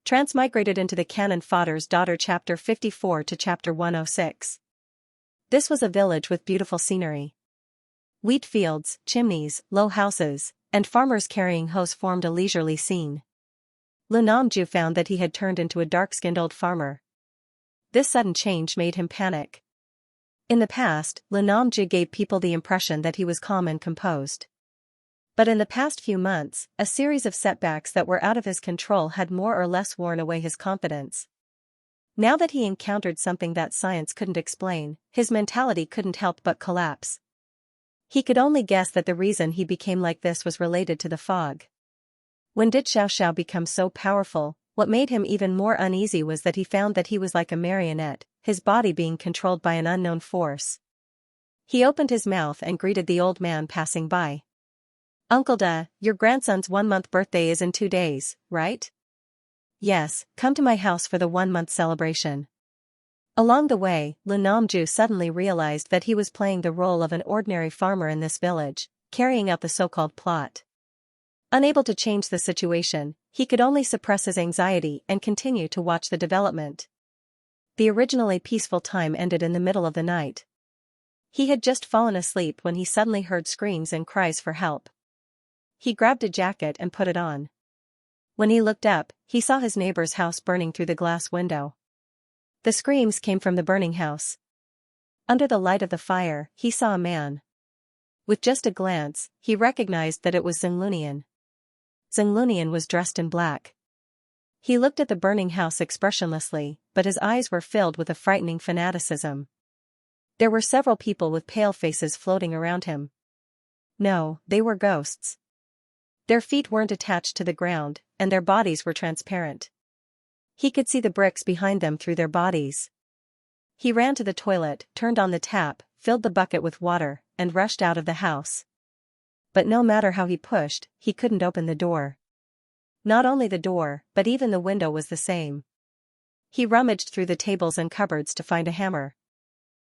Transmigrated into the canon Fodder's daughter chapter 54 to chapter 106. This was a village with beautiful scenery. Wheat fields, chimneys, low houses, and farmers carrying hoes formed a leisurely scene. Lu Namju found that he had turned into a dark-skinned old farmer. This sudden change made him panic. In the past, Lu Namju gave people the impression that he was calm and composed. But in the past few months, a series of setbacks that were out of his control had more or less worn away his confidence. Now that he encountered something that science couldn't explain, his mentality couldn't help but collapse. He could only guess that the reason he became like this was related to the fog. When did Xianxia become so powerful? What made him even more uneasy was that he found that he was like a marionette, his body being controlled by an unknown force. He opened his mouth and greeted the old man passing by. "Uncle Da, your grandson's 1-month birthday is in 2 days, right?" "Yes, come to my house for the 1-month celebration." Along the way, Lu Namju suddenly realized that he was playing the role of an ordinary farmer in this village, carrying out the so-called plot. Unable to change the situation, he could only suppress his anxiety and continue to watch the development. The originally peaceful time ended in the middle of the night. He had just fallen asleep when he suddenly heard screams and cries for help. He grabbed a jacket and put it on. When he looked up, he saw his neighbor's house burning through the glass window. The screams came from the burning house. Under the light of the fire, he saw a man. With just a glance, he recognized that it was Xianxia. Xianxia was dressed in black. He looked at the burning house expressionlessly, but his eyes were filled with a frightening fanaticism. There were several people with pale faces floating around him. No, they were ghosts. Their feet weren't attached to the ground, and their bodies were transparent. He could see the bricks behind them through their bodies. He ran to the toilet, turned on the tap, filled the bucket with water, and rushed out of the house. But no matter how he pushed, he couldn't open the door. Not only the door, but even the window was the same. He rummaged through the tables and cupboards to find a hammer.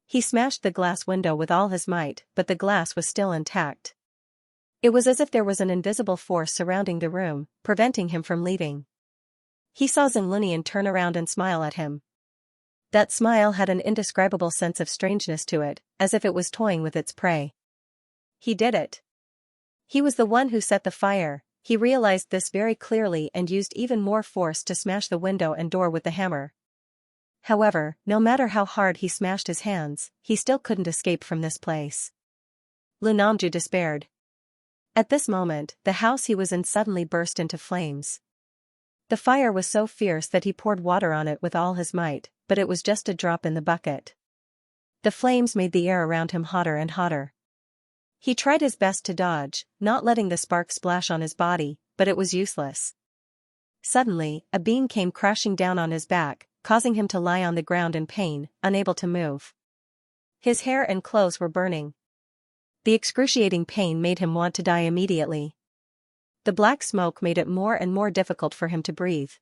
He smashed the glass window with all his might, but the glass was still intact. It was as if there was an invisible force surrounding the room, preventing him from leaving. He saw Xianxia turn around and smile at him. That smile had an indescribable sense of strangeness to it, as if it was toying with its prey. He did it. He was the one who set the fire. He realized this very clearly and used even more force to smash the window and door with the hammer. However, no matter how hard he smashed his hands, he still couldn't escape from this place. Lu Namju despaired. At this moment, the house he was in suddenly burst into flames. The fire was so fierce that he poured water on it with all his might, but it was just a drop in the bucket. The flames made the air around him hotter and hotter. He tried his best to dodge, not letting the spark splash on his body, but it was useless. Suddenly, a beam came crashing down on his back, causing him to lie on the ground in pain, unable to move. His hair and clothes were burning. The excruciating pain made him want to die immediately. The black smoke made it more and more difficult for him to breathe.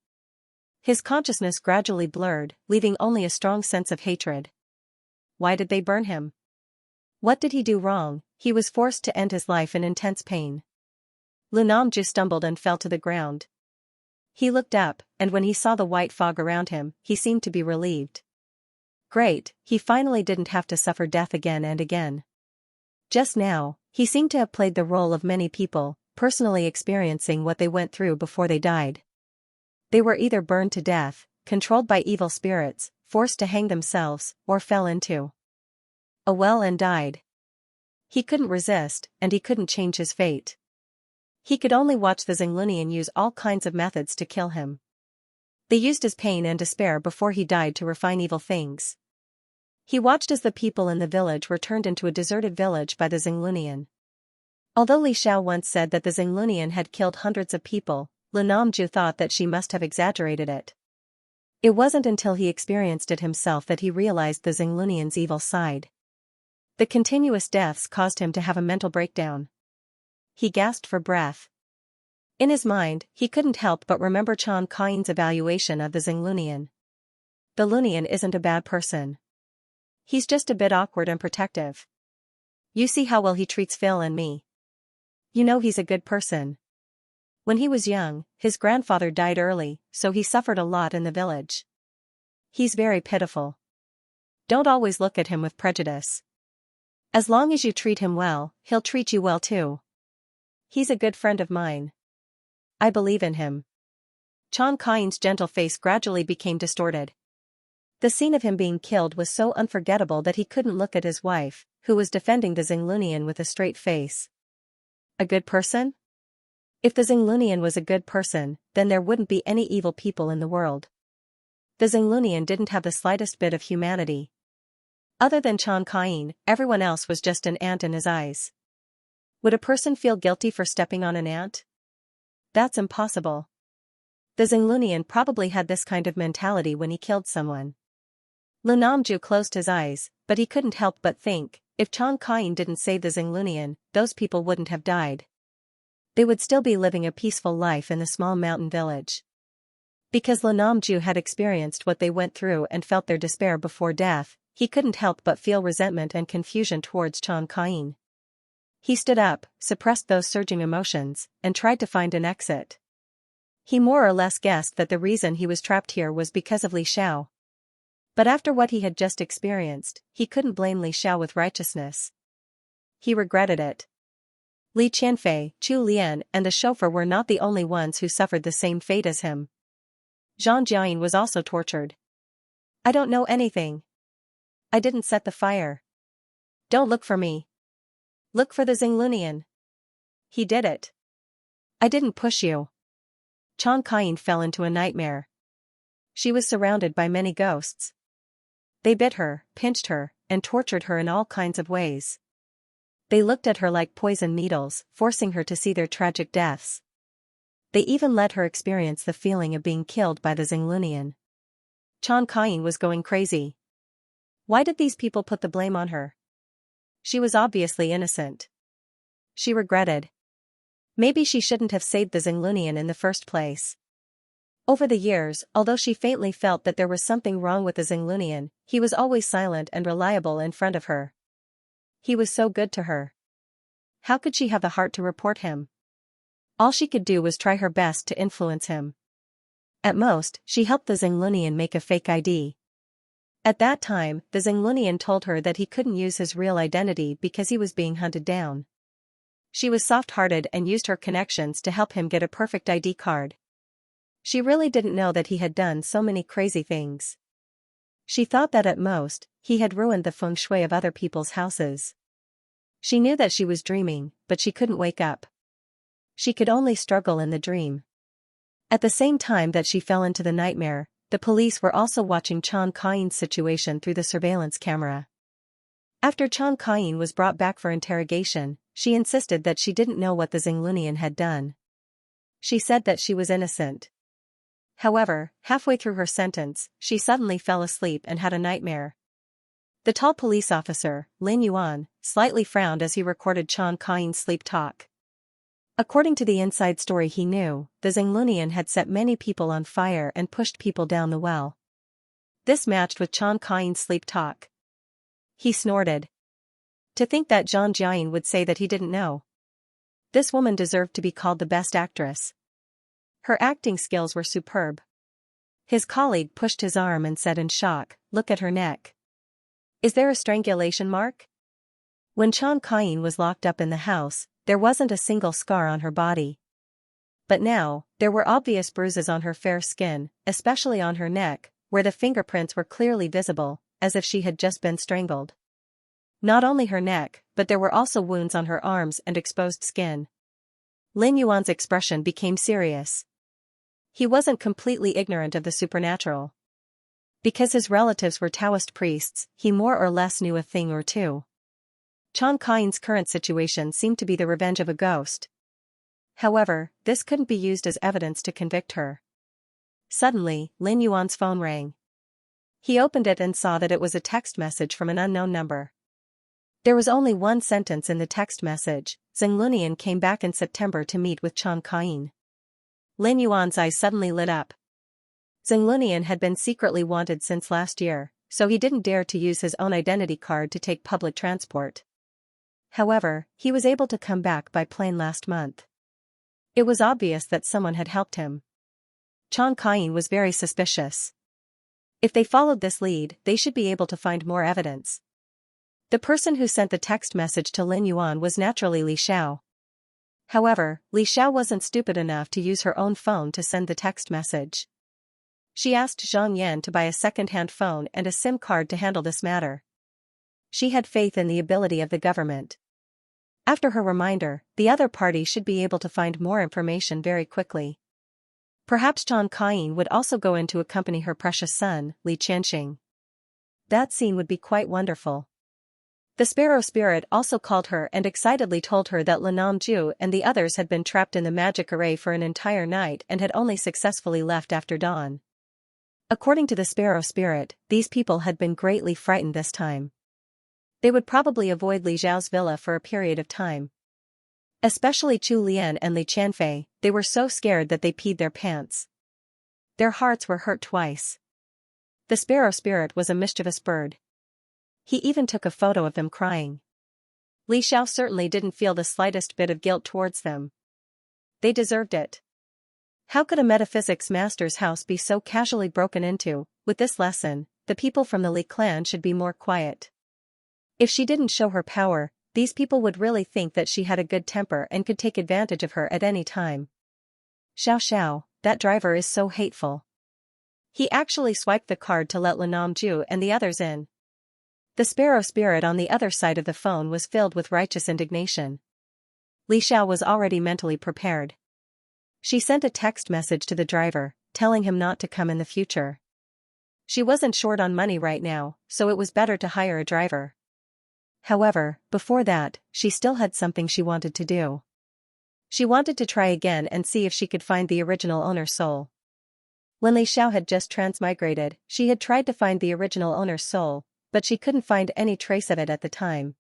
His consciousness gradually blurred, leaving only a strong sense of hatred. Why did they burn him? What did he do wrong? He was forced to end his life in intense pain. Lu Namju stumbled and fell to the ground. He looked up, and when he saw the white fog around him, he seemed to be relieved. Great, he finally didn't have to suffer death again and again. Just now, he seemed to have played the role of many people, personally experiencing what they went through before they died. They were either burned to death, controlled by evil spirits, forced to hang themselves, or fell into a well and died. He couldn't resist, and he couldn't change his fate. He could only watch the Xianxia use all kinds of methods to kill him. They used his pain and despair before he died to refine evil things. He watched as the people in the village were turned into a deserted village by the Xianxia. Although Li Xiao once said that the Xianxia had killed hundreds of people, Lu Namju thought that she must have exaggerated it. It wasn't until he experienced it himself that he realized the Xianxia's evil side. The continuous deaths caused him to have a mental breakdown. He gasped for breath. In his mind, he couldn't help but remember Chan Kain's evaluation of the Xianxia. The Lunian isn't a bad person. He's just a bit awkward and protective. You see how well he treats Phil and me. You know he's a good person. When he was young, his grandfather died early, so he suffered a lot in the village. He's very pitiful. Don't always look at him with prejudice. As long as you treat him well, he'll treat you well too. He's a good friend of mine. I believe in him. Xianxia's gentle face gradually became distorted. The scene of him being killed was so unforgettable that he couldn't look at his wife, who was defending the Xinglunian with a straight face. A good person? If the Xinglunian was a good person, then there wouldn't be any evil people in the world. The Xinglunian didn't have the slightest bit of humanity. Other than Xianxia, everyone else was just an ant in his eyes. Would a person feel guilty for stepping on an ant? That's impossible. The Xinglunian probably had this kind of mentality when he killed someone. Lu Namju closed his eyes, but he couldn't help but think, if Xianxia didn't save the Xinglunian, those people wouldn't have died. They would still be living a peaceful life in the small mountain village. Because Lu Namju had experienced what they went through and felt their despair before death, he couldn't help but feel resentment and confusion towards Xianxia. He stood up, suppressed those surging emotions, and tried to find an exit. He more or less guessed that the reason he was trapped here was because of Li Xiao. But after what he had just experienced, he couldn't blame Li Xiao with righteousness. He regretted it. Li Qianfei, Chu Lian, and the chauffeur were not the only ones who suffered the same fate as him. Zhang Jiayin was also tortured. I don't know anything. I didn't set the fire. Don't look for me. Look for the Xinglunian. He did it. I didn't push you. Xianxia fell into a nightmare. She was surrounded by many ghosts. They bit her, pinched her, and tortured her in all kinds of ways. They looked at her like poison needles, forcing her to see their tragic deaths. They even let her experience the feeling of being killed by the Xinglunian. Xianxia was going crazy. Why did these people put the blame on her? She was obviously innocent. She regretted. Maybe she shouldn't have saved the Xinglunian in the first place. Over the years, although she faintly felt that there was something wrong with the Xinglunian, he was always silent and reliable in front of her. He was so good to her. How could she have the heart to report him? All she could do was try her best to influence him. At most, she helped the Xinglunian make a fake ID. At that time, the Xinglunian told her that he couldn't use his real identity because he was being hunted down. She was soft-hearted and used her connections to help him get a perfect ID card. She really didn't know that he had done so many crazy things. She thought that at most, he had ruined the feng shui of other people's houses. She knew that she was dreaming, but she couldn't wake up. She could only struggle in the dream. At the same time that she fell into the nightmare, the police were also watching Xianxia's situation through the surveillance camera. After Xianxia was brought back for interrogation, she insisted that she didn't know what the Xinglunian had done. She said that she was innocent. However, halfway through her sentence, she suddenly fell asleep and had a nightmare. The tall police officer, Lin Yuan, slightly frowned as he recorded Xianxia's sleep talk. According to the inside story he knew, the Xinglunian had set many people on fire and pushed people down the well. This matched with Xianxia's sleep talk. He snorted. To think that Zhang Jiayin would say that he didn't know. This woman deserved to be called the best actress. Her acting skills were superb. His colleague pushed his arm and said in shock, "Look at her neck. Is there a strangulation mark?" When Xianxia was locked up in the house, there wasn't a single scar on her body. But now, there were obvious bruises on her fair skin, especially on her neck, where the fingerprints were clearly visible, as if she had just been strangled. Not only her neck, but there were also wounds on her arms and exposed skin. Lin Yuan's expression became serious. He wasn't completely ignorant of the supernatural. Because his relatives were Taoist priests, he more or less knew a thing or two. Xianxia's current situation seemed to be the revenge of a ghost. However, this couldn't be used as evidence to convict her. Suddenly, Lin Yuan's phone rang. He opened it and saw that it was a text message from an unknown number. There was only one sentence in the text message: Xinglunian came back in September to meet with Xianxia. Lin Yuan's eyes suddenly lit up. Xinglunian had been secretly wanted since last year, so he didn't dare to use his own identity card to take public transport. However, he was able to come back by plane last month. It was obvious that someone had helped him. Chang Kaiyin was very suspicious. If they followed this lead, they should be able to find more evidence. The person who sent the text message to Lin Yuan was naturally Li Xiao. However, Li Xiao wasn't stupid enough to use her own phone to send the text message. She asked Zhang Yan to buy a second-hand phone and a SIM card to handle this matter. She had faith in the ability of the government. After her reminder, the other party should be able to find more information very quickly. Perhaps Chang Kaiyin would also go in to accompany her precious son, Li Qianxing. That scene would be quite wonderful. The Sparrow Spirit also called her and excitedly told her that Lanam Ju and the others had been trapped in the magic array for an entire night and had only successfully left after dawn. According to the Sparrow Spirit, these people had been greatly frightened this time. They would probably avoid Li Zhao's villa for a period of time. Especially Chu Lian and Li Qianfei, they were so scared that they peed their pants. Their hearts were hurt twice. The Sparrow Spirit was a mischievous bird. He even took a photo of them crying. Li Xiao certainly didn't feel the slightest bit of guilt towards them. They deserved it. How could a metaphysics master's house be so casually broken into? With this lesson, the people from the Li clan should be more quiet. If she didn't show her power, these people would really think that she had a good temper and could take advantage of her at any time. Xiao Xiao, that driver is so hateful. He actually swiped the card to let Lanam Ju and the others in. The Sparrow Spirit on the other side of the phone was filled with righteous indignation. Li Xiao was already mentally prepared. She sent a text message to the driver, telling him not to come in the future. She wasn't short on money right now, so it was better to hire a driver. However, before that, she still had something she wanted to do. She wanted to try again and see if she could find the original owner's soul. When Li Xiao had just transmigrated, she had tried to find the original owner's soul, but she couldn't find any trace of it at the time.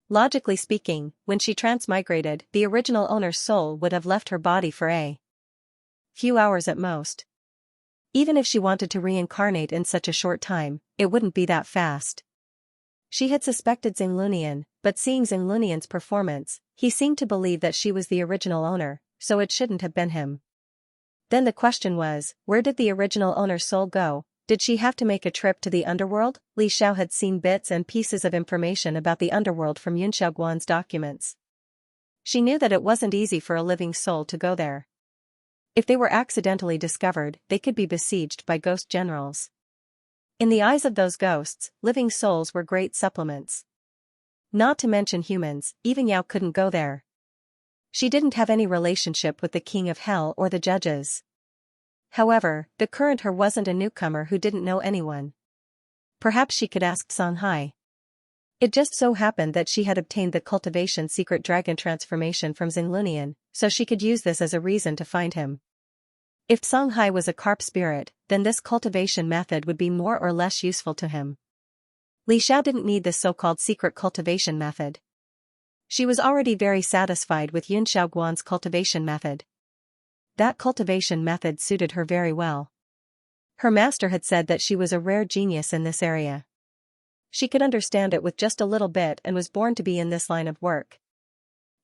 Logically speaking, when she transmigrated, the original owner's soul would have left her body for a few hours at most. Even if she wanted to reincarnate in such a short time, it wouldn't be that fast. She had suspected Xing Lunian, but seeing Xing Lunian's performance, he seemed to believe that she was the original owner, so it shouldn't have been him. Then the question was, where did the original owner's soul go? Did she have to make a trip to the underworld? Li Xiao had seen bits and pieces of information about the underworld from Yun Xiaoguan's documents. She knew that it wasn't easy for a living soul to go there. If they were accidentally discovered, they could be besieged by ghost generals. In the eyes of those ghosts, living souls were great supplements. Not to mention humans, even Yao couldn't go there. She didn't have any relationship with the King of Hell or the judges. However, the current her wasn't a newcomer who didn't know anyone. Perhaps she could ask Songhai. It just so happened that she had obtained the Cultivation secret dragon transformation from Xing Lunian, so she could use this as a reason to find him. If Songhai was a carp spirit, then this cultivation method would be more or less useful to him. Li Xiao didn't need this so-called secret cultivation method. She was already very satisfied with Yun Xiaoguan's cultivation method. That cultivation method suited her very well. Her master had said that she was a rare genius in this area. She could understand it with just a little bit and was born to be in this line of work.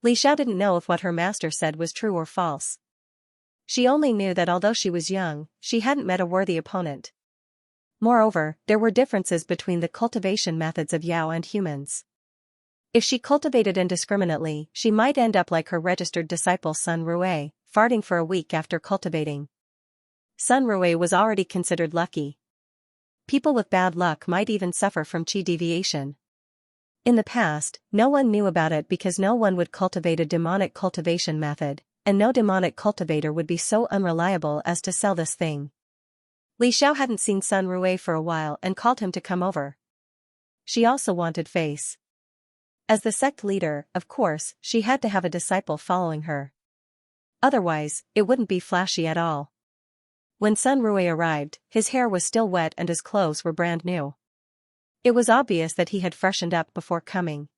Li Xiao didn't know if what her master said was true or false. She only knew that although she was young, she hadn't met a worthy opponent. Moreover, there were differences between the cultivation methods of Yao and humans. If she cultivated indiscriminately, she might end up like her registered disciple Sun Rue, farting for a week after cultivating. Sun Rue was already considered lucky. People with bad luck might even suffer from qi deviation. In the past, no one knew about it because no one would cultivate a demonic cultivation method, and no demonic cultivator would be so unreliable as to sell this thing. Li Xiao hadn't seen Sun Rue for a while and called him to come over. She also wanted face. As the sect leader, of course, she had to have a disciple following her. Otherwise, it wouldn't be flashy at all. When Sun Rue arrived, his hair was still wet and his clothes were brand new. It was obvious that he had freshened up before coming.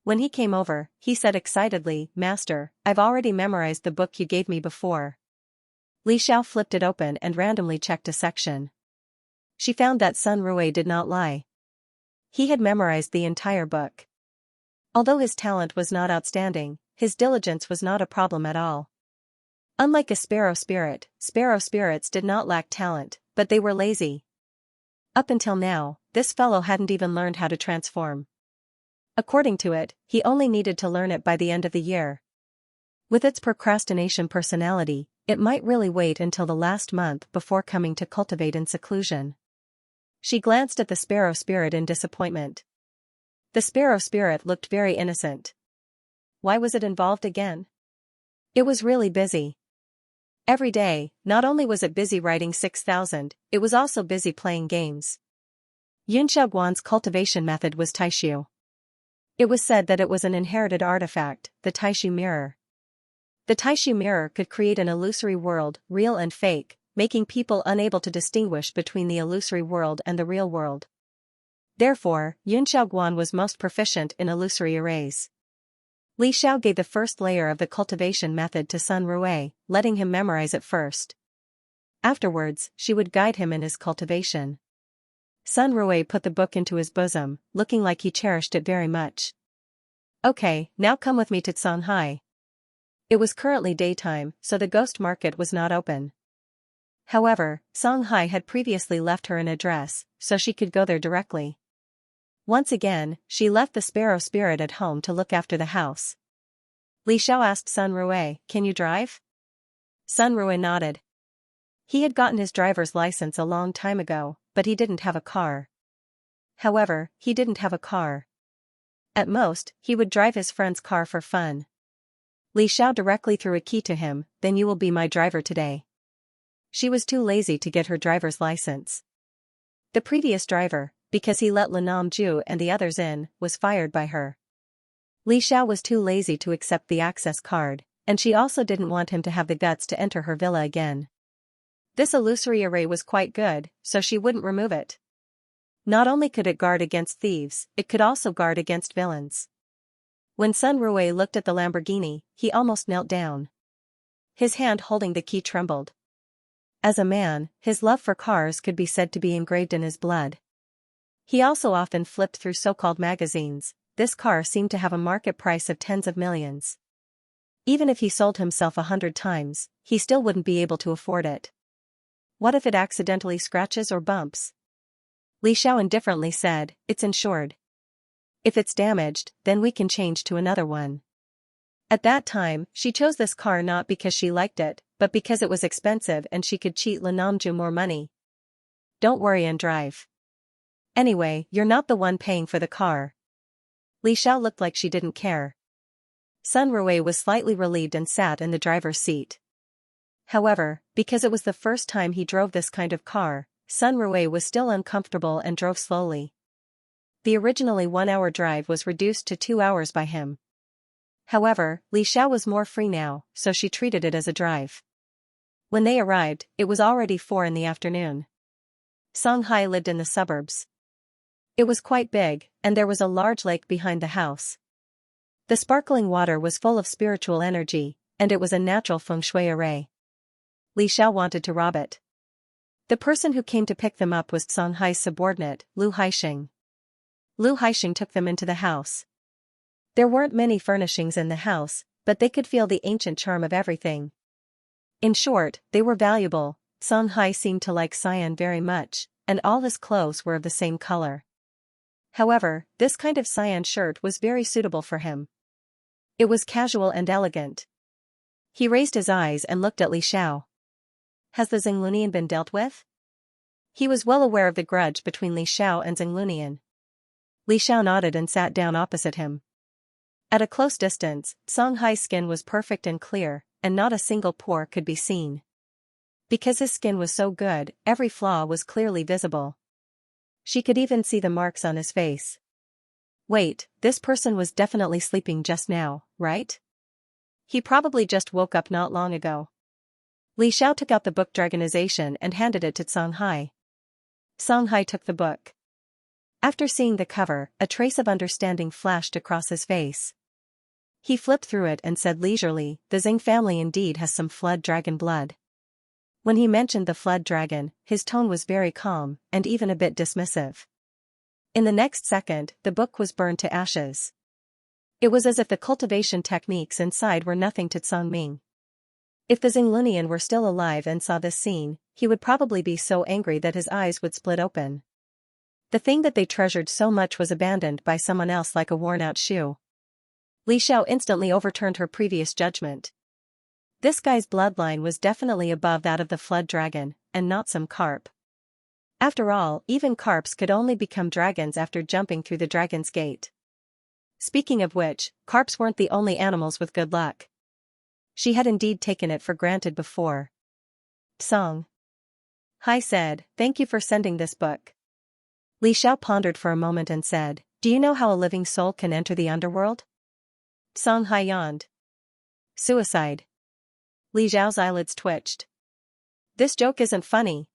When he came over, he said excitedly, "Master, I've already memorized the book you gave me before." Li Xiao flipped it open and randomly checked a section. She found that Sun Rue did not lie. He had memorized the entire book. Although his talent was not outstanding, his diligence was not a problem at all. Unlike a sparrow spirits did not lack talent, but they were lazy. Up until now, this fellow hadn't even learned how to transform. According to it, he only needed to learn it by the end of the year. With its procrastination personality, it might really wait until the last month before coming to cultivate in seclusion. She glanced at the sparrow spirit in disappointment. The sparrow spirit looked very innocent. Why was it involved again? It was really busy. Every day, not only was it busy writing 6,000, it was also busy playing games. Yunxiaoguan's cultivation method was taishu. It was said that it was an inherited artifact, the taishu mirror. The taishu mirror could create an illusory world, real and fake, making people unable to distinguish between the illusory world and the real world. Therefore, Yunxiaoguan was most proficient in illusory arrays. Li Xiao gave the first layer of the cultivation method to Sun Rui, letting him memorize it first. Afterwards, she would guide him in his cultivation. Sun Rui put the book into his bosom, looking like he cherished it very much. Okay, now come with me to Xianxia. It was currently daytime, so the ghost market was not open. However, Xianxia had previously left her an address, so she could go there directly. Once again, she left the sparrow spirit at home to look after the house. Li Xiao asked Sun Rui, "Can you drive?" Sun Rui nodded. He had gotten his driver's license a long time ago, but he didn't have a car. However, he didn't have a car. At most, he would drive his friend's car for fun. Li Xiao directly threw a key to him, "Then you will be my driver today." She was too lazy to get her driver's license. The previous driver, because he let Lanam Ju and the others in, was fired by her. Li Xiao was too lazy to accept the access card, and she also didn't want him to have the guts to enter her villa again. This illusory array was quite good, so she wouldn't remove it. Not only could it guard against thieves, it could also guard against villains. When Sun Rui looked at the Lamborghini, he almost knelt down. His hand holding the key trembled. As a man, his love for cars could be said to be engraved in his blood. He also often flipped through so-called magazines. This car seemed to have a market price of tens of millions. Even if he sold himself 100 times, he still wouldn't be able to afford it. What if it accidentally scratches or bumps? Li Xiao indifferently said, "It's insured. If it's damaged, then we can change to another one." At that time, she chose this car not because she liked it, but because it was expensive and she could cheat Lanamju more money. "Don't worry and drive. Anyway, you're not the one paying for the car." Li Xiao looked like she didn't care. Sun Rui was slightly relieved and sat in the driver's seat. However, because it was the first time he drove this kind of car, Sun Rui was still uncomfortable and drove slowly. The originally 1-hour drive was reduced to 2 hours by him. However, Li Xiao was more free now, so she treated it as a drive. When they arrived, it was already 4 in the afternoon. Xianxia lived in the suburbs. It was quite big, and there was a large lake behind the house. The sparkling water was full of spiritual energy, and it was a natural feng shui array. Li Xiao wanted to rob it. The person who came to pick them up was Xianxia's subordinate, Lu Haixing. Lu Haixing took them into the house. There weren't many furnishings in the house, but they could feel the ancient charm of everything. In short, they were valuable. Xianxia seemed to like cyan very much, and all his clothes were of the same color. However, this kind of cyan shirt was very suitable for him. It was casual and elegant. He raised his eyes and looked at Li Xiao. "Has the Xinglunian been dealt with?" He was well aware of the grudge between Li Xiao and Xinglunian. Li Xiao nodded and sat down opposite him. At a close distance, Xianxia's skin was perfect and clear, and not a single pore could be seen. Because his skin was so good, every flaw was clearly visible. She could even see the marks on his face. Wait, this person was definitely sleeping just now, right? He probably just woke up not long ago. Li Xiao took out the book Dragonization and handed it to Xianxia. Xianxia took the book. After seeing the cover, a trace of understanding flashed across his face. He flipped through it and said leisurely, "The Xing family indeed has some flood dragon blood." When he mentioned the flood dragon, his tone was very calm, and even a bit dismissive. In the next second, the book was burned to ashes. It was as if the cultivation techniques inside were nothing to Tsang Ming. If the Xinglunian were still alive and saw this scene, he would probably be so angry that his eyes would split open. The thing that they treasured so much was abandoned by someone else like a worn-out shoe. Li Xiao instantly overturned her previous judgment. This guy's bloodline was definitely above that of the flood dragon, and not some carp. After all, even carps could only become dragons after jumping through the dragon's gate. Speaking of which, carps weren't the only animals with good luck. She had indeed taken it for granted before. Song Hai said, "Thank you for sending this book." Li Xiao pondered for a moment and said, "Do you know how a living soul can enter the underworld?" Song Hai yawned. "Suicide." Li Xiao's eyelids twitched. "This joke isn't funny."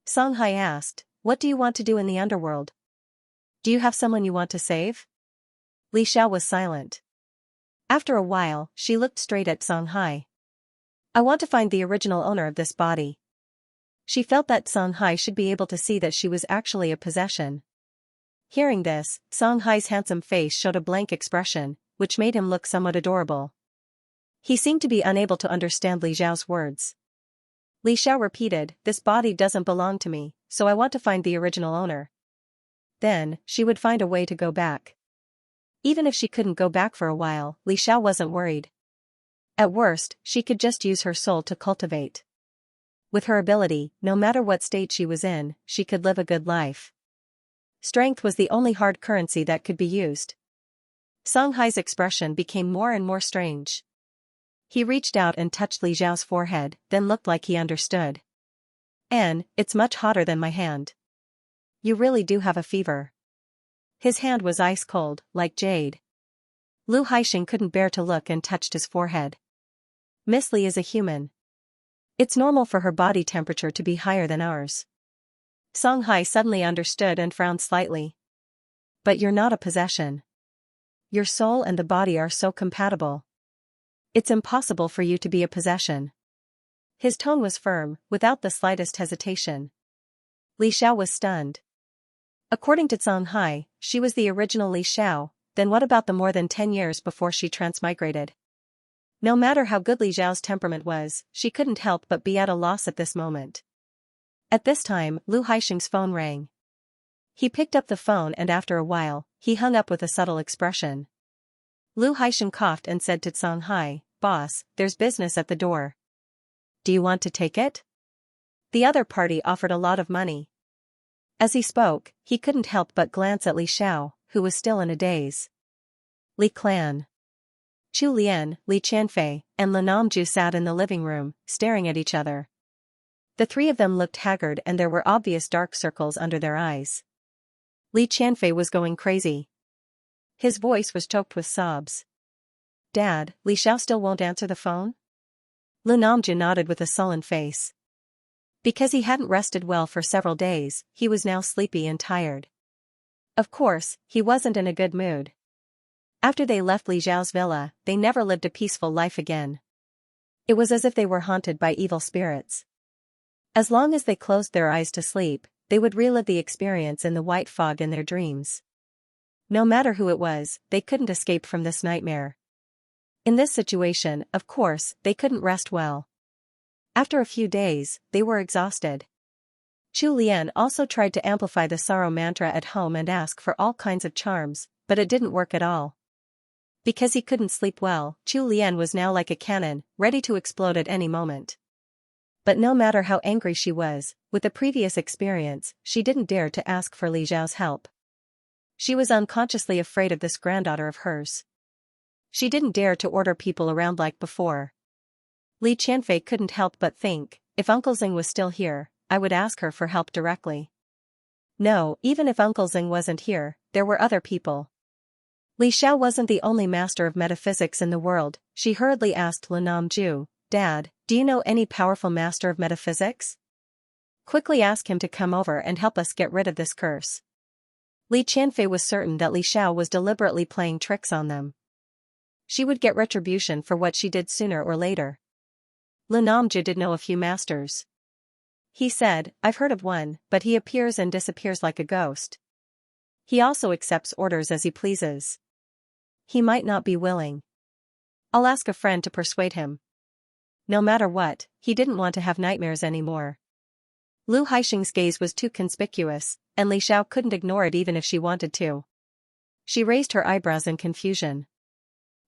Song Hai asked, "What do you want to do in the underworld? Do you have someone you want to save?" Li Xiao was silent. After a while, she looked straight at Song Hai. "I want to find the original owner of this body." She felt that Song Hai should be able to see that she was actually a possession. Hearing this, Song Hai's handsome face showed a blank expression, which made him look somewhat adorable. He seemed to be unable to understand Li Xiao's words. Li Xiao repeated, "This body doesn't belong to me, so I want to find the original owner." Then, she would find a way to go back. Even if she couldn't go back for a while, Li Xiao wasn't worried. At worst, she could just use her soul to cultivate. With her ability, no matter what state she was in, she could live a good life. Strength was the only hard currency that could be used. Song Hai's expression became more and more strange. He reached out and touched Li Xiao's forehead, then looked like he understood. "Anne, it's much hotter than my hand. You really do have a fever." His hand was ice cold, like jade. Lu Haixing couldn't bear to look and touched his forehead. "Miss Li is a human. It's normal for her body temperature to be higher than ours." Song Hai suddenly understood and frowned slightly. "But you're not a possession. Your soul and the body are so compatible. It's impossible for you to be a possession." His tone was firm, without the slightest hesitation. Li Xiao was stunned. According to Song Hai, she was the original Li Xiao, then what about the more than 10 years before she transmigrated? No matter how good Li Xiao's temperament was, she couldn't help but be at a loss at this moment. At this time, Lu Haixing's phone rang. He picked up the phone and after a while, he hung up with a subtle expression. Lu Haixing coughed and said to Song Hai, "Boss, there's business at the door. Do you want to take it?" The other party offered a lot of money. As he spoke, he couldn't help but glance at Li Xiao, who was still in a daze. Li Clan. Chu Lian, Li Qianfei, and Lan Namju sat in the living room, staring at each other. The three of them looked haggard and there were obvious dark circles under their eyes. Li Qianfei was going crazy. His voice was choked with sobs. "Dad, Li Xiao still won't answer the phone?" Lan Namju nodded with a sullen face. Because he hadn't rested well for several days, he was now sleepy and tired. Of course, he wasn't in a good mood. After they left Li Xiao's villa, they never lived a peaceful life again. It was as if they were haunted by evil spirits. As long as they closed their eyes to sleep, they would relive the experience in the white fog in their dreams. No matter who it was, they couldn't escape from this nightmare. In this situation, of course, they couldn't rest well. After a few days, they were exhausted. Chu Lian also tried to amplify the sorrow mantra at home and ask for all kinds of charms, but it didn't work at all. Because he couldn't sleep well, Chu Lian was now like a cannon, ready to explode at any moment. But no matter how angry she was, with the previous experience, she didn't dare to ask for Li Xiao's help. She was unconsciously afraid of this granddaughter of hers. She didn't dare to order people around like before. Li Qianfei couldn't help but think, if Uncle Xing was still here, I would ask her for help directly. No, even if Uncle Xing wasn't here, there were other people. Li Xiao wasn't the only master of metaphysics in the world. She hurriedly asked Lan Namju, "Dad, do you know any powerful master of metaphysics? Quickly ask him to come over and help us get rid of this curse." Li Qianfei was certain that Li Xiao was deliberately playing tricks on them. She would get retribution for what she did sooner or later. Lan Namju did know a few masters. He said, "I've heard of one, but he appears and disappears like a ghost. He also accepts orders as he pleases. He might not be willing. I'll ask a friend to persuade him." no matter what, he didn't want to have nightmares anymore. Lu Haixing's gaze was too conspicuous, and Li Xiao couldn't ignore it even if she wanted to. She raised her eyebrows in confusion.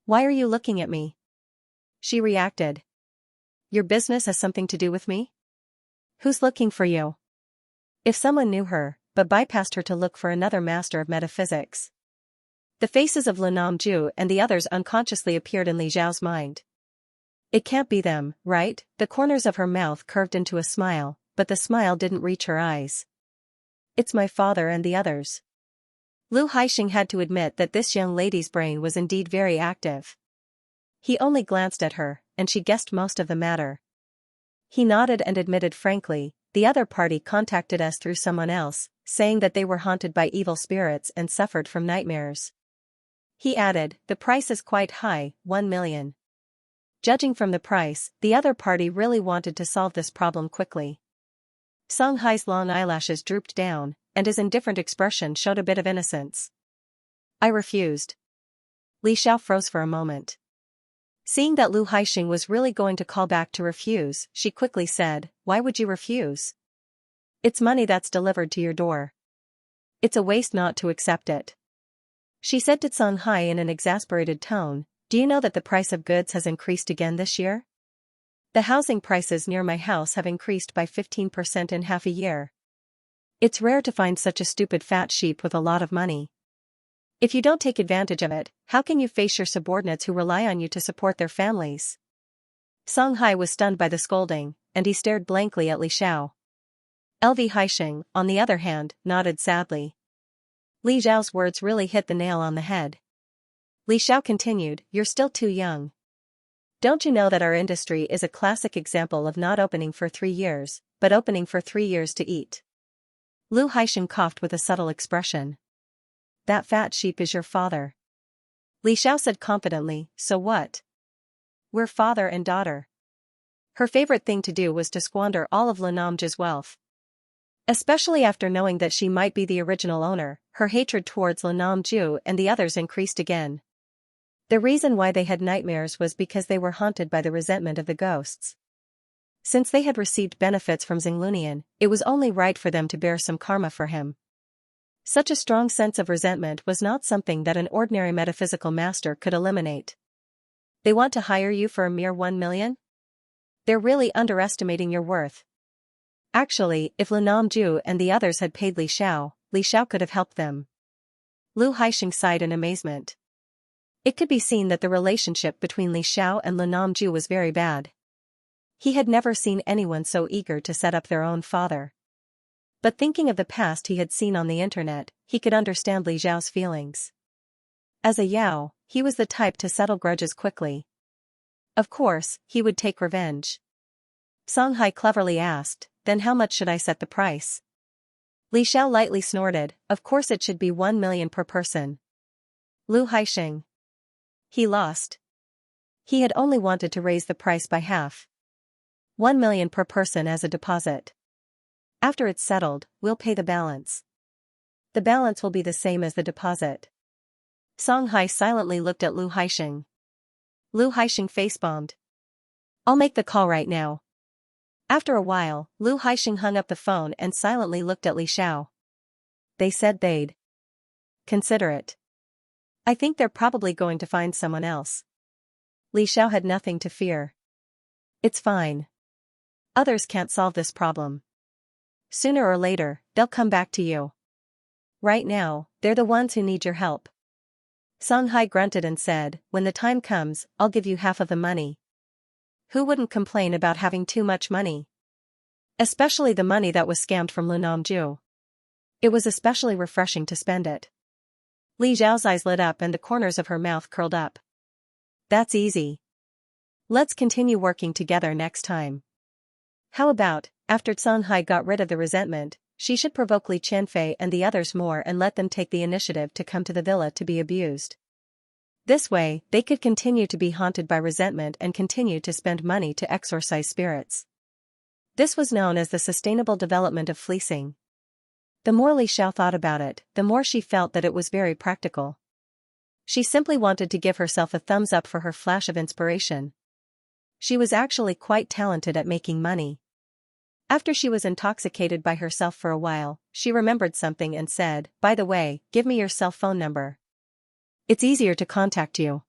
"Why are you looking at me?" she reacted. "Your business has something to do with me? Who's looking for you?" If someone knew her, but bypassed her to look for another master of metaphysics. The faces of Lu Namju and the others unconsciously appeared in Li Xiao's mind. It can't be them, right? The corners of her mouth curved into a smile, but the smile didn't reach her eyes. "It's my father and the others." Lu Haixing had to admit that this young lady's brain was indeed very active. He only glanced at her, and she guessed most of the matter. He nodded and admitted frankly, "The other party contacted us through someone else, saying that they were haunted by evil spirits and suffered from nightmares." He added, "The price is quite high, 1 million. Judging from the price, the other party really wanted to solve this problem quickly." Song Hai's long eyelashes drooped down, and his indifferent expression showed a bit of innocence. "I refused." Li Xiao froze for a moment. Seeing that Lu Haixing was really going to call back to refuse, she quickly said, "Why would you refuse? It's money that's delivered to your door. It's a waste not to accept it." She said to Song Hai in an exasperated tone, "Do you know that the price of goods has increased again this year? The housing prices near my house have increased by 15% in half a year. It's rare to find such a stupid fat sheep with a lot of money. If you don't take advantage of it, how can you face your subordinates who rely on you to support their families?" Song Hai was stunned by the scolding, and he stared blankly at Li Xiao. LV Haixing, on the other hand, nodded sadly. Li Xiao's words really hit the nail on the head. Li Xiao continued, "You're still too young. Don't you know that our industry is a classic example of not opening for 3 years, but opening for 3 years to eat?" Lu Haixing coughed with a subtle expression. "That fat sheep is your father." Li Xiao said confidently, "So what? We're father and daughter." Her favorite thing to do was to squander all of Lu Namju's wealth. Especially after knowing that she might be the original owner, her hatred towards Lu Namju and the others increased again. The reason why they had nightmares was because they were haunted by the resentment of the ghosts. Since they had received benefits from Xinglunian, it was only right for them to bear some karma for him. Such a strong sense of resentment was not something that an ordinary metaphysical master could eliminate. They want to hire you for a mere 1 million? They're really underestimating your worth. Actually, if Lu Namju and the others had paid Li Xiao could have helped them. Lu Haixing sighed in amazement. It could be seen that the relationship between Li Xiao and Lu Namju was very bad. He had never seen anyone so eager to set up their own father. But thinking of the past he had seen on the internet, he could understand Li Xiao's feelings. As a Yao, he was the type to settle grudges quickly. Of course, he would take revenge. Song Hai cleverly asked, "Then how much should I set the price?" Li Xiao lightly snorted, "Of course it should be 1 million per person." Lu Haixing. He lost. He had only wanted to raise the price by half. 1 million per person as a deposit. After it's settled, we'll pay the balance. The balance will be the same as the deposit. Song Hai silently looked at Lu Haixing. Lu Haixing face-bombed. "I'll make the call right now." After a while, Lu Haixing hung up the phone and silently looked at Li Xiao. "They said they'd consider it. I think they're probably going to find someone else." Li Xiao had nothing to fear. "It's fine. Others can't solve this problem. Sooner or later, they'll come back to you. Right now, they're the ones who need your help." Song Hai grunted and said, "When the time comes, I'll give you half of the money." Who wouldn't complain about having too much money? Especially the money that was scammed from Lu Namju. It was especially refreshing to spend it. Li Xiao's eyes lit up and the corners of her mouth curled up. "That's easy. Let's continue working together next time. How about, after Song Hai got rid of the resentment, she should provoke Li Qianfei and the others more and let them take the initiative to come to the villa to be abused. This way, they could continue to be haunted by resentment and continue to spend money to exorcise spirits." This was known as the sustainable development of fleecing. The more Li Xiao thought about it, the more she felt that it was very practical. She simply wanted to give herself a thumbs up for her flash of inspiration. She was actually quite talented at making money. After she was intoxicated by herself for a while, she remembered something and said, "By the way, give me your cell phone number. It's easier to contact you."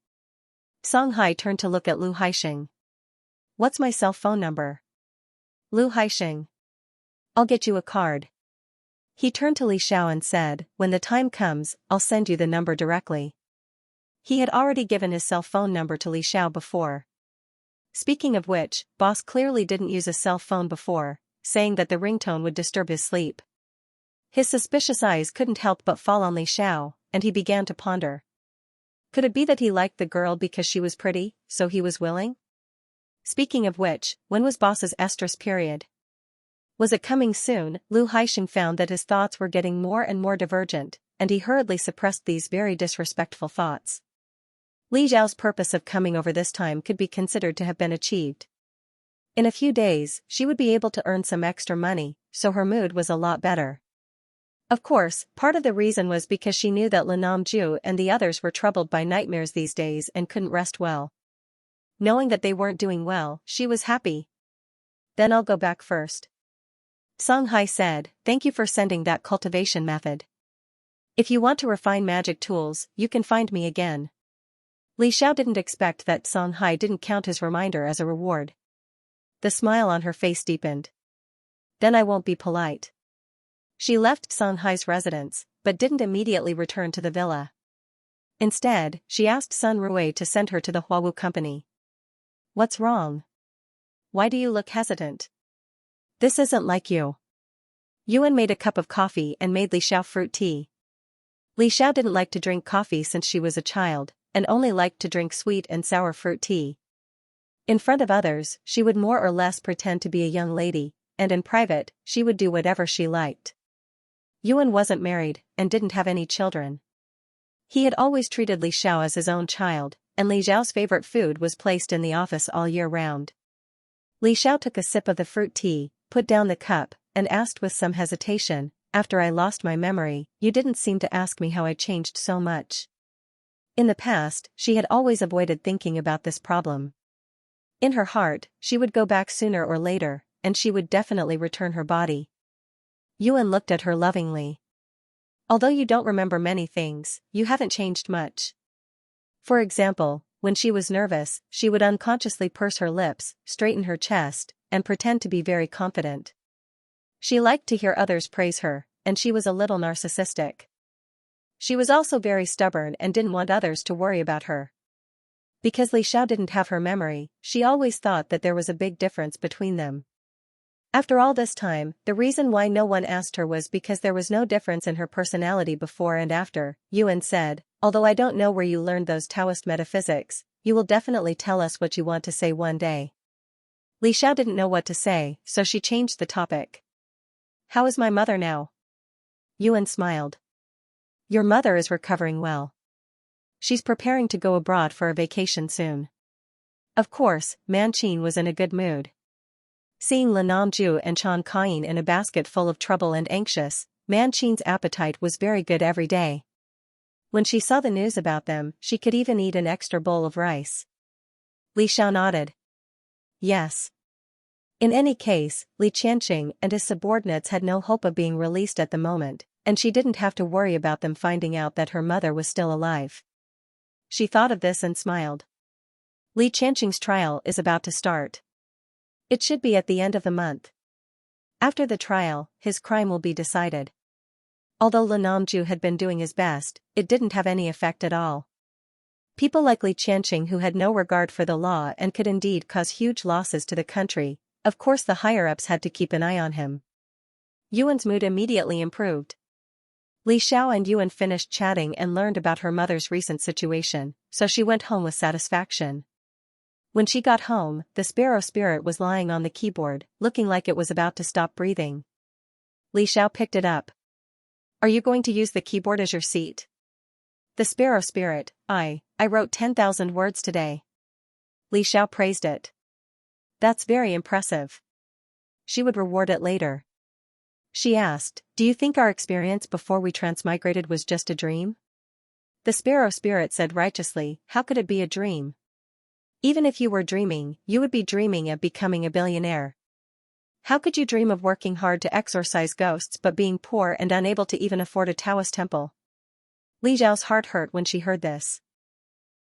Song Hai turned to look at Lu Haixing. "What's my cell phone number?" Lu Haixing. "I'll get you a card." He turned to Li Xiao and said, "When the time comes, I'll send you the number directly." He had already given his cell phone number to Li Xiao before. Speaking of which, boss clearly didn't use a cell phone before, saying that the ringtone would disturb his sleep. His suspicious eyes couldn't help but fall on Li Xiao, and he began to ponder. Could it be that he liked the girl because she was pretty, so he was willing? Speaking of which, when was boss's estrus period? Was it coming soon? Lu Haixing found that his thoughts were getting more and more divergent, and he hurriedly suppressed these very disrespectful thoughts. Li Zhao's purpose of coming over this time could be considered to have been achieved. In a few days, she would be able to earn some extra money, so her mood was a lot better. Of course, part of the reason was because she knew that Namju and the others were troubled by nightmares these days and couldn't rest well. Knowing that they weren't doing well, she was happy. "Then I'll go back first." Song Hai said, "Thank you for sending that cultivation method. If you want to refine magic tools, you can find me again." Li Xiao didn't expect that Song Hai didn't count his reminder as a reward. The smile on her face deepened. "Then I won't be polite." She left Song Hai's residence, but didn't immediately return to the villa. Instead, she asked Sun Rui to send her to the Huawu company. "What's wrong? Why do you look hesitant? This isn't like you." Yuan made a cup of coffee and made Li Xiao fruit tea. Li Xiao didn't like to drink coffee since she was a child, and only liked to drink sweet and sour fruit tea. In front of others, she would more or less pretend to be a young lady, and in private, she would do whatever she liked. Yuan wasn't married, and didn't have any children. He had always treated Li Xiao as his own child, and Li Xiao's favorite food was placed in the office all year round. Li Xiao took a sip of the fruit tea, put down the cup, and asked with some hesitation, "After I lost my memory, you didn't seem to ask me how I changed so much." In the past, she had always avoided thinking about this problem. In her heart, she would go back sooner or later, and she would definitely return her body. Yuan looked at her lovingly. "Although you don't remember many things, you haven't changed much. For example, when she was nervous, she would unconsciously purse her lips, straighten her chest, and pretend to be very confident. She liked to hear others praise her, and she was a little narcissistic. She was also very stubborn and didn't want others to worry about her. Because Li Xiao didn't have her memory, she always thought that there was a big difference between them. After all this time, the reason why no one asked her was because there was no difference in her personality before and after. Yuan said, "Although I don't know where you learned those Taoist metaphysics, you will definitely tell us what you want to say one day." Li Xiao didn't know what to say, so she changed the topic. "How is my mother now?" Yuan smiled. "Your mother is recovering well. She's preparing to go abroad for a vacation soon." Of course, Manqin was in a good mood. Seeing Namju and Chan Kain in a basket full of trouble and anxious, Manqin's appetite was very good every day. When she saw the news about them, she could even eat an extra bowl of rice. Li Xiao nodded. Yes. In any case, Li Qianqing and his subordinates had no hope of being released at the moment, and she didn't have to worry about them finding out that her mother was still alive. She thought of this and smiled. Li Qianqing's trial is about to start. It should be at the end of the month. After the trial, his crime will be decided. Although Namju had been doing his best, it didn't have any effect at all. People like Li Qianqing who had no regard for the law and could indeed cause huge losses to the country, of course the higher-ups had to keep an eye on him. Yuan's mood immediately improved. Li Xiao and Yuan finished chatting and learned about her mother's recent situation, so she went home with satisfaction. When she got home, the sparrow spirit was lying on the keyboard, looking like it was about to stop breathing. Li Xiao picked it up. "Are you going to use the keyboard as your seat?" The sparrow spirit, I wrote 10,000 words today." Li Xiao praised it. "That's very impressive. She would reward it later." She asked, "Do you think our experience before we transmigrated was just a dream?" The sparrow spirit said righteously, "How could it be a dream? Even if you were dreaming, you would be dreaming of becoming a billionaire. How could you dream of working hard to exorcise ghosts but being poor and unable to even afford a Taoist temple? Li Zhao's heart hurt when she heard this.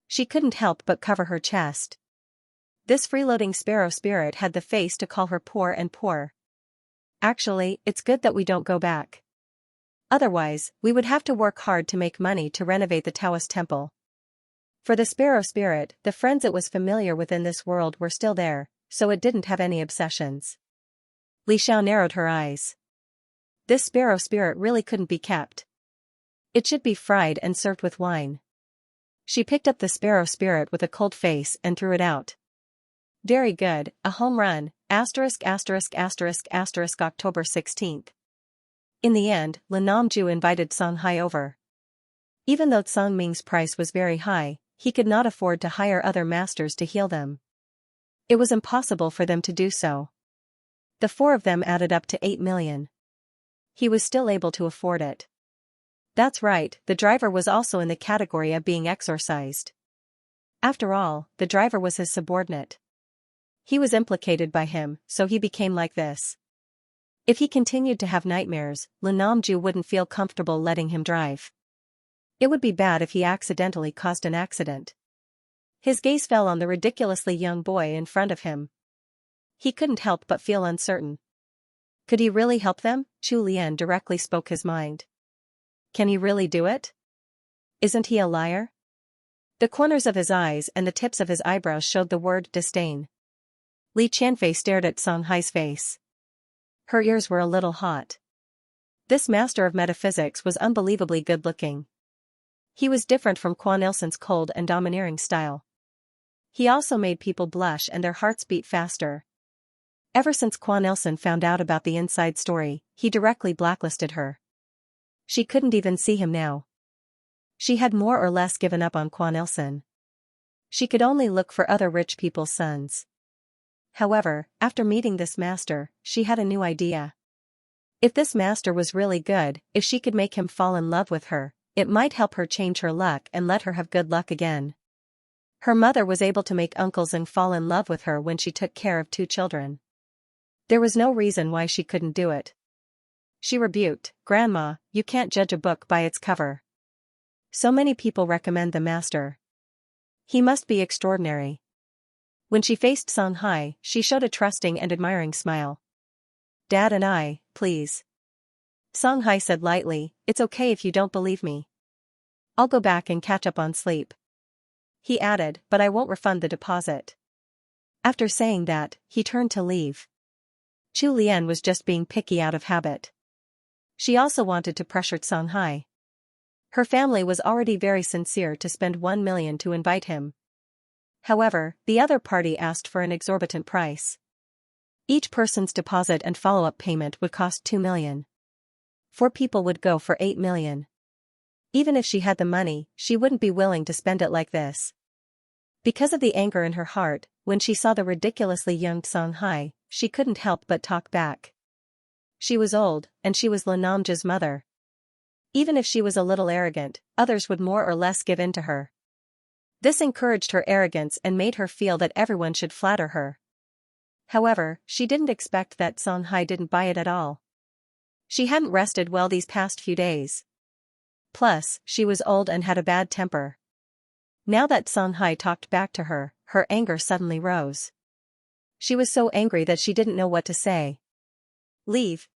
She couldn't help but cover her chest. This freeloading sparrow spirit had the face to call her poor and poor. Actually, it's good that we don't go back. Otherwise, we would have to work hard to make money to renovate the Taoist temple. For the sparrow spirit, the friends it was familiar with in this world were still there, so it didn't have any obsessions. Li Xiao narrowed her eyes. This sparrow spirit really couldn't be kept. It should be fried and served with wine. She picked up the sparrow spirit with a cold face and threw it out. Very good, a home run, October 16th. In the end, Lin Namju invited Song Hai over. Even though Song Ming's price was very high, he could not afford to hire other masters to heal them. It was impossible for them to do so. The four of them added up to 8 million. He was still able to afford it. That's right, the driver was also in the category of being exorcised. After all, the driver was his subordinate. He was implicated by him, so he became like this. If he continued to have nightmares, Lin Namju wouldn't feel comfortable letting him drive. It would be bad if he accidentally caused an accident. His gaze fell on the ridiculously young boy in front of him. He couldn't help but feel uncertain. Could he really help them? Chu Lian directly spoke his mind. Can he really do it? Isn't he a liar? The corners of his eyes and the tips of his eyebrows showed the word disdain. Li Qianfei stared at Song Hai's face. Her ears were a little hot. This master of metaphysics was unbelievably good-looking. He was different from Quan Ilsen's cold and domineering style. He also made people blush and their hearts beat faster. Ever since Quan Ilsen found out about the inside story, he directly blacklisted her. She couldn't even see him now. She had more or less given up on Quan Ilsen. She could only look for other rich people's sons. However, after meeting this master, she had a new idea. If this master was really good, if she could make him fall in love with her, it might help her change her luck and let her have good luck again. Her mother was able to make Uncle Zeng fall in love with her when she took care of 2 children. There was no reason why she couldn't do it. She rebuked, "Grandma, you can't judge a book by its cover. So many people recommend the master. He must be extraordinary." When she faced Song Hai, she showed a trusting and admiring smile. "Dad and I, please." Song Hai said lightly, "It's okay if you don't believe me. I'll go back and catch up on sleep." He added, "But I won't refund the deposit." After saying that, he turned to leave. Chu Lian was just being picky out of habit. She also wanted to pressure Song Hai. Her family was already very sincere to spend 1 million to invite him. However, the other party asked for an exorbitant price. Each person's deposit and follow-up payment would cost 2 million. 4 people would go for 8 million. Even if she had the money, she wouldn't be willing to spend it like this. Because of the anger in her heart, when she saw the ridiculously young Song Hai, she couldn't help but talk back. She was old, and she was Lin Namju's mother. Even if she was a little arrogant, others would more or less give in to her. This encouraged her arrogance and made her feel that everyone should flatter her. However, she didn't expect that Song Hai didn't buy it at all. She hadn't rested well these past few days. Plus, she was old and had a bad temper. Now that Song Hai talked back to her, her anger suddenly rose. She was so angry that she didn't know what to say. "Leave.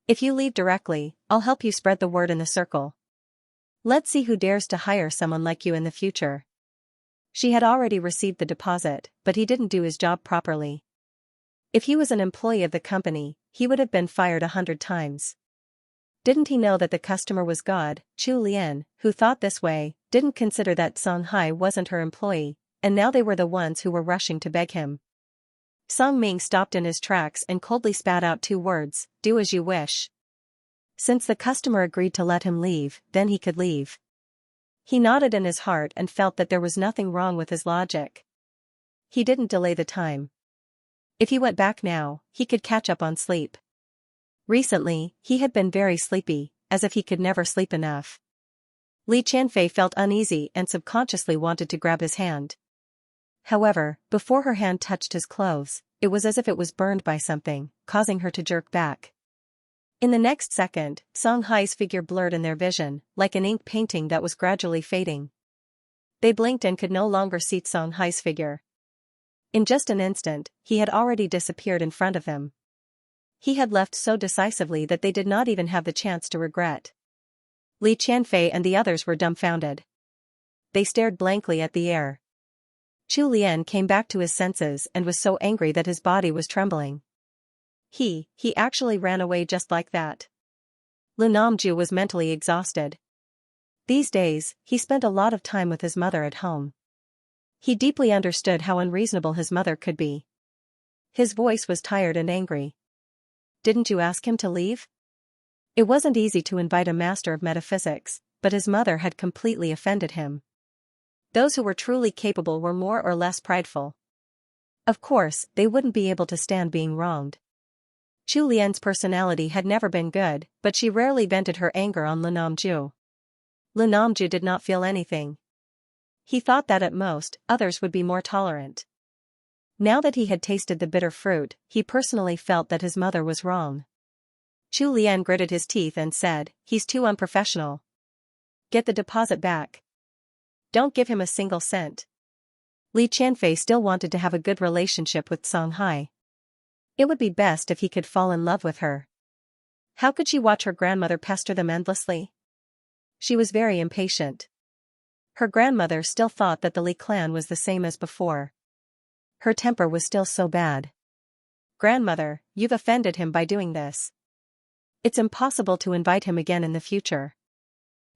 If you leave directly, I'll help you spread the word in the circle. Let's see who dares to hire someone like you in the future." She had already received the deposit, but he didn't do his job properly. If he was an employee of the company, he would have been fired 100 times. Didn't he know that the customer was God? Chu Lian, who thought this way, didn't consider that Song Hai wasn't her employee, and now they were the ones who were rushing to beg him. Song Ming stopped in his tracks and coldly spat out 2 words, "Do as you wish." Since the customer agreed to let him leave, then he could leave. He nodded in his heart and felt that there was nothing wrong with his logic. He didn't delay the time. If he went back now, he could catch up on sleep. Recently, he had been very sleepy, as if he could never sleep enough. Li Qianfei felt uneasy and subconsciously wanted to grab his hand. However, before her hand touched his clothes, it was as if it was burned by something, causing her to jerk back. In the next second, Song Hai's figure blurred in their vision, like an ink painting that was gradually fading. They blinked and could no longer see Song Hai's figure. In just an instant, he had already disappeared in front of them. He had left so decisively that they did not even have the chance to regret. Li Qianfei and the others were dumbfounded. They stared blankly at the air. Chu Lian came back to his senses and was so angry that his body was trembling. He actually ran away just like that. Lu Namju was mentally exhausted. These days, he spent a lot of time with his mother at home. He deeply understood how unreasonable his mother could be. His voice was tired and angry. Didn't you ask him to leave? It wasn't easy to invite a master of metaphysics, but his mother had completely offended him. Those who were truly capable were more or less prideful. Of course, they wouldn't be able to stand being wronged. Chu Lian's personality had never been good, but she rarely vented her anger on Lu Namju. Lu Namju did not feel anything. He thought that at most, others would be more tolerant. Now that he had tasted the bitter fruit, he personally felt that his mother was wrong. Chu Lian gritted his teeth and said, "He's too unprofessional. Get the deposit back. Don't give him a single cent." Li Qianfei still wanted to have a good relationship with Song Hai. It would be best if he could fall in love with her. How could she watch her grandmother pester them endlessly? She was very impatient. Her grandmother still thought that the Li clan was the same as before. Her temper was still so bad. "Grandmother, you've offended him by doing this. It's impossible to invite him again in the future."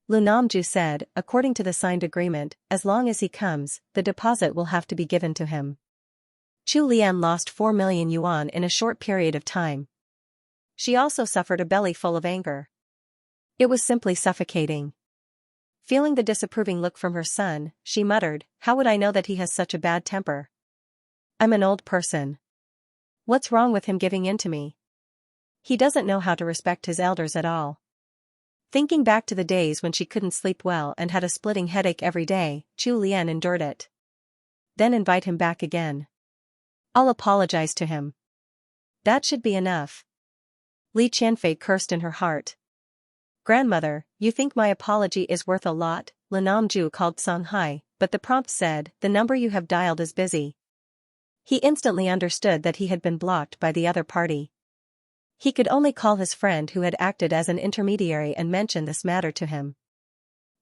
Lu Namju said, "According to the signed agreement, as long as he comes, the deposit will have to be given to him." Chu Lian lost 4 million yuan in a short period of time. She also suffered a belly full of anger. It was simply suffocating. Feeling the disapproving look from her son, she muttered, "How would I know that he has such a bad temper? I'm an old person. What's wrong with him giving in to me? He doesn't know how to respect his elders at all." Thinking back to the days when she couldn't sleep well and had a splitting headache every day, Chu Lian endured it. Then invite him back again. I'll apologize to him. That should be enough. Li Qianfei cursed in her heart. "Grandmother, you think my apology is worth a lot?" Lu Namju called Song Hai, but the prompt said, "The number you have dialed is busy." He instantly understood that he had been blocked by the other party. He could only call his friend who had acted as an intermediary and mention this matter to him.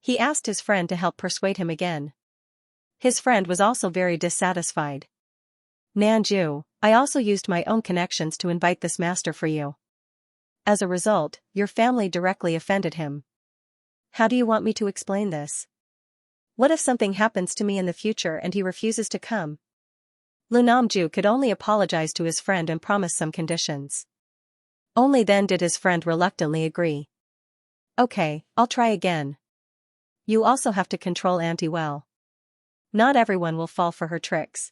He asked his friend to help persuade him again. His friend was also very dissatisfied. "Nanju, I also used my own connections to invite this master for you. As a result, your family directly offended him. How do you want me to explain this? What if something happens to me in the future and he refuses to come?" Lu Namju could only apologize to his friend and promise some conditions. Only then did his friend reluctantly agree. "Okay, I'll try again. You also have to control Auntie well. Not everyone will fall for her tricks."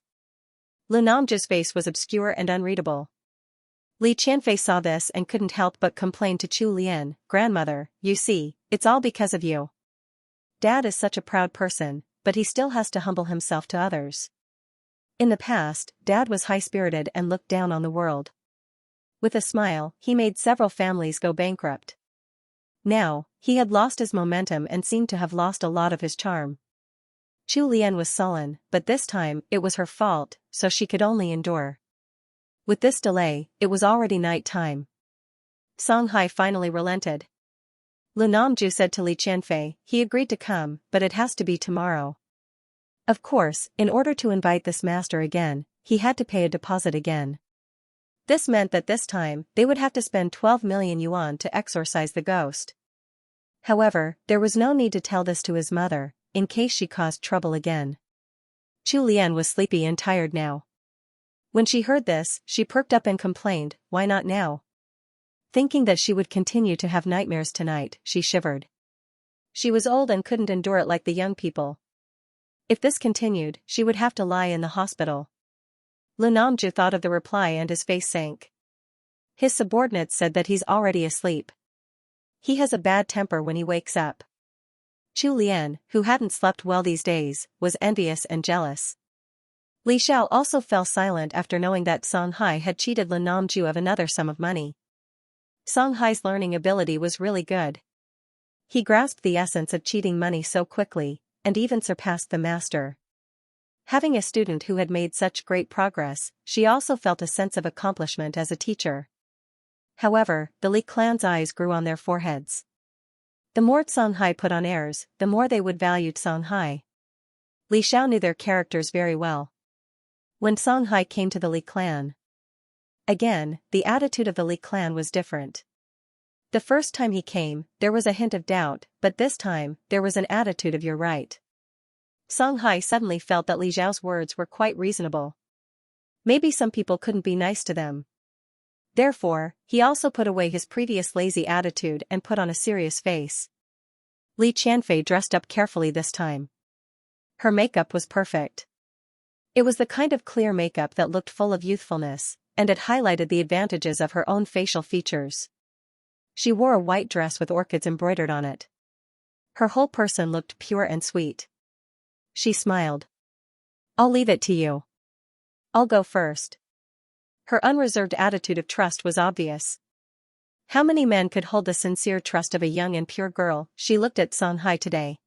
Lu Namju's face was obscure and unreadable. Li Qianfei saw this and couldn't help but complain to Chu Lian, "Grandmother, you see, it's all because of you. Dad is such a proud person, but he still has to humble himself to others. In the past, Dad was high-spirited and looked down on the world. With a smile, he made several families go bankrupt. Now, he had lost his momentum and seemed to have lost a lot of his charm." Chu Lian was sullen, but this time, it was her fault, so she could only endure. With this delay, it was already night time. Song Hai finally relented. Lu Namju said to Li Qianfei, "He agreed to come, but it has to be tomorrow." Of course, in order to invite this master again, he had to pay a deposit again. This meant that this time, they would have to spend 12 million yuan to exorcise the ghost. However, there was no need to tell this to his mother, in case she caused trouble again. Chu Lian was sleepy and tired now. When she heard this, she perked up and complained, "Why not now?" Thinking that she would continue to have nightmares tonight, she shivered. She was old and couldn't endure it like the young people. If this continued, she would have to lie in the hospital. Lu Namju thought of the reply and his face sank. His subordinates said that he's already asleep. He has a bad temper when he wakes up. Chu Lian, who hadn't slept well these days, was envious and jealous. Li Xiao also fell silent after knowing that Song Hai had cheated Lin Namju of another sum of money. Song Hai's learning ability was really good. He grasped the essence of cheating money so quickly, and even surpassed the master. Having a student who had made such great progress, she also felt a sense of accomplishment as a teacher. However, the Li clan's eyes grew on their foreheads. The more Song Hai put on airs, the more they would value Song Hai. Li Xiao knew their characters very well. When Song Hai came to the Li clan, again, the attitude of the Li clan was different. The first time he came, there was a hint of doubt, but this time, there was an attitude of "you're right." Song Hai suddenly felt that Li Xiao's words were quite reasonable. Maybe some people couldn't be nice to them. Therefore, he also put away his previous lazy attitude and put on a serious face. Li Qianfei dressed up carefully this time. Her makeup was perfect. It was the kind of clear makeup that looked full of youthfulness, and it highlighted the advantages of her own facial features. She wore a white dress with orchids embroidered on it. Her whole person looked pure and sweet. She smiled. "I'll leave it to you. I'll go first." Her unreserved attitude of trust was obvious. How many men could hold the sincere trust of a young and pure girl? She looked at Song Hai today.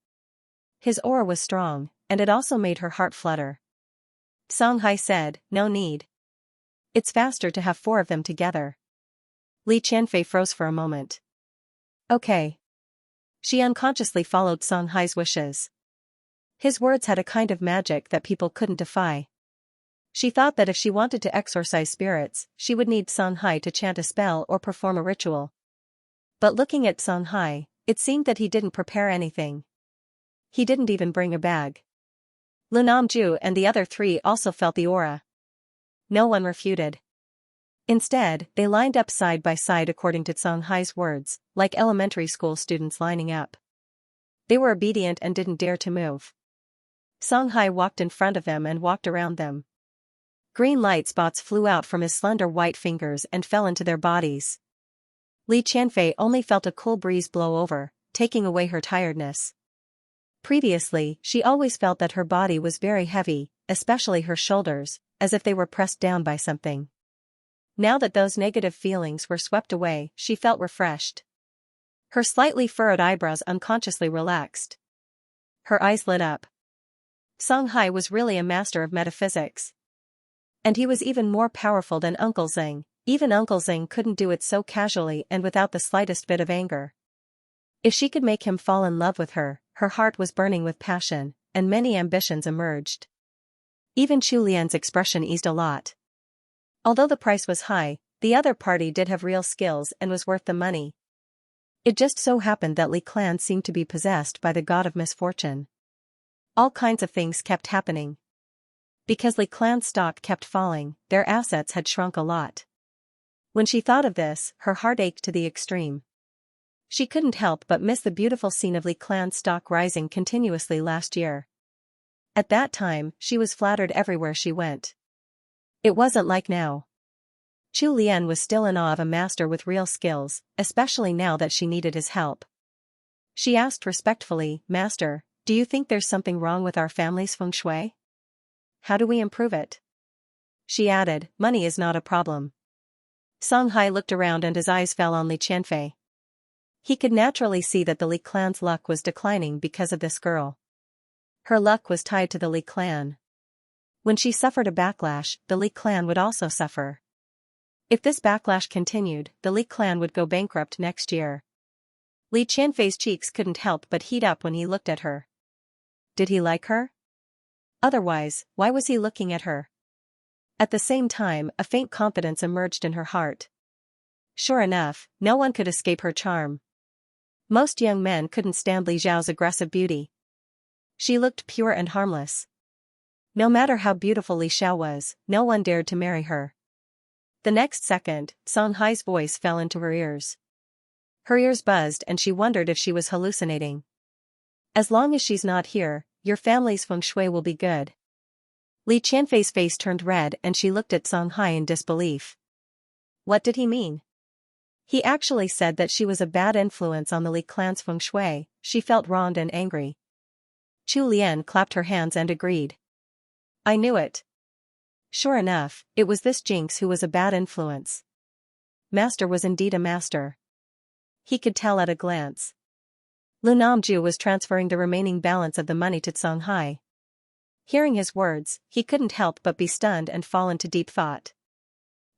His aura was strong, and it also made her heart flutter. Song Hai said, "No need. It's faster to have 4 of them together." Li Qianfei froze for a moment. "Okay." She unconsciously followed Song Hai's wishes. His words had a kind of magic that people couldn't defy. She thought that if she wanted to exorcise spirits, she would need Song Hai to chant a spell or perform a ritual. But looking at Song Hai, it seemed that he didn't prepare anything. He didn't even bring a bag. Lin Namju and the other 3 also felt the aura. No one refuted. Instead, they lined up side by side according to Song Hai's words, like elementary school students lining up. They were obedient and didn't dare to move. Song Hai walked in front of them and walked around them. Green light spots flew out from his slender white fingers and fell into their bodies. Li Qianfei only felt a cool breeze blow over, taking away her tiredness. Previously, she always felt that her body was very heavy, especially her shoulders, as if they were pressed down by something. Now that those negative feelings were swept away, she felt refreshed. Her slightly furrowed eyebrows unconsciously relaxed. Her eyes lit up. Song Hai was really a master of metaphysics. And he was even more powerful than Uncle Zheng. Even Uncle Zheng couldn't do it so casually and without the slightest bit of anger. If she could make him fall in love with her, her heart was burning with passion, and many ambitions emerged. Even Chu Lian's expression eased a lot. Although the price was high, the other party did have real skills and was worth the money. It just so happened that Li clan seemed to be possessed by the god of misfortune. All kinds of things kept happening. Because Li clan's stock kept falling, their assets had shrunk a lot. When she thought of this, her heart ached to the extreme. She couldn't help but miss the beautiful scene of Li clan's stock rising continuously last year. At that time, she was flattered everywhere she went. It wasn't like now. Chu Lian was still in awe of a master with real skills, especially now that she needed his help. She asked respectfully, "Master, do you think there's something wrong with our family's feng shui? How do we improve it?" She added, "Money is not a problem." Song Hai looked around and his eyes fell on Li Qianfei. He could naturally see that the Li clan's luck was declining because of this girl. Her luck was tied to the Li clan. When she suffered a backlash, the Li clan would also suffer. If this backlash continued, the Li clan would go bankrupt next year. Li Qianfei's cheeks couldn't help but heat up when he looked at her. Did he like her? Otherwise, why was he looking at her? At the same time, a faint confidence emerged in her heart. Sure enough, no one could escape her charm. Most young men couldn't stand Li Xiao's aggressive beauty. She looked pure and harmless. No matter how beautiful Li Xiao was, no one dared to marry her. The next second, Song Hai's voice fell into her ears. Her ears buzzed and she wondered if she was hallucinating. "As long as she's not here, your family's feng shui will be good." Li Qianfei's face turned red and she looked at Song Hai in disbelief. What did he mean? He actually said that she was a bad influence on the Li clan's feng shui. She felt wronged and angry. Chu Lian clapped her hands and agreed. "I knew it. sure enough, it was this Jinx who was a bad influence. Master was indeed a master. He could tell at a glance. Lu Namju was transferring the remaining balance of the money to Songhai. Hearing his words, he couldn't help but be stunned and fall into deep thought.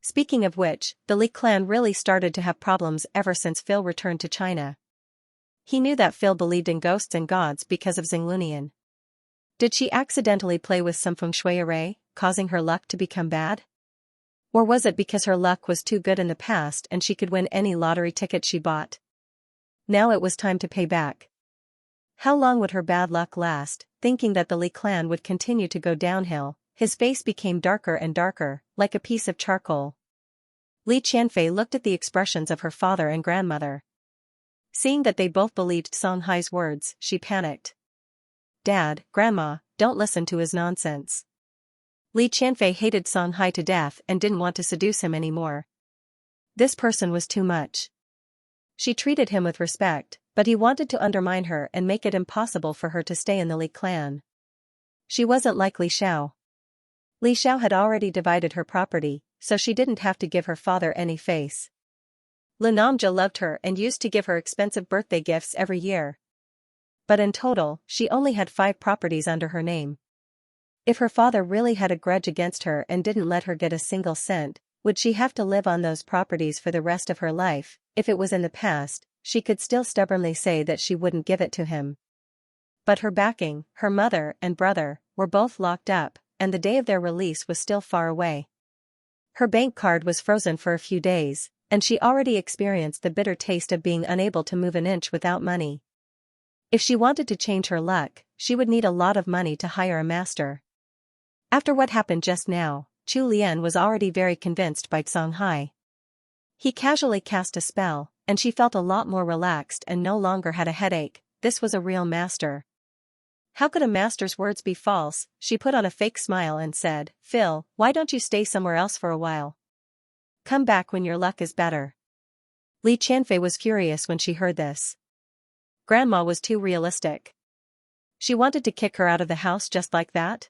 Speaking of which, the Li clan really started to have problems ever since Phil returned to China. He knew that Phil believed in ghosts and gods because of Xinglunian. Did she accidentally play with some feng shui array, causing her luck to become bad? Or was it because her luck was too good in the past and she could win any lottery ticket she bought? Now it was time to pay back. How long would her bad luck last? Thinking that the Li clan would continue to go downhill, his face became darker and darker, like a piece of charcoal. Li Qianfei looked at the expressions of her father and grandmother. Seeing that they both believed Songhai's words, she panicked. Dad, Grandma, don't listen to his nonsense. Li Qianfei hated Songhai to death and didn't want to seduce him anymore. This person was too much. She treated him with respect, but he wanted to undermine her and make it impossible for her to stay in the Li clan. She wasn't like Li Xiao. Li Xiao had already divided her property, so she didn't have to give her father any face. Lu Namjia loved her and used to give her expensive birthday gifts every year. But in total, she only had 5 properties under her name. If her father really had a grudge against her and didn't let her get a single cent, would she have to live on those properties for the rest of her life? If it was in the past, she could still stubbornly say that she wouldn't give it to him. But her backing, her mother and brother, were both locked up, and the day of their release was still far away. Her bank card was frozen for a few days, and she already experienced the bitter taste of being unable to move an inch without money. If she wanted to change her luck, she would need a lot of money to hire a master. After what happened just now, Chu Lian was already very convinced by Songhai. He casually cast a spell, and she felt a lot more relaxed and no longer had a headache. This was a real master. How could a master's words be false? She put on a fake smile and said, Phil, why don't you stay somewhere else for a while? Come back when your luck is better. Li Qianfei was furious when she heard this. Grandma was too realistic. She wanted to kick her out of the house just like that?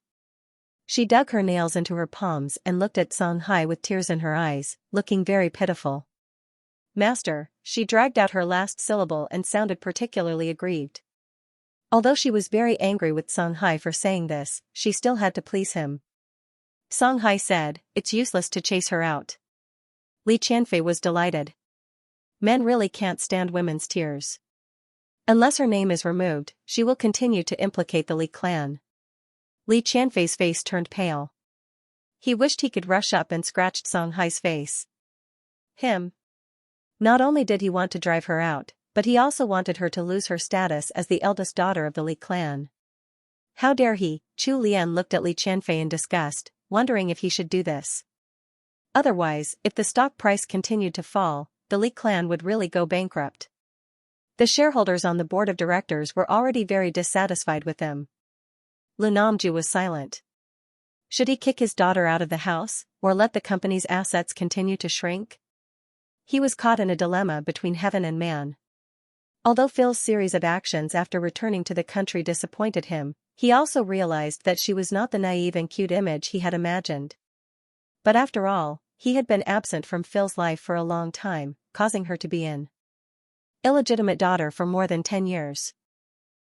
She dug her nails into her palms and looked at Songhai with tears in her eyes, looking very pitiful. Master, she dragged out her last syllable and sounded particularly aggrieved. Although she was very angry with Songhai for saying this, she still had to please him. Songhai said, it's useless to chase her out. Li Qianfei was delighted. Men really can't stand women's tears. Unless her name is removed, she will continue to implicate the Li clan. Li Qianfei's face turned pale. He wished he could rush up and scratch Songhai's face. Him. Not only did he want to drive her out, but he also wanted her to lose her status as the eldest daughter of the Li clan. How dare he? Chu Lian looked at Li Qianfei in disgust, wondering if he should do this. Otherwise, if the stock price continued to fall, the Li clan would really go bankrupt. The shareholders on the board of directors were already very dissatisfied with him. Lu Namju was silent. Should he kick his daughter out of the house, or let the company's assets continue to shrink? He was caught in a dilemma between heaven and man. Although Phil's series of actions after returning to the country disappointed him, he also realized that she was not the naive and cute image he had imagined. But after all, he had been absent from Phil's life for a long time, causing her to be an illegitimate daughter for more than 10 years.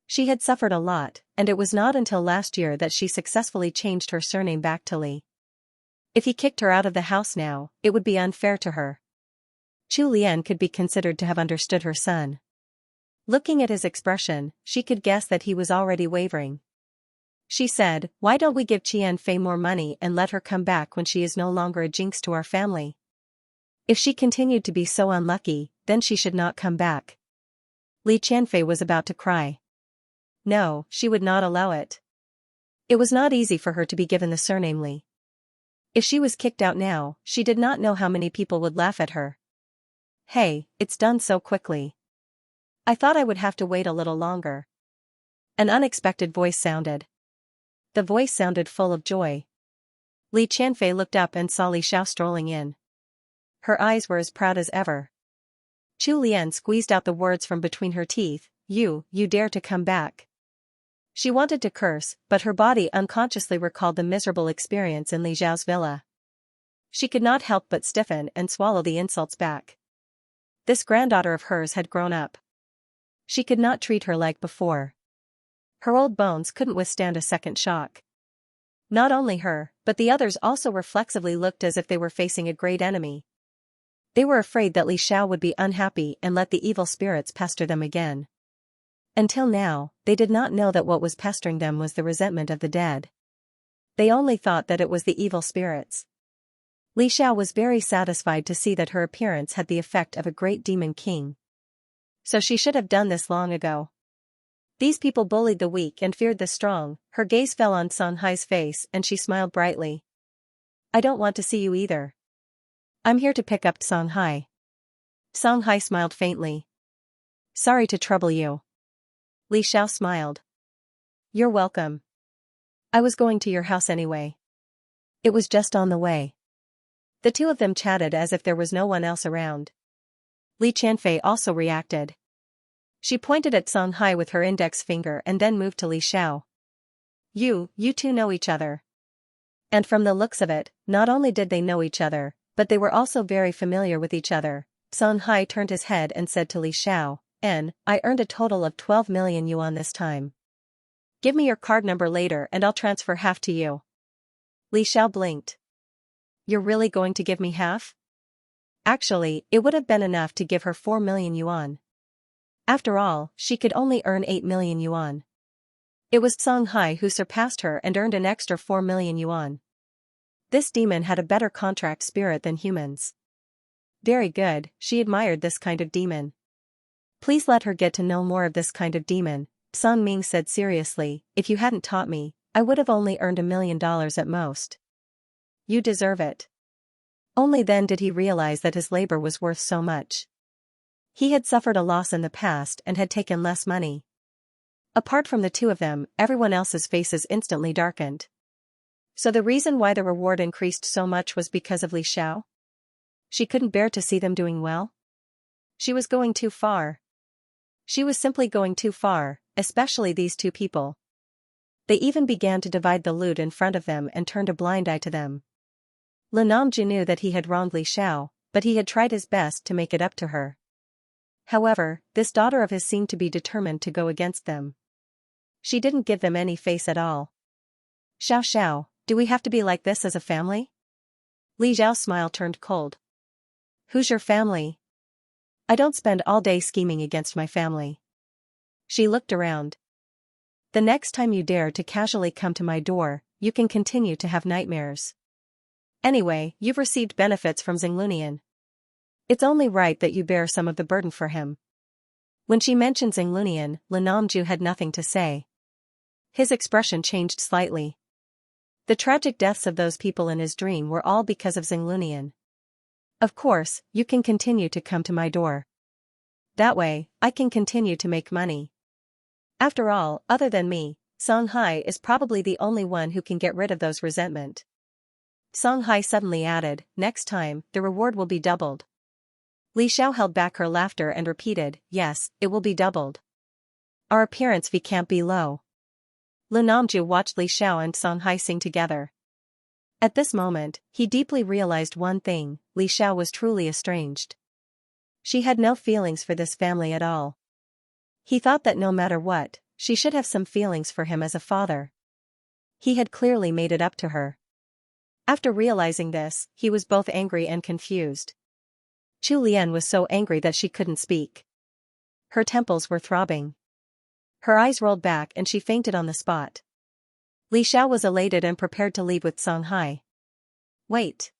She had suffered a lot, and it was not until last year that she successfully changed her surname back to Li. If he kicked her out of the house now, it would be unfair to her. Chu Lian could be considered to have understood her son. Looking at his expression, she could guess that he was already wavering. She said, why don't we give Qianfei more money and let her come back when she is no longer a jinx to our family? If she continued to be so unlucky, then she should not come back. Li Qianfei was about to cry. No, she would not allow it. It was not easy for her to be given the surname Li. If she was kicked out now, she did not know how many people would laugh at her. Hey, it's done so quickly. I thought I would have to wait a little longer. An unexpected voice sounded. The voice sounded full of joy. Li Qianfei looked up and saw Li Xiao strolling in. Her eyes were as proud as ever. Chu Lian squeezed out the words from between her teeth, you dare to come back. She wanted to curse, but her body unconsciously recalled the miserable experience in Li Zhao's villa. She could not help but stiffen and swallow the insults back. This granddaughter of hers had grown up. She could not treat her like before. Her old bones couldn't withstand a second shock. Not only her, but the others also reflexively looked as if they were facing a great enemy. They were afraid that Li Xiao would be unhappy and let the evil spirits pester them again. Until now, they did not know that what was pestering them was the resentment of the dead. They only thought that it was the evil spirits. Li Xiao was very satisfied to see that her appearance had the effect of a great demon king. So she should have done this long ago. These people bullied the weak and feared the strong. Her gaze fell on Song Hai's face and she smiled brightly. I don't want to see you either. I'm here to pick up Song Hai. Song Hai smiled faintly. Sorry to trouble you. Li Xiao smiled. You're welcome. I was going to your house anyway. It was just on the way. The two of them chatted as if there was no one else around. Li Qianfei also reacted. She pointed at Song Hai with her index finger and then moved to Li Xiao. You two know each other. And from the looks of it, not only did they know each other, but they were also very familiar with each other. Song Hai turned his head and said to Li Xiao, I earned a total of 12 million yuan this time. Give me your card number later and I'll transfer half to you. Li Xiao blinked. You're really going to give me half? Actually, it would have been enough to give her 4 million yuan. After all, she could only earn 8 million yuan. It was Song Hai who surpassed her and earned an extra 4 million yuan. This demon had a better contract spirit than humans. Very good, she admired this kind of demon. Please let her get to know more of this kind of demon, Song Ming said seriously. If you hadn't taught me, I would have only earned $1 million at most. You deserve it. Only then did he realize that his labor was worth so much. He had suffered a loss in the past and had taken less money. Apart from the two of them, everyone else's faces instantly darkened. So the reason why the reward increased so much was because of Li Xiao? She couldn't bear to see them doing well? She was going too far. She was simply going too far, especially these two people. They even began to divide the loot in front of them and turned a blind eye to them. Li Namju knew that he had wronged Li Xiao, but he had tried his best to make it up to her. However, this daughter of his seemed to be determined to go against them. She didn't give them any face at all. Xiao, do we have to be like this as a family? Li Zhao's smile turned cold. Who's your family? I don't spend all day scheming against my family. She looked around. The next time you dare to casually come to my door, you can continue to have nightmares. Anyway, you've received benefits from Xinglunian. It's only right that you bear some of the burden for him. When she mentioned Xinglunian, Li Namju had nothing to say. His expression changed slightly. The tragic deaths of those people in his dream were all because of Xinglunian. Of course, you can continue to come to my door. That way, I can continue to make money. After all, other than me, Song Hai is probably the only one who can get rid of those resentment. Song Hai suddenly added, next time, the reward will be doubled. Li Xiao held back her laughter and repeated, yes, it will be doubled. Our appearance fee can't be low. Li Namju watched Li Xiao and Song Hai sing together. At this moment, he deeply realized one thing, Li Xiao was truly estranged. She had no feelings for this family at all. He thought that no matter what, she should have some feelings for him as a father. He had clearly made it up to her. After realizing this, he was both angry and confused. Chu Lian was so angry that she couldn't speak. Her temples were throbbing. Her eyes rolled back and she fainted on the spot. Li Xiao was elated and prepared to leave with Song Hai. Wait!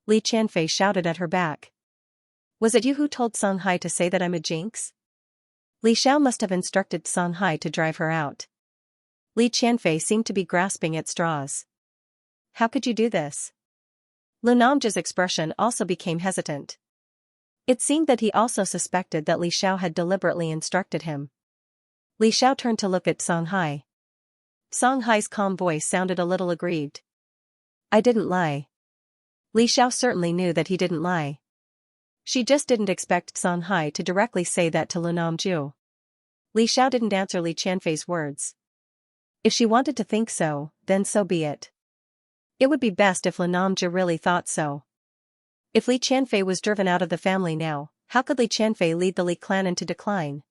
Li Qianfei shouted at her back. Was it you who told Song Hai to say that I'm a jinx? Li Xiao must have instructed Song Hai to drive her out. Li Qianfei seemed to be grasping at straws. How could you do this? Li Namju's expression also became hesitant. It seemed that he also suspected that Li Xiao had deliberately instructed him. Li Xiao turned to look at Song Hai. Song Hai's calm voice sounded a little aggrieved. I didn't lie. Li Xiao certainly knew that he didn't lie. She just didn't expect Song Hai to directly say that to Li Namju. Li Xiao didn't answer Li Qianfei's words. If she wanted to think so, then so be it. It would be best if Namjia really thought so. If Li Qianfei was driven out of the family now, how could Li Qianfei lead the Li clan into decline?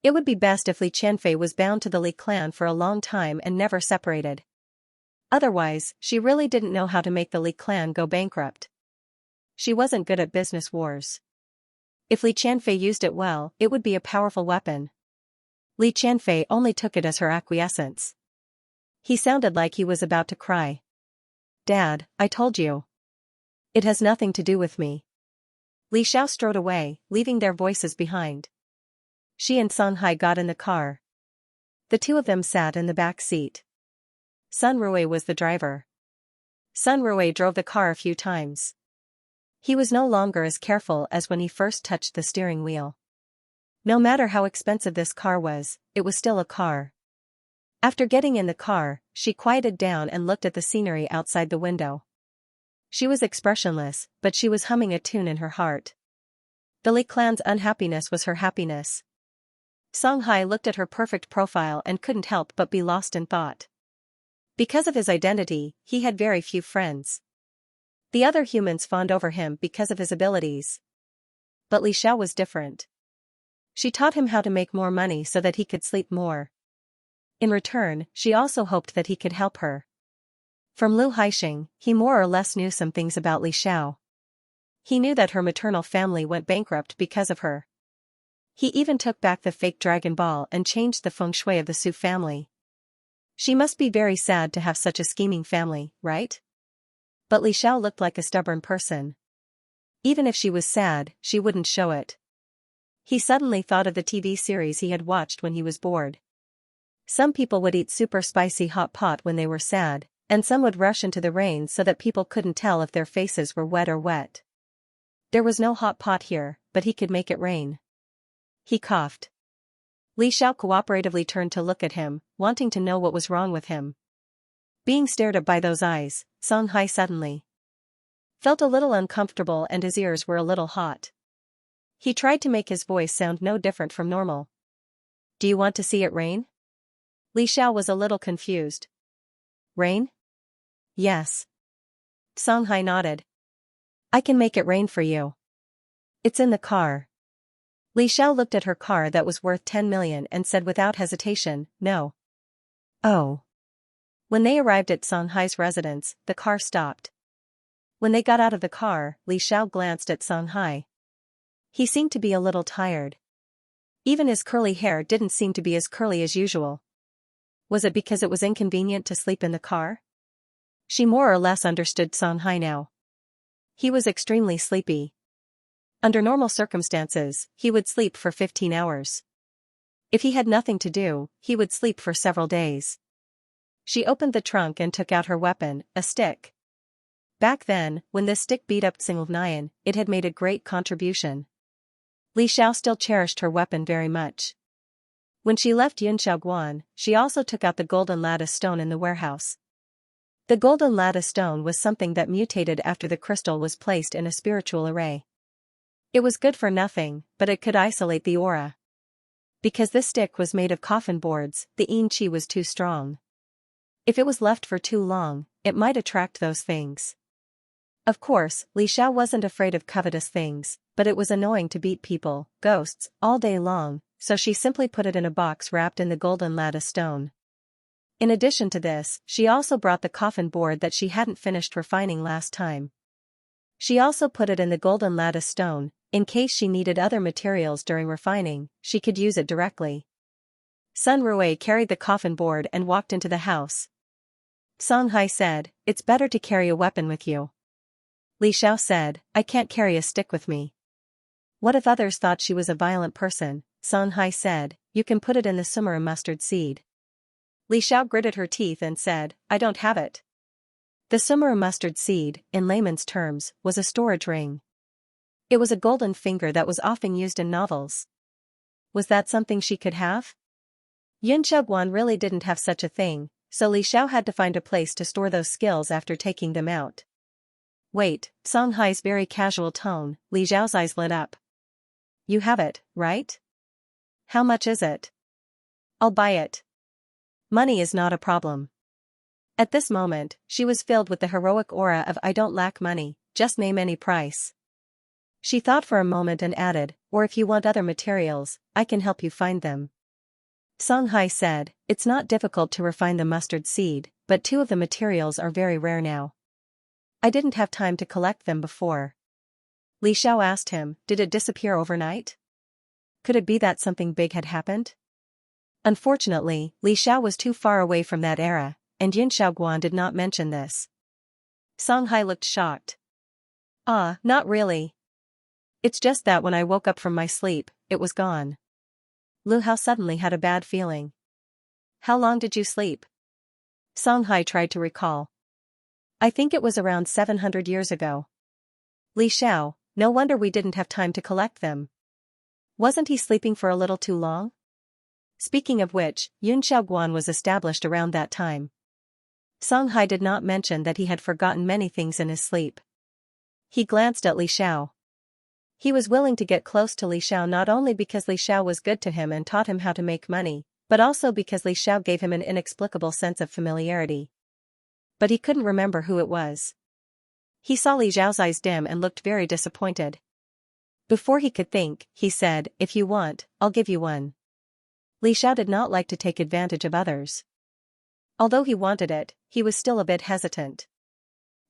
It would be best if Li Qianfei was bound to the Li clan for a long time and never separated. Otherwise, she really didn't know how to make the Li clan go bankrupt. She wasn't good at business wars. If Li Qianfei used it well, it would be a powerful weapon. Li Qianfei only took it as her acquiescence. He sounded like he was about to cry. Dad, I told you. It has nothing to do with me. Li Xiao strode away, leaving their voices behind. She and Songhai got in the car. The two of them sat in the back seat. Sun Rui was the driver. Sun Rui drove the car a few times. He was no longer as careful as when he first touched the steering wheel. No matter how expensive this car was, it was still a car. After getting in the car, she quieted down and looked at the scenery outside the window. She was expressionless, but she was humming a tune in her heart. The Li clan's unhappiness was her happiness. Songhai looked at her perfect profile and couldn't help but be lost in thought. Because of his identity, he had very few friends. The other humans fawned over him because of his abilities. But Li Xiao was different. She taught him how to make more money so that he could sleep more. In return, she also hoped that he could help her. From Lu Haixing, he more or less knew some things about Li Xiao. He knew that her maternal family went bankrupt because of her. He even took back the fake Dragon Ball and changed the feng shui of the Su family. She must be very sad to have such a scheming family, right? But Li Xiao looked like a stubborn person. Even if she was sad, she wouldn't show it. He suddenly thought of the TV series he had watched when he was bored. Some people would eat super spicy hot pot when they were sad, and some would rush into the rain so that people couldn't tell if their faces were wet or wet. There was no hot pot here, but he could make it rain. He coughed. Li Xiao cooperatively turned to look at him, wanting to know what was wrong with him. Being stared at by those eyes, Songhai suddenly felt a little uncomfortable and his ears were a little hot. He tried to make his voice sound no different from normal. Do you want to see it rain? Li Xiao was a little confused. Rain? Yes. Songhai nodded. I can make it rain for you. It's in the car. Li Xiao looked at her car that was worth 10 million and said without hesitation, no. Oh. When they arrived at Songhai's residence, the car stopped. When they got out of the car, Li Xiao glanced at Songhai. He seemed to be a little tired. Even his curly hair didn't seem to be as curly as usual. Was it because it was inconvenient to sleep in the car? She more or less understood Songhai now. He was extremely sleepy. Under normal circumstances, he would sleep for 15 hours. If he had nothing to do, he would sleep for several days. She opened the trunk and took out her weapon, a stick. Back then, when this stick beat up Tsing'an, it had made a great contribution. Li Xiao still cherished her weapon very much. When she left Yunxiaoguan, she also took out the golden lattice stone in the warehouse. The golden lattice stone was something that mutated after the crystal was placed in a spiritual array. It was good for nothing, but it could isolate the aura. Because this stick was made of coffin boards, the yin qi was too strong. If it was left for too long, it might attract those things. Of course, Li Xiao wasn't afraid of covetous things, but it was annoying to beat people, ghosts, all day long, so she simply put it in a box wrapped in the golden lattice stone. In addition to this, she also brought the coffin board that she hadn't finished refining last time. She also put it in the golden lattice stone, in case she needed other materials during refining, she could use it directly. Sun Rui carried the coffin board and walked into the house. Songhai said, "It's better to carry a weapon with you." Li Xiao said, "I can't carry a stick with me." What if others thought she was a violent person? Songhai said, "You can put it in the summer mustard seed." Li Xiao gritted her teeth and said, "I don't have it." The summer mustard seed, in layman's terms, was a storage ring. It was a golden finger that was often used in novels. Was that something she could have? Yunxiaoguan really didn't have such a thing, so Li Xiao had to find a place to store those skills after taking them out. Wait, Songhai's very casual tone, Li Xiao's eyes lit up. You have it, right? How much is it? I'll buy it. Money is not a problem. At this moment, she was filled with the heroic aura of "I don't lack money, just name any price." She thought for a moment and added, "Or if you want other materials, I can help you find them." Songhai said, "It's not difficult to refine the mustard seed, but two of the materials are very rare now. I didn't have time to collect them before." Li Xiao asked him, "Did it disappear overnight? Could it be that something big had happened?" Unfortunately, Li Xiao was too far away from that era, and Yin Xiaoguan did not mention this. Songhai looked shocked. "Ah, not really. It's just that when I woke up from my sleep, it was gone." Lu Hao suddenly had a bad feeling. "How long did you sleep?" Songhai tried to recall. "I think it was around 700 years ago." Li Xiao, no wonder we didn't have time to collect them. Wasn't he sleeping for a little too long? Speaking of which, Yun Xiaoguan was established around that time. Songhai did not mention that he had forgotten many things in his sleep. He glanced at Li Xiao. He was willing to get close to Li Xiao not only because Li Xiao was good to him and taught him how to make money, but also because Li Xiao gave him an inexplicable sense of familiarity. But he couldn't remember who it was. He saw Li Xiao's eyes dim and looked very disappointed. Before he could think, he said, "If you want, I'll give you one." Li Xiao did not like to take advantage of others. Although he wanted it, he was still a bit hesitant.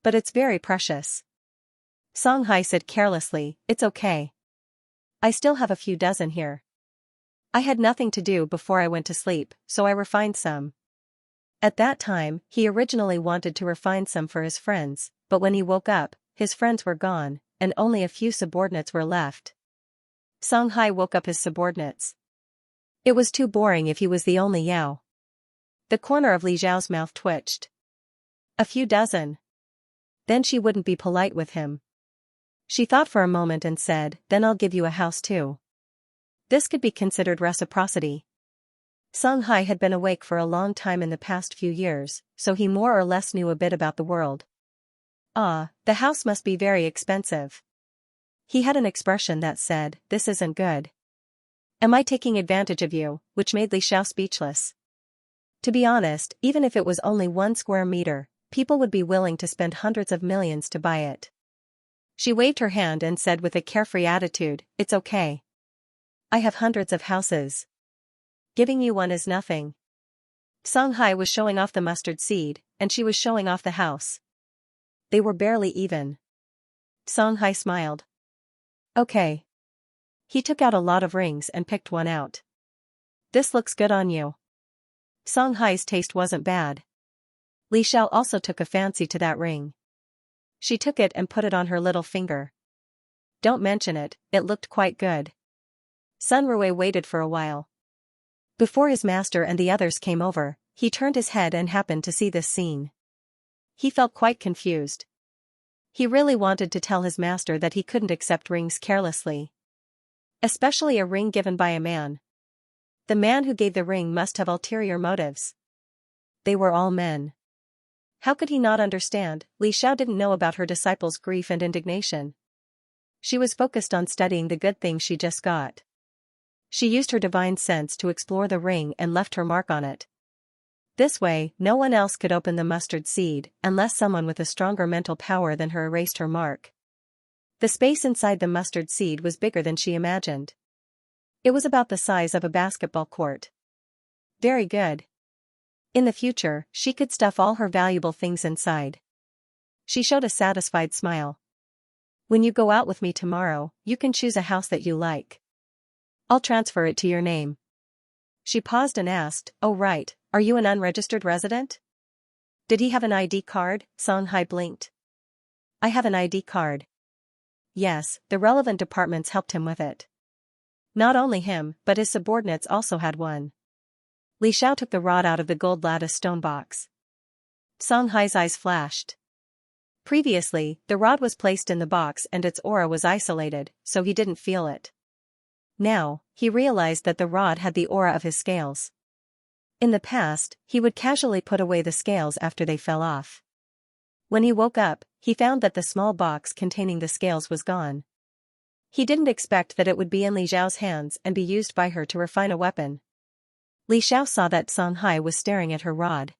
"But it's very precious." Songhai said carelessly, "It's okay. I still have a few dozen here. I had nothing to do before I went to sleep, so I refined some." At that time, he originally wanted to refine some for his friends, but when he woke up, his friends were gone, and only a few subordinates were left. Songhai woke up his subordinates. It was too boring if he was the only Yao. The corner of Li Xiao's mouth twitched. A few dozen. Then she wouldn't be polite with him. She thought for a moment and said, "Then I'll give you a house too." This could be considered reciprocity. Songhai had been awake for a long time in the past few years, so he more or less knew a bit about the world. "Ah, the house must be very expensive." He had an expression that said, "This isn't good. Am I taking advantage of you?" which made Li Xiao speechless. To be honest, even if it was only 1 square meter, people would be willing to spend hundreds of millions to buy it. She waved her hand and said with a carefree attitude, "It's okay. I have hundreds of houses. Giving you one is nothing." Songhai was showing off the mustard seed, and she was showing off the house. They were barely even. Songhai smiled. "Okay." He took out a lot of rings and picked one out. "This looks good on you." Songhai's taste wasn't bad. Li Xiao also took a fancy to that ring. She took it and put it on her little finger. Don't mention it, it looked quite good. Sun Rui waited for a while. Before his master and the others came over, he turned his head and happened to see this scene. He felt quite confused. He really wanted to tell his master that he couldn't accept rings carelessly. Especially a ring given by a man. The man who gave the ring must have ulterior motives. They were all men. How could he not understand? Li Xiao didn't know about her disciple's grief and indignation. She was focused on studying the good things she just got. She used her divine sense to explore the ring and left her mark on it. This way, no one else could open the mustard seed, unless someone with a stronger mental power than her erased her mark. The space inside the mustard seed was bigger than she imagined. It was about the size of a basketball court. Very good. In the future, she could stuff all her valuable things inside. She showed a satisfied smile. "When you go out with me tomorrow, you can choose a house that you like. I'll transfer it to your name." She paused and asked, "Oh right, are you an unregistered resident?" "Did he have an ID card?" Songhai blinked. "I have an ID card." Yes, the relevant departments helped him with it. Not only him, but his subordinates also had one. Li Xiao took the rod out of the gold lattice stone box. Songhai's eyes flashed. Previously, the rod was placed in the box and its aura was isolated, so he didn't feel it. Now, he realized that the rod had the aura of his scales. In the past, he would casually put away the scales after they fell off. When he woke up, he found that the small box containing the scales was gone. He didn't expect that it would be in Li Xiao's hands and be used by her to refine a weapon. Li Xiao saw that Songhai was staring at her rod.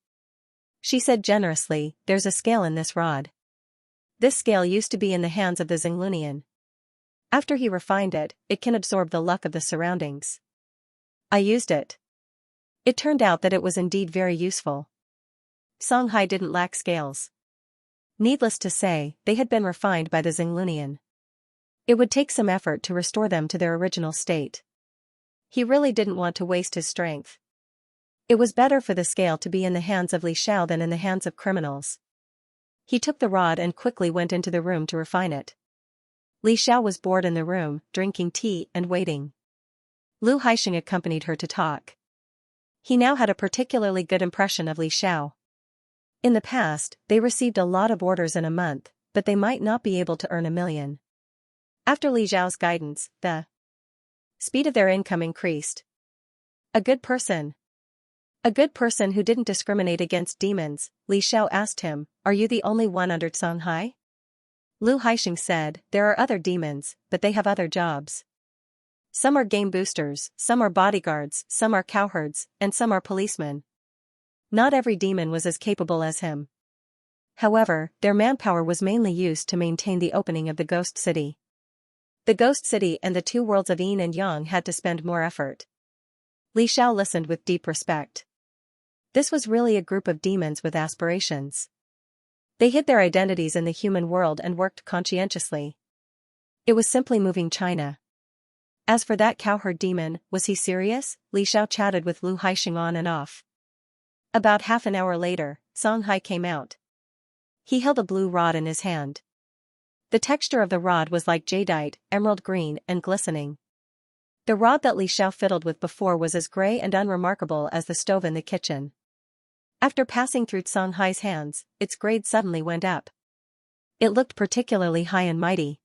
She said generously, "There's a scale in this rod. This scale used to be in the hands of the Xinglunian. After he refined it, it can absorb the luck of the surroundings. I used it. It turned out that it was indeed very useful." Songhai didn't lack scales. Needless to say, they had been refined by the Xinglunian. It would take some effort to restore them to their original state. He really didn't want to waste his strength. It was better for the scale to be in the hands of Li Xiao than in the hands of criminals. He took the rod and quickly went into the room to refine it. Li Xiao was bored in the room, drinking tea and waiting. Lu Haixing accompanied her to talk. He now had a particularly good impression of Li Xiao. In the past, they received a lot of orders in a month, but they might not be able to earn 1,000,000. After Li Xiao's guidance, the speed of their income increased. A good person. A good person who didn't discriminate against demons, Li Xiao asked him, "Are you the only one under Songhai?" Lu Haixing said, "There are other demons, but they have other jobs. Some are game boosters, some are bodyguards, some are cowherds, and some are policemen. Not every demon was as capable as him. However, their manpower was mainly used to maintain the opening of the Ghost City. The Ghost City and the two worlds of Yin and Yang had to spend more effort." Li Xiao listened with deep respect. This was really a group of demons with aspirations. They hid their identities in the human world and worked conscientiously. It was simply moving China. As for that cowherd demon, was he serious? Li Xiao chatted with Lu Haixing on and off. About half an hour later, Songhai came out. He held a blue rod in his hand. The texture of the rod was like jadeite, emerald green, and glistening. The rod that Li Xiao fiddled with before was as gray and unremarkable as the stove in the kitchen. After passing through Songhai's hands, its grade suddenly went up. It looked particularly high and mighty.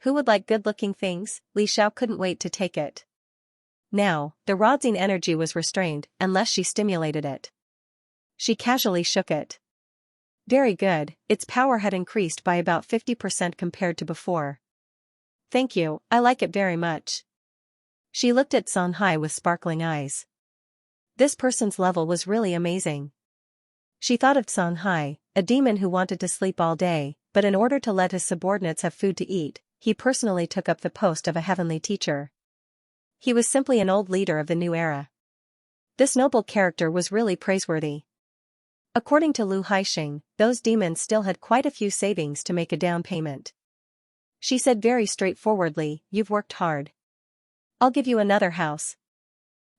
Who would like good-looking things? Li Xiao couldn't wait to take it. Now, the rod's energy was restrained unless she stimulated it. She casually shook it. Very good, its power had increased by about 50% compared to before. "Thank you, I like it very much." She looked at Songhai with sparkling eyes. This person's level was really amazing. She thought of Songhai, a demon who wanted to sleep all day, but in order to let his subordinates have food to eat, he personally took up the post of a heavenly teacher. He was simply an old leader of the new era. This noble character was really praiseworthy. According to Lu Haixing, those demons still had quite a few savings to make a down payment. She said very straightforwardly, "You've worked hard. I'll give you another house."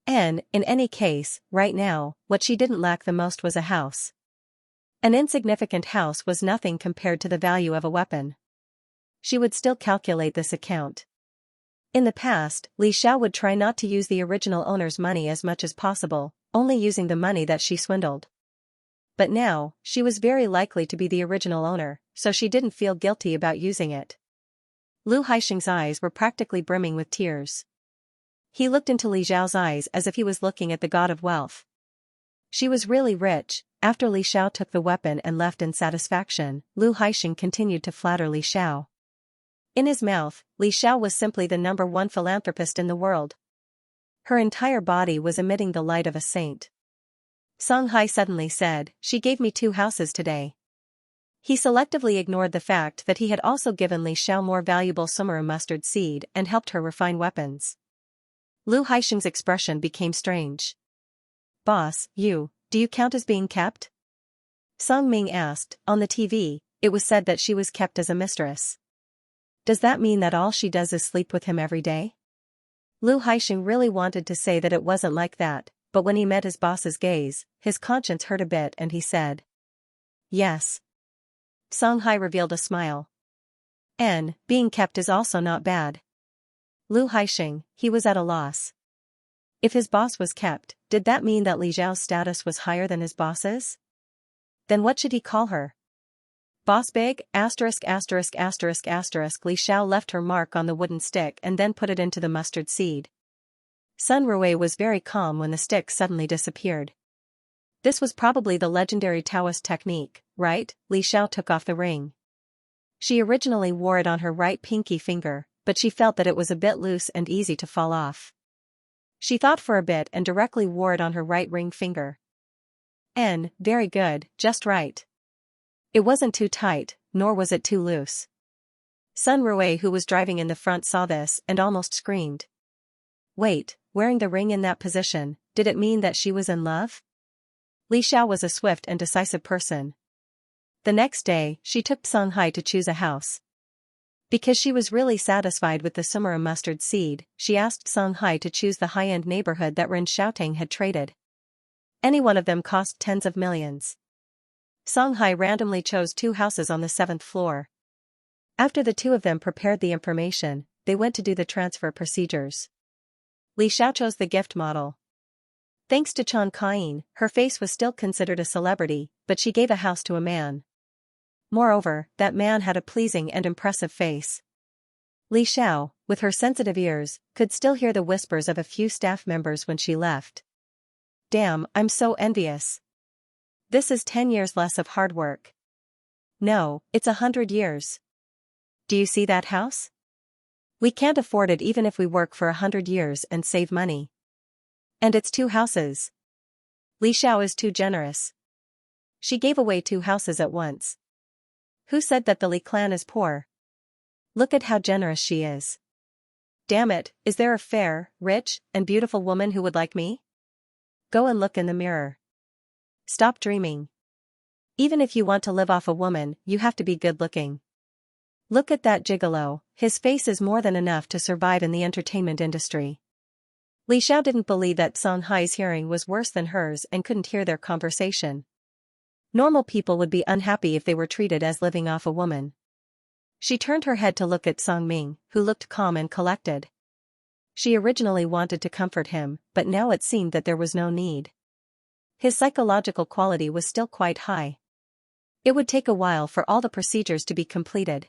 And, in any case, right now, what she didn't lack the most was a house. An insignificant house was nothing compared to the value of a weapon. She would still calculate this account. In the past, Li Xiao would try not to use the original owner's money as much as possible, only using the money that she swindled. But now, she was very likely to be the original owner, so she didn't feel guilty about using it. Lu Haixing's eyes were practically brimming with tears. He looked into Li Xiao's eyes as if he was looking at the god of wealth. She was really rich. After Li Xiao took the weapon and left in satisfaction, Lu Haixing continued to flatter Li Xiao. In his mouth, Li Xiao was simply the #1 philanthropist in the world. Her entire body was emitting the light of a saint. Songhai suddenly said, "She gave me 2 houses today." He selectively ignored the fact that he had also given Li Xiao more valuable sumaru mustard seed and helped her refine weapons. Lu Haixing's expression became strange. "Boss, do you count as being kept?" Song Ming asked. On the TV, it was said that she was kept as a mistress. Does that mean that all she does is sleep with him every day? Lu Haixing really wanted to say that it wasn't like that, but when he met his boss's gaze, his conscience hurt a bit and he said, "Yes." Songhai revealed a smile. "And, being kept is also not bad." Lu Haixing, he was at a loss. If his boss was kept, did that mean that Li Xiao's status was higher than his boss's? Then what should he call her? Boss big, *********. Li Xiao left her mark on the wooden stick and then put it into the mustard seed. Sun Rui was very calm when the stick suddenly disappeared. This was probably the legendary Taoist technique, right? Li Xiao took off the ring. She originally wore it on her right pinky finger, but she felt that it was a bit loose and easy to fall off. She thought for a bit and directly wore it on her right ring finger. Very good, just right. It wasn't too tight, nor was it too loose. Sun Rui, who was driving in the front, saw this and almost screamed. Wait, wearing the ring in that position, did it mean that she was in love? Li Xiao was a swift and decisive person. The next day, she took Songhai to choose a house. Because she was really satisfied with the Sumera mustard seed, she asked Songhai to choose the high-end neighborhood that Ren Xiaotang had traded. Any one of them cost tens of millions. Songhai randomly chose 2 houses on the 7th floor. After the 2 of them prepared the information, they went to do the transfer procedures. Li Xiao chose the gift model. Thanks to Chan Kain, her face was still considered a celebrity, but she gave a house to a man. Moreover, that man had a pleasing and impressive face. Li Xiao, with her sensitive ears, could still hear the whispers of a few staff members when she left. Damn, I'm so envious. This is 10 years less of hard work. No, it's 100 years. Do you see that house? We can't afford it even if we work for 100 years and save money. And it's 2 houses. Li Xiao is too generous. She gave away 2 houses at once. Who said that the Li clan is poor? Look at how generous she is. Damn it, is there a fair, rich, and beautiful woman who would like me? Go and look in the mirror. Stop dreaming. Even if you want to live off a woman, you have to be good-looking. Look at that gigolo, his face is more than enough to survive in the entertainment industry. Li Xiao didn't believe that Songhai's hearing was worse than hers and couldn't hear their conversation. Normal people would be unhappy if they were treated as living off a woman. She turned her head to look at Song Ming, who looked calm and collected. She originally wanted to comfort him, but now it seemed that there was no need. His psychological quality was still quite high. It would take a while for all the procedures to be completed.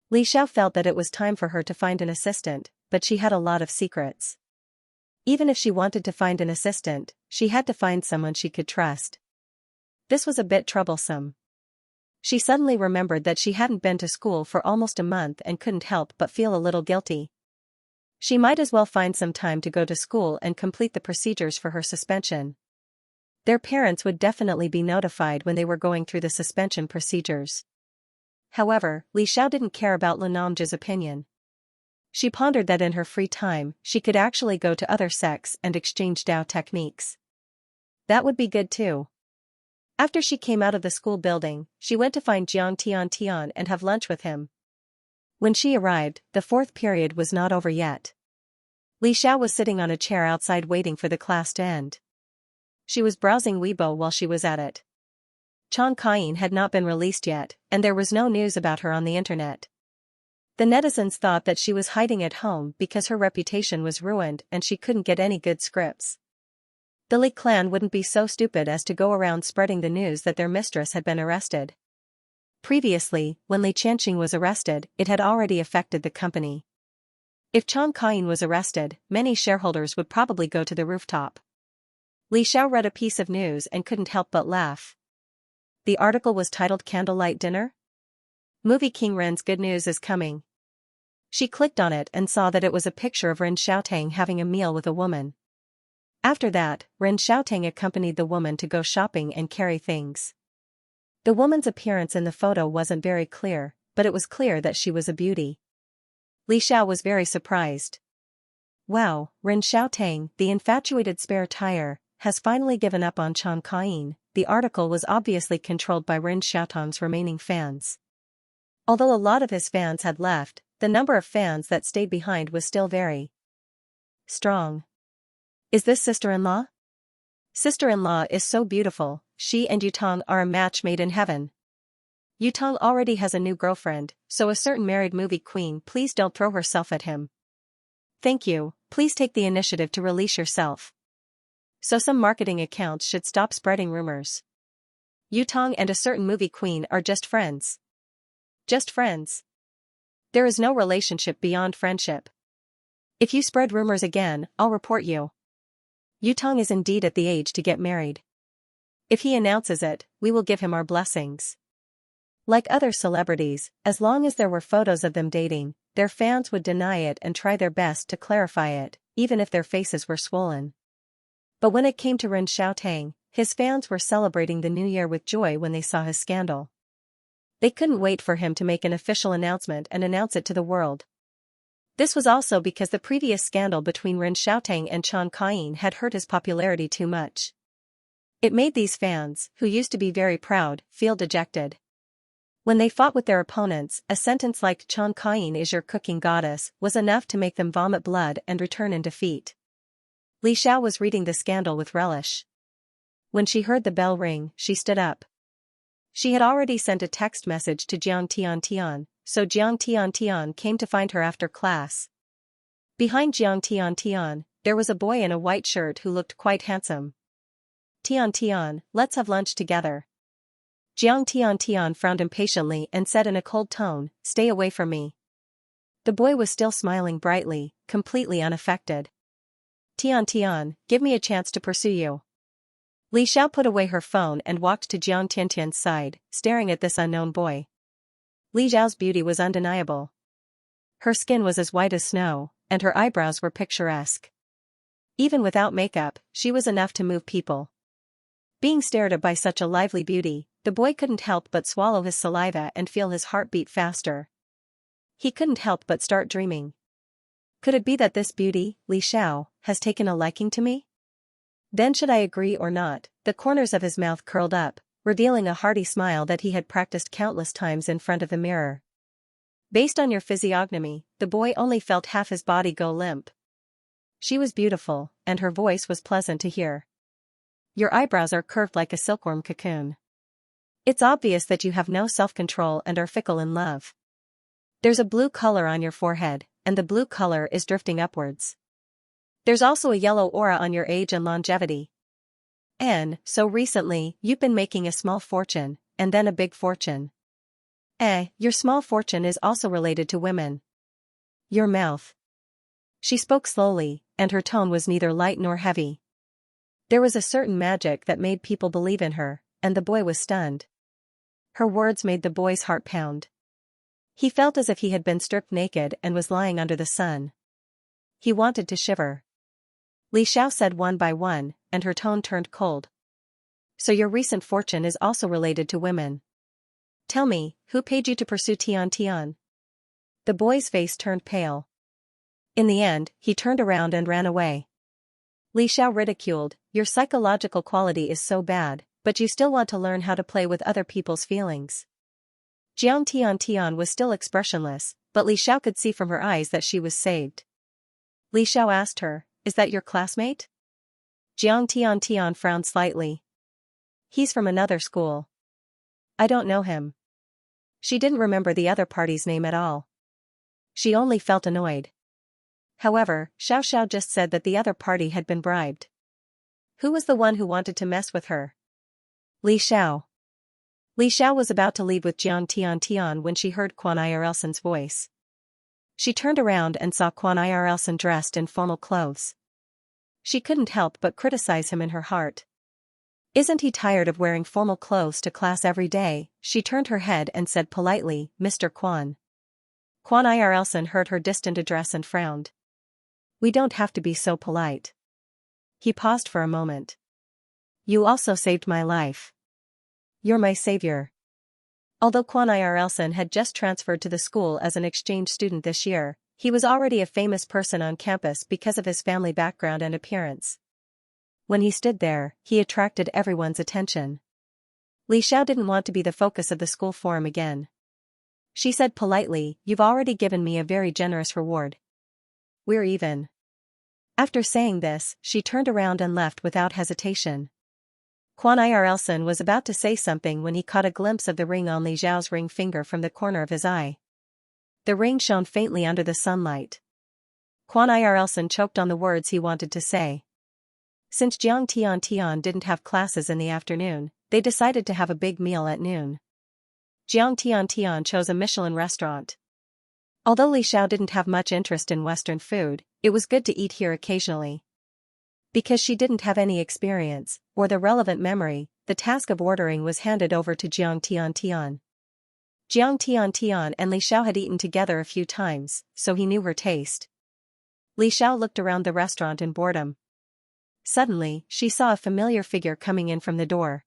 Li Xiao felt that it was time for her to find an assistant, but she had a lot of secrets. Even if she wanted to find an assistant, she had to find someone she could trust. This was a bit troublesome. She suddenly remembered that she hadn't been to school for almost a month and couldn't help but feel a little guilty. She might as well find some time to go to school and complete the procedures for her suspension. Their parents would definitely be notified when they were going through the suspension procedures. However, Li Xiao didn't care about Lanamji's opinion. She pondered that in her free time, she could actually go to other sects and exchange Dao techniques. That would be good too. After she came out of the school building, she went to find Jiang Tian and have lunch with him. When she arrived, the 4th period was not over yet. Li Xiao was sitting on a chair outside waiting for the class to end. She was browsing Weibo while she was at it. Chan Kain had not been released yet, and there was no news about her on the internet. The netizens thought that she was hiding at home because her reputation was ruined and she couldn't get any good scripts. The Li clan wouldn't be so stupid as to go around spreading the news that their mistress had been arrested. Previously, when Li Qianxing was arrested, it had already affected the company. If Chan Kain was arrested, many shareholders would probably go to the rooftop. Li Xiao read a piece of news and couldn't help but laugh. The article was titled Candlelight Dinner? Movie King Ren's good news is coming. She clicked on it and saw that it was a picture of Ren Xiaotang having a meal with a woman. After that, Ren Xiaotang accompanied the woman to go shopping and carry things. The woman's appearance in the photo wasn't very clear, but it was clear that she was a beauty. Li Xiao was very surprised. Wow, Ren Xiaotang, the infatuated spare tire, has finally given up on Chan Kain. The article was obviously controlled by Ren Xiaotang's remaining fans. Although a lot of his fans had left, the number of fans that stayed behind was still very strong. Is this sister-in-law? Sister-in-law is so beautiful, she and Yutong are a match made in heaven. Yutong already has a new girlfriend, so a certain married movie queen please don't throw herself at him. Thank you, please take the initiative to release yourself. So some marketing accounts should stop spreading rumors. Yutong and a certain movie queen are just friends. Just friends. There is no relationship beyond friendship. If you spread rumors again, I'll report you. Yutong is indeed at the age to get married. If he announces it, we will give him our blessings. Like other celebrities, as long as there were photos of them dating, their fans would deny it and try their best to clarify it, even if their faces were swollen. But when it came to Ren Xiaotang, his fans were celebrating the new year with joy when they saw his scandal. They couldn't wait for him to make an official announcement and announce it to the world. This was also because the previous scandal between Ren Xiaotang and Chen Kaiying had hurt his popularity too much. It made these fans, who used to be very proud, feel dejected. When they fought with their opponents, a sentence like "Chen Kaiying is your cooking goddess" was enough to make them vomit blood and return in defeat. Li Xiao was reading the scandal with relish. When she heard the bell ring, she stood up. She had already sent a text message to Jiang Tiantian, so Jiang Tiantian came to find her after class. Behind Jiang Tiantian, there was a boy in a white shirt who looked quite handsome. "Tiantian, let's have lunch together." Jiang Tiantian frowned impatiently and said in a cold tone, "Stay away from me." The boy was still smiling brightly, completely unaffected. "Tiantian, give me a chance to pursue you." Li Xiao put away her phone and walked to Jiang Tiantian's side, staring at this unknown boy. Li Xiao's beauty was undeniable. Her skin was as white as snow, and her eyebrows were picturesque. Even without makeup, she was enough to move people. Being stared at by such a lively beauty, the boy couldn't help but swallow his saliva and feel his heart beat faster. He couldn't help but start dreaming. Could it be that this beauty, Li Xiao, has taken a liking to me? Then should I agree or not? The corners of his mouth curled up, revealing a hearty smile that he had practiced countless times in front of the mirror. Based on your physiognomy, the boy only felt half his body go limp. She was beautiful, and her voice was pleasant to hear. Your eyebrows are curved like a silkworm cocoon. It's obvious that you have no self-control and are fickle in love. There's a blue color on your forehead, and the blue color is drifting upwards. There's also a yellow aura on your age and longevity. And, so recently, you've been making a small fortune, and then a big fortune. Your small fortune is also related to women. Your mouth. She spoke slowly, and her tone was neither light nor heavy. There was a certain magic that made people believe in her, and the boy was stunned. Her words made the boy's heart pound. He felt as if he had been stripped naked and was lying under the sun. He wanted to shiver. Li Xiao said one by one, and her tone turned cold. So your recent fortune is also related to women. Tell me, who paid you to pursue Tian? The boy's face turned pale. In the end, he turned around and ran away. Li Xiao ridiculed, your psychological quality is so bad, but you still want to learn how to play with other people's feelings. Jiang Tian was still expressionless, but Li Xiao could see from her eyes that she was saved. Li Xiao asked her, is that your classmate? Jiang Tian frowned slightly. He's from another school. I don't know him. She didn't remember the other party's name at all. She only felt annoyed. However, Xiao just said that the other party had been bribed. Who was the one who wanted to mess with her? Li Xiao. Li Xiao was about to leave with Jiang Tian when she heard Quan Irlsen's voice. She turned around and saw Quan Irlsen dressed in formal clothes. She couldn't help but criticize him in her heart. Isn't he tired of wearing formal clothes to class every day? She turned her head and said politely, Mr. Quan. Quan Irlsen heard her distant address and frowned. We don't have to be so polite. He paused for a moment. You also saved my life. You're my savior. Although Quan Irlsen had just transferred to the school as an exchange student this year, he was already a famous person on campus because of his family background and appearance. When he stood there, he attracted everyone's attention. Li Xiao didn't want to be the focus of the school forum again. She said politely, you've already given me a very generous reward. We're even. After saying this, she turned around and left without hesitation. Quan Irlsen was about to say something when he caught a glimpse of the ring on Li Xiao's ring finger from the corner of his eye. The ring shone faintly under the sunlight. Quan Irlsen choked on the words he wanted to say. Since Jiang Tian didn't have classes in the afternoon, they decided to have a big meal at noon. Jiang Tian chose a Michelin restaurant. Although Li Xiao didn't have much interest in Western food, it was good to eat here occasionally. Because she didn't have any experience, or the relevant memory, the task of ordering was handed over to Jiang Tian. Jiang Tian and Li Xiao had eaten together a few times, so he knew her taste. Li Xiao looked around the restaurant in boredom. Suddenly, she saw a familiar figure coming in from the door.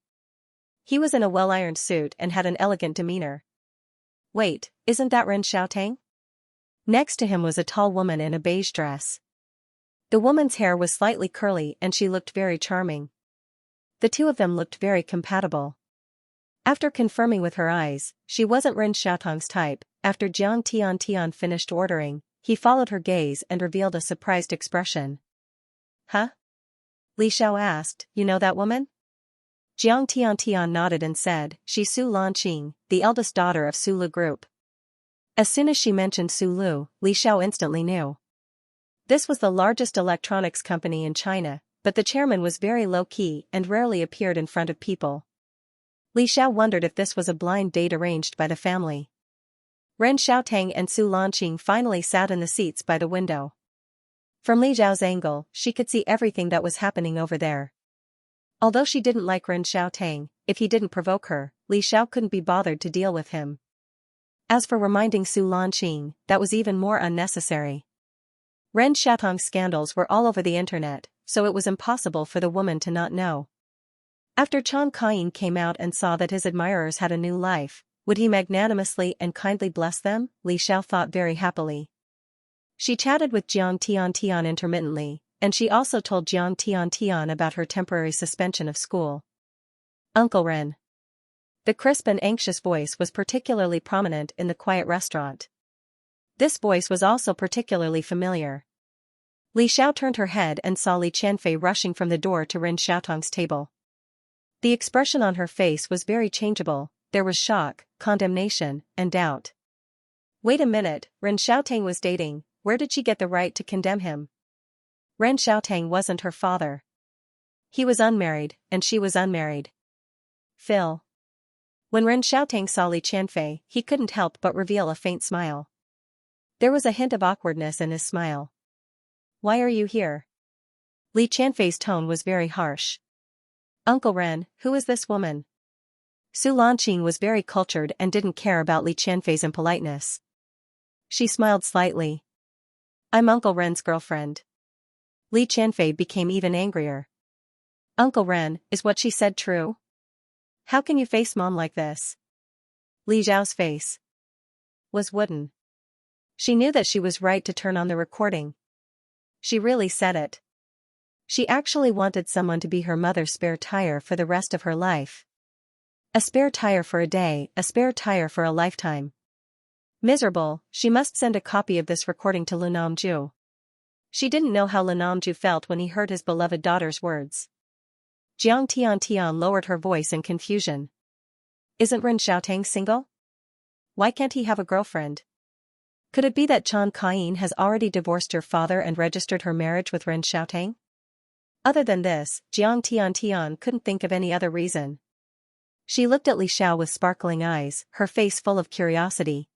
He was in a well-ironed suit and had an elegant demeanor. Wait, isn't that Ren Xiaotang? Next to him was a tall woman in a beige dress. The woman's hair was slightly curly and she looked very charming. The two of them looked very compatible. After confirming with her eyes, she wasn't Ren Xiaotang's type. After Jiang Tian finished ordering, he followed her gaze and revealed a surprised expression. Huh? Li Xiao asked, you know that woman? Jiang Tian nodded and said, she's Su Lanqing, the eldest daughter of Su Lu Group. As soon as she mentioned Su Lu, Li Xiao instantly knew. This was the largest electronics company in China, but the chairman was very low-key and rarely appeared in front of people. Li Xiao wondered if this was a blind date arranged by the family. Ren Xiaotang and Su Lanqing finally sat in the seats by the window. From Li Xiao's angle, she could see everything that was happening over there. Although she didn't like Ren Xiaotang, if he didn't provoke her, Li Xiao couldn't be bothered to deal with him. As for reminding Su Lanqing, that was even more unnecessary. Ren Xiaotang's scandals were all over the internet, so it was impossible for the woman to not know. After Chen Kaiying came out and saw that his admirers had a new life, would he magnanimously and kindly bless them? Li Xiao thought very happily. She chatted with Jiang Tian intermittently, and she also told Jiang Tian about her temporary suspension of school. Uncle Ren. The crisp and anxious voice was particularly prominent in the quiet restaurant. This voice was also particularly familiar. Li Xiao turned her head and saw Li Qianfei rushing from the door to Ren Xiaotang's table. The expression on her face was very changeable. There was shock, condemnation, and doubt. Wait a minute, Ren Xiaotang was dating. Where did she get the right to condemn him? Ren Xiaotang wasn't her father. He was unmarried, and she was unmarried. Phil. When Ren Xiaotang saw Li Qianfei, he couldn't help but reveal a faint smile. There was a hint of awkwardness in his smile. Why are you here? Li Qianfei's tone was very harsh. Uncle Ren, who is this woman? Su Lanqing was very cultured and didn't care about Li Qianfei's impoliteness. She smiled slightly. I'm Uncle Ren's girlfriend. Li Qianfei became even angrier. Uncle Ren, is what she said true? How can you face Mom like this? Li Zhao's face was wooden. She knew that she was right to turn on the recording. She really said it. She actually wanted someone to be her mother's spare tire for the rest of her life. A spare tire for a day, a spare tire for a lifetime. Miserable, she must send a copy of this recording to Lu Namju. She didn't know how Lu Namju felt when he heard his beloved daughter's words. Jiang Tian lowered her voice in confusion. Isn't Ren Xiaotang single? Why can't he have a girlfriend? Could it be that Chen Kaiying has already divorced your father and registered her marriage with Ren Xiaotang? Other than this, Jiang Tian couldn't think of any other reason. She looked at Li Xiao with sparkling eyes, her face full of curiosity.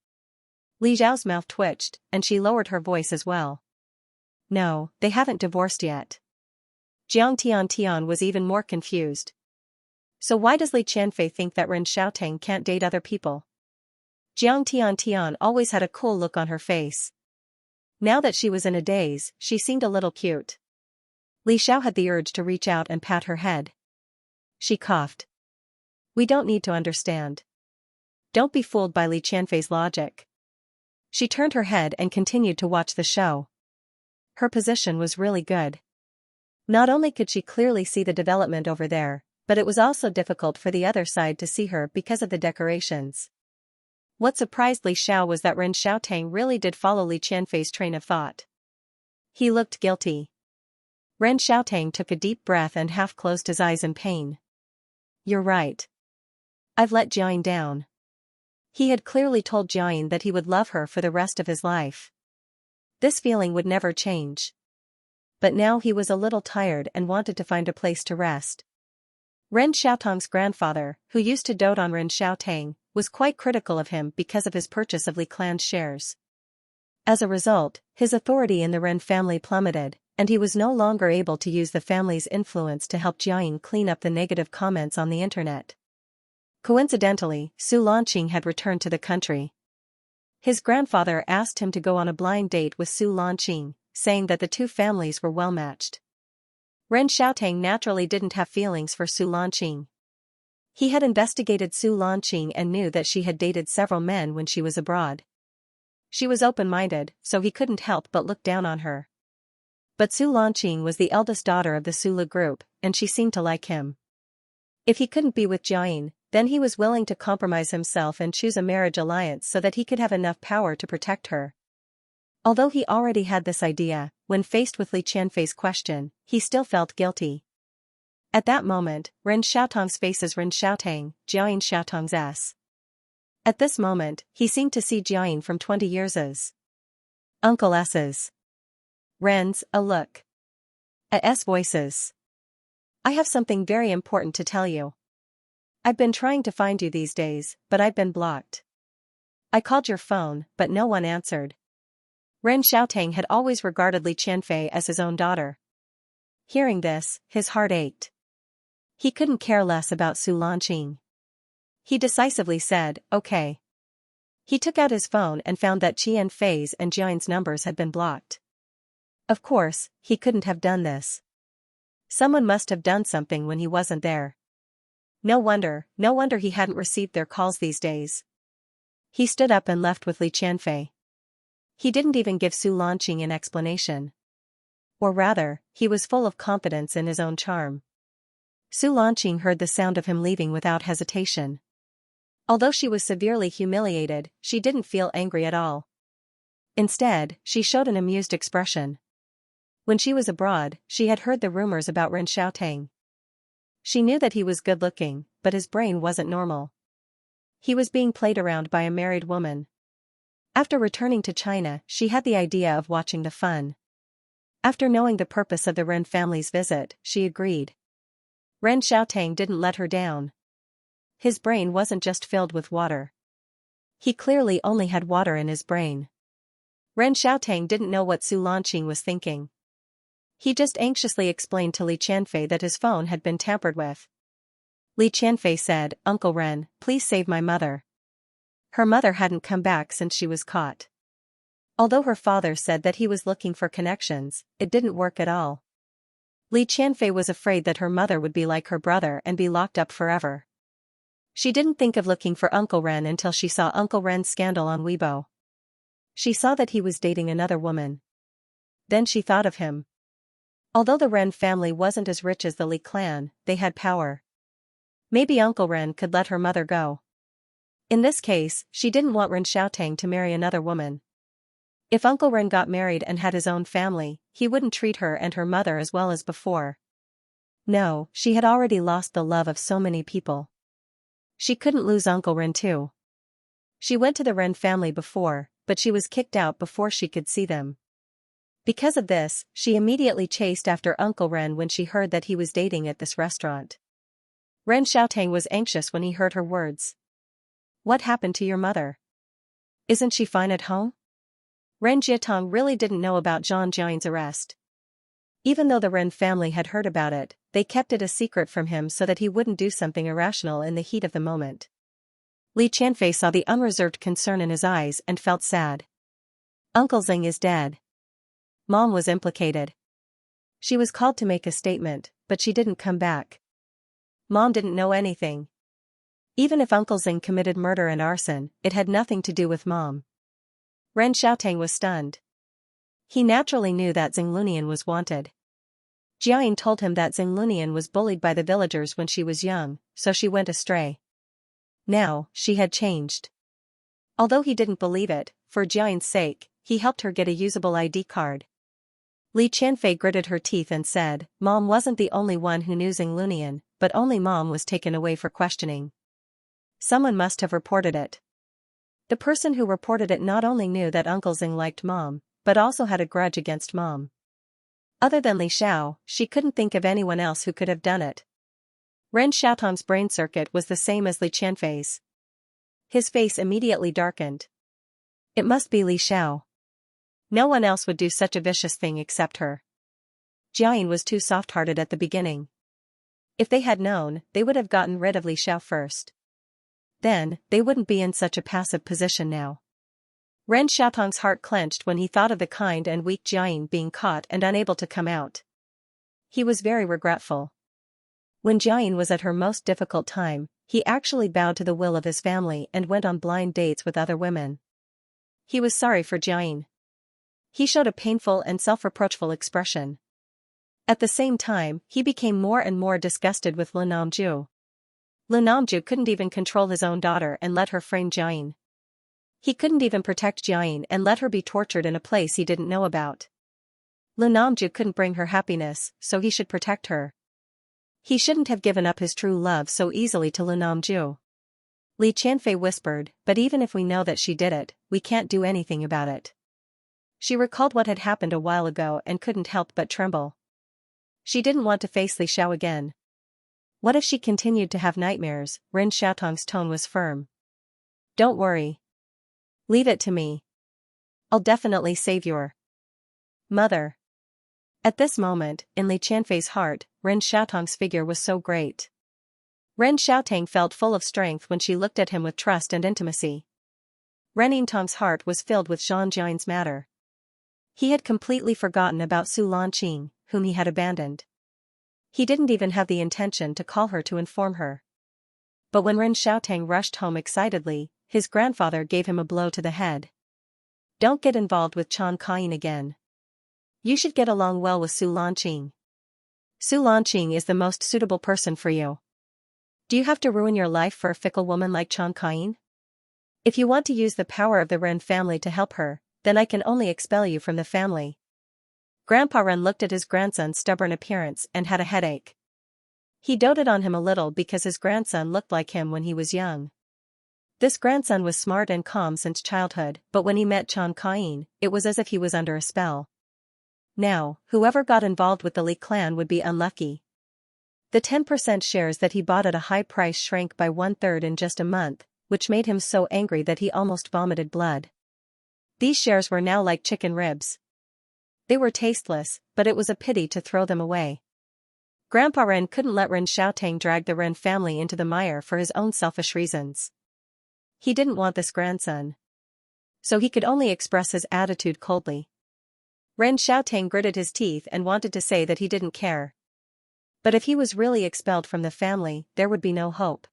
Li Xiao's mouth twitched, and she lowered her voice as well. No, they haven't divorced yet. Jiang Tian was even more confused. So why does Li Qianfei think that Ren Xiaotang can't date other people? Jiang Tian always had a cool look on her face. Now that she was in a daze, she seemed a little cute. Li Xiao had the urge to reach out and pat her head. She coughed. We don't need to understand. Don't be fooled by Li Qianfei's logic. She turned her head and continued to watch the show. Her position was really good. Not only could she clearly see the development over there, but it was also difficult for the other side to see her because of the decorations. What surprised Li Xiao was that Ren Xiaotang really did follow Li Qianfei's train of thought. He looked guilty. Ren Xiaotang took a deep breath and half closed his eyes in pain. You're right. I've let Jiang down. He had clearly told Jiang that he would love her for the rest of his life. This feeling would never change. But now he was a little tired and wanted to find a place to rest. Ren Xiaotang's grandfather, who used to dote on Ren Xiaotang, was quite critical of him because of his purchase of Li Clan's shares. As a result, his authority in the Ren family plummeted, and he was no longer able to use the family's influence to help Jiang clean up the negative comments on the internet. Coincidentally, Su Lanqing had returned to the country. His grandfather asked him to go on a blind date with Su Lanqing, saying that the two families were well matched. Ren Xiaotang naturally didn't have feelings for Su Lanqing. He had investigated Su Lanqing and knew that she had dated several men when she was abroad. She was open-minded, so he couldn't help but look down on her. But Su Lanqing was the eldest daughter of the Sula group, and she seemed to like him. If he couldn't be with Jiayin, then he was willing to compromise himself and choose a marriage alliance so that he could have enough power to protect her. Although he already had this idea, when faced with Li Qianfei's question, he still felt guilty. At that moment, Ren Xiaotang's face is Ren Xiaotang, Jiayin Xiaotang's S. At this moment, he seemed to see Jiayin from 20 years' Uncle S's. Ren's, a look. A S voices. I have something very important to tell you. I've been trying to find you these days, but I've been blocked. I called your phone, but no one answered. Ren Xiaotang had always regarded Li Qianfei as his own daughter. Hearing this, his heart ached. He couldn't care less about Su Lanqing. He decisively said, okay. He took out his phone and found that Qianfei's and Jiayin's numbers had been blocked. Of course, he couldn't have done this. Someone must have done something when he wasn't there. No wonder he hadn't received their calls these days. He stood up and left with Li Qianfei. He didn't even give Su Lanqing an explanation. Or rather, he was full of confidence in his own charm. Su Lanqing heard the sound of him leaving without hesitation. Although she was severely humiliated, she didn't feel angry at all. Instead, she showed an amused expression. When she was abroad, she had heard the rumors about Ren Xiaotang. She knew that he was good-looking, but his brain wasn't normal. He was being played around by a married woman. After returning to China, she had the idea of watching the fun. After knowing the purpose of the Ren family's visit, she agreed. Ren Xiaotang didn't let her down. His brain wasn't just filled with water. He clearly only had water in his brain. Ren Xiaotang didn't know what Su Lanqing was thinking. He just anxiously explained to Li Qianfei that his phone had been tampered with. Li Qianfei said, Uncle Ren, please save my mother. Her mother hadn't come back since she was caught. Although her father said that he was looking for connections, it didn't work at all. Li Qianfei was afraid that her mother would be like her brother and be locked up forever. She didn't think of looking for Uncle Ren until she saw Uncle Ren's scandal on Weibo. She saw that he was dating another woman. Then she thought of him. Although the Ren family wasn't as rich as the Li clan, they had power. Maybe Uncle Ren could let her mother go. In this case, she didn't want Ren Xiaotang to marry another woman. If Uncle Ren got married and had his own family, he wouldn't treat her and her mother as well as before. No, she had already lost the love of so many people. She couldn't lose Uncle Ren too. She went to the Ren family before, but she was kicked out before she could see them. Because of this, she immediately chased after Uncle Ren when she heard that he was dating at this restaurant. Ren Xiaotang was anxious when he heard her words. What happened to your mother? Isn't she fine at home? Ren Jiatong really didn't know about Zhang Jiayin's arrest. Even though the Ren family had heard about it, they kept it a secret from him so that he wouldn't do something irrational in the heat of the moment. Li Qianfei saw the unreserved concern in his eyes and felt sad. Uncle Xing is dead. Mom was implicated. She was called to make a statement, but she didn't come back. Mom didn't know anything. Even if Uncle Xing committed murder and arson, it had nothing to do with Mom. Ren Xiaotang was stunned. He naturally knew that Xing Lunian was wanted. Jiayin told him that Xing Lunian was bullied by the villagers when she was young, so she went astray. Now, she had changed. Although he didn't believe it, for Jiayin's sake, he helped her get a usable ID card. Li Qianfei gritted her teeth and said, Mom wasn't the only one who knew Xing Lunian, but only Mom was taken away for questioning. Someone must have reported it. The person who reported it not only knew that Uncle Xing liked Mom, but also had a grudge against Mom. Other than Li Xiao, she couldn't think of anyone else who could have done it. Ren Xiaotong's brain circuit was the same as Li Qianfei's. His face immediately darkened. It must be Li Xiao. No one else would do such a vicious thing except her. Jiayin was too soft-hearted at the beginning. If they had known, they would have gotten rid of Li Xiao first. Then, they wouldn't be in such a passive position now. Ren Xiaotong's heart clenched when he thought of the kind and weak Jiayin being caught and unable to come out. He was very regretful. When Jiayin was at her most difficult time, he actually bowed to the will of his family and went on blind dates with other women. He was sorry for Jiayin. He showed a painful and self-reproachful expression. At the same time, he became more and more disgusted with Lu Namju. Lu Namju couldn't even control his own daughter and let her frame Jiayin. He couldn't even protect Jiayin and let her be tortured in a place he didn't know about. Lu Namju couldn't bring her happiness, so he should protect her. He shouldn't have given up his true love so easily to Lu Namju. Li Qianfei whispered, but even if we know that she did it, we can't do anything about it. She recalled what had happened a while ago and couldn't help but tremble. She didn't want to face Li Xiao again. What if she continued to have nightmares? Ren Xiaotong's tone was firm. Don't worry. Leave it to me. I'll definitely save your mother. At this moment, in Li Qianfei's heart, Ren Xiaotong's figure was so great. Ren Xiaotong felt full of strength when she looked at him with trust and intimacy. Ren Yintong's heart was filled with Zhang Jiayin's matter. He had completely forgotten about Su Lanqing, whom he had abandoned. He didn't even have the intention to call her to inform her. But when Ren Xiaotong rushed home excitedly, his grandfather gave him a blow to the head. Don't get involved with Chan Kayin again. You should get along well with Su Lanqing. Su Lanqing is the most suitable person for you. Do you have to ruin your life for a fickle woman like Chan Kayin? If you want to use the power of the Ren family to help her, then I can only expel you from the family. Grandpa Ren looked at his grandson's stubborn appearance and had a headache. He doted on him a little because his grandson looked like him when he was young. This grandson was smart and calm since childhood, but when he met Chan Kayin, it was as if he was under a spell. Now, whoever got involved with the Li clan would be unlucky. The 10% shares that he bought at a high price shrank by 1/3 in just a month, which made him so angry that he almost vomited blood. These shares were now like chicken ribs. They were tasteless, but it was a pity to throw them away. Grandpa Ren couldn't let Ren Xiaotong drag the Ren family into the mire for his own selfish reasons. He didn't want this grandson. So he could only express his attitude coldly. Ren Xiaotong gritted his teeth and wanted to say that he didn't care. But if he was really expelled from the family, there would be no hope.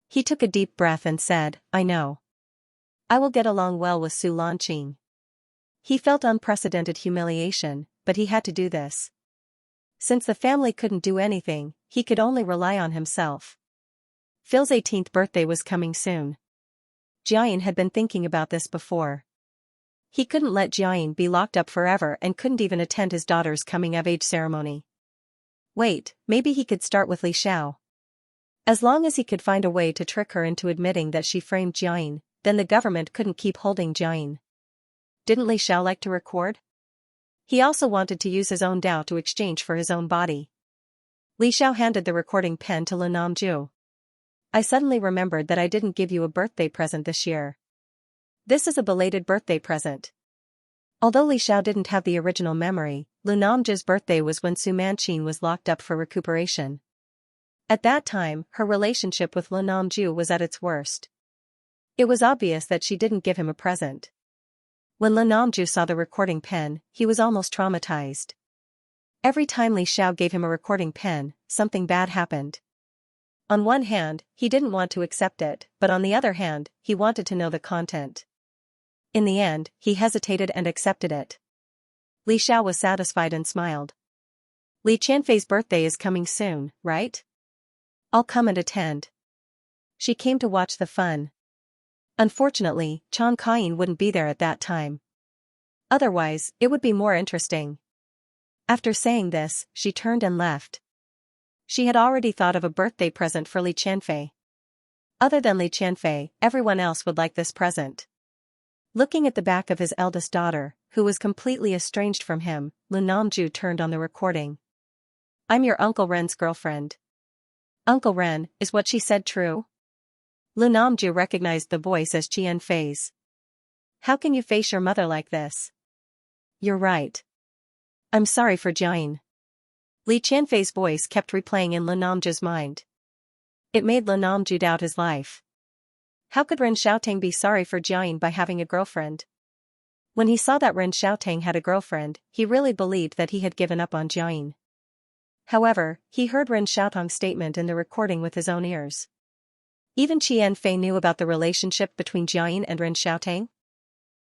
He took a deep breath and said, I know. I will get along well with Su Lanqing. He felt unprecedented humiliation, but he had to do this. Since the family couldn't do anything, he could only rely on himself. Phil's 18th birthday was coming soon. Jiayin had been thinking about this before. He couldn't let Jiayin be locked up forever and couldn't even attend his daughter's coming-of-age ceremony. Wait, maybe he could start with Li Xiao. As long as he could find a way to trick her into admitting that she framed Jiayin, then the government couldn't keep holding Jiayin. Didn't Li Xiao like to record? He also wanted to use his own Dao to exchange for his own body. Li Xiao handed the recording pen to Lu Namju. I suddenly remembered that I didn't give you a birthday present this year. This is a belated birthday present. Although Li Xiao didn't have the original memory, Lu Namju's birthday was when Su Manqin was locked up for recuperation. At that time, her relationship with Lu Namju was at its worst. It was obvious that she didn't give him a present. When Lu Namju saw the recording pen, he was almost traumatized. Every time Li Xiao gave him a recording pen, something bad happened. On one hand, he didn't want to accept it, but on the other hand, he wanted to know the content. In the end, he hesitated and accepted it. Li Xiao was satisfied and smiled. Li Qianfei's birthday is coming soon, right? I'll come and attend. She came to watch the fun. Unfortunately, Chan Kayin wouldn't be there at that time. Otherwise, it would be more interesting. After saying this, she turned and left. She had already thought of a birthday present for Li Qianfei. Other than Li Qianfei, everyone else would like this present. Looking at the back of his eldest daughter, who was completely estranged from him, Lu Namju turned on the recording. I'm your Uncle Ren's girlfriend. Uncle Ren, is what she said true? Lu Namju recognized the voice as Qianfei's. How can you face your mother like this? You're right. I'm sorry for Jiayin. Li Qianfei's voice kept replaying in Lu Namju's mind. It made Lu Namju doubt his life. How could Ren Xiaotang be sorry for Jiayin by having a girlfriend? When he saw that Ren Xiaotang had a girlfriend, he really believed that he had given up on Jiayin. However, he heard Ren Xiaotang's statement in the recording with his own ears. Even Qian Fei knew about the relationship between Jiayin and Ren Xiaotang.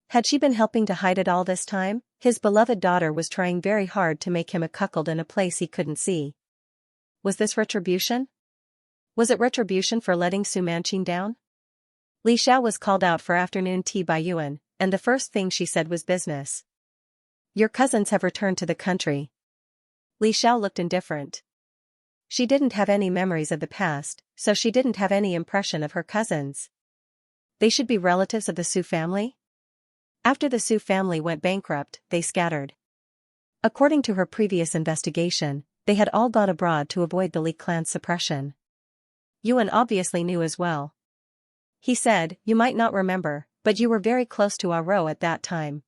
Had she been helping to hide it all this time? His beloved daughter was trying very hard to make him a cuckold in a place he couldn't see. Was this retribution? Was it retribution for letting Su Manqin down? Li Xiao was called out for afternoon tea by Yuan, and the first thing she said was business. Your cousins have returned to the country. Li Xiao looked indifferent. She didn't have any memories of the past, so she didn't have any impression of her cousins. They should be relatives of the Su family? After the Su family went bankrupt, they scattered. According to her previous investigation, they had all gone abroad to avoid the Li clan's suppression. Yuan obviously knew as well. He said, you might not remember, but you were very close to Ah Ro at that time.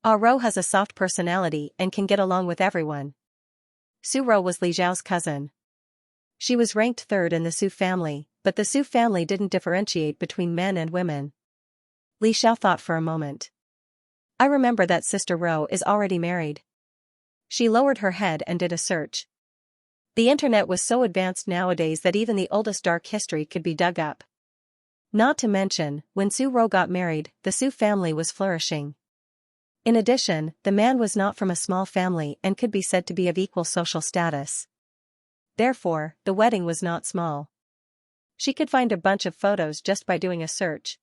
Ah Ro has a soft personality and can get along with everyone. Su Ro was Li Zhao's cousin. She was ranked third in the Su family, but the Su family didn't differentiate between men and women. Li Xiao thought for a moment. I remember that Sister Ro is already married. She lowered her head and did a search. The internet was so advanced nowadays that even the oldest dark history could be dug up. Not to mention, when Su Ro got married, the Su family was flourishing. In addition, the man was not from a small family and could be said to be of equal social status. Therefore, the wedding was not small. She could find a bunch of photos just by doing a search.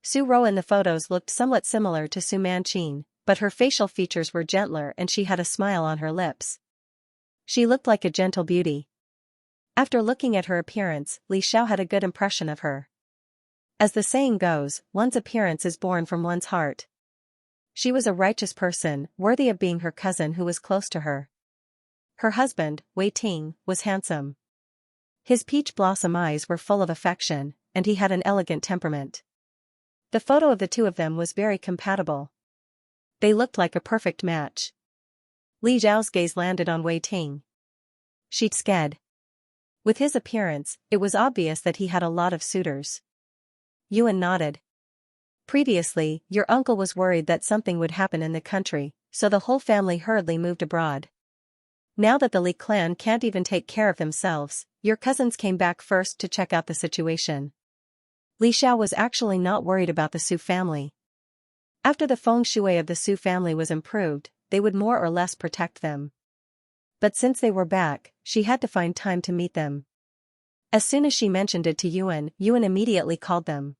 Su Ro in the photos looked somewhat similar to Su Manqin, but her facial features were gentler and she had a smile on her lips. She looked like a gentle beauty. After looking at her appearance, Li Xiao had a good impression of her. As the saying goes, one's appearance is born from one's heart. She was a righteous person, worthy of being her cousin who was close to her. Her husband, Wei Ting, was handsome. His peach blossom eyes were full of affection, and he had an elegant temperament. The photo of the two of them was very compatible. They looked like a perfect match. Li Zhao's gaze landed on Wei Ting. She sked. With his appearance, it was obvious that he had a lot of suitors. Yuan nodded. Previously, your uncle was worried that something would happen in the country, so the whole family hurriedly moved abroad. Now that the Li clan can't even take care of themselves, your cousins came back first to check out the situation. Li Xiao was actually not worried about the Su family. After the feng shui of the Su family was improved, they would more or less protect them. But since they were back, she had to find time to meet them. As soon as she mentioned it to Yuan, Yuan immediately called them.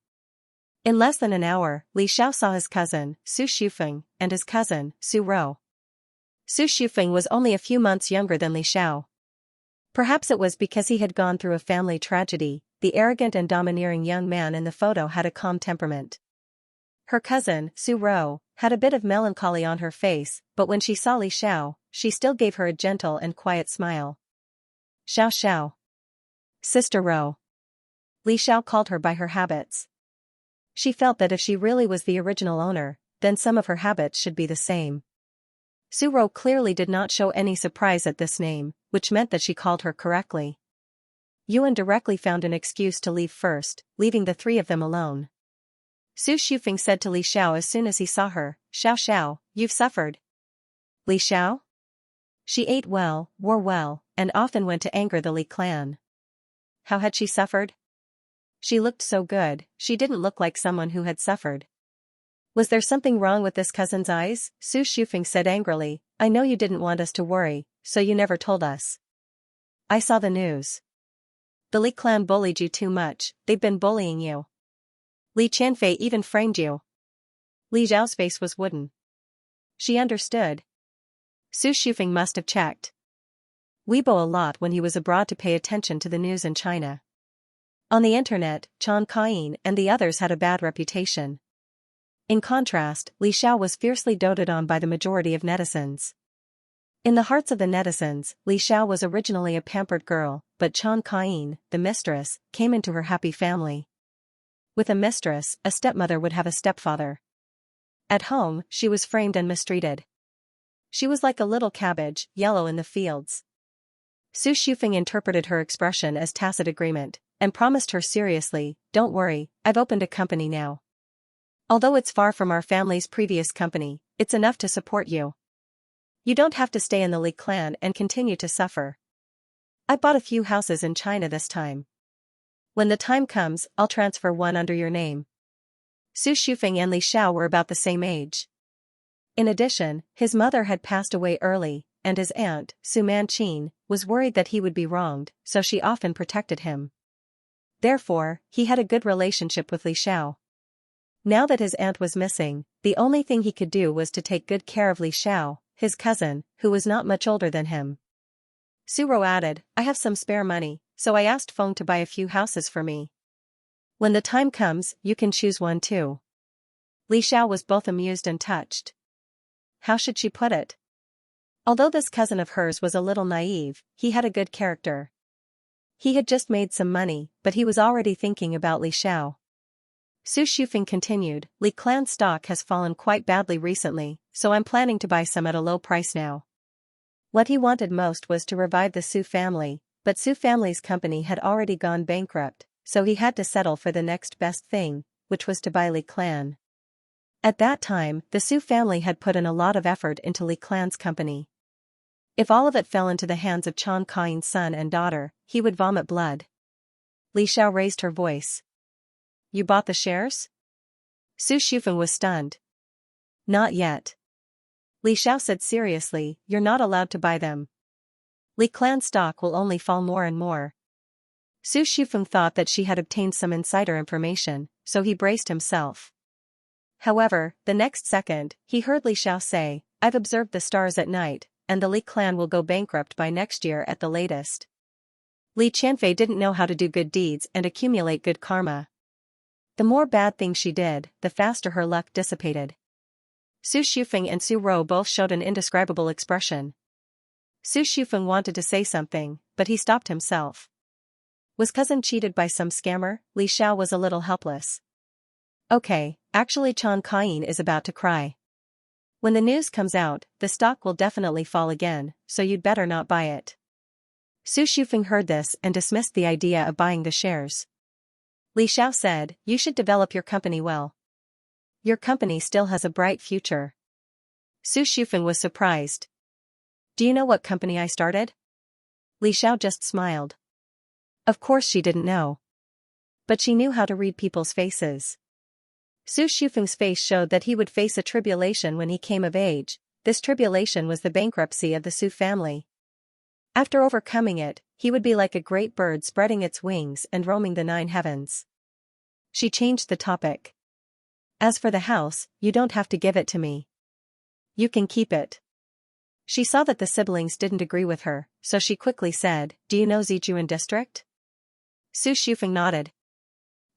In less than an hour, Li Xiao saw his cousin, Su Shufeng, and his cousin, Su Ro. Su Shufeng was only a few months younger than Li Xiao. Perhaps it was because he had gone through a family tragedy. The arrogant and domineering young man in the photo had a calm temperament. Her cousin, Su Ro, had a bit of melancholy on her face, but when she saw Li Xiao, she still gave her a gentle and quiet smile. Xiao Xiao. Sister Ro. Li Xiao called her by her habits. She felt that if she really was the original owner, then some of her habits should be the same. Su Ro clearly did not show any surprise at this name, which meant that she called her correctly. Yuan directly found an excuse to leave first, leaving the three of them alone. Su Shufeng said to Li Xiao as soon as he saw her, Xiao Xiao, you've suffered. Li Xiao? She ate well, wore well, and often went to anger the Li clan. How had she suffered? She looked so good, she didn't look like someone who had suffered. Was there something wrong with this cousin's eyes? Su Shufeng said angrily, I know you didn't want us to worry, so you never told us. I saw the news. The Li clan bullied you too much, they've been bullying you. Li Qianfei even framed you. Li Zhao's face was wooden. She understood. Su Shufeng must have checked Weibo a lot when he was abroad to pay attention to the news in China. On the internet, Qian Kaiying and the others had a bad reputation. In contrast, Li Xiao was fiercely doted on by the majority of netizens. In the hearts of the netizens, Li Xiao was originally a pampered girl, but Qian Kaiying, the mistress, came into her happy family. With a mistress, a stepmother would have a stepfather. At home, she was framed and mistreated. She was like a little cabbage, yellow in the fields. Su Shufeng interpreted her expression as tacit agreement, and promised her seriously, "Don't worry, I've opened a company now. Although it's far from our family's previous company, it's enough to support you. You don't have to stay in the Li clan and continue to suffer. I bought a few houses in China this time. When the time comes, I'll transfer one under your name." Su Shufeng and Li Xiao were about the same age. In addition, his mother had passed away early, and his aunt, Su Manqin, was worried that he would be wronged, so she often protected him. Therefore, he had a good relationship with Li Xiao. Now that his aunt was missing, the only thing he could do was to take good care of Li Xiao, his cousin, who was not much older than him. Su Rou added, "I have some spare money, so I asked Feng to buy a few houses for me. When the time comes, you can choose one too." Li Xiao was both amused and touched. How should she put it? Although this cousin of hers was a little naive, he had a good character. He had just made some money, but he was already thinking about Li Xiao. Su Shufeng continued, "Li clan stock has fallen quite badly recently, so I'm planning to buy some at a low price now." What he wanted most was to revive the Su family, but Su family's company had already gone bankrupt, so he had to settle for the next best thing, which was to buy Li clan. At that time, the Su family had put in a lot of effort into Li clan's company. If all of it fell into the hands of Chan Kaiyin's son and daughter, he would vomit blood. Li Xiao raised her voice. "You bought the shares?" Su Shufeng was stunned. "Not yet." Li Xiao said seriously, "You're not allowed to buy them. Li clan stock will only fall more and more." Su Shufeng thought that she had obtained some insider information, so he braced himself. However, the next second, he heard Li Xiao say, "I've observed the stars at night, and the Li clan will go bankrupt by next year at the latest." Li Qianfei didn't know how to do good deeds and accumulate good karma. The more bad things she did, the faster her luck dissipated. Su Shufeng and Su Rou both showed an indescribable expression. Su Shufeng wanted to say something, but he stopped himself. Was cousin cheated by some scammer? Li Xiao was a little helpless. Okay, actually Chan Kaiyin is about to cry. When the news comes out, the stock will definitely fall again, so you'd better not buy it. Su Shufeng heard this and dismissed the idea of buying the shares. Li Xiao said, "You should develop your company well. Your company still has a bright future." Su Shufeng was surprised. "Do you know what company I started?" Li Xiao just smiled. Of course she didn't know. But she knew how to read people's faces. Su Shufeng's face showed that he would face a tribulation when he came of age. This tribulation was the bankruptcy of the Su family. After overcoming it, he would be like a great bird spreading its wings and roaming the 9 heavens. She changed the topic. "As for the house, you don't have to give it to me. You can keep it." She saw that the siblings didn't agree with her, so she quickly said, "Do you know Zijuan district?" Su Shufeng nodded.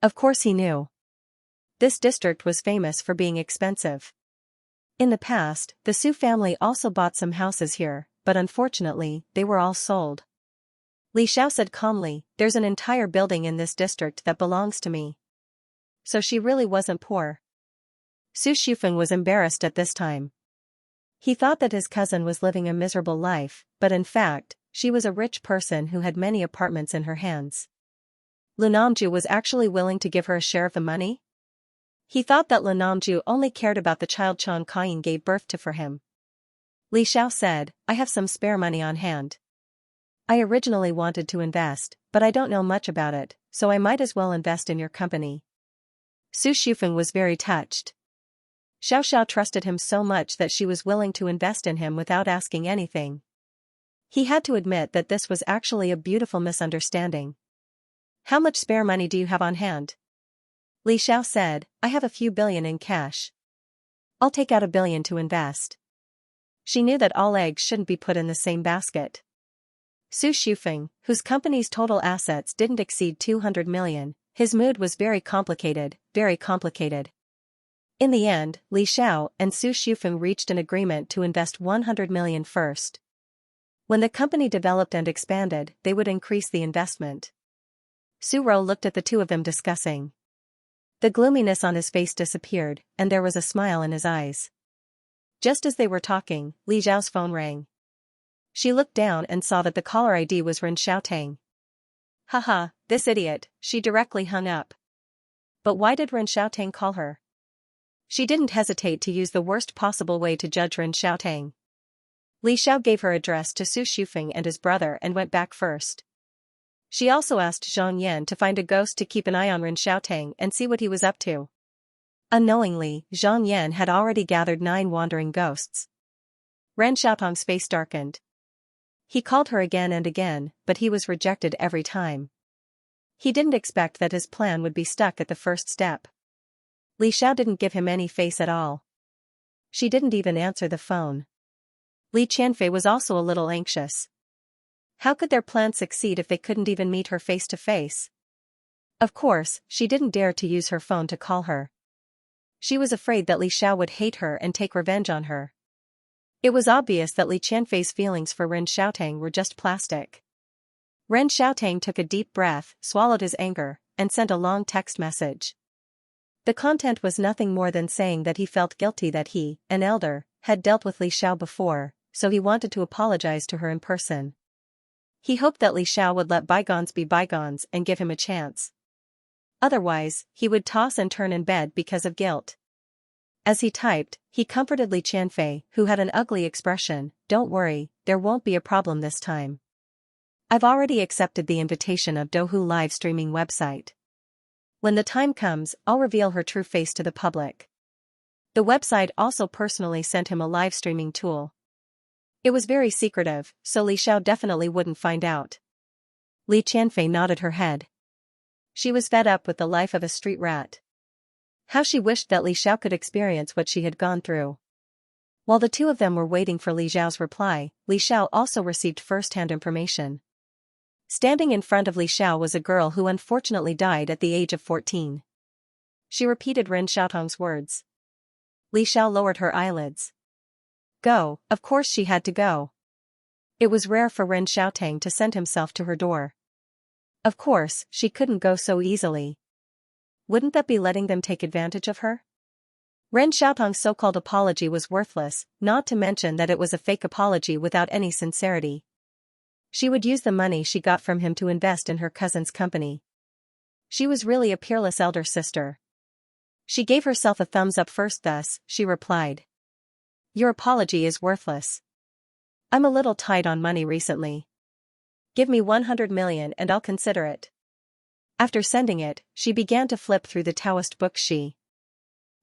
Of course he knew. This district was famous for being expensive. In the past, the Su family also bought some houses here, but unfortunately, they were all sold. Li Xiao said calmly, "There's an entire building in this district that belongs to me." So she really wasn't poor. Su Shufeng was embarrassed at this time. He thought that his cousin was living a miserable life, but in fact, she was a rich person who had many apartments in her hands. Lu Namju was actually willing to give her a share of the money? He thought that Lu Namju only cared about the child Chan Kaiyin gave birth to for him. Li Xiao said, "I have some spare money on hand. I originally wanted to invest, but I don't know much about it, so I might as well invest in your company." Su Shufeng was very touched. Xiao trusted him so much that she was willing to invest in him without asking anything. He had to admit that this was actually a beautiful misunderstanding. "How much spare money do you have on hand?" Li Xiao said, "I have a few billion in cash. I'll take out 1 billion to invest." She knew that all eggs shouldn't be put in the same basket. Su Shufeng, whose company's total assets didn't exceed 200 million, his mood was very complicated, very complicated. In the end, Li Xiao and Su Shufeng reached an agreement to invest 100 million first. When the company developed and expanded, they would increase the investment. Su Rou looked at the two of them discussing. The gloominess on his face disappeared, and there was a smile in his eyes. Just as they were talking, Li Zhao's phone rang. She looked down and saw that the caller ID was Ren Xiaotang. Haha, this idiot, she directly hung up. But why did Ren Xiaotang call her? She didn't hesitate to use the worst possible way to judge Ren Xiaotang. Li Xiao gave her address to Su Shufeng and his brother and went back first. She also asked Zhang Yan to find a ghost to keep an eye on Ren Xiaotang and see what he was up to. Unknowingly, Zhang Yan had already gathered 9 wandering ghosts. Ren Xiaotang's face darkened. He called her again and again, but he was rejected every time. He didn't expect that his plan would be stuck at the first step. Li Xiao didn't give him any face at all. She didn't even answer the phone. Li Qianfei was also a little anxious. How could their plan succeed if they couldn't even meet her face to face? Of course, she didn't dare to use her phone to call her. She was afraid that Li Xiao would hate her and take revenge on her. It was obvious that Li Qianfei's feelings for Ren Xiaotang were just plastic. Ren Xiaotang took a deep breath, swallowed his anger, and sent a long text message. The content was nothing more than saying that he felt guilty that he, an elder, had dealt with Li Xiao before, so he wanted to apologize to her in person. He hoped that Li Xiao would let bygones be bygones and give him a chance. Otherwise, he would toss and turn in bed because of guilt. As he typed, he comforted Li Qianfei, who had an ugly expression. "Don't worry, there won't be a problem this time. I've already accepted the invitation of Douhu live streaming website. When the time comes, I'll reveal her true face to the public." The website also personally sent him a live streaming tool. It was very secretive, so Li Xiao definitely wouldn't find out. Li Qianfei nodded her head. She was fed up with the life of a street rat. How she wished that Li Xiao could experience what she had gone through. While the two of them were waiting for Li Xiao's reply, Li Xiao also received first-hand information. Standing in front of Li Xiao was a girl who unfortunately died at the age of 14. She repeated Ren Xiaotang's words. Li Xiao lowered her eyelids. Go, of course she had to go. It was rare for Ren Xiaotang to send himself to her door. Of course, she couldn't go so easily. Wouldn't that be letting them take advantage of her? Ren Xiaotang's so-called apology was worthless, not to mention that it was a fake apology without any sincerity. She would use the money she got from him to invest in her cousin's company. She was really a peerless elder sister. She gave herself a thumbs up first, thus, she replied. Your apology is worthless. I'm a little tight on money recently. Give me 100 million and I'll consider it. After sending it, she began to flip through the Taoist book she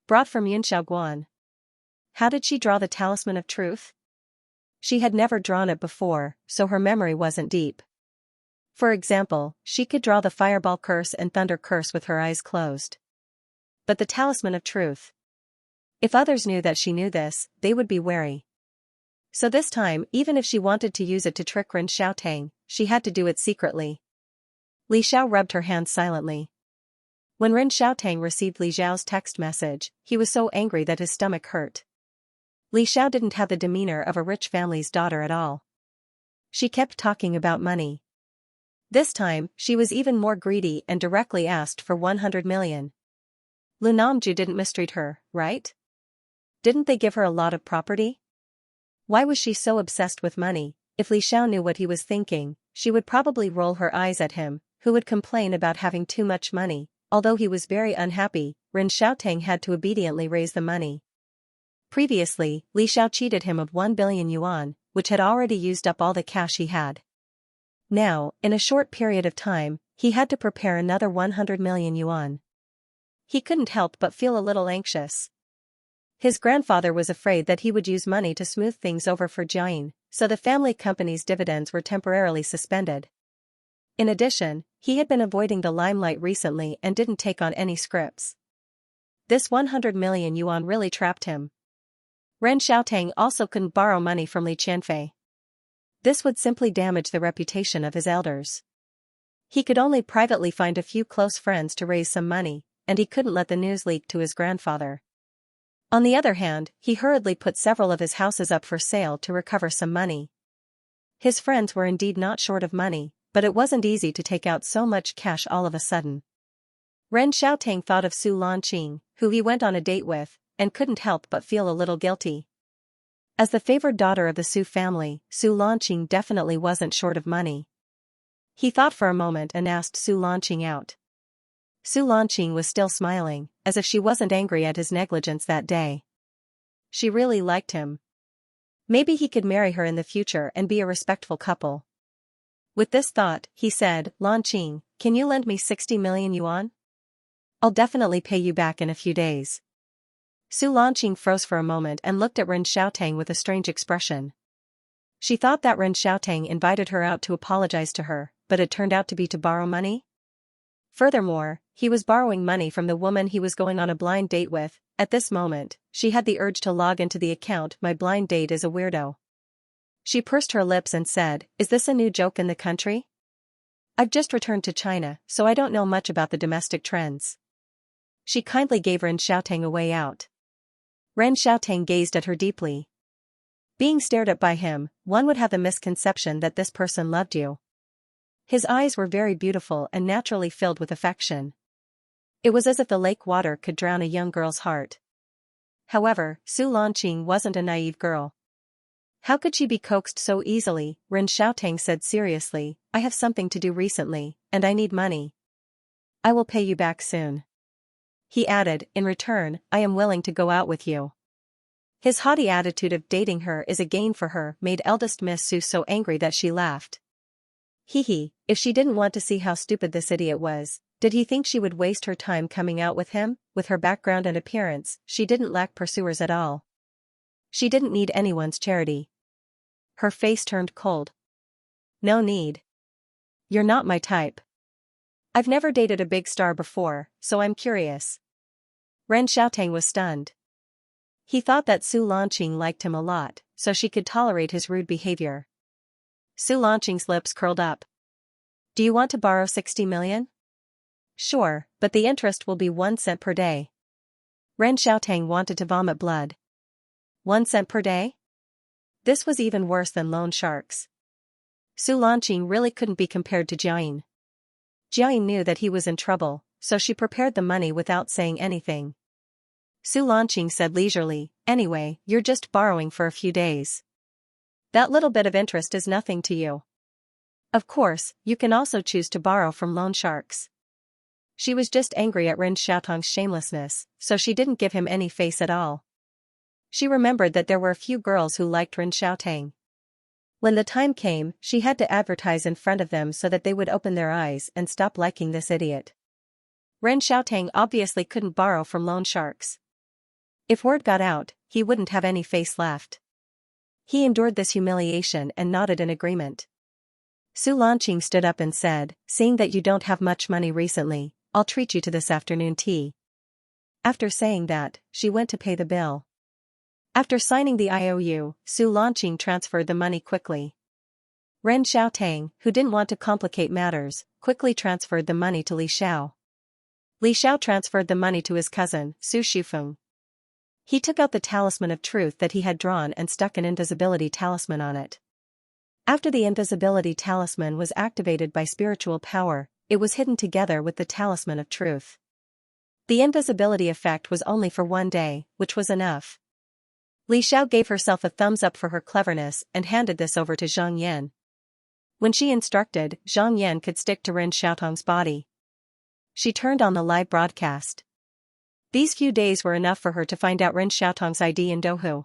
brought from Yunxiaoguan. How did she draw the Talisman of Truth? She had never drawn it before, so her memory wasn't deep. For example, she could draw the Fireball Curse and Thunder Curse with her eyes closed. But the Talisman of Truth. If others knew that she knew this, they would be wary. So this time, even if she wanted to use it to trick Ren Xiaotang, she had to do it secretly. Li Xiao rubbed her hands silently. When Ren Xiaotang received Li Xiao's text message, he was so angry that his stomach hurt. Li Xiao didn't have the demeanor of a rich family's daughter at all. She kept talking about money. This time, she was even more greedy and directly asked for 100 million. Lu Namju didn't mistreat her, right? Didn't they give her a lot of property? Why was she so obsessed with money? If Li Xiao knew what he was thinking, she would probably roll her eyes at him, who would complain about having too much money. Although he was very unhappy, Ren Xiaotang had to obediently raise the money. Previously, Li Xiao cheated him of 1 billion yuan, which had already used up all the cash he had. Now, in a short period of time, he had to prepare another 100 million yuan. He couldn't help but feel a little anxious. His grandfather was afraid that he would use money to smooth things over for Jiayin, so the family company's dividends were temporarily suspended. In addition, he had been avoiding the limelight recently and didn't take on any scripts. This 100 million yuan really trapped him. Ren Xiaotang also couldn't borrow money from Li Qianfei. This would simply damage the reputation of his elders. He could only privately find a few close friends to raise some money, and he couldn't let the news leak to his grandfather. On the other hand, he hurriedly put several of his houses up for sale to recover some money. His friends were indeed not short of money, but it wasn't easy to take out so much cash all of a sudden. Ren Xiaotang thought of Su Lanqing, who he went on a date with, and couldn't help but feel a little guilty. As the favored daughter of the Su family, Su Lanqing definitely wasn't short of money. He thought for a moment and asked Su Lanqing out. Su Lanqing was still smiling, as if she wasn't angry at his negligence that day. She really liked him. Maybe he could marry her in the future and be a respectful couple. With this thought, he said, Lanqing, can you lend me 60 million yuan? I'll definitely pay you back in a few days. Su Lanqing froze for a moment and looked at Ren Xiaotang with a strange expression. She thought that Ren Xiaotang invited her out to apologize to her, but it turned out to be to borrow money? Furthermore, he was borrowing money from the woman he was going on a blind date with. At this moment, she had the urge to log into the account. My blind date is a weirdo. She pursed her lips and said, is this a new joke in the country? I've just returned to China, so I don't know much about the domestic trends. She kindly gave Ren Xiaotang a way out. Ren Xiaotang gazed at her deeply. Being stared at by him, one would have the misconception that this person loved you. His eyes were very beautiful and naturally filled with affection. It was as if the lake water could drown a young girl's heart. However, Su Lanqing wasn't a naive girl. How could she be coaxed so easily? Ren Xiaotang said seriously, I have something to do recently, and I need money. I will pay you back soon. He added, in return, I am willing to go out with you. His haughty attitude of dating her is a gain for her made eldest Miss Su so angry that she laughed. Hee, if she didn't want to see how stupid this idiot was, did he think she would waste her time coming out with him? With her background and appearance, she didn't lack pursuers at all. She didn't need anyone's charity. Her face turned cold. No need. You're not my type. I've never dated a big star before, so I'm curious. Ren Xiaotang was stunned. He thought that Su Lanqing liked him a lot, so she could tolerate his rude behavior. Su Lanqing's lips curled up. Do you want to borrow 60 million? Sure, but the interest will be 1 cent per day. Ren Xiaotang wanted to vomit blood. 1 cent per day? This was even worse than loan sharks. Su Lanqing really couldn't be compared to Jiayin. Jiayin knew that he was in trouble, so she prepared the money without saying anything. Su Lanqing said leisurely, anyway, you're just borrowing for a few days. That little bit of interest is nothing to you. Of course, you can also choose to borrow from loan sharks. She was just angry at Ren Xiaotang's shamelessness, so she didn't give him any face at all. She remembered that there were a few girls who liked Ren Xiaotang. When the time came, she had to advertise in front of them so that they would open their eyes and stop liking this idiot. Ren Xiaotang obviously couldn't borrow from loan sharks. If word got out, he wouldn't have any face left. He endured this humiliation and nodded in agreement. Su Lanqing stood up and said, seeing that you don't have much money recently, I'll treat you to this afternoon tea. After saying that, she went to pay the bill. After signing the IOU, Su Lanqing transferred the money quickly. Ren Xiaotang, who didn't want to complicate matters, quickly transferred the money to Li Xiao. Li Xiao transferred the money to his cousin, Su Shufeng. He took out the talisman of truth that he had drawn and stuck an invisibility talisman on it. After the invisibility talisman was activated by spiritual power, it was hidden together with the talisman of truth. The invisibility effect was only for 1 day, which was enough. Li Xiao gave herself a thumbs up for her cleverness and handed this over to Zhang Yan. When she instructed, Zhang Yan could stick to Ren Xiaotang's body. She turned on the live broadcast. These few days were enough for her to find out Ren Xiaotang's ID in Douhu.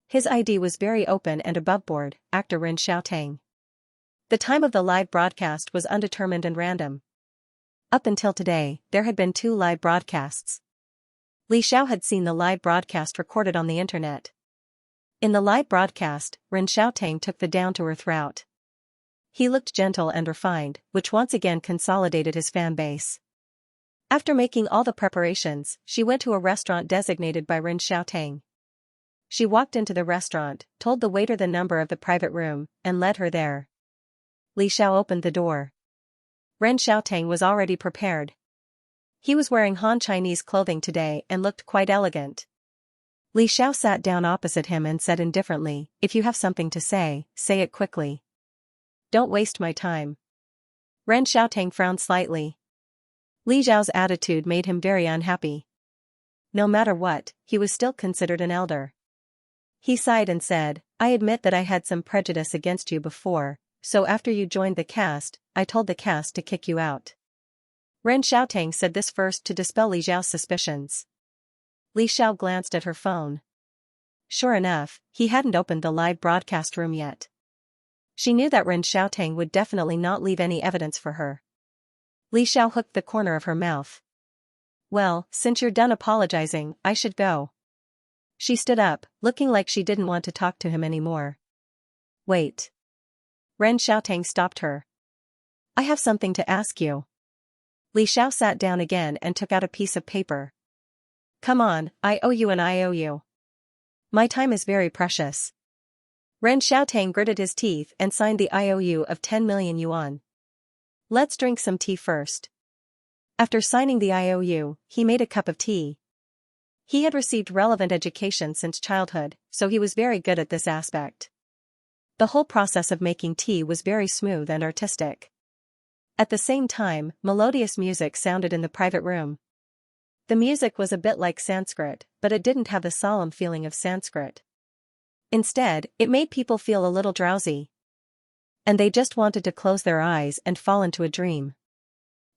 His ID was very open and aboveboard, actor Ren Xiaotang. The time of the live broadcast was undetermined and random. Up until today, there had been 2 live broadcasts. Li Xiao had seen the live broadcast recorded on the internet. In the live broadcast, Ren Xiaotang took the down-to-earth route. He looked gentle and refined, which once again consolidated his fan base. After making all the preparations, she went to a restaurant designated by Ren Xiaotang. She walked into the restaurant, told the waiter the number of the private room, and led her there. Li Xiao opened the door. Ren Xiaotang was already prepared. He was wearing Han Chinese clothing today and looked quite elegant. Li Xiao sat down opposite him and said indifferently, if you have something to say, say it quickly. Don't waste my time. Ren Xiaotang frowned slightly. Li Xiao's attitude made him very unhappy. No matter what, he was still considered an elder. He sighed and said, I admit that I had some prejudice against you before, so after you joined the cast, I told the cast to kick you out. Ren Xiaotang said this first to dispel Li Xiao's suspicions. Li Xiao glanced at her phone. Sure enough, he hadn't opened the live broadcast room yet. She knew that Ren Xiaotang would definitely not leave any evidence for her. Li Xiao hooked the corner of her mouth. Well, since you're done apologizing, I should go. She stood up, looking like she didn't want to talk to him anymore. Wait. Ren Xiaotang stopped her. I have something to ask you. Li Xiao sat down again and took out a piece of paper. Come on, I owe you an IOU. My time is very precious. Ren Xiaotang gritted his teeth and signed the IOU of 10 million yuan. Let's drink some tea first. After signing the IOU, he made a cup of tea. He had received relevant education since childhood, so he was very good at this aspect. The whole process of making tea was very smooth and artistic. At the same time, melodious music sounded in the private room. The music was a bit like Sanskrit, but it didn't have the solemn feeling of Sanskrit. Instead, it made people feel a little drowsy. And they just wanted to close their eyes and fall into a dream.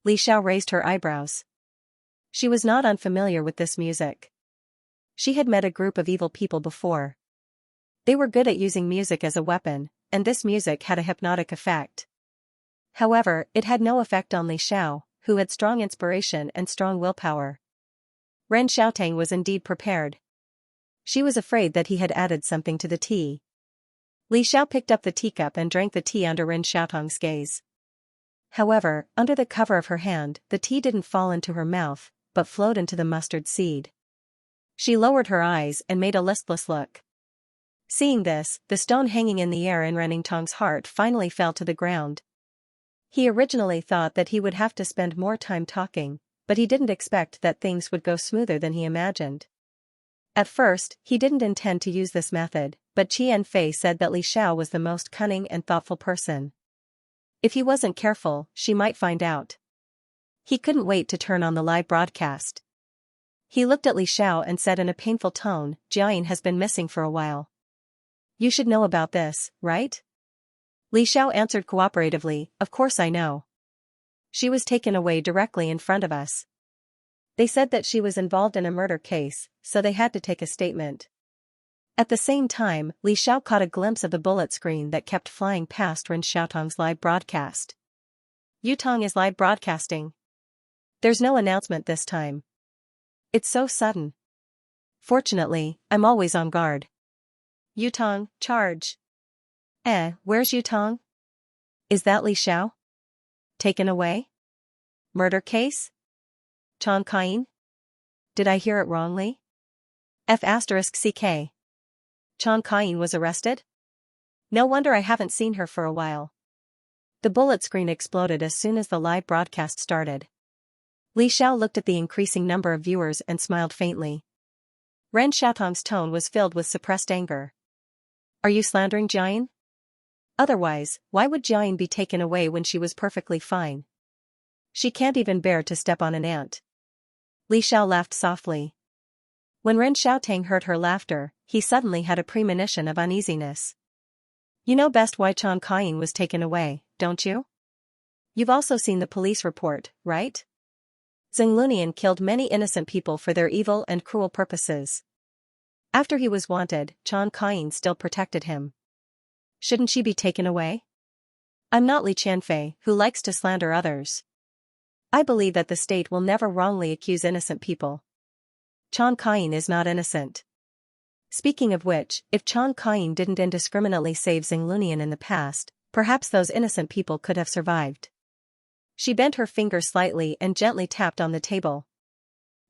Li Xiao raised her eyebrows. She was not unfamiliar with this music. She had met a group of evil people before. They were good at using music as a weapon, and this music had a hypnotic effect. However, it had no effect on Li Xiao, who had strong inspiration and strong willpower. Ren Xiaotang was indeed prepared. She was afraid that he had added something to the tea. Li Xiao picked up the teacup and drank the tea under Ren Xiaotang's gaze. However, under the cover of her hand, the tea didn't fall into her mouth, but flowed into the mustard seed. She lowered her eyes and made a listless look. Seeing this, the stone hanging in the air in Ren Tong's heart finally fell to the ground. He originally thought that he would have to spend more time talking, but he didn't expect that things would go smoother than he imagined. At first, he didn't intend to use this method, but Qian Fei said that Li Xiao was the most cunning and thoughtful person. If he wasn't careful, she might find out. He couldn't wait to turn on the live broadcast. He looked at Li Xiao and said in a painful tone, Jiayin has been missing for a while. You should know about this, right? Li Xiao answered cooperatively, of course I know. She was taken away directly in front of us. They said that she was involved in a murder case, so they had to take a statement. At the same time, Li Xiao caught a glimpse of the bullet screen that kept flying past Ren Xiaotang's live broadcast. Yutong is live broadcasting. There's no announcement this time. It's so sudden. Fortunately, I'm always on guard. Yutong, charge. Where's Yutong? Is that Li Xiao? Taken away? Murder case? Chang Kain? Did I hear it wrongly? F***ck. Chang Kain was arrested? No wonder I haven't seen her for a while. The bullet screen exploded as soon as the live broadcast started. Li Xiao looked at the increasing number of viewers and smiled faintly. Ren Xiaotang's tone was filled with suppressed anger. Are you slandering Jiayin? Otherwise, why would Jiayin be taken away when she was perfectly fine? She can't even bear to step on an ant. Li Xiao laughed softly. When Ren Xiaotang heard her laughter, he suddenly had a premonition of uneasiness. You know best why Chang Kain was taken away, don't you? You've also seen the police report, right? Xinglunian killed many innocent people for their evil and cruel purposes. After he was wanted, Chang Kain still protected him. Shouldn't she be taken away? I'm not Li Qianfei, who likes to slander others. I believe that the state will never wrongly accuse innocent people. Chang Kain is not innocent. Speaking of which, if Chang Kain didn't indiscriminately save Xinglunian in the past, perhaps those innocent people could have survived. She bent her finger slightly and gently tapped on the table.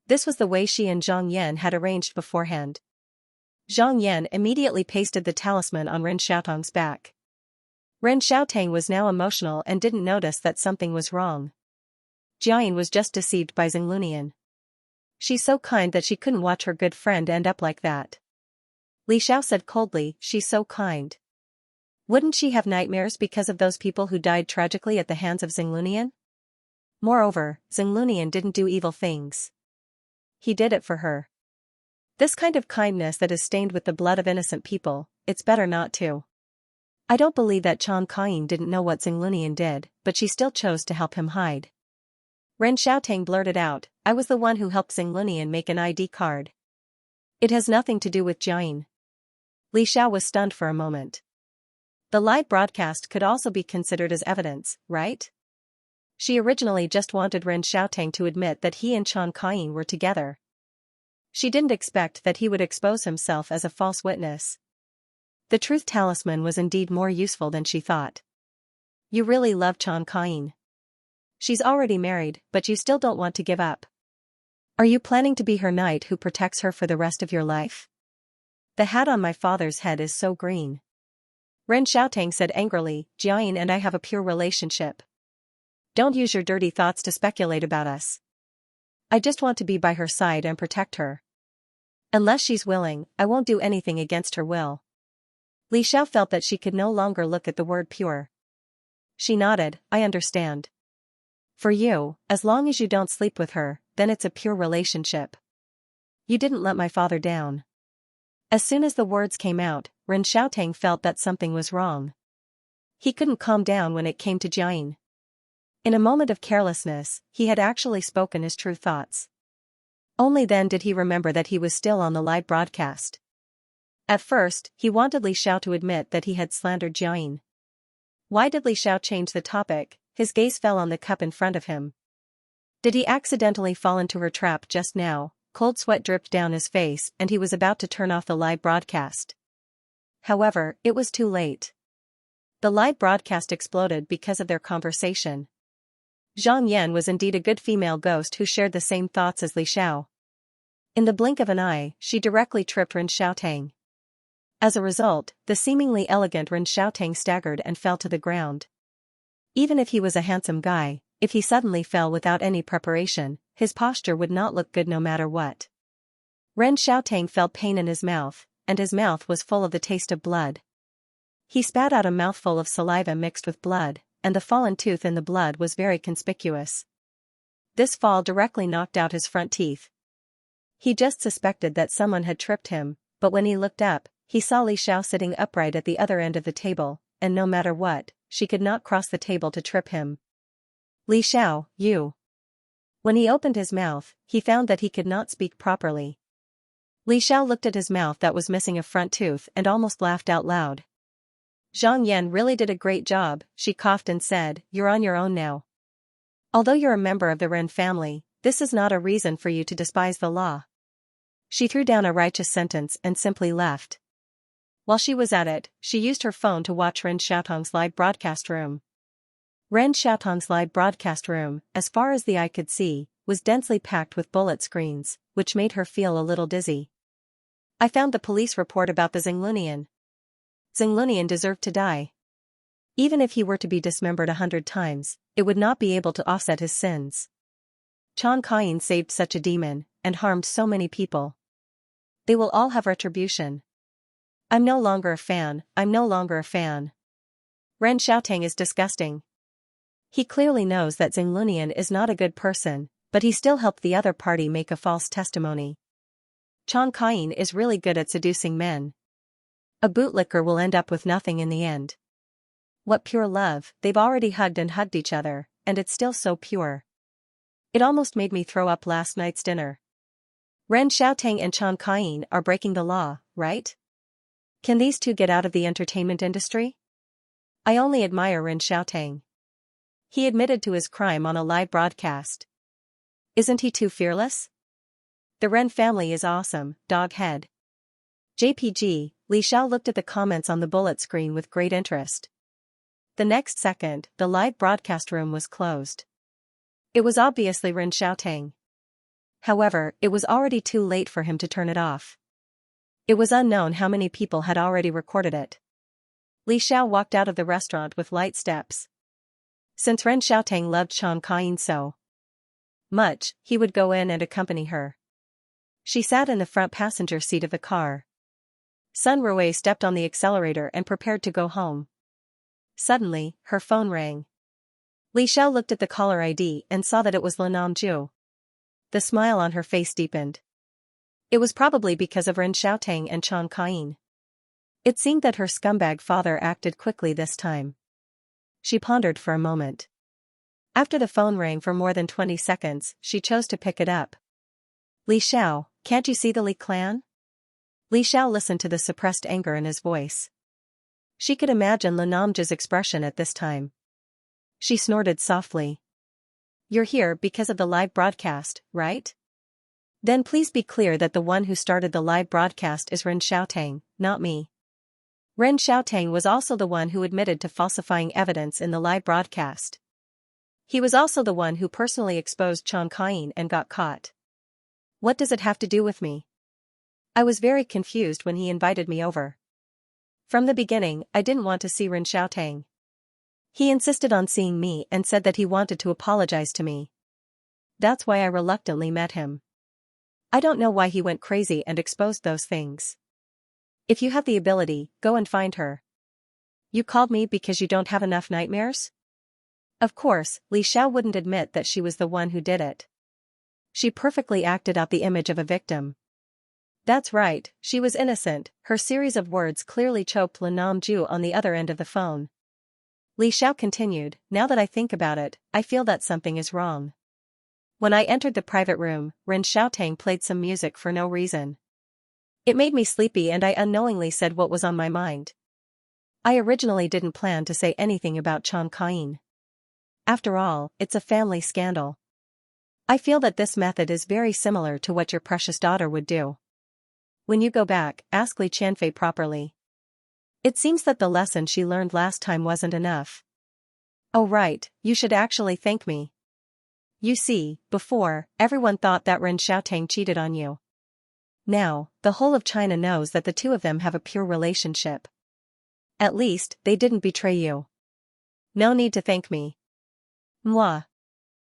This was the way she and Zhang Yan had arranged beforehand. Zhang Yan immediately pasted the talisman on Ren Xiaotang's back. Ren Xiaotang was now emotional and didn't notice that something was wrong. Jiayin was just deceived by Xinglunian. She's so kind that she couldn't watch her good friend end up like that. Li Xiao said coldly, she's so kind. Wouldn't she have nightmares because of those people who died tragically at the hands of Xinglunian? Moreover, Xinglunian didn't do evil things. He did it for her. This kind of kindness that is stained with the blood of innocent people, it's better not to. I don't believe that Chan Kaiying didn't know what Xinglunian did, but she still chose to help him hide. Ren Xiaotang blurted out, I was the one who helped Xinglunian make an ID card. It has nothing to do with Jiayin. Li Xiao was stunned for a moment. The live broadcast could also be considered as evidence, right? She originally just wanted Ren Xiaotang to admit that he and Chan Kaiying were together. She didn't expect that he would expose himself as a false witness. The truth talisman was indeed more useful than she thought. You really love Chan Kaiying. She's already married, but you still don't want to give up. Are you planning to be her knight who protects her for the rest of your life? The hat on my father's head is so green. Ren Xiaotang said angrily, Jiayin and I have a pure relationship. Don't use your dirty thoughts to speculate about us. I just want to be by her side and protect her. Unless she's willing, I won't do anything against her will. Li Xiao felt that she could no longer look at the word pure. She nodded, I understand. For you, as long as you don't sleep with her, then it's a pure relationship. You didn't let my father down. As soon as the words came out, Ren Xiaotang felt that something was wrong. He couldn't calm down when it came to Jiayin. In a moment of carelessness, he had actually spoken his true thoughts. Only then did he remember that he was still on the live broadcast. At first, he wanted Li Xiao to admit that he had slandered Jiayin. Why did Li Xiao change the topic? His gaze fell on the cup in front of him. Did he accidentally fall into her trap just now? Cold sweat dripped down his face and he was about to turn off the live broadcast. However, it was too late. The live broadcast exploded because of their conversation. Zhang Yan was indeed a good female ghost who shared the same thoughts as Li Xiao. In the blink of an eye, she directly tripped Ren Xiaotang. As a result, the seemingly elegant Ren Xiaotang staggered and fell to the ground. Even if he was a handsome guy, if he suddenly fell without any preparation, his posture would not look good no matter what. Ren Xiaotang felt pain in his mouth, and his mouth was full of the taste of blood. He spat out a mouthful of saliva mixed with blood, and the fallen tooth in the blood was very conspicuous. This fall directly knocked out his front teeth. He just suspected that someone had tripped him, but when he looked up, he saw Li Xiao sitting upright at the other end of the table, and no matter what, she could not cross the table to trip him. Li Xiao, you. When he opened his mouth, he found that he could not speak properly. Li Xiao looked at his mouth that was missing a front tooth and almost laughed out loud. Zhang Yan really did a great job, she coughed and said, you're on your own now. Although you're a member of the Ren family, this is not a reason for you to despise the law. She threw down a righteous sentence and simply left. While she was at it, she used her phone to watch Ren Xiaotang's live broadcast room. Ren Xiaotang's live broadcast room, as far as the eye could see, was densely packed with bullet screens, which made her feel a little dizzy. I found the police report about the Xinglunian. Xinglunian deserved to die. Even if he were to be dismembered 100 times, it would not be able to offset his sins. Chan Kaiying saved such a demon, and harmed so many people. They will all have retribution. I'm no longer a fan, I'm no longer a fan. Ren Xiaotang is disgusting. He clearly knows that Xinglunian is not a good person, but he still helped the other party make a false testimony. Chan Kaiying is really good at seducing men. A bootlicker will end up with nothing in the end. What pure love, they've already hugged and hugged each other, and it's still so pure. It almost made me throw up last night's dinner. Ren Xiaotang and Chan Kaiying are breaking the law, right? Can these two get out of the entertainment industry? I only admire Ren Xiaotang. He admitted to his crime on a live broadcast. Isn't he too fearless? The Ren family is awesome, dog head. JPG, Li Xiao looked at the comments on the bullet screen with great interest. The next second, the live broadcast room was closed. It was obviously Ren Xiaotang. However, it was already too late for him to turn it off. It was unknown how many people had already recorded it. Li Xiao walked out of the restaurant with light steps. Since Ren Xiaotang loved Chan Kaiying so much, he would go in and accompany her. She sat in the front passenger seat of the car. Sun Rui stepped on the accelerator and prepared to go home. Suddenly, her phone rang. Li Xiao looked at the caller ID and saw that it was Linam Zhu. The smile on her face deepened. It was probably because of Ren Xiaotang and Chan Kaiying. It seemed that her scumbag father acted quickly this time. She pondered for a moment. After the phone rang for more than 20 seconds, she chose to pick it up. Li Xiao, can't you see the Li clan? Li Xiao listened to the suppressed anger in his voice. She could imagine Lan Namji's expression at this time. She snorted softly. You're here because of the live broadcast, right? Then please be clear that the one who started the live broadcast is Ren Xiaotang, not me. Ren Xiaotang was also the one who admitted to falsifying evidence in the live broadcast. He was also the one who personally exposed Qian Kain and got caught. What does it have to do with me? I was very confused when he invited me over. From the beginning, I didn't want to see Ren Xiaotang. He insisted on seeing me and said that he wanted to apologize to me. That's why I reluctantly met him. I don't know why he went crazy and exposed those things. If you have the ability, go and find her. You called me because you don't have enough nightmares? Of course, Li Xiao wouldn't admit that she was the one who did it. She perfectly acted out the image of a victim. That's right, she was innocent. Her series of words clearly choked Lan Namju on the other end of the phone. Li Xiao continued, now that I think about it, I feel that something is wrong. When I entered the private room, Ren Xiaotang played some music for no reason. It made me sleepy and I unknowingly said what was on my mind. I originally didn't plan to say anything about Qian Kain. After all, it's a family scandal. I feel that this method is very similar to what your precious daughter would do. When you go back, ask Li Qianfei properly. It seems that the lesson she learned last time wasn't enough. Oh right, you should actually thank me. You see, before, everyone thought that Ren Xiaotang cheated on you. Now, the whole of China knows that the two of them have a pure relationship. At least, they didn't betray you. No need to thank me. Mwah.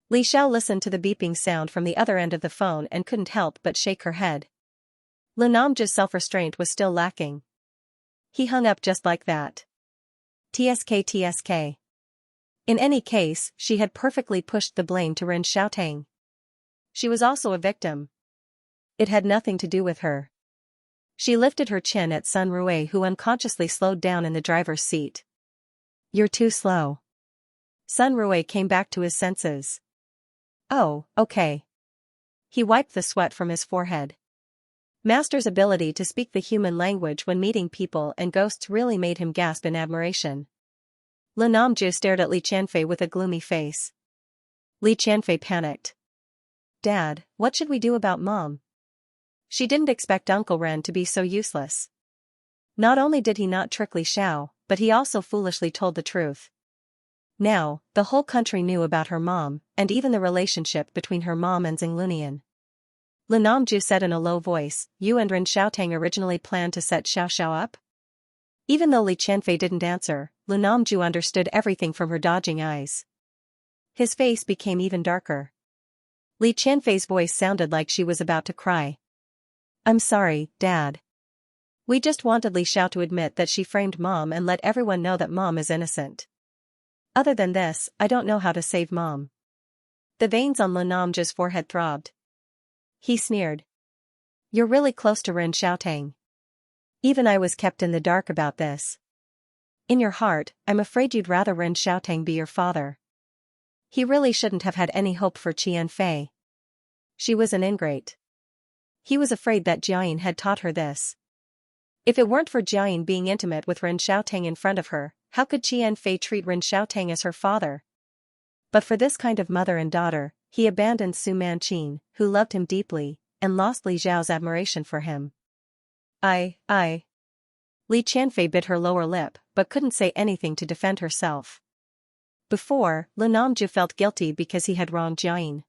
Li Xiao listened to the beeping sound from the other end of the phone and couldn't help but shake her head. Lan Namji's self-restraint was still lacking. He hung up just like that. TSK. In any case, she had perfectly pushed the blame to Ren Xiaotang. She was also a victim. It had nothing to do with her. She lifted her chin at Sun Rui, who unconsciously slowed down in the driver's seat. You're too slow. Sun Rui came back to his senses. Oh, okay. He wiped the sweat from his forehead. Master's ability to speak the human language when meeting people and ghosts really made him gasp in admiration. Lan Namju stared at Li Qianfei with a gloomy face. Li Qianfei panicked. Dad, what should we do about Mom? She didn't expect Uncle Ren to be so useless. Not only did he not trick Li Xiao, but he also foolishly told the truth. Now, the whole country knew about her mom, and even the relationship between her mom and Xinglunian. Lan Namju said in a low voice, you and Ren Xiaotang originally planned to set Xiao Xiao up? Even though Li Qianfei didn't answer, Lan Namju understood everything from her dodging eyes. His face became even darker. Li Qianfei's voice sounded like she was about to cry. I'm sorry, Dad. We just wanted Li Xiao to admit that she framed Mom and let everyone know that Mom is innocent. Other than this, I don't know how to save Mom. The veins on Lan Namju's forehead throbbed. He sneered. You're really close to Ren Xiaotang. Even I was kept in the dark about this. In your heart, I'm afraid you'd rather Ren Xiaotang be your father. He really shouldn't have had any hope for Qianfei. She was an ingrate. He was afraid that Jiayin had taught her this. If it weren't for Jiayin being intimate with Ren Xiaotang in front of her, how could Qianfei treat Ren Xiaotang as her father? But for this kind of mother and daughter, he abandoned Su Manqin, who loved him deeply, and lost Li Zhao's admiration for him. I. Li Qianfei bit her lower lip, but couldn't say anything to defend herself. Before, Lan Namju felt guilty because he had wronged Jiayin.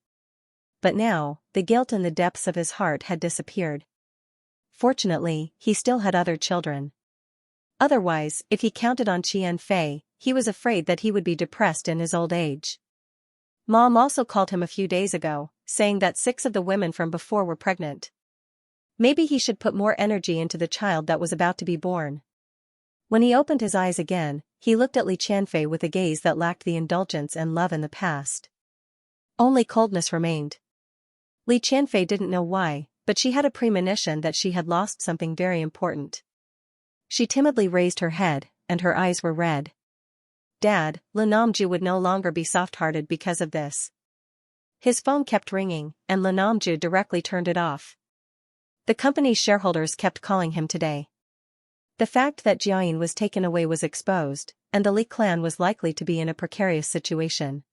But now, the guilt in the depths of his heart had disappeared. Fortunately, he still had other children. Otherwise, if he counted on Qianfei, he was afraid that he would be depressed in his old age. Mom also called him a few days ago, saying that 6 of the women from before were pregnant. Maybe he should put more energy into the child that was about to be born. When he opened his eyes again, he looked at Li Qianfei with a gaze that lacked the indulgence and love in the past. Only coldness remained. Li Qianfei didn't know why, but she had a premonition that she had lost something very important. She timidly raised her head, and her eyes were red. Dad, Lu Namju would no longer be soft-hearted because of this. His phone kept ringing, and Lu Namju directly turned it off. The company's shareholders kept calling him today. The fact that Jiayin was taken away was exposed, and the Li clan was likely to be in a precarious situation.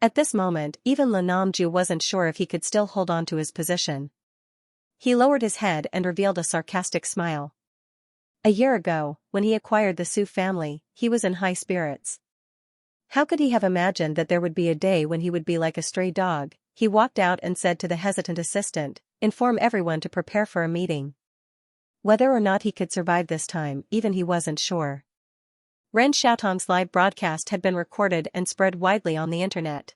At this moment, even Lu Namju wasn't sure if he could still hold on to his position. He lowered his head and revealed a sarcastic smile. A year ago, when he acquired the Su family, he was in high spirits. How could he have imagined that there would be a day when he would be like a stray dog? He walked out and said to the hesitant assistant, "Inform everyone to prepare for a meeting." Whether or not he could survive this time, even he wasn't sure. Ren Xiaotong's live broadcast had been recorded and spread widely on the internet.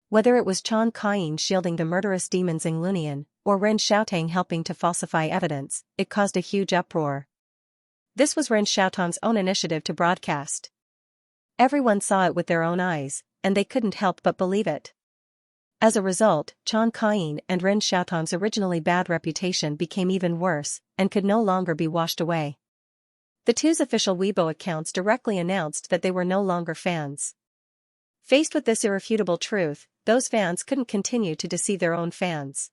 Whether it was Qian Kaiying shielding the murderous demons in Lunian, or Ren Xiaotong helping to falsify evidence, it caused a huge uproar. This was Ren Xiaotong's own initiative to broadcast. Everyone saw it with their own eyes, and they couldn't help but believe it. As a result, Qian Kaiying and Ren Xiaotong's originally bad reputation became even worse, and could no longer be washed away. The two's official Weibo accounts directly announced that they were no longer fans. Faced with this irrefutable truth, those fans couldn't continue to deceive their own fans.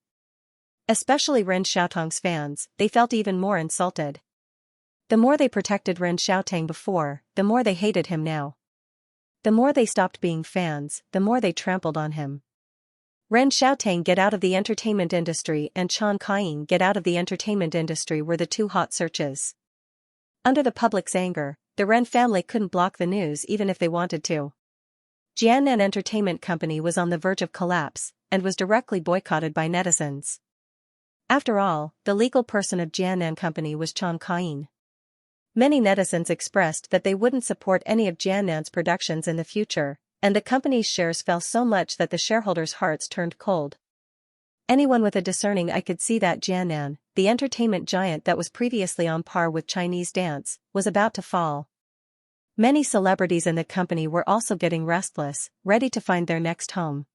Especially Ren Xiaotong's fans, they felt even more insulted. The more they protected Ren Xiaotong before, the more they hated him now. The more they stopped being fans, the more they trampled on him. Ren Xiaotong get out of the entertainment industry and Qian Kaiying get out of the entertainment industry were the two hot searches. Under the public's anger, the Ren family couldn't block the news even if they wanted to. Jiannan Entertainment Company was on the verge of collapse, and was directly boycotted by netizens. After all, the legal person of Jiannan Company was Qian Kaiying. Many netizens expressed that they wouldn't support any of Jiannan's productions in the future, and the company's shares fell so much that the shareholders' hearts turned cold. Anyone with a discerning eye could see that Jiannan, the entertainment giant that was previously on par with Chinese dance, was about to fall. Many celebrities in the company were also getting restless, ready to find their next home.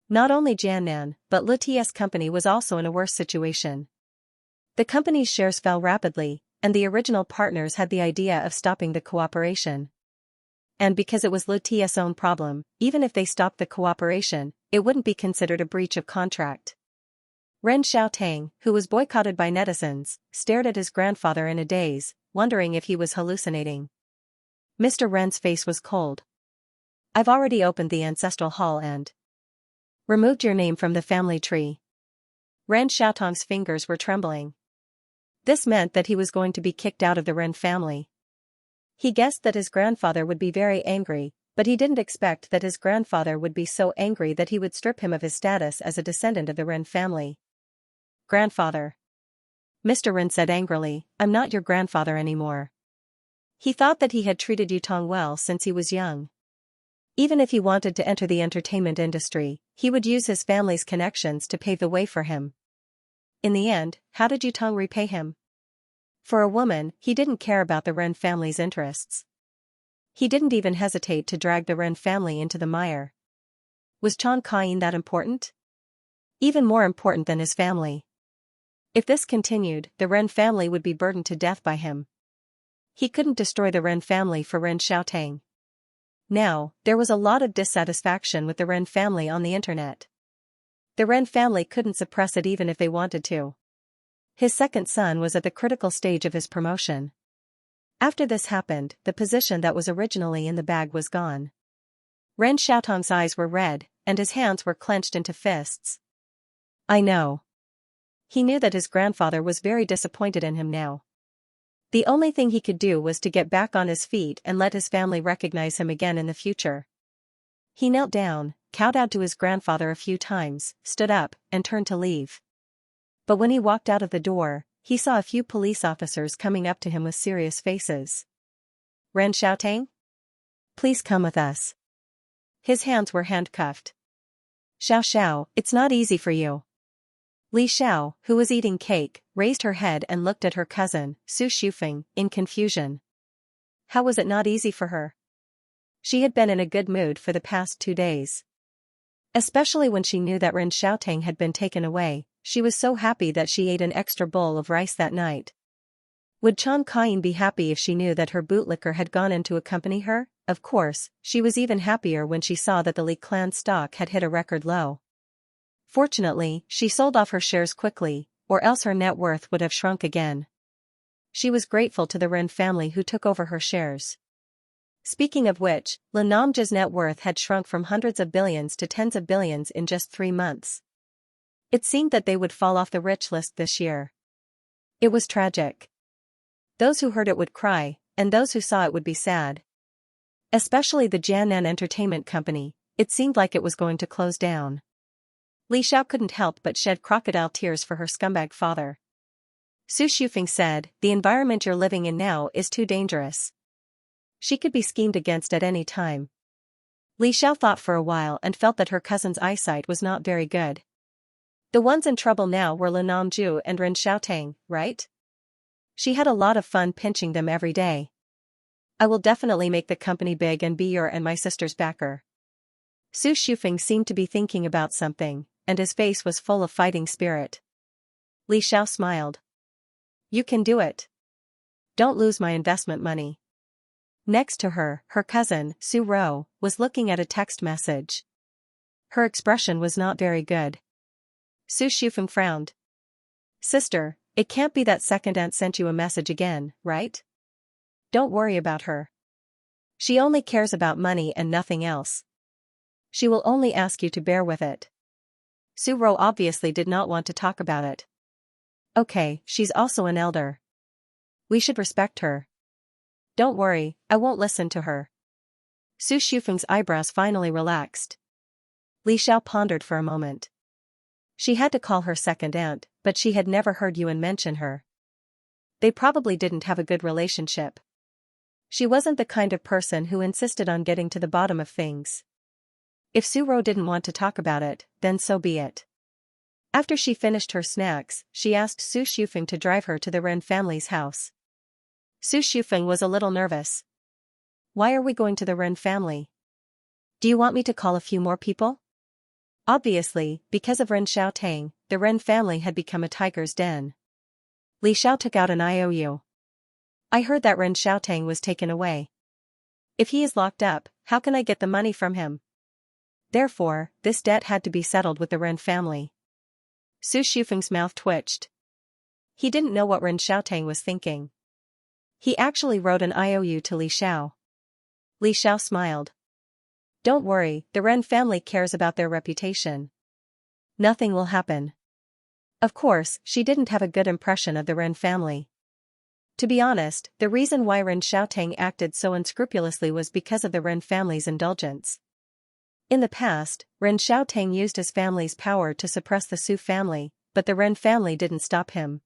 Not only Jiannan, but Lutia's company was also in a worse situation. The company's shares fell rapidly, and the original partners had the idea of stopping the cooperation. And because it was Lutia's own problem, even if they stopped the cooperation, it wouldn't be considered a breach of contract. Ren Xiaotong, who was boycotted by netizens, stared at his grandfather in a daze, wondering if he was hallucinating. Mr. Ren's face was cold. "I've already opened the ancestral hall and removed your name from the family tree." Ren Xiaotong's fingers were trembling. This meant that he was going to be kicked out of the Ren family. He guessed that his grandfather would be very angry, but he didn't expect that his grandfather would be so angry that he would strip him of his status as a descendant of the Ren family. "Grandfather," Mr. Ren said angrily, "I'm not your grandfather anymore." He thought that he had treated Yutong well since he was young. Even if he wanted to enter the entertainment industry, he would use his family's connections to pave the way for him. In the end, how did Yutong repay him? For a woman, he didn't care about the Ren family's interests. He didn't even hesitate to drag the Ren family into the mire. Was Qian Kaiying that important? Even more important than his family. If this continued, the Ren family would be burdened to death by him. He couldn't destroy the Ren family for Ren Xiaotong. Now, there was a lot of dissatisfaction with the Ren family on the internet. The Ren family couldn't suppress it even if they wanted to. His second son was at the critical stage of his promotion. After this happened, the position that was originally in the bag was gone. Ren Xiaotong's eyes were red, and his hands were clenched into fists. "I know." He knew that his grandfather was very disappointed in him now. The only thing he could do was to get back on his feet and let his family recognize him again in the future. He knelt down, kowtowed to his grandfather a few times, stood up, and turned to leave. But when he walked out of the door, he saw a few police officers coming up to him with serious faces. "Ren Xiaotong? Please come with us." His hands were handcuffed. "Xiao Xiao, it's not easy for you." Li Xiao, who was eating cake, raised her head and looked at her cousin, Su Shufeng, in confusion. How was it not easy for her? She had been in a good mood for the past 2 days. Especially when she knew that Ren Xiaotong had been taken away, she was so happy that she ate an extra bowl of rice that night. Would Chan Kain be happy if she knew that her bootlicker had gone in to accompany her? Of course, she was even happier when she saw that the Li clan stock had hit a record low. Fortunately, she sold off her shares quickly, or else her net worth would have shrunk again. She was grateful to the Ren family who took over her shares. Speaking of which, Lin Namja's net worth had shrunk from hundreds of billions to tens of billions in just 3 months. It seemed that they would fall off the rich list this year. It was tragic. Those who heard it would cry, and those who saw it would be sad. Especially the Jianan Entertainment Company, it seemed like it was going to close down. Li Xiao couldn't help but shed crocodile tears for her scumbag father. Su Shufeng said, "The environment you're living in now is too dangerous. She could be schemed against at any time." Li Xiao thought for a while and felt that her cousin's eyesight was not very good. The ones in trouble now were Lin Namju and Ren Xiaotang, right? She had a lot of fun pinching them every day. "I will definitely make the company big and be your and my sister's backer." Su Shufeng seemed to be thinking about something, and his face was full of fighting spirit. Li Xiao smiled. "You can do it. Don't lose my investment money." Next to her, her cousin, Su Ro, was looking at a text message. Her expression was not very good. Su Shufeng frowned. "Sister, it can't be that second aunt sent you a message again, right? Don't worry about her. She only cares about money and nothing else. She will only ask you to bear with it." Su Ro obviously did not want to talk about it. "Okay, she's also an elder. We should respect her. Don't worry, I won't listen to her." Su Shufeng's eyebrows finally relaxed. Li Xiao pondered for a moment. She had to call her second aunt, but she had never heard Yuan mention her. They probably didn't have a good relationship. She wasn't the kind of person who insisted on getting to the bottom of things. If Su Ro didn't want to talk about it, then so be it. After she finished her snacks, she asked Su Shufeng to drive her to the Ren family's house. Su Shufeng was a little nervous. "Why are we going to the Ren family? Do you want me to call a few more people?" Obviously, because of Ren Xiaotang, the Ren family had become a tiger's den. Li Xiao took out an IOU. "I heard that Ren Xiaotang was taken away. If he is locked up, how can I get the money from him? Therefore, this debt had to be settled with the Ren family." Su Shufeng's mouth twitched. He didn't know what Ren Xiaotang was thinking. He actually wrote an IOU to Li Xiao. Li Xiao smiled. "Don't worry, the Ren family cares about their reputation. Nothing will happen." Of course, she didn't have a good impression of the Ren family. To be honest, the reason why Ren Xiaotang acted so unscrupulously was because of the Ren family's indulgence. In the past, Ren Xiaotang used his family's power to suppress the Su family, but the Ren family didn't stop him.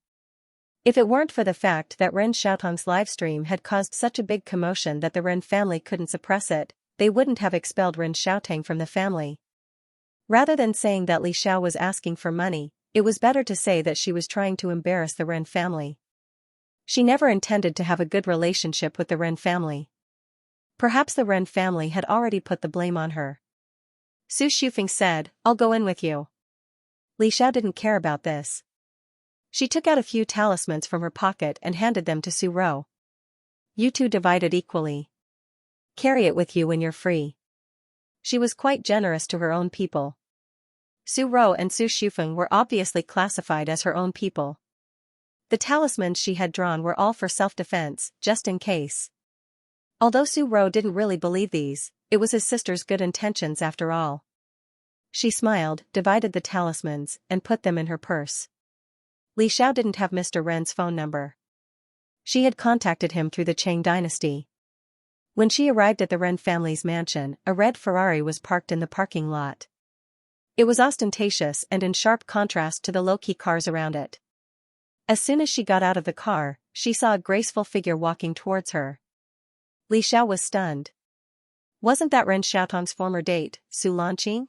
If it weren't for the fact that Ren Xiaotang's livestream had caused such a big commotion that the Ren family couldn't suppress it, they wouldn't have expelled Ren Xiaotang from the family. Rather than saying that Li Xiao was asking for money, it was better to say that she was trying to embarrass the Ren family. She never intended to have a good relationship with the Ren family. Perhaps the Ren family had already put the blame on her. Su Shufeng said, "I'll go in with you." Li Xiao didn't care about this. She took out a few talismans from her pocket and handed them to Su Ro. "You two divide it equally. Carry it with you when you're free." She was quite generous to her own people. Su Ro and Su Shufeng were obviously classified as her own people. The talismans she had drawn were all for self-defense, just in case. Although Su Ro didn't really believe these, it was his sister's good intentions after all. She smiled, divided the talismans, and put them in her purse. Li Xiao didn't have Mr. Ren's phone number. She had contacted him through the Chang dynasty. When she arrived at the Ren family's mansion, a red Ferrari was parked in the parking lot. It was ostentatious and in sharp contrast to the low-key cars around it. As soon as she got out of the car, she saw a graceful figure walking towards her. Li Xiao was stunned. Wasn't that Ren Xiaotang's former date, Su Lanqing?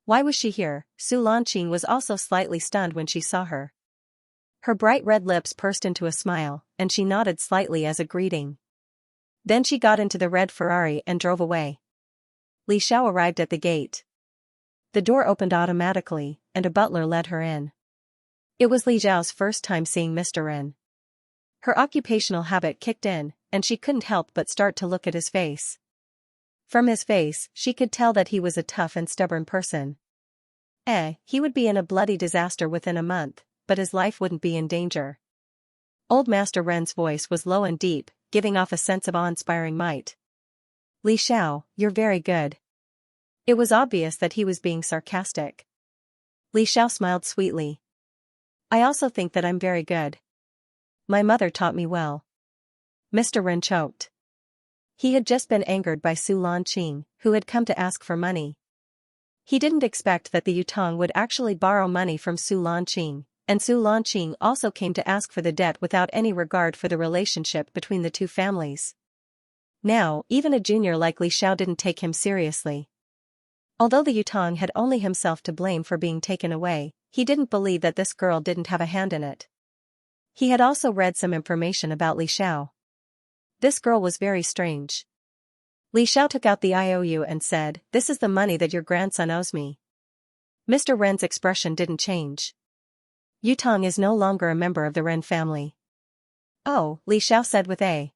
Why was she here? Su Lanqing was also slightly stunned when she saw her. Her bright red lips pursed into a smile, and she nodded slightly as a greeting. Then she got into the red Ferrari and drove away. Li Xiao arrived at the gate. The door opened automatically, and a butler led her in. It was Li Xiao's first time seeing Mr. Ren. Her occupational habit kicked in, and she couldn't help but start to look at his face. From his face, she could tell that he was a tough and stubborn person. He would be in a bloody disaster within a month, but his life wouldn't be in danger. Old Master Ren's voice was low and deep, giving off a sense of awe-inspiring might. Li Xiao, you're very good. It was obvious that he was being sarcastic. Li Xiao smiled sweetly. I also think that I'm very good. My mother taught me well. Mr. Ren choked. He had just been angered by Su Lanqing, who had come to ask for money. He didn't expect that the Yutong would actually borrow money from Su Lanqing, and Su Lanqing also came to ask for the debt without any regard for the relationship between the two families. Now, even a junior like Li Xiao didn't take him seriously. Although the Yutong had only himself to blame for being taken away, he didn't believe that this girl didn't have a hand in it. He had also read some information about Li Xiao. This girl was very strange. Li Xiao took out the IOU and said, "This is the money that your grandson owes me." Mr. Ren's expression didn't change. Yutong is no longer a member of the Ren family. Oh, Li Xiao said with a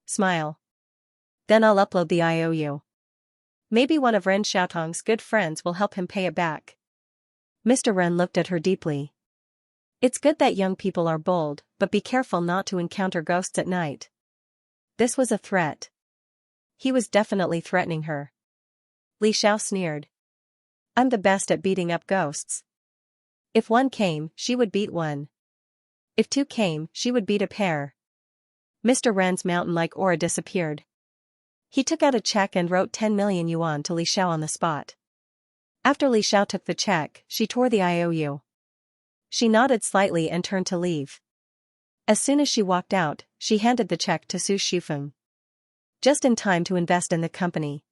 smile. Then I'll upload the IOU. Maybe one of Ren Xiaotong's good friends will help him pay it back. Mr. Ren looked at her deeply. It's good that young people are bold, but be careful not to encounter ghosts at night. This was a threat. He was definitely threatening her. Li Xiao sneered. I'm the best at beating up ghosts. If one came, she would beat one. If two came, she would beat a pair. Mr. Ren's mountain-like aura disappeared. He took out a check and wrote 10 million yuan to Li Xiao on the spot. After Li Xiao took the check, she tore the IOU. She nodded slightly and turned to leave. As soon as she walked out, she handed the check to Su Shufeng. Just in time to invest in the company.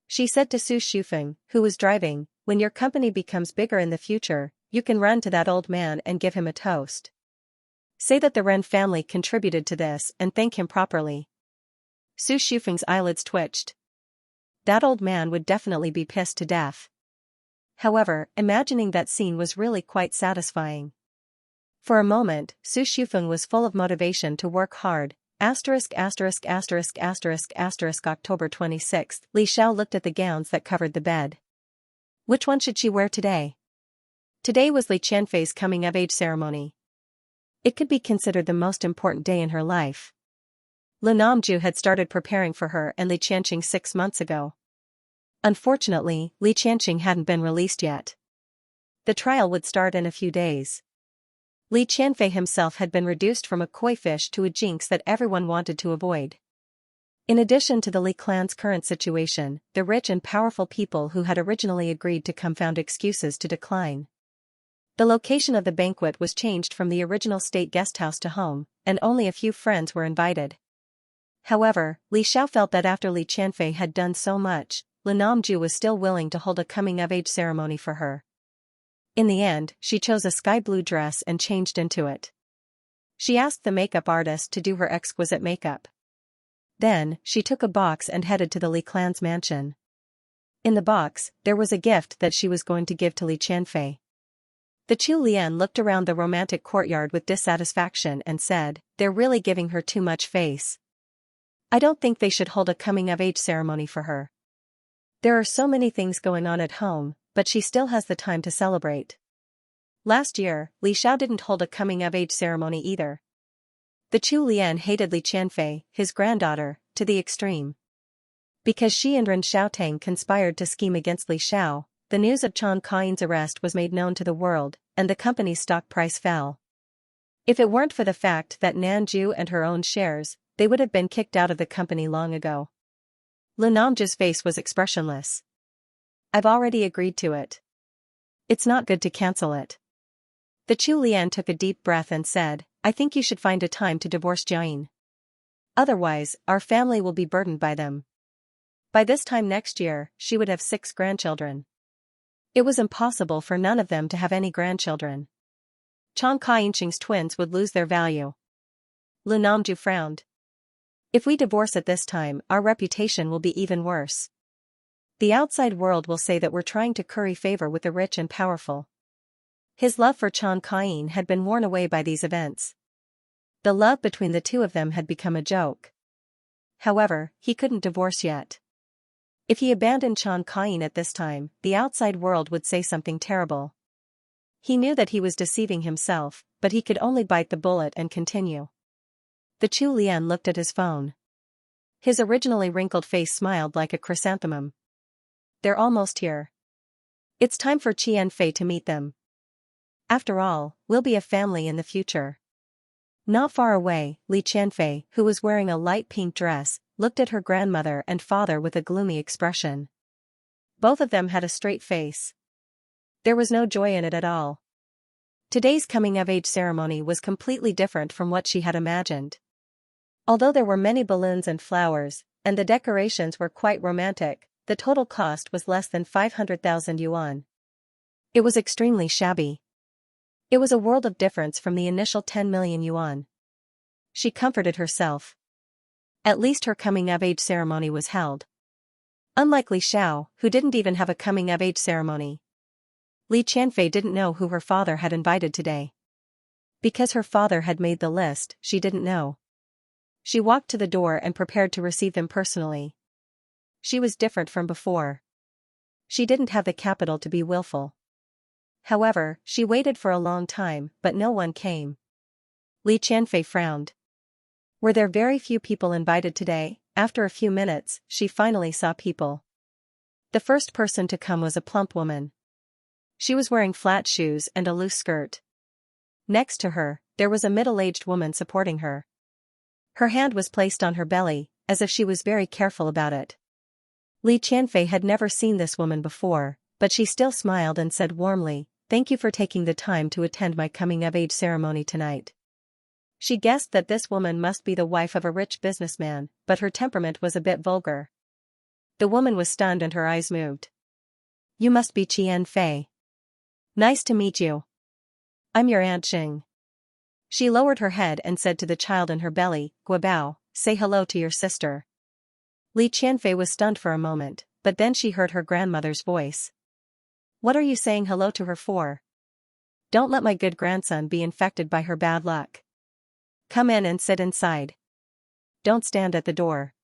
She said to Su Shufeng, who was driving, when your company becomes bigger in the future, you can run to that old man and give him a toast. Say that the Ren family contributed to this and thank him properly. Su Shufeng's eyelids twitched. That old man would definitely be pissed to death. However, imagining that scene was really quite satisfying. For a moment, Su Shufeng was full of motivation to work hard. October 26th, Li Xiao looked at the gowns that covered the bed. Which one should she wear today? Today was Li Qianfei's coming-of-age ceremony. It could be considered the most important day in her life. Lu Namju had started preparing for her and Li Qianxing 6 months ago. Unfortunately, Li Qianxing hadn't been released yet. The trial would start in a few days. Li Qianfei himself had been reduced from a koi fish to a jinx that everyone wanted to avoid. In addition to the Li clan's current situation, the rich and powerful people who had originally agreed to come found excuses to decline. The location of the banquet was changed from the original state guesthouse to home, and only a few friends were invited. However, Li Xiao felt that after Li Qianfei had done so much, Lu Namju was still willing to hold a coming-of-age ceremony for her. In the end, she chose a sky-blue dress and changed into it. She asked the makeup artist to do her exquisite makeup. Then, she took a box and headed to the Li clan's mansion. In the box, there was a gift that she was going to give to Li Qianfei. The Chu Lian looked around the romantic courtyard with dissatisfaction and said, "They're really giving her too much face. I don't think they should hold a coming-of-age ceremony for her. There are so many things going on at home, but she still has the time to celebrate." Last year, Li Xiao didn't hold a coming-of-age ceremony either. The Chu Lian hated Li Qianfei, his granddaughter, to the extreme. Because she and Ren Xiaotang conspired to scheme against Li Xiao, the news of Chen Kaiyin's arrest was made known to the world, and the company's stock price fell. If it weren't for the fact that Nanju and her own shares, they would have been kicked out of the company long ago. Lu Namju's face was expressionless. "I've already agreed to it. It's not good to cancel it." The Chu Lian took a deep breath and said, "I think you should find a time to divorce Jiayin. Otherwise, our family will be burdened by them." By this time next year, she would have 6 grandchildren. It was impossible for none of them to have any grandchildren. Chen Kaiyin's twins would lose their value. Lu Namju frowned. "If we divorce at this time, our reputation will be even worse. The outside world will say that we're trying to curry favor with the rich and powerful." His love for Chen Kaiyin had been worn away by these events. The love between the two of them had become a joke. However, he couldn't divorce yet. If he abandoned Xianxia at this time, the outside world would say something terrible. He knew that he was deceiving himself, but he could only bite the bullet and continue. The Chu Lian looked at his phone. His originally wrinkled face smiled like a chrysanthemum. They're almost here. It's time for Qianfei to meet them. After all, we'll be a family in the future. Not far away, Li Qianfei, who was wearing a light pink dress, looked at her grandmother and father with a gloomy expression. Both of them had a straight face. There was no joy in it at all. Today's coming-of-age ceremony was completely different from what she had imagined. Although there were many balloons and flowers, and the decorations were quite romantic, the total cost was less than 500,000 yuan. It was extremely shabby. It was a world of difference from the initial 10 million yuan. She comforted herself. At least her coming-of-age ceremony was held. Unlike Li Xiao, who didn't even have a coming-of-age ceremony. Li Qianfei didn't know who her father had invited today. Because her father had made the list, she didn't know. She walked to the door and prepared to receive them personally. She was different from before. She didn't have the capital to be willful. However, she waited for a long time, but no one came. Li Qianfei frowned. Were there very few people invited today? After a few minutes, she finally saw people. The first person to come was a plump woman. She was wearing flat shoes and a loose skirt. Next to her, there was a middle-aged woman supporting her. Her hand was placed on her belly, as if she was very careful about it. Li Qianfei had never seen this woman before, but she still smiled and said warmly, "Thank you for taking the time to attend my coming-of-age ceremony tonight." She guessed that this woman must be the wife of a rich businessman, but her temperament was a bit vulgar. The woman was stunned and her eyes moved. "You must be Qianfei. Nice to meet you. I'm your Aunt Xing." She lowered her head and said to the child in her belly, "Guabao, say hello to your sister." Li Qianfei was stunned for a moment, but then she heard her grandmother's voice. "What are you saying hello to her for? Don't let my good grandson be infected by her bad luck. Come in and sit inside. Don't stand at the door."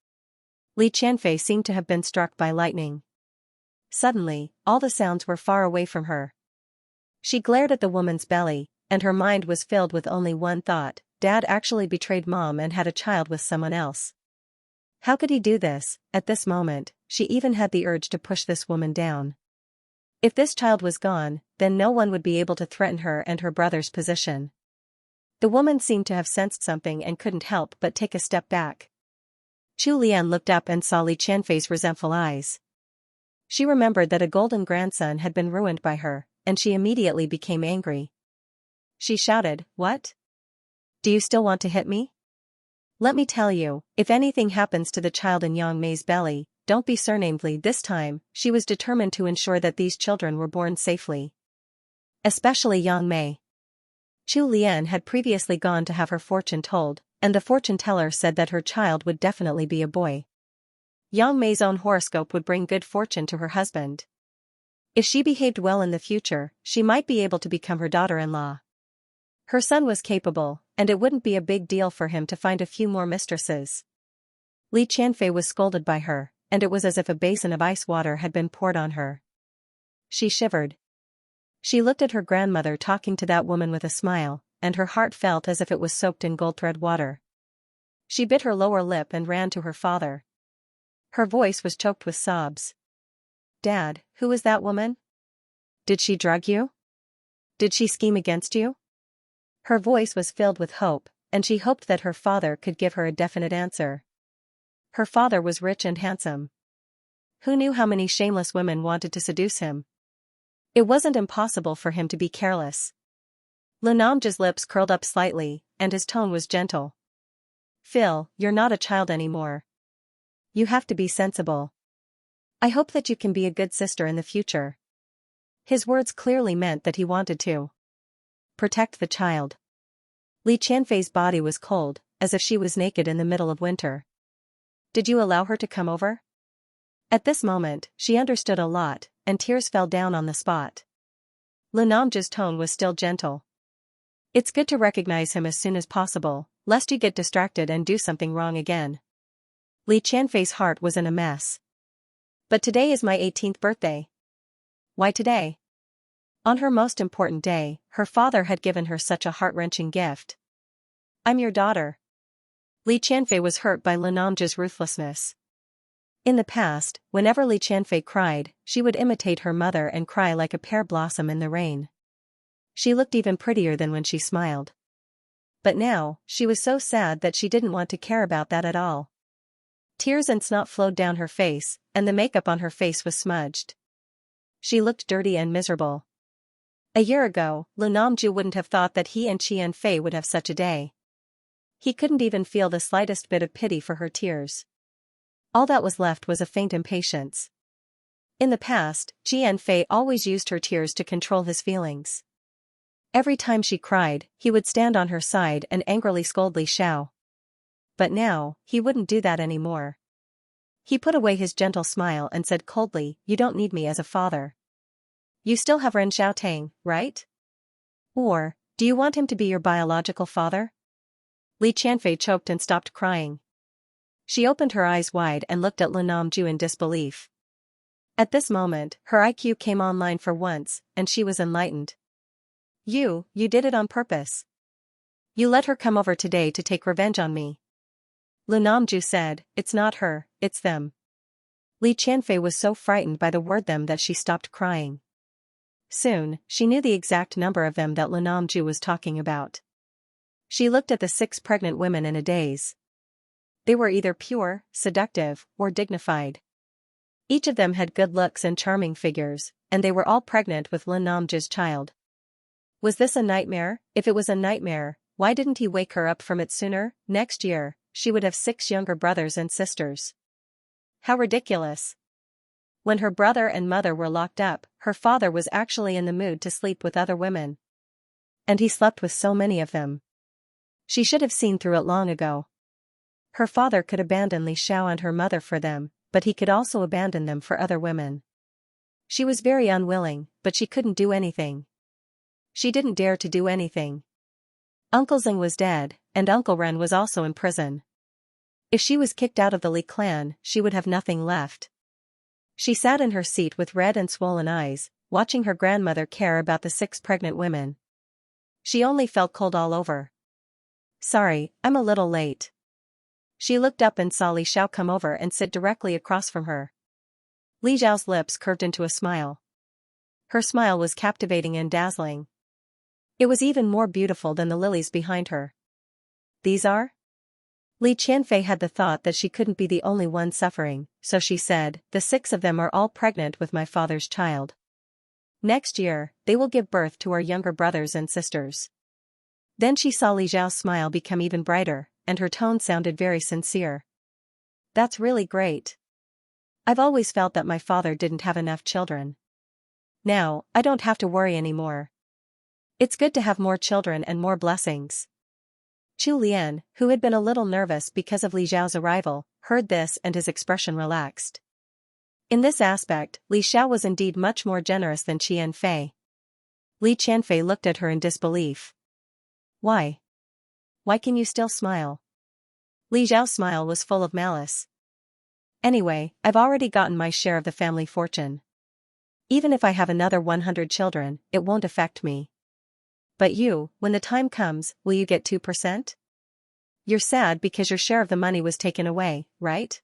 Li Qianfei seemed to have been struck by lightning. Suddenly, all the sounds were far away from her. She glared at the woman's belly, and her mind was filled with only one thought: Dad actually betrayed Mom and had a child with someone else. How could he do this? At this moment, she even had the urge to push this woman down. If this child was gone, then no one would be able to threaten her and her brother's position. The woman seemed to have sensed something and couldn't help but take a step back. Chu Lian looked up and saw Li Qianfei's resentful eyes. She remembered that a golden grandson had been ruined by her, and she immediately became angry. She shouted, "What? Do you still want to hit me? Let me tell you, if anything happens to the child in Yang Mei's belly, don't be surnamed Li." This time, she was determined to ensure that these children were born safely. Especially Yang Mei. Chu Lian had previously gone to have her fortune told, and the fortune teller said that her child would definitely be a boy. Yang Mei's own horoscope would bring good fortune to her husband. If she behaved well in the future, she might be able to become her daughter-in-law. Her son was capable, and it wouldn't be a big deal for him to find a few more mistresses. Li Qianfei was scolded by her, and it was as if a basin of ice water had been poured on her. She shivered. She looked at her grandmother talking to that woman with a smile, and her heart felt as if it was soaked in gold-thread water. She bit her lower lip and ran to her father. Her voice was choked with sobs. "Dad, who is that woman? Did she drug you? Did she scheme against you?" Her voice was filled with hope, and she hoped that her father could give her a definite answer. Her father was rich and handsome. Who knew how many shameless women wanted to seduce him? It wasn't impossible for him to be careless. Lu Namji's lips curled up slightly, and his tone was gentle. "Phil, you're not a child anymore. You have to be sensible. I hope that you can be a good sister in the future." His words clearly meant that he wanted to protect the child. Li Qianfei's body was cold, as if she was naked in the middle of winter. "Did you allow her to come over?" At this moment, she understood a lot, and tears fell down on the spot. Lu Namji's tone was still gentle. "It's good to recognize him as soon as possible, lest you get distracted and do something wrong again. Li Qianfei's heart was in a mess. But today is my 18th birthday. Why today? On her most important day, her father had given her such a heart-wrenching gift. I'm your daughter. Li Qianfei was hurt by Li Namju's ruthlessness. In the past, whenever Li Qianfei cried, she would imitate her mother and cry like a pear blossom in the rain. She looked even prettier than when she smiled. But now, she was so sad that she didn't want to care about that at all. Tears and snot flowed down her face, and the makeup on her face was smudged. She looked dirty and miserable. A year ago, Li Namju wouldn't have thought that he and Qianfei would have such a day. He couldn't even feel the slightest bit of pity for her tears. All that was left was a faint impatience. In the past, Qianfei always used her tears to control his feelings. Every time she cried, he would stand on her side and angrily scold Li Xiao. But now, he wouldn't do that anymore. He put away his gentle smile and said coldly, "You don't need me as a father. You still have Ren Xiaotang, right? Or, do you want him to be your biological father?" Li Qianfei choked and stopped crying. She opened her eyes wide and looked at Li Namju in disbelief. At this moment, her IQ came online for once, and she was enlightened. You did it on purpose. You let her come over today to take revenge on me." Li Namju said, "It's not her, it's them." Li Qianfei was so frightened by the word them that she stopped crying. Soon, she knew the exact number of them that Li Namju was talking about. She looked at the 6 pregnant women in a daze. They were either pure, seductive, or dignified. Each of them had good looks and charming figures, and they were all pregnant with Li Namju's child. Was this a nightmare? If it was a nightmare, why didn't he wake her up from it sooner? Next year, she would have 6 younger brothers and sisters. How ridiculous. When her brother and mother were locked up, her father was actually in the mood to sleep with other women. And he slept with so many of them. She should have seen through it long ago. Her father could abandon Li Xiao and her mother for them, but he could also abandon them for other women. She was very unwilling, but she couldn't do anything. She didn't dare to do anything. Uncle Xing was dead, and Uncle Ren was also in prison. If she was kicked out of the Li clan, she would have nothing left. She sat in her seat with red and swollen eyes, watching her grandmother care about the 6 pregnant women. She only felt cold all over. "Sorry, I'm a little late." She looked up and saw Li Xiao come over and sit directly across from her. Li Xiao's lips curved into a smile. Her smile was captivating and dazzling. It was even more beautiful than the lilies behind her. "These are?" Li Qianfei had the thought that she couldn't be the only one suffering, so she said, "The 6 of them are all pregnant with my father's child. Next year, they will give birth to our younger brothers and sisters." Then she saw Li Xiao's smile become even brighter, and her tone sounded very sincere. "That's really great. I've always felt that my father didn't have enough children. Now, I don't have to worry anymore. It's good to have more children and more blessings." Chu Lian, who had been a little nervous because of Li Xiao's arrival, heard this and his expression relaxed. In this aspect, Li Xiao was indeed much more generous than Qianfei. Li Qianfei looked at her in disbelief. "Why? Why can you still smile?" Li Xiao's smile was full of malice. "Anyway, I've already gotten my share of the family fortune. Even if I have another 100 children, it won't affect me. But you, when the time comes, will you get 2%? You're sad because your share of the money was taken away, right?"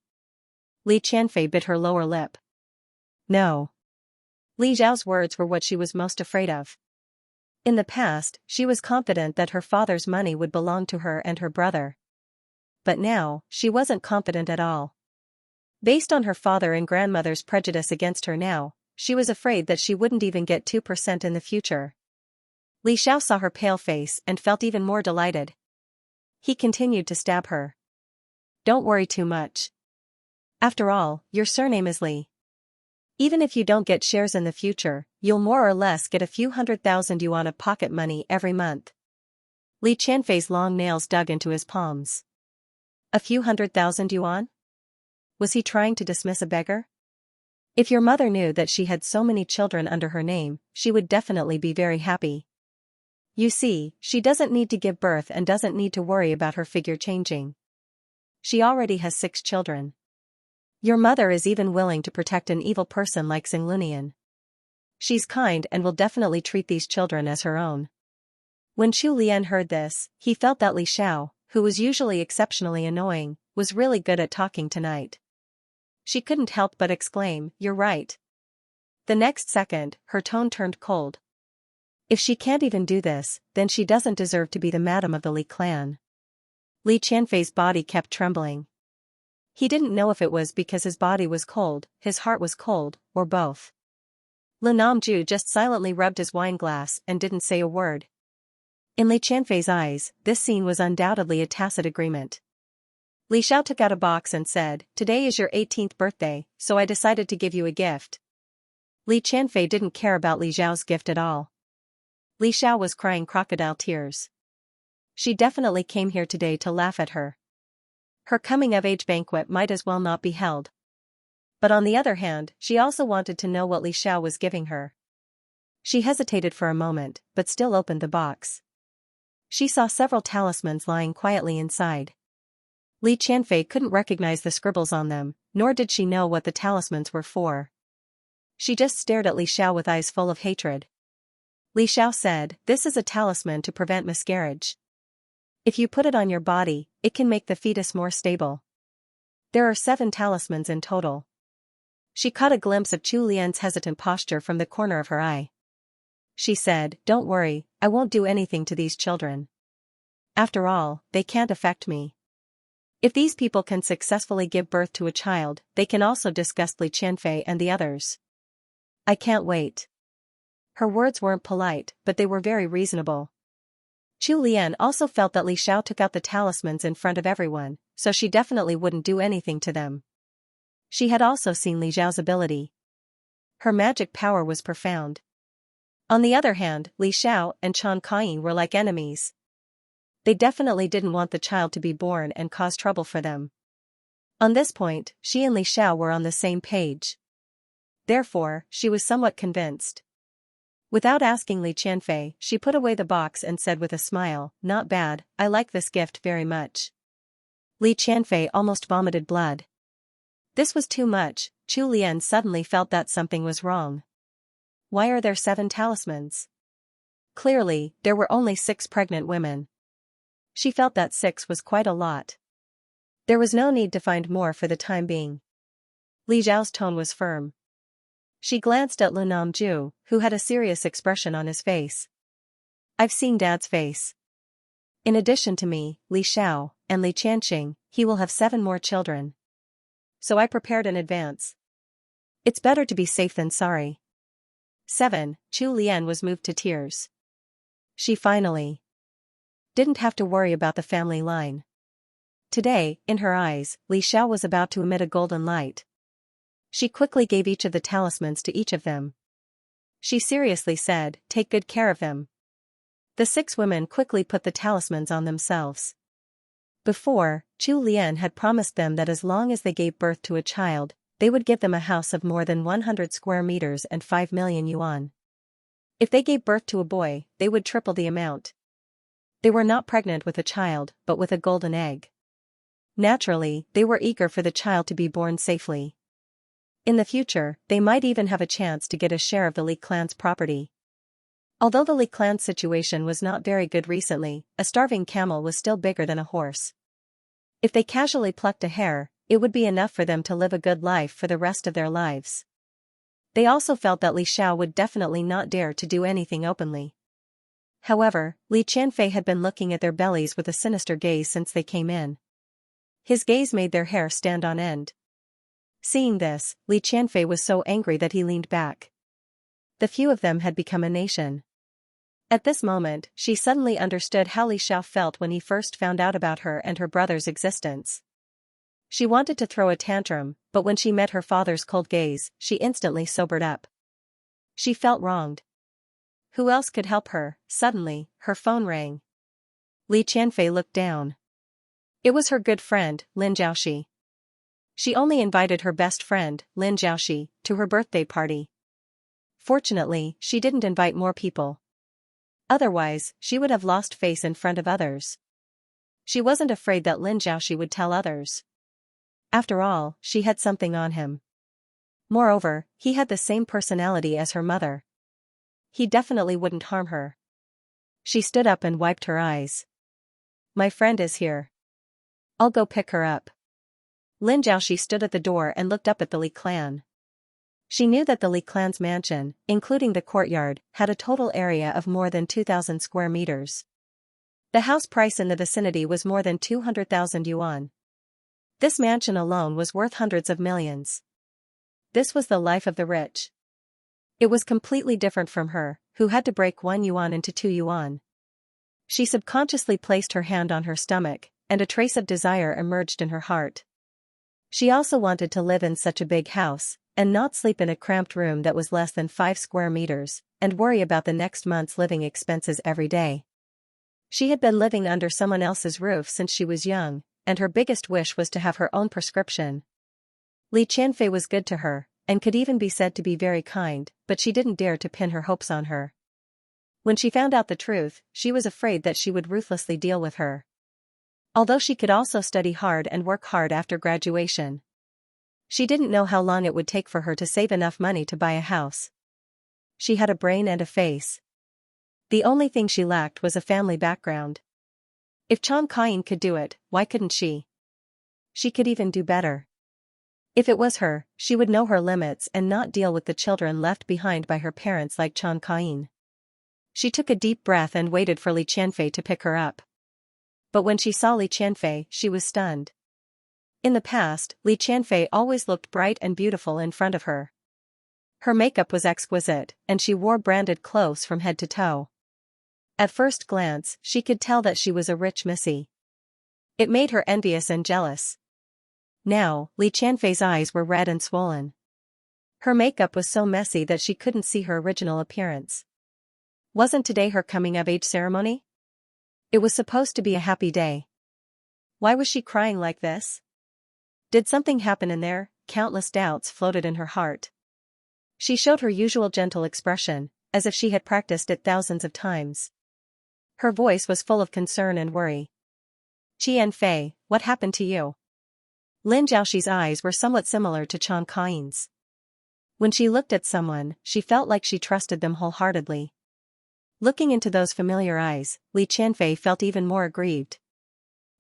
Li Qianfei bit her lower lip. No. Li Xiao's words were what she was most afraid of. In the past, she was confident that her father's money would belong to her and her brother. But now, she wasn't confident at all. Based on her father and grandmother's prejudice against her now, she was afraid that she wouldn't even get 2% in the future. Li Xiao saw her pale face and felt even more delighted. He continued to stab her. "Don't worry too much. After all, your surname is Li. Even if you don't get shares in the future, you'll more or less get a few 100,000 yuan of pocket money every month." Li Qianfei's long nails dug into his palms. A few 100,000 yuan? Was he trying to dismiss a beggar? If your mother knew that she had so many children under her name, she would definitely be very happy. You see, she doesn't need to give birth and doesn't need to worry about her figure changing. She already has 6 children. Your mother is even willing to protect an evil person like Xinglunian. She's kind and will definitely treat these children as her own. When Chu Lian heard this, he felt that Li Xiao, who was usually exceptionally annoying, was really good at talking tonight. She couldn't help but exclaim, "You're right." The next second, her tone turned cold. If she can't even do this, then she doesn't deserve to be the madam of the Li clan. Li Qianfei's body kept trembling. He didn't know if it was because his body was cold, his heart was cold, or both. Lu Namju just silently rubbed his wine glass and didn't say a word. In Li Qianfei's eyes, this scene was undoubtedly a tacit agreement. Li Xiao took out a box and said, "Today is your 18th birthday, so I decided to give you a gift." Li Qianfei didn't care about Li Xiao's gift at all. Li Xiao was crying crocodile tears. She definitely came here today to laugh at her. Her coming-of-age banquet might as well not be held. But on the other hand, she also wanted to know what Li Xiao was giving her. She hesitated for a moment, but still opened the box. She saw several talismans lying quietly inside. Li Qianfei couldn't recognize the scribbles on them, nor did she know what the talismans were for. She just stared at Li Xiao with eyes full of hatred. Li Xiao said, "This is a talisman to prevent miscarriage. If you put it on your body, it can make the fetus more stable. There are 7 talismans in total." She caught a glimpse of Chu Lian's hesitant posture from the corner of her eye. She said, "Don't worry, I won't do anything to these children. After all, they can't affect me. If these people can successfully give birth to a child, they can also disgust Li Qianfei and the others. I can't wait." Her words weren't polite, but they were very reasonable. Chu Lian also felt that Li Xiao took out the talismans in front of everyone, so she definitely wouldn't do anything to them. She had also seen Li Xiao's ability. Her magic power was profound. On the other hand, Li Xiao and Chen Kai were like enemies. They definitely didn't want the child to be born and cause trouble for them. On this point, she and Li Xiao were on the same page. Therefore, she was somewhat convinced. Without asking Li Qianfei, she put away the box and said with a smile, "Not bad, I like this gift very much." Li Qianfei almost vomited blood. This was too much. Chu Lian suddenly felt that something was wrong. Why are there 7 talismans? Clearly, there were only 6 pregnant women. She felt that 6 was quite a lot. There was no need to find more for the time being. Li Xiao's tone was firm. She glanced at Lu Namju, who had a serious expression on his face. "I've seen Dad's face. In addition to me, Li Xiao, and Li Qianxing, he will have 7 more children. So I prepared in advance. It's better to be safe than sorry." 7. Chu Lian was moved to tears. She finally didn't have to worry about the family line. Today, in her eyes, Li Xiao was about to emit a golden light. She quickly gave each of the talismans to each of them. She seriously said, "Take good care of them." The 6 women quickly put the talismans on themselves. Before, Chu Lian had promised them that as long as they gave birth to a child, they would give them a house of more than 100 square meters and 5 million yuan. If they gave birth to a boy, they would triple the amount. They were not pregnant with a child, but with a golden egg. Naturally, they were eager for the child to be born safely. In the future, they might even have a chance to get a share of the Li clan's property. Although the Li clan's situation was not very good recently, a starving camel was still bigger than a horse. If they casually plucked a hair, it would be enough for them to live a good life for the rest of their lives. They also felt that Li Xiao would definitely not dare to do anything openly. However, Li Qianfei had been looking at their bellies with a sinister gaze since they came in. His gaze made their hair stand on end. Seeing this, Li Qianfei was so angry that he leaned back. The few of them had become a nation. At this moment, she suddenly understood how Li Xiao felt when he first found out about her and her brother's existence. She wanted to throw a tantrum, but when she met her father's cold gaze, she instantly sobered up. She felt wronged. Who else could help her? Suddenly, her phone rang. Li Qianfei looked down. It was her good friend, Lin Jiaoxi. She only invited her best friend, Lin Jiaoxi, to her birthday party. Fortunately, she didn't invite more people. Otherwise, she would have lost face in front of others. She wasn't afraid that Lin Xiaoxi would tell others. After all, she had something on him. Moreover, he had the same personality as her mother. He definitely wouldn't harm her. She stood up and wiped her eyes. My friend is here. I'll go pick her up. Lin Xiaoxi stood at the door and looked up at the Li clan. She knew that the Li clan's mansion, including the courtyard, had a total area of more than 2,000 square meters. The house price in the vicinity was more than 200,000 yuan. This mansion alone was worth hundreds of millions. This was the life of the rich. It was completely different from her, who had to break 1 yuan into 2 yuan. She subconsciously placed her hand on her stomach, and a trace of desire emerged in her heart. She also wanted to live in such a big house, and not sleep in a cramped room that was less than 5 square meters, and worry about the next month's living expenses every day. She had been living under someone else's roof since she was young, and her biggest wish was to have her own prescription. Li Qianfei was good to her, and could even be said to be very kind, but she didn't dare to pin her hopes on her. When she found out the truth, she was afraid that she would ruthlessly deal with her. Although she could also study hard and work hard after graduation. She didn't know how long it would take for her to save enough money to buy a house. She had a brain and a face. The only thing she lacked was a family background. If Chang Kain could do it, why couldn't she? She could even do better. If it was her, she would know her limits and not deal with the children left behind by her parents like Chang Kain. She took a deep breath and waited for Li Qianfei to pick her up. But when she saw Li Qianfei, she was stunned. In the past, Li Qianfei always looked bright and beautiful in front of her. Her makeup was exquisite, and she wore branded clothes from head to toe. At first glance, she could tell that she was a rich missy. It made her envious and jealous. Now, Li Qianfei's eyes were red and swollen. Her makeup was so messy that she couldn't see her original appearance. Wasn't today her coming-of-age ceremony? It was supposed to be a happy day. Why was she crying like this? Did something happen in there? Countless doubts floated in her heart. She showed her usual gentle expression, as if she had practiced it thousands of times. Her voice was full of concern and worry. Qianfei, what happened to you? Lin Xiaoxi's eyes were somewhat similar to Chang Kain's. When she looked at someone, she felt like she trusted them wholeheartedly. Looking into those familiar eyes, Li Qianfei felt even more aggrieved.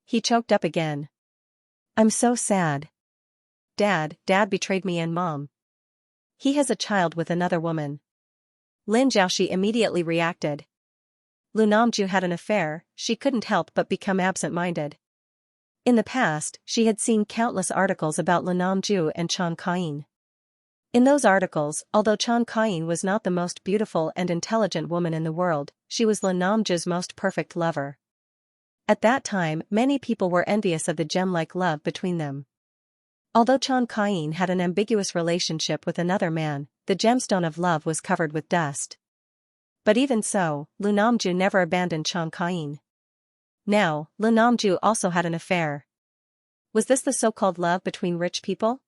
He choked up again. I'm so sad. Dad betrayed me and Mom. He has a child with another woman. Lin Xiaoxi immediately reacted. Lu Namju had an affair, she couldn't help but become absent-minded. In the past, she had seen countless articles about Lu Namju and Chang Kain. In those articles, although Chang Kain was not the most beautiful and intelligent woman in the world, she was Lu Namju's most perfect lover. At that time, many people were envious of the gem-like love between them. Although Chang Kain had an ambiguous relationship with another man, the gemstone of love was covered with dust. But even so, Lu Namju never abandoned Chang Kain. Now, Lu Namju also had an affair. Was this the so-called love between rich people?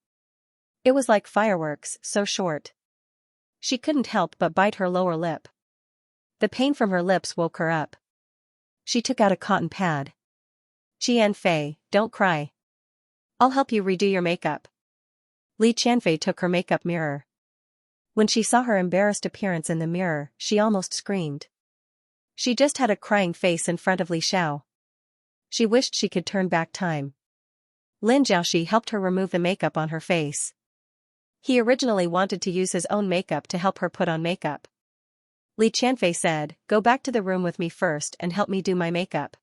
It was like fireworks, so short. She couldn't help but bite her lower lip. The pain from her lips woke her up. She took out a cotton pad. Qianfei, don't cry. I'll help you redo your makeup. Li Qianfei took her makeup mirror. When she saw her embarrassed appearance in the mirror, she almost screamed. She just had a crying face in front of Li Xiao. She wished she could turn back time. Lin Xiaoxi helped her remove the makeup on her face. He originally wanted to use his own makeup to help her put on makeup. Li Qianfei said, go back to the room with me first and help me do my makeup.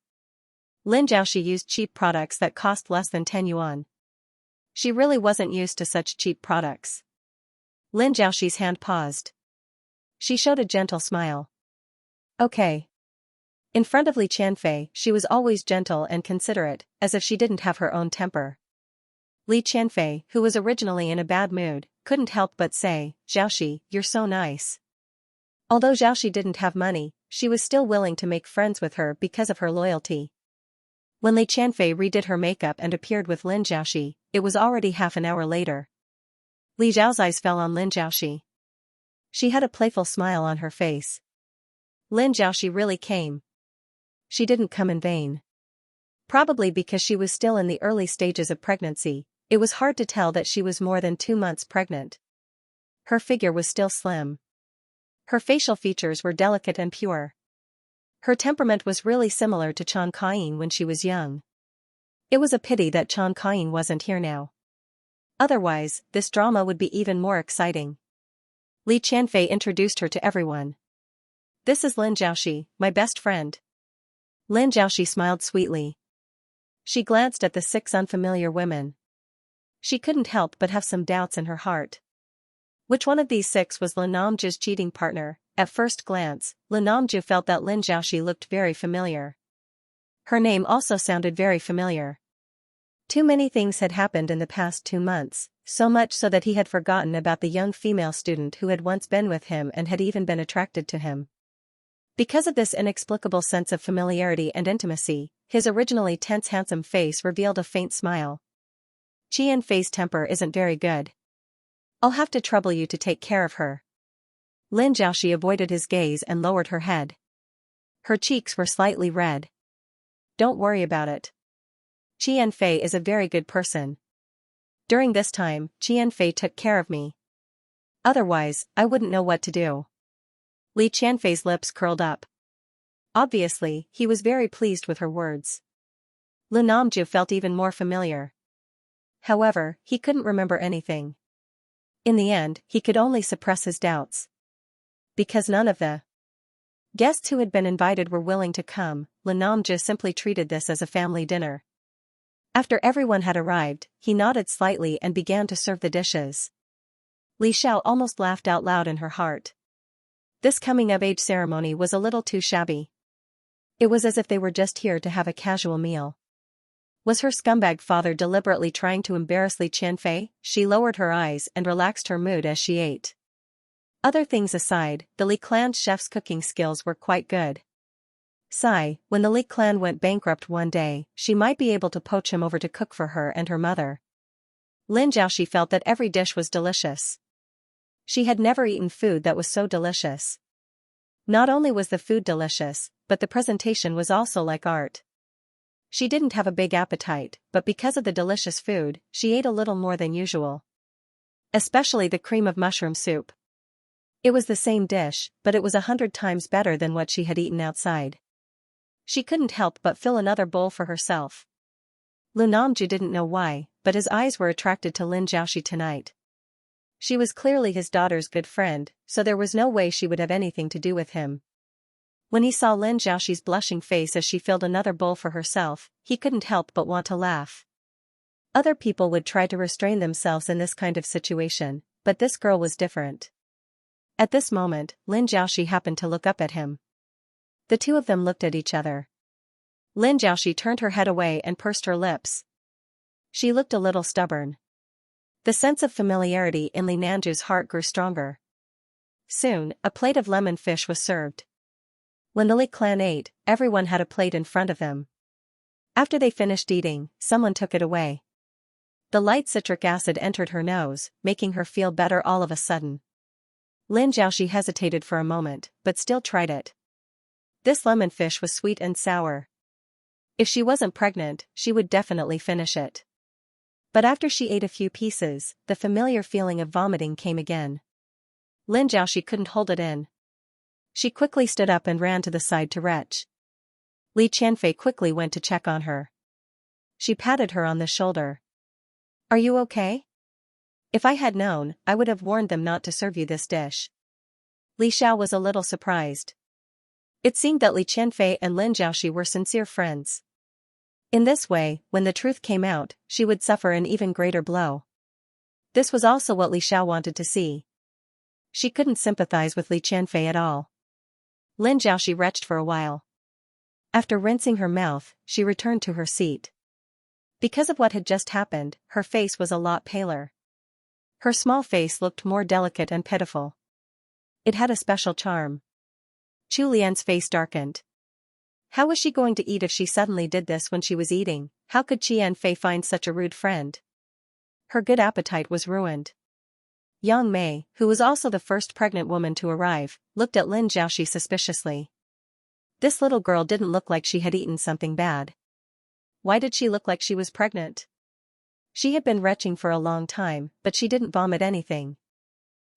Lin Xiaoxi used cheap products that cost less than 10 yuan. She really wasn't used to such cheap products. Lin Xiaoxi's hand paused. She showed a gentle smile. Okay. In front of Li Qianfei, she was always gentle and considerate, as if she didn't have her own temper. Li Qianfei, who was originally in a bad mood, couldn't help but say, Xiaoxi, you're so nice. Although Xiaoxi didn't have money, she was still willing to make friends with her because of her loyalty. When Li Qianfei redid her makeup and appeared with Lin Xiaoxi, it was already half an hour later. Li Xiao's eyes fell on Lin Xiaoxi. She had a playful smile on her face. Lin Jiaoxi really came. She didn't come in vain. Probably because she was still in the early stages of pregnancy, it was hard to tell that she was more than 2 months pregnant. Her figure was still slim. Her facial features were delicate and pure. Her temperament was really similar to Qian Kaiying when she was young. It was a pity that Qian Kaiying wasn't here now. Otherwise, this drama would be even more exciting. Li Qianfei introduced her to everyone. This is Lin Jiaoxi, my best friend. Lin Jiaoxi smiled sweetly. She glanced at the 6 unfamiliar women. She couldn't help but have some doubts in her heart. Which one of these 6 was Lin Namju's cheating partner? At first glance, Lin Namju felt that Lin Jiaoxi looked very familiar. Her name also sounded very familiar. Too many things had happened in the past 2 months, so much so that he had forgotten about the young female student who had once been with him and had even been attracted to him. Because of this inexplicable sense of familiarity and intimacy, his originally tense handsome face revealed a faint smile. Qianfei's temper isn't very good. I'll have to trouble you to take care of her. Lin Jiaoxi avoided his gaze and lowered her head. Her cheeks were slightly red. Don't worry about it. Qianfei is a very good person. During this time, Qianfei took care of me. Otherwise, I wouldn't know what to do. Li Qianfei's lips curled up. Obviously, he was very pleased with her words. Lin Namju felt even more familiar. However, he couldn't remember anything. In the end, he could only suppress his doubts. Because none of the guests who had been invited were willing to come, Lin Namju simply treated this as a family dinner. After everyone had arrived, he nodded slightly and began to serve the dishes. Li Xiao almost laughed out loud in her heart. This coming-of-age ceremony was a little too shabby. It was as if they were just here to have a casual meal. Was her scumbag father deliberately trying to embarrass Li Qianfei? She lowered her eyes and relaxed her mood as she ate. Other things aside, the Li clan chef's cooking skills were quite good. When the Li clan went bankrupt one day, she might be able to poach him over to cook for her and her mother. Lin Jiaoxi felt that every dish was delicious. She had never eaten food that was so delicious. Not only was the food delicious, but the presentation was also like art. She didn't have a big appetite, but because of the delicious food, she ate a little more than usual. Especially the cream of mushroom soup. It was the same dish, but it was 100 times better than what she had eaten outside. She couldn't help but fill another bowl for herself. Lin Namju didn't know why, but his eyes were attracted to Lin Jiaoxi tonight. She was clearly his daughter's good friend, so there was no way she would have anything to do with him. When he saw Lin Jiaoxi's blushing face as she filled another bowl for herself, he couldn't help but want to laugh. Other people would try to restrain themselves in this kind of situation, but this girl was different. At this moment, Lin Jiaoxi happened to look up at him. The two of them looked at each other. Lin Jiaoxi turned her head away and pursed her lips. She looked a little stubborn. The sense of familiarity in Li Namju's heart grew stronger. Soon, a plate of lemon fish was served. When the Li clan ate, everyone had a plate in front of them. After they finished eating, someone took it away. The light citric acid entered her nose, making her feel better all of a sudden. Lin Jiaoxi hesitated for a moment, but still tried it. This lemon fish was sweet and sour. If she wasn't pregnant, she would definitely finish it. But after she ate a few pieces, the familiar feeling of vomiting came again. Lin Jiaoxi couldn't hold it in. She quickly stood up and ran to the side to retch. Li Qianfei quickly went to check on her. She patted her on the shoulder. Are you okay? If I had known, I would have warned them not to serve you this dish. Li Xiao was a little surprised. It seemed that Li Qianfei and Lin Jiaoxi were sincere friends. In this way, when the truth came out, she would suffer an even greater blow. This was also what Li Xiao wanted to see. She couldn't sympathize with Li Qianfei at all. Lin Jiaoxi retched for a while. After rinsing her mouth, she returned to her seat. Because of what had just happened, her face was a lot paler. Her small face looked more delicate and pitiful. It had a special charm. Chu Lian's face darkened. How was she going to eat if she suddenly did this when she was eating? How could Qianfei find such a rude friend? Her good appetite was ruined. Yang Mei, who was also the first pregnant woman to arrive, looked at Lin Jiaoxi suspiciously. This little girl didn't look like she had eaten something bad. Why did she look like she was pregnant? She had been retching for a long time, but she didn't vomit anything.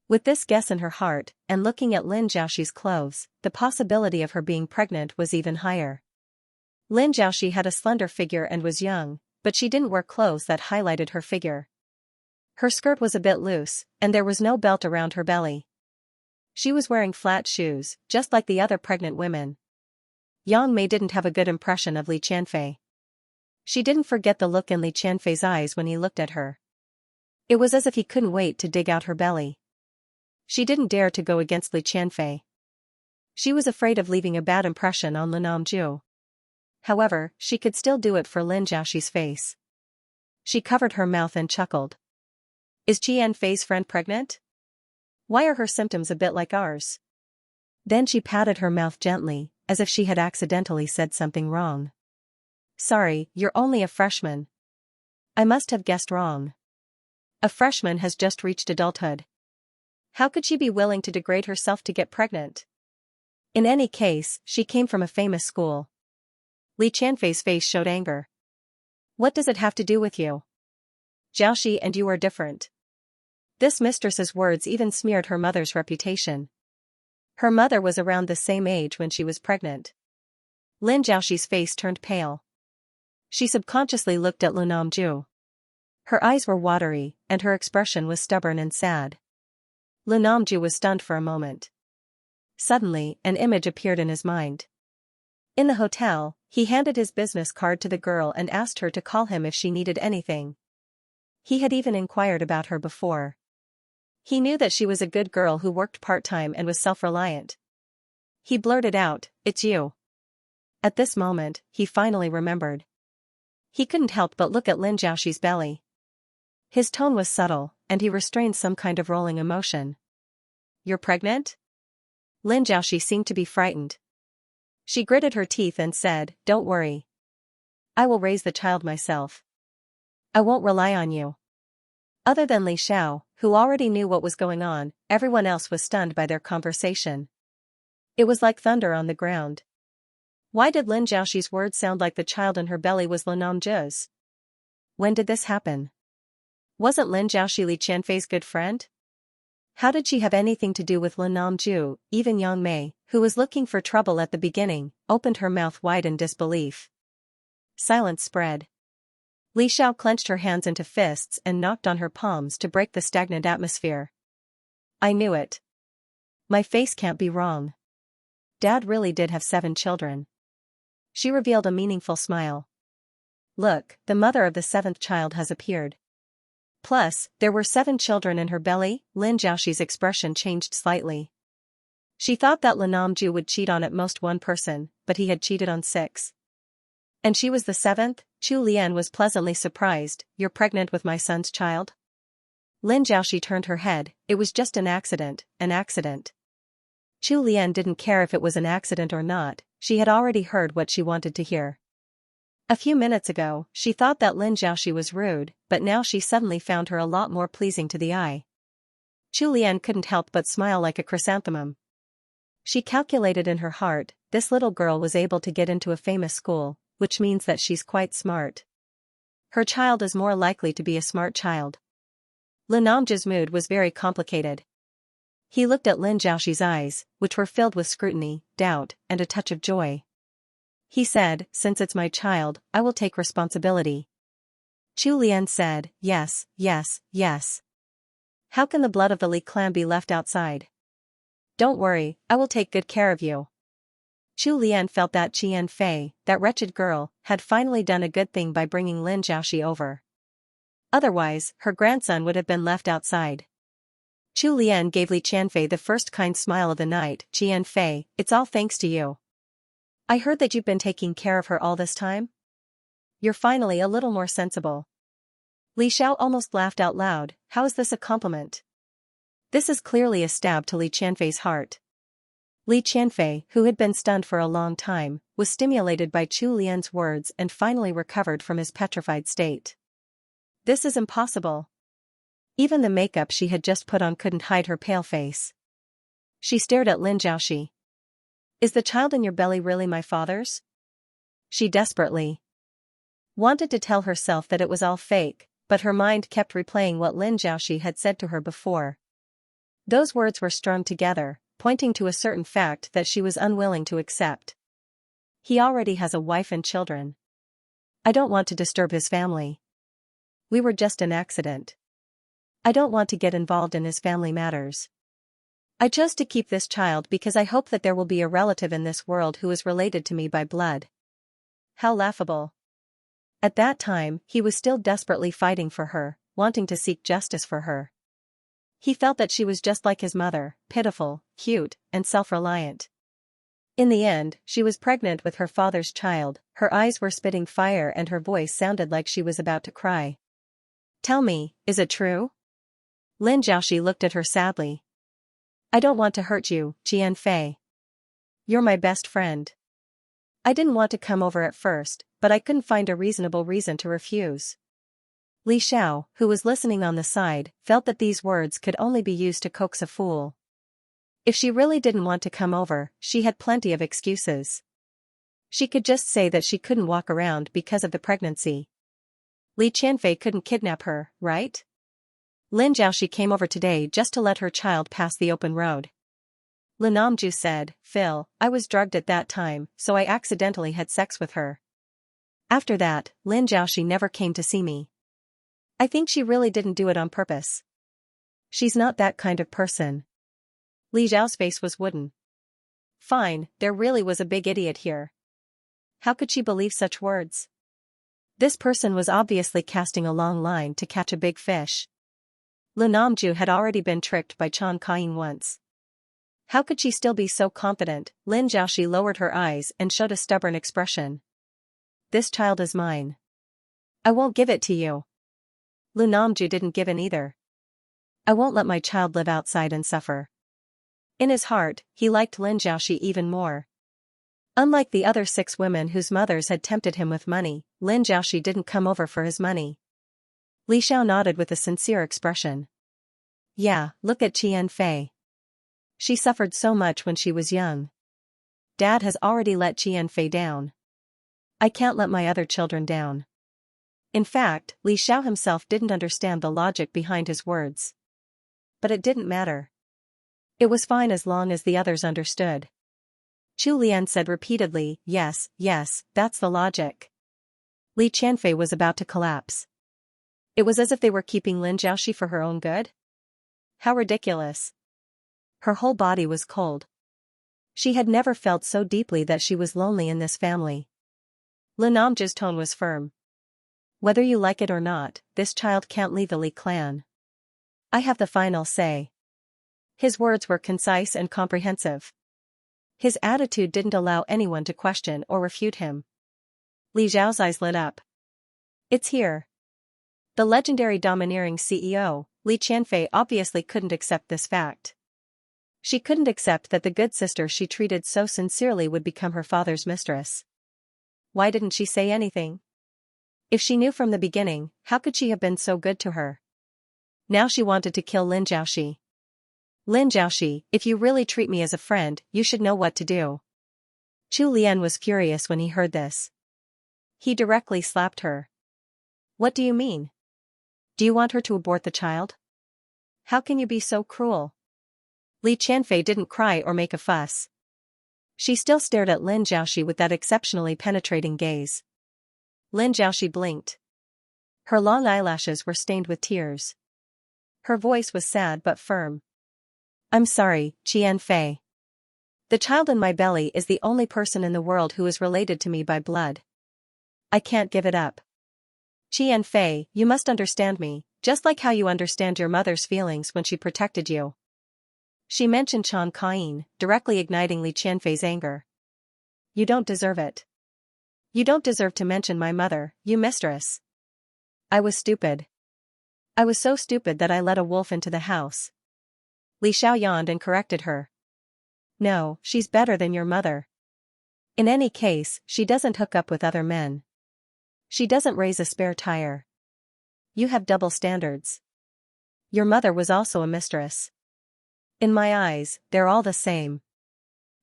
With this guess in her heart, and looking at Lin Jiaoxi's clothes, the possibility of her being pregnant was even higher. Lin Jiaoxi had a slender figure and was young, but she didn't wear clothes that highlighted her figure. Her skirt was a bit loose, and there was no belt around her belly. She was wearing flat shoes, just like the other pregnant women. Yang Mei didn't have a good impression of Li Qianfei. She didn't forget the look in Li Qianfei's eyes when he looked at her. It was as if he couldn't wait to dig out her belly. She didn't dare to go against Li Qianfei. She was afraid of leaving a bad impression on Lin Namju. However, she could still do it for Lin Jiaoxi's face. She covered her mouth and chuckled. Is Qianfei's friend pregnant? Why are her symptoms a bit like ours? Then she patted her mouth gently, as if she had accidentally said something wrong. Sorry, you're only a freshman. I must have guessed wrong. A freshman has just reached adulthood. How could she be willing to degrade herself to get pregnant? In any case, she came from a famous school. Li Qianfei's face showed anger. What does it have to do with you? Jiaoxi and you are different. This mistress's words even smeared her mother's reputation. Her mother was around the same age when she was pregnant. Lin Jiaoxi's face turned pale. She subconsciously looked at Lin Namju. Her eyes were watery, and her expression was stubborn and sad. Lin Namju was stunned for a moment. Suddenly, an image appeared in his mind. In the hotel, he handed his business card to the girl and asked her to call him if she needed anything. He had even inquired about her before. He knew that she was a good girl who worked part-time and was self-reliant. He blurted out, "It's you." At this moment, he finally remembered. He couldn't help but look at Lin Jiaoxi's belly. His tone was subtle, and he restrained some kind of rolling emotion. You're pregnant? Lin Jiaoxi seemed to be frightened. She gritted her teeth and said, Don't worry. I will raise the child myself. I won't rely on you. Other than Li Xiao, who already knew what was going on, everyone else was stunned by their conversation. It was like thunder on the ground. Why did Lin Jiaoxi's words sound like the child in her belly was Lin Namju's? When did this happen? Wasn't Lin Jiaoxi Li Qianfei's good friend? How did she have anything to do with Lin Namju? Even Yang Mei, who was looking for trouble at the beginning, opened her mouth wide in disbelief. Silence spread. Li Xiao clenched her hands into fists and knocked on her palms to break the stagnant atmosphere. I knew it. My face can't be wrong. Dad really did have 7 children. She revealed a meaningful smile. Look, the mother of the 7th child has appeared. Plus, there were 7 children in her belly. Lin Jiaoxi's expression changed slightly. She thought that Lin Namju would cheat on at most 1 person, but he had cheated on 6. And she was the 7th? Chu Lian was pleasantly surprised. You're pregnant with my son's child? Lin Jiaoxi turned her head. It was just an accident, an accident. Chu Lian didn't care if it was an accident or not, she had already heard what she wanted to hear. A few minutes ago, she thought that Lin Jiaoxi was rude, but now she suddenly found her a lot more pleasing to the eye. Chu Lian couldn't help but smile like a chrysanthemum. She calculated in her heart, this little girl was able to get into a famous school, which means that she's quite smart. Her child is more likely to be a smart child. Lin Namju's mood was very complicated. He looked at Lin Jiaoxi's eyes, which were filled with scrutiny, doubt, and a touch of joy. He said, since it's my child, I will take responsibility. Chu Lian said, yes, yes, yes. How can the blood of the Li clan be left outside? Don't worry, I will take good care of you. Chu Lian felt that Qianfei, that wretched girl, had finally done a good thing by bringing Lin Jiaoxi over. Otherwise, her grandson would have been left outside. Chu Lian gave Li Qianfei the first kind smile of the night. Qianfei, it's all thanks to you. I heard that you've been taking care of her all this time? You're finally a little more sensible. Li Xiao almost laughed out loud. How is this a compliment? This is clearly a stab to Li Qianfei's heart. Li Qianfei, who had been stunned for a long time, was stimulated by Chu Lian's words and finally recovered from his petrified state. This is impossible. Even the makeup she had just put on couldn't hide her pale face. She stared at Lin Jiaoxi. Is the child in your belly really my father's? She desperately wanted to tell herself that it was all fake, but her mind kept replaying what Lin Jiaoxi had said to her before. Those words were strung together, pointing to a certain fact that she was unwilling to accept. He already has a wife and children. I don't want to disturb his family. We were just an accident. I don't want to get involved in his family matters. I chose to keep this child because I hope that there will be a relative in this world who is related to me by blood. How laughable. At that time, he was still desperately fighting for her, wanting to seek justice for her. He felt that she was just like his mother, pitiful, cute, and self-reliant. In the end, she was pregnant with her father's child, her eyes were spitting fire and her voice sounded like she was about to cry. Tell me, is it true? Lin Jiaoxi looked at her sadly. I don't want to hurt you, Xianfei. You're my best friend. I didn't want to come over at first, but I couldn't find a reasonable reason to refuse. Li Xiao, who was listening on the side, felt that these words could only be used to coax a fool. If she really didn't want to come over, she had plenty of excuses. She could just say that she couldn't walk around because of the pregnancy. Li Qianfei couldn't kidnap her, right? Lin Jiaoxi came over today just to let her child pass the open road. Lin Namju said, Phil, I was drugged at that time, so I accidentally had sex with her. After that, Lin Jiaoxi never came to see me. I think she really didn't do it on purpose. She's not that kind of person. Li Zhao's face was wooden. Fine, there really was a big idiot here. How could she believe such words? This person was obviously casting a long line to catch a big fish. Lin Namju had already been tricked by Chan Kaiying once. How could she still be so confident? Lin Jiaoxi lowered her eyes and showed a stubborn expression. This child is mine. I won't give it to you. Lin Namju didn't give in either. I won't let my child live outside and suffer. In his heart, he liked Lin Jiaoxi even more. Unlike the other 6 women whose mothers had tempted him with money, Lin Jiaoxi didn't come over for his money. Li Xiao nodded with a sincere expression. Yeah, look at Qianfei. She suffered so much when she was young. Dad has already let Qianfei down. I can't let my other children down. In fact, Li Xiao himself didn't understand the logic behind his words. But it didn't matter. It was fine as long as the others understood. Chu Lian said repeatedly, yes, yes, that's the logic. Li Qianfei was about to collapse. It was as if they were keeping Lin Jiaoxi for her own good. How ridiculous. Her whole body was cold. She had never felt so deeply that she was lonely in this family. Lin Namju's tone was firm. Whether you like it or not, this child can't leave the Li clan. I have the final say. His words were concise and comprehensive. His attitude didn't allow anyone to question or refute him. Li Zhao's eyes lit up. It's here. The legendary domineering CEO, Li Qianfei, obviously couldn't accept this fact. She couldn't accept that the good sister she treated so sincerely would become her father's mistress. Why didn't she say anything? If she knew from the beginning, how could she have been so good to her? Now she wanted to kill Lin Jiaoxi. Lin Jiaoxi, if you really treat me as a friend, you should know what to do. Chu Lian was furious when he heard this. He directly slapped her. What do you mean? Do you want her to abort the child? How can you be so cruel? Li Qianfei didn't cry or make a fuss. She still stared at Lin Jiaoxi with that exceptionally penetrating gaze. Lin Jiaoxi blinked. Her long eyelashes were stained with tears. Her voice was sad but firm. I'm sorry, Qianfei. The child in my belly is the only person in the world who is related to me by blood. I can't give it up. Qianfei, you must understand me, just like how you understand your mother's feelings when she protected you. She mentioned Chan Kaiying, directly igniting Li Qianfei's anger. You don't deserve it. You don't deserve to mention my mother, you mistress. I was stupid. I was so stupid that I let a wolf into the house. Li Xiao yawned and corrected her. No, she's better than your mother. In any case, she doesn't hook up with other men. She doesn't raise a spare tire. You have double standards. Your mother was also a mistress. In my eyes, they're all the same.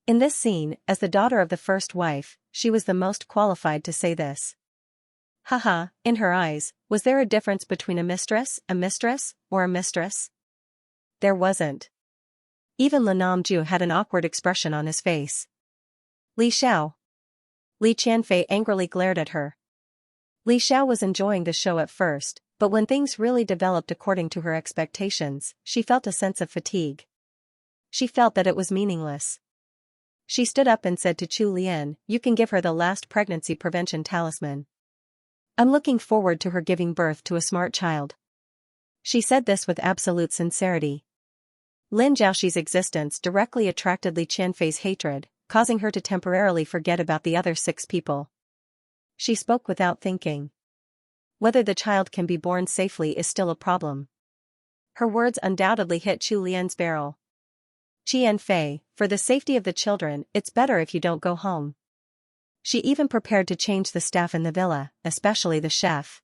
In this scene, as the daughter of the first wife, she was the most qualified to say this. Haha, in her eyes, was there a difference between a mistress, or a mistress? There wasn't. Even Li Namju had an awkward expression on his face. Li Xiao. Li Qianfei angrily glared at her. Li Xiao was enjoying the show at first, but when things really developed according to her expectations, she felt a sense of fatigue. She felt that it was meaningless. She stood up and said to Chu Lian, "You can give her the last pregnancy prevention talisman. I'm looking forward to her giving birth to a smart child." She said this with absolute sincerity. Lin Zhaoxi's existence directly attracted Li Qianfei's hatred, causing her to temporarily forget about the other 6 people. She spoke without thinking. Whether the child can be born safely is still a problem. Her words undoubtedly hit Chu Lian's barrel. Qianfei, for the safety of the children, it's better if you don't go home. She even prepared to change the staff in the villa, especially the chef.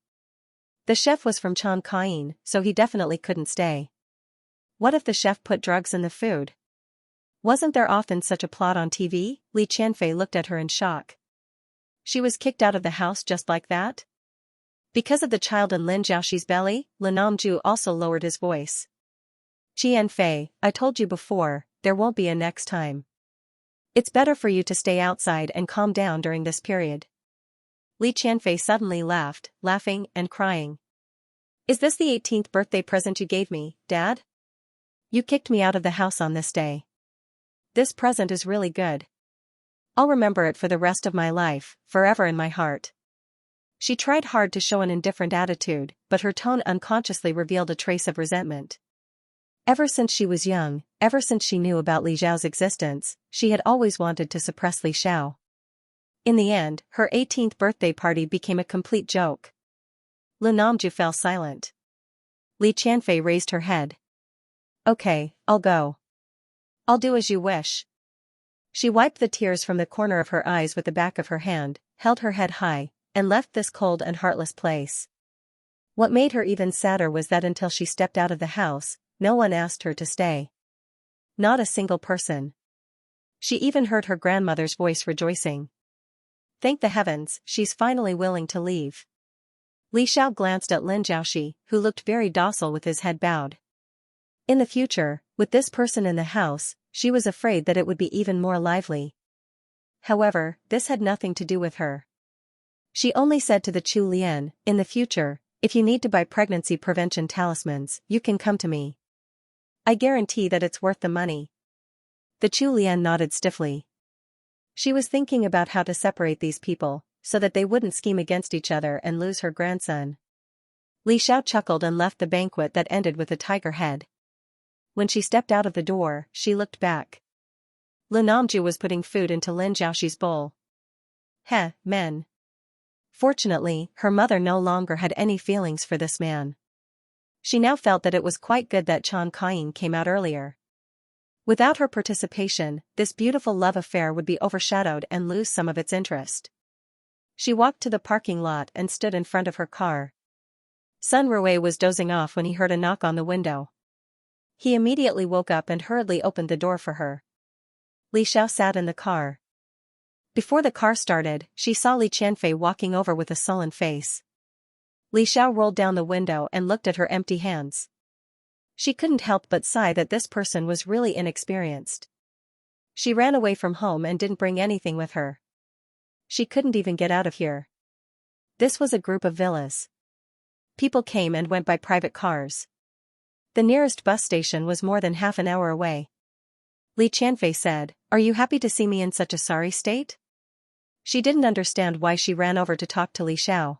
The chef was from Chongqing, so he definitely couldn't stay. What if the chef put drugs in the food? Wasn't there often such a plot on TV? Li Qianfei looked at her in shock. She was kicked out of the house just like that? Because of the child in Lin Zhaoxi's belly? Li Namju also lowered his voice. Qianfei, I told you before, there won't be a next time. It's better for you to stay outside and calm down during this period. Li Qianfei suddenly laughed, laughing and crying. Is this the 18th birthday present you gave me, Dad? You kicked me out of the house on this day. This present is really good. I'll remember it for the rest of my life, forever in my heart. She tried hard to show an indifferent attitude, but her tone unconsciously revealed a trace of resentment. Ever since she was young, ever since she knew about Li Xiao's existence, she had always wanted to suppress Li Xiao. In the end, her 18th birthday party became a complete joke. Li Namju fell silent. Li Qianfei raised her head. Okay, I'll go. I'll do as you wish. She wiped the tears from the corner of her eyes with the back of her hand, held her head high, and left this cold and heartless place. What made her even sadder was that until she stepped out of the house, no one asked her to stay. Not a single person. She even heard her grandmother's voice rejoicing. Thank the heavens, she's finally willing to leave. Li Xiao glanced at Lin Zhaoxi, who looked very docile with his head bowed. In the future, with this person in the house, she was afraid that it would be even more lively. However, this had nothing to do with her. She only said to the Chu Lian, in the future, if you need to buy pregnancy prevention talismans, you can come to me. I guarantee that it's worth the money. The Chu Lian nodded stiffly. She was thinking about how to separate these people, so that they wouldn't scheme against each other and lose her grandson. Li Xiao chuckled and left the banquet that ended with a tiger head. When she stepped out of the door, she looked back. Li Namju was putting food into Lin Zhaoxi's bowl. Men. Fortunately, her mother no longer had any feelings for this man. She now felt that it was quite good that Chongqing came out earlier. Without her participation, this beautiful love affair would be overshadowed and lose some of its interest. She walked to the parking lot and stood in front of her car. Sun Rui was dozing off when he heard a knock on the window. He immediately woke up and hurriedly opened the door for her. Li Xiao sat in the car. Before the car started, she saw Li Qianfei walking over with a sullen face. Li Xiao rolled down the window and looked at her empty hands. She couldn't help but sigh that this person was really inexperienced. She ran away from home and didn't bring anything with her. She couldn't even get out of here. This was a group of villas. People came and went by private cars. The nearest bus station was more than half an hour away. Li Qianfei said, "Are you happy to see me in such a sorry state?" She didn't understand why she ran over to talk to Li Xiao.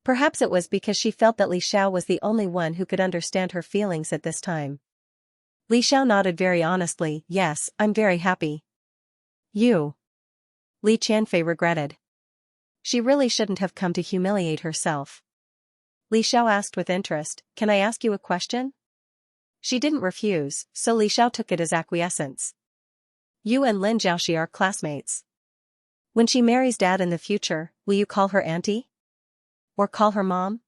Perhaps it was because she felt that Li Xiao was the only one who could understand her feelings at this time. Li Xiao nodded very honestly, "Yes, I'm very happy." You. Li Qianfei regretted. She really shouldn't have come to humiliate herself. Li Xiao asked with interest, "Can I ask you a question?" She didn't refuse, so Li Xiao took it as acquiescence. You and Lin Zhaoxi are classmates. When she marries Dad in the future, will you call her auntie? Or call her mom?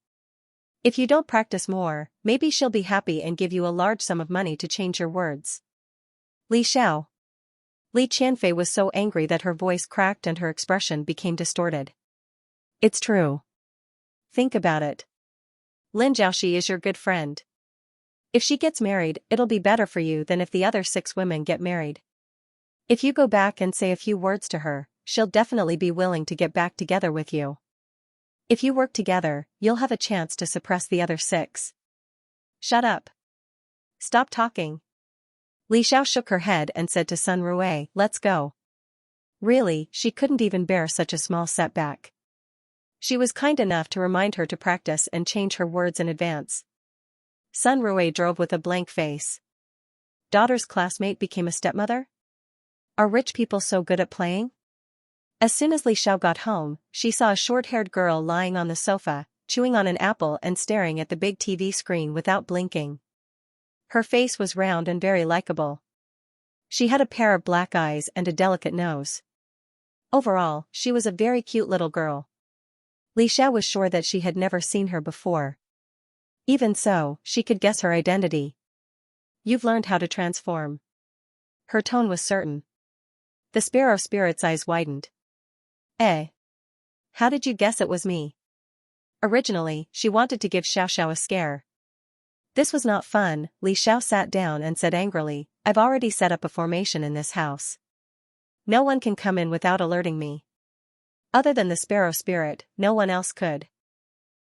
If you don't practice more, maybe she'll be happy and give you a large sum of money to change your words. Li Xiao. Li Qianfei was so angry that her voice cracked and her expression became distorted. It's true. Think about it. Lin Jiaoxi is your good friend. If she gets married, it'll be better for you than if the other 6 women get married. If you go back and say a few words to her, she'll definitely be willing to get back together with you. If you work together, you'll have a chance to suppress the other 6. Shut up. Stop talking. Li Xiao shook her head and said to Sun Rui, let's go. Really, she couldn't even bear such a small setback. She was kind enough to remind her to practice and change her words in advance. Sun Rui drove with a blank face. Daughter's classmate became a stepmother? Are rich people so good at playing? As soon as Li Xiao got home, she saw a short-haired girl lying on the sofa, chewing on an apple and staring at the big TV screen without blinking. Her face was round and very likable. She had a pair of black eyes and a delicate nose. Overall, she was a very cute little girl. Li Xiao was sure that she had never seen her before. Even so, she could guess her identity. You've learned how to transform. Her tone was certain. The sparrow spirit's eyes widened. Eh? How did you guess it was me? Originally, she wanted to give Xiaoxiao a scare. This was not fun. Li Xiao sat down and said angrily, I've already set up a formation in this house. No one can come in without alerting me. Other than the sparrow spirit, no one else could.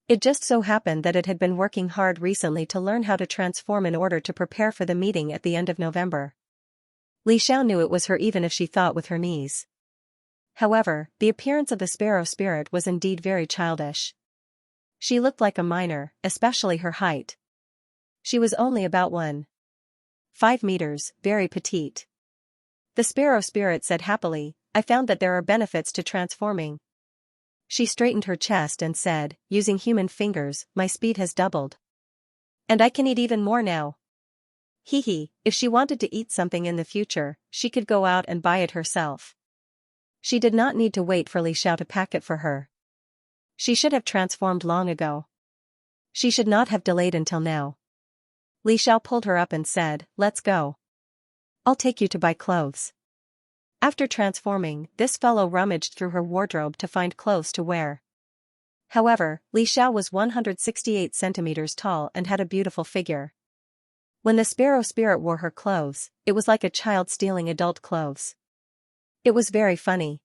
It just so happened that it had been working hard recently to learn how to transform in order to prepare for the meeting at the end of November. Li Xiao knew it was her even if she thought with her knees. However, the appearance of the sparrow spirit was indeed very childish. She looked like a minor, especially her height. She was only about 1.5 meters, very petite. The sparrow spirit said happily, I found that there are benefits to transforming. She straightened her chest and said, using human fingers, my speed has doubled. And I can eat even more now. Hee, if she wanted to eat something in the future, she could go out and buy it herself. She did not need to wait for Li Xiao to pack it for her. She should have transformed long ago. She should not have delayed until now. Li Xiao pulled her up and said, let's go. I'll take you to buy clothes. After transforming, this fellow rummaged through her wardrobe to find clothes to wear. However, Li Xiao was 168 centimeters tall and had a beautiful figure. When the sparrow spirit wore her clothes, it was like a child stealing adult clothes. It was very funny.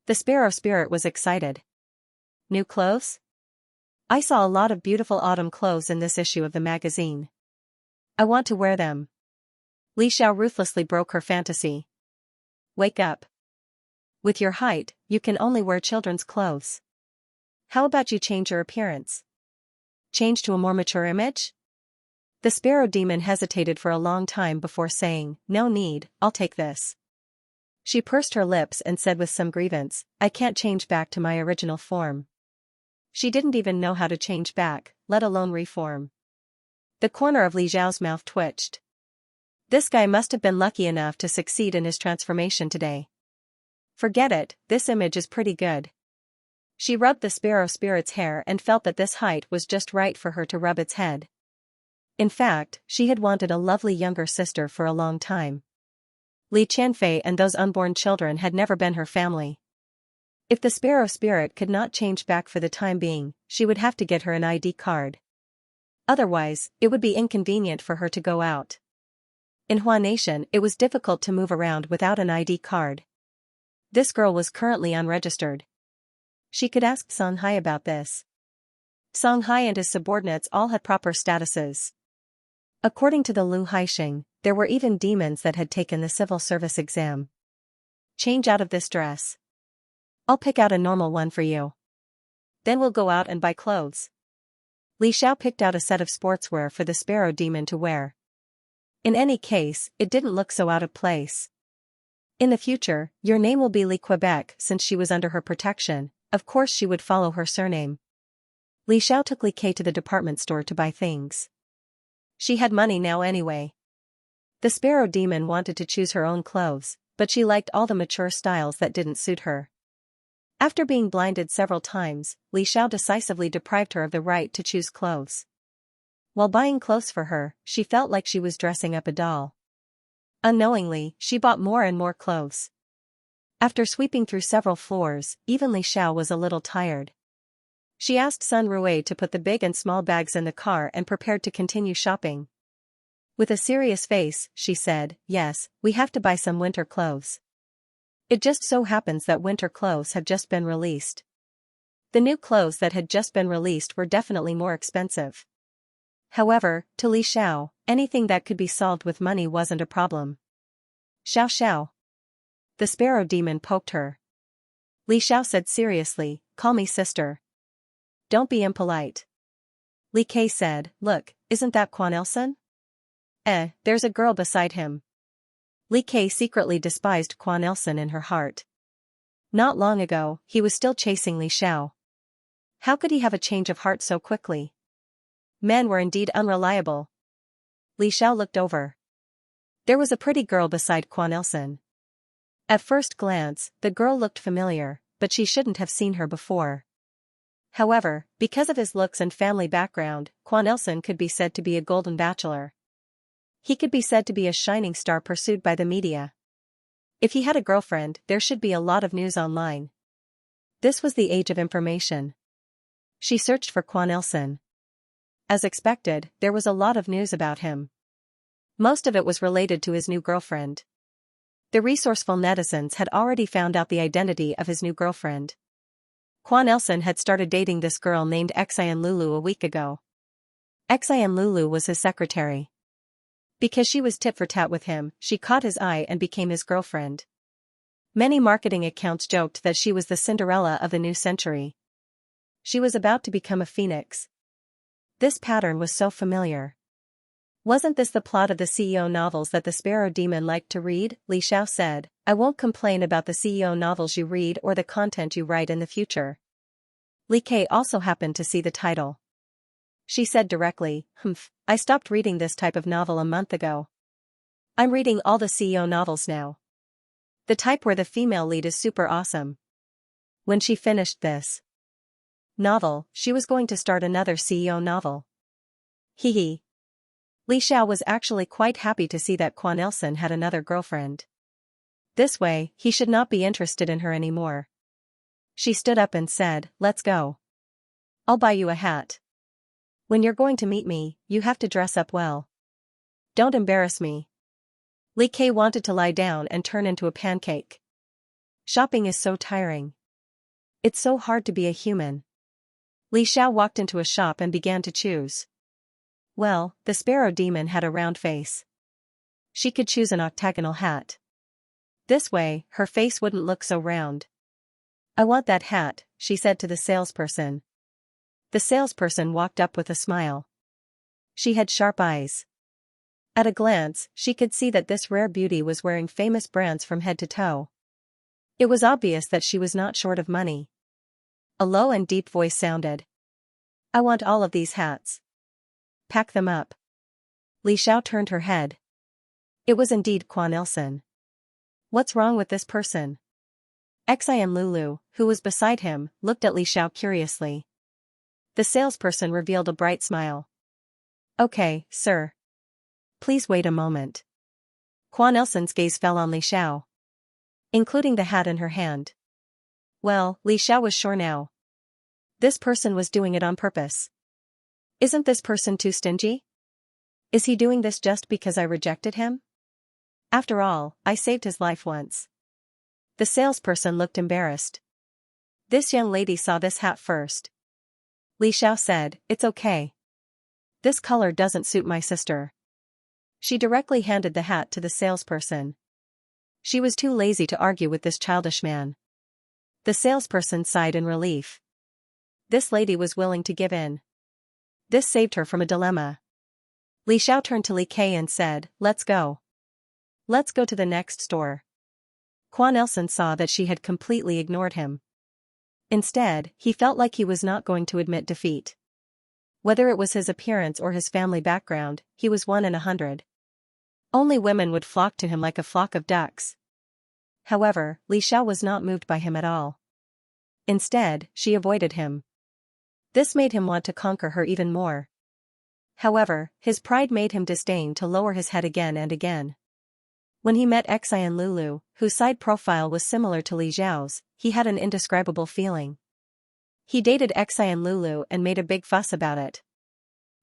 The sparrow spirit was excited. New clothes? I saw a lot of beautiful autumn clothes in this issue of the magazine. I want to wear them. Li Xiao ruthlessly broke her fantasy. Wake up. With your height, you can only wear children's clothes. How about you change your appearance? Change to a more mature image? The sparrow demon hesitated for a long time before saying, no need, I'll take this. She pursed her lips and said with some grievance, I can't change back to my original form. She didn't even know how to change back, let alone reform. The corner of Li Xiao's mouth twitched. This guy must have been lucky enough to succeed in his transformation today. Forget it, this image is pretty good. She rubbed the sparrow spirit's hair and felt that this height was just right for her to rub its head. In fact, she had wanted a lovely younger sister for a long time. Li Qianfei and those unborn children had never been her family. If the sparrow spirit could not change back for the time being, she would have to get her an ID card. Otherwise, it would be inconvenient for her to go out. In Hua Nation, it was difficult to move around without an ID card. This girl was currently unregistered. She could ask Songhai about this. Songhai and his subordinates all had proper statuses. According to the Lu Haixing, there were even demons that had taken the civil service exam. Change out of this dress. I'll pick out a normal one for you. Then we'll go out and buy clothes. Li Xiao picked out a set of sportswear for the sparrow demon to wear. In any case, it didn't look so out of place. In the future, your name will be Li Quebec since she was under her protection, of course she would follow her surname. Li Xiao took Li Kei to the department store to buy things. She had money now anyway. The sparrow demon wanted to choose her own clothes, but she liked all the mature styles that didn't suit her. After being blinded several times, Li Xiao decisively deprived her of the right to choose clothes. While buying clothes for her, she felt like she was dressing up a doll. Unknowingly, she bought more and more clothes. After sweeping through several floors, even Li Xiao was a little tired. She asked Sun Rui to put the big and small bags in the car and prepared to continue shopping. With a serious face, she said, "Yes, we have to buy some winter clothes. It just so happens that winter clothes have just been released." The new clothes that had just been released were definitely more expensive. However, to Li Xiao, anything that could be solved with money wasn't a problem. "Xiao Xiao." The sparrow demon poked her. Li Xiao said seriously, "Call me sister. Don't be impolite." Li Kei said, "Look, isn't that Quan Elson? There's a girl beside him." Li Kei secretly despised Quan Elson in her heart. Not long ago, he was still chasing Li Xiao. How could he have a change of heart so quickly? Men were indeed unreliable. Li Xiao looked over. There was a pretty girl beside Quan Elson. At first glance, the girl looked familiar, but she shouldn't have seen her before. However, because of his looks and family background, Quan Elson could be said to be a golden bachelor. He could be said to be a shining star pursued by the media. If he had a girlfriend, there should be a lot of news online. This was the age of information. She searched for Quan Elson. As expected, there was a lot of news about him. Most of it was related to his new girlfriend. The resourceful netizens had already found out the identity of his new girlfriend. Quan Elson had started dating this girl named Xian Lulu a week ago. Xian Lulu was his secretary. Because she was tit for tat with him, she caught his eye and became his girlfriend. Many marketing accounts joked that she was the Cinderella of the new century. She was about to become a phoenix. This pattern was so familiar. Wasn't this the plot of the CEO novels that the Sparrow Demon liked to read? Li Xiao said, "I won't complain about the CEO novels you read or the content you write in the future." Li Kei also happened to see the title. She said directly, I stopped reading this type of novel a month ago. I'm reading all the CEO novels now. The type where the female lead is super awesome." When she finished this novel, she was going to start another CEO novel. Hee. Li Xiao was actually quite happy to see that Quan Elson had another girlfriend. This way, he should not be interested in her anymore. She stood up and said, "Let's go. I'll buy you a hat. When you're going to meet me, you have to dress up well. Don't embarrass me." Li Kei wanted to lie down and turn into a pancake. Shopping is so tiring. It's so hard to be a human. Li Xiao walked into a shop and began to choose. Well, the Sparrow Demon had a round face. She could choose an octagonal hat. This way, her face wouldn't look so round. "I want that hat," she said to the salesperson. The salesperson walked up with a smile. She had sharp eyes. At a glance, she could see that this rare beauty was wearing famous brands from head to toe. It was obvious that she was not short of money. A low and deep voice sounded. "I want all of these hats. Pack them up." Li Xiao turned her head. It was indeed Quan Elson. What's wrong with this person? Xian Lulu, who was beside him, looked at Li Xiao curiously. The salesperson revealed a bright smile. "Okay, sir. Please wait a moment." Quan Elson's gaze fell on Li Xiao, including the hat in her hand. Well, Li Xiao was sure now. This person was doing it on purpose. Isn't this person too stingy? Is he doing this just because I rejected him? After all, I saved his life once. The salesperson looked embarrassed. This young lady saw this hat first. Li Xiao said, "It's okay. This color doesn't suit my sister." She directly handed the hat to the salesperson. She was too lazy to argue with this childish man. The salesperson sighed in relief. This lady was willing to give in. This saved her from a dilemma. Li Xiao turned to Li Kei and said, "Let's go. Let's go to the next store." Quan Elson saw that she had completely ignored him. Instead, he felt like he was not going to admit defeat. Whether it was his appearance or his family background, he was 1 in 100. Only women would flock to him like a flock of ducks. However, Li Xiao was not moved by him at all. Instead, she avoided him. This made him want to conquer her even more. However, his pride made him disdain to lower his head again and again. When he met Xian Lulu, whose side profile was similar to Li Xiao's, he had an indescribable feeling. He dated Xian Lulu and made a big fuss about it.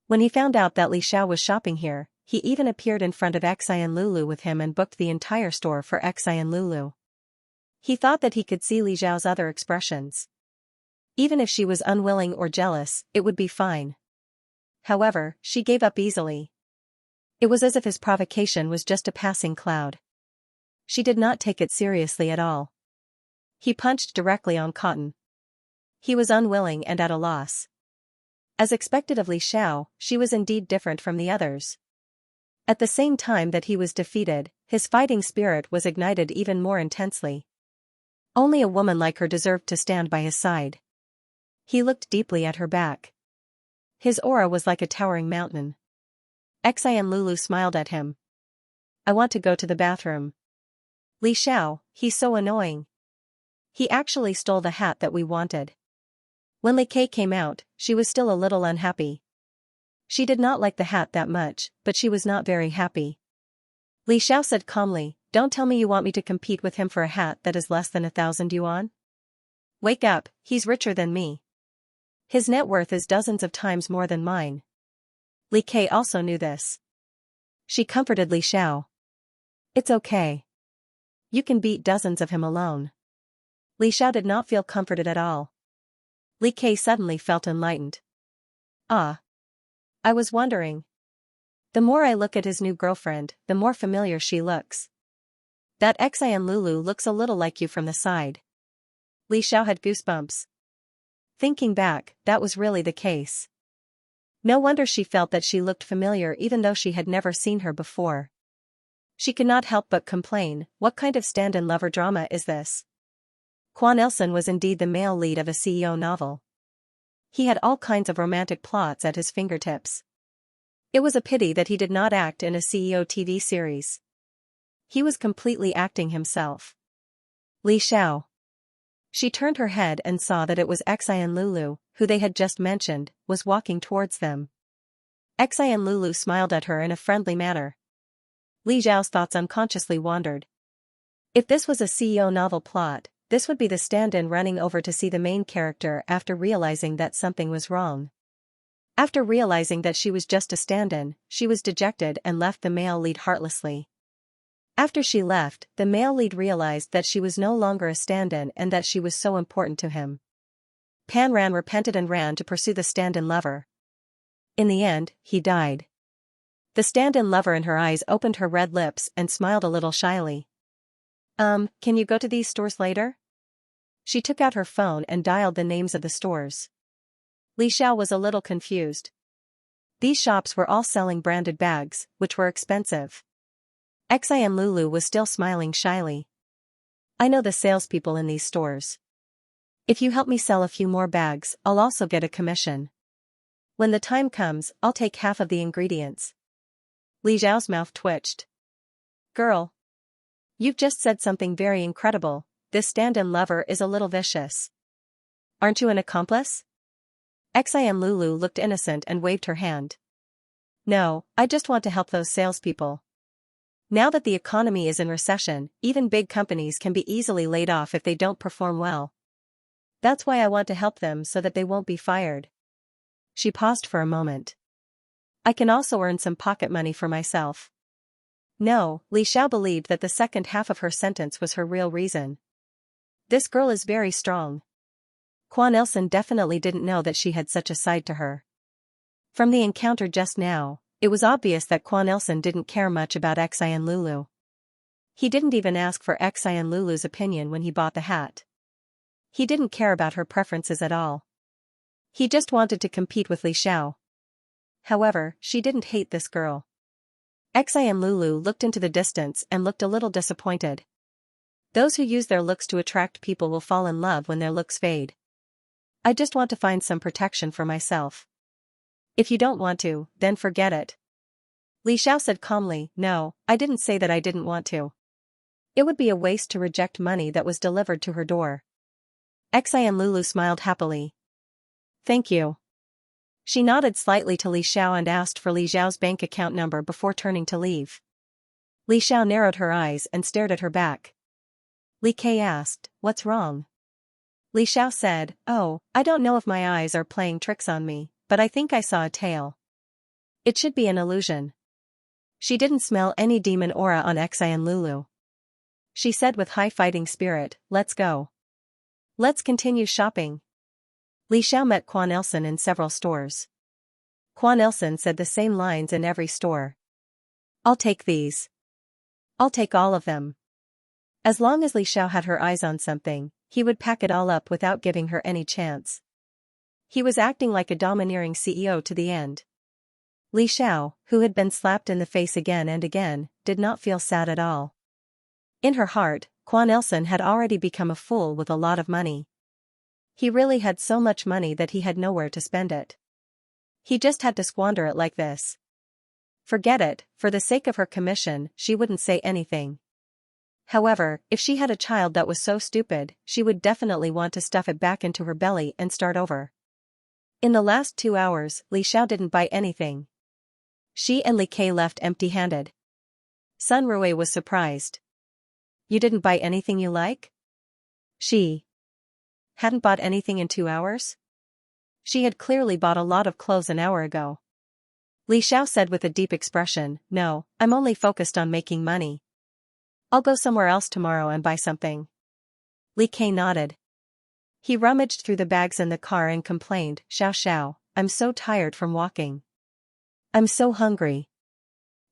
When he found out that Li Xiao was shopping here, he even appeared in front of Xian Lulu with him and booked the entire store for Xian Lulu. He thought that he could see Li Xiao's other expressions. Even if she was unwilling or jealous, it would be fine. However, she gave up easily. It was as if his provocation was just a passing cloud. She did not take it seriously at all. He punched directly on cotton. He was unwilling and at a loss. As expected of Li Xiao, she was indeed different from the others. At the same time that he was defeated, his fighting spirit was ignited even more intensely. Only a woman like her deserved to stand by his side. He looked deeply at her back. His aura was like a towering mountain. Xian Lulu smiled at him. I want to go to the bathroom. Li Xiao, he's so annoying. He actually stole the hat that we wanted. When Li Kei came out, she was still a little unhappy. She did not like the hat that much, but she was not very happy. Li Xiao said calmly, don't tell me you want me to compete with him for a hat that is less than 1,000 yuan? Wake up, he's richer than me. His net worth is dozens of times more than mine. Li Kei also knew this. She comforted Li Xiao. It's okay. You can beat dozens of him alone. Li Xiao did not feel comforted at all. Li Kei suddenly felt enlightened. Ah. I was wondering. The more I look at his new girlfriend, the more familiar she looks. That Xian Lulu looks a little like you from the side. Li Xiao had goosebumps. Thinking back, that was really the case. No wonder she felt that she looked familiar even though she had never seen her before. She could not help but complain, what kind of stand-in lover drama is this? Quan Ilson was indeed the male lead of a CEO novel. He had all kinds of romantic plots at his fingertips. It was a pity that he did not act in a CEO TV series. He was completely acting himself. Li Xiao. She turned her head and saw that it was Xian Lulu, who they had just mentioned, was walking towards them. Xian Lulu smiled at her in a friendly manner. Li Xiao's thoughts unconsciously wandered. If this was a CEO novel plot, this would be the stand-in running over to see the main character after realizing that something was wrong. After realizing that she was just a stand-in, she was dejected and left the male lead heartlessly. After she left, the male lead realized that she was no longer a stand-in and that she was so important to him. Pan Ran repented and ran to pursue the stand-in lover. In the end, he died. The stand-in lover in her eyes opened her red lips and smiled a little shyly. Can you go to these stores later? She took out her phone and dialed the names of the stores. Li Xiao was a little confused. These shops were all selling branded bags, which were expensive. Xian Lulu was still smiling shyly. I know the salespeople in these stores. If you help me sell a few more bags, I'll also get a commission. When the time comes, I'll take half of the ingredients. Li Xiao's mouth twitched. Girl. You've just said something very incredible, this stand-in lover is a little vicious. Aren't you an accomplice? Xian Lulu looked innocent and waved her hand. No, I just want to help those salespeople. Now that the economy is in recession, even big companies can be easily laid off if they don't perform well. That's why I want to help them so that they won't be fired. She paused for a moment. I can also earn some pocket money for myself. No, Li Xiao believed that the second half of her sentence was her real reason. This girl is very strong. Quan Ilson definitely didn't know that she had such a side to her. From the encounter just now, it was obvious that Quan Ilson didn't care much about Xian Lulu. He didn't even ask for Xian Lulu's opinion when he bought the hat. He didn't care about her preferences at all. He just wanted to compete with Li Xiao. However, she didn't hate this girl. Xian Lulu looked into the distance and looked a little disappointed. Those who use their looks to attract people will fall in love when their looks fade. I just want to find some protection for myself. If you don't want to, then forget it. Li Xiao said calmly, no, I didn't say that I didn't want to. It would be a waste to reject money that was delivered to her door. Xian Lulu smiled happily. Thank you. She nodded slightly to Li Xiao and asked for Li Xiao's bank account number before turning to leave. Li Xiao narrowed her eyes and stared at her back. Li Kei asked, "What's wrong?" Li Xiao said, "Oh, I don't know if my eyes are playing tricks on me, but I think I saw a tail. It should be an illusion." She didn't smell any demon aura on Xian Lulu. She said with high fighting spirit, "Let's go. Let's continue shopping." Li Xiao met Quan Ilsen in several stores. Quan Ilsen said the same lines in every store. "I'll take these. I'll take all of them." As long as Li Xiao had her eyes on something, he would pack it all up without giving her any chance. He was acting like a domineering CEO to the end. Li Xiao, who had been slapped in the face again and again, did not feel sad at all. In her heart, Quan Ilsen had already become a fool with a lot of money. He really had so much money that he had nowhere to spend it. He just had to squander it like this. Forget it, for the sake of her commission, she wouldn't say anything. However, if she had a child that was so stupid, she would definitely want to stuff it back into her belly and start over. In the last 2 hours, Li Xiao didn't buy anything. She and Li Kei left empty-handed. Sun Rui was surprised. "You didn't buy anything you like?" She hadn't bought anything in 2 hours? She had clearly bought a lot of clothes an hour ago. Li Xiao said with a deep expression, "No, I'm only focused on making money. I'll go somewhere else tomorrow and buy something." Li Kei nodded. He rummaged through the bags in the car and complained, "Xiao Xiao, I'm so tired from walking. I'm so hungry."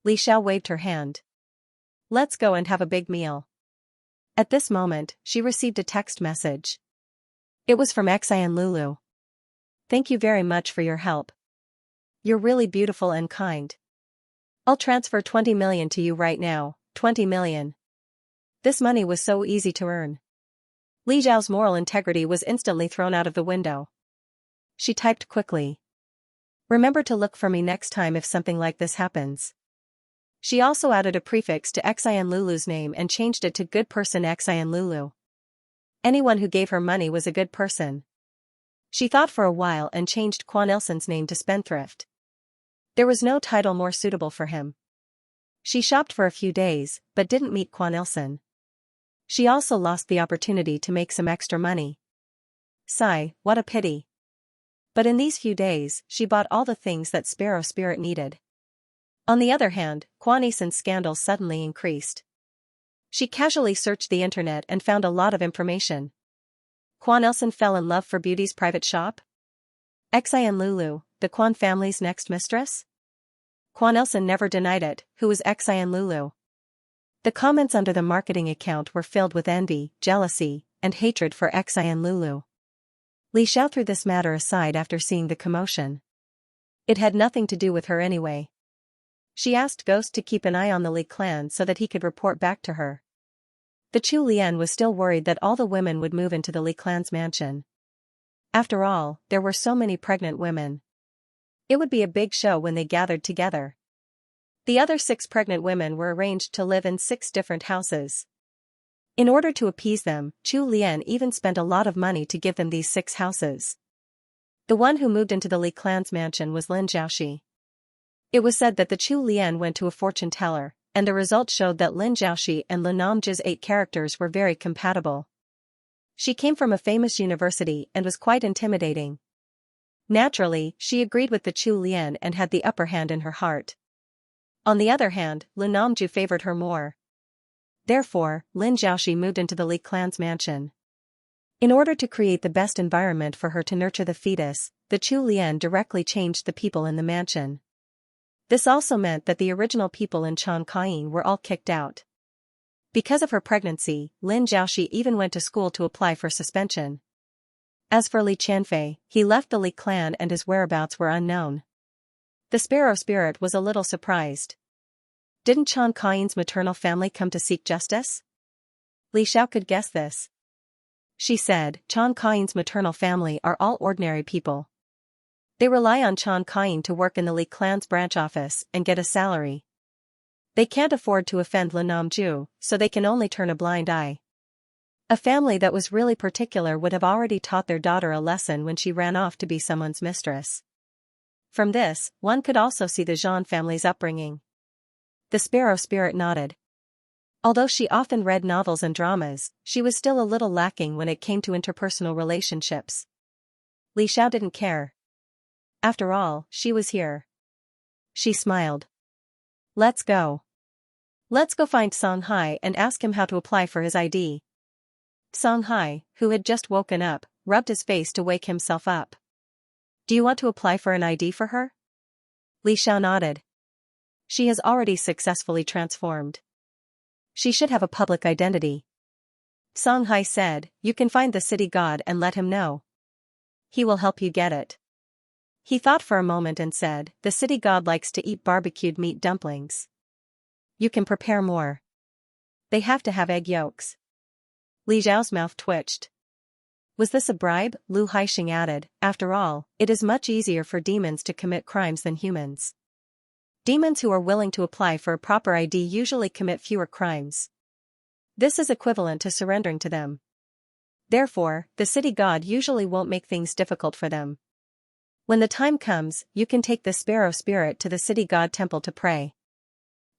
Li Xiao waved her hand. "Let's go and have a big meal." At this moment, she received a text message. It was from Xian Lulu. "Thank you very much for your help. You're really beautiful and kind. I'll transfer 20 million to you right now, 20 million. This money was so easy to earn." Li Zhao's moral integrity was instantly thrown out of the window. She typed quickly. "Remember to look for me next time if something like this happens." She also added a prefix to Xian Lulu's name and changed it to Good Person Xian Lulu. Anyone who gave her money was a good person. She thought for a while and changed Quan Ilsen's name to Spendthrift. There was no title more suitable for him. She shopped for a few days, but didn't meet Quan Ilsen. She also lost the opportunity to make some extra money. Sigh, what a pity. But in these few days, she bought all the things that Sparrow Spirit needed. On the other hand, Quan Ilsen's scandals suddenly increased. She casually searched the internet and found a lot of information. Quan Ilsen fell in love for Beauty's private shop? Xian Lulu, the Quan family's next mistress? Quan Ilsen never denied it. Who was Xian Lulu? The comments under the marketing account were filled with envy, jealousy, and hatred for Xian Lulu. Li Xiao threw this matter aside after seeing the commotion. It had nothing to do with her anyway. She asked Ghost to keep an eye on the Li clan so that he could report back to her. The Chu Lian was still worried that all the women would move into the Li clan's mansion. After all, there were so many pregnant women. It would be a big show when they gathered together. The other 6 pregnant women were arranged to live in 6 different houses. In order to appease them, Chu Lian even spent a lot of money to give them these 6 houses. The one who moved into the Li clan's mansion was Lin Jiaoxi. It was said that the Chu Lian went to a fortune teller, and the results showed that Lin Jiaoxi and Lin Namji's 8 characters were very compatible. She came from a famous university and was quite intimidating. Naturally, she agreed with the Chu Lian and had the upper hand in her heart. On the other hand, Lin Namju favored her more. Therefore, Lin Jiaoxi moved into the Li clan's mansion. In order to create the best environment for her to nurture the fetus, the Chu Lian directly changed the people in the mansion. This also meant that the original people in Chongqing were all kicked out. Because of her pregnancy, Lin Jiaoxi even went to school to apply for suspension. As for Li Qianfei, he left the Li clan and his whereabouts were unknown. The Sparrow Spirit was a little surprised. Didn't Chongqing's maternal family come to seek justice? Li Xiao could guess this. She said, Chongqing's maternal family are all ordinary people. They rely on Chongqing to work in the Li clan's branch office and get a salary. They can't afford to offend Lin Namju, so they can only turn a blind eye. A family that was really particular would have already taught their daughter a lesson when she ran off to be someone's mistress. From this, one could also see the Zhan family's upbringing. The Sparrow Spirit nodded. Although she often read novels and dramas, she was still a little lacking when it came to interpersonal relationships. Li Xiao didn't care. After all, she was here. She smiled. Let's go. Let's go find Songhai and ask him how to apply for his ID. Songhai, who had just woken up, rubbed his face to wake himself up. Do you want to apply for an ID for her? Li Xiao nodded. She has already successfully transformed. She should have a public identity. Songhai said, you can find the city god and let him know. He will help you get it. He thought for a moment and said, the city god likes to eat barbecued meat dumplings. You can prepare more. They have to have egg yolks. Li Xiao's mouth twitched. Was this a bribe? Lu Haixing added, after all, it is much easier for demons to commit crimes than humans. Demons who are willing to apply for a proper ID usually commit fewer crimes. This is equivalent to surrendering to them. Therefore, the city god usually won't make things difficult for them. When the time comes, you can take the sparrow spirit to the city god temple to pray.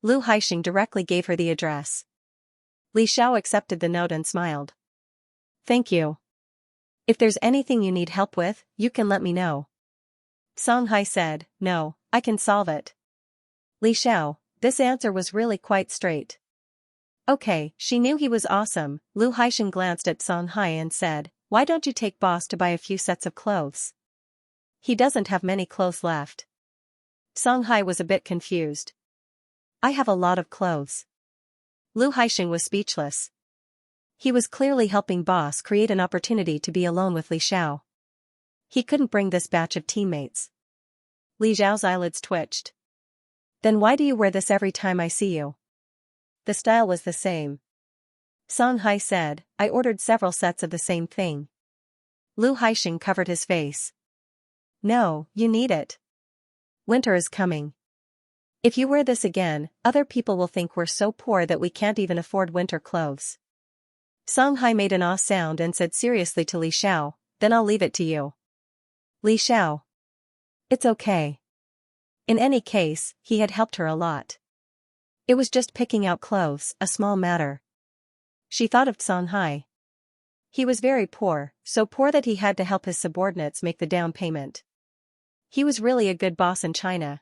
Lu Haixing directly gave her the address. Li Xiao accepted the note and smiled. Thank you. If there's anything you need help with, you can let me know. Songhai said, no, I can solve it. Li Xiao, this answer was really quite straight. Okay, she knew he was awesome. Lu Haixing glanced at Songhai and said, why don't you take boss to buy a few sets of clothes? He doesn't have many clothes left. Songhai was a bit confused. I have a lot of clothes. Lu Haixing was speechless. He was clearly helping boss create an opportunity to be alone with Li Xiao. He couldn't bring this batch of teammates. Li Xiao's eyelids twitched. Then why do you wear this every time I see you? The style was the same. Songhai said, I ordered several sets of the same thing. Lu Haixing covered his face. No, you need it. Winter is coming. If you wear this again, other people will think we're so poor that we can't even afford winter clothes. Songhai made an ah sound and said seriously to Li Xiao, then I'll leave it to you. Li Xiao. It's okay. In any case, he had helped her a lot. It was just picking out clothes, a small matter. She thought of Songhai. He was very poor, so poor that he had to help his subordinates make the down payment. He was really a good boss in China.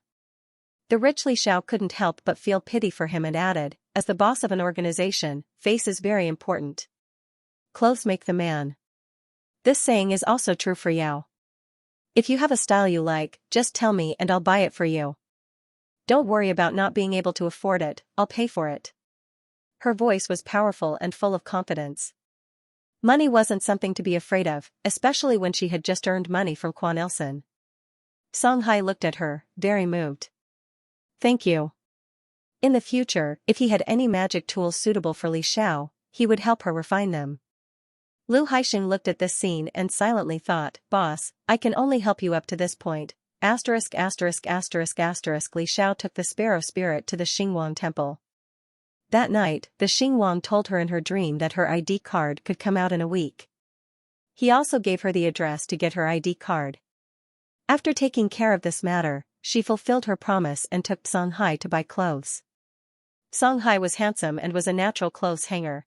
The rich Li Xiao couldn't help but feel pity for him and added, as the boss of an organization, face is very important. Clothes make the man. This saying is also true for Yao. If you have a style you like, just tell me and I'll buy it for you. Don't worry about not being able to afford it, I'll pay for it. Her voice was powerful and full of confidence. Money wasn't something to be afraid of, especially when she had just earned money from Quan Ilsen. Songhai looked at her, very moved. Thank you. In the future, if he had any magic tools suitable for Li Xiao, he would help her refine them. Lu Haixing looked at this scene and silently thought, boss, I can only help you up to this point. Li Xiao took the sparrow spirit to the Xingwang temple. That night, the Xingwang told her in her dream that her ID card could come out in a week. He also gave her the address to get her ID card. After taking care of this matter, she fulfilled her promise and took Songhai to buy clothes. Songhai was handsome and was a natural clothes hanger.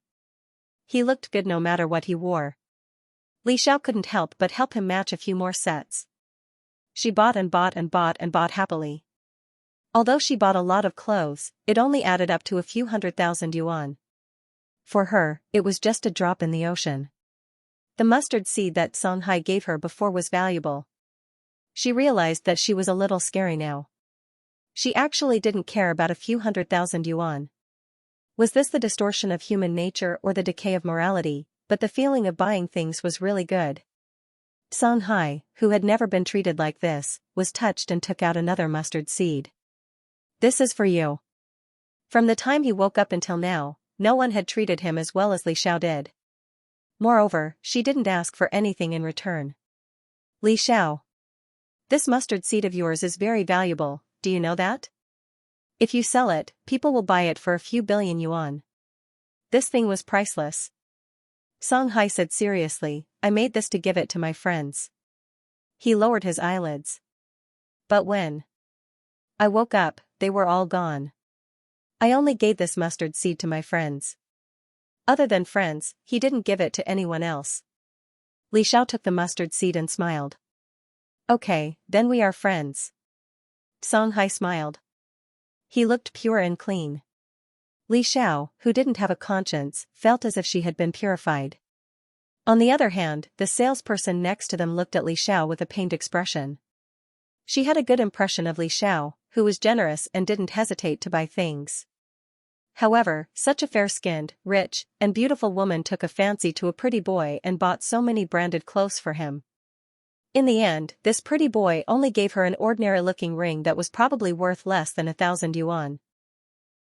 He looked good no matter what he wore. Li Xiao couldn't help but help him match a few more sets. She bought and bought and bought and bought happily. Although she bought a lot of clothes, it only added up to a few 100,000 yuan. For her, it was just a drop in the ocean. The mustard seed that Songhai gave her before was valuable. She realized that she was a little scary now. She actually didn't care about a few 100,000 yuan. Was this the distortion of human nature or the decay of morality? But the feeling of buying things was really good. Songhai, who had never been treated like this, was touched and took out another mustard seed. This is for you. From the time he woke up until now, no one had treated him as well as Li Xiao did. Moreover, she didn't ask for anything in return. Li Xiao. This mustard seed of yours is very valuable, do you know that? If you sell it, people will buy it for a few billion yuan. This thing was priceless. Songhai said seriously, I made this to give it to my friends. He lowered his eyelids. But when I woke up, they were all gone. I only gave this mustard seed to my friends. Other than friends, he didn't give it to anyone else. Li Xiao took the mustard seed and smiled. Okay, then we are friends. Song Hai smiled. He looked pure and clean. Li Xiao, who didn't have a conscience, felt as if she had been purified. On the other hand, the salesperson next to them looked at Li Xiao with a pained expression. She had a good impression of Li Xiao, who was generous and didn't hesitate to buy things. However, such a fair-skinned, rich, and beautiful woman took a fancy to a pretty boy and bought so many branded clothes for him. In the end, this pretty boy only gave her an ordinary-looking ring that was probably worth less than 1,000 yuan.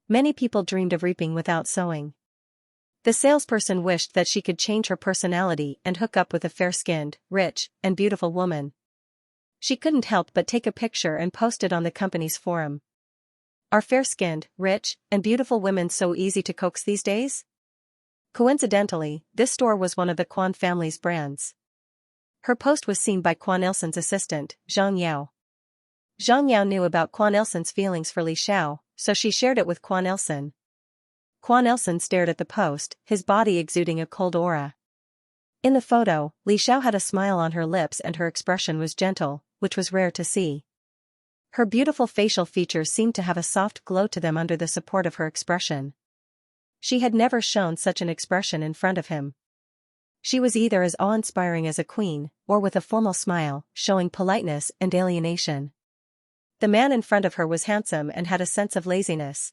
Many people dreamed of reaping without sowing. The salesperson wished that she could change her personality and hook up with a fair-skinned, rich, and beautiful woman. She couldn't help but take a picture and post it on the company's forum. Are fair-skinned, rich, and beautiful women so easy to coax these days? Coincidentally, this store was one of the Quan family's brands. Her post was seen by Quan Ilsen's assistant, Zhang Yao. Zhang Yao knew about Quan Ilsen's feelings for Li Xiao, so she shared it with Quan Ilsen. Quan Ilsen stared at the post, his body exuding a cold aura. In the photo, Li Xiao had a smile on her lips and her expression was gentle, which was rare to see. Her beautiful facial features seemed to have a soft glow to them under the support of her expression. She had never shown such an expression in front of him. She was either as awe-inspiring as a queen, or with a formal smile, showing politeness and alienation. The man in front of her was handsome and had a sense of laziness.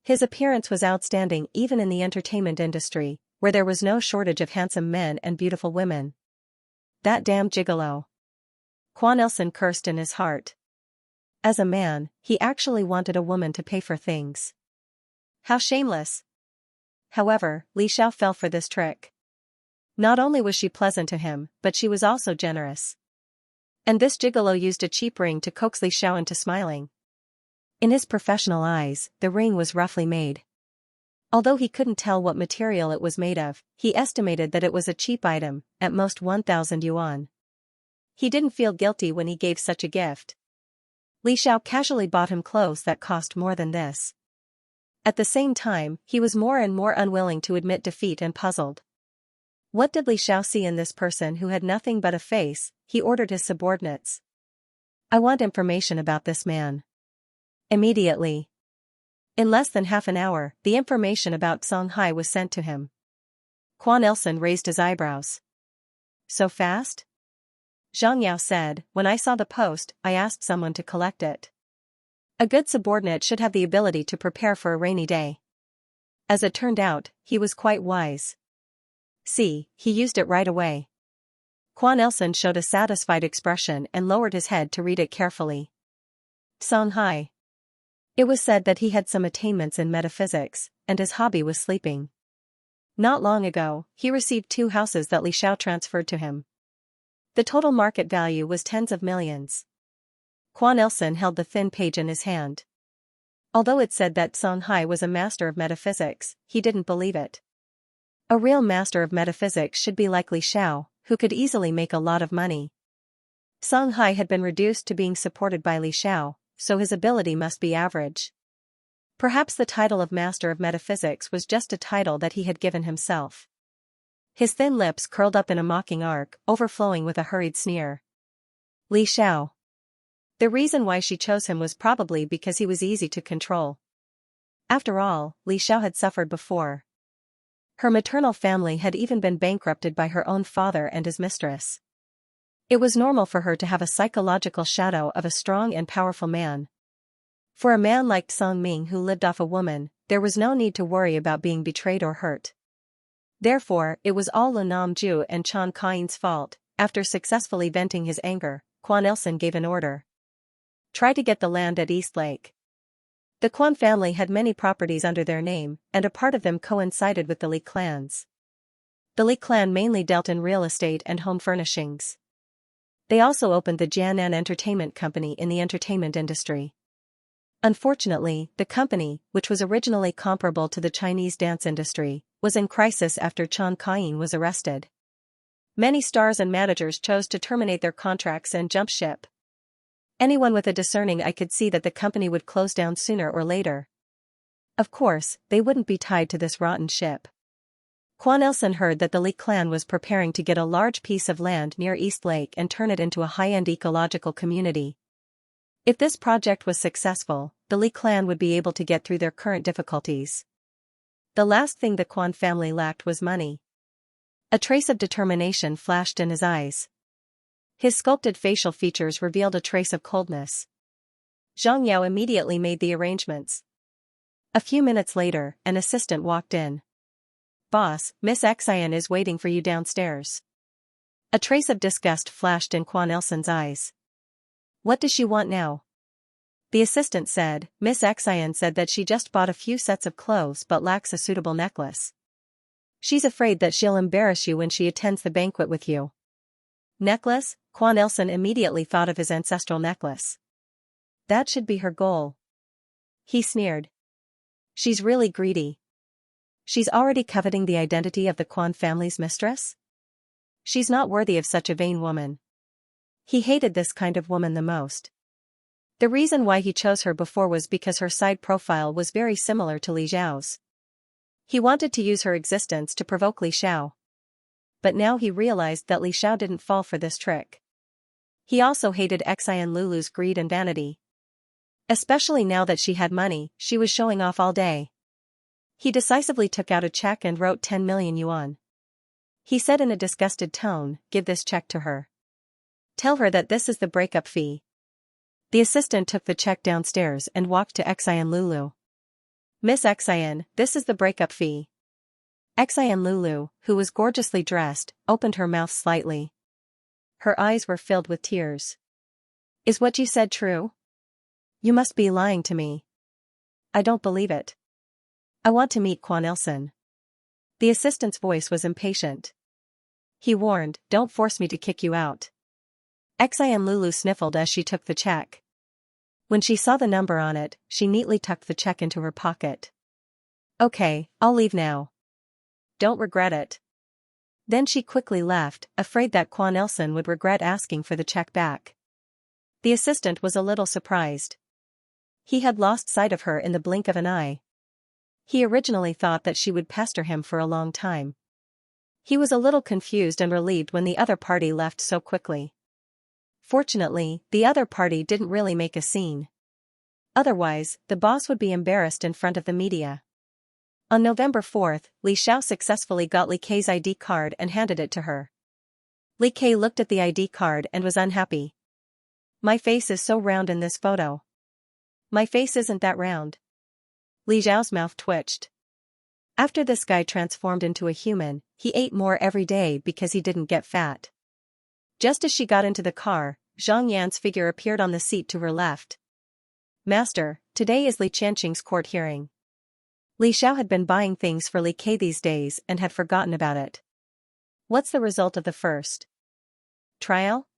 His appearance was outstanding even in the entertainment industry, where there was no shortage of handsome men and beautiful women. That damn gigolo. Quan Ilsen cursed in his heart. As a man, he actually wanted a woman to pay for things. How shameless. However, Li Xiao fell for this trick. Not only was she pleasant to him, but she was also generous. And this gigolo used a cheap ring to coax Li Xiao into smiling. In his professional eyes, the ring was roughly made. Although he couldn't tell what material it was made of, he estimated that it was a cheap item, at most 1,000 yuan. He didn't feel guilty when he gave such a gift. Li Xiao casually bought him clothes that cost more than this. At the same time, he was more and more unwilling to admit defeat and puzzled. What did Li Xiao see in this person who had nothing but a face? He ordered his subordinates. I want information about this man. Immediately. In less than half an hour, the information about Song Hai was sent to him. Quan Ilsen raised his eyebrows. So fast? Zhang Yao said, when I saw the post, I asked someone to collect it. A good subordinate should have the ability to prepare for a rainy day. As it turned out, he was quite wise. See, he used it right away. Quan Ilsen showed a satisfied expression and lowered his head to read it carefully. Song Hai. It was said that he had some attainments in metaphysics, and his hobby was sleeping. Not long ago, he received 2 houses that Li Xiao transferred to him. The total market value was tens of millions. Quan Ilsen held the thin page in his hand. Although it said that Song Hai was a master of metaphysics, he didn't believe it. A real master of metaphysics should be like Li Xiao, who could easily make a lot of money. Song Hai had been reduced to being supported by Li Xiao, so his ability must be average. Perhaps the title of Master of Metaphysics was just a title that he had given himself. His thin lips curled up in a mocking arc, overflowing with a hurried sneer. Li Xiao. The reason why she chose him was probably because he was easy to control. After all, Li Xiao had suffered before. Her maternal family had even been bankrupted by her own father and his mistress. It was normal for her to have a psychological shadow of a strong and powerful man. For a man like Song Ming who lived off a woman, there was no need to worry about being betrayed or hurt. Therefore, it was all Lu Namju and Chan Kaiyin's fault. After successfully venting his anger, Quan Ilsen gave an order. Try to get the land at East Lake. The Quan family had many properties under their name, and a part of them coincided with the Li clans. The Li clan mainly dealt in real estate and home furnishings. They also opened the Jianan Entertainment Company in the entertainment industry. Unfortunately, the company, which was originally comparable to the Chinese dance industry, was in crisis after Chan Kaiyin was arrested. Many stars and managers chose to terminate their contracts and jump ship. Anyone with a discerning eye could see that the company would close down sooner or later. Of course, they wouldn't be tied to this rotten ship. Quan Ilsen heard that the Li clan was preparing to get a large piece of land near East Lake and turn it into a high-end ecological community. If this project was successful, the Li clan would be able to get through their current difficulties. The last thing the Quan family lacked was money. A trace of determination flashed in his eyes. His sculpted facial features revealed a trace of coldness. Xianxia immediately made the arrangements. A few minutes later, an assistant walked in. "Boss, Miss Xian is waiting for you downstairs." A trace of disgust flashed in Quan Ilsen's eyes. "What does she want now?" The assistant said, "Miss Xian said that she just bought a few sets of clothes but lacks a suitable necklace. She's afraid that she'll embarrass you when she attends the banquet with you." Necklace? Quan Ilsen immediately thought of his ancestral necklace. That should be her goal. He sneered. She's really greedy. She's already coveting the identity of the Quan family's mistress? She's not worthy of such a vain woman. He hated this kind of woman the most. The reason why he chose her before was because her side profile was very similar to Li Xiao's. He wanted to use her existence to provoke Li Xiao. But now he realized that Li Xiao didn't fall for this trick. He also hated Xian Lulu's greed and vanity. Especially now that she had money, she was showing off all day. He decisively took out a check and wrote 10 million yuan. He said in a disgusted tone, "Give this check to her. Tell her that this is the breakup fee." The assistant took the check downstairs and walked to Xian Lulu. "Miss Xian, this is the breakup fee." Xian Lulu, who was gorgeously dressed, opened her mouth slightly. Her eyes were filled with tears. "Is what you said true? You must be lying to me. I don't believe it. I want to meet Quan Ilsen." The assistant's voice was impatient. He warned, "Don't force me to kick you out." Xian Lulu sniffled as she took the check. When she saw the number on it, she neatly tucked the check into her pocket. "Okay, I'll leave now. Don't regret it." Then she quickly left, afraid that Quan Ilsen would regret asking for the check back. The assistant was a little surprised. He had lost sight of her in the blink of an eye. He originally thought that she would pester him for a long time. He was a little confused and relieved when the other party left so quickly. Fortunately, the other party didn't really make a scene. Otherwise, the boss would be embarrassed in front of the media. On November 4th, Li Xiao successfully got Li Kei's ID card and handed it to her. Li Kei looked at the ID card and was unhappy. "My face is so round in this photo." "My face isn't that round." Li Xiao's mouth twitched. After this guy transformed into a human, he ate more every day because he didn't get fat. Just as she got into the car, Zhang Yan's figure appeared on the seat to her left. "Master, today is Li Qianqing's court hearing." Li Xiao had been buying things for Li Kei these days and had forgotten about it. "What's the result of the first trial?"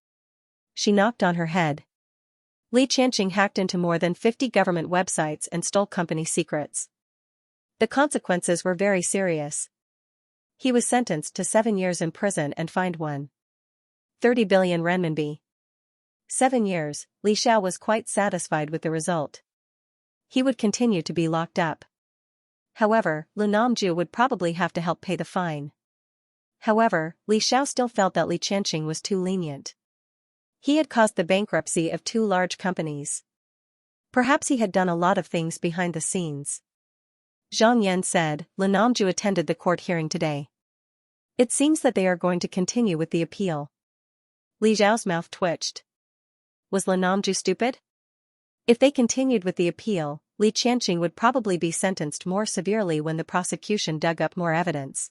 She knocked on her head. Li Qianqing hacked into more than 50 government websites and stole company secrets. The consequences were very serious. He was sentenced to 7 years in prison and fined 130 billion renminbi. 7 years, Li Xiao was quite satisfied with the result. He would continue to be locked up. However, Lu Namju would probably have to help pay the fine. However, Li Xiao still felt that Li Qianqing was too lenient. He had caused the bankruptcy of 2 large companies. Perhaps he had done a lot of things behind the scenes. Zhang Yan said, "Lu Namju attended the court hearing today. It seems that they are going to continue with the appeal." Li Xiao's mouth twitched. Was Lu Namju stupid? If they continued with the appeal, Li Qianqing would probably be sentenced more severely when the prosecution dug up more evidence.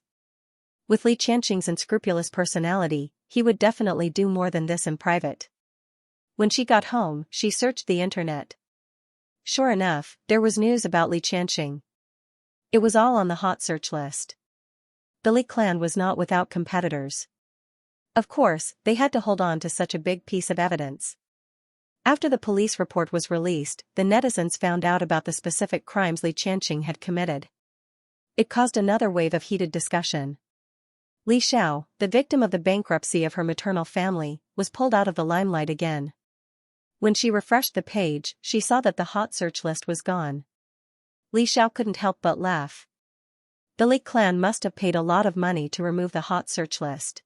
With Li Qianqing's unscrupulous personality, he would definitely do more than this in private. When she got home, she searched the internet. Sure enough, there was news about Li Qianqing. It was all on the hot search list. The Li clan was not without competitors. Of course, they had to hold on to such a big piece of evidence. After the police report was released, the netizens found out about the specific crimes Li Qianqing had committed. It caused another wave of heated discussion. Li Xiao, the victim of the bankruptcy of her maternal family, was pulled out of the limelight again. When she refreshed the page, she saw that the hot search list was gone. Li Xiao couldn't help but laugh. The Li clan must have paid a lot of money to remove the hot search list.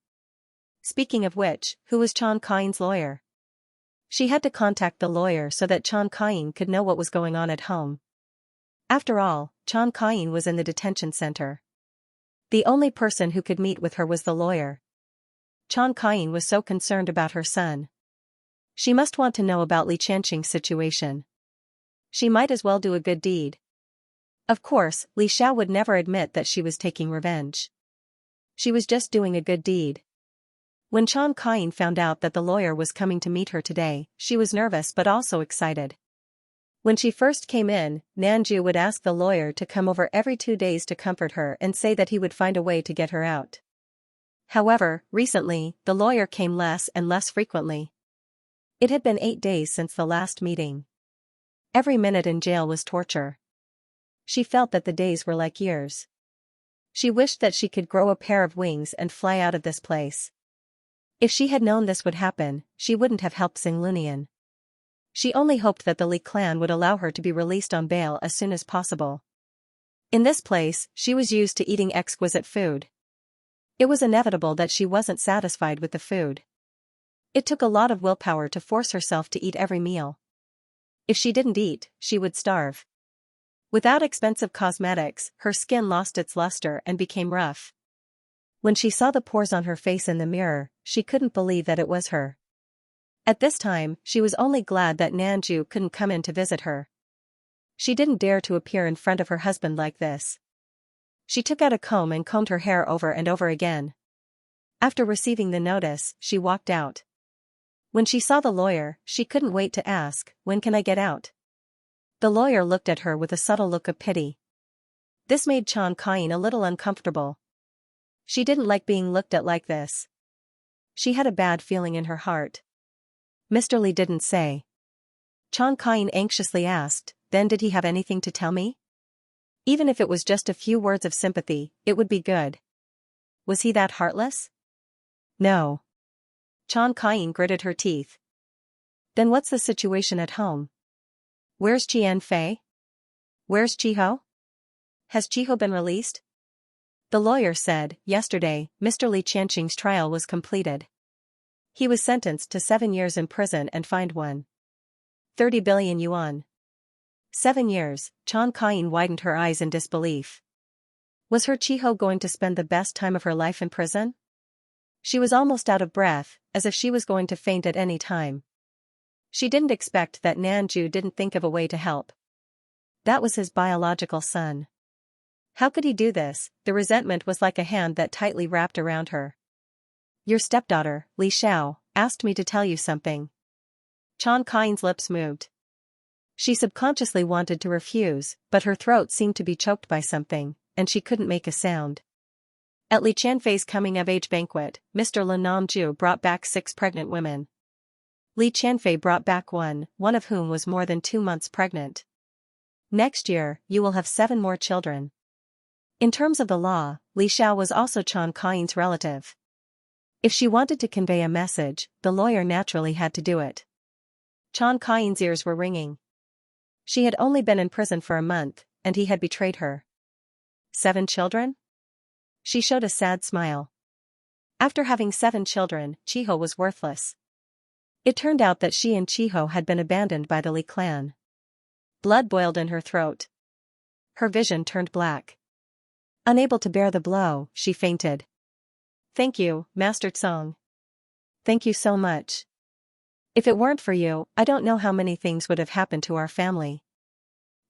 Speaking of which, who was Chan Kaiyin's lawyer? She had to contact the lawyer so that Chan Kaiyin could know what was going on at home. After all, Chan Kaiyin was in the detention center. The only person who could meet with her was the lawyer. Chan Kaiyin was so concerned about her son. She must want to know about Li Qianqing's situation. She might as well do a good deed. Of course, Li Xiao would never admit that she was taking revenge. She was just doing a good deed. When Chan Kaiyin found out that the lawyer was coming to meet her today, she was nervous but also excited. When she first came in, Nanju would ask the lawyer to come over every 2 days to comfort her and say that he would find a way to get her out. However, recently, the lawyer came less and less frequently. It had been 8 days since the last meeting. Every minute in jail was torture. She felt that the days were like years. She wished that she could grow a pair of wings and fly out of this place. If she had known this would happen, she wouldn't have helped Xing Lunian. She only hoped that the Li clan would allow her to be released on bail as soon as possible. In this place, she was used to eating exquisite food. It was inevitable that she wasn't satisfied with the food. It took a lot of willpower to force herself to eat every meal. If she didn't eat, she would starve. Without expensive cosmetics, her skin lost its luster and became rough. When she saw the pores on her face in the mirror, she couldn't believe that it was her. At this time, she was only glad that Nanju couldn't come in to visit her. She didn't dare to appear in front of her husband like this. She took out a comb and combed her hair over and over again. After receiving the notice, she walked out. When she saw the lawyer, she couldn't wait to ask, "When can I get out?" The lawyer looked at her with a subtle look of pity. This made Chan Kaiyin a little uncomfortable. She didn't like being looked at like this. She had a bad feeling in her heart. Mr. Li didn't say. Chan Kaiyin anxiously asked, "Then did he have anything to tell me? Even if it was just a few words of sympathy, it would be good. Was he that heartless?" "No." Chan Kaiyin gritted her teeth. "Then what's the situation at home? Where's Qian Fei? Where's Chiho? Has Chiho been released?" The lawyer said, "Yesterday, Mr. Li Qianqing's trial was completed. He was sentenced to 7 years in prison and fined 130 billion yuan. 7 years, Chan Kaiyin widened her eyes in disbelief. Was her Chiho going to spend the best time of her life in prison? She was almost out of breath, as if she was going to faint at any time. She didn't expect that Nanju didn't think of a way to help. That was his biological son. How could he do this? The resentment was like a hand that tightly wrapped around her. "Your stepdaughter, Li Xiao, asked me to tell you something." Chan Kaiyin's lips moved. She subconsciously wanted to refuse, but her throat seemed to be choked by something, and she couldn't make a sound. At Li Qianfei's coming-of-age banquet, Mr. Lin Namju brought back 6 pregnant women. Li Qianfei brought back one of whom was more than 2 months pregnant. "Next year, you will have 7 more children." In terms of the law, Li Xiao was also Chan Kaiyin's relative. If she wanted to convey a message, the lawyer naturally had to do it. Chan Kaiyin's ears were ringing. She had only been in prison for a month, and he had betrayed her. 7 children? She showed a sad smile. After having 7 children, Chiho was worthless. It turned out that she and Chiho had been abandoned by the Li clan. Blood boiled in her throat. Her vision turned black. Unable to bear the blow, she fainted. "Thank you, Master Tsong. Thank you so much. If it weren't for you, I don't know how many things would have happened to our family."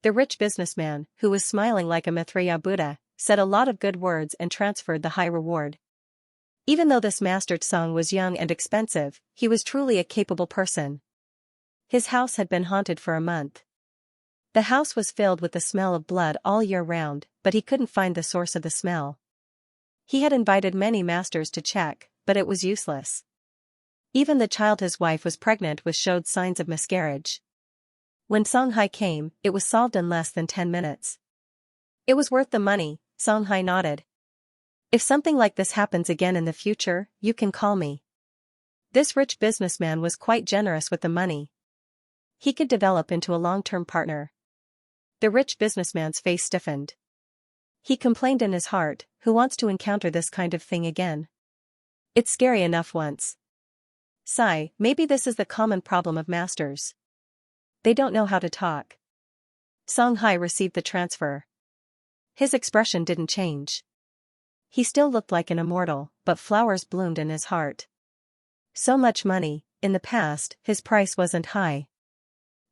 The rich businessman, who was smiling like a Maitreya Buddha, said a lot of good words and transferred the high reward. Even though this Master Tsong was young and expensive, he was truly a capable person. His house had been haunted for a month. The house was filled with the smell of blood all year round, but he couldn't find the source of the smell. He had invited many masters to check, but it was useless. Even the child his wife was pregnant with showed signs of miscarriage. When Song Hai came, it was solved in less than 10 minutes. "It was worth the money," Song Hai nodded. "If something like this happens again in the future, you can call me." This rich businessman was quite generous with the money. He could develop into a long-term partner. The rich businessman's face stiffened. He complained in his heart, who wants to encounter this kind of thing again? It's scary enough once. Sigh, maybe this is the common problem of masters. They don't know how to talk. Song Hai received the transfer. His expression didn't change. He still looked like an immortal, but flowers bloomed in his heart. So much money, in the past, his price wasn't high.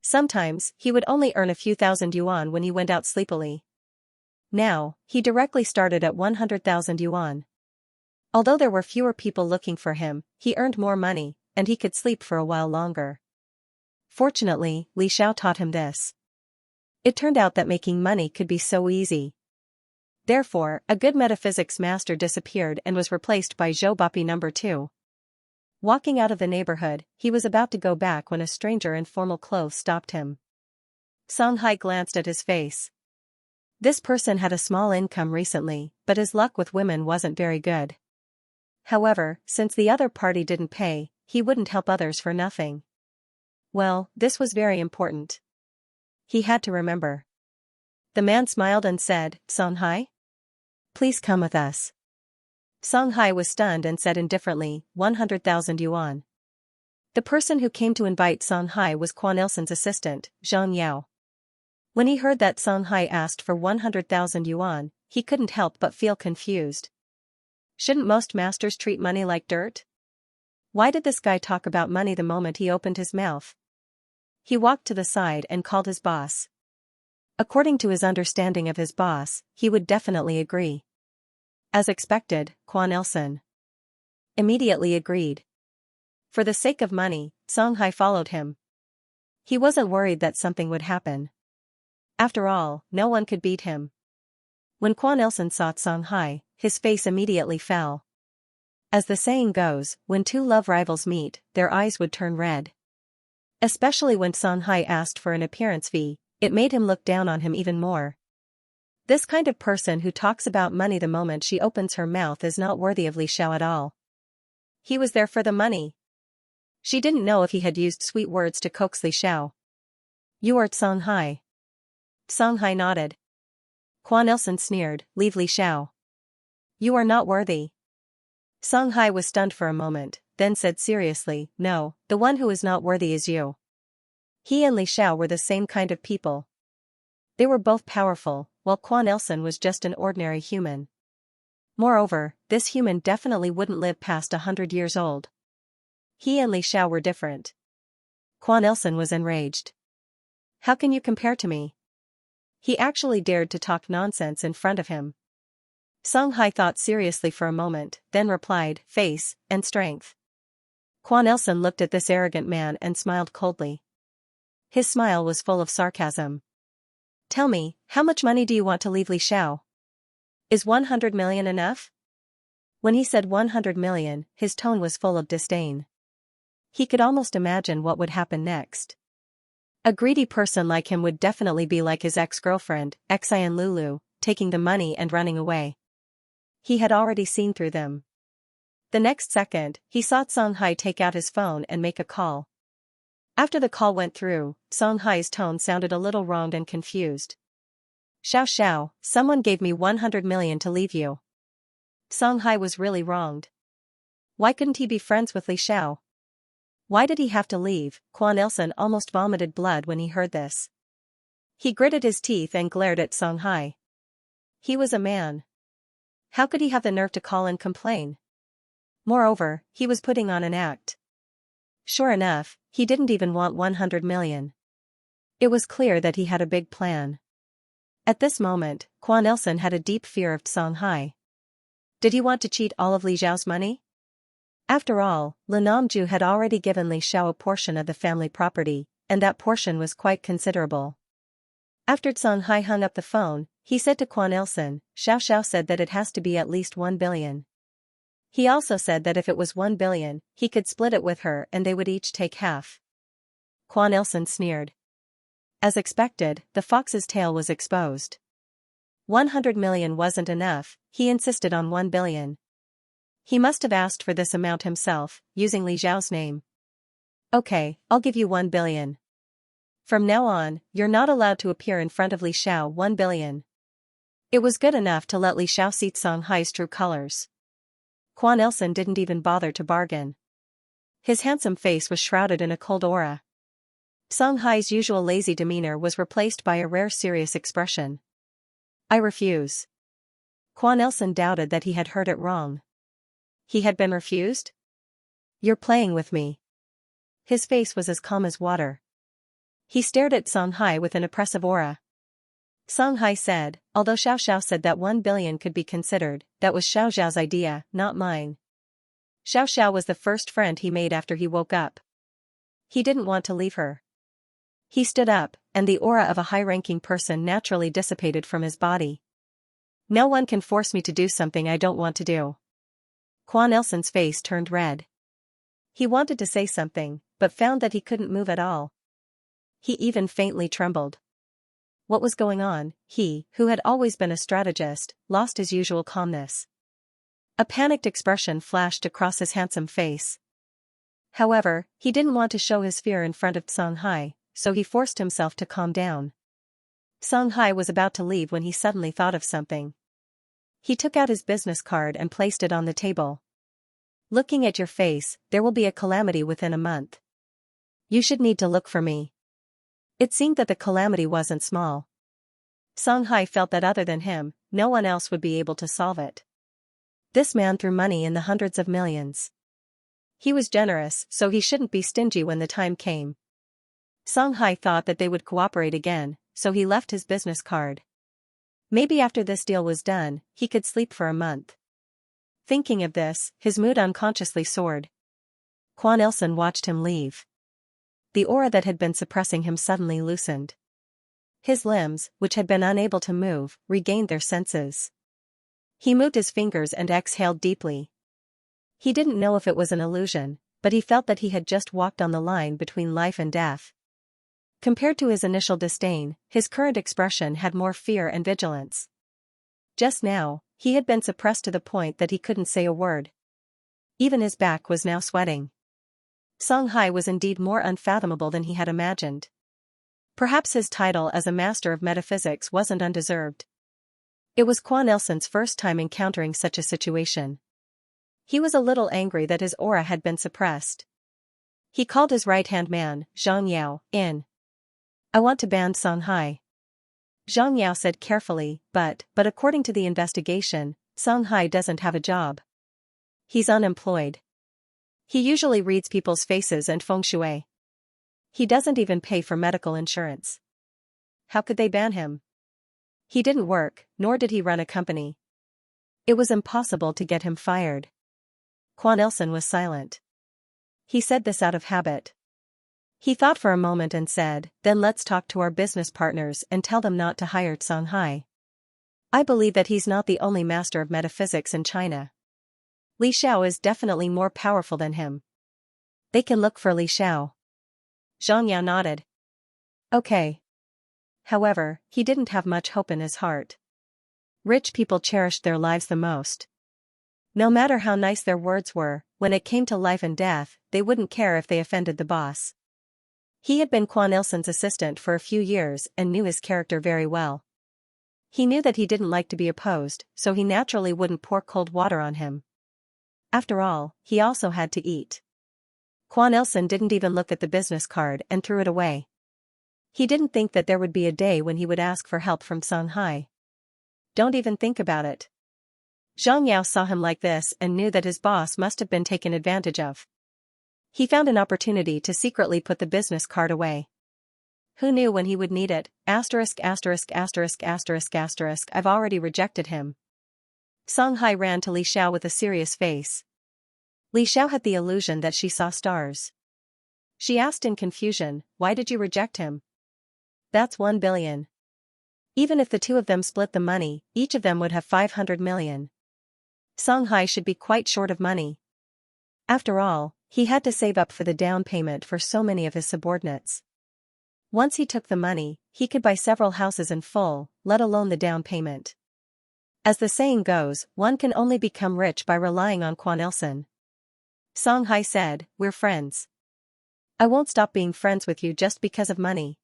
Sometimes, he would only earn a few thousand yuan when he went out sleepily. Now, he directly started at 100,000 yuan. Although there were fewer people looking for him, he earned more money, and he could sleep for a while longer. Fortunately, Li Xiao taught him this. It turned out that making money could be so easy. Therefore, a good metaphysics master disappeared and was replaced by Zhou Bapi No. 2. Walking out of the neighborhood, he was about to go back when a stranger in formal clothes stopped him. Song Hai glanced at his face. This person had a small income recently, but his luck with women wasn't very good. However, since the other party didn't pay, he wouldn't help others for nothing. Well, this was very important. He had to remember. The man smiled and said, "Song Hai? Please come with us." Song Hai was stunned and said indifferently, 100,000 yuan. The person who came to invite Song Hai was Quan Ilsen's assistant, Zhang Yao. When he heard that Song Hai asked for 100,000 yuan, he couldn't help but feel confused. Shouldn't most masters treat money like dirt? Why did this guy talk about money the moment he opened his mouth? He walked to the side and called his boss. According to his understanding of his boss, he would definitely agree. As expected, Quan Ilsen immediately agreed. For the sake of money, Song Hai followed him. He wasn't worried that something would happen. After all, no one could beat him. When Quan Ilsen saw Song Hai, his face immediately fell. As the saying goes, when two love rivals meet, their eyes would turn red. Especially when Song Hai asked for an appearance fee, it made him look down on him even more. This kind of person who talks about money the moment she opens her mouth is not worthy of Li Xiao at all. He was there for the money. She didn't know if he had used sweet words to coax Li Xiao. "You are Song Hai." Song Hai nodded. Quan Ilsen sneered, "Leave Li Xiao. You are not worthy." Song Hai was stunned for a moment, then said seriously, "No, the one who is not worthy is you." He and Li Xiao were the same kind of people. They were both powerful, while Quan Ilsen was just an ordinary human. Moreover, this human definitely wouldn't live past 100 years old. He and Li Xiao were different. Quan Ilsen was enraged. "How can you compare to me?" He actually dared to talk nonsense in front of him. Song Hai thought seriously for a moment, then replied, "Face, and strength." Quan Ilsen looked at this arrogant man and smiled coldly. His smile was full of sarcasm. "Tell me, how much money do you want to leave Li Xiao? Is 100 million enough?" When he said 100 million, his tone was full of disdain. He could almost imagine what would happen next. A greedy person like him would definitely be like his ex-girlfriend, Xian Lulu, taking the money and running away. He had already seen through them. The next second, he saw Song Hai take out his phone and make a call. After the call went through, Song Hai's tone sounded a little wronged and confused. "Xiao Xiao, someone gave me 100 million to leave you." Song Hai was really wronged. Why couldn't he be friends with Li Xiao? Why did he have to leave? Quan Ilsen almost vomited blood when he heard this. He gritted his teeth and glared at Song Hai. He was a man. How could he have the nerve to call and complain? Moreover, he was putting on an act. Sure enough, he didn't even want 100 million. It was clear that he had a big plan. At this moment, Quan Ilsen had a deep fear of Song Hai. Did he want to cheat all of Li Xiao's money? After all, Li Namju had already given Li Xiao a portion of the family property, and that portion was quite considerable. After Song Hai hung up the phone, he said to Quan Ilsen, "Xiao Xiao said that it has to be at least 1 billion. He also said that if it was 1 billion, he could split it with her and they would each take half." Quan Ilsen sneered. As expected, the fox's tail was exposed. 100 million wasn't enough, he insisted on 1 billion. He must have asked for this amount himself, using Li Xiao's name. "Okay, I'll give you 1 billion. From now on, you're not allowed to appear in front of Li Xiao 1 billion. It was good enough to let Li Xiao see Songhai's true colors. Quan Ilson didn't even bother to bargain. His handsome face was shrouded in a cold aura. Songhai's usual lazy demeanor was replaced by a rare serious expression. I refuse. Quan Ilson doubted that he had heard it wrong. He had been refused? You're playing with me. His face was as calm as water. He stared at Songhai with an oppressive aura. Songhai said, although Xiao Xiao said that 1 billion could be considered, that was Xiao Xiao's idea, not mine. Xiao Xiao was the first friend he made after he woke up. He didn't want to leave her. He stood up, and the aura of a high-ranking person naturally dissipated from his body. No one can force me to do something I don't want to do. Quan Ilson's face turned red. He wanted to say something, but found that he couldn't move at all. He even faintly trembled. What was going on? He, who had always been a strategist, lost his usual calmness. A panicked expression flashed across his handsome face. However, he didn't want to show his fear in front of Songhai, so he forced himself to calm down. Songhai was about to leave when he suddenly thought of something. He took out his business card and placed it on the table. Looking at your face, there will be a calamity within a month. You should need to look for me. It seemed that the calamity wasn't small. Songhai felt that other than him, no one else would be able to solve it. This man threw money in the hundreds of millions. He was generous, so he shouldn't be stingy when the time came. Songhai thought that they would cooperate again, so he left his business card. Maybe after this deal was done, he could sleep for a month. Thinking of this, his mood unconsciously soared. Quan Ilson watched him leave. The aura that had been suppressing him suddenly loosened. His limbs, which had been unable to move, regained their senses. He moved his fingers and exhaled deeply. He didn't know if it was an illusion, but he felt that he had just walked on the line between life and death. Compared to his initial disdain, his current expression had more fear and vigilance. Just now, he had been suppressed to the point that he couldn't say a word. Even his back was now sweating. Songhai was indeed more unfathomable than he had imagined. Perhaps his title as a master of metaphysics wasn't undeserved. It was Quan Ilson's first time encountering such a situation. He was a little angry that his aura had been suppressed. He called his right-hand man, Xianxia, in. I want to ban Songhai. Xianxia said carefully, but according to the investigation, Songhai doesn't have a job. He's unemployed. He usually reads people's faces and feng shui. He doesn't even pay for medical insurance. How could they ban him? He didn't work, nor did he run a company. It was impossible to get him fired. Quan Ilson was silent. He said this out of habit. He thought for a moment and said, then let's talk to our business partners and tell them not to hire Songhai. I believe that he's not the only master of metaphysics in China. Li Xiao is definitely more powerful than him. They can look for Li Xiao. Xianxia nodded. Okay. However, he didn't have much hope in his heart. Rich people cherished their lives the most. No matter how nice their words were, when it came to life and death, they wouldn't care if they offended the boss. He had been Quan Ilson's assistant for a few years and knew his character very well. He knew that he didn't like to be opposed, so he naturally wouldn't pour cold water on him. After all, he also had to eat. Quan Ilson didn't even look at the business card and threw it away. He didn't think that there would be a day when he would ask for help from Songhai. Don't even think about it. Xianxia saw him like this and knew that his boss must have been taken advantage of. He found an opportunity to secretly put the business card away. Who knew when he would need it? I've already rejected him. Songhai ran to Li Xiao with a serious face. Li Xiao had the illusion that she saw stars. She asked in confusion, why did you reject him? That's 1 billion. Even if the two of them split the money, each of them would have 500 million. Songhai should be quite short of money. After all, he had to save up for the down payment for so many of his subordinates. Once he took the money, he could buy several houses in full, let alone the down payment. As the saying goes, one can only become rich by relying on Quan Ilson. Songhai said, we're friends. I won't stop being friends with you just because of money.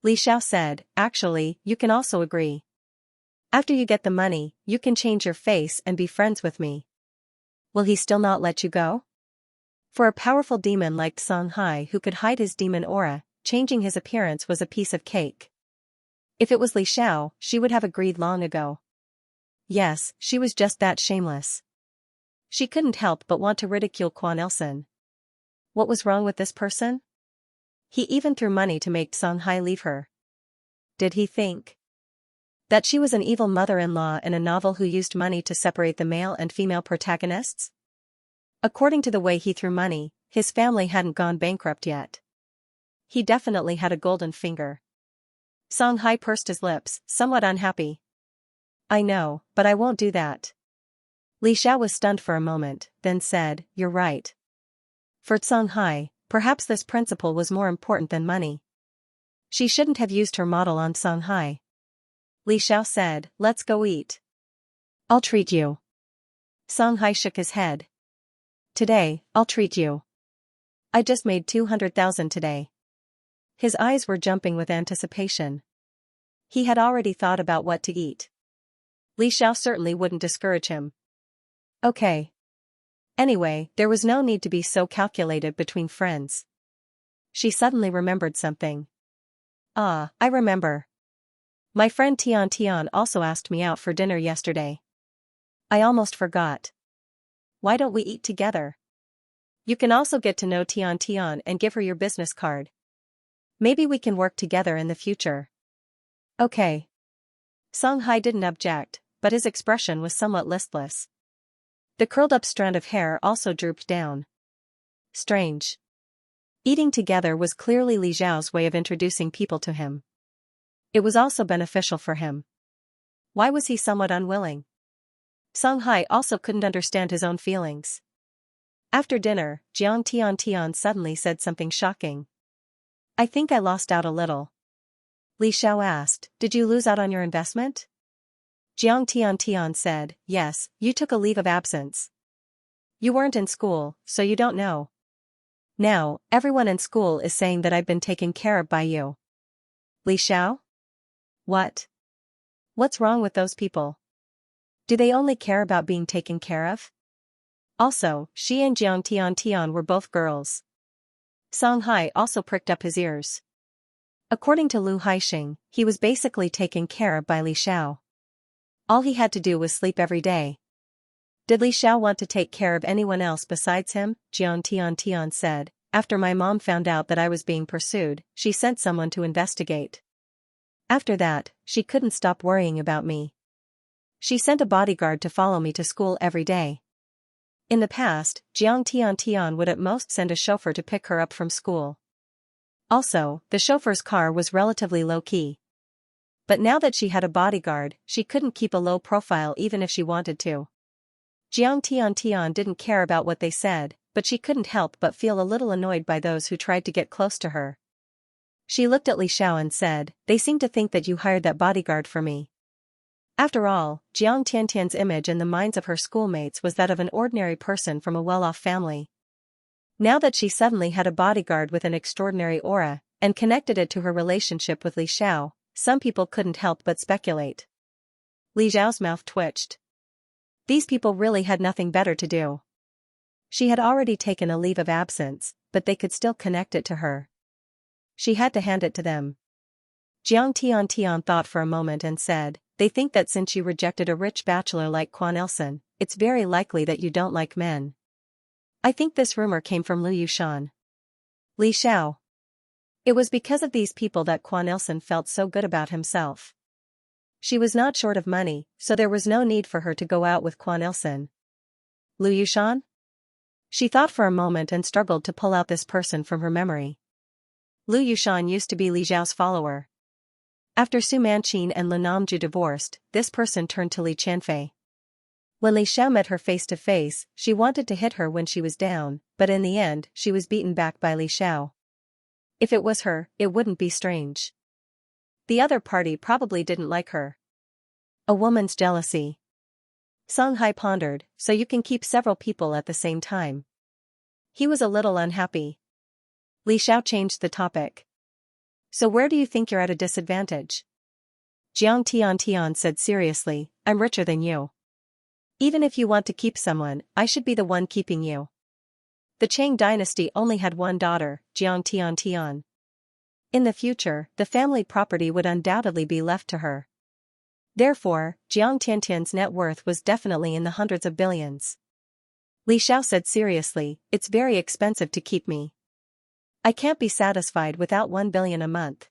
Li Xiao said, actually, you can also agree. After you get the money, you can change your face and be friends with me. Will he still not let you go? For a powerful demon like Xianxia who could hide his demon aura, changing his appearance was a piece of cake. If it was Li Xiao, she would have agreed long ago. Yes, she was just that shameless. She couldn't help but want to ridicule Quan Ilsen. What was wrong with this person? He even threw money to make Xianxia leave her. Did he think that she was an evil mother-in-law in a novel who used money to separate the male and female protagonists? According to the way he threw money, his family hadn't gone bankrupt yet. He definitely had a golden finger. Xianxia pursed his lips, somewhat unhappy. I know, but I won't do that. Li Xiao was stunned for a moment, then said, you're right. For Xianxia, perhaps this principle was more important than money. She shouldn't have used her model on Xianxia. Li Xiao said, let's go eat. I'll treat you. Xianxia shook his head. Today, I'll treat you. I just made 200,000 today. His eyes were jumping with anticipation. He had already thought about what to eat. Li Xiao certainly wouldn't discourage him. Okay. Anyway, there was no need to be so calculated between friends. She suddenly remembered something. Ah, I remember. My friend Tian also asked me out for dinner yesterday. I almost forgot. Why don't we eat together? You can also get to know Tian and give her your business card. Maybe we can work together in the future. Okay. Xianxia didn't object, but his expression was somewhat listless. The curled-up strand of hair also drooped down. Strange. Eating together was clearly Li Xiao's way of introducing people to him. It was also beneficial for him. Why was he somewhat unwilling? Xianxia also couldn't understand his own feelings. After dinner, Jiang Tian suddenly said something shocking. I think I lost out a little. Li Xiao asked, did you lose out on your investment? Jiang Tian said, yes, you took a leave of absence. You weren't in school, so you don't know. Now, everyone in school is saying that I've been taken care of by you. Li Xiao? What? What's wrong with those people? Do they only care about being taken care of? Also, she and Jiang Tian were both girls. Xianxia also pricked up his ears. According to Lu Haixing, he was basically taken care of by Li Xiao. All he had to do was sleep every day. Did Li Xiao want to take care of anyone else besides him? Jiang Tian said, after my mom found out that I was being pursued, she sent someone to investigate. After that, she couldn't stop worrying about me. She sent a bodyguard to follow me to school every day. In the past, Jiang Tian would at most send a chauffeur to pick her up from school. Also, the chauffeur's car was relatively low-key. But now that she had a bodyguard, she couldn't keep a low profile even if she wanted to. Jiang Tian didn't care about what they said, but she couldn't help but feel a little annoyed by those who tried to get close to her. She looked at Li Xiao and said, they seem to think that you hired that bodyguard for me. After all, Jiang Tian's image in the minds of her schoolmates was that of an ordinary person from a well-off family. Now that she suddenly had a bodyguard with an extraordinary aura, and connected it to her relationship with Li Xiao, some people couldn't help but speculate. Li Xiao's mouth twitched. These people really had nothing better to do. She had already taken a leave of absence, but they could still connect it to her. She had to hand it to them. Jiang Tian thought for a moment and said, they think that since you rejected a rich bachelor like Quan Ilsen, it's very likely that you don't like men. I think this rumor came from Lu Yushan. Li Xiao. It was because of these people that Quan Ilsen felt so good about himself. She was not short of money, so there was no need for her to go out with Quan Ilsen. Lu Yushan? She thought for a moment and struggled to pull out this person from her memory. Lu Yushan used to be Li Xiao's follower. After Su Manqin and Lin Namju divorced, this person turned to Li Qianfei. When Li Xiao met her face to face, she wanted to hit her when she was down, but in the end, she was beaten back by Li Xiao. If it was her, it wouldn't be strange. The other party probably didn't like her. A woman's jealousy. Xianxia pondered, so you can keep several people at the same time. He was a little unhappy. Li Xiao changed the topic. So where do you think you're at a disadvantage? Jiang Tian said seriously, I'm richer than you. Even if you want to keep someone, I should be the one keeping you. The Chang dynasty only had one daughter, Jiang Tian. In the future, the family property would undoubtedly be left to her. Therefore, Jiang Tiantian's net worth was definitely in the hundreds of billions. Li Xiao said seriously, it's very expensive to keep me. I can't be satisfied without 1 billion a month.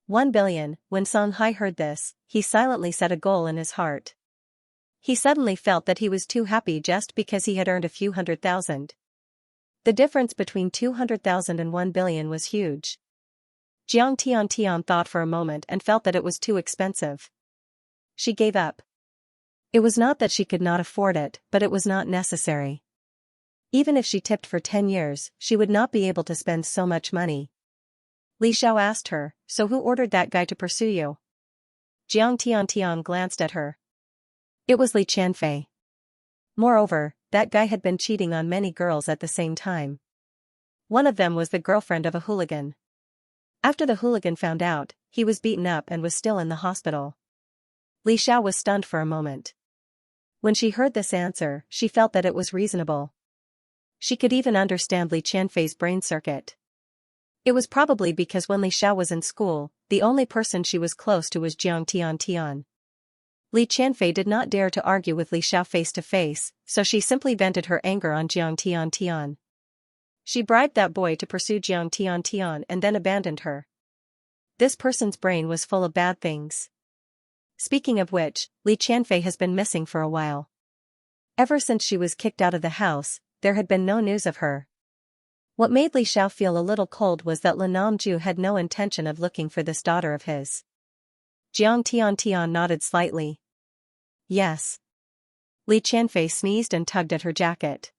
1 billion, when Song Hai heard this, he silently set a goal in his heart. He suddenly felt that he was too happy just because he had earned a few 100,000. The difference between 200,000 and 1 billion was huge. Jiang Tian thought for a moment and felt that it was too expensive. She gave up. It was not that she could not afford it, but it was not necessary. Even if she tipped for 10 years, she would not be able to spend so much money. Li Xiao asked her, so who ordered that guy to pursue you? Jiang Tian glanced at her. It was Li Qianfei. Moreover, that guy had been cheating on many girls at the same time. One of them was the girlfriend of a hooligan. After the hooligan found out, he was beaten up and was still in the hospital. Li Xiao was stunned for a moment. When she heard this answer, she felt that it was reasonable. She could even understand Li Qianfei's brain circuit. It was probably because when Li Xiao was in school, the only person she was close to was Jiang Tian. Li Qianfei did not dare to argue with Li Xiao face to face, so she simply vented her anger on Jiang Tian. She bribed that boy to pursue Jiang Tian and then abandoned her. This person's brain was full of bad things. Speaking of which, Li Qianfei has been missing for a while. Ever since she was kicked out of the house, there had been no news of her. What made Li Xiao feel a little cold was that Lin Namju had no intention of looking for this daughter of his. Jiang Tian nodded slightly. Yes. Li Qianfei sneezed and tugged at her jacket.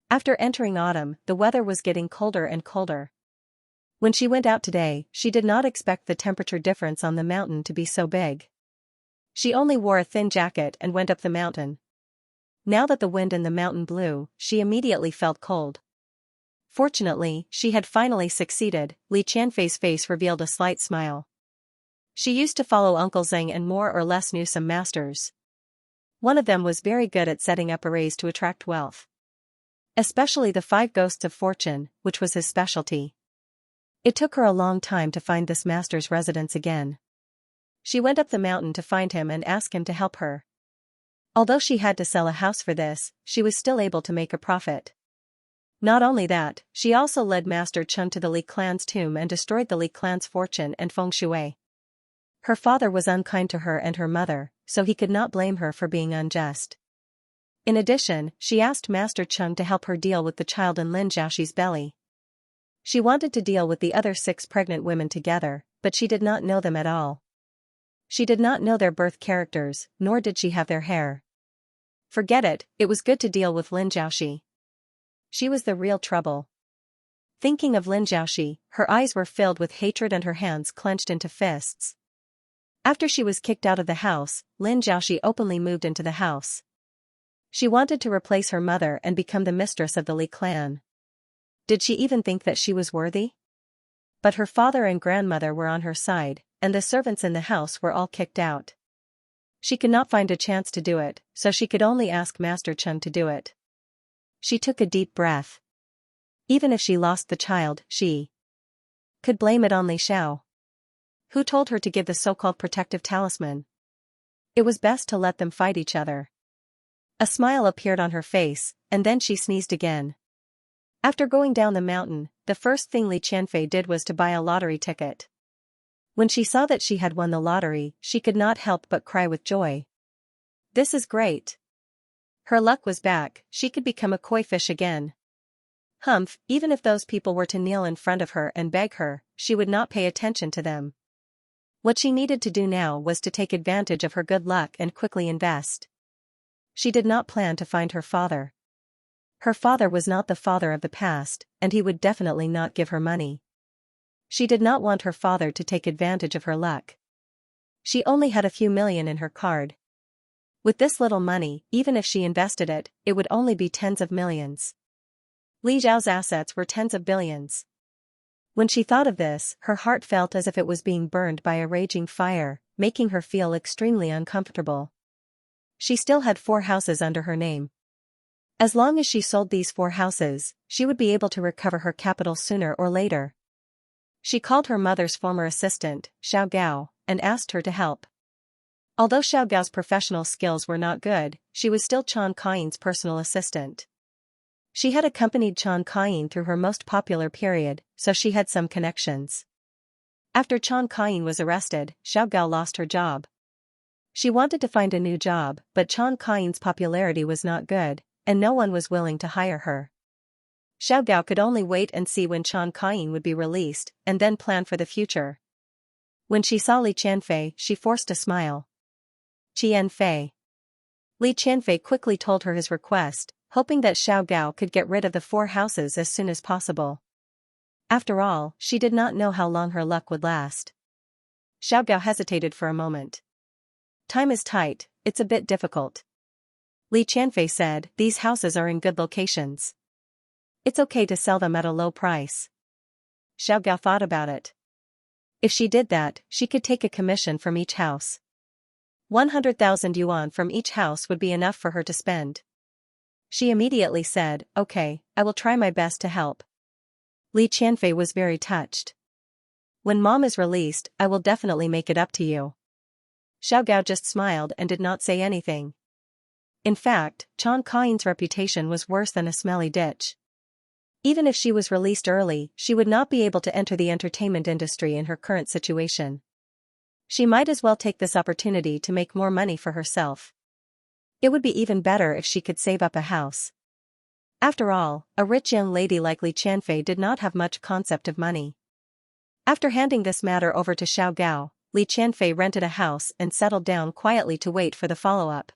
After entering autumn, the weather was getting colder and colder. When she went out today, she did not expect the temperature difference on the mountain to be so big. She only wore a thin jacket and went up the mountain. Now that the wind in the mountain blew, she immediately felt cold. Fortunately, she had finally succeeded. Li Qianfei's face revealed a slight smile. She used to follow Uncle Zheng and more or less knew some masters. One of them was very good at setting up arrays to attract wealth. Especially the 5 ghosts of fortune, which was his specialty. It took her a long time to find this master's residence again. She went up the mountain to find him and ask him to help her. Although she had to sell a house for this, she was still able to make a profit. Not only that, she also led Master Chun to the Li clan's tomb and destroyed the Li clan's fortune and feng shui. Her father was unkind to her and her mother, so he could not blame her for being unjust. In addition, she asked Master Chun to help her deal with the child in Lin Zhaoxi's belly. She wanted to deal with the other 6 pregnant women together, but she did not know them at all. She did not know their birth characters, nor did she have their hair. Forget it, it was good to deal with Lin Zhaoxi. She was the real trouble. Thinking of Lin Zhaoxi, her eyes were filled with hatred and her hands clenched into fists. After she was kicked out of the house, Lin Zhaoxi openly moved into the house. She wanted to replace her mother and become the mistress of the Li clan. Did she even think that she was worthy? But her father and grandmother were on her side, and the servants in the house were all kicked out. She could not find a chance to do it, so she could only ask Master Chun to do it. She took a deep breath. Even if she lost the child, she could blame it on Li Xiao. Who told her to give the so-called protective talisman? It was best to let them fight each other. A smile appeared on her face, and then she sneezed again. After going down the mountain, the first thing Li Qianfei did was to buy a lottery ticket. When she saw that she had won the lottery, she could not help but cry with joy. This is great. Her luck was back, she could become a koi fish again. Humph, even if those people were to kneel in front of her and beg her, she would not pay attention to them. What she needed to do now was to take advantage of her good luck and quickly invest. She did not plan to find her father. Her father was not the father of the past, and he would definitely not give her money. She did not want her father to take advantage of her luck. She only had a few million in her card. With this little money, even if she invested it, it would only be tens of millions. Li Zhao's assets were tens of billions. When she thought of this, her heart felt as if it was being burned by a raging fire, making her feel extremely uncomfortable. She still had 4 houses under her name. As long as she sold these 4 houses, she would be able to recover her capital sooner or later. She called her mother's former assistant, Xiao Gao, and asked her to help. Although Xiao Gao's professional skills were not good, she was still Qian Kaiyin's personal assistant. She had accompanied Qian Kaiyin through her most popular period, so she had some connections. After Qian Kaiyin was arrested, Xiao Gao lost her job. She wanted to find a new job, but Qian Kaiyin's popularity was not good, and no one was willing to hire her. Xiao Gao could only wait and see when Qian Kaiyin would be released, and then plan for the future. When she saw Li Qianfei, she forced a smile. Qianfei. Li Qianfei quickly told her his request, hoping that Xiao Gao could get rid of the 4 houses as soon as possible. After all, she did not know how long her luck would last. Xiao Gao hesitated for a moment. Time is tight, it's a bit difficult. Li Qianfei said, these houses are in good locations. It's okay to sell them at a low price. Xiao Gao thought about it. If she did that, she could take a commission from each house. 100,000 yuan from each house would be enough for her to spend. She immediately said, okay, I will try my best to help. Li Qianfei was very touched. When Mom is released, I will definitely make it up to you. Xiao Gao just smiled and did not say anything. In fact, Qian Kaiyin's reputation was worse than a smelly ditch. Even if she was released early, she would not be able to enter the entertainment industry in her current situation. She might as well take this opportunity to make more money for herself. It would be even better if she could save up a house. After all, a rich young lady like Li Qianfei did not have much concept of money. After handing this matter over to Xiao Gao, Li Qianfei rented a house and settled down quietly to wait for the follow-up.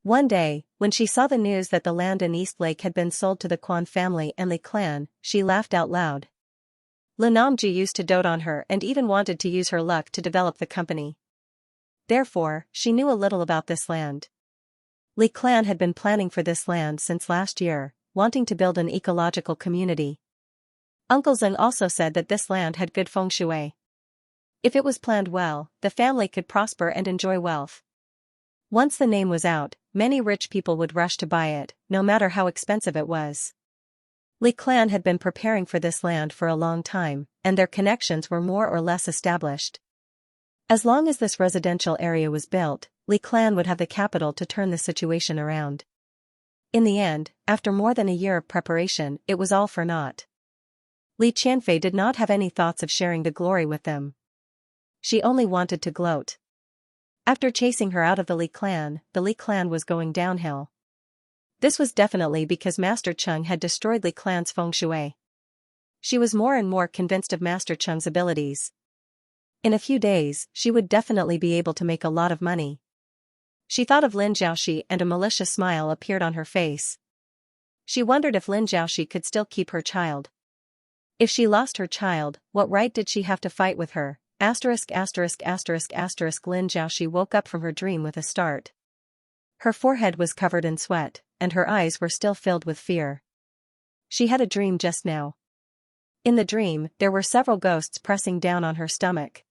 One day, when she saw the news that the land in East Lake had been sold to the Quan family and Li clan, she laughed out loud. Li Namji used to dote on her and even wanted to use her luck to develop the company. Therefore, she knew a little about this land. Li clan had been planning for this land since last year, wanting to build an ecological community. Uncle Zeng also said that this land had good feng shui. If it was planned well, the family could prosper and enjoy wealth. Once the name was out, many rich people would rush to buy it, no matter how expensive it was. Li clan had been preparing for this land for a long time, and their connections were more or less established. As long as this residential area was built, Li clan would have the capital to turn the situation around. In the end, after more than a year of preparation, it was all for naught. Li Qianfei did not have any thoughts of sharing the glory with them. She only wanted to gloat. After chasing her out of the Li clan was going downhill. This was definitely because Master Cheng had destroyed Li clan's feng shui. She was more and more convinced of Master Cheng's abilities. In a few days, she would definitely be able to make a lot of money. She thought of Lin Jiaoxi and a malicious smile appeared on her face. She wondered if Lin Jiaoxi could still keep her child. If she lost her child, what right did she have to fight with her? Lin Jiaoxi woke up from her dream with a start. Her forehead was covered in sweat, and her eyes were still filled with fear. She had a dream just now. In the dream, there were several ghosts pressing down on her stomach.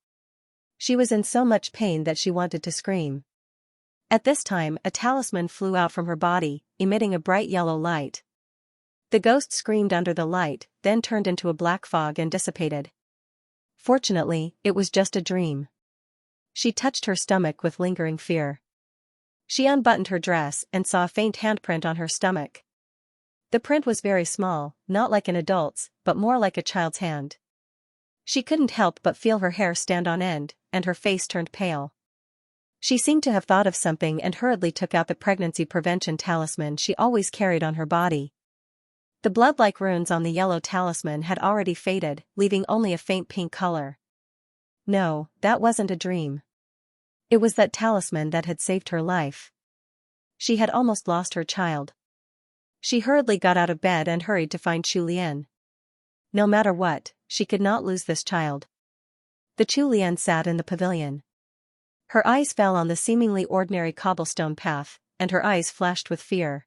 She was in so much pain that she wanted to scream. At this time, a talisman flew out from her body, emitting a bright yellow light. The ghost screamed under the light, then turned into a black fog and dissipated. Fortunately, it was just a dream. She touched her stomach with lingering fear. She unbuttoned her dress and saw a faint handprint on her stomach. The print was very small, not like an adult's, but more like a child's hand. She couldn't help but feel her hair stand on end, and her face turned pale. She seemed to have thought of something and hurriedly took out the pregnancy prevention talisman she always carried on her body. The blood-like runes on the yellow talisman had already faded, leaving only a faint pink color. No, that wasn't a dream. It was that talisman that had saved her life. She had almost lost her child. She hurriedly got out of bed and hurried to find Chu Lian. No matter what, she could not lose this child. The Chu Lian sat in the pavilion. Her eyes fell on the seemingly ordinary cobblestone path, and her eyes flashed with fear.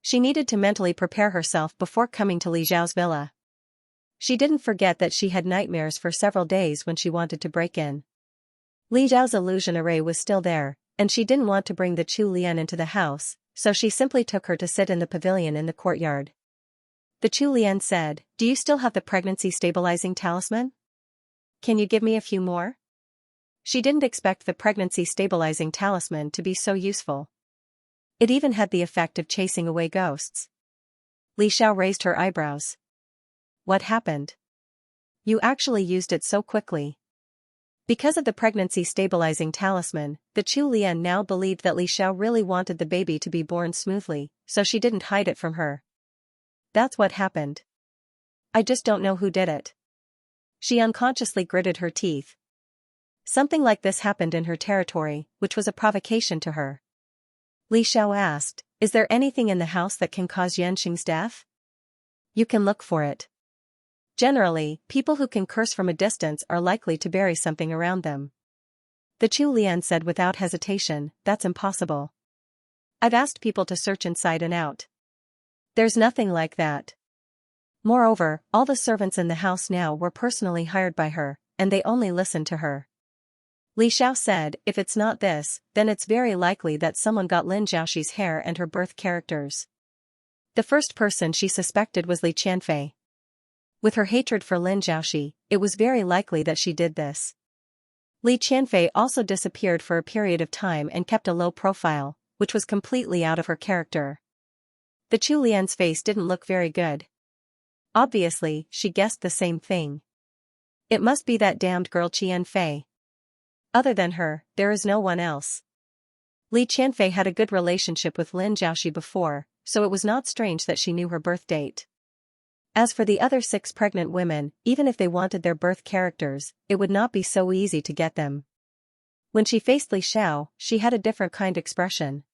She needed to mentally prepare herself before coming to Li Zhao's villa. She didn't forget that she had nightmares for several days when she wanted to break in. Li Zhao's illusion array was still there, and she didn't want to bring the Chu Lian into the house, so she simply took her to sit in the pavilion in the courtyard. The Chu Lian said, "Do you still have the pregnancy stabilizing talisman? Can you give me a few more?" She didn't expect the pregnancy stabilizing talisman to be so useful. It even had the effect of chasing away ghosts. Li Xiao raised her eyebrows. What happened? You actually used it so quickly. Because of the pregnancy stabilizing talisman, the Chu Lian now believed that Li Xiao really wanted the baby to be born smoothly, so she didn't hide it from her. That's what happened. I just don't know who did it. She unconsciously gritted her teeth. Something like this happened in her territory, which was a provocation to her. Li Xiao asked, "Is there anything in the house that can cause Yanxing's death?" "You can look for it. Generally, people who can curse from a distance are likely to bury something around them." The Chu Lian said without hesitation, "That's impossible. I've asked people to search inside and out. There's nothing like that. Moreover, all the servants in the house now were personally hired by her, and they only listened to her." Li Xiao said, "If it's not this, then it's very likely that someone got Lin Zhaoxi's hair and her birth characters." The first person she suspected was Li Qianfei. With her hatred for Lin Zhaoxi, it was very likely that she did this. Li Qianfei also disappeared for a period of time and kept a low profile, which was completely out of her character. The Chu Lian's face didn't look very good. Obviously, she guessed the same thing. It must be that damned girl Qianfei. Other than her, there is no one else. Li Qianfei had a good relationship with Lin Zhaoxi before, so it was not strange that she knew her birth date. As for the other 6 pregnant women, even if they wanted their birth characters, it would not be so easy to get them. When she faced Li Xiao, she had a different kind of expression.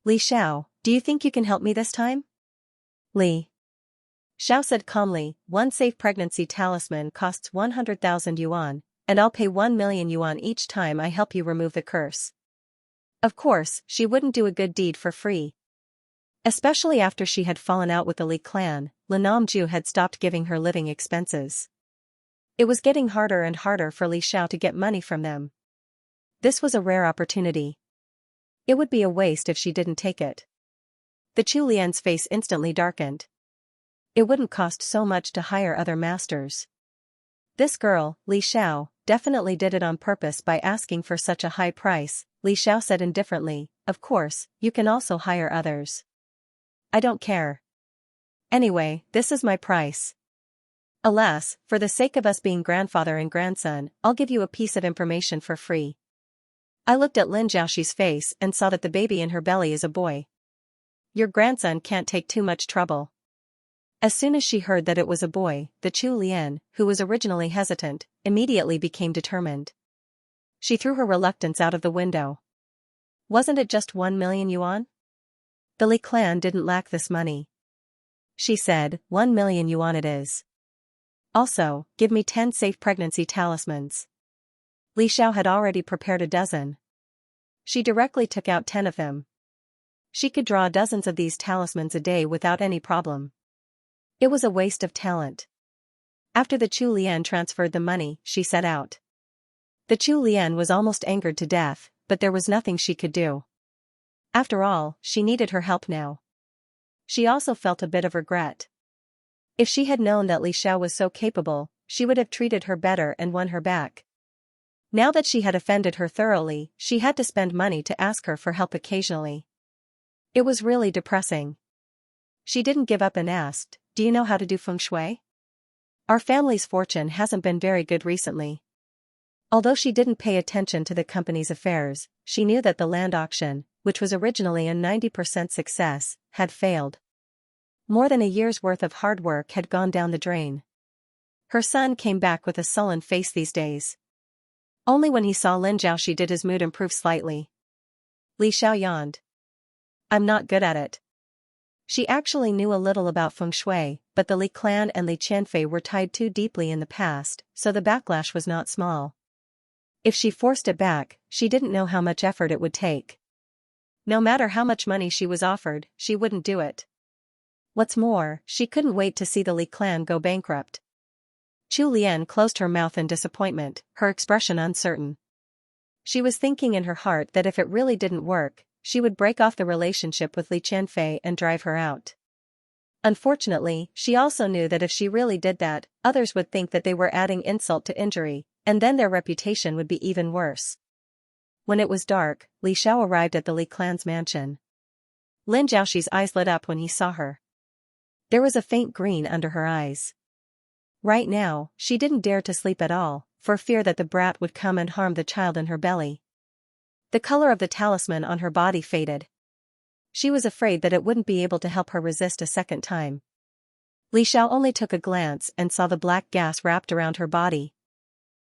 "Li Xiao, do you think you can help me this time?" Li Xiao said calmly, "One safe pregnancy talisman costs 100,000 yuan, and I'll pay 1 million yuan each time I help you remove the curse." Of course, she wouldn't do a good deed for free. Especially after she had fallen out with the Li clan, Lin Namju had stopped giving her living expenses. It was getting harder and harder for Li Xiao to get money from them. This was a rare opportunity. It would be a waste if she didn't take it. The Chu Lian's face instantly darkened. It wouldn't cost so much to hire other masters. This girl, Li Xiao, definitely did it on purpose by asking for such a high price. Li Xiao said indifferently, "Of course, you can also hire others. I don't care. Anyway, this is my price. Alas, for the sake of us being grandfather and grandson, I'll give you a piece of information for free." I looked at Lin Zhaoxi's face and saw that the baby in her belly is a boy. "Your grandson can't take too much trouble." As soon as she heard that it was a boy, the Chu Lian, who was originally hesitant, immediately became determined. She threw her reluctance out of the window. "Wasn't it just 1 million yuan? The Li clan didn't lack this money." She said, 1 million yuan it is. Also, give me 10 safe pregnancy talismans." Li Xiao had already prepared a dozen. She directly took out 10 of them. She could draw dozens of these talismans a day without any problem. It was a waste of talent. After the Chu Lian transferred the money, she set out. The Chu Lian was almost angered to death, but there was nothing she could do. After all, she needed her help now. She also felt a bit of regret. If she had known that Li Xiao was so capable, she would have treated her better and won her back. Now that she had offended her thoroughly, she had to spend money to ask her for help occasionally. It was really depressing. She didn't give up and asked, "Do you know how to do feng shui? Our family's fortune hasn't been very good recently." Although she didn't pay attention to the company's affairs, she knew that the land auction, which was originally a 90% success, had failed. More than a year's worth of hard work had gone down the drain. Her son came back with a sullen face these days. Only when he saw Lin Zhaoxi did his mood improve slightly. Li Xiao yawned. "I'm not good at it." She actually knew a little about feng shui, but the Li clan and Li Qianfei were tied too deeply in the past, so the backlash was not small. If she forced it back, she didn't know how much effort it would take. No matter how much money she was offered, she wouldn't do it. What's more, she couldn't wait to see the Li clan go bankrupt. Chu Lian closed her mouth in disappointment, her expression uncertain. She was thinking in her heart that if it really didn't work, she would break off the relationship with Li Qianfei and drive her out. Unfortunately, she also knew that if she really did that, others would think that they were adding insult to injury, and then their reputation would be even worse. When it was dark, Li Xiao arrived at the Li clan's mansion. Lin Jiaoxi's eyes lit up when he saw her. There was a faint green under her eyes. Right now, she didn't dare to sleep at all, for fear that the brat would come and harm the child in her belly. The color of the talisman on her body faded. She was afraid that it wouldn't be able to help her resist a second time. Li Xiao only took a glance and saw the black gas wrapped around her body.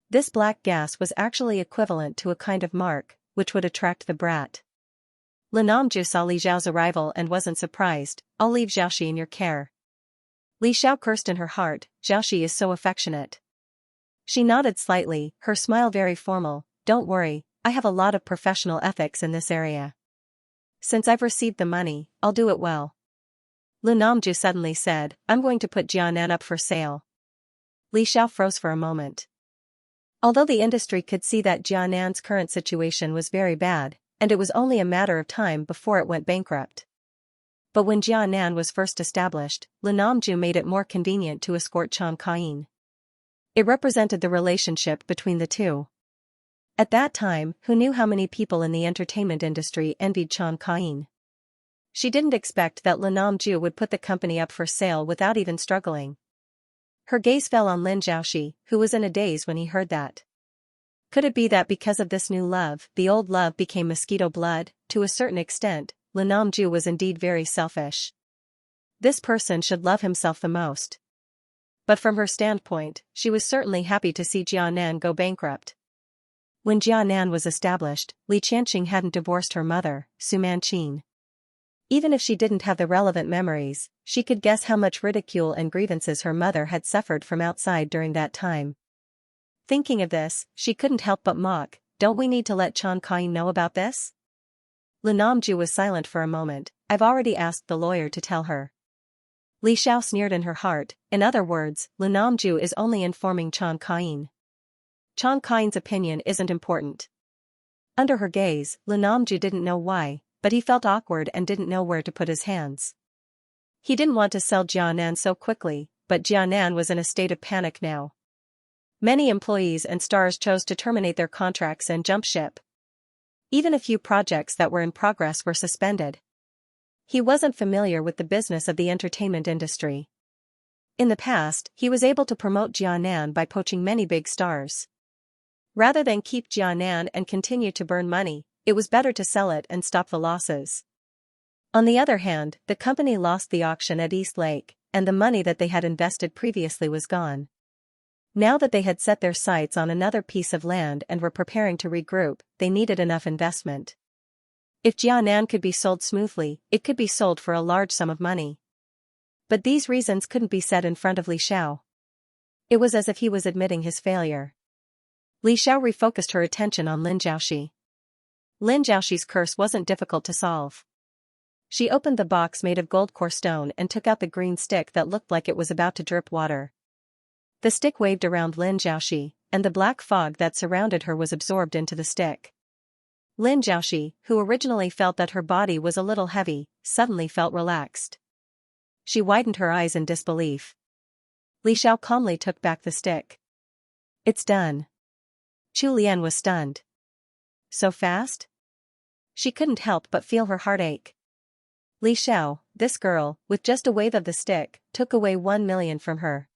This black gas was actually equivalent to a kind of mark, which would attract the brat. Lin Namju saw Li Xiao's arrival and wasn't surprised. "I'll leave Xiaoxi in your care." Li Xiao cursed in her heart, "Xiaoxi is so affectionate." She nodded slightly, her smile very formal. "Don't worry, I have a lot of professional ethics in this area. Since I've received the money, I'll do it well." Lin Namju suddenly said, "I'm going to put Jianan up for sale." Li Xiao froze for a moment. Although the industry could see that Jianan's current situation was very bad, and it was only a matter of time before it went bankrupt. But when Jianan was first established, Lin Namju made it more convenient to escort Chan Kain. It represented the relationship between the two. At that time, who knew how many people in the entertainment industry envied Chan Kain? She didn't expect that Lin Namju would put the company up for sale without even struggling. Her gaze fell on Lin Jiaoxi, who was in a daze when he heard that. Could it be that because of this new love, the old love became mosquito blood? To a certain extent, Lin Namju was indeed very selfish. This person should love himself the most. But from her standpoint, she was certainly happy to see Jianan go bankrupt. When Jianan was established, Li Qianxing hadn't divorced her mother, Su Manqin. Even if she didn't have the relevant memories, she could guess how much ridicule and grievances her mother had suffered from outside during that time. Thinking of this, she couldn't help but mock, "Don't we need to let Chan Kain know about this?" Lin Namju was silent for a moment. "I've already asked the lawyer to tell her." Li Xiao sneered in her heart. In other words, Lin Namju is only informing Chan Kain. Chan Kain's opinion isn't important. Under her gaze, Lin Namju didn't know why, but he felt awkward and didn't know where to put his hands. He didn't want to sell Jianan so quickly, but Jianan was in a state of panic now. Many employees and stars chose to terminate their contracts and jump ship. Even a few projects that were in progress were suspended. He wasn't familiar with the business of the entertainment industry. In the past, he was able to promote Jianan by poaching many big stars. Rather than keep Jianan and continue to burn money, it was better to sell it and stop the losses. On the other hand, the company lost the auction at East Lake, and the money that they had invested previously was gone. Now that they had set their sights on another piece of land and were preparing to regroup, they needed enough investment. If Jianan could be sold smoothly, it could be sold for a large sum of money. But these reasons couldn't be said in front of Li Xiao. It was as if he was admitting his failure. Li Xiao refocused her attention on Lin Jiaoxi. Lin Jiaoxi's curse wasn't difficult to solve. She opened the box made of gold core stone and took out the green stick that looked like it was about to drip water. The stick waved around Lin Jiaoxi, and the black fog that surrounded her was absorbed into the stick. Lin Jiaoxi, who originally felt that her body was a little heavy, suddenly felt relaxed. She widened her eyes in disbelief. Li Xiao calmly took back the stick. "It's done." Chu Lian was stunned. So fast? She couldn't help but feel her heart ache. Li Xiao, this girl, with just a wave of the stick, took away 1 million from her.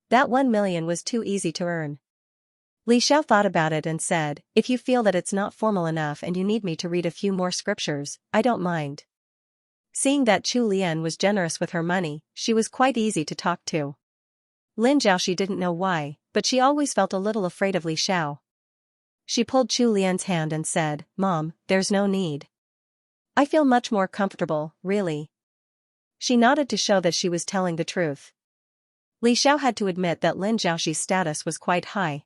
That 1 million was too easy to earn. Li Xiao thought about it and said, "If you feel that it's not formal enough and you need me to read a few more scriptures, I don't mind." Seeing that Chu Lian was generous with her money, she was quite easy to talk to. Lin Jiaoxi didn't know why, but she always felt a little afraid of Li Xiao. She pulled Chu Lian's hand and said, "Mom, there's no need. I feel much more comfortable, really." She nodded to show that she was telling the truth. Li Xiao had to admit that Lin Jiaoxi's status was quite high.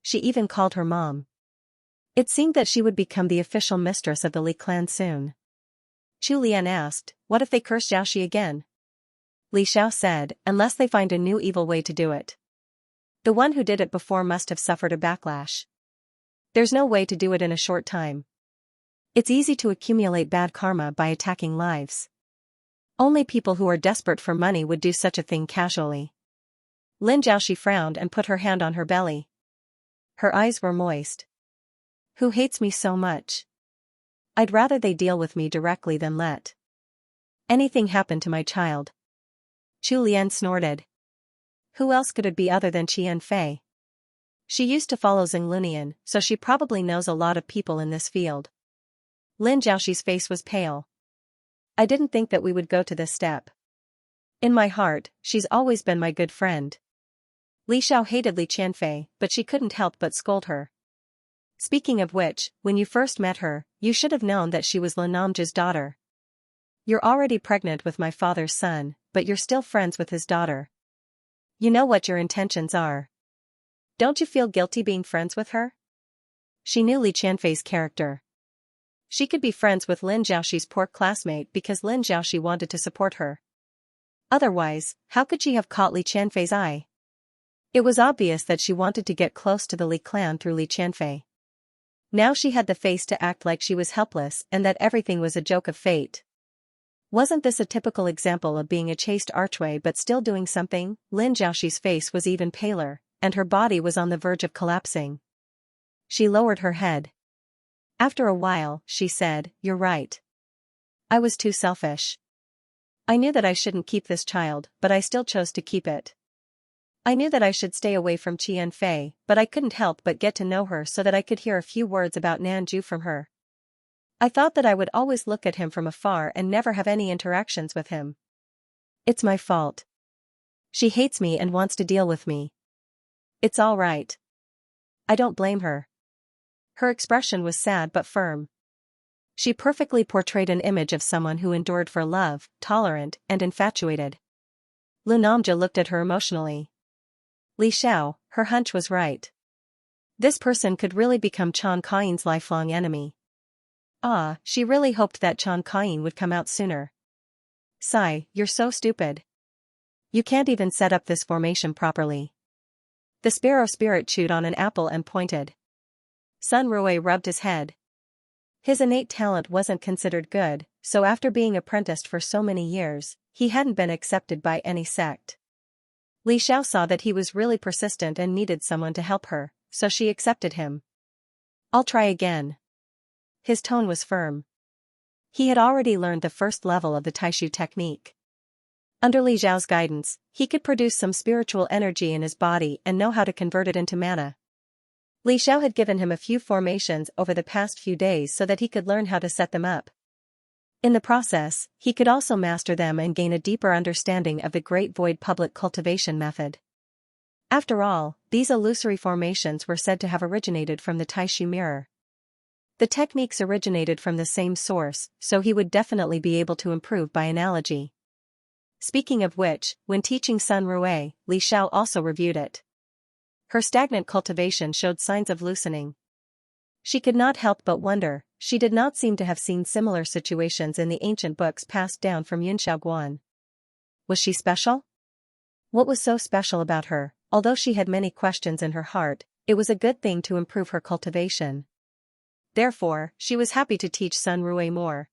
She even called her mom. It seemed that she would become the official mistress of the Li clan soon. Chu Lian asked, "What if they curse Jiaoxi again?" Li Xiao said, "Unless they find a new evil way to do it." The one who did it before must have suffered a backlash. There's no way to do it in a short time. It's easy to accumulate bad karma by attacking lives. Only people who are desperate for money would do such a thing casually. Lin Jiaoxi frowned and put her hand on her belly. Her eyes were moist. Who hates me so much? I'd rather they deal with me directly than let anything happen to my child. Chu Lian snorted. Who else could it be other than Qian Fei? She used to follow Xinglunian, so she probably knows a lot of people in this field. Lin Jiaoxi's face was pale. I didn't think that we would go to this step. In my heart, she's always been my good friend. Li Xiao hated Li Qianfei, but she couldn't help but scold her. Speaking of which, when you first met her, you should have known that she was Lan Namji's daughter. You're already pregnant with my father's son, but you're still friends with his daughter. You know what your intentions are. Don't you feel guilty being friends with her? She knew Li Qianfei's character. She could be friends with Lin Jiaoxi's poor classmate because Lin Jiaoxi wanted to support her. Otherwise, how could she have caught Li Qianfei's eye? It was obvious that she wanted to get close to the Li clan through Li Qianfei. Now she had the face to act like she was helpless and that everything was a joke of fate. Wasn't this a typical example of being a chaste archway but still doing something? Lin Jiaoxi's face was even paler, and her body was on the verge of collapsing. She lowered her head. After a while, she said, You're right. I was too selfish. I knew that I shouldn't keep this child, but I still chose to keep it. I knew that I should stay away from Qian Fei, but I couldn't help but get to know her so that I could hear a few words about Nanju from her. I thought that I would always look at him from afar and never have any interactions with him. It's my fault. She hates me and wants to deal with me. It's all right. I don't blame her. Her expression was sad but firm. She perfectly portrayed an image of someone who endured for love, tolerant, and infatuated. Lu Namjia looked at her emotionally. Li Xiao, her hunch was right. This person could really become Chan Kaiyin's lifelong enemy. She really hoped that Chan Kaiyin would come out sooner. Sigh, you're so stupid. You can't even set up this formation properly. The sparrow spirit chewed on an apple and pointed. Sun Rui rubbed his head. His innate talent wasn't considered good, so after being apprenticed for so many years, he hadn't been accepted by any sect. Li Xiao saw that he was really persistent and needed someone to help her, so she accepted him. I'll try again. His tone was firm. He had already learned the first level of the Taishu technique. Under Li Xiao's guidance, he could produce some spiritual energy in his body and know how to convert it into mana. Li Xiao had given him a few formations over the past few days so that he could learn how to set them up. In the process, he could also master them and gain a deeper understanding of the Great Void public cultivation method. After all, these illusory formations were said to have originated from the Taishu mirror. The techniques originated from the same source, so he would definitely be able to improve by analogy. Speaking of which, when teaching Sun Rui, Li Xiao also reviewed it. Her stagnant cultivation showed signs of loosening. She could not help but wonder, she did not seem to have seen similar situations in the ancient books passed down from Yunxiao Guan. Was she special? What was so special about her? Although she had many questions in her heart, it was a good thing to improve her cultivation. Therefore, she was happy to teach Sun Rui more.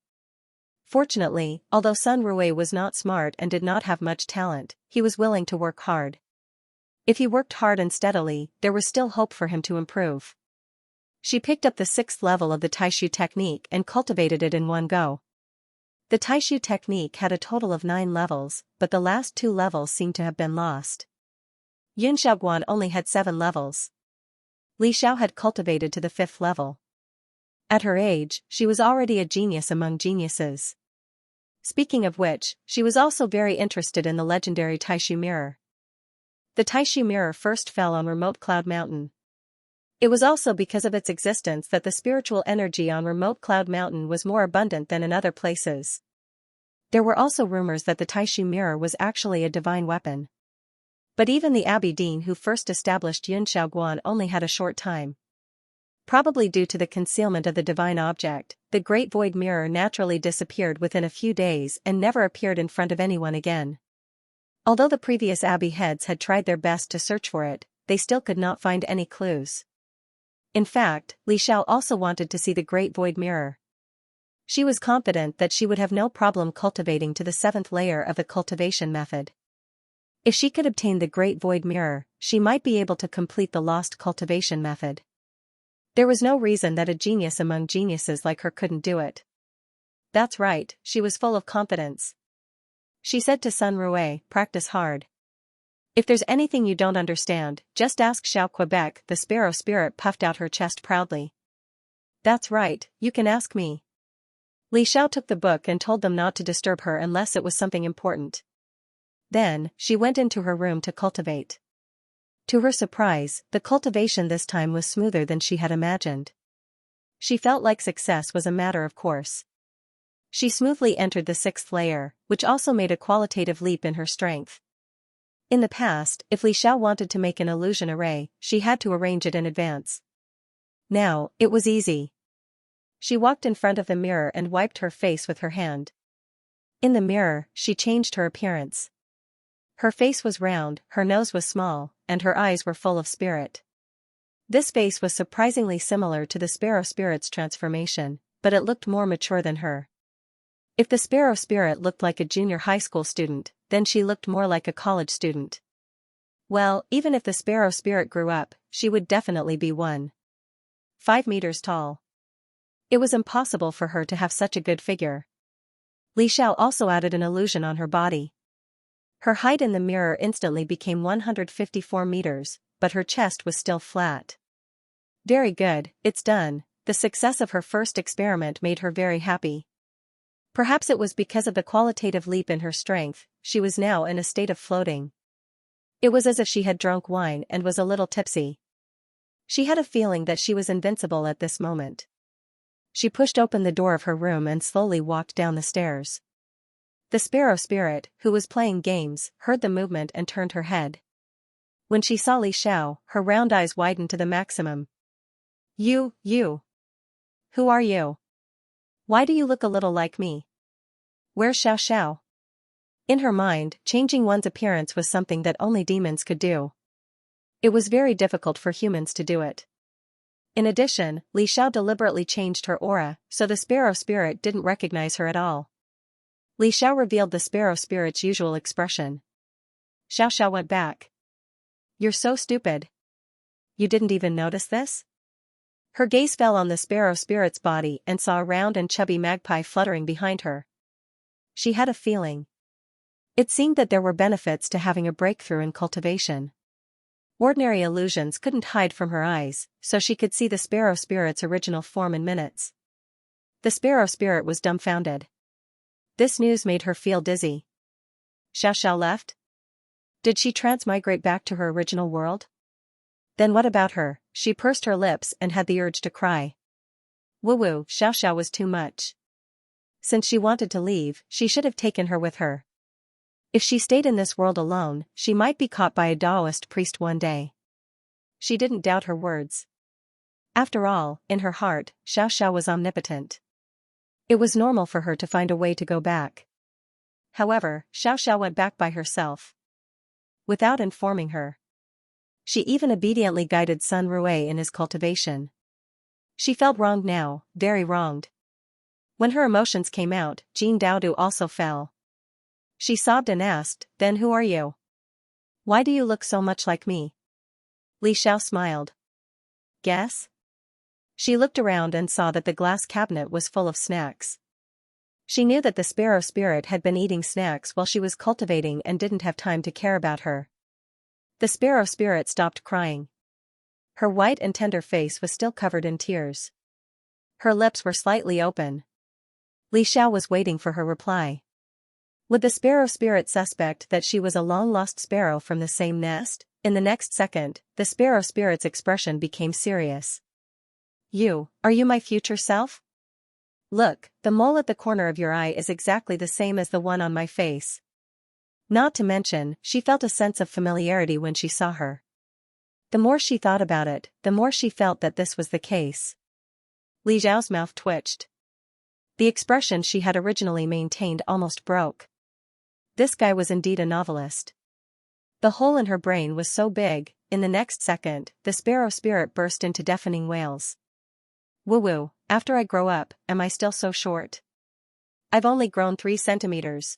Fortunately, although Sun Rui was not smart and did not have much talent, he was willing to work hard. If he worked hard and steadily, there was still hope for him to improve. She picked up the 6th level of the Taishu technique and cultivated it in one go. The Taishu technique had a total of 9 levels, but the last 2 levels seemed to have been lost. Yun Xiaoguan only had 7 levels. Li Xiao had cultivated to the 5th level. At her age, she was already a genius among geniuses. Speaking of which, she was also very interested in the legendary Taishu mirror. The Taishu mirror first fell on Remote Cloud Mountain. It was also because of its existence that the spiritual energy on Remote Cloud Mountain was more abundant than in other places. There were also rumors that the Taishu mirror was actually a divine weapon. But even the Abbey Dean who first established Yun Xiaoguan only had a short time. Probably due to the concealment of the divine object, the Great Void Mirror naturally disappeared within a few days and never appeared in front of anyone again. Although the previous abbey heads had tried their best to search for it, they still could not find any clues. In fact, Li Xiao also wanted to see the Great Void Mirror. She was confident that she would have no problem cultivating to the 7th layer of the cultivation method. If she could obtain the Great Void Mirror, she might be able to complete the lost cultivation method. There was no reason that a genius among geniuses like her couldn't do it. That's right, she was full of confidence. She said to Sun Rue, practice hard. If there's anything you don't understand, just ask Xiao Quebec. The sparrow spirit puffed out her chest proudly. That's right, you can ask me. Li Xiao took the book and told them not to disturb her unless it was something important. Then, she went into her room to cultivate. To her surprise, the cultivation this time was smoother than she had imagined. She felt like success was a matter of course. She smoothly entered the 6th layer, which also made a qualitative leap in her strength. In the past, if Li Xiao wanted to make an illusion array, she had to arrange it in advance. Now, it was easy. She walked in front of the mirror and wiped her face with her hand. In the mirror, she changed her appearance. Her face was round, her nose was small, and her eyes were full of spirit. This face was surprisingly similar to the sparrow spirit's transformation, but it looked more mature than her. If the sparrow spirit looked like a junior high school student, then she looked more like a college student. Well, even if the sparrow spirit grew up, she would definitely be 1.5 meters tall. It was impossible for her to have such a good figure. Li Xiao also added an illusion on her body. Her height in the mirror instantly became 154 meters, but her chest was still flat. Very good, it's done. The success of her first experiment made her very happy. Perhaps it was because of the qualitative leap in her strength, she was now in a state of floating. It was as if she had drunk wine and was a little tipsy. She had a feeling that she was invincible at this moment. She pushed open the door of her room and slowly walked down the stairs. The sparrow spirit, who was playing games, heard the movement and turned her head. When she saw Li Xiao, her round eyes widened to the maximum. You. Who are you? Why do you look a little like me? Where's Xiao Xiao? In her mind, changing one's appearance was something that only demons could do. It was very difficult for humans to do it. In addition, Li Xiao deliberately changed her aura, so the sparrow spirit didn't recognize her at all. Li Xiao revealed the sparrow spirit's usual expression. Xiao Xiao went back. You're so stupid. You didn't even notice this? Her gaze fell on the sparrow spirit's body and saw a round and chubby magpie fluttering behind her. She had a feeling. It seemed that there were benefits to having a breakthrough in cultivation. Ordinary illusions couldn't hide from her eyes, so she could see the sparrow spirit's original form in minutes. The sparrow spirit was dumbfounded. This news made her feel dizzy. Xiao Xiao left? Did she transmigrate back to her original world? Then what about her? She pursed her lips and had the urge to cry. Woo-woo, Xiao Xiao was too much. Since she wanted to leave, she should have taken her with her. If she stayed in this world alone, she might be caught by a Taoist priest one day. She didn't doubt her words. After all, in her heart, Xiao Xiao was omnipotent. It was normal for her to find a way to go back. However, Xiao Xiao went back by herself. Without informing her. She even obediently guided Sun Rue in his cultivation. She felt wronged now, very wronged. When her emotions came out, Jin Daodu also fell. She sobbed and asked, then who are you? Why do you look so much like me? Li Xiao smiled. Guess? She looked around and saw that the glass cabinet was full of snacks. She knew that the sparrow spirit had been eating snacks while she was cultivating and didn't have time to care about her. The sparrow spirit stopped crying. Her white and tender face was still covered in tears. Her lips were slightly open. Li Xiao was waiting for her reply. Would the sparrow spirit suspect that she was a long-lost sparrow from the same nest? In the next second, the sparrow spirit's expression became serious. Are you my future self? Look, the mole at the corner of your eye is exactly the same as the one on my face. Not to mention, she felt a sense of familiarity when she saw her. The more she thought about it, the more she felt that this was the case. Li Xiao's mouth twitched. The expression she had originally maintained almost broke. This guy was indeed a novelist. The hole in her brain was so big, in the next second, the sparrow spirit burst into deafening wails. Woo-woo, after I grow up, am I still so short? I've only grown 3 centimeters.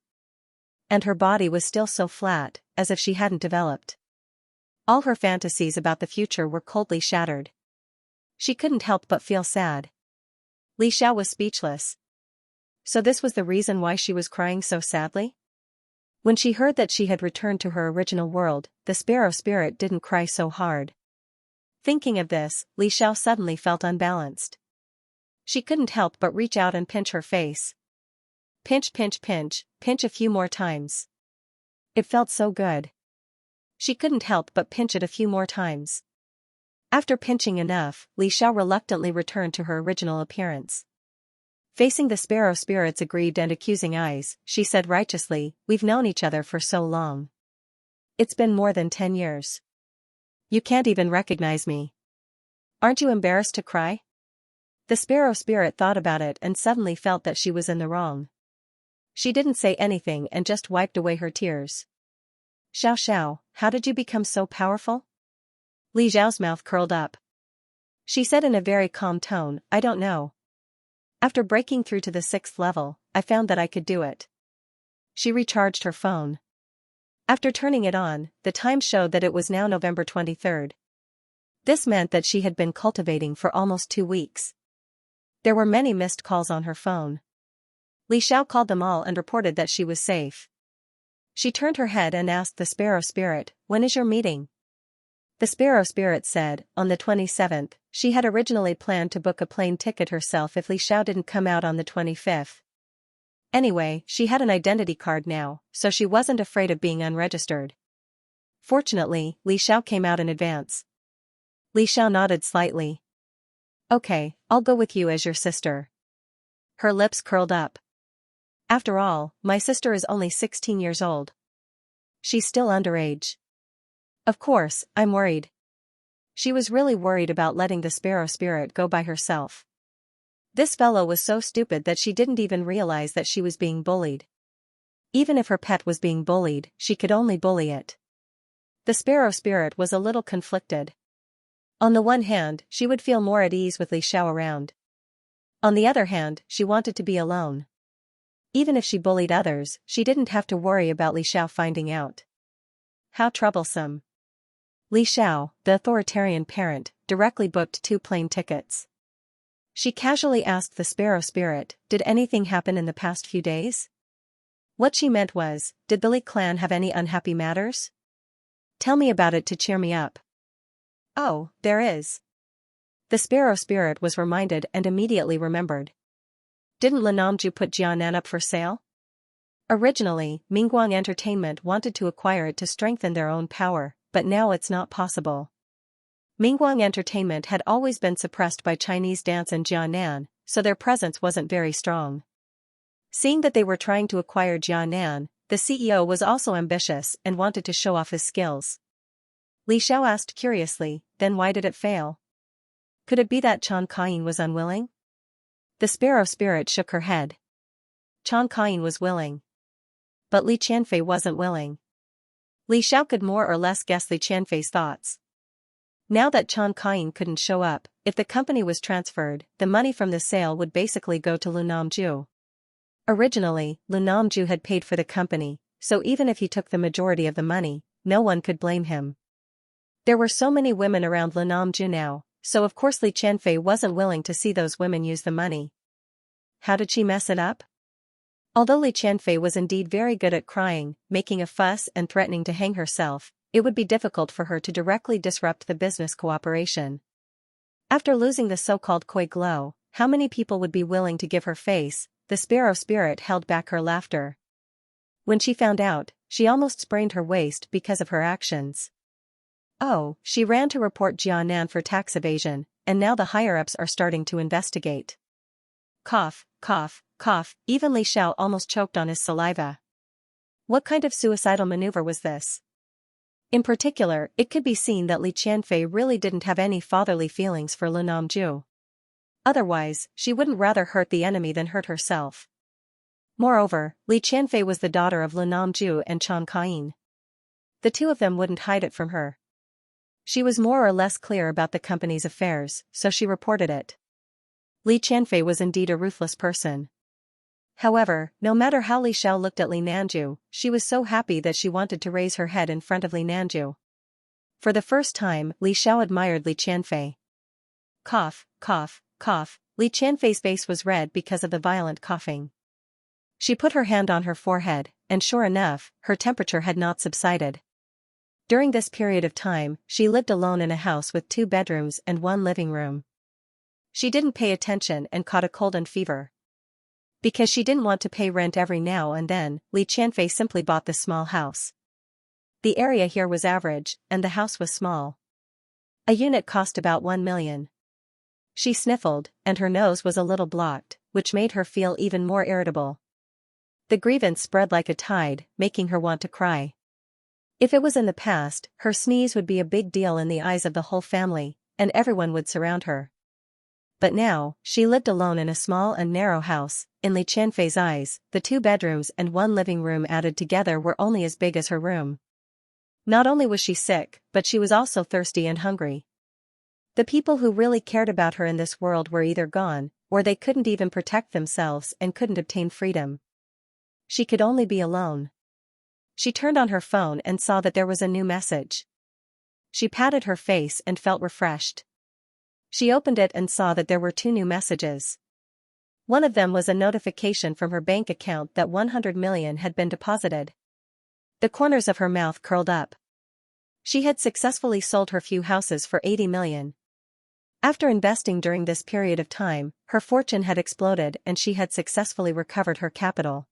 And her body was still so flat, as if she hadn't developed. All her fantasies about the future were coldly shattered. She couldn't help but feel sad. Li Xiao was speechless. So this was the reason why she was crying so sadly? When she heard that she had returned to her original world, the sparrow spirit didn't cry so hard. Thinking of this, Li Xiao suddenly felt unbalanced. She couldn't help but reach out and pinch her face. Pinch, pinch, pinch, pinch a few more times. It felt so good. She couldn't help but pinch it a few more times. After pinching enough, Li Xiao reluctantly returned to her original appearance. Facing the sparrow spirit's aggrieved and accusing eyes, she said righteously, "We've known each other for so long. It's been more than 10 years. You can't even recognize me. Aren't you embarrassed to cry?" The sparrow spirit thought about it and suddenly felt that she was in the wrong. She didn't say anything and just wiped away her tears. "Xiao Xiao, how did you become so powerful?" Li Xiao's mouth curled up. She said in a very calm tone, "I don't know. After breaking through to the 6th level, I found that I could do it." She recharged her phone. After turning it on, the time showed that it was now November 23rd. This meant that she had been cultivating for almost 2 weeks. There were many missed calls on her phone. Li Xiao called them all and reported that she was safe. She turned her head and asked the sparrow spirit, "When is your meeting?" The sparrow spirit said, on the 27th, she had originally planned to book a plane ticket herself if Li Xiao didn't come out on the 25th. Anyway, she had an identity card now, so she wasn't afraid of being unregistered. Fortunately, Li Xiao came out in advance. Li Xiao nodded slightly. "Okay, I'll go with you as your sister." Her lips curled up. "After all, my sister is only 16 years old. She's still underage. Of course, I'm worried." She was really worried about letting the sparrow spirit go by herself. This fellow was so stupid that she didn't even realize that she was being bullied. Even if her pet was being bullied, she could only bully it. The sparrow spirit was a little conflicted. On the one hand, she would feel more at ease with Li Xiao around. On the other hand, she wanted to be alone. Even if she bullied others, she didn't have to worry about Li Xiao finding out. How troublesome. Li Xiao, the authoritarian parent, directly booked 2 plane tickets. She casually asked the sparrow spirit, "Did anything happen in the past few days?" What she meant was, did the Li clan have any unhappy matters? Tell me about it to cheer me up. Oh, there is. The sparrow spirit was reminded and immediately remembered. Didn't Lanamju put Jianan up for sale? Originally, Mingguang Entertainment wanted to acquire it to strengthen their own power, but now it's not possible. Mingguang Entertainment had always been suppressed by Chinese dance in Jianan, so their presence wasn't very strong. Seeing that they were trying to acquire Jianan, the CEO was also ambitious and wanted to show off his skills. Li Xiao asked curiously, "Then why did it fail? Could it be that Chan Kain was unwilling?" The sparrow spirit shook her head. Chan Kain was willing. But Li Qianfei wasn't willing. Li Xiao could more or less guess Li Qianfei's thoughts. Now that Chan Kain couldn't show up, if the company was transferred, the money from the sale would basically go to Lunamju. Originally, Lunamju had paid for the company, so even if he took the majority of the money, no one could blame him. There were so many women around Lunamju now, so of course Li Qianfei wasn't willing to see those women use the money. How did she mess it up? Although Li Qianfei was indeed very good at crying, making a fuss and threatening to hang herself, it would be difficult for her to directly disrupt the business cooperation. After losing the so-called koi glow, how many people would be willing to give her face? The sparrow spirit held back her laughter. When she found out, she almost sprained her waist because of her actions. Oh, she ran to report Jianan for tax evasion, and now the higher-ups are starting to investigate. Cough, cough, cough, even Li Xiao almost choked on his saliva. What kind of suicidal maneuver was this? In particular, it could be seen that Li Qianfei really didn't have any fatherly feelings for Lunamju. Otherwise, she wouldn't rather hurt the enemy than hurt herself. Moreover, Li Qianfei was the daughter of Lunamju and Chan Kain. the two of them wouldn't hide it from her. She was more or less clear about the company's affairs, so she reported it. Li Qianfei was indeed a ruthless person. However, no matter how Li Xiao looked at Li Nanju, she was so happy that she wanted to raise her head in front of Li Nanju. For the first time, Li Xiao admired Li Qianfei. Cough, cough, cough. Li Qianfei's face was red because of the violent coughing. She put her hand on her forehead, and sure enough, her temperature had not subsided. During this period of time, she lived alone in a house with 2 bedrooms and 1 living room. She didn't pay attention and caught a cold and fever. Because she didn't want to pay rent every now and then, Li Qianfei simply bought this small house. The area here was average, and the house was small. A unit cost about 1 million. She sniffled, and her nose was a little blocked, which made her feel even more irritable. The grievance spread like a tide, making her want to cry. If it was in the past, her sneeze would be a big deal in the eyes of the whole family, and everyone would surround her. But now, she lived alone in a small and narrow house. In Li Qianfei's eyes, the 2 bedrooms and 1 living room added together were only as big as her room. Not only was she sick, but she was also thirsty and hungry. The people who really cared about her in this world were either gone, or they couldn't even protect themselves and couldn't obtain freedom. She could only be alone. She turned on her phone and saw that there was a new message. She patted her face and felt refreshed. She opened it and saw that there were 2 new messages. One of them was a notification from her bank account that 100 million had been deposited. The corners of her mouth curled up. She had successfully sold her few houses for 80 million. After investing during this period of time, her fortune had exploded and she had successfully recovered her capital.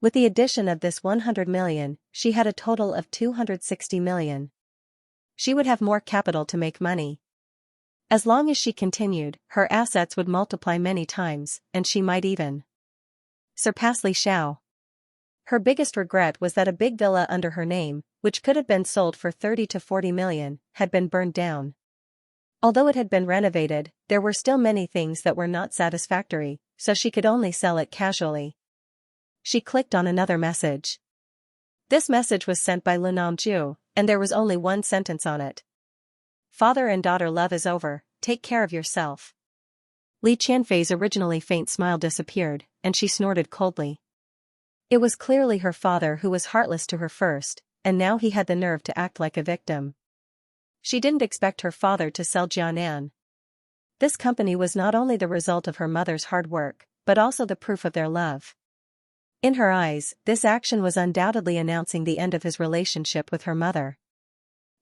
With the addition of this 100 million, she had a total of 260 million. She would have more capital to make money. As long as she continued, her assets would multiply many times, and she might even surpass Li Xiao. Her biggest regret was that a big villa under her name, which could have been sold for 30 to 40 million, had been burned down. Although it had been renovated, there were still many things that were not satisfactory, so she could only sell it casually. She clicked on another message. This message was sent by Lu Namju, and there was only 1 sentence on it. Father and daughter love is over, take care of yourself. Li Qianfei's originally faint smile disappeared, and she snorted coldly. It was clearly her father who was heartless to her first, and now he had the nerve to act like a victim. She didn't expect her father to sell Jianan. This company was not only the result of her mother's hard work, but also the proof of their love. In her eyes, this action was undoubtedly announcing the end of his relationship with her mother.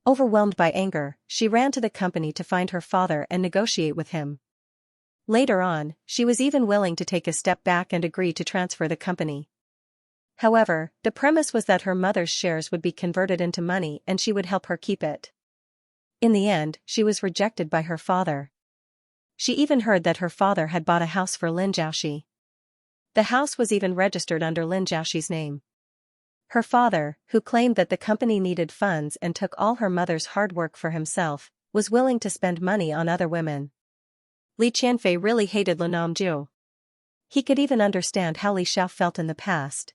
Overwhelmed by anger, she ran to the company to find her father and negotiate with him. Later on, she was even willing to take a step back and agree to transfer the company. However, the premise was that her mother's shares would be converted into money and she would help her keep it. In the end, she was rejected by her father. She even heard that her father had bought a house for Lin Jiaoxi. The house was even registered under Lin Jiaoxi's name. Her father, who claimed that the company needed funds and took all her mother's hard work for himself, was willing to spend money on other women. Li Qianfei really hated Lu Namju. He could even understand how Li Xiao felt in the past.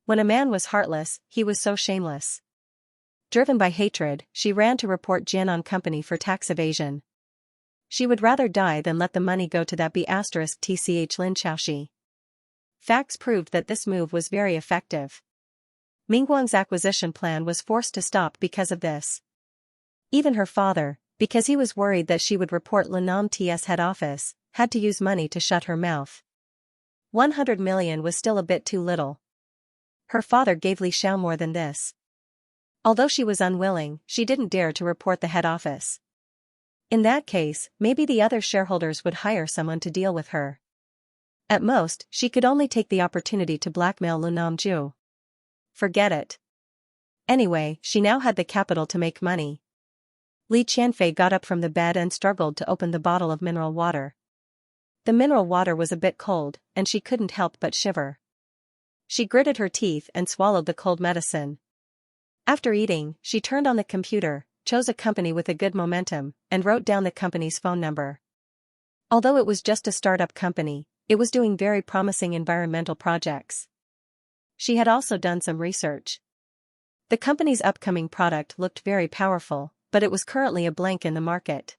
When a man was heartless, he was so shameless. Driven by hatred, she ran to report Jianan Company for tax evasion. She would rather die than let the money go to that B*TCH Lin Xiaoxi. Facts proved that this move was very effective. Mingguang's acquisition plan was forced to stop because of this. Even her father, because he was worried that she would report Lunam's head office, had to use money to shut her mouth. 100 million was still a bit too little. Her father gave Li Xiao more than this. Although she was unwilling, she didn't dare to report the head office. In that case, maybe the other shareholders would hire someone to deal with her. At most, she could only take the opportunity to blackmail Lu Namju. Forget it. Anyway, she now had the capital to make money. Li Qianfei got up from the bed and struggled to open the bottle of mineral water. The mineral water was a bit cold, and she couldn't help but shiver. She gritted her teeth and swallowed the cold medicine. After eating, she turned on the computer, chose a company with a good momentum, and wrote down the company's phone number. Although it was just a startup company, it was doing very promising environmental projects. She had also done some research. The company's upcoming product looked very powerful, but it was currently a blank in the market.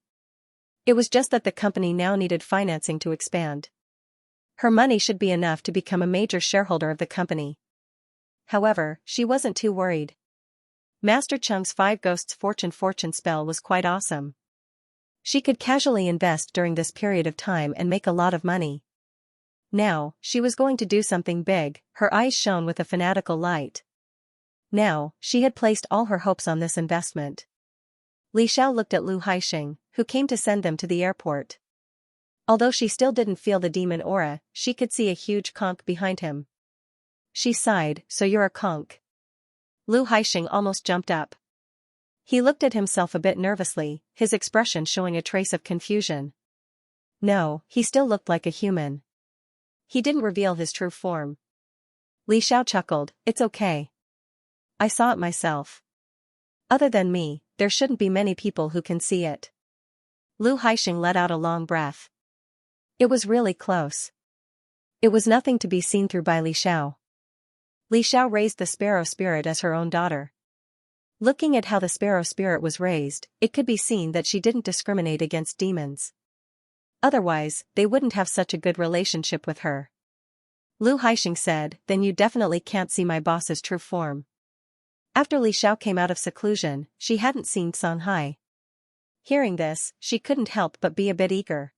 It was just that the company now needed financing to expand. Her money should be enough to become a major shareholder of the company. However, she wasn't too worried. Master Cheng's 5 Ghosts fortune spell was quite awesome. She could casually invest during this period of time and make a lot of money. Now, she was going to do something big. Her eyes shone with a fanatical light. Now, she had placed all her hopes on this investment. Li Xiao looked at Lu Haixing, who came to send them to the airport. Although she still didn't feel the demon aura, she could see a huge conch behind him. She sighed, "So you're a conch." Lu Haixing almost jumped up. He looked at himself a bit nervously, his expression showing a trace of confusion. No, he still looked like a human. He didn't reveal his true form. Li Xiao chuckled, "It's okay. I saw it myself. Other than me, there shouldn't be many people who can see it." Lu Haixing let out a long breath. It was really close. It was nothing to be seen through by Li Xiao. Li Xiao raised the sparrow spirit as her own daughter. Looking at how the sparrow spirit was raised, it could be seen that she didn't discriminate against demons. Otherwise, they wouldn't have such a good relationship with her. Lu Haixing said, "Then you definitely can't see my boss's true form." After Li Xiao came out of seclusion, she hadn't seen Song Hai. Hearing this, she couldn't help but be a bit eager.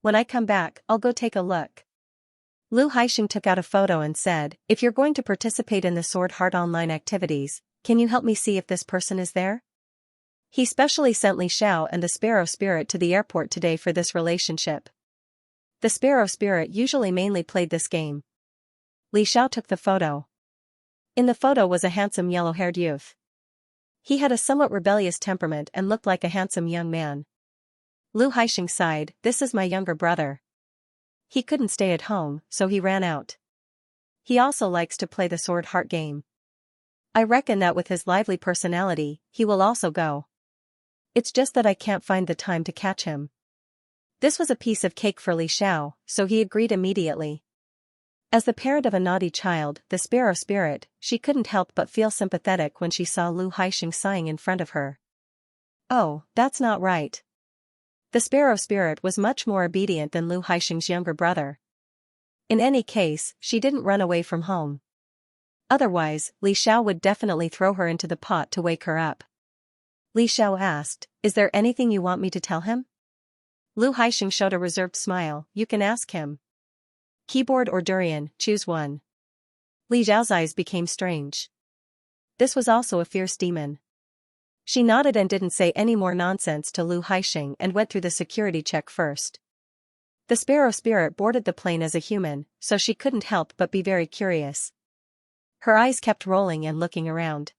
"When I come back, I'll go take a look." Lu Haixing took out a photo and said, "If you're going to participate in the Sword Heart online activities, can you help me see if this person is there?" He specially sent Li Xiao and the Sparrow Spirit to the airport today for this relationship. The Sparrow Spirit usually mainly played this game. Li Xiao took the photo. In the photo was a handsome yellow-haired youth. He had a somewhat rebellious temperament and looked like a handsome young man. Lu Haixing sighed, "This is my younger brother. He couldn't stay at home, so he ran out. He also likes to play the Sword Heart game. I reckon that with his lively personality, he will also go. It's just that I can't find the time to catch him." This was a piece of cake for Li Xiao, so he agreed immediately. As the parent of a naughty child, the Sparrow Spirit, she couldn't help but feel sympathetic when she saw Lu Haixing sighing in front of her. Oh, that's not right. The Sparrow Spirit was much more obedient than Lu Haixing's younger brother. In any case, she didn't run away from home. Otherwise, Li Xiao would definitely throw her into the pot to wake her up. Li Xiao asked, "Is there anything you want me to tell him?" Lu Haixing showed a reserved smile, "You can ask him. Keyboard or durian, choose one." Li Xiao's eyes became strange. This was also a fierce demon. She nodded and didn't say any more nonsense to Lu Haixing and went through the security check first. The Sparrow Spirit boarded the plane as a human, so she couldn't help but be very curious. Her eyes kept rolling and looking around.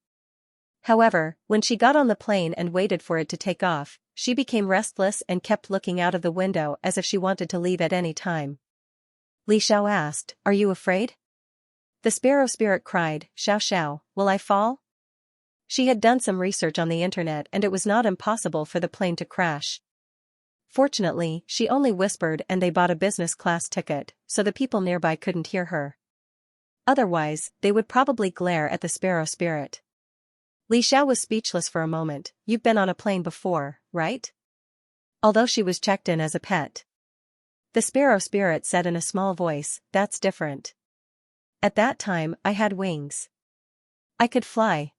However, when she got on the plane and waited for it to take off, she became restless and kept looking out of the window as if she wanted to leave at any time. Li Xiao asked, "Are you afraid?" The Sparrow Spirit cried, "Xiao Xiao, will I fall?" She had done some research on the internet and it was not impossible for the plane to crash. Fortunately, she only whispered and they bought a business class ticket, so the people nearby couldn't hear her. Otherwise, they would probably glare at the Sparrow Spirit. Li Xiao was speechless for a moment. "You've been on a plane before, right?" Although she was checked in as a pet. The Sparrow Spirit said in a small voice, "That's different. At that time, I had wings. I could fly."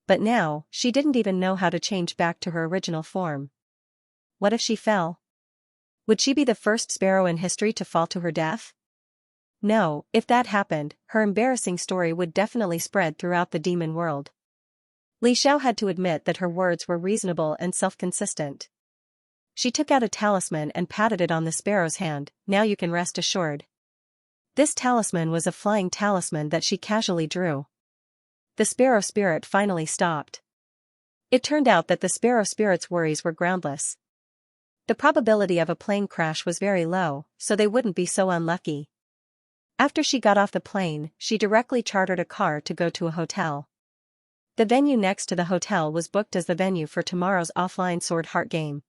But now, she didn't even know how to change back to her original form. What if she fell? Would she be the first sparrow in history to fall to her death? No, if that happened, her embarrassing story would definitely spread throughout the demon world. Li Xiao had to admit that her words were reasonable and self-consistent. She took out a talisman and patted it on the sparrow's hand, "Now you can rest assured." This talisman was a flying talisman that she casually drew. The Sparrow Spirit finally stopped. It turned out that the Sparrow Spirit's worries were groundless. The probability of a plane crash was very low, so they wouldn't be so unlucky. After she got off the plane, she directly chartered a car to go to a hotel. The venue next to the hotel was booked as the venue for tomorrow's offline Sword Heart game.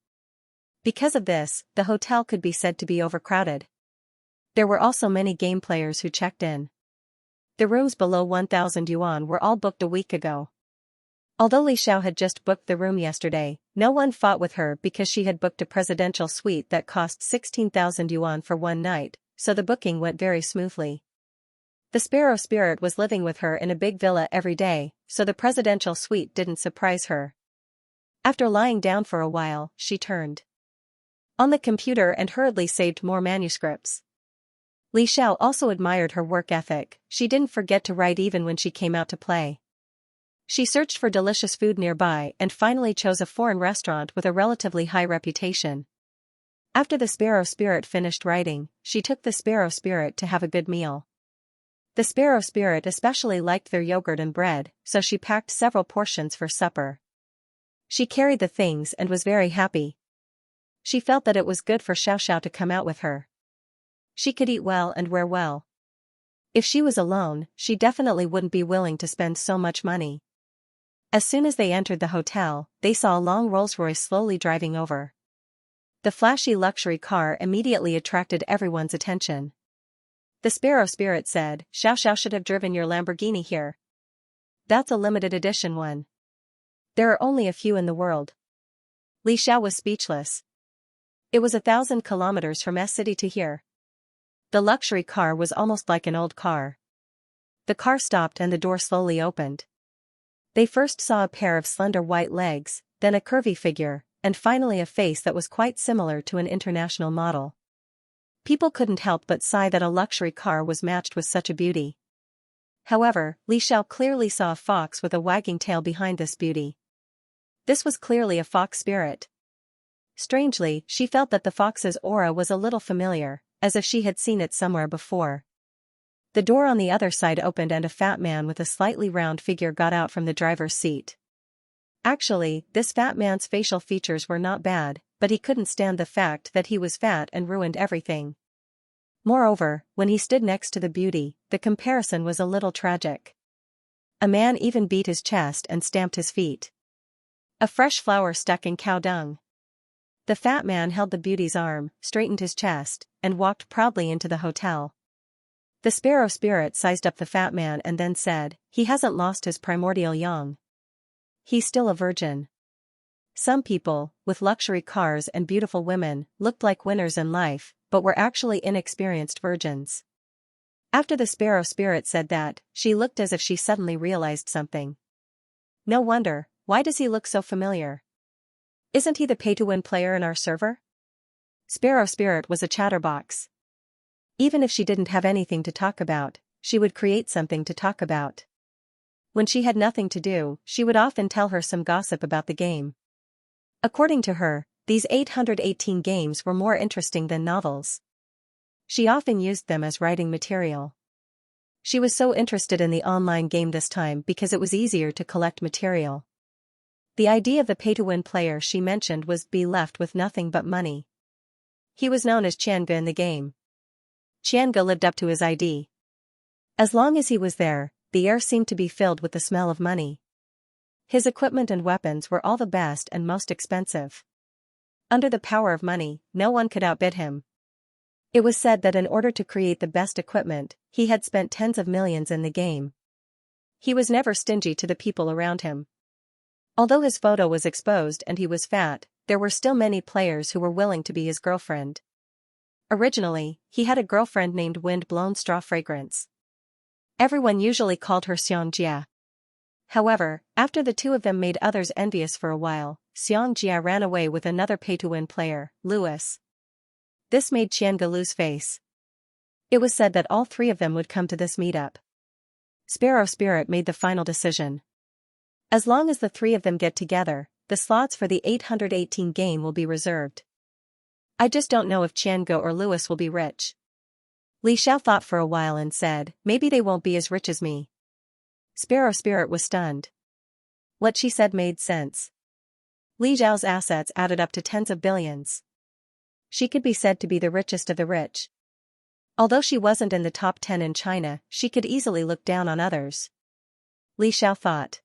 Because of this, the hotel could be said to be overcrowded. There were also many game players who checked in. The rooms below 1,000 yuan were all booked a week ago. Although Li Xiao had just booked the room yesterday, no one fought with her because she had booked a presidential suite that cost 16,000 yuan for one night, so the booking went very smoothly. The Sparrow Spirit was living with her in a big villa every day, so the presidential suite didn't surprise her. After lying down for a while, she turned on the computer and hurriedly saved more manuscripts. Li Xiao also admired her work ethic. She didn't forget to write even when she came out to play. She searched for delicious food nearby and finally chose a foreign restaurant with a relatively high reputation. After the Sparrow Spirit finished writing, she took the Sparrow Spirit to have a good meal. The Sparrow Spirit especially liked their yogurt and bread, so she packed several portions for supper. She carried the things and was very happy. She felt that it was good for Xiaoxiao to come out with her. She could eat well and wear well. If she was alone, she definitely wouldn't be willing to spend so much money. As soon as they entered the hotel, they saw a long Rolls-Royce slowly driving over. The flashy luxury car immediately attracted everyone's attention. The Sparrow Spirit said, "Xiaoxiao should have driven your Lamborghini here. That's a limited edition one. There are only a few in the world." Li Xiao was speechless. It was 1,000 kilometers from S-City to here. The luxury car was almost like an old car. The car stopped and the door slowly opened. They first saw a pair of slender white legs, then a curvy figure, and finally a face that was quite similar to an international model. People couldn't help but sigh that a luxury car was matched with such a beauty. However, Li Xiao clearly saw a fox with a wagging tail behind this beauty. This was clearly a fox spirit. Strangely, she felt that the fox's aura was a little familiar, as if she had seen it somewhere before. The door on the other side opened and a fat man with a slightly round figure got out from the driver's seat. Actually, this fat man's facial features were not bad, but he couldn't stand the fact that he was fat and ruined everything. Moreover, when he stood next to the beauty, the comparison was a little tragic. A man even beat his chest and stamped his feet. A fresh flower stuck in cow dung. The fat man held the beauty's arm, straightened his chest, and walked proudly into the hotel. The Sparrow Spirit sized up the fat man and then said, "He hasn't lost his primordial yang. He's still a virgin." Some people, with luxury cars and beautiful women, looked like winners in life, but were actually inexperienced virgins. After the Sparrow Spirit said that, she looked as if she suddenly realized something. No wonder, why does he look so familiar? Isn't he the pay-to-win player in our server? Sparrow Spirit was a chatterbox. Even if she didn't have anything to talk about, she would create something to talk about. When she had nothing to do, she would often tell her some gossip about the game. According to her, these 818 games were more interesting than novels. She often used them as writing material. She was so interested in the online game this time because it was easier to collect material. The idea of the pay-to-win player she mentioned was be left with nothing but money. He was known as Xianxia in the game. Xianxia lived up to his ID. As long as he was there, the air seemed to be filled with the smell of money. His equipment and weapons were all the best and most expensive. Under the power of money, no one could outbid him. It was said that in order to create the best equipment, he had spent tens of millions in the game. He was never stingy to the people around him. Although his photo was exposed and he was fat, there were still many players who were willing to be his girlfriend. Originally, he had a girlfriend named Wind-Blown Straw Fragrance. Everyone usually called her Xianxia. However, after the two of them made others envious for a while, Xianxia ran away with another pay-to-win player, Louis. This made Xianxia lose face. It was said that all three of them would come to this meetup. Sparrow Spirit made the final decision. As long as the three of them get together, the slots for the 818 game will be reserved. I just don't know if Xianxia or Louis will be rich. Li Xiao thought for a while and said, "Maybe they won't be as rich as me." Sparrow Spirit was stunned. What she said made sense. Li Xiao's assets added up to tens of billions. She could be said to be the richest of the rich. Although she wasn't in the top 10 in China, she could easily look down on others. Li Xiao thought.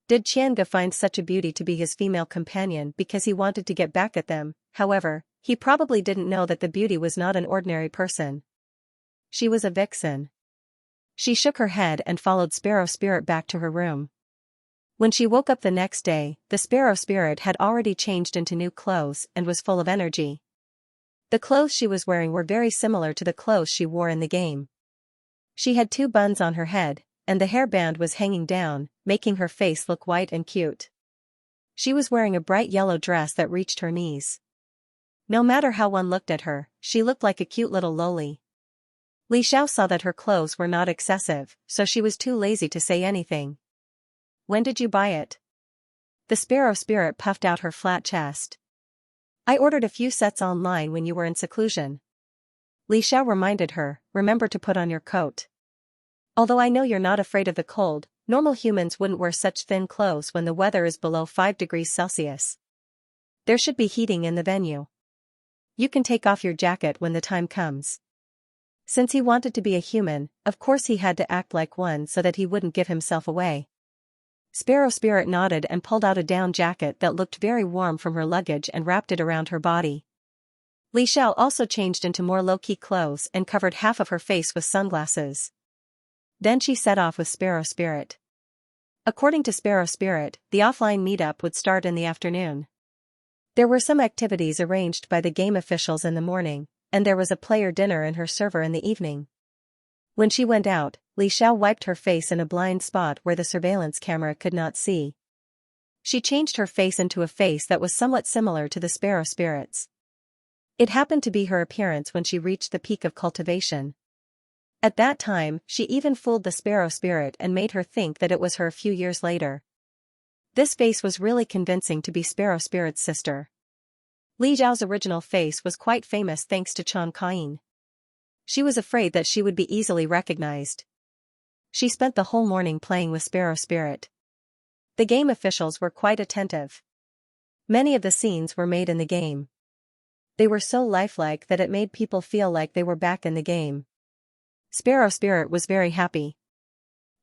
Did Xianxia find such a beauty to be his female companion because he wanted to get back at them? However, he probably didn't know that the beauty was not an ordinary person. She was a vixen. She shook her head and followed Sparrow Spirit back to her room. When she woke up the next day, the Sparrow Spirit had already changed into new clothes and was full of energy. The clothes she was wearing were very similar to the clothes she wore in the game. She had 2 buns on her head, and the hairband was hanging down, making her face look white and cute. She was wearing a bright yellow dress that reached her knees. No matter how one looked at her, she looked like a cute little loli. Li Xiao saw that her clothes were not excessive, so she was too lazy to say anything. "When did you buy it?" The Sparrow Spirit puffed out her flat chest. "I ordered a few sets online when you were in seclusion." Li Xiao reminded her, "Remember to put on your coat. Although I know you're not afraid of the cold, normal humans wouldn't wear such thin clothes when the weather is below 5 degrees Celsius. There should be heating in the venue. You can take off your jacket when the time comes." Since he wanted to be a human, of course he had to act like one so that he wouldn't give himself away. Sparrow Spirit nodded and pulled out a down jacket that looked very warm from her luggage and wrapped it around her body. Li Xiao also changed into more low-key clothes and covered half of her face with sunglasses. Then she set off with Sparrow Spirit. According to Sparrow Spirit, the offline meetup would start in the afternoon. There were some activities arranged by the game officials in the morning, and there was a player dinner in her server in the evening. When she went out, Li Xiao wiped her face in a blind spot where the surveillance camera could not see. She changed her face into a face that was somewhat similar to the Sparrow Spirit's. It happened to be her appearance when she reached the peak of cultivation. At that time, she even fooled the Sparrow Spirit and made her think that it was her a few years later. This face was really convincing to be Sparrow Spirit's sister. Li Xiao's original face was quite famous thanks to Chen Kain. She was afraid that she would be easily recognized. She spent the whole morning playing with Sparrow Spirit. The game officials were quite attentive. Many of the scenes were made in the game. They were so lifelike that it made people feel like they were back in the game. Sparrow Spirit was very happy.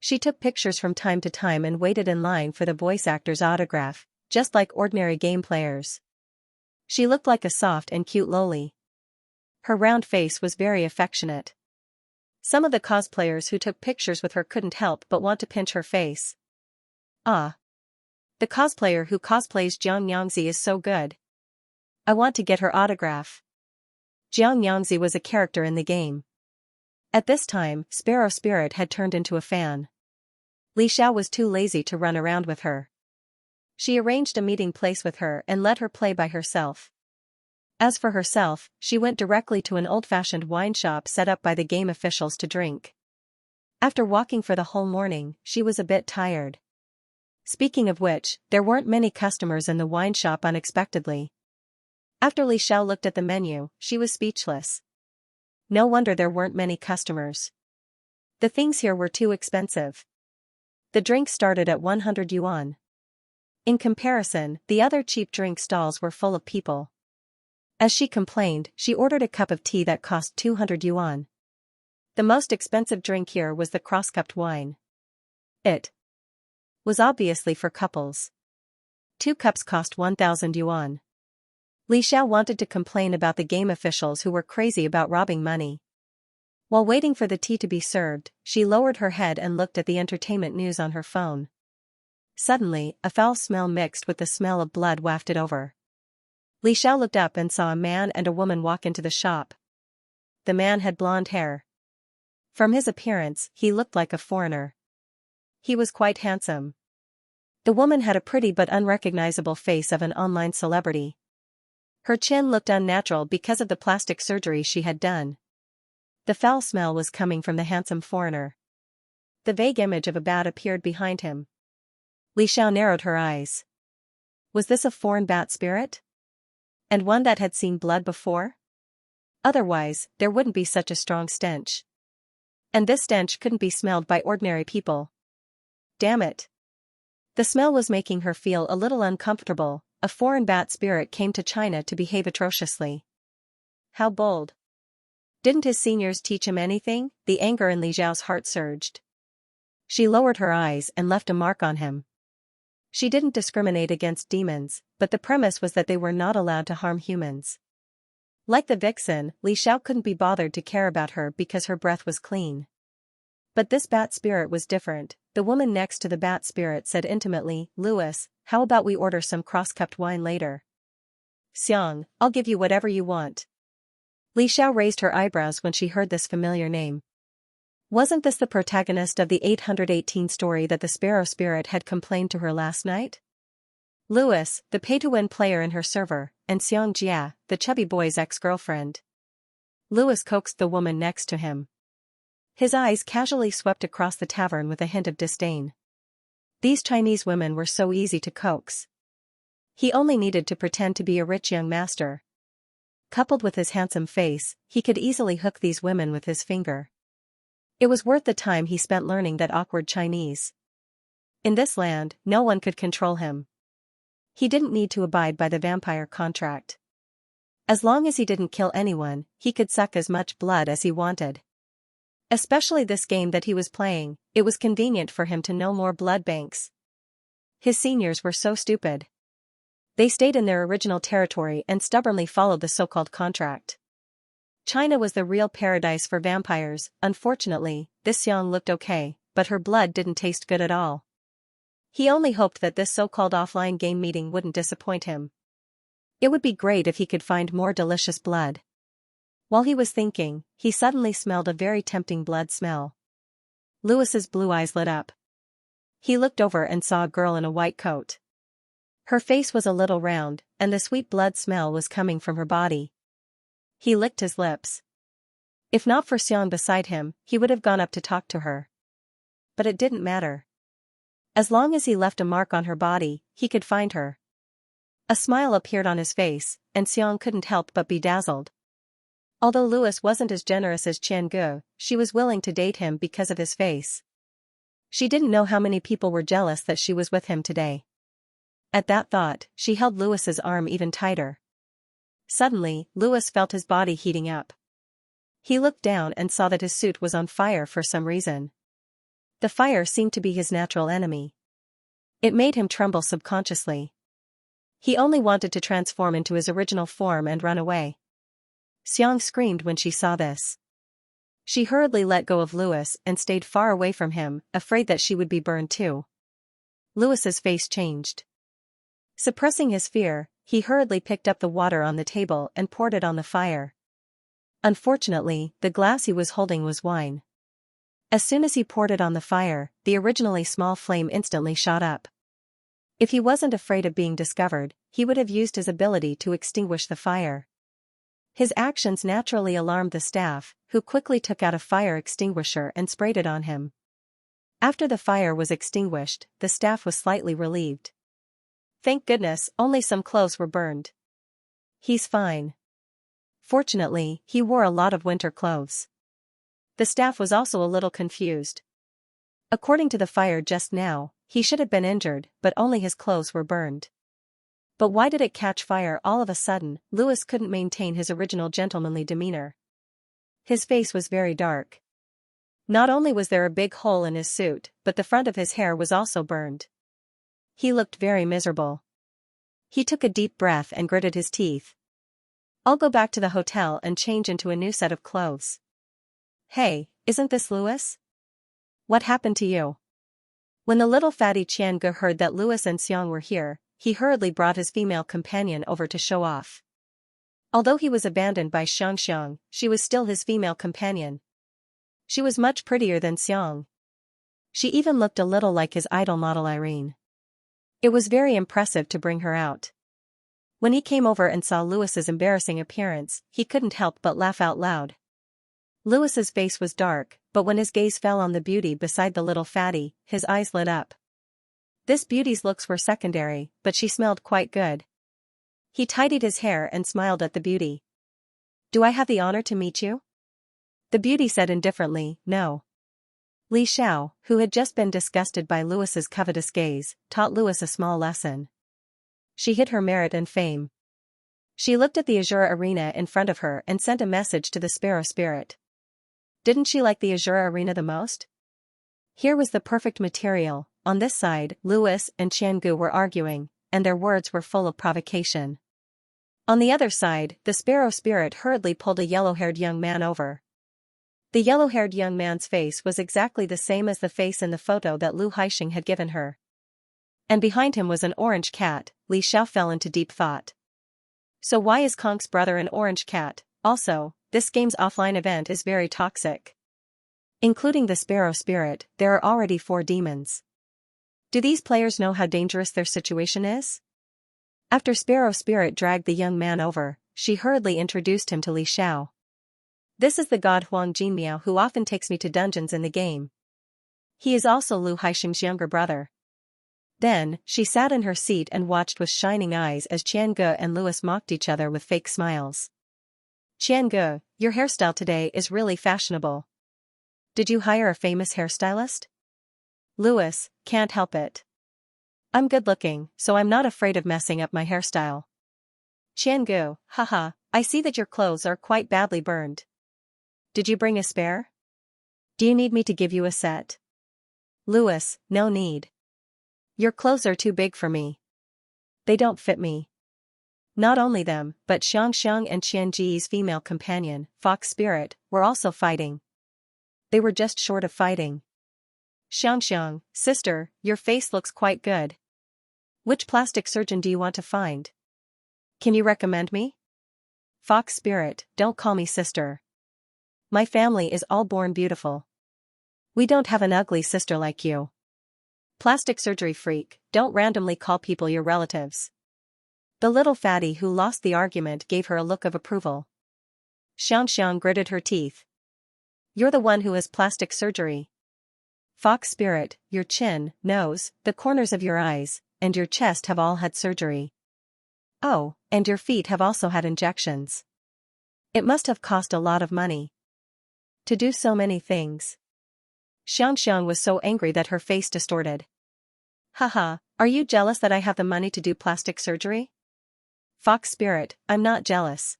She took pictures from time to time and waited in line for the voice actor's autograph, just like ordinary game players. She looked like a soft and cute loli. Her round face was very affectionate. Some of the cosplayers who took pictures with her couldn't help but want to pinch her face. "Ah. The cosplayer who cosplays Xianxia is so good. I want to get her autograph." Xianxia was a character in the game. At this time, Sparrow Spirit had turned into a fan. Li Xiao was too lazy to run around with her. She arranged a meeting place with her and let her play by herself. As for herself, she went directly to an old-fashioned wine shop set up by the game officials to drink. After walking for the whole morning, she was a bit tired. Speaking of which, there weren't many customers in the wine shop unexpectedly. After Li Xiao looked at the menu, she was speechless. No wonder there weren't many customers. The things here were too expensive. The drinks started at 100 yuan. In comparison, the other cheap drink stalls were full of people. As she complained, she ordered a cup of tea that cost 200 yuan. The most expensive drink here was the cross-cupped wine. It was obviously for couples. 2 cups cost 1,000 yuan. Li Xiao wanted to complain about the game officials who were crazy about robbing money. While waiting for the tea to be served, she lowered her head and looked at the entertainment news on her phone. Suddenly, a foul smell mixed with the smell of blood wafted over. Li Xiao looked up and saw a man and a woman walk into the shop. The man had blonde hair. From his appearance, he looked like a foreigner. He was quite handsome. The woman had a pretty but unrecognizable face of an online celebrity. Her chin looked unnatural because of the plastic surgery she had done. The foul smell was coming from the handsome foreigner. The vague image of a bat appeared behind him. Li Xiao narrowed her eyes. Was this a foreign bat spirit? And one that had seen blood before? Otherwise, there wouldn't be such a strong stench. And this stench couldn't be smelled by ordinary people. Damn it. The smell was making her feel a little uncomfortable. A foreign bat spirit came to China to behave atrociously. How bold. Didn't his seniors teach him anything? The anger in Li Xiao's heart surged. She lowered her eyes and left a mark on him. She didn't discriminate against demons, but the premise was that they were not allowed to harm humans. Like the vixen, Li Xiao couldn't be bothered to care about her because her breath was clean. But this bat spirit was different. The woman next to the bat spirit said intimately, "Louis, how about we order some cross-cupped wine later?" "Xiang, I'll give you whatever you want." Li Xiao raised her eyebrows when she heard this familiar name. Wasn't this the protagonist of the 818 story that the sparrow spirit had complained to her last night? Louis, the pay-to-win player in her server, and Xianxia, the chubby boy's ex-girlfriend. Louis coaxed the woman next to him. His eyes casually swept across the tavern with a hint of disdain. These Chinese women were so easy to coax. He only needed to pretend to be a rich young master. Coupled with his handsome face, he could easily hook these women with his finger. It was worth the time he spent learning that awkward Chinese. In this land, no one could control him. He didn't need to abide by the vampire contract. As long as he didn't kill anyone, he could suck as much blood as he wanted. Especially this game that he was playing, it was convenient for him to know more blood banks. His seniors were so stupid. They stayed in their original territory and stubbornly followed the so-called contract. China was the real paradise for vampires. Unfortunately, this Xiang looked okay, but her blood didn't taste good at all. He only hoped that this so-called offline game meeting wouldn't disappoint him. It would be great if he could find more delicious blood. While he was thinking, he suddenly smelled a very tempting blood smell. Louis's blue eyes lit up. He looked over and saw a girl in a white coat. Her face was a little round, and the sweet blood smell was coming from her body. He licked his lips. If not for Xiang beside him, he would have gone up to talk to her. But it didn't matter. As long as he left a mark on her body, he could find her. A smile appeared on his face, and Xiang couldn't help but be dazzled. Although Louis wasn't as generous as Qiangu, she was willing to date him because of his face. She didn't know how many people were jealous that she was with him today. At that thought, she held Louis's arm even tighter. Suddenly, Louis felt his body heating up. He looked down and saw that his suit was on fire for some reason. The fire seemed to be his natural enemy. It made him tremble subconsciously. He only wanted to transform into his original form and run away. Xiang screamed when she saw this. She hurriedly let go of Louis and stayed far away from him, afraid that she would be burned too. Louis's face changed. Suppressing his fear, he hurriedly picked up the water on the table and poured it on the fire. Unfortunately, the glass he was holding was wine. As soon as he poured it on the fire, the originally small flame instantly shot up. If he wasn't afraid of being discovered, he would have used his ability to extinguish the fire. His actions naturally alarmed the staff, who quickly took out a fire extinguisher and sprayed it on him. After the fire was extinguished, the staff was slightly relieved. Thank goodness, only some clothes were burned. He's fine. Fortunately, he wore a lot of winter clothes. The staff was also a little confused. According to the fire just now, he should have been injured, but only his clothes were burned. But why did it catch fire all of a sudden? Louis couldn't maintain his original gentlemanly demeanor. His face was very dark. Not only was there a big hole in his suit, but the front of his hair was also burned. He looked very miserable. He took a deep breath and gritted his teeth. I'll go back to the hotel and change into a new set of clothes. Hey, isn't this Louis? What happened to you? When the little fatty Qiangu heard that Louis and Xiang were here, he hurriedly brought his female companion over to show off. Although he was abandoned by Xianxia, she was still his female companion. She was much prettier than Xiang. She even looked a little like his idol model Irene. It was very impressive to bring her out. When he came over and saw Louis's embarrassing appearance, he couldn't help but laugh out loud. Louis's face was dark, but when his gaze fell on the beauty beside the little fatty, his eyes lit up. This beauty's looks were secondary, but she smelled quite good. He tidied his hair and smiled at the beauty. Do I have the honor to meet you? The beauty said indifferently, no. Li Xiao, who had just been disgusted by Louis's covetous gaze, taught Louis a small lesson. She hid her merit and fame. She looked at the azure arena in front of her and sent a message to the sparrow spirit. Didn't she like the azure arena the most? Here was the perfect material. On this side, Louis and Qiangu were arguing, and their words were full of provocation. On the other side, the sparrow spirit hurriedly pulled a yellow-haired young man over. The yellow-haired young man's face was exactly the same as the face in the photo that Lu Haixing had given her. And behind him was an orange cat. Li Xiao fell into deep thought. So why is Konk's brother an orange cat? Also, this game's offline event is very toxic. Including the Sparrow Spirit, there are already 4 demons. Do these players know how dangerous their situation is? After Sparrow Spirit dragged the young man over, she hurriedly introduced him to Li Xiao. This is the god Huang Jinmiao who often takes me to dungeons in the game. He is also Lu Haixing's younger brother. Then, she sat in her seat and watched with shining eyes as Qiange and Louis mocked each other with fake smiles. Qiange, your hairstyle today is really fashionable. Did you hire a famous hairstylist? Louis, can't help it. I'm good looking, so I'm not afraid of messing up my hairstyle. Qiange, haha, I see that your clothes are quite badly burned. Did you bring a spare? Do you need me to give you a set? Louis, no need. Your clothes are too big for me. They don't fit me. Not only them, but Xianxia and Qianji's female companion, Fox Spirit, were also fighting. They were just short of fighting. Xianxia, sister, your face looks quite good. Which plastic surgeon do you want to find? Can you recommend me? Fox Spirit, don't call me sister. My family is all born beautiful. We don't have an ugly sister like you. Plastic surgery freak, don't randomly call people your relatives. The little fatty who lost the argument gave her a look of approval. Xianxia gritted her teeth. You're the one who has plastic surgery. Fox Spirit, your chin, nose, the corners of your eyes, and your chest have all had surgery. Oh, and your feet have also had injections. It must have cost a lot of money. To do so many things. Xianxia was so angry that her face distorted. Haha, are you jealous that I have the money to do plastic surgery? Fox Spirit, I'm not jealous.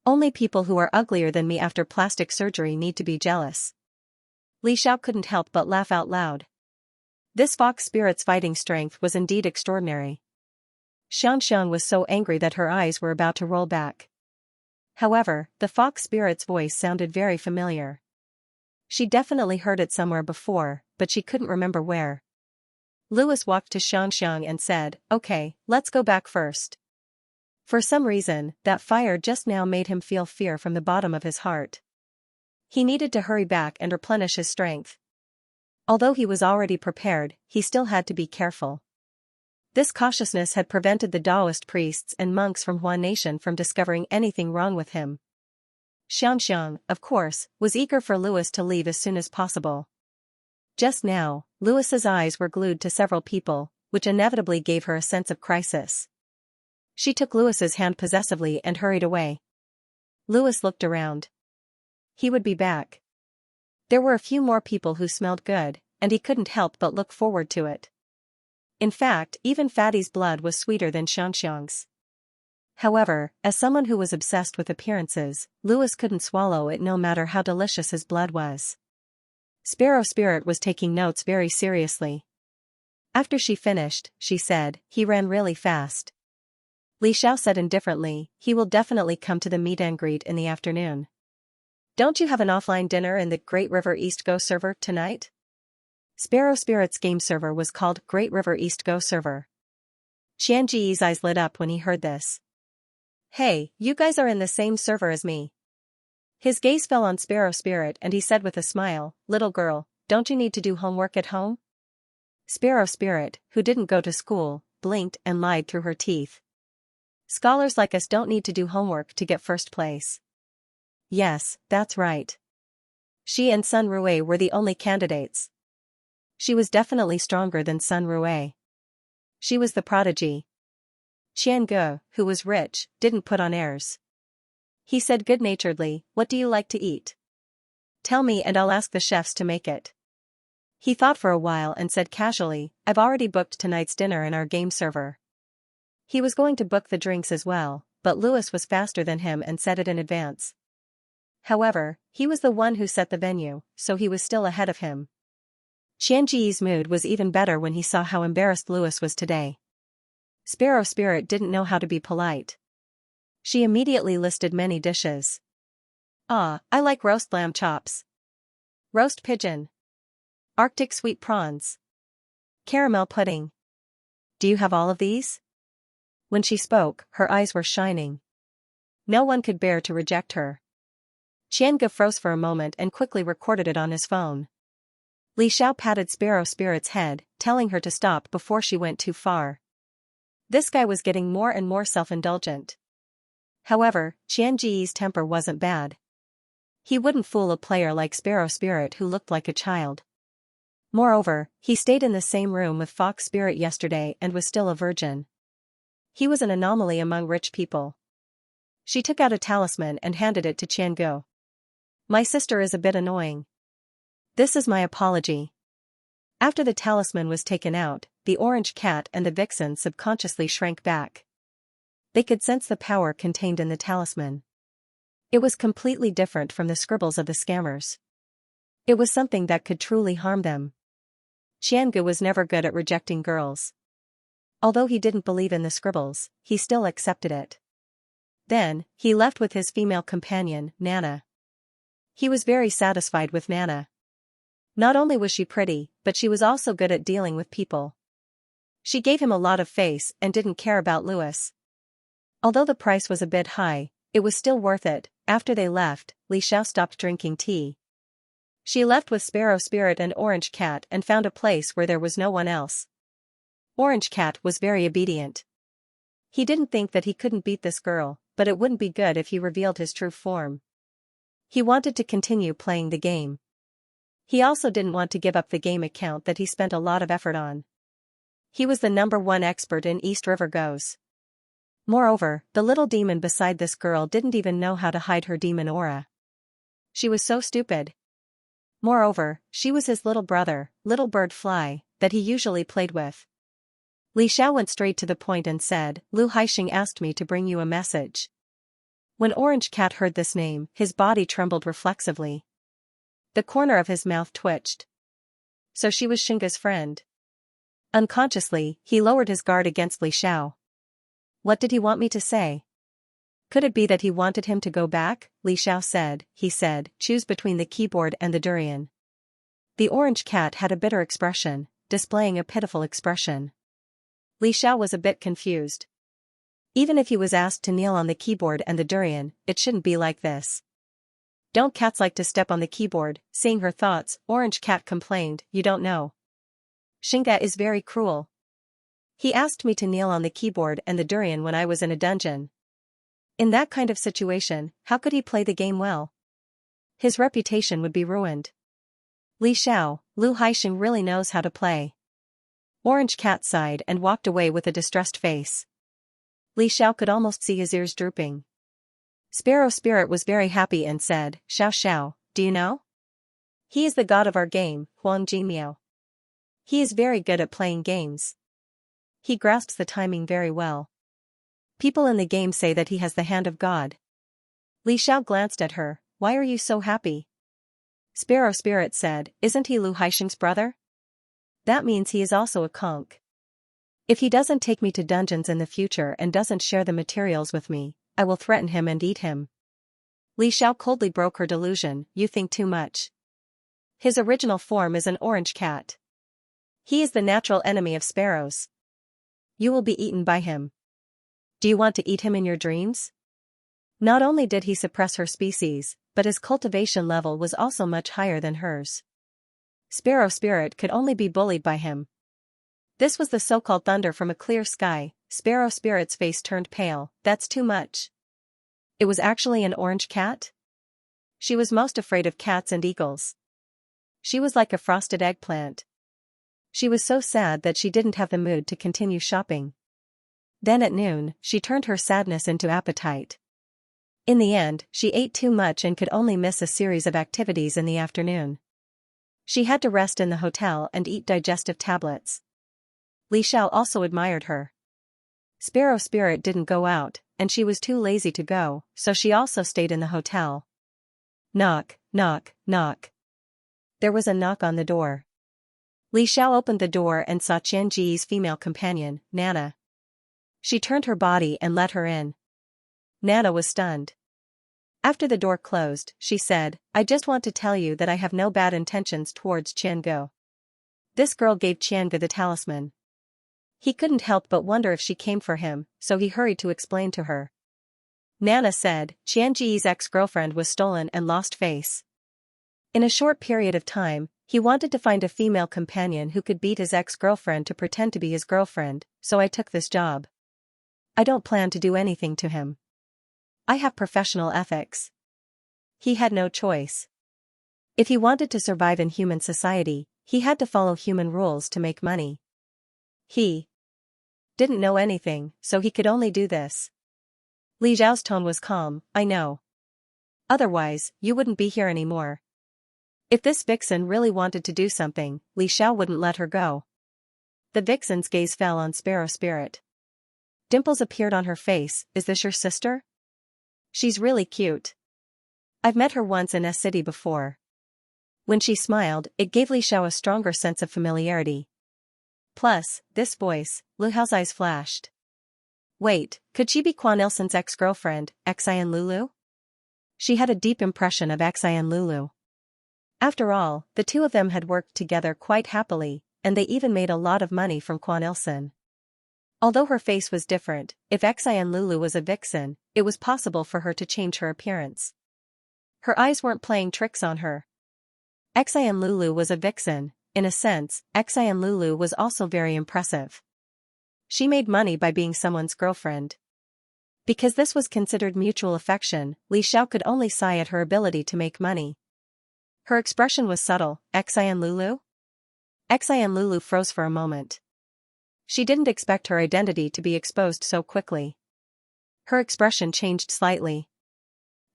Only people who are uglier than me after plastic surgery need to be jealous. Li Xiao couldn't help but laugh out loud. This Fox Spirit's fighting strength was indeed extraordinary. Xianxia was so angry that her eyes were about to roll back. However, the Fox Spirit's voice sounded very familiar. She definitely heard it somewhere before, but she couldn't remember where. Louis walked to Xianxia and said, okay, let's go back first. For some reason, that fire just now made him feel fear from the bottom of his heart. He needed to hurry back and replenish his strength. Although he was already prepared, he still had to be careful. This cautiousness had prevented the Taoist priests and monks from Huan Nation from discovering anything wrong with him. Xianxia, of course, was eager for Louis to leave as soon as possible. Just now, Louis's eyes were glued to several people, which inevitably gave her a sense of crisis. She took Louis's hand possessively and hurried away. Louis looked around. He would be back. There were a few more people who smelled good, and he couldn't help but look forward to it. In fact, even Fatty's blood was sweeter than Xianxia's. However, as someone who was obsessed with appearances, Louis couldn't swallow it no matter how delicious his blood was. Sparrow Spirit was taking notes very seriously. After she finished, she said, he ran really fast. Li Xiao said indifferently, he will definitely come to the meet and greet in the afternoon. Don't you have an offline dinner in the Great River East Go server tonight? Sparrow Spirit's game server was called Great River East Go server. Qianji's eyes lit up when he heard this. Hey, you guys are in the same server as me. His gaze fell on Sparrow Spirit and he said with a smile, little girl, don't you need to do homework at home? Sparrow Spirit, who didn't go to school, blinked and lied through her teeth. Scholars like us don't need to do homework to get first place. Yes, that's right. She and Sun Rue were the only candidates. She was definitely stronger than Sun Rue. She was the prodigy. Qiange, who was rich, didn't put on airs. He said good-naturedly, what do you like to eat? Tell me and I'll ask the chefs to make it. He thought for a while and said casually, I've already booked tonight's dinner in our game server. He was going to book the drinks as well, but Louis was faster than him and said it in advance. However, he was the one who set the venue, so he was still ahead of him. Qianji's mood was even better when he saw how embarrassed Louis was today. Sparrow Spirit didn't know how to be polite. She immediately listed many dishes. Ah, I like roast lamb chops. Roast pigeon. Arctic sweet prawns. Caramel pudding. Do you have all of these? When she spoke, her eyes were shining. No one could bear to reject her. Xianxia froze for a moment and quickly recorded it on his phone. Li Xiao patted Sparrow Spirit's head, telling her to stop before she went too far. This guy was getting more and more self-indulgent. However, Xianxi's temper wasn't bad. He wouldn't fool a player like Sparrow Spirit who looked like a child. Moreover, he stayed in the same room with Fox Spirit yesterday and was still a virgin. He was an anomaly among rich people. She took out a talisman and handed it to Xianxia. My sister is a bit annoying. This is my apology. After the talisman was taken out, the orange cat and the vixen subconsciously shrank back. They could sense the power contained in the talisman. It was completely different from the scribbles of the scammers. It was something that could truly harm them. Xianxia was never good at rejecting girls. Although he didn't believe in the scribbles, he still accepted it. Then, he left with his female companion, Nana. He was very satisfied with Nana. Not only was she pretty, but she was also good at dealing with people. She gave him a lot of face and didn't care about Louis. Although the price was a bit high, it was still worth it. After they left, Li Xiao stopped drinking tea. She left with Sparrow Spirit and Orange Cat and found a place where there was no one else. Orange Cat was very obedient. He didn't think that he couldn't beat this girl, but it wouldn't be good if he revealed his true form. He wanted to continue playing the game. He also didn't want to give up the game account that he spent a lot of effort on. He was the #1 expert in East River Goes. Moreover, the little demon beside this girl didn't even know how to hide her demon aura. She was so stupid. Moreover, she was his little brother, Little Bird Fly, that he usually played with. Li Xiao went straight to the point and said, Lu Haixing asked me to bring you a message. When Orange Cat heard this name, his body trembled reflexively. The corner of his mouth twitched. So she was Xingqia's friend. Unconsciously, he lowered his guard against Li Xiao. What did he want me to say? Could it be that he wanted him to go back? Li Xiao said, choose between the keyboard and the durian. The Orange Cat had a bitter expression, displaying a pitiful expression. Li Xiao was a bit confused. Even if he was asked to kneel on the keyboard and the durian, it shouldn't be like this. Don't cats like to step on the keyboard? Seeing her thoughts, Orange Cat complained, you don't know. Xianxia is very cruel. He asked me to kneel on the keyboard and the durian when I was in a dungeon. In that kind of situation, how could he play the game well? His reputation would be ruined. Li Xiao, Lu Haixing really knows how to play. Orange Cat sighed and walked away with a distressed face. Li Xiao could almost see his ears drooping. Sparrow Spirit was very happy and said, Xiao Xiao, do you know? He is the god of our game, Huang Jimiao. He is very good at playing games. He grasps the timing very well. People in the game say that he has the hand of God. Li Xiao glanced at her, why are you so happy? Sparrow Spirit said, isn't he Lu Haixing's brother? That means he is also a conch. If he doesn't take me to dungeons in the future and doesn't share the materials with me, I will threaten him and eat him. Li Xiao coldly broke her delusion, you think too much. His original form is an orange cat. He is the natural enemy of sparrows. You will be eaten by him. Do you want to eat him in your dreams? Not only did he suppress her species, but his cultivation level was also much higher than hers. Sparrow Spirit could only be bullied by him. This was the so-called thunder from a clear sky. Sparrow Spirit's face turned pale, that's too much. It was actually an orange cat? She was most afraid of cats and eagles. She was like a frosted eggplant. She was so sad that she didn't have the mood to continue shopping. Then at noon, she turned her sadness into appetite. In the end, she ate too much and could only miss a series of activities in the afternoon. She had to rest in the hotel and eat digestive tablets. Li Xiao also admired her. Sparrow Spirit didn't go out, and she was too lazy to go, so she also stayed in the hotel. Knock, knock, knock. There was a knock on the door. Li Xiao opened the door and saw Qianji's female companion, Nana. She turned her body and let her in. Nana was stunned. After the door closed, she said, I just want to tell you that I have no bad intentions towards Xianxia. This girl gave Xianxia the talisman. He couldn't help but wonder if she came for him, so he hurried to explain to her. Nana said, Xianxi's ex-girlfriend was stolen and lost face. In a short period of time, he wanted to find a female companion who could beat his ex-girlfriend to pretend to be his girlfriend, so I took this job. I don't plan to do anything to him. I have professional ethics. He had no choice. If he wanted to survive in human society, he had to follow human rules to make money. He didn't know anything, so he could only do this. Li Zhao's tone was calm, I know. Otherwise, you wouldn't be here anymore. If this vixen really wanted to do something, Li Xiao wouldn't let her go. The vixen's gaze fell on Sparrow Spirit. Dimples appeared on her face, is this your sister? She's really cute. I've met her once in S City before. When she smiled, it gave Li Xiao a stronger sense of familiarity. Plus, this voice, Lu Hao's eyes flashed. Wait, could she be Quan Ilsen's ex-girlfriend, Xian Lulu? She had a deep impression of Xian Lulu. After all, the two of them had worked together quite happily, and they even made a lot of money from Quan Ilsen. Although her face was different, if Xian Lulu was a vixen, it was possible for her to change her appearance. Her eyes weren't playing tricks on her. Xian Lulu was a vixen. In a sense, Xian Lulu was also very impressive. She made money by being someone's girlfriend. Because this was considered mutual affection, Li Xiao could only sigh at her ability to make money. Her expression was subtle, Xian Lulu? Xian Lulu froze for a moment. She didn't expect her identity to be exposed so quickly. Her expression changed slightly.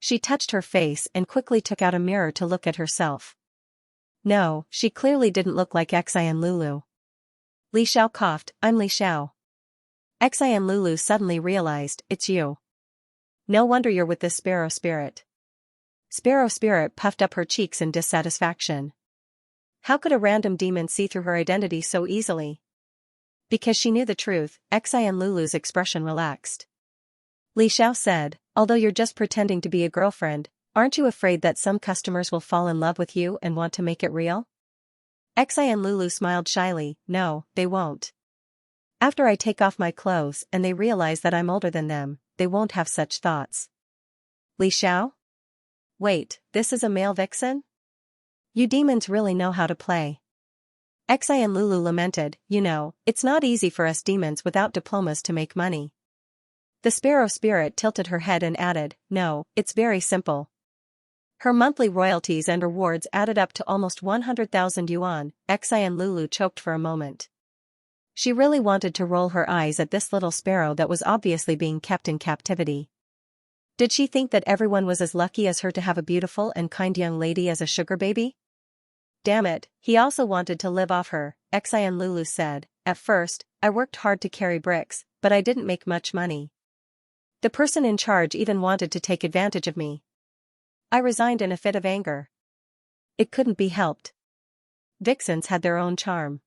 She touched her face and quickly took out a mirror to look at herself. No, she clearly didn't look like Xian Lulu. Li Xiao coughed, I'm Li Xiao. Xian Lulu suddenly realized, it's you. No wonder you're with this Sparrow Spirit. Sparrow Spirit puffed up her cheeks in dissatisfaction. How could a random demon see through her identity so easily? Because she knew the truth, Xian Lulu's expression relaxed. Li Xiao said, although you're just pretending to be a girlfriend, aren't you afraid that some customers will fall in love with you and want to make it real? Xian Lulu smiled shyly, no, they won't. After I take off my clothes and they realize that I'm older than them, they won't have such thoughts. Li Xiao? Wait, this is a male vixen? You demons really know how to play. Xian Lulu lamented, you know, it's not easy for us demons without diplomas to make money. The Sparrow Spirit tilted her head and added, no, it's very simple. Her monthly royalties and rewards added up to almost 100,000 yuan. Xian Lulu choked for a moment. She really wanted to roll her eyes at this little sparrow that was obviously being kept in captivity. Did she think that everyone was as lucky as her to have a beautiful and kind young lady as a sugar baby? Damn it, he also wanted to live off her, Xian Lulu said. At first, I worked hard to carry bricks, but I didn't make much money. The person in charge even wanted to take advantage of me. I resigned in a fit of anger. It couldn't be helped. Vixens had their own charm.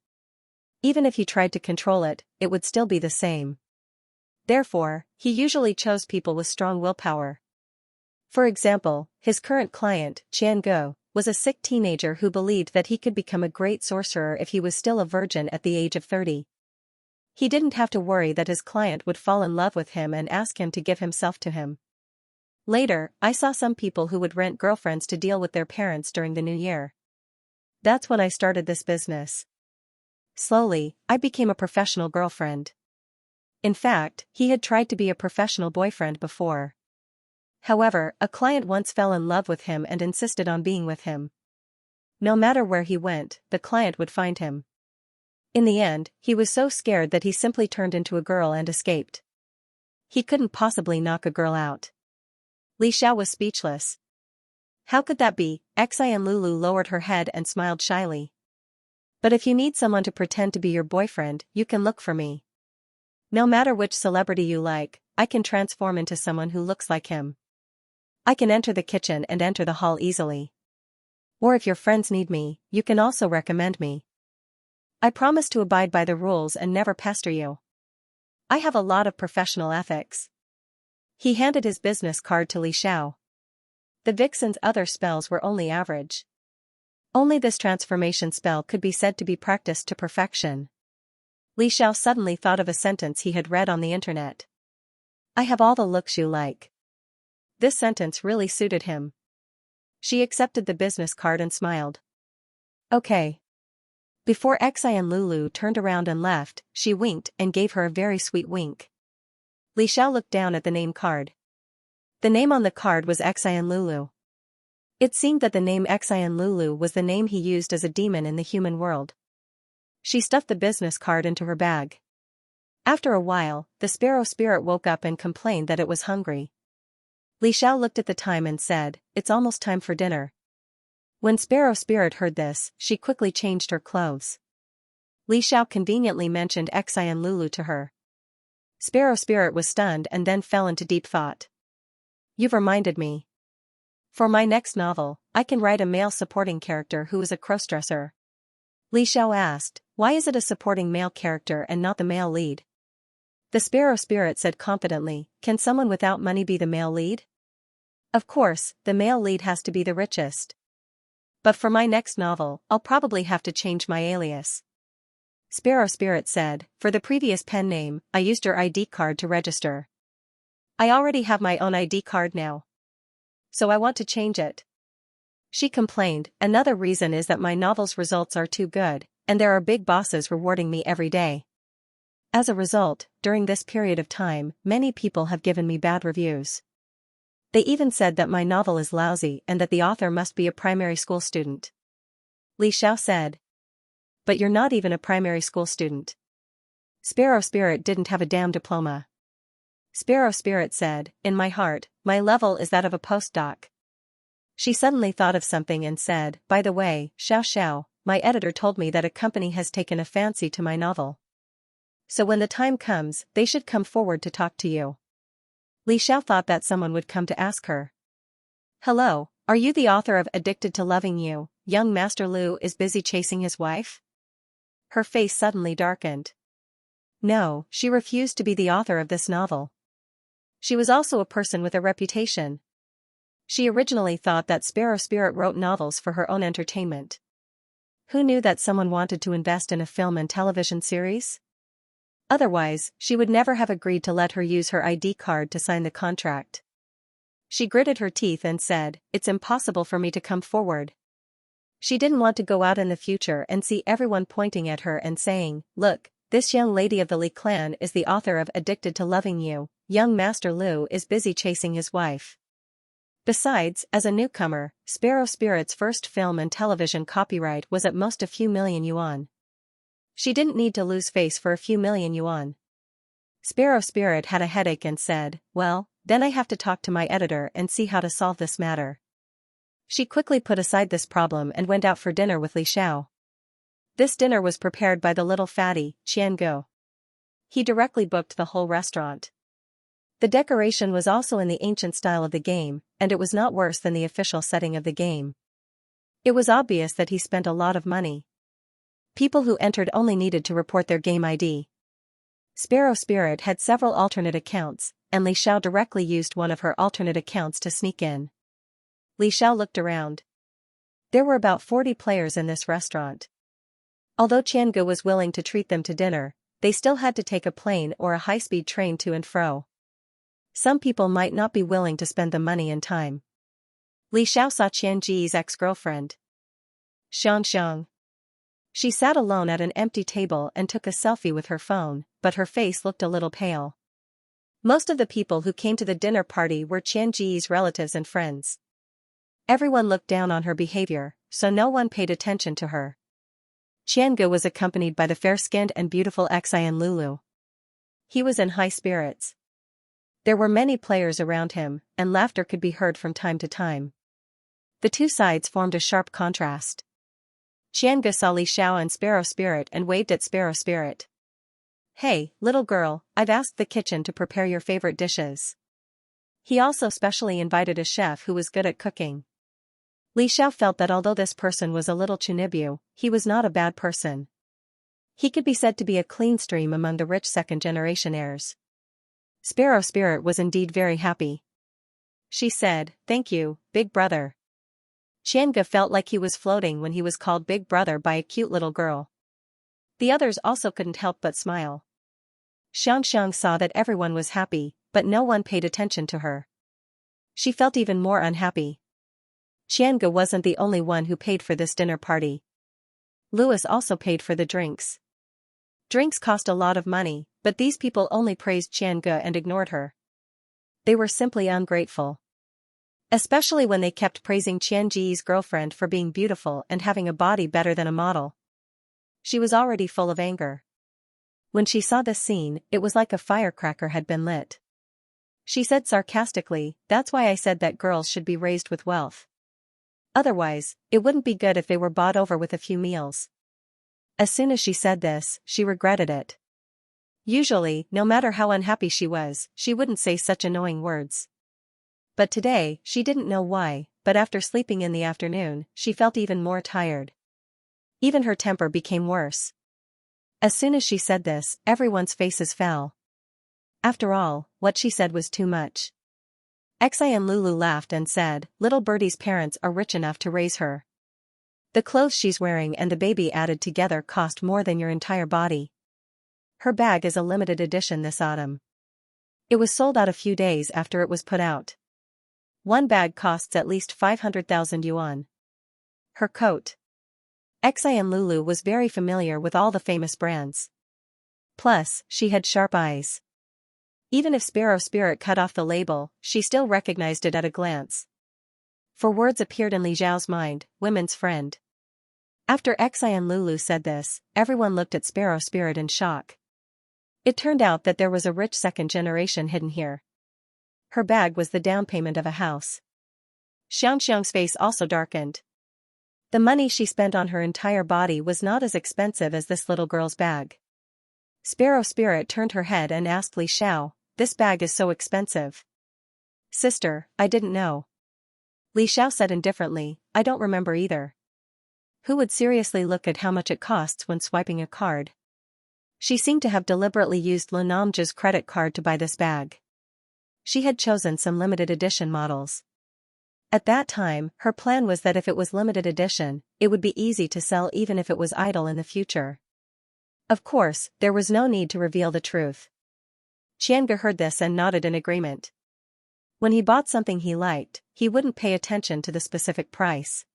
Even if he tried to control it, it would still be the same. Therefore, he usually chose people with strong willpower. For example, his current client, Xianxia, was a sick teenager who believed that he could become a great sorcerer if he was still a virgin at the age of 30. He didn't have to worry that his client would fall in love with him and ask him to give himself to him. Later, I saw some people who would rent girlfriends to deal with their parents during the new year. That's when I started this business. Slowly, I became a professional girlfriend. In fact, he had tried to be a professional boyfriend before. However, a client once fell in love with him and insisted on being with him. No matter where he went, the client would find him. In the end, he was so scared that he simply turned into a girl and escaped. He couldn't possibly knock a girl out. Li Xiao was speechless. How could that be? Xian Lulu lowered her head and smiled shyly. But if you need someone to pretend to be your boyfriend, you can look for me. No matter which celebrity you like, I can transform into someone who looks like him. I can enter the kitchen and enter the hall easily. Or if your friends need me, you can also recommend me. I promise to abide by the rules and never pester you. I have a lot of professional ethics. He handed his business card to Li Xiao. The vixen's other spells were only average. Only this transformation spell could be said to be practiced to perfection. Li Xiao suddenly thought of a sentence he had read on the internet. I have all the looks you like. This sentence really suited him. She accepted the business card and smiled. Okay. Before Xian Lulu turned around and left, she winked and gave her a very sweet wink. Li Xiao looked down at the name card. The name on the card was Xian Lulu. It seemed that the name Xian Lulu was the name he used as a demon in the human world. She stuffed the business card into her bag. After a while, the sparrow spirit woke up and complained that it was hungry. Li Xiao looked at the time and said, "It's almost time for dinner." When Sparrow Spirit heard this, she quickly changed her clothes. Li Xiao conveniently mentioned Xian Lulu to her. Sparrow Spirit was stunned and then fell into deep thought. You've reminded me. For my next novel, I can write a male supporting character who is a crossdresser. Li Xiao asked, why is it a supporting male character and not the male lead? The Sparrow Spirit said confidently, can someone without money be the male lead? Of course, the male lead has to be the richest. But for my next novel, I'll probably have to change my alias. Sparrow Spirit said, for the previous pen name, I used your ID card to register. I already have my own ID card now. So I want to change it. She complained, another reason is that my novel's results are too good, and there are big bosses rewarding me every day. As a result, during this period of time, many people have given me bad reviews. They even said that my novel is lousy and that the author must be a primary school student. Li Xiao said. But you're not even a primary school student. Sparrow Spirit didn't have a damn diploma. Sparrow Spirit said, in my heart, my level is that of a postdoc. She suddenly thought of something and said, by the way, Xiao, my editor told me that a company has taken a fancy to my novel. So when the time comes, they should come forward to talk to you. Li Xiao thought that someone would come to ask her. Hello, are you the author of Addicted to Loving You, Young Master Lu is busy chasing his wife? Her face suddenly darkened. No, she refused to be the author of this novel. She was also a person with a reputation. She originally thought that Sparrow Spirit wrote novels for her own entertainment. Who knew that someone wanted to invest in a film and television series? Otherwise, she would never have agreed to let her use her ID card to sign the contract. She gritted her teeth and said, it's impossible for me to come forward. She didn't want to go out in the future and see everyone pointing at her and saying, look, this young lady of the Li clan is the author of Addicted to Loving You, Young Master Lu is busy chasing his wife. Besides, as a newcomer, Sparrow Spirit's first film and television copyright was at most a few million yuan. She didn't need to lose face for a few million yuan. Sparrow Spirit had a headache and said, well, then I have to talk to my editor and see how to solve this matter. She quickly put aside this problem and went out for dinner with Li Xiao. This dinner was prepared by the little fatty, Qiangu. He directly booked the whole restaurant. The decoration was also in the ancient style of the game, and it was not worse than the official setting of the game. It was obvious that he spent a lot of money. People who entered only needed to report their game ID. Sparrow Spirit had several alternate accounts, and Li Xiao directly used one of her alternate accounts to sneak in. Li Xiao looked around. There were about 40 players in this restaurant. Although Qiangu was willing to treat them to dinner, they still had to take a plane or a high-speed train to and fro. Some people might not be willing to spend the money and time. Li Xiao saw Qianji's ex-girlfriend, Xianxia. She sat alone at an empty table and took a selfie with her phone, but her face looked a little pale. Most of the people who came to the dinner party were Qianji's relatives and friends. Everyone looked down on her behavior, so no one paid attention to her. Qiangu was accompanied by the fair-skinned and beautiful Xian Lulu. He was in high spirits. There were many players around him, and laughter could be heard from time to time. The two sides formed a sharp contrast. Qiangu saw Li Xiao and Sparrow Spirit and waved at Sparrow Spirit. Hey, little girl, I've asked the kitchen to prepare your favorite dishes. He also specially invited a chef who was good at cooking. Li Xiao felt that although this person was a little chunibu, he was not a bad person. He could be said to be a clean stream among the rich second-generation heirs. Sparrow Spirit was indeed very happy. she said, "Thank you, Big Brother." Xianxia felt like he was floating when he was called Big Brother by a cute little girl. The others also couldn't help but smile. Xianxia saw that everyone was happy, but no one paid attention to her. She felt even more unhappy. Xianxia wasn't the only one who paid for this dinner party. Louis also paid for the drinks. Drinks cost a lot of money, but these people only praised Xianxia and ignored her. They were simply ungrateful. Especially when they kept praising Qianji's girlfriend for being beautiful and having a body better than a model. She was already full of anger. When she saw this scene, it was like a firecracker had been lit. She said sarcastically, "That's why I said that girls should be raised with wealth. Otherwise, it wouldn't be good if they were bought over with a few meals." As soon as she said this, she regretted it. Usually, no matter how unhappy she was, she wouldn't say such annoying words. But today, she didn't know why, but after sleeping in the afternoon, she felt even more tired. Even her temper became worse. As soon as she said this, everyone's faces fell. After all, what she said was too much. Xianxia and Lulu laughed and said, "Little birdie's parents are rich enough to raise her. The clothes she's wearing and the baby added together cost more than your entire body. Her bag is a limited edition this autumn. It was sold out a few days after it was put out. One bag costs at least 500,000 yuan. Her coat." Xianxia and Lulu was very familiar with all the famous brands. Plus, she had sharp eyes. Even if Sparrow Spirit cut off the label, she still recognized it at a glance. For words appeared in Li Zhao's mind, women's friend. After Xianxia and Lulu said this, everyone looked at Sparrow Spirit in shock. It turned out that there was a rich second generation hidden here. Her bag was the down payment of a house. Xianxiang's face also darkened. The money she spent on her entire body was not as expensive as this little girl's bag. Sparrow Spirit turned her head and asked Li Xiao, "This bag is so expensive." "Sister, I didn't know." Li Xiao said indifferently, "I don't remember either." Who would seriously look at how much it costs when swiping a card? She seemed to have deliberately used Li Namji's credit card to buy this bag. She had chosen some limited edition models. At that time, her plan was that if it was limited edition, it would be easy to sell even if it was idle in the future. Of course, there was no need to reveal the truth. Xianxia heard this and nodded in agreement. When he bought something he liked, he wouldn't pay attention to the specific price.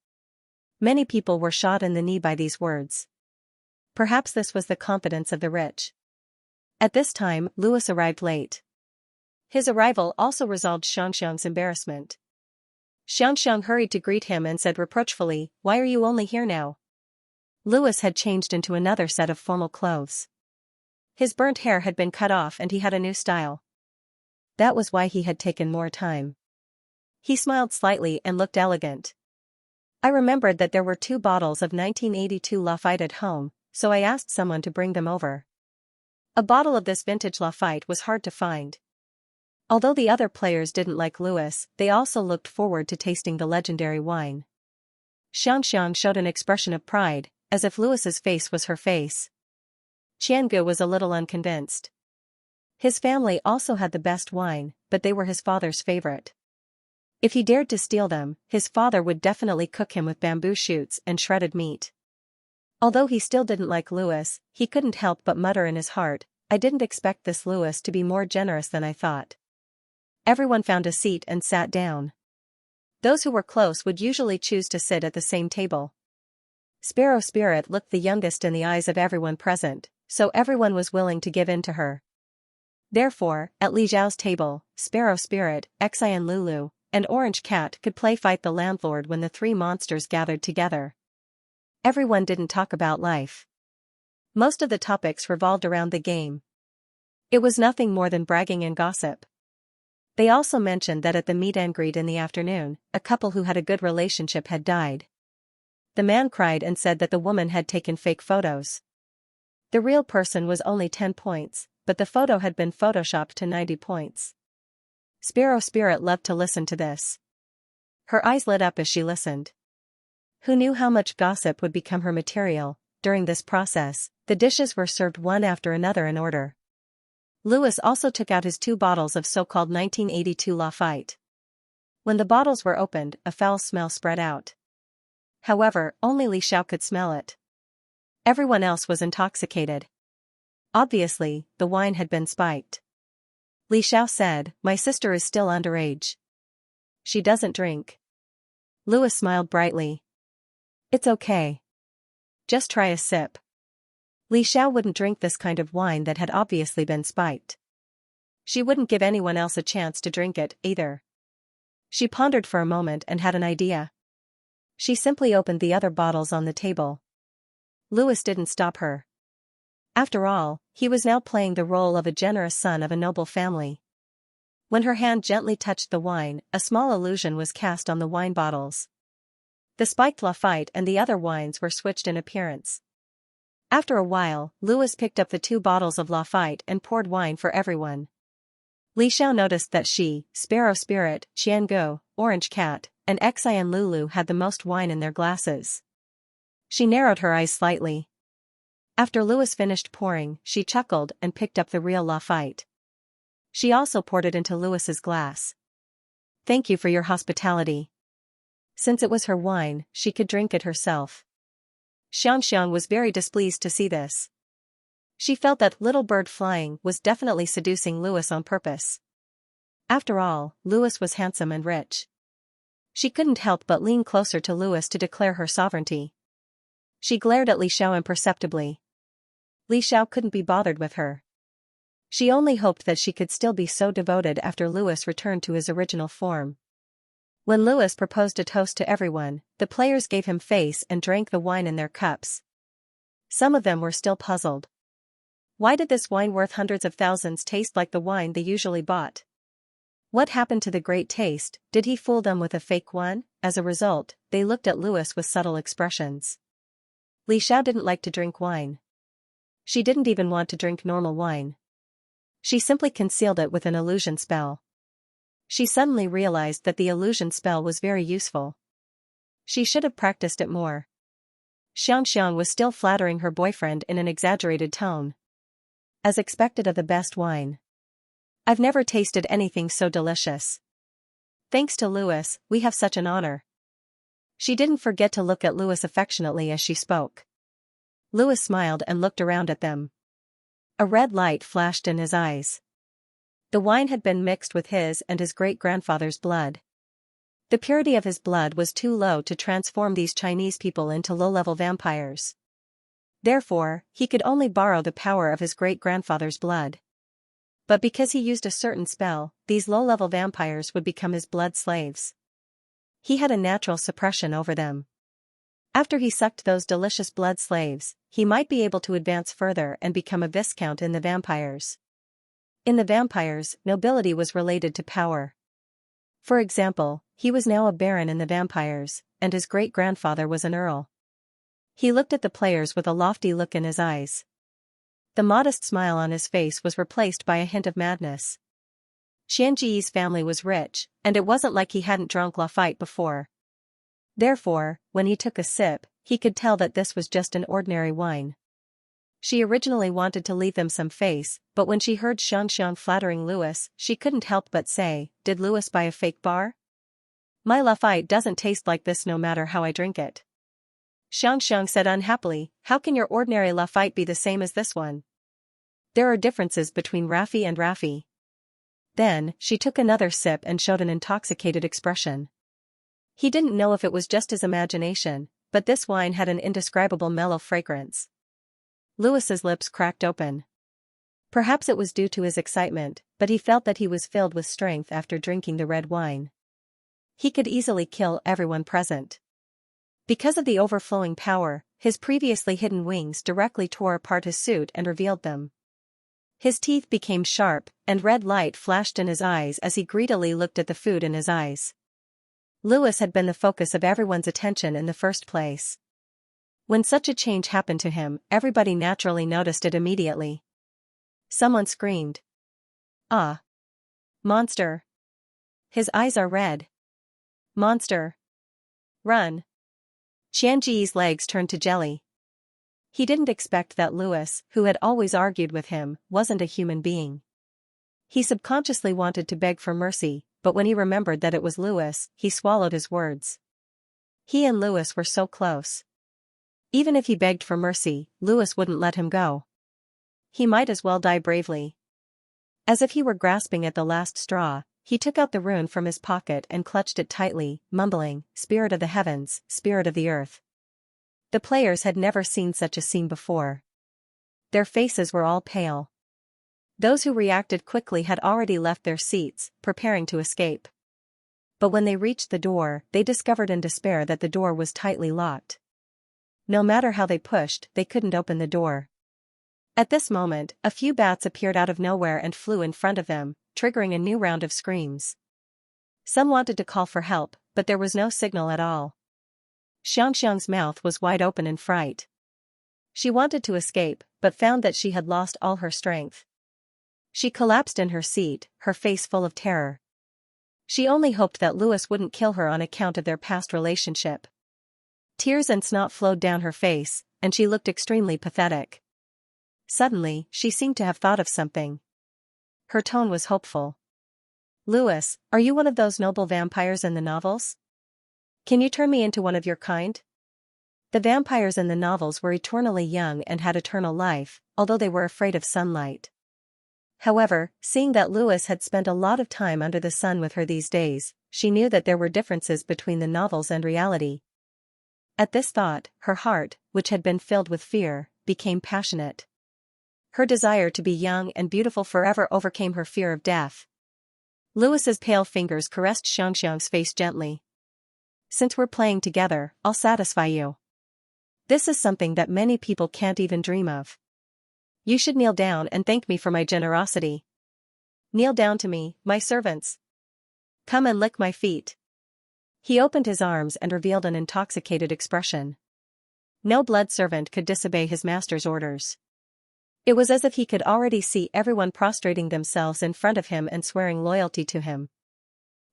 Many people were shot in the knee by these words. Perhaps this was the confidence of the rich. At this time, Louis arrived late. His arrival also resolved Xianxiang's embarrassment. Xianxiang hurried to greet him and said reproachfully, "Why are you only here now?" Louis had changed into another set of formal clothes. His burnt hair had been cut off and he had a new style. That was why he had taken more time. He smiled slightly and looked elegant. "I remembered that there were 2 bottles of 1982 Lafite at home, so I asked someone to bring them over." A bottle of this vintage Lafite was hard to find. Although the other players didn't like Louis, they also looked forward to tasting the legendary wine. Xianxiang showed an expression of pride, as if Louis's face was her face. Qiangu was a little unconvinced. His family also had the best wine, but they were his father's favorite. If he dared to steal them, his father would definitely cook him with bamboo shoots and shredded meat. Although he still didn't like Louis, he couldn't help but mutter in his heart, "I didn't expect this Louis to be more generous than I thought." Everyone found a seat and sat down. Those who were close would usually choose to sit at the same table. Sparrow Spirit looked the youngest in the eyes of everyone present, so everyone was willing to give in to her. Therefore, at Li Zhao's table, Sparrow Spirit, Xianxia and Lulu, and Orange Cat could play fight the landlord when the 3 monsters gathered together. Everyone didn't talk about life. Most of the topics revolved around the game. It was nothing more than bragging and gossip. They also mentioned that at the meet and greet in the afternoon, a couple who had a good relationship had died. The man cried and said that the woman had taken fake photos. The real person was only 10 points, but the photo had been photoshopped to 90 points. Sparrow Spirit loved to listen to this. Her eyes lit up as she listened. Who knew how much gossip would become her material? During this process, the dishes were served one after another in order. Louis also took out his 2 bottles of so-called 1982 Lafite. When the bottles were opened, a foul smell spread out. However, only Li Xiao could smell it. Everyone else was intoxicated. Obviously, the wine had been spiked. Li Xiao said, "My sister is still underage. She doesn't drink." Louis smiled brightly. "It's okay. Just try a sip." Li Xiao wouldn't drink this kind of wine that had obviously been spiked. She wouldn't give anyone else a chance to drink it, either. She pondered for a moment and had an idea. She simply opened the other bottles on the table. Louis didn't stop her. After all, he was now playing the role of a generous son of a noble family. When her hand gently touched the wine, a small illusion was cast on the wine bottles. The spiked Lafite and the other wines were switched in appearance. After a while, Louis picked up the 2 bottles of Lafite and poured wine for everyone. Li Xiao noticed that she, Sparrow Spirit, Qiangu, Orange Cat, and Xian Lulu had the most wine in their glasses. She narrowed her eyes slightly. After Louis finished pouring, she chuckled and picked up the real Lafite. She also poured it into Louis's glass. "Thank you for your hospitality." Since it was her wine, she could drink it herself. Xianxia was very displeased to see this. She felt that little bird flying was definitely seducing Louis on purpose. After all, Louis was handsome and rich. She couldn't help but lean closer to Louis to declare her sovereignty. She glared at Li Xiao imperceptibly. Li Xiao couldn't be bothered with her. She only hoped that she could still be so devoted after Louis returned to his original form. When Louis proposed a toast to everyone, the players gave him face and drank the wine in their cups. Some of them were still puzzled. Why did this wine worth hundreds of thousands taste like the wine they usually bought? What happened to the great taste? Did he fool them with a fake one? As a result, they looked at Louis with subtle expressions. Li Xiao didn't like to drink wine. She didn't even want to drink normal wine. She simply concealed it with an illusion spell. She suddenly realized that the illusion spell was very useful. She should have practiced it more. Xianxia was still flattering her boyfriend in an exaggerated tone. As expected of the best wine. I've never tasted anything so delicious. Thanks to Louis, we have such an honor. She didn't forget to look at Louis affectionately as she spoke. Louis smiled and looked around at them. A red light flashed in his eyes. The wine had been mixed with his and his great-grandfather's blood. The purity of his blood was too low to transform these Chinese people into low-level vampires. Therefore, he could only borrow the power of his great-grandfather's blood. But because he used a certain spell, these low-level vampires would become his blood slaves. He had a natural suppression over them. After he sucked those delicious blood slaves, he might be able to advance further and become a viscount in the vampires. In the vampires, nobility was related to power. For example, he was now a baron in the vampires, and his great-grandfather was an earl. He looked at the players with a lofty look in his eyes. The modest smile on his face was replaced by a hint of madness. Xianxi's family was rich, and it wasn't like he hadn't drunk Lafite before. Therefore, when he took a sip, he could tell that this was just an ordinary wine. She originally wanted to leave them some face, but when she heard Xianxia flattering Louis, she couldn't help but say, "Did Louis buy a fake bar? My Lafite doesn't taste like this no matter how I drink it." Xianxia said unhappily, "How can your ordinary Lafite be the same as this one? There are differences between Raffi and Raffi." Then, she took another sip and showed an intoxicated expression. He didn't know if it was just his imagination, but this wine had an indescribable mellow fragrance. Louis's lips cracked open. Perhaps it was due to his excitement, but he felt that he was filled with strength after drinking the red wine. He could easily kill everyone present. Because of the overflowing power, his previously hidden wings directly tore apart his suit and revealed them. His teeth became sharp, and red light flashed in his eyes as he greedily looked at the food in his eyes. Louis had been the focus of everyone's attention in the first place. When such a change happened to him, everybody naturally noticed it immediately. Someone screamed. "Ah! Monster! His eyes are red! Monster! Run!" Qianji's legs turned to jelly. He didn't expect that Louis, who had always argued with him, wasn't a human being. He subconsciously wanted to beg for mercy, but when he remembered that it was Louis, he swallowed his words. He and Louis were so close. Even if he begged for mercy, Louis wouldn't let him go. He might as well die bravely. As if he were grasping at the last straw, he took out the rune from his pocket and clutched it tightly, mumbling, "Spirit of the heavens, spirit of the earth." The players had never seen such a scene before. Their faces were all pale. Those who reacted quickly had already left their seats, preparing to escape. But when they reached the door, they discovered in despair that the door was tightly locked. No matter how they pushed, they couldn't open the door. At this moment, a few bats appeared out of nowhere and flew in front of them, triggering a new round of screams. Some wanted to call for help, but there was no signal at all. Xianxia's mouth was wide open in fright. She wanted to escape, but found that she had lost all her strength. She collapsed in her seat, her face full of terror. She only hoped that Louis wouldn't kill her on account of their past relationship. Tears and snot flowed down her face, and she looked extremely pathetic. Suddenly, she seemed to have thought of something. Her tone was hopeful. "Louis, are you one of those noble vampires in the novels? Can you turn me into one of your kind?" The vampires in the novels were eternally young and had eternal life, although they were afraid of sunlight. However, seeing that Louis had spent a lot of time under the sun with her these days, she knew that there were differences between the novels and reality. At this thought, her heart, which had been filled with fear, became passionate. Her desire to be young and beautiful forever overcame her fear of death. Louis's pale fingers caressed Xianxia's face gently. "Since we're playing together, I'll satisfy you. This is something that many people can't even dream of. You should kneel down and thank me for my generosity. Kneel down to me, my servants. Come and lick my feet." He opened his arms and revealed an intoxicated expression. No blood servant could disobey his master's orders. It was as if he could already see everyone prostrating themselves in front of him and swearing loyalty to him.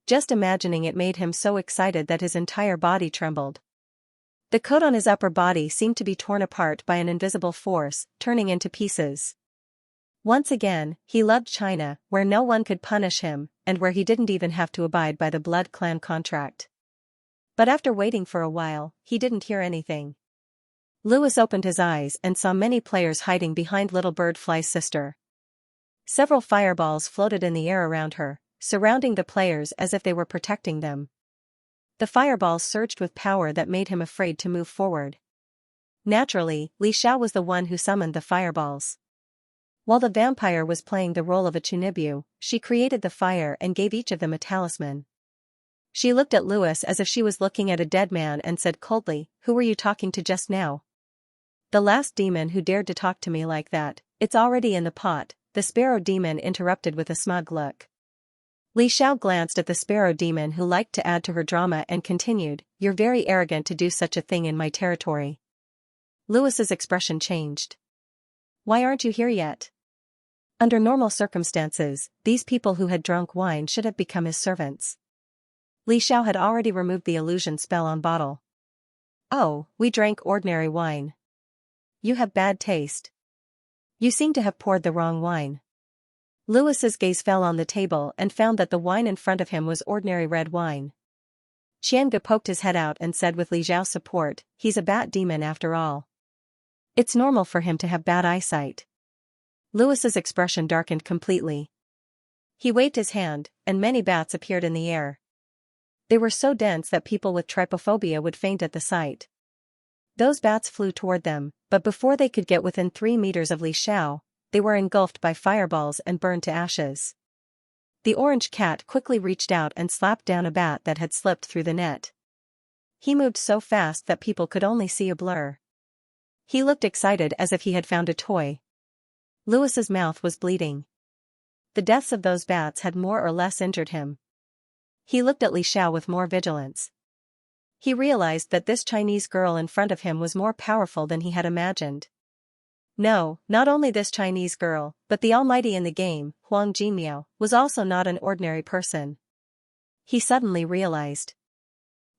Just imagining it made him so excited that his entire body trembled. The coat on his upper body seemed to be torn apart by an invisible force, turning into pieces. Once again, he loved China, where no one could punish him, and where he didn't even have to abide by the blood clan contract. But after waiting for a while, he didn't hear anything. Louis opened his eyes and saw many players hiding behind Little Bird Fly's sister. Several fireballs floated in the air around her, surrounding the players as if they were protecting them. The fireballs surged with power that made him afraid to move forward. Naturally, Li Xiao was the one who summoned the fireballs. While the vampire was playing the role of a Chunibu, she created the fire and gave each of them a talisman. She looked at Louis as if she was looking at a dead man and said coldly, "Who were you talking to just now?" "The last demon who dared to talk to me like that. It's already in the pot," the sparrow demon interrupted with a smug look. Li Xiao glanced at the sparrow demon who liked to add to her drama and continued, "You're very arrogant to do such a thing in my territory." Louis's expression changed. "Why aren't you here yet?" Under normal circumstances, these people who had drunk wine should have become his servants. Li Xiao had already removed the illusion spell on bottle. "Oh, we drank ordinary wine. You have bad taste. You seem to have poured the wrong wine." Louis's gaze fell on the table and found that the wine in front of him was ordinary red wine. Qianga poked his head out and said with Li Xiao's support, "He's a bat demon after all. It's normal for him to have bad eyesight." Louis's expression darkened completely. He waved his hand, and many bats appeared in the air. They were so dense that people with trypophobia would faint at the sight. Those bats flew toward them, but before they could get within 3 meters of Li Xiao, they were engulfed by fireballs and burned to ashes. The orange cat quickly reached out and slapped down a bat that had slipped through the net. He moved so fast that people could only see a blur. He looked excited as if he had found a toy. Louis's mouth was bleeding. The deaths of those bats had more or less injured him. He looked at Li Xiao with more vigilance. He realized that this Chinese girl in front of him was more powerful than he had imagined. No, not only this Chinese girl, but the almighty in the game, Huang Jinmiao, was also not an ordinary person. He suddenly realized.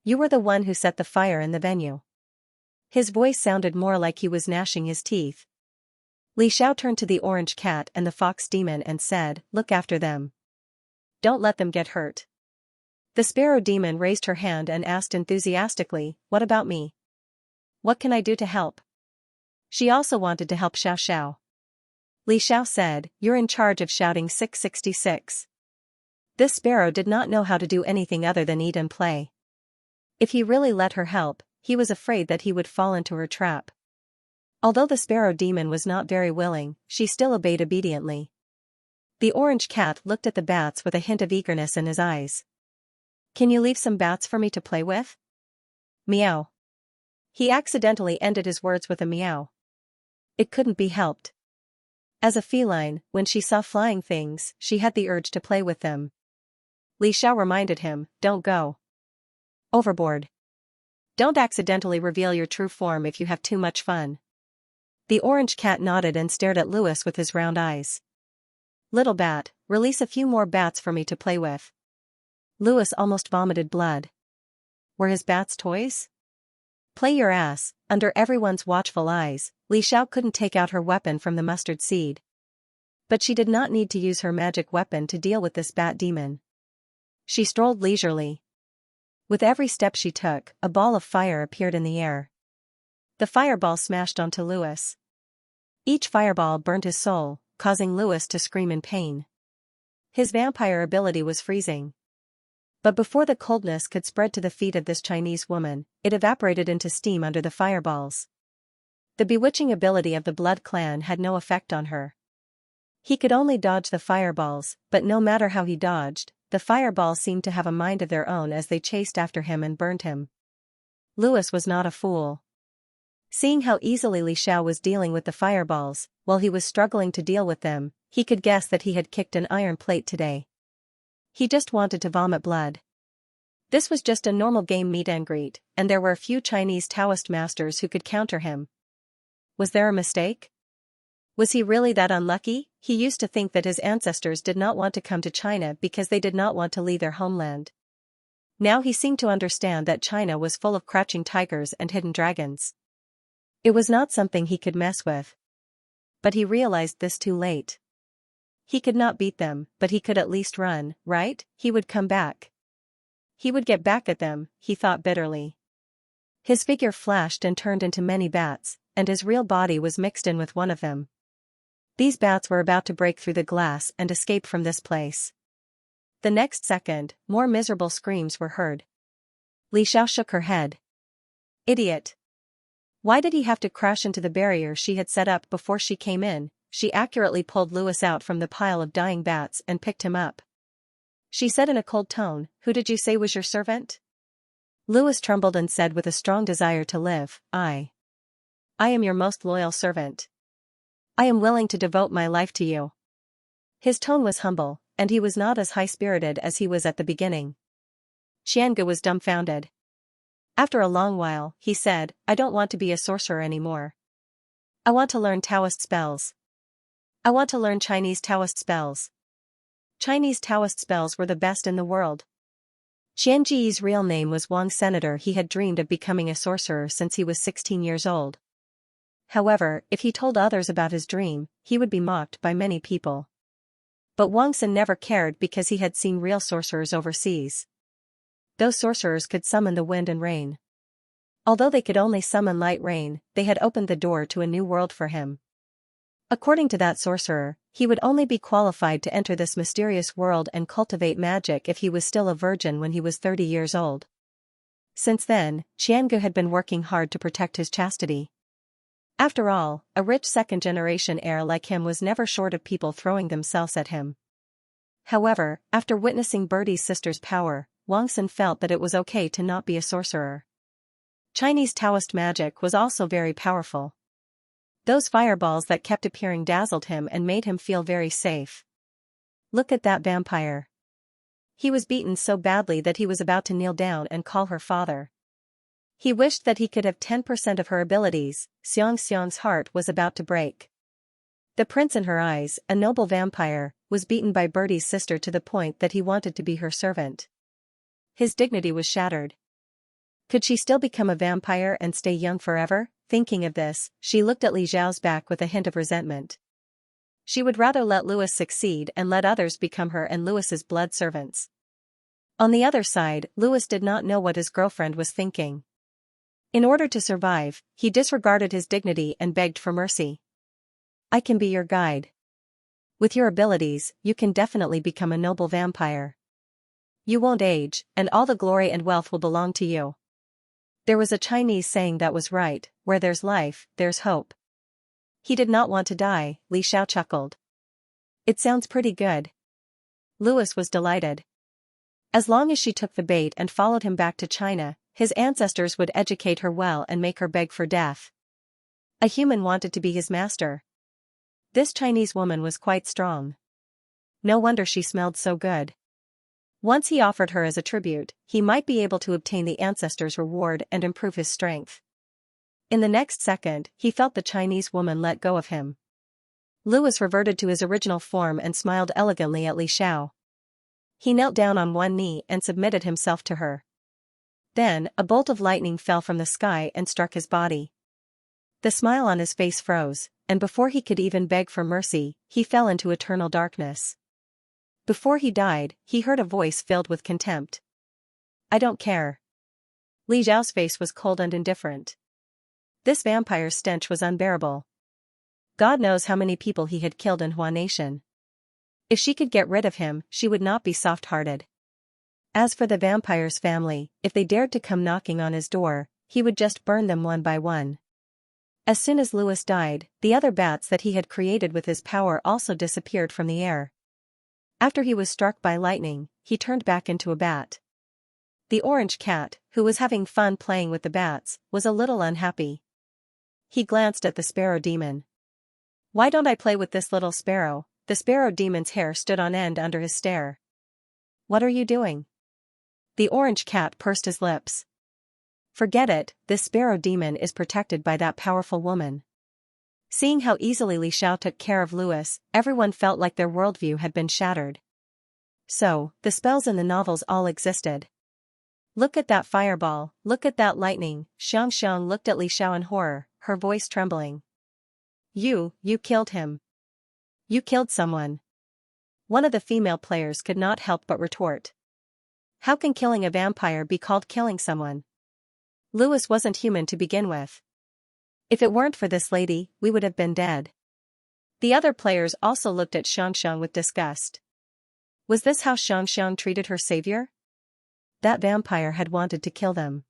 "You were the one who set the fire in the venue." His voice sounded more like he was gnashing his teeth. Li Xiao turned to the orange cat and the fox demon and said, "Look after them. Don't let them get hurt." The sparrow demon raised her hand and asked enthusiastically, "What about me? What can I do to help?" She also wanted to help Xiao. Li Xiao said, "You're in charge of shouting 666. This sparrow did not know how to do anything other than eat and play. If he really let her help, he was afraid that he would fall into her trap. Although the sparrow demon was not very willing, she still obeyed obediently. The orange cat looked at the bats with a hint of eagerness in his eyes. "Can you leave some bats for me to play with?" Meow. He accidentally ended his words with a meow. It couldn't be helped. As a feline, when she saw flying things, she had the urge to play with them. Li Xiao reminded him, "Don't go overboard. Don't accidentally reveal your true form if you have too much fun." The orange cat nodded and stared at Louis with his round eyes. "Little bat, release a few more bats for me to play with." Louis almost vomited blood. Were his bats toys? Play your ass. Under everyone's watchful eyes, Li Xiao couldn't take out her weapon from the mustard seed. But she did not need to use her magic weapon to deal with this bat demon. She strolled leisurely. With every step she took, a ball of fire appeared in the air. The fireball smashed onto Louis. Each fireball burnt his soul, causing Louis to scream in pain. His vampire ability was freezing. But before the coldness could spread to the feet of this Chinese woman, it evaporated into steam under the fireballs. The bewitching ability of the Blood Clan had no effect on her. He could only dodge the fireballs, but no matter how he dodged, the fireballs seemed to have a mind of their own as they chased after him and burned him. Louis was not a fool. Seeing how easily Li Xiao was dealing with the fireballs, while he was struggling to deal with them, he could guess that he had kicked an iron plate today. He just wanted to vomit blood. This was just a normal game meet and greet, and there were a few Chinese Taoist masters who could counter him. Was there a mistake? Was he really that unlucky? He used to think that his ancestors did not want to come to China because they did not want to leave their homeland. Now he seemed to understand that China was full of crouching tigers and hidden dragons. It was not something he could mess with. But he realized this too late. He could not beat them, but he could at least run, right? He would come back. He would get back at them, he thought bitterly. His figure flashed and turned into many bats, and his real body was mixed in with one of them. These bats were about to break through the glass and escape from this place. The next second, more miserable screams were heard. Li Xiao shook her head. Idiot. Why did he have to crash into the barrier she had set up before she came in? She accurately pulled Louis out from the pile of dying bats and picked him up. She said in a cold tone, "Who did you say was your servant?" Louis trembled and said with a strong desire to live, I am your most loyal servant. I am willing to devote my life to you." His tone was humble, and he was not as high-spirited as he was at the beginning. Xianxia was dumbfounded. After a long while, he said, "I don't want to be a sorcerer anymore. I want to learn Taoist spells. I want to learn Chinese Taoist spells." Chinese Taoist spells were the best in the world. Xianxi's real name was Wang Senator. He had dreamed of becoming a sorcerer since he was 16 years old. However, if he told others about his dream, he would be mocked by many people. But Wang Sen never cared because he had seen real sorcerers overseas. Those sorcerers could summon the wind and rain. Although they could only summon light rain, they had opened the door to a new world for him. According to that sorcerer, he would only be qualified to enter this mysterious world and cultivate magic if he was still a virgin when he was 30 years old. Since then, Xianxia had been working hard to protect his chastity. After all, a rich second-generation heir like him was never short of people throwing themselves at him. However, after witnessing Birdie's sister's power, Wang Sen felt that it was okay to not be a sorcerer. Chinese Taoist magic was also very powerful. Those fireballs that kept appearing dazzled him and made him feel very safe. Look at that vampire. He was beaten so badly that he was about to kneel down and call her father. He wished that he could have 10% of her abilities. Xianxia's heart was about to break. The prince in her eyes, a noble vampire, was beaten by Birdie's sister to the point that he wanted to be her servant. His dignity was shattered. Could she still become a vampire and stay young forever? Thinking of this, she looked at Li Xiao's back with a hint of resentment. She would rather let Louis succeed and let others become her and Louis's blood servants. On the other side, Louis did not know what his girlfriend was thinking. In order to survive, he disregarded his dignity and begged for mercy. I can be your guide. With your abilities, you can definitely become a noble vampire. You won't age, and all the glory and wealth will belong to you. There was a Chinese saying that was right, where there's life, there's hope. He did not want to die, Li Xiao chuckled. It sounds pretty good. Louis was delighted. As long as she took the bait and followed him back to China, his ancestors would educate her well and make her beg for death. A human wanted to be his master. This Chinese woman was quite strong. No wonder she smelled so good. Once he offered her as a tribute, he might be able to obtain the ancestors' reward and improve his strength. In the next second, he felt the Chinese woman let go of him. Louis reverted to his original form and smiled elegantly at Li Xiao. He knelt down on one knee and submitted himself to her. Then, a bolt of lightning fell from the sky and struck his body. The smile on his face froze, and before he could even beg for mercy, he fell into eternal darkness. Before he died, he heard a voice filled with contempt. I don't care. Li Xiao's face was cold and indifferent. This vampire's stench was unbearable. God knows how many people he had killed in Hua Nation. If she could get rid of him, she would not be soft-hearted. As for the vampire's family, if they dared to come knocking on his door, he would just burn them one by one. As soon as Louis died, the other bats that he had created with his power also disappeared from the air. After he was struck by lightning, he turned back into a bat. The orange cat, who was having fun playing with the bats, was a little unhappy. He glanced at the sparrow demon. Why don't I play with this little sparrow? The sparrow demon's hair stood on end under his stare. What are you doing? The orange cat pursed his lips. Forget it, this sparrow demon is protected by that powerful woman. Seeing how easily Li Xiao took care of Louis, everyone felt like their worldview had been shattered. So, the spells in the novels all existed. Look at that fireball, look at that lightning. Xianxia looked at Li Xiao in horror, her voice trembling. You killed him. You killed someone. One of the female players could not help but retort. How can killing a vampire be called killing someone? Louis wasn't human to begin with. If it weren't for this lady, we would have been dead. The other players also looked at Xianxia with disgust. Was this how Xianxia treated her savior? That vampire had wanted to kill them.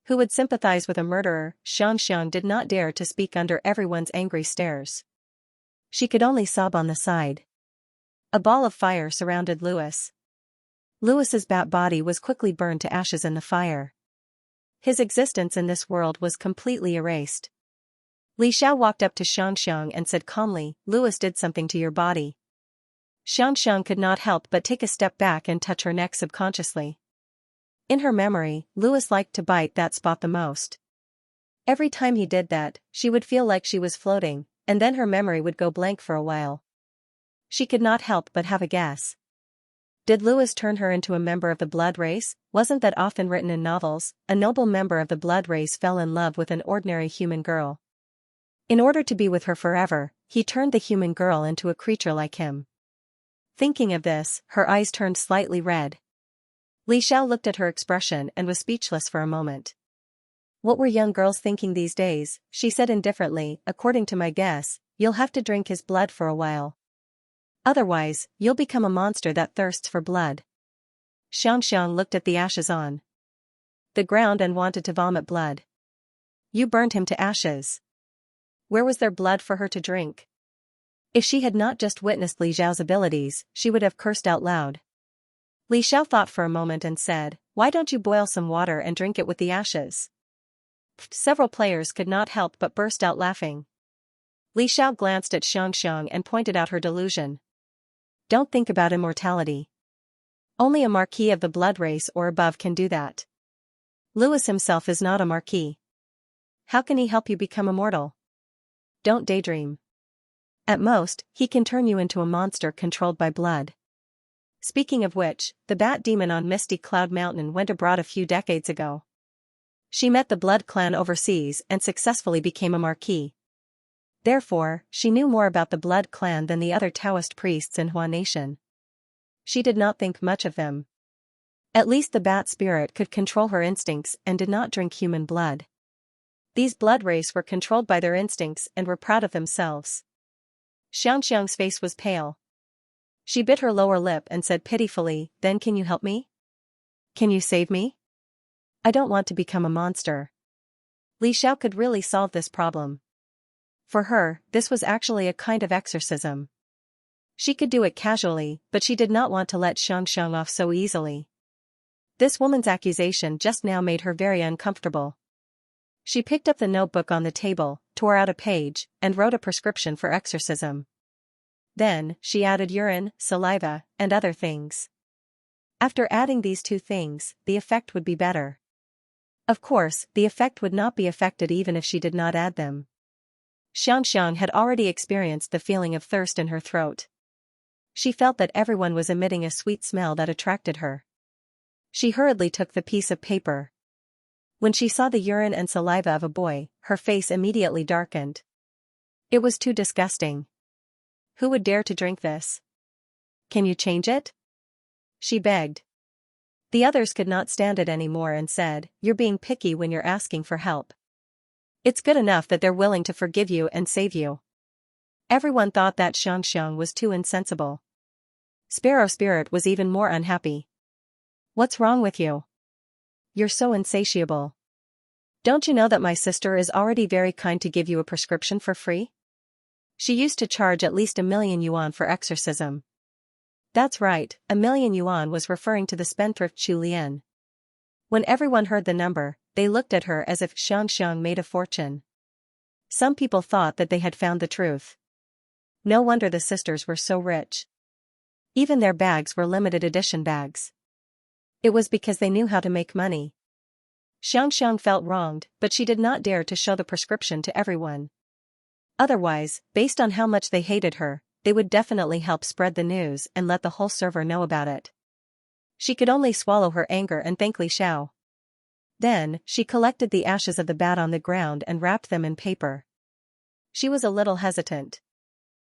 Who would sympathize with a murderer? Xianxia did not dare to speak under everyone's angry stares. She could only sob on the side. A ball of fire surrounded Louis. Louis's bat body was quickly burned to ashes in the fire. His existence in this world was completely erased. Li Xiao walked up to Xianxia and said calmly, Louis did something to your body. Xianxia could not help but take a step back and touch her neck subconsciously. In her memory, Louis liked to bite that spot the most. Every time he did that, she would feel like she was floating, and then her memory would go blank for a while. She could not help but have a guess. Did Louis turn her into a member of the blood race? Wasn't that often written in novels? A noble member of the blood race fell in love with an ordinary human girl. In order to be with her forever, he turned the human girl into a creature like him. Thinking of this, her eyes turned slightly red. Li Xiao looked at her expression and was speechless for a moment. What were young girls thinking these days? She said indifferently, according to my guess, you'll have to drink his blood for a while. Otherwise, you'll become a monster that thirsts for blood. Xianxia looked at the ashes on the ground and wanted to vomit blood. You burned him to ashes. Where was there blood for her to drink? If she had not just witnessed Li Xiao's abilities, she would have cursed out loud. Li Xiao thought for a moment and said, why don't you boil some water and drink it with the ashes? Several players could not help but burst out laughing. Li Xiao glanced at Xianxia and pointed out her delusion. Don't think about immortality. Only a marquis of the blood race or above can do that. Louis himself is not a marquis. How can he help you become immortal? Don't daydream. At most, he can turn you into a monster controlled by blood. Speaking of which, the Bat Demon on Misty Cloud Mountain went abroad a few decades ago. She met the Blood Clan overseas and successfully became a marquis. Therefore, she knew more about the Blood Clan than the other Taoist priests in Hua Nation. She did not think much of them. At least the bat spirit could control her instincts and did not drink human blood. These blood race were controlled by their instincts and were proud of themselves. Xianxia's face was pale. She bit her lower lip and said pitifully, "Then can you help me? Can you save me? I don't want to become a monster." Li Xiao could really solve this problem. For her, this was actually a kind of exorcism. She could do it casually, but she did not want to let Xianxia off so easily. This woman's accusation just now made her very uncomfortable. She picked up the notebook on the table, tore out a page, and wrote a prescription for exorcism. Then, she added urine, saliva, and other things. After adding these two things, the effect would be better. Of course, the effect would not be affected even if she did not add them. Xianxia had already experienced the feeling of thirst in her throat. She felt that everyone was emitting a sweet smell that attracted her. She hurriedly took the piece of paper. When she saw the urine and saliva of a boy, her face immediately darkened. It was too disgusting. Who would dare to drink this? Can you change it? She begged. The others could not stand it anymore and said, "You're being picky when you're asking for help. It's good enough that they're willing to forgive you and save you." Everyone thought that Xianxia was too insensible. Sparrow Spirit was even more unhappy. "What's wrong with you? You're so insatiable. Don't you know that my sister is already very kind to give you a prescription for free? She used to charge at least 1,000,000 yuan for exorcism." That's right, 1,000,000 yuan was referring to the spendthrift Chu Lian. When everyone heard the number, they looked at her as if Xianxia made a fortune. Some people thought that they had found the truth. No wonder the sisters were so rich. Even their bags were limited edition bags. It was because they knew how to make money. Xianxia felt wronged, but she did not dare to show the prescription to everyone. Otherwise, based on how much they hated her, they would definitely help spread the news and let the whole server know about it. She could only swallow her anger and thank Li Xiao. Then, she collected the ashes of the bat on the ground and wrapped them in paper. She was a little hesitant.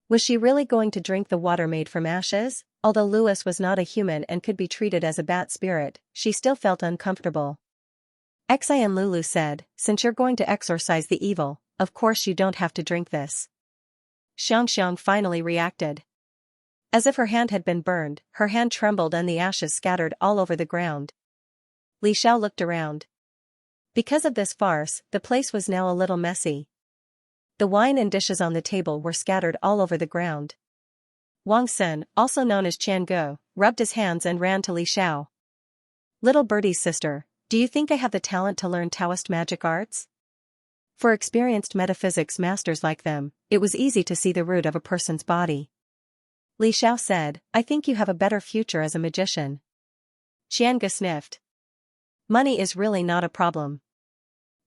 Was she really going to drink the water made from ashes? Although Louis was not a human and could be treated as a bat spirit, she still felt uncomfortable. Xian Lulu said, "Since you're going to exorcise the evil, of course you don't have to drink this." Xianxia finally reacted. As if her hand had been burned, her hand trembled and the ashes scattered all over the ground. Li Xiao looked around. Because of this farce, the place was now a little messy. The wine and dishes on the table were scattered all over the ground. Wang Sen, also known as Qiangu, rubbed his hands and ran to Li Xiao. "Little birdie's sister, do you think I have the talent to learn Taoist magic arts?" For experienced metaphysics masters like them, it was easy to see the root of a person's body. Li Xiao said, "I think you have a better future as a magician." Qiangu sniffed. "Money is really not a problem."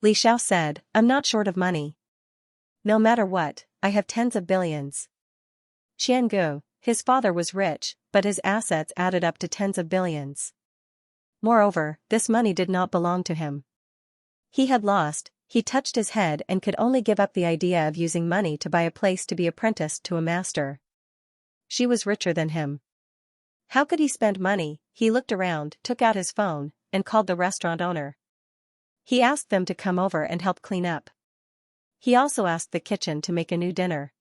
Li Xiao said, "I'm not short of money. No matter what, I have tens of billions." Qiangu, his father was rich, but his assets added up to tens of billions. Moreover, this money did not belong to him. He had lost. He touched his head and could only give up the idea of using money to buy a place to be apprenticed to a master. She was richer than him. How could he spend money? He looked around, took out his phone, and called the restaurant owner. He asked them to come over and help clean up. He also asked the kitchen to make a new dinner.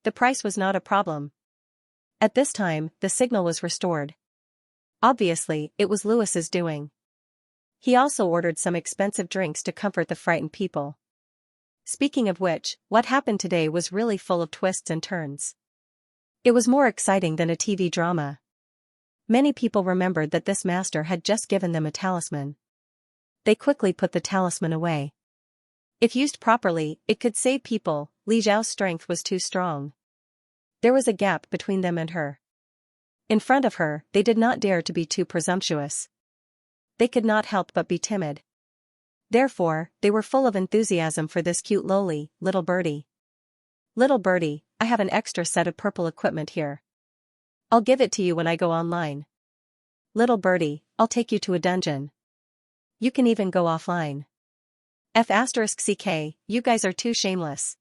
The price was not a problem. At this time, the signal was restored. Obviously, it was Louis's doing. He also ordered some expensive drinks to comfort the frightened people. Speaking of which, what happened today was really full of twists and turns. It was more exciting than a TV drama. Many people remembered that this master had just given them a talisman. They quickly put the talisman away. If used properly, it could save people. Li Zhao's strength was too strong. There was a gap between them and her. In front of her, they did not dare to be too presumptuous. They could not help but be timid. Therefore, they were full of enthusiasm for this cute lowly, little birdie. "Little birdie, I have an extra set of purple equipment here. I'll give it to you when I go online. Little birdie, I'll take you to a dungeon. You can even go offline. F***ck, you guys are too shameless.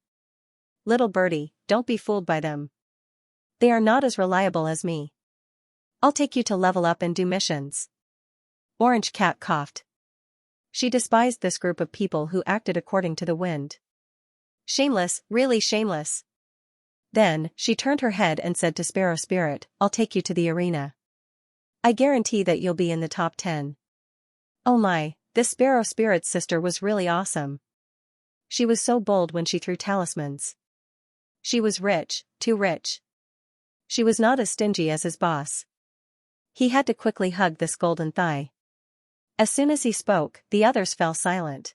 Little birdie, don't be fooled by them. They are not as reliable as me. I'll take you to level up and do missions. Orange Cat coughed. She despised this group of people who acted according to the wind. Shameless, really shameless. Then, she turned her head and said to Sparrow Spirit, I'll take you to the arena. I guarantee that you'll be in the top 10. Oh my, this Sparrow Spirit's sister was really awesome. She was so bold when she threw talismans. She was rich, too rich. She was not as stingy as his boss. He had to quickly hug this golden thigh. As soon as he spoke, the others fell silent.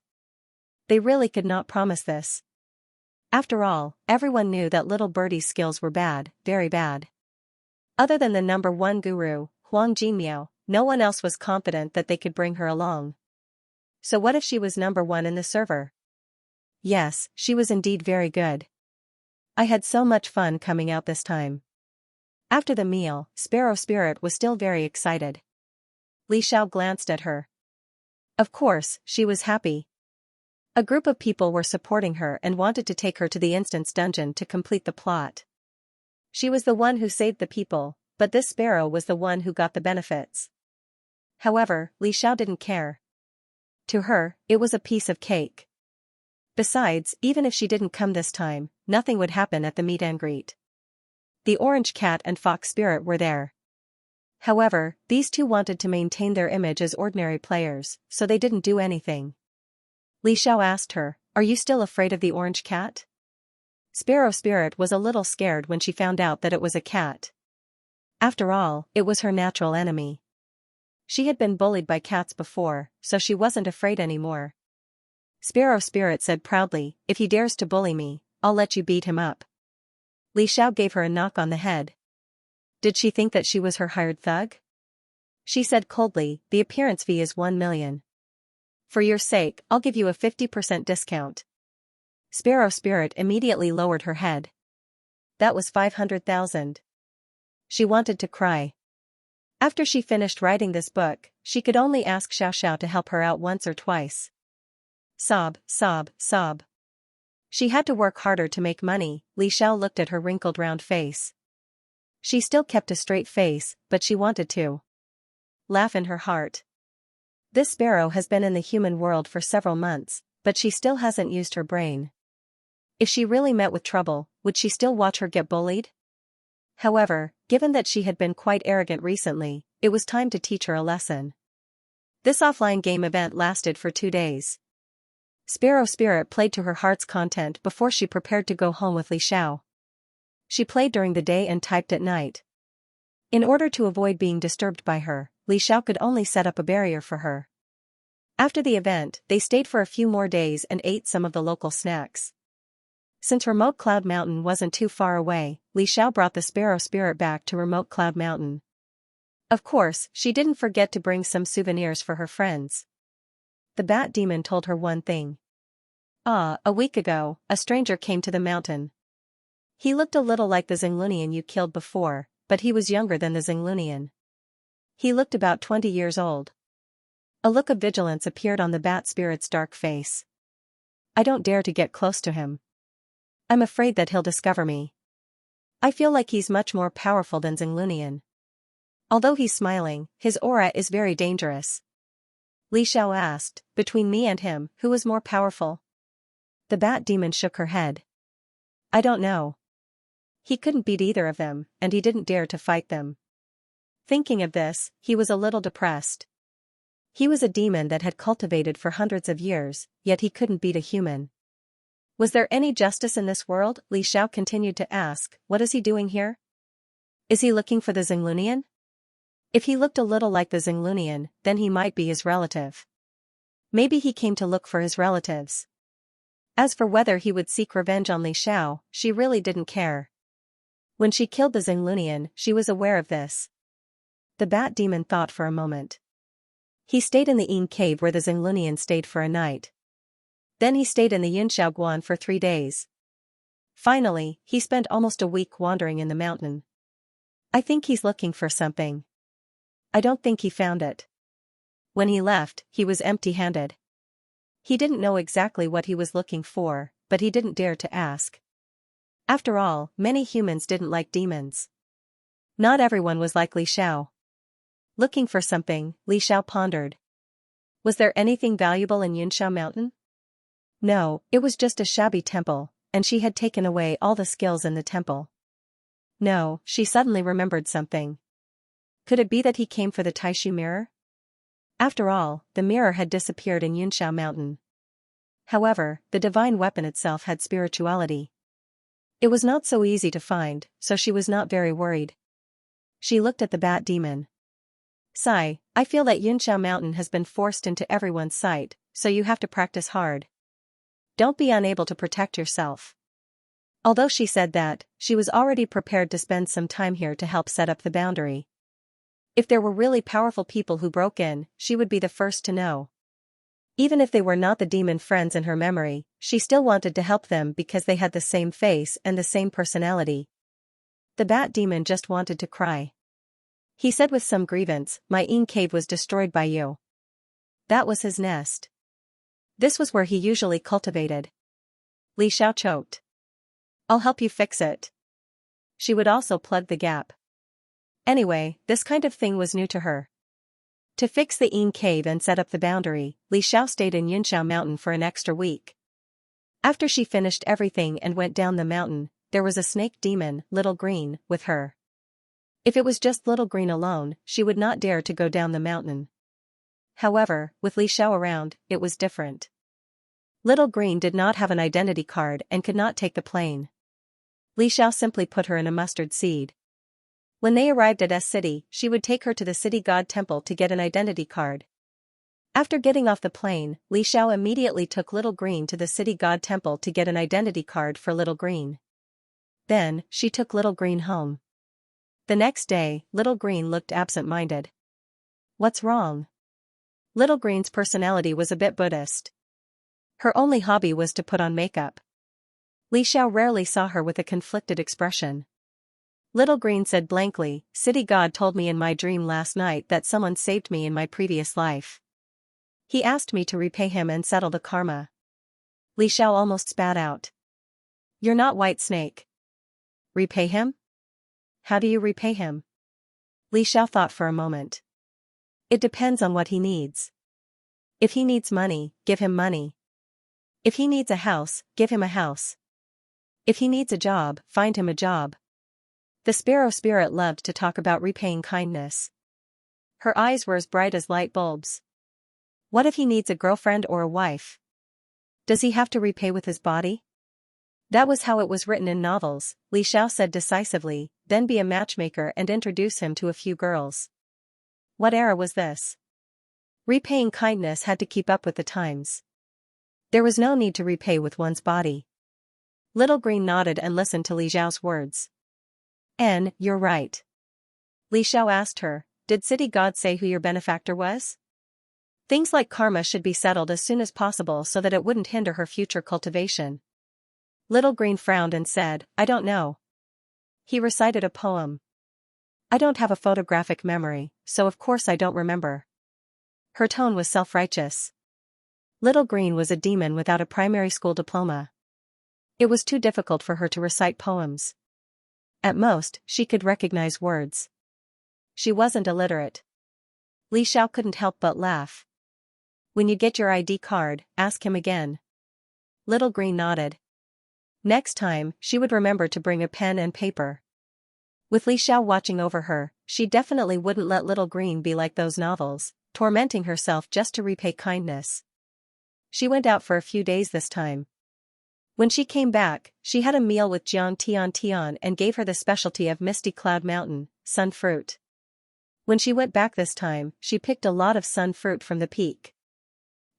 They really could not promise this. After all, everyone knew that little birdie's skills were bad, very bad. Other than the number 1 guru, Huang Jinmiao, no one else was confident that they could bring her along. So what if she was number 1 in the server? Yes, she was indeed very good. I had so much fun coming out this time. After the meal, Sparrow Spirit was still very excited. Li Xiao glanced at her. Of course, she was happy. A group of people were supporting her and wanted to take her to the instance dungeon to complete the plot. She was the one who saved the people, but this sparrow was the one who got the benefits. However, Li Xiao didn't care. To her, it was a piece of cake. Besides, even if she didn't come this time, nothing would happen at the meet and greet. The Orange Cat and Fox Spirit were there. However, these two wanted to maintain their image as ordinary players, so they didn't do anything. Li Xiao asked her, Are you still afraid of the Orange Cat? Sparrow Spirit was a little scared when she found out that it was a cat. After all, it was her natural enemy. She had been bullied by cats before, so she wasn't afraid anymore. Sparrow Spirit said proudly, If he dares to bully me, I'll let you beat him up. Li Xiao gave her a knock on the head. Did she think that she was her hired thug? She said coldly, The appearance fee is 1 million. For your sake, I'll give you a 50% discount. Sparrow Spirit immediately lowered her head. That was 500,000. She wanted to cry. After she finished writing this book, she could only ask Xiao to help her out once or twice. Sob, sob, sob. She had to work harder to make money. Li Xiao looked at her wrinkled round face. She still kept a straight face, but she wanted to laugh in her heart. This sparrow has been in the human world for several months, but she still hasn't used her brain. If she really met with trouble, would she still watch her get bullied? However, given that she had been quite arrogant recently, it was time to teach her a lesson. This offline game event lasted for 2 days. Sparrow Spirit played to her heart's content before she prepared to go home with Li Xiao. She played during the day and typed at night. In order to avoid being disturbed by her, Li Xiao could only set up a barrier for her. After the event, they stayed for a few more days and ate some of the local snacks. Since remote Cloud Mountain wasn't too far away, Li Xiao brought the Sparrow Spirit back to remote Cloud Mountain. Of course, she didn't forget to bring some souvenirs for her friends. The Bat Demon told her one thing. A week ago, a stranger came to the mountain. He looked a little like the Xinglunian you killed before, but he was younger than the Xinglunian. He looked about 20 years old. A look of vigilance appeared on the Bat Spirit's dark face. I don't dare to get close to him. I'm afraid that he'll discover me. I feel like he's much more powerful than Xinglunian. Although he's smiling, his aura is very dangerous. Li Xiao asked, Between me and him, who is more powerful? The Bat Demon shook her head. I don't know. He couldn't beat either of them, and he didn't dare to fight them. Thinking of this, he was a little depressed. He was a demon that had cultivated for hundreds of years, yet he couldn't beat a human. Was there any justice in this world? Li Xiao continued to ask, What is he doing here? Is he looking for the Xinglunian? If he looked a little like the Xinglunian, then he might be his relative. Maybe he came to look for his relatives. As for whether he would seek revenge on Li Xiao, she really didn't care. When she killed the Xinglunian, she was aware of this. The Bat Demon thought for a moment. He stayed in the Yin cave where the Xinglunian stayed for a night. Then he stayed in the Yinshaoguan for 3 days. Finally, he spent almost a week wandering in the mountain. I think he's looking for something. I don't think he found it. When he left, he was empty-handed. He didn't know exactly what he was looking for, but he didn't dare to ask. After all, many humans didn't like demons. Not everyone was like Li Xiao. Looking for something, Li Xiao pondered. Was there anything valuable in Xianxia Mountain? No, it was just a shabby temple, and she had taken away all the skills in the temple. No, she suddenly remembered something. Could it be that he came for the Taishu mirror? After all, the mirror had disappeared in Xianxia Mountain. However, the divine weapon itself had spirituality. It was not so easy to find, so she was not very worried. She looked at the bat demon. Sigh, I feel that Xianxia Mountain has been forced into everyone's sight, so you have to practice hard. Don't be unable to protect yourself. Although she said that, she was already prepared to spend some time here to help set up the boundary. If there were really powerful people who broke in, she would be the first to know. Even if they were not the demon friends in her memory, she still wanted to help them because they had the same face and the same personality. The bat demon just wanted to cry. He said with some grievance, "My yin cave was destroyed by you." That was his nest. This was where he usually cultivated. Li Xiao choked. I'll help you fix it. She would also plug the gap. Anyway, this kind of thing was new to her. To fix the yin cave and set up the boundary, Li Xiao stayed in Xianxia Mountain for an extra week. After she finished everything and went down the mountain, there was a snake demon, Little Green, with her. If it was just Little Green alone, she would not dare to go down the mountain. However, with Li Xiao around, it was different. Little Green did not have an identity card and could not take the plane. Li Xiao simply put her in a mustard seed. When they arrived at S City, she would take her to the city god temple to get an identity card. After getting off the plane, Li Xiao immediately took Little Green to the city god temple to get an identity card for Little Green. Then, she took Little Green home. The next day, Little Green looked absent-minded. What's wrong? Little Green's personality was a bit Buddhist. Her only hobby was to put on makeup. Li Xiao rarely saw her with a conflicted expression. Little Green said blankly, "City God told me in my dream last night that someone saved me in my previous life. He asked me to repay him and settle the karma." Li Xiao almost spat out. You're not White Snake. Repay him? How do you repay him? Li Xiao thought for a moment. It depends on what he needs. If he needs money, give him money. If he needs a house, give him a house. If he needs a job, find him a job. The sparrow spirit loved to talk about repaying kindness. Her eyes were as bright as light bulbs. What if he needs a girlfriend or a wife? Does he have to repay with his body? That was how it was written in novels, Li Xiao said decisively, then be a matchmaker and introduce him to a few girls. What era was this? Repaying kindness had to keep up with the times. There was no need to repay with one's body. Little Green nodded and listened to Li Xiao's words. You're right. Li Xiao asked her, did City God say who your benefactor was? Things like karma should be settled as soon as possible so that it wouldn't hinder her future cultivation. Little Green frowned and said, I don't know. He recited a poem. I don't have a photographic memory, so of course I don't remember. Her tone was self-righteous. Little Green was a demon without a primary school diploma. It was too difficult for her to recite poems. At most, she could recognize words. She wasn't illiterate. Li Xiao couldn't help but laugh. When you get your ID card, ask him again. Little Green nodded. Next time, she would remember to bring a pen and paper. With Li Xiao watching over her, she definitely wouldn't let Little Green be like those novels, tormenting herself just to repay kindness. She went out for a few days this time. When she came back, she had a meal with Jiang Tian and gave her the specialty of Misty Cloud Mountain, sun fruit. When she went back this time, she picked a lot of sun fruit from the peak.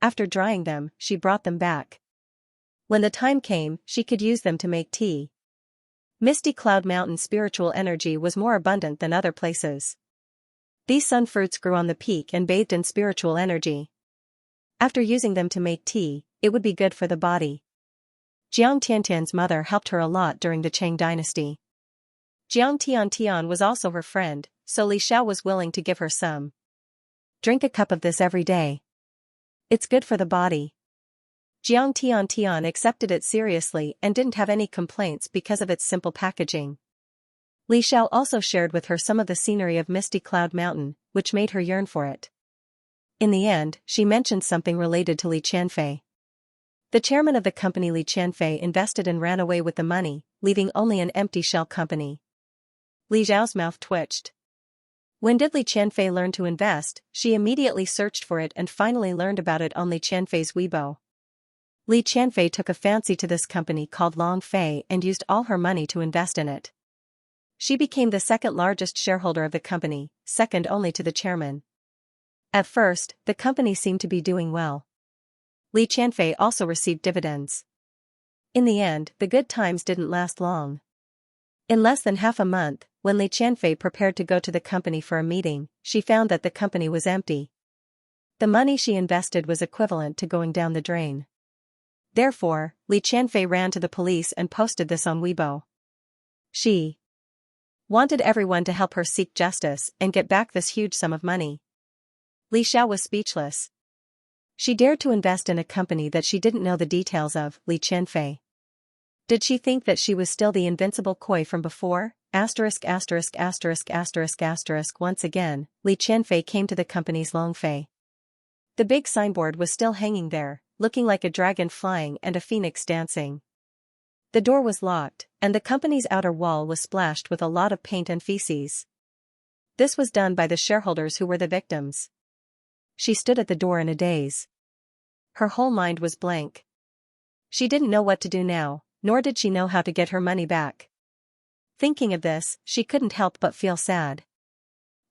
After drying them, she brought them back. When the time came, she could use them to make tea. Misty Cloud Mountain's spiritual energy was more abundant than other places. These sun fruits grew on the peak and bathed in spiritual energy. After using them to make tea, it would be good for the body. Jiang Tiantian's mother helped her a lot during the Qing dynasty. Jiang Tian was also her friend, so Li Xiao was willing to give her some. Drink a cup of this every day. It's good for the body. Jiang Tian accepted it seriously and didn't have any complaints because of its simple packaging. Li Xiao also shared with her some of the scenery of Misty Cloud Mountain, which made her yearn for it. In the end, she mentioned something related to Li Qianfei. The chairman of the company Li Qianfei invested and ran away with the money, leaving only an empty shell company. Li Zhao's mouth twitched. When did Li Qianfei learn to invest? She immediately searched for it and finally learned about it on Li Qianfei's Weibo. Li Qianfei took a fancy to this company called Long Fei and used all her money to invest in it. She became the second largest shareholder of the company, second only to the chairman. At first, the company seemed to be doing well. Li Qianfei also received dividends. In the end, the good times didn't last long. In less than half a month, when Li Qianfei prepared to go to the company for a meeting, she found that the company was empty. The money she invested was equivalent to going down the drain. Therefore, Li Qianfei ran to the police and posted this on Weibo. She wanted everyone to help her seek justice and get back this huge sum of money. Li Xiao was speechless. She dared to invest in a company that she didn't know the details of. Li Qianfei. Did she think that she was still the invincible koi from before? Once again, Li Qianfei came to the company's Long Fei. The big signboard was still hanging there, looking like a dragon flying and a phoenix dancing. The door was locked, and the company's outer wall was splashed with a lot of paint and feces. This was done by the shareholders who were the victims. She stood at the door in a daze. Her whole mind was blank. She didn't know what to do now, nor did she know how to get her money back. Thinking of this, she couldn't help but feel sad.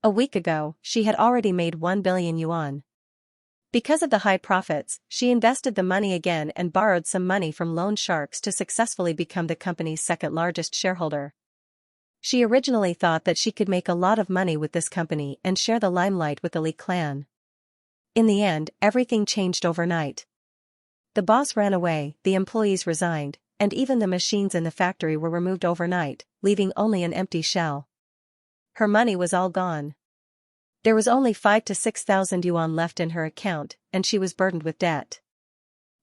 A week ago, she had already made 1 billion yuan. Because of the high profits, she invested the money again and borrowed some money from loan sharks to successfully become the company's second largest shareholder. She originally thought that she could make a lot of money with this company and share the limelight with the Li clan. In the end, everything changed overnight. The boss ran away, the employees resigned, and even the machines in the factory were removed overnight, leaving only an empty shell. Her money was all gone. There was only 5,000 to 6,000 yuan left in her account, and she was burdened with debt.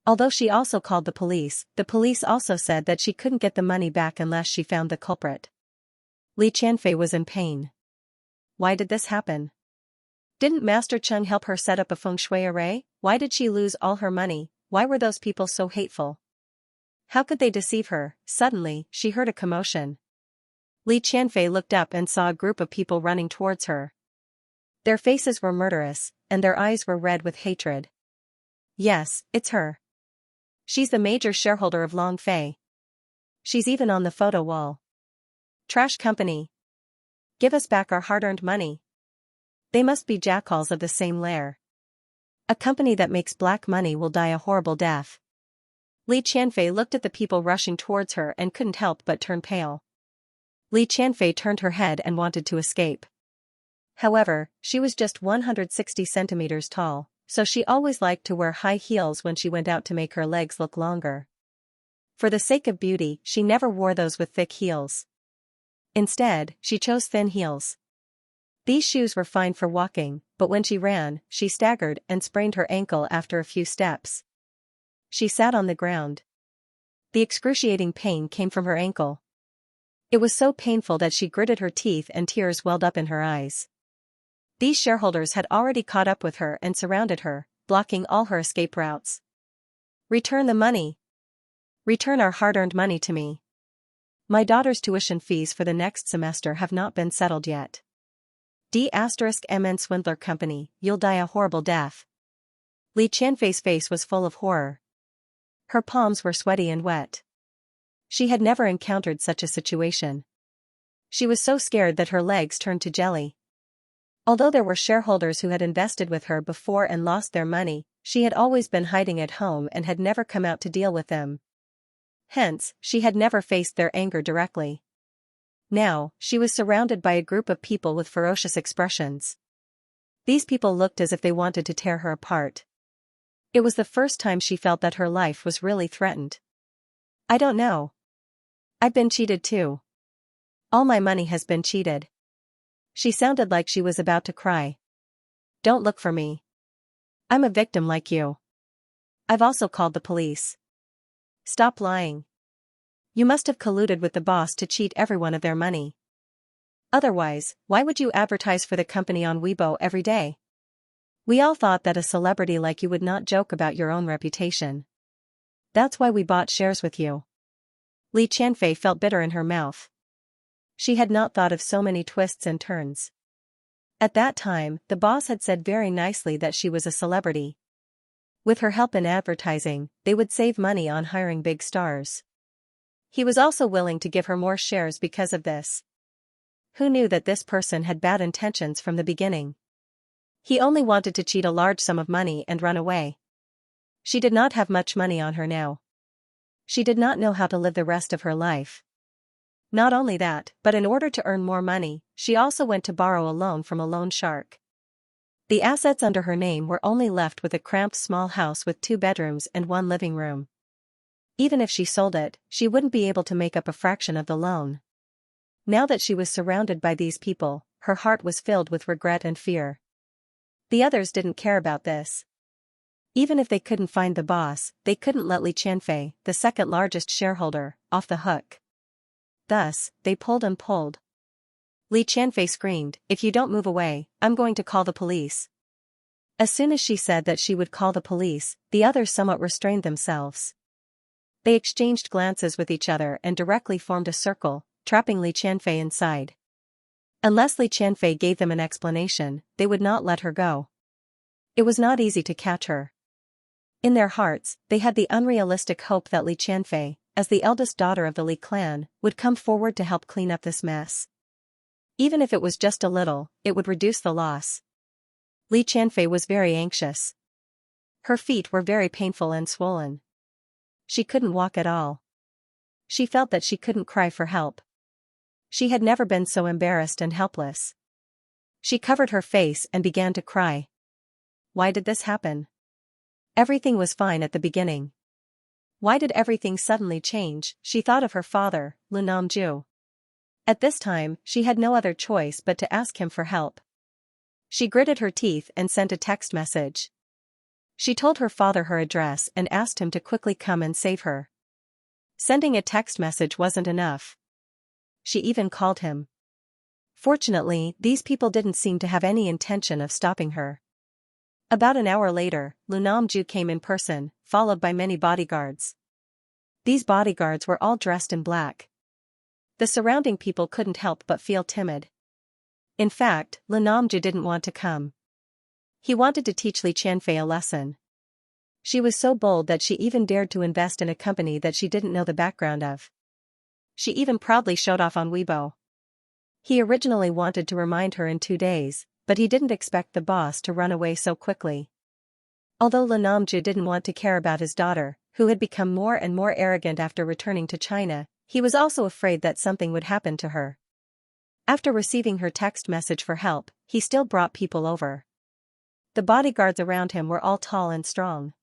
Although she also called the police also said that she couldn't get the money back unless she found the culprit. Li Qianfei was in pain. Why did this happen? Didn't Master Cheng help her set up a feng shui array? Why did she lose all her money? Why were those people so hateful? How could they deceive her? Suddenly, she heard a commotion. Li Qianfei looked up and saw a group of people running towards her. Their faces were murderous, and their eyes were red with hatred. Yes, it's her. She's the major shareholder of Long Fei. She's even on the photo wall. Trash company. Give us back our hard-earned money. They must be jackals of the same lair. A company that makes black money will die a horrible death. Li Qianfei looked at the people rushing towards her and couldn't help but turn pale. Li Qianfei turned her head and wanted to escape. However, she was just 160 centimeters tall, so she always liked to wear high heels when she went out to make her legs look longer. For the sake of beauty, she never wore those with thick heels. Instead, she chose thin heels. These shoes were fine for walking, but when she ran, she staggered and sprained her ankle after a few steps. She sat on the ground. The excruciating pain came from her ankle. It was so painful that she gritted her teeth and tears welled up in her eyes. These shareholders had already caught up with her and surrounded her, blocking all her escape routes. Return the money. Return our hard-earned money to me. My daughter's tuition fees for the next semester have not been settled yet. D*MN Swindler Company, you'll die a horrible death. Li Qianfei's face was full of horror. Her palms were sweaty and wet. She had never encountered such a situation. She was so scared that her legs turned to jelly. Although there were shareholders who had invested with her before and lost their money, she had always been hiding at home and had never come out to deal with them. Hence, she had never faced their anger directly. Now, she was surrounded by a group of people with ferocious expressions. These people looked as if they wanted to tear her apart. It was the first time she felt that her life was really threatened. I don't know. I've been cheated too. All my money has been cheated. She sounded like she was about to cry. Don't look for me. I'm a victim like you. I've also called the police. Stop lying. You must have colluded with the boss to cheat everyone of their money. Otherwise, why would you advertise for the company on Weibo every day? We all thought that a celebrity like you would not joke about your own reputation. That's why we bought shares with you. Li Qianfei felt bitter in her mouth. She had not thought of so many twists and turns. At that time, the boss had said very nicely that she was a celebrity. With her help in advertising, they would save money on hiring big stars. He was also willing to give her more shares because of this. Who knew that this person had bad intentions from the beginning? He only wanted to cheat a large sum of money and run away. She did not have much money on her now. She did not know how to live the rest of her life. Not only that, but in order to earn more money, she also went to borrow a loan from a loan shark. The assets under her name were only left with a cramped small house with 2 bedrooms and 1 living room. Even if she sold it, she wouldn't be able to make up a fraction of the loan. Now that she was surrounded by these people, her heart was filled with regret and fear. The others didn't care about this. Even if they couldn't find the boss, they couldn't let Li Qianfei, the second largest shareholder, off the hook. Thus, they pulled and pulled. Li Qianfei screamed, "If you don't move away, I'm going to call the police." As soon as she said that she would call the police, the others somewhat restrained themselves. They exchanged glances with each other and directly formed a circle, trapping Li Qianfei inside. Unless Li Qianfei gave them an explanation, they would not let her go. It was not easy to catch her. In their hearts, they had the unrealistic hope that Li Qianfei, as the eldest daughter of the Li clan, would come forward to help clean up this mess. Even if it was just a little, it would reduce the loss. Li Qianfei was very anxious. Her feet were very painful and swollen. She couldn't walk at all. She felt that she couldn't cry for help. She had never been so embarrassed and helpless. She covered her face and began to cry. Why did this happen? Everything was fine at the beginning. Why did everything suddenly change? She thought of her father, Lu Namju. At this time, she had no other choice but to ask him for help. She gritted her teeth and sent a text message. She told her father her address and asked him to quickly come and save her. Sending a text message wasn't enough. She even called him. Fortunately, these people didn't seem to have any intention of stopping her. About an hour later, Lu Namju came in person, followed by many bodyguards. These bodyguards were all dressed in black. The surrounding people couldn't help but feel timid. In fact, Lu Namju didn't want to come. He wanted to teach Li Qianfei a lesson. She was so bold that she even dared to invest in a company that she didn't know the background of. She even proudly showed off on Weibo. He originally wanted to remind her in 2 days, but he didn't expect the boss to run away so quickly. Although Lu Namju didn't want to care about his daughter, who had become more and more arrogant after returning to China, he was also afraid that something would happen to her. After receiving her text message for help, he still brought people over. The bodyguards around him were all tall and strong.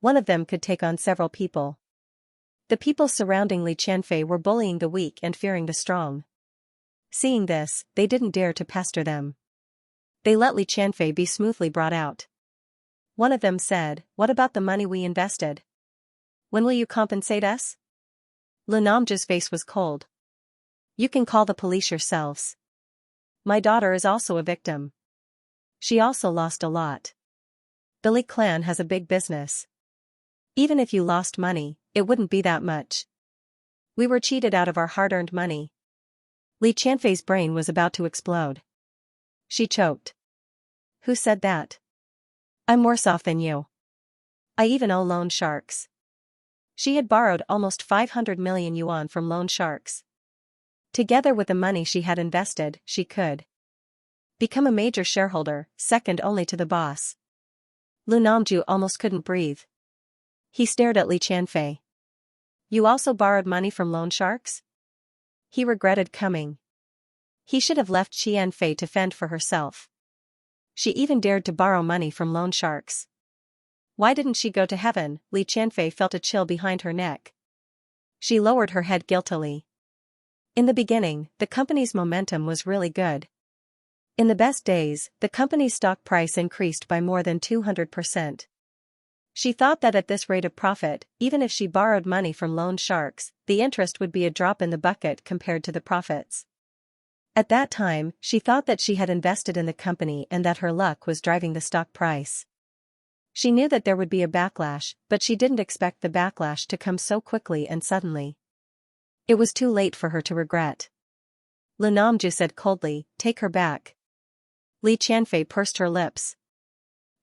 One of them could take on several people. The people surrounding Li Qianfei were bullying the weak and fearing the strong. Seeing this, they didn't dare to pester them. They let Li Qianfei be smoothly brought out. One of them said, "What about the money we invested? When will you compensate us?" Lu Namju's face was cold. "You can call the police yourselves. My daughter is also a victim. She also lost a lot. The Li clan has a big business. Even if you lost money, it wouldn't be that much. We were cheated out of our hard-earned money." Li Qianfei's brain was about to explode. She choked. "Who said that? I'm worse off than you. I even owe loan sharks." She had borrowed almost 500 million yuan from loan sharks. Together with the money she had invested, she could become a major shareholder, second only to the boss. Lu Namju almost couldn't breathe. He stared at Li Qianfei. "You also borrowed money from loan sharks?" He regretted coming. He should have left Qianfei to fend for herself. She even dared to borrow money from loan sharks. Why didn't she go to heaven? Li Qianfei felt a chill behind her neck. She lowered her head guiltily. In the beginning, the company's momentum was really good. In the best days, the company's stock price increased by more than 200%. She thought that at this rate of profit, even if she borrowed money from loan sharks, the interest would be a drop in the bucket compared to the profits. At that time, she thought that she had invested in the company and that her luck was driving the stock price. She knew that there would be a backlash, but she didn't expect the backlash to come so quickly and suddenly. It was too late for her to regret. Lu Namju said coldly, "Take her back." Li Qianfei pursed her lips.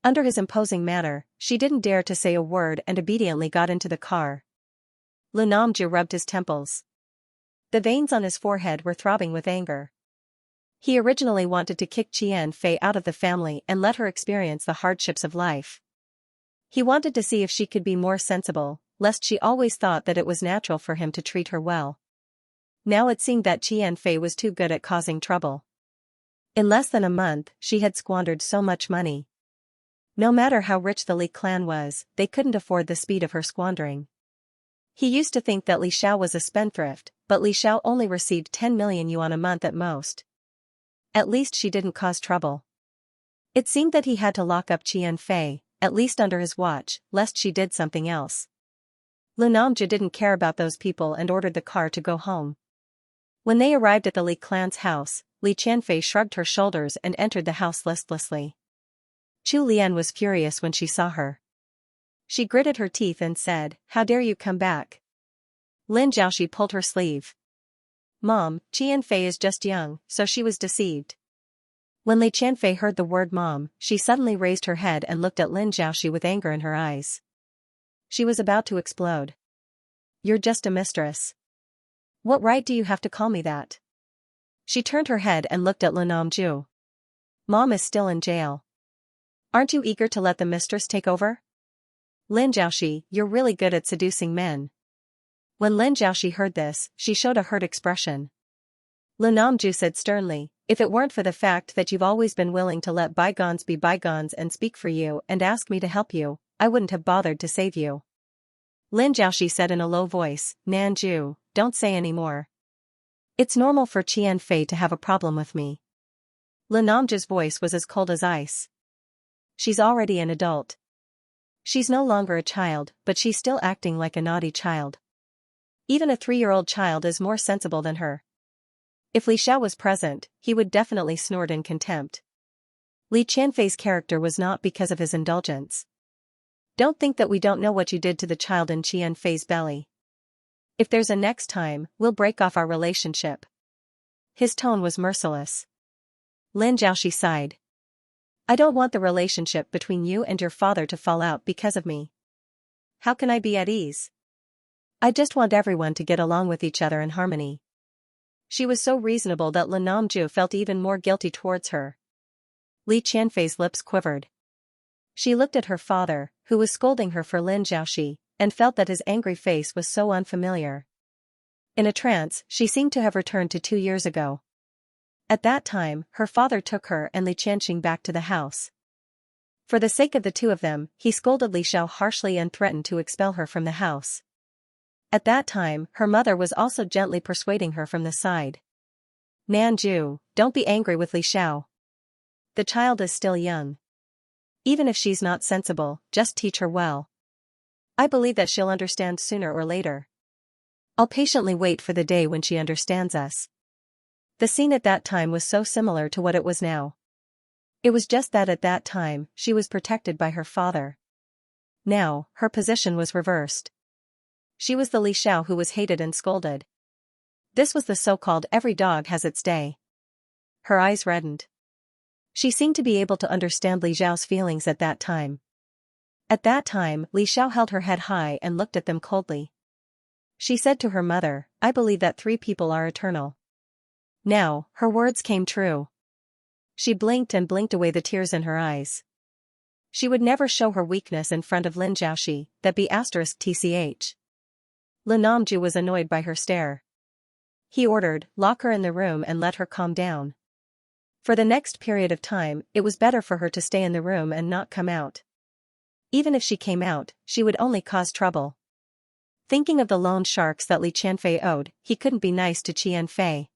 Under his imposing manner, she didn't dare to say a word and obediently got into the car. Lu Namju rubbed his temples. The veins on his forehead were throbbing with anger. He originally wanted to kick Qianfei out of the family and let her experience the hardships of life. He wanted to see if she could be more sensible, lest she always thought that it was natural for him to treat her well. Now it seemed that Qianfei was too good at causing trouble. In less than a month, she had squandered so much money. No matter how rich the Li clan was, they couldn't afford the speed of her squandering. He used to think that Li Xiao was a spendthrift, but Li Xiao only received 10 million yuan a month at most. At least she didn't cause trouble. It seemed that he had to lock up Qianfei, at least under his watch, lest she did something else. Lu Namju didn't care about those people and ordered the car to go home. When they arrived at the Li clan's house, Li Qianfei shrugged her shoulders and entered the house listlessly. Chu Lian was furious when she saw her. She gritted her teeth and said, "How dare you come back?" Lin Jiaoxi pulled her sleeve. "Mom, Qianfei is just young," so she was deceived. When Li Qianfei heard the word mom, she suddenly raised her head and looked at Lin Jiaoxi with anger in her eyes. She was about to explode. "You're just a mistress. What right do you have to call me that?" She turned her head and looked at Lu Namju. "Mom is still in jail. Aren't you eager to let the mistress take over?" "Lin Jiaoxi, you're really good at seducing men." When Lin Jiaoxi heard this, she showed a hurt expression. Lu Namju said sternly, "If it weren't for the fact that you've always been willing to let bygones be bygones and speak for you and ask me to help you, I wouldn't have bothered to save you." Lin Jiaoxi said in a low voice, "Nanju, don't say any more. It's normal for Qianfei to have a problem with me." Lu Namju's voice was as cold as ice. "She's already an adult. She's no longer a child, but she's still acting like a naughty child. Even a 3-year-old child is more sensible than her." If Li Xiao was present, he would definitely snort in contempt. Li Qianfei's character was not because of his indulgence. "Don't think that we don't know what you did to the child in Qianfei's belly. If there's a next time, we'll break off our relationship." His tone was merciless. Lin Jiaoxi sighed. "I don't want the relationship between you and your father to fall out because of me. How can I be at ease? I just want everyone to get along with each other in harmony." She was so reasonable that Lu Namju felt even more guilty towards her. Li Qianfei's lips quivered. She looked at her father, who was scolding her for Lin Jiaoxi, and felt that his angry face was so unfamiliar. In a trance, she seemed to have returned to 2 years ago. At that time, her father took her and Li Qianxing back to the house. For the sake of the two of them, he scolded Li Xiao harshly and threatened to expel her from the house. At that time, her mother was also gently persuading her from the side. "Nanju, don't be angry with Li Xiao. The child is still young. Even if she's not sensible, just teach her well. I believe that she'll understand sooner or later. I'll patiently wait for the day when she understands us." The scene at that time was so similar to what it was now. It was just that at that time, she was protected by her father. Now, her position was reversed. She was the Li Xiao who was hated and scolded. This was the so-called every dog has its day. Her eyes reddened. She seemed to be able to understand Li Xiao's feelings at that time. At that time, Li Xiao held her head high and looked at them coldly. She said to her mother, "I believe that 3 people are eternal." Now, her words came true. She blinked and blinked away the tears in her eyes. She would never show her weakness in front of Lin Jiaoxi, that be *tch. Lu Namju was annoyed by her stare. He ordered, "Lock her in the room and let her calm down." For the next period of time, it was better for her to stay in the room and not come out. Even if she came out, she would only cause trouble. Thinking of the loan sharks that Li Qianfei owed, he couldn't be nice to Qianfei.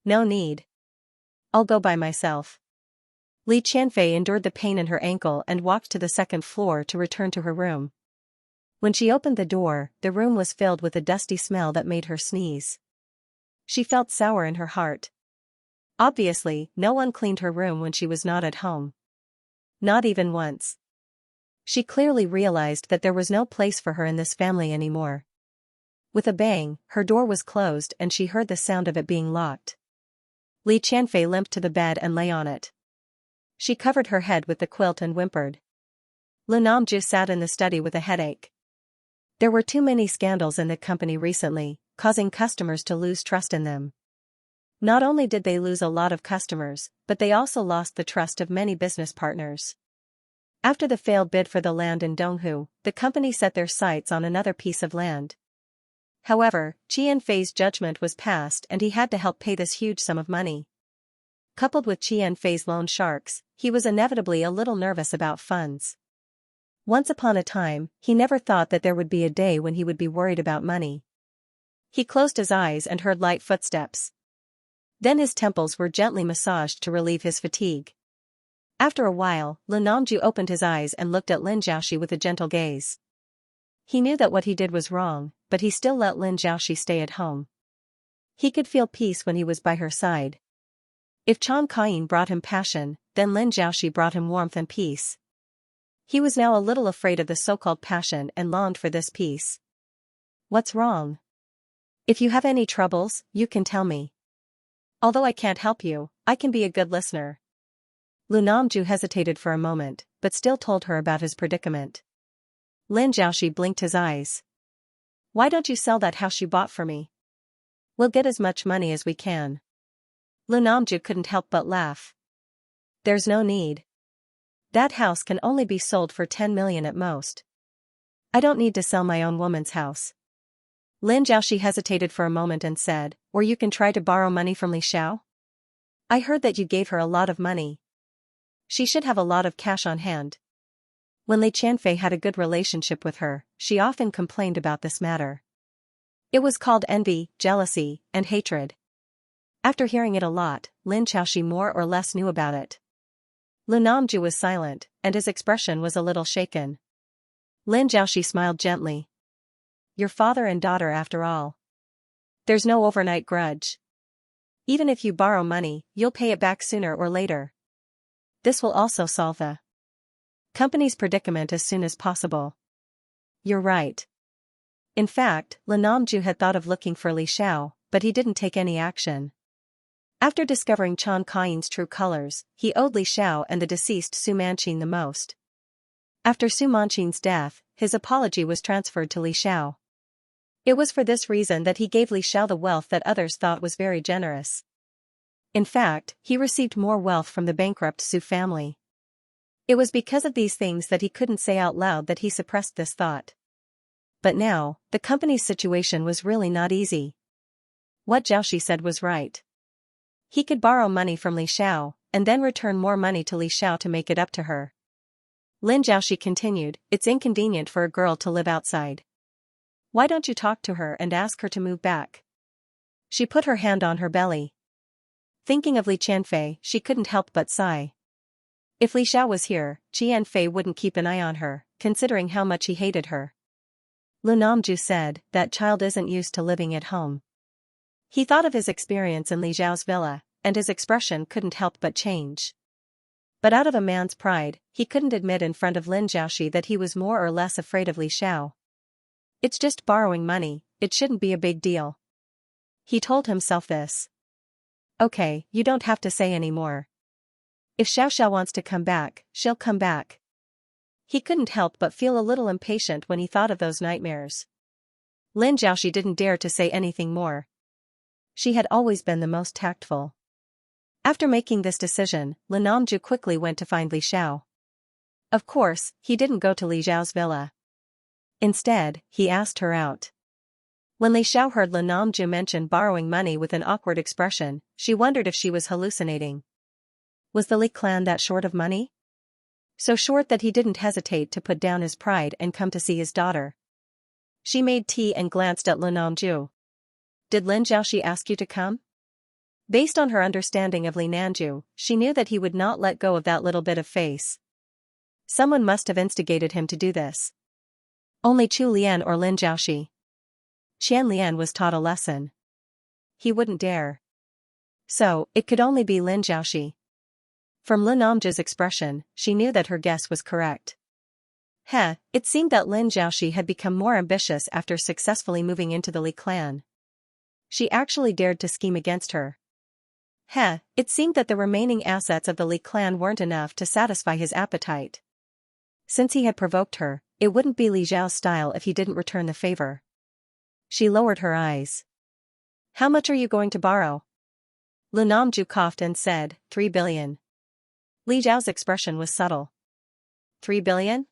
"No need. I'll go by myself." Li Qianfei endured the pain in her ankle and walked to the 2nd floor to return to her room. When she opened the door, the room was filled with a dusty smell that made her sneeze. She felt sour in her heart. Obviously, no one cleaned her room when she was not at home. Not even once. She clearly realized that there was no place for her in this family anymore. With a bang, her door was closed and she heard the sound of it being locked. Li Qianfei limped to the bed and lay on it. She covered her head with the quilt and whimpered. Lu Namju sat in the study with a headache. There were too many scandals in the company recently, causing customers to lose trust in them. Not only did they lose a lot of customers, but they also lost the trust of many business partners. After the failed bid for the land in Donghu, the company set their sights on another piece of land. However, Qianfei's judgment was passed and he had to help pay this huge sum of money. Coupled with Qianfei's loan sharks, he was inevitably a little nervous about funds. Once upon a time, he never thought that there would be a day when he would be worried about money. He closed his eyes and heard light footsteps. Then his temples were gently massaged to relieve his fatigue. After a while, Lu Namju opened his eyes and looked at Lin Jiaoxi with a gentle gaze. He knew that what he did was wrong, but he still let Lin Jiaoxi stay at home. He could feel peace when he was by her side. If Chan Kaiying brought him passion, then Lin Jiaoxi brought him warmth and peace. He was now a little afraid of the so-called passion and longed for this peace. What's wrong? If you have any troubles, you can tell me. Although I can't help you, I can be a good listener. Lu Namju hesitated for a moment, but still told her about his predicament. Lin Jiaoxi blinked his eyes. Why don't you sell that house you bought for me? We'll get as much money as we can. Lu Namju couldn't help but laugh. There's no need. That house can only be sold for 10 million at most. I don't need to sell my own woman's house. Lin Jiaoxi hesitated for a moment and said, or you can try to borrow money from Li Xiao? I heard that you gave her a lot of money. She should have a lot of cash on hand. When Li Qianfei had a good relationship with her, she often complained about this matter. It was called envy, jealousy, and hatred. After hearing it a lot, Lin Jiaoxi more or less knew about it. Lu Namju was silent, and his expression was a little shaken. Lin Jiaoxi smiled gently. Your father and daughter after all. There's no overnight grudge. Even if you borrow money, you'll pay it back sooner or later. This will also solve the company's predicament as soon as possible. You're right. In fact, Lu Namju had thought of looking for Li Xiao, but he didn't take any action. After discovering Chan Kaiying's true colors, he owed Li Xiao and the deceased Su Manqing the most. After Su Manqing's death, his apology was transferred to Li Xiao. It was for this reason that he gave Li Xiao the wealth that others thought was very generous. In fact, he received more wealth from the bankrupt Su family. It was because of these things that he couldn't say out loud that he suppressed this thought. But now, the company's situation was really not easy. What Jiaoxi said was right. He could borrow money from Li Xiao, and then return more money to Li Xiao to make it up to her. Lin Jiaoxi continued, it's inconvenient for a girl to live outside. Why don't you talk to her and ask her to move back? She put her hand on her belly. Thinking of Li Qianfei, she couldn't help but sigh. If Li Xiao was here, Qianfei wouldn't keep an eye on her, considering how much he hated her. Lu Namju said, that child isn't used to living at home. He thought of his experience in Li Xiao's villa, and his expression couldn't help but change. But out of a man's pride, he couldn't admit in front of Lin Jiaoxi that he was more or less afraid of Li Xiao. It's just borrowing money, it shouldn't be a big deal. He told himself this. Okay, you don't have to say any more. If Xiao wants to come back, she'll come back. He couldn't help but feel a little impatient when he thought of those nightmares. Lin Jiaoxi didn't dare to say anything more. She had always been the most tactful. After making this decision, Lu Namju quickly went to find Li Xiao. Of course, he didn't go to Li Xiao's villa. Instead, he asked her out. When Li Xiao heard Lu Namju mention borrowing money with an awkward expression, she wondered if she was hallucinating. Was the Li clan that short of money? So short that he didn't hesitate to put down his pride and come to see his daughter. She made tea and glanced at Lu Namju. Did Lin Jiaoxi ask you to come? Based on her understanding of Li Namju, she knew that he would not let go of that little bit of face. Someone must have instigated him to do this. Only Chu Lian or Lin Jiaoxi. Qian Lian was taught a lesson. He wouldn't dare. So, it could only be Lin Jiaoxi. From Lin Namji's expression, she knew that her guess was correct. It seemed that Lin Jiaoxi had become more ambitious after successfully moving into the Li clan. She actually dared to scheme against her. It seemed that the remaining assets of the Li clan weren't enough to satisfy his appetite. Since he had provoked her, it wouldn't be Li Zhao's style if he didn't return the favor. She lowered her eyes. How much are you going to borrow? Lin Namju coughed and said, 3 billion. Li Zhao's expression was subtle. 3 billion?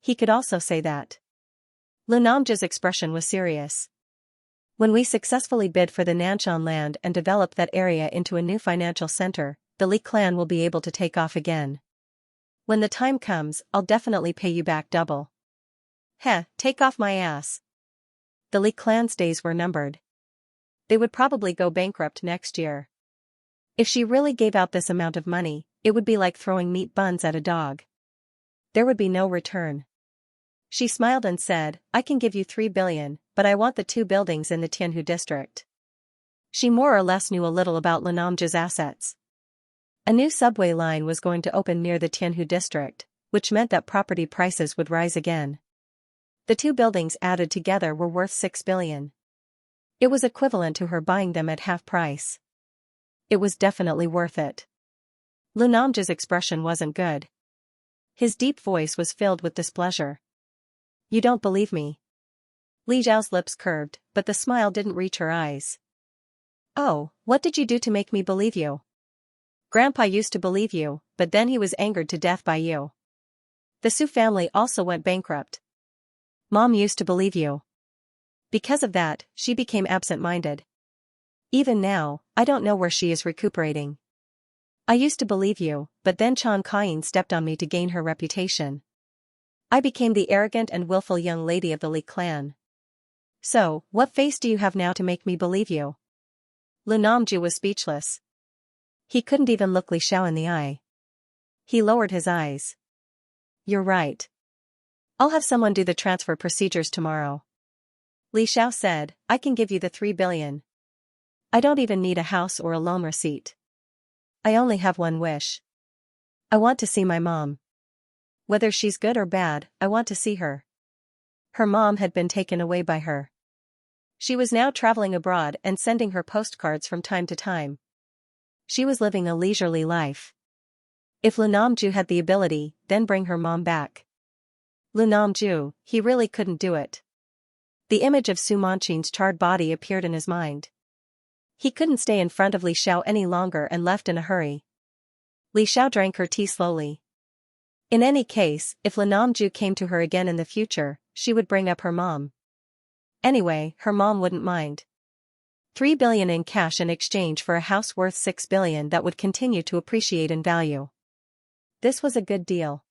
He could also say that. Lin Namju's expression was serious. When we successfully bid for the Nanshan land and develop that area into a new financial center, the Li clan will be able to take off again. When the time comes, I'll definitely pay you back double. Take off my ass. The Li clan's days were numbered. They would probably go bankrupt next year. If she really gave out this amount of money, it would be like throwing meat buns at a dog. There would be no return. She smiled and said, I can give you 3 billion, but I want the 2 buildings in the Tianhu district. She more or less knew a little about Lin Namju's assets. A new subway line was going to open near the Tianhu district, which meant that property prices would rise again. The 2 buildings added together were worth 6 billion. It was equivalent to her buying them at half price. It was definitely worth it. Lin Namju's expression wasn't good. His deep voice was filled with displeasure. You don't believe me? Li Zhao's lips curved, but the smile didn't reach her eyes. Oh, what did you do to make me believe you? Grandpa used to believe you, but then he was angered to death by you. The Su family also went bankrupt. Mom used to believe you. Because of that, she became absent-minded. Even now, I don't know where she is recuperating. I used to believe you, but then Chan Kaiying stepped on me to gain her reputation. I became the arrogant and willful young lady of the Li clan. So, what face do you have now to make me believe you? Lin Namju was speechless. He couldn't even look Li Xiao in the eye. He lowered his eyes. You're right. I'll have someone do the transfer procedures tomorrow. Li Xiao said, I can give you the 3 billion. I don't even need a house or a loan receipt. I only have one wish. I want to see my mom. Whether she's good or bad, I want to see her. Her mom had been taken away by her. She was now traveling abroad and sending her postcards from time to time. She was living a leisurely life. If Lin Namju had the ability, then bring her mom back. Lin Namju, he really couldn't do it. The image of Su Manqing's charred body appeared in his mind. He couldn't stay in front of Li Xiao any longer and left in a hurry. Li Xiao drank her tea slowly. In any case, if Lin Namju came to her again in the future, she would bring up her mom. Anyway, her mom wouldn't mind. 3 billion in cash in exchange for a house worth 6 billion that would continue to appreciate in value. This was a good deal.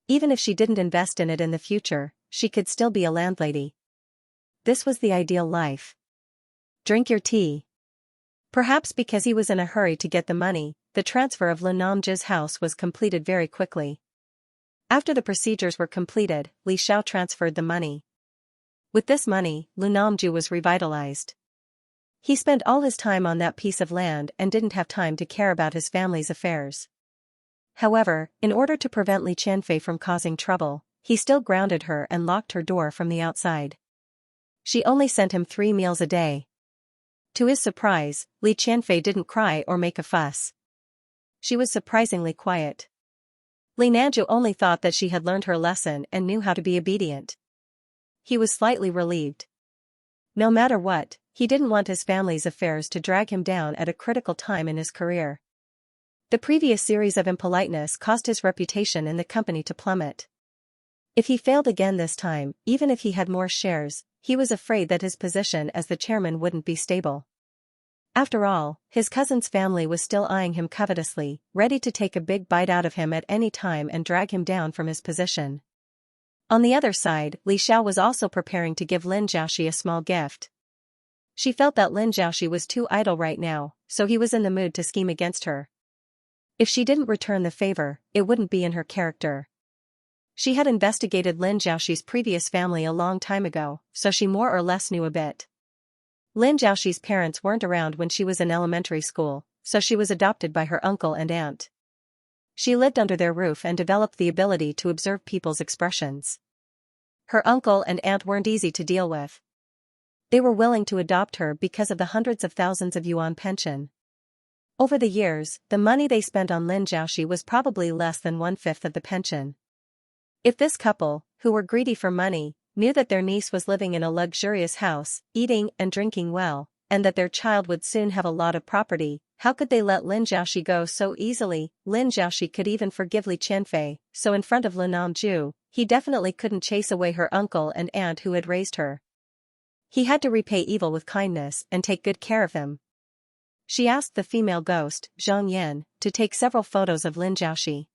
Even if she didn't invest in it in the future, she could still be a landlady. This was the ideal life. Drink your tea. Perhaps because he was in a hurry to get the money, the transfer of Lin Namju's house was completed very quickly. After the procedures were completed, Li Xiao transferred the money. With this money, Lin Namju was revitalized. He spent all his time on that piece of land and didn't have time to care about his family's affairs. However, in order to prevent Li Qianfei from causing trouble, he still grounded her and locked her door from the outside. She only sent him 3 meals a day. To his surprise, Li Qianfei didn't cry or make a fuss. She was surprisingly quiet. Li Namju only thought that she had learned her lesson and knew how to be obedient. He was slightly relieved. No matter what, he didn't want his family's affairs to drag him down at a critical time in his career. The previous series of impoliteness caused his reputation in the company to plummet. If he failed again this time, even if he had more shares, he was afraid that his position as the chairman wouldn't be stable. After all, his cousin's family was still eyeing him covetously, ready to take a big bite out of him at any time and drag him down from his position. On the other side, Li Xiao was also preparing to give Lin Jiaoxi a small gift. She felt that Lin Jiaoxi was too idle right now, so he was in the mood to scheme against her. If she didn't return the favor, it wouldn't be in her character. She had investigated Lin Jiaoxi's previous family a long time ago, so she more or less knew a bit. Lin Zhaoxi's parents weren't around when she was in elementary school, so she was adopted by her uncle and aunt. She lived under their roof and developed the ability to observe people's expressions. Her uncle and aunt weren't easy to deal with. They were willing to adopt her because of the hundreds of thousands of yuan pension. Over the years, the money they spent on Lin Zhaoxi was probably less than 1/5 of the pension. If this couple, who were greedy for money, knew that their niece was living in a luxurious house, eating and drinking well, and that their child would soon have a lot of property, how could they let Lin Zhaoxi go so easily? Lin Zhaoxi could even forgive Li Qianfei, so in front of Lin Namju, he definitely couldn't chase away her uncle and aunt who had raised her. He had to repay evil with kindness and take good care of him. She asked the female ghost, Zhang Yan, to take several photos of Lin Zhaoxi.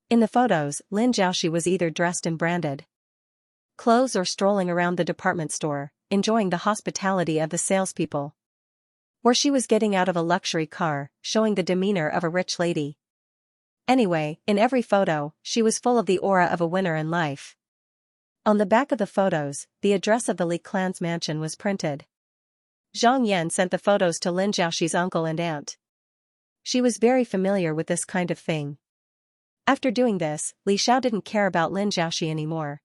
In the photos, Lin Zhaoxi was either dressed in branded clothes or strolling around the department store, enjoying the hospitality of the salespeople. Or she was getting out of a luxury car, showing the demeanor of a rich lady. Anyway, in every photo, she was full of the aura of a winner in life. On the back of the photos, the address of the Li clan's mansion was printed. Zhang Yan sent the photos to Lin Zhaoxi's uncle and aunt. She was very familiar with this kind of thing. After doing this, Li Xiao didn't care about Lin Zhaoxi anymore.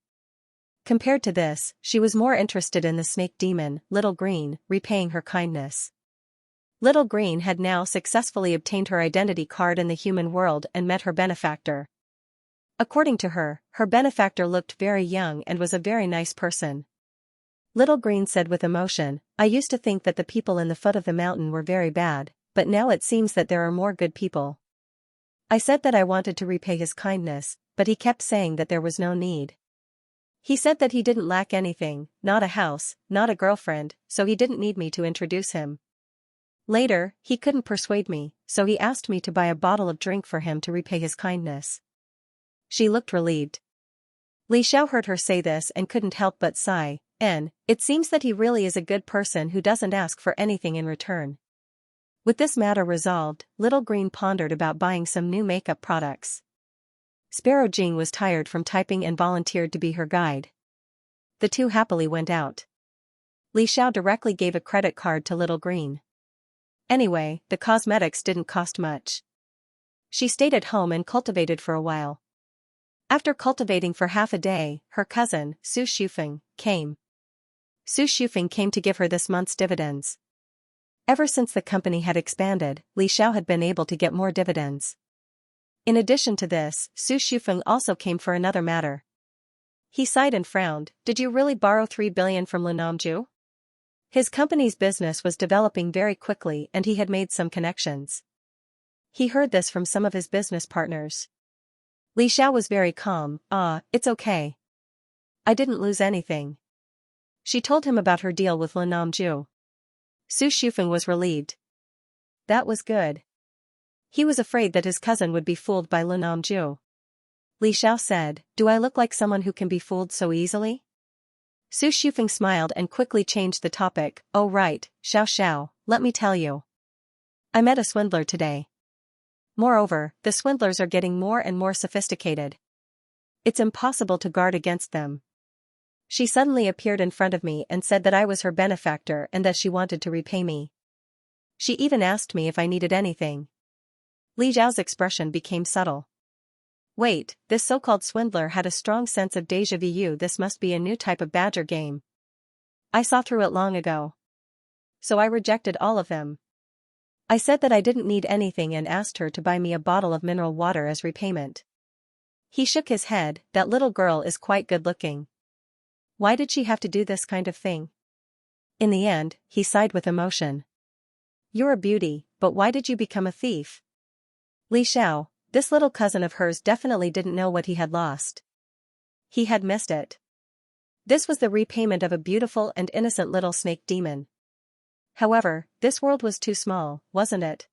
Compared to this, she was more interested in the snake demon, Little Green, repaying her kindness. Little Green had now successfully obtained her identity card in the human world and met her benefactor. According to her, her benefactor looked very young and was a very nice person. Little Green said with emotion, "I used to think that the people in the foot of the mountain were very bad, but now it seems that there are more good people." I said that I wanted to repay his kindness, but he kept saying that there was no need. He said that he didn't lack anything, not a house, not a girlfriend, so he didn't need me to introduce him. Later, he couldn't persuade me, so he asked me to buy a bottle of drink for him to repay his kindness. She looked relieved. Li Xiao heard her say this and couldn't help but sigh, it seems that he really is a good person who doesn't ask for anything in return. With this matter resolved, Little Green pondered about buying some new makeup products. Sparrow Jing was tired from typing and volunteered to be her guide. The two happily went out. Li Xiao directly gave a credit card to Little Green. Anyway, the cosmetics didn't cost much. She stayed at home and cultivated for a while. After cultivating for half a day, her cousin, Su Shufeng, came. Su Shufeng came to give her this month's dividends. Ever since the company had expanded, Li Xiao had been able to get more dividends. In addition to this, Su Shufeng also came for another matter. He sighed and frowned. "Did you really borrow 3 billion from Lin Namju?" His company's business was developing very quickly and he had made some connections. He heard this from some of his business partners. Li Xiao was very calm. It's okay. I didn't lose anything." She told him about her deal with Lin Namju. Su Shufeng was relieved. That was good. He was afraid that his cousin would be fooled by Lin Namju. Li Xiao said, "Do I look like someone who can be fooled so easily?" Su Shufeng smiled and quickly changed the topic. "Oh right, Xiao, let me tell you. I met a swindler today. Moreover, the swindlers are getting more and more sophisticated. It's impossible to guard against them. She suddenly appeared in front of me and said that I was her benefactor and that she wanted to repay me. She even asked me if I needed anything." Li Zhao's expression became subtle. Wait, this so-called swindler had a strong sense of déjà vu. This must be a new type of badger game. I saw through it long ago. So I rejected all of them. I said that I didn't need anything and asked her to buy me a bottle of mineral water as repayment. He shook his head. "That little girl is quite good-looking. Why did she have to do this kind of thing?" In the end, he sighed with emotion. "You're a beauty, but why did you become a thief?" Li Xiao, this little cousin of hers definitely didn't know what he had lost. He had missed it. This was the repayment of a beautiful and innocent little snake demon. However, this world was too small, wasn't it?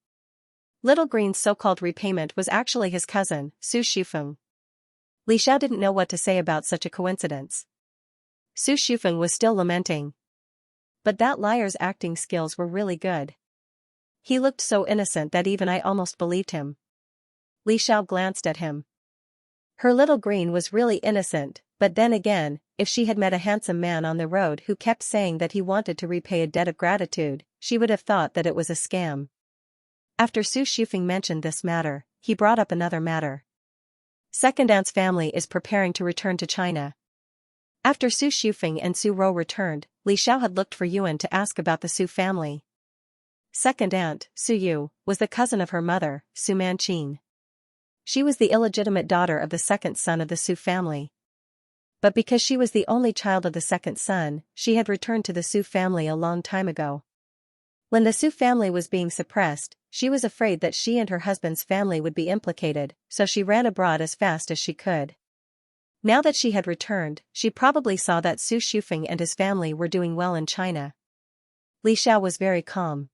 Little Green's so-called repayment was actually his cousin, Su Shufeng. Li Xiao didn't know what to say about such a coincidence. Su Shufeng was still lamenting. But that liar's acting skills were really good. He looked so innocent that even I almost believed him. Li Xiao glanced at him. Her Little Green was really innocent, but then again, if she had met a handsome man on the road who kept saying that he wanted to repay a debt of gratitude, she would have thought that it was a scam. After Su Shufeng mentioned this matter, he brought up another matter. Second aunt's family is preparing to return to China. After Su Shufeng and Su Rou returned, Li Xiao had looked for Yuan to ask about the Su family. Second aunt, Su Yu, was the cousin of her mother, Su Manqin. She was the illegitimate daughter of the second son of the Su family. But because she was the only child of the second son, she had returned to the Su family a long time ago. When the Su family was being suppressed, she was afraid that she and her husband's family would be implicated, so she ran abroad as fast as she could. Now that she had returned, she probably saw that Su Shufeng and his family were doing well in China. Li Xiao was very calm.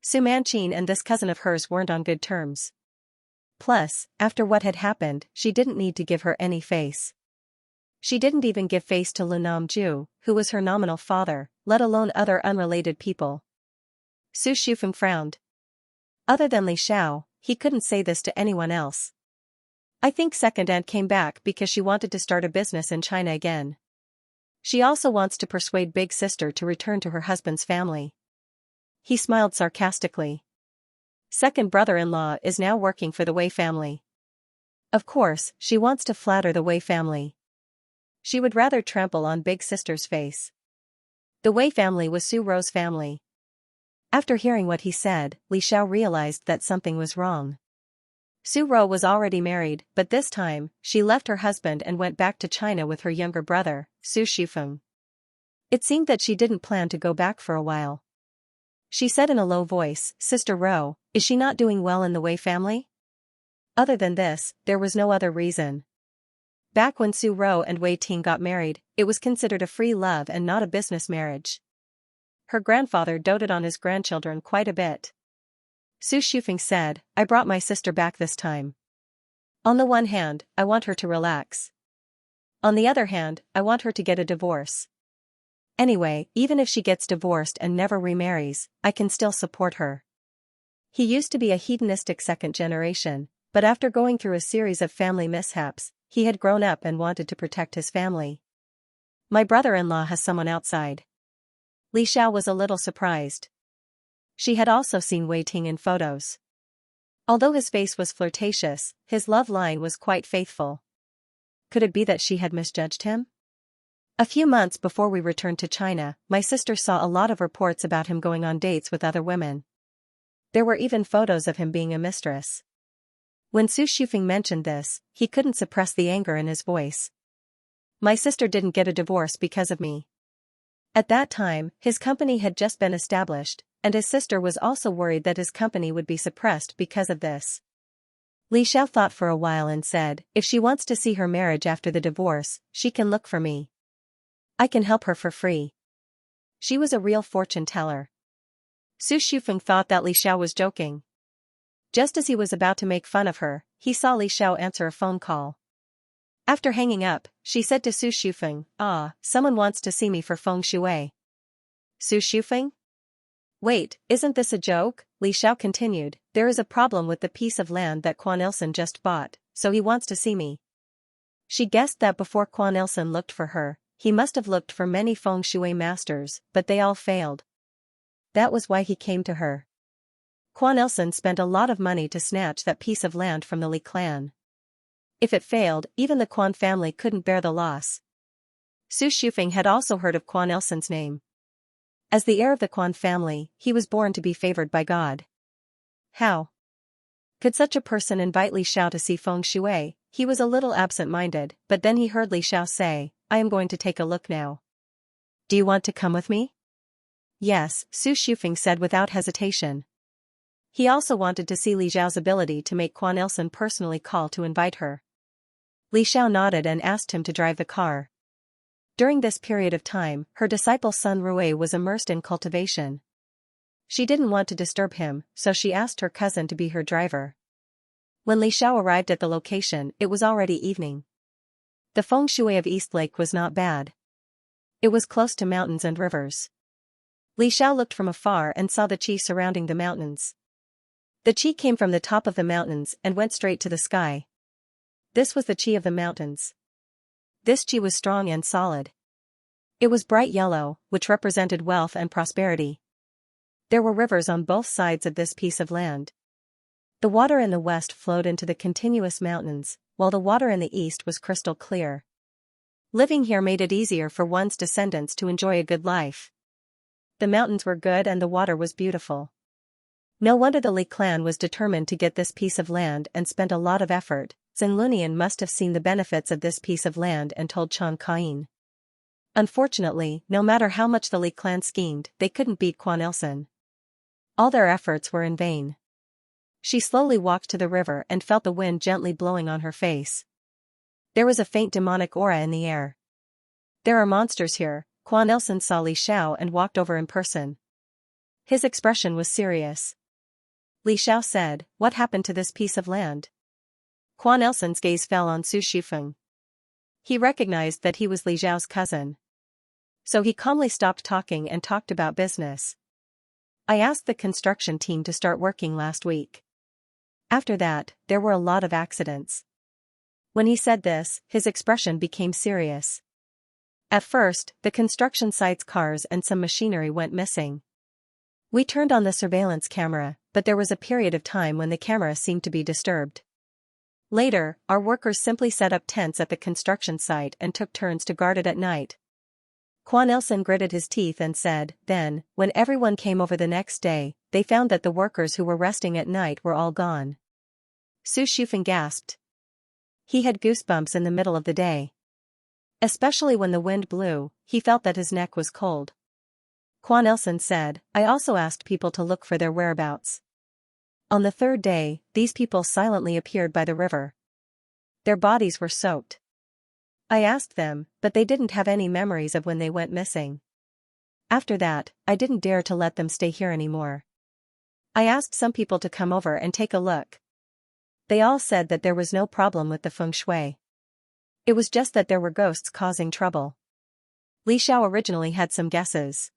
Su Manqin and this cousin of hers weren't on good terms. Plus, after what had happened, she didn't need to give her any face. She didn't even give face to Lu Namju, who was her nominal father, let alone other unrelated people. Su Shufeng frowned. Other than Li Xiao, he couldn't say this to anyone else. I think second aunt came back because she wanted to start a business in China again. She also wants to persuade big sister to return to her husband's family. He smiled sarcastically. Second brother-in-law is now working for the Wei family. Of course, she wants to flatter the Wei family. She would rather trample on big sister's face. The Wei family was Su Rou's family. After hearing what he said, Li Xiao realized that something was wrong. Su Rou was already married, but this time, she left her husband and went back to China with her younger brother, Su Shufeng. It seemed that she didn't plan to go back for a while. She said in a low voice, Sister Rou, is she not doing well in the Wei family? Other than this, there was no other reason. Back when Su Rou and Wei Ting got married, it was considered a free love and not a business marriage. Her grandfather doted on his grandchildren quite a bit. Su Shufeng said, I brought my sister back this time. On the one hand, I want her to relax. On the other hand, I want her to get a divorce. Anyway, even if she gets divorced and never remarries, I can still support her. He used to be a hedonistic second generation, but after going through a series of family mishaps, he had grown up and wanted to protect his family. My brother-in-law has someone outside. Li Xiao was a little surprised. She had also seen Wei Ting in photos. Although his face was flirtatious, his love line was quite faithful. Could it be that she had misjudged him? A few months before we returned to China, my sister saw a lot of reports about him going on dates with other women. There were even photos of him being a mistress. When Su Shufeng mentioned this, he couldn't suppress the anger in his voice. My sister didn't get a divorce because of me. At that time, his company had just been established, and his sister was also worried that his company would be suppressed because of this. Li Xiao thought for a while and said, if she wants to see her marriage after the divorce, she can look for me. I can help her for free. She was a real fortune teller. Su Shufeng thought that Li Xiao was joking. Just as he was about to make fun of her, he saw Li Xiao answer a phone call. After hanging up, she said to Su Shufeng, someone wants to see me for feng shui. Su Shufeng? Wait, isn't this a joke? Li Xiao continued, there is a problem with the piece of land that Quan Ilsen just bought, so he wants to see me. She guessed that before Quan Ilsen looked for her, he must have looked for many feng shui masters, but they all failed. That was why he came to her. Quan Ilsen spent a lot of money to snatch that piece of land from the Li clan. If it failed, even the Quan family couldn't bear the loss. Su Shufeng had also heard of Quan Ilsen's name. As the heir of the Quan family, he was born to be favored by God. How could such a person invite Li Xiao to see feng shui? He was a little absent-minded, but then he heard Li Xiao say, I am going to take a look now. Do you want to come with me? Yes, Su Shufeng said without hesitation. He also wanted to see Li Xiao's ability to make Quan Ilsen personally call to invite her. Li Xiao nodded and asked him to drive the car. During this period of time, her disciple Sun Rui was immersed in cultivation. She didn't want to disturb him, so she asked her cousin to be her driver. When Li Xiao arrived at the location, it was already evening. The feng shui of East Lake was not bad. It was close to mountains and rivers. Li Xiao looked from afar and saw the qi surrounding the mountains. The qi came from the top of the mountains and went straight to the sky. This was the qi of the mountains. This qi was strong and solid. It was bright yellow, which represented wealth and prosperity. There were rivers on both sides of this piece of land. The water in the west flowed into the continuous mountains, while the water in the east was crystal clear. Living here made it easier for one's descendants to enjoy a good life. The mountains were good and the water was beautiful. No wonder the Li clan was determined to get this piece of land and spent a lot of effort. Zhenlunian must have seen the benefits of this piece of land and told Chang Kain. Unfortunately, no matter how much the Li clan schemed, they couldn't beat Quan Ilsen. All their efforts were in vain. She slowly walked to the river and felt the wind gently blowing on her face. There was a faint demonic aura in the air. There are monsters here. Quan Ilsen saw Li Xiao and walked over in person. His expression was serious. Li Xiao said, "What happened to this piece of land?" Quan Ilsen's gaze fell on Su Shifeng. He recognized that he was Li Xiao's cousin. So he calmly stopped talking and talked about business. "I asked the construction team to start working last week. After that, there were a lot of accidents." When he said this, his expression became serious. At first, the construction site's cars and some machinery went missing. We turned on the surveillance camera, but there was a period of time when the camera seemed to be disturbed. Later, our workers simply set up tents at the construction site and took turns to guard it at night. Quan Ilsen gritted his teeth and said, "Then, when everyone came over the next day, they found that the workers who were resting at night were all gone." Su Shifeng gasped. He had goosebumps in the middle of the day. Especially when the wind blew, he felt that his neck was cold. Quan Ilsen said, "I also asked people to look for their whereabouts. On the third day, these people silently appeared by the river. Their bodies were soaked. I asked them, but they didn't have any memories of when they went missing. After that, I didn't dare to let them stay here anymore. I asked some people to come over and take a look. They all said that there was no problem with the feng shui. It was just that there were ghosts causing trouble." Li Xiao originally had some guesses.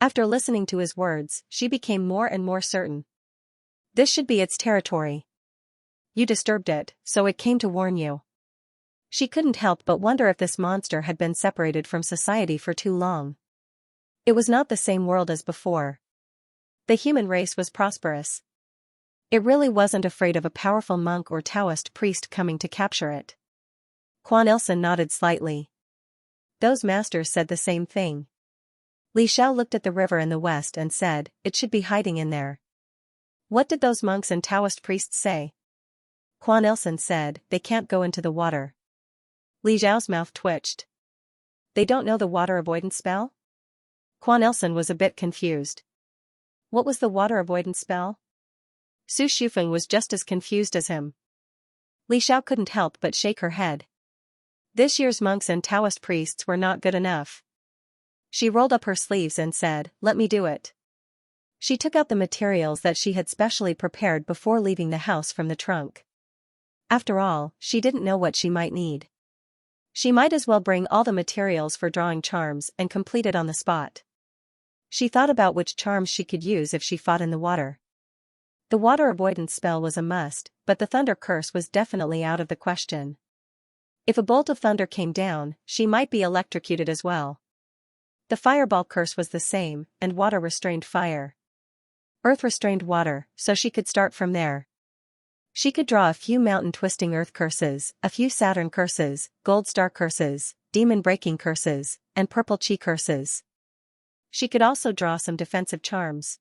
After listening to his words, she became more and more certain. "This should be its territory. You disturbed it, so it came to warn you." She couldn't help but wonder if this monster had been separated from society for too long. It was not the same world as before. The human race was prosperous. It really wasn't afraid of a powerful monk or Taoist priest coming to capture it. Quan Ilsen nodded slightly. Those masters said the same thing. Li Xiao looked at the river in the west and said, "It should be hiding in there." "What did those monks and Taoist priests say?" Quan Ilsen said, "They can't go into the water." Li Xiao's mouth twitched. "They don't know the water avoidance spell?" Quan Ilsen was a bit confused. What was the water avoidance spell? Su Shifeng was just as confused as him. Li Xiao couldn't help but shake her head. This year's monks and Taoist priests were not good enough. She rolled up her sleeves and said, "Let me do it." She took out the materials that she had specially prepared before leaving the house from the trunk. After all, she didn't know what she might need. She might as well bring all the materials for drawing charms and complete it on the spot. She thought about which charms she could use if she fought in the water. The water avoidance spell was a must, but the thunder curse was definitely out of the question. If a bolt of thunder came down, she might be electrocuted as well. The fireball curse was the same, and water restrained fire. Earth restrained water, so she could start from there. She could draw a few mountain-twisting earth curses, a few Saturn curses, gold star curses, demon-breaking curses, and purple chi curses. She could also draw some defensive charms.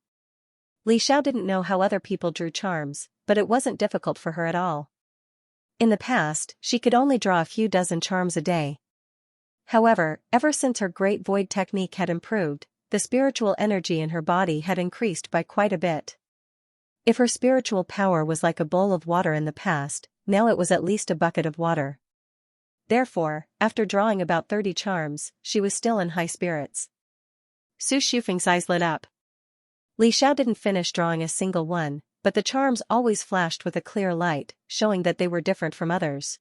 Li Xiao didn't know how other people drew charms, but it wasn't difficult for her at all. In the past, she could only draw a few dozen charms a day. However, ever since her great void technique had improved, the spiritual energy in her body had increased by quite a bit. If her spiritual power was like a bowl of water in the past, now it was at least a bucket of water. Therefore, after drawing about 30 charms, she was still in high spirits. Su Shifeng's eyes lit up. Li Xiao didn't finish drawing a single one, but the charms always flashed with a clear light, showing that they were different from others.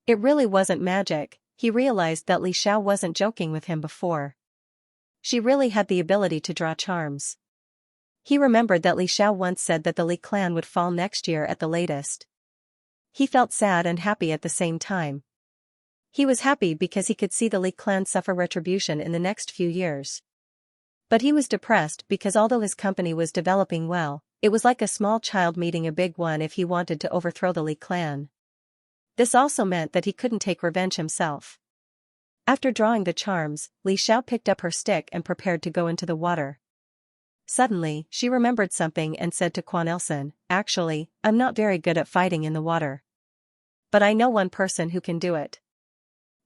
It really wasn't magic. He realized that Li Xiao wasn't joking with him before. She really had the ability to draw charms. He remembered that Li Xiao once said that the Li clan would fall next year at the latest. He felt sad and happy at the same time. He was happy because he could see the Li clan suffer retribution in the next few years. But he was depressed because although his company was developing well, it was like a small child meeting a big one if he wanted to overthrow the Li clan. This also meant that he couldn't take revenge himself. After drawing the charms, Li Xiao picked up her stick and prepared to go into the water. Suddenly, she remembered something and said to Quan Ilsen, "Actually, I'm not very good at fighting in the water. But I know one person who can do it."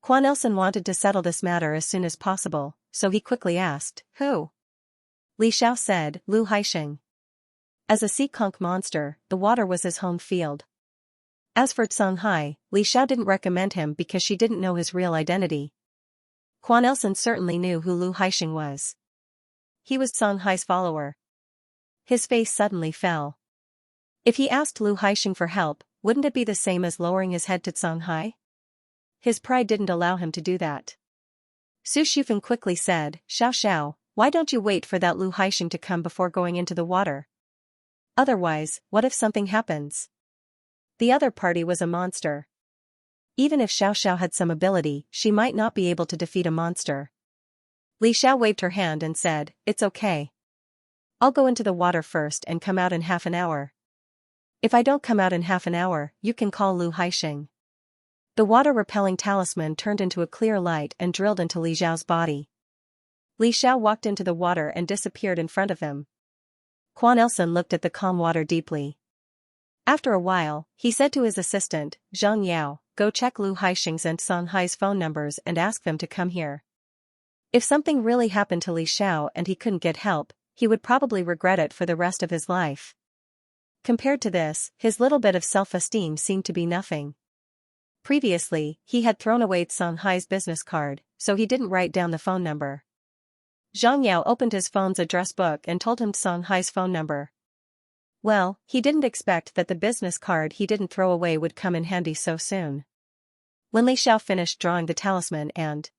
Quan Ilsen wanted to settle this matter as soon as possible, so he quickly asked, "Who?" Li Xiao said, "Lu Haixing." As a sea conch monster, the water was his home field. As for Xianxia, Li Xiao didn't recommend him because she didn't know his real identity. Quan Ilsen certainly knew who Lu Haixing was. He was Xianxia's follower. His face suddenly fell. If he asked Lu Haixing for help, wouldn't it be the same as lowering his head to Xianxia? His pride didn't allow him to do that. Su Shufeng quickly said, "Xiao Xiao, why don't you wait for that Lu Haixing to come before going into the water? Otherwise, what if something happens?" The other party was a monster. Even if Xiao Xiao had some ability, she might not be able to defeat a monster. Li Xiao waved her hand and said, "It's okay. I'll go into the water first and come out in half an hour. If I don't come out in half an hour, you can call Lu Haixing." The water-repelling talisman turned into a clear light and drilled into Li Xiao's body. Li Xiao walked into the water and disappeared in front of him. Quan Ilsen looked at the calm water deeply. After a while, he said to his assistant, "Zhang Yao, go check Lu Haixing's and Xianxia's phone numbers and ask them to come here." If something really happened to Li Xiao and he couldn't get help, he would probably regret it for the rest of his life. Compared to this, his little bit of self-esteem seemed to be nothing. Previously, he had thrown away Xianxia's business card, so he didn't write down the phone number. Zhang Yao opened his phone's address book and told him Xianxia's phone number. Well, he didn't expect that the business card he didn't throw away would come in handy so soon. When Li Xiao finished drawing the talisman and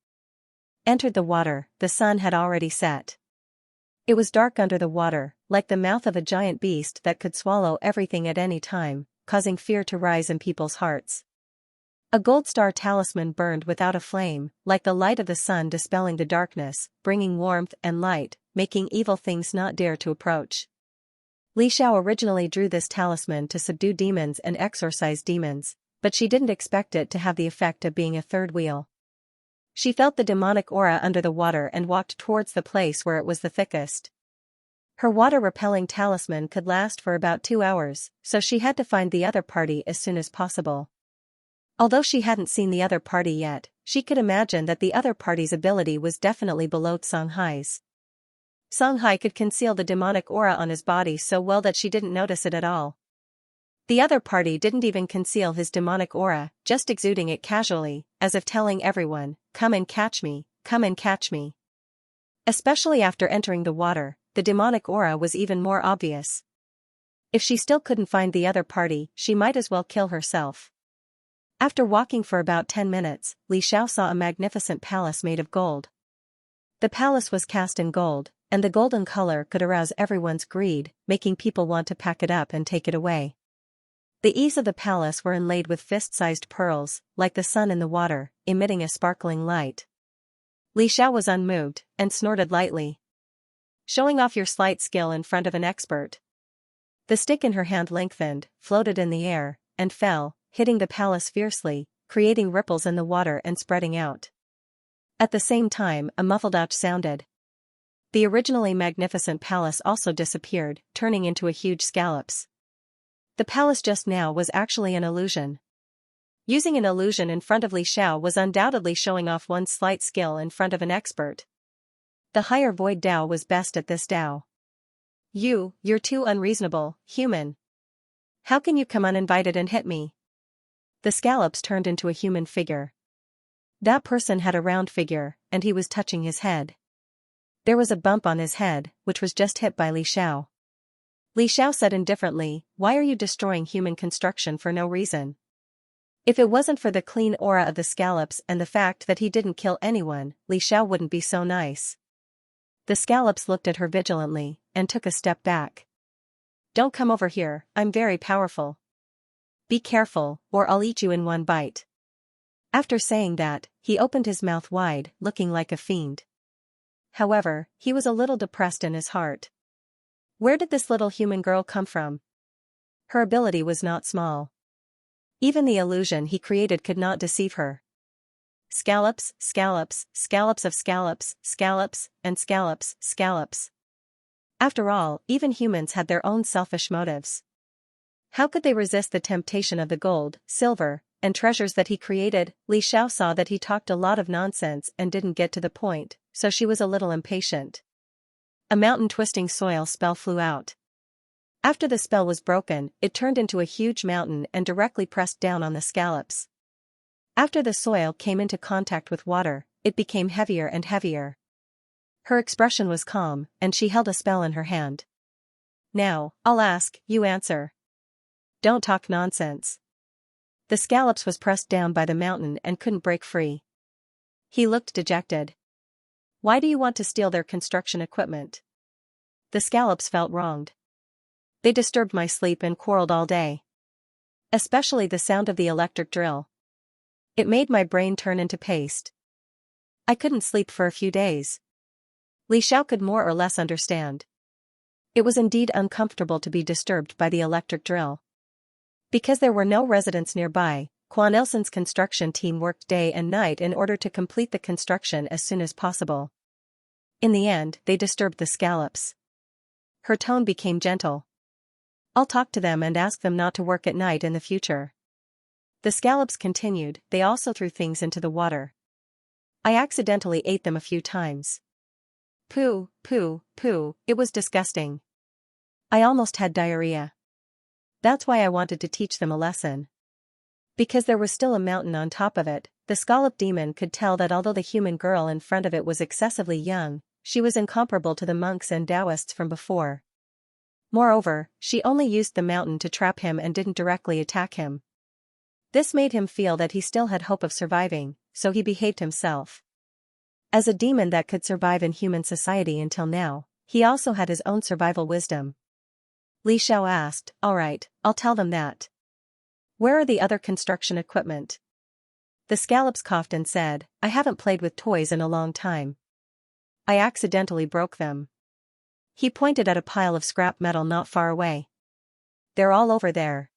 entered the water, the sun had already set. It was dark under the water, like the mouth of a giant beast that could swallow everything at any time, causing fear to rise in people's hearts. A gold star talisman burned without a flame, like the light of the sun dispelling the darkness, bringing warmth and light, making evil things not dare to approach. Li Xiao originally drew this talisman to subdue demons and exorcise demons, but she didn't expect it to have the effect of being a third wheel. She felt the demonic aura under the water and walked towards the place where it was the thickest. Her water-repelling talisman could last for about 2 hours, so she had to find the other party as soon as possible. Although she hadn't seen the other party yet, she could imagine that the other party's ability was definitely below Xianxia's. Xianxia could conceal the demonic aura on his body so well that she didn't notice it at all. The other party didn't even conceal his demonic aura, just exuding it casually, as if telling everyone, "Come and catch me, come and catch me." Especially after entering the water, the demonic aura was even more obvious. If she still couldn't find the other party, she might as well kill herself. After walking for about 10 minutes, Li Xiao saw a magnificent palace made of gold. The palace was cast in gold, and the golden color could arouse everyone's greed, making people want to pack it up and take it away. The eaves of the palace were inlaid with fist-sized pearls, like the sun in the water, emitting a sparkling light. Li Xiao was unmoved, and snorted lightly. Showing off your slight skill in front of an expert. The stick in her hand lengthened, floated in the air, and fell, hitting the palace fiercely, creating ripples in the water and spreading out. At the same time, a muffled ouch sounded. The originally magnificent palace also disappeared, turning into a huge scallops. The palace just now was actually an illusion. Using an illusion in front of Li Xiao was undoubtedly showing off one's slight skill in front of an expert. The higher void Dao was best at this Dao. You're too unreasonable, human. How can you come uninvited and hit me? The scallops turned into a human figure. That person had a round figure, and he was touching his head. There was a bump on his head, which was just hit by Li Xiao. Li Xiao said indifferently, "Why are you destroying human construction for no reason? If it wasn't for the clean aura of the scallops and the fact that he didn't kill anyone, Li Xiao wouldn't be so nice." The scallops looked at her vigilantly, and took a step back. "Don't come over here, I'm very powerful. Be careful, or I'll eat you in one bite." After saying that, he opened his mouth wide, looking like a fiend. However, he was a little depressed in his heart. Where did this little human girl come from? Her ability was not small. Even the illusion he created could not deceive her. Scallops, scallops, scallops of scallops, scallops, and scallops, scallops. After all, even humans had their own selfish motives. How could they resist the temptation of the gold, silver, and treasures that he created? Li Xiao saw that he talked a lot of nonsense and didn't get to the point, so she was a little impatient. A mountain-twisting soil spell flew out. After the spell was broken, it turned into a huge mountain and directly pressed down on the scallops. After the soil came into contact with water, it became heavier and heavier. Her expression was calm, and she held a spell in her hand. Now, I'll ask, you answer. Don't talk nonsense. The scallops was pressed down by the mountain and couldn't break free. He looked dejected. Why do you want to steal their construction equipment? The scallops felt wronged. They disturbed my sleep and quarreled all day. Especially the sound of the electric drill. It made my brain turn into paste. I couldn't sleep for a few days. Li Xiao could more or less understand. It was indeed uncomfortable to be disturbed by the electric drill. Because there were no residents nearby, Quan Ilsen's construction team worked day and night in order to complete the construction as soon as possible. In the end, they disturbed the scallops. Her tone became gentle. I'll talk to them and ask them not to work at night in the future. The scallops continued, they also threw things into the water. I accidentally ate them a few times. Pooh, pooh, pooh, it was disgusting. I almost had diarrhea. That's why I wanted to teach them a lesson. Because there was still a mountain on top of it, the scallop demon could tell that although the human girl in front of it was excessively young, she was incomparable to the monks and Taoists from before. Moreover, she only used the mountain to trap him and didn't directly attack him. This made him feel that he still had hope of surviving, so he behaved himself. As a demon that could survive in human society until now, he also had his own survival wisdom. Li Xiao asked, all right, I'll tell them that. Where are the other construction equipment? The scallops coughed and said, I haven't played with toys in a long time. I accidentally broke them. He pointed at a pile of scrap metal not far away. They're all over there.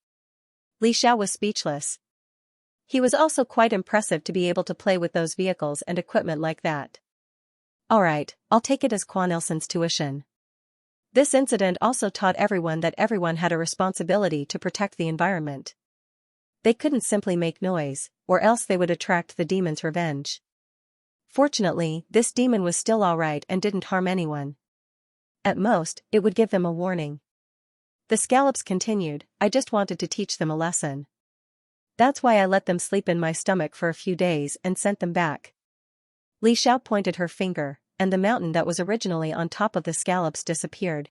Li Xiao was speechless. He was also quite impressive to be able to play with those vehicles and equipment like that. All right, I'll take it as Quan Ilsen's tuition. This incident also taught everyone that everyone had a responsibility to protect the environment. They couldn't simply make noise, or else they would attract the demon's revenge. Fortunately, this demon was still alright and didn't harm anyone. At most, it would give them a warning. The scallops continued, I just wanted to teach them a lesson. That's why I let them sleep in my stomach for a few days and sent them back. Li Xiao pointed her finger, and the mountain that was originally on top of the scallops disappeared.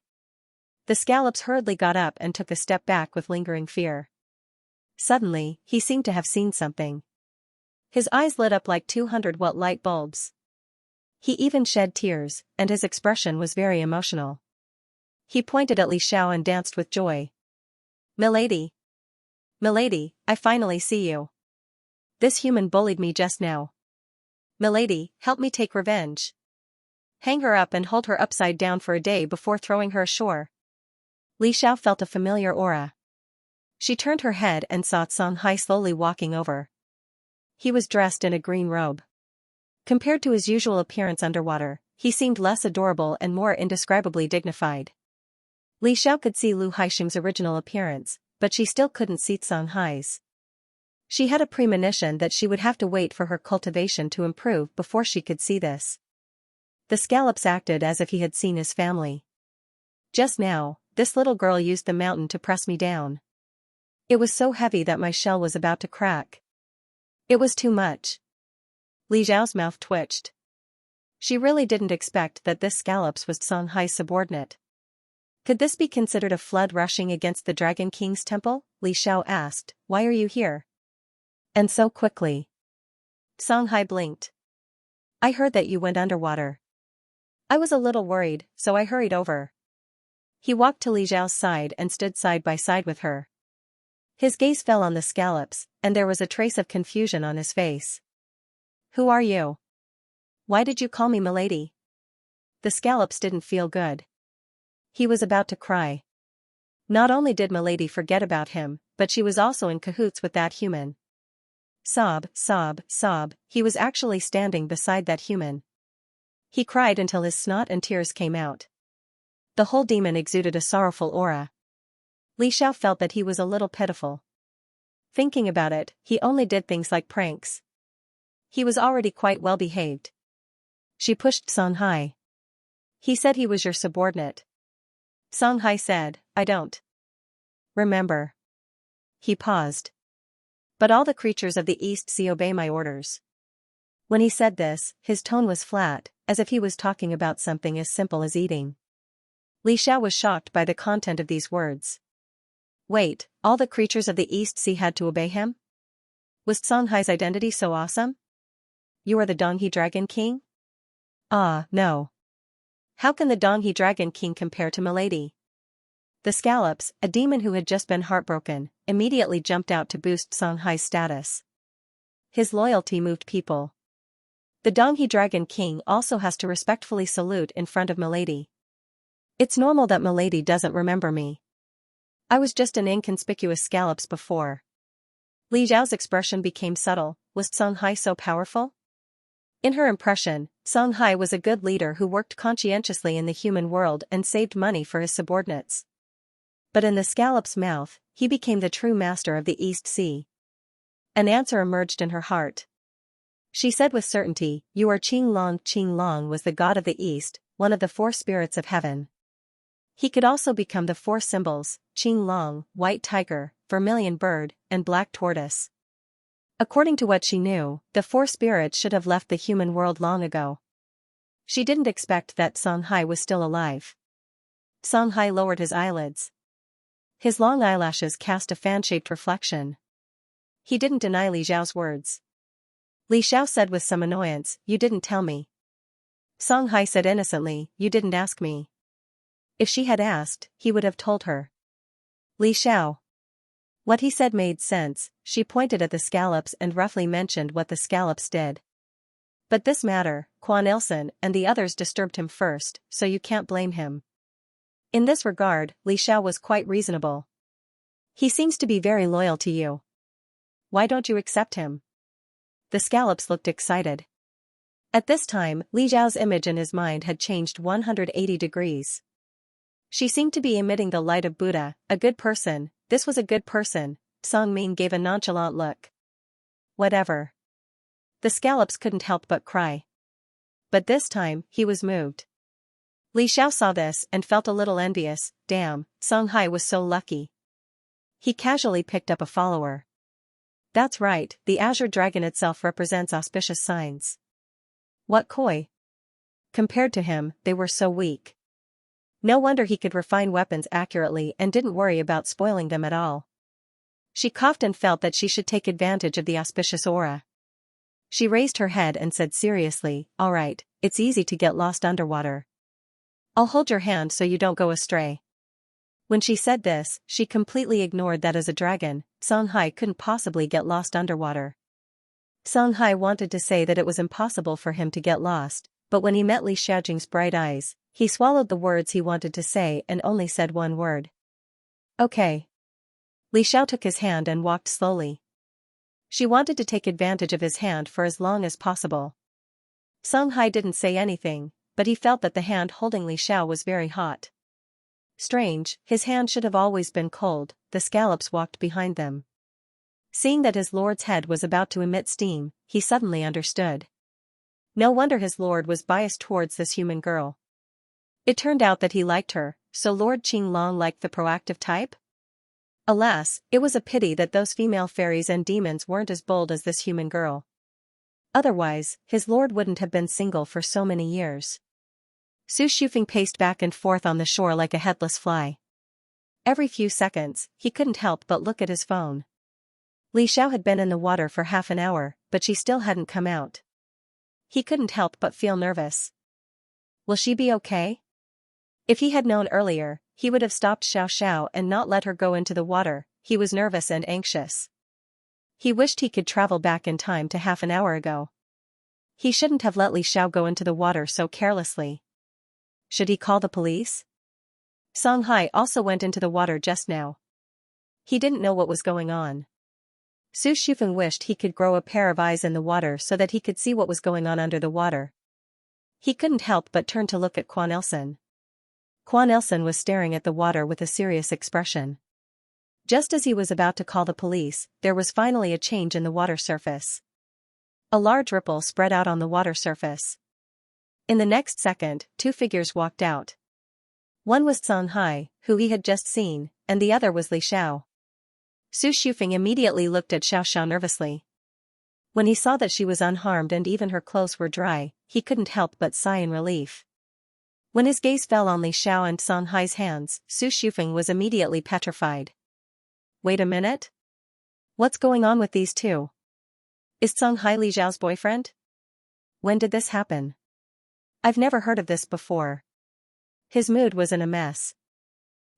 The scallops hurriedly got up and took a step back with lingering fear. Suddenly, he seemed to have seen something. His eyes lit up like 200-watt light bulbs. He even shed tears, and his expression was very emotional. He pointed at Li Xiao and danced with joy. Milady! Milady, I finally see you. This human bullied me just now. Milady, help me take revenge. Hang her up and hold her upside down for a day before throwing her ashore. Li Xiao felt a familiar aura. She turned her head and saw Xianxia slowly walking over. He was dressed in a green robe. Compared to his usual appearance underwater, he seemed less adorable and more indescribably dignified. Li Xiao could see Lu Haisheng's original appearance, but she still couldn't see Xianxia's. She had a premonition that she would have to wait for her cultivation to improve before she could see this. The scallops acted as if he had seen his family. Just now, this little girl used the mountain to press me down. It was so heavy that my shell was about to crack. It was too much. Li Xiao's mouth twitched. She really didn't expect that this scallops was Xianxia's subordinate. Could this be considered a flood rushing against the Dragon King's temple? Li Xiao asked, why are you here? And so quickly. Xianxia blinked. I heard that you went underwater. I was a little worried, so I hurried over. He walked to Li Xiao's side and stood side by side with her. His gaze fell on the scallops, and there was a trace of confusion on his face. "Who are you? Why did you call me milady?" The scallops didn't feel good. He was about to cry. Not only did milady forget about him, but she was also in cahoots with that human. Sob, sob, sob, he was actually standing beside that human. He cried until his snot and tears came out. The whole demon exuded a sorrowful aura. Li Xiao felt that he was a little pitiful. Thinking about it, he only did things like pranks. He was already quite well behaved. She pushed Song Hai. "He said he was your subordinate." Song Hai said, "I don't remember." He paused. "But all the creatures of the East Sea obey my orders." When he said this, his tone was flat, as if he was talking about something as simple as eating. Li Xiao was shocked by the content of these words. Wait, all the creatures of the East Sea had to obey him? Was Song Hai's identity so awesome? "You are the Donghe Dragon King?" "Ah, no. How can the Donghe Dragon King compare to milady?" The scallops, a demon who had just been heartbroken, immediately jumped out to boost Song Hai's status. His loyalty moved people. The Donghe Dragon King also has to respectfully salute in front of milady. "It's normal that milady doesn't remember me. I was just an inconspicuous scallops before." Li Zhao's expression became subtle. Was Song Hai so powerful? In her impression, Song Hai was a good leader who worked conscientiously in the human world and saved money for his subordinates. But in the scallop's mouth, he became the true master of the East Sea. An answer emerged in her heart. She said with certainty, "You are Qing Long." Qing Long was the god of the East, one of the 4 spirits of heaven. He could also become the 4 symbols, Qing Long, white tiger, vermilion bird, and black tortoise. According to what she knew, the 4 spirits should have left the human world long ago. She didn't expect that Song Hai was still alive. Song Hai lowered his eyelids. His long eyelashes cast a fan-shaped reflection. He didn't deny Li Zhao's words. Li Xiao said with some annoyance, "You didn't tell me." Song Hai said innocently, "You didn't ask me." If she had asked, he would have told her. Li Xiao. What he said made sense. She pointed at the scallops and roughly mentioned what the scallops did. But this matter, Quan Ilson and the others disturbed him first, so you can't blame him. In this regard, Li Xiao was quite reasonable. He seems to be very loyal to you. Why don't you accept him? The scallops looked excited. At this time, Li Zhao's image in his mind had changed 180 degrees. She seemed to be emitting the light of Buddha, a good person. This was a good person. Song Ming gave a nonchalant look. Whatever. The scallops couldn't help but cry. But this time, he was moved. Li Xiao saw this and felt a little envious. Damn, Song Hai was so lucky. He casually picked up a follower. That's right, the Azure Dragon itself represents auspicious signs. What koi? Compared to him, they were so weak. No wonder he could refine weapons accurately and didn't worry about spoiling them at all. She coughed and felt that she should take advantage of the auspicious aura. She raised her head and said seriously, "All right, it's easy to get lost underwater. I'll hold your hand so you don't go astray." When she said this, she completely ignored that as a dragon, Song Hai couldn't possibly get lost underwater. Song Hai wanted to say that it was impossible for him to get lost, but when he met Li Xiaojing's bright eyes, he swallowed the words he wanted to say and only said one word. "Okay." Li Xiao took his hand and walked slowly. She wanted to take advantage of his hand for as long as possible. Song Hai didn't say anything, but he felt that the hand holding Li Xiao was very hot. Strange, his hand should have always been cold. The scallops walked behind them. Seeing that his lord's head was about to emit steam, he suddenly understood. No wonder his lord was biased towards this human girl. It turned out that he liked her, so Lord Qing Long liked the proactive type? Alas, it was a pity that those female fairies and demons weren't as bold as this human girl. Otherwise, his lord wouldn't have been single for so many years. Su Shufeng paced back and forth on the shore like a headless fly. Every few seconds, he couldn't help but look at his phone. Li Xiao had been in the water for half an hour, but she still hadn't come out. He couldn't help but feel nervous. Will she be okay? If he had known earlier, he would have stopped Xiao Xiao and not let her go into the water, he was nervous and anxious. He wished he could travel back in time to half an hour ago. He shouldn't have let Li Xiao go into the water so carelessly. Should he call the police? Songhai also went into the water just now. He didn't know what was going on. Su Shufeng wished he could grow a pair of eyes in the water so that he could see what was going on under the water. He couldn't help but turn to look at Quan Elson. Quan Elson was staring at the water with a serious expression. Just as he was about to call the police, there was finally a change in the water surface. A large ripple spread out on the water surface. In the next second, two figures walked out. One was Songhai, who he had just seen, and the other was Li Xiao. Su Shufeng immediately looked at Xiao nervously. When he saw that she was unharmed and even her clothes were dry, he couldn't help but sigh in relief. When his gaze fell on Li Xiao and Songhai's hands, Su Shufeng was immediately petrified. Wait a minute? What's going on with these two? Is Songhai Li Xiao's boyfriend? When did this happen? I've never heard of this before. His mood was in a mess.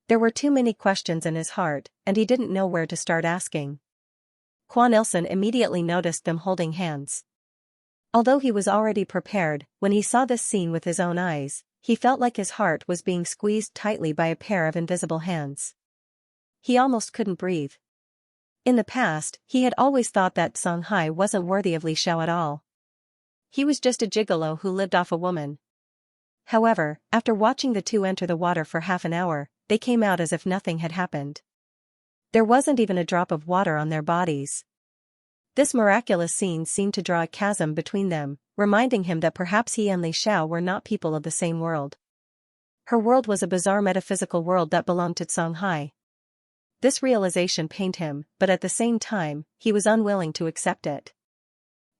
There were too many questions in his heart, and he didn't know where to start asking. Quan Elson immediately noticed them holding hands. Although he was already prepared, when he saw this scene with his own eyes, he felt like his heart was being squeezed tightly by a pair of invisible hands. He almost couldn't breathe. In the past, he had always thought that Songhai wasn't worthy of Li Xiao at all. He was just a gigolo who lived off a woman. However, after watching the two enter the water for half an hour, they came out as if nothing had happened. There wasn't even a drop of water on their bodies. This miraculous scene seemed to draw a chasm between them, reminding him that perhaps he and Li Xiao were not people of the same world. Her world was a bizarre metaphysical world that belonged to Songhai. This realization pained him, but at the same time, he was unwilling to accept it.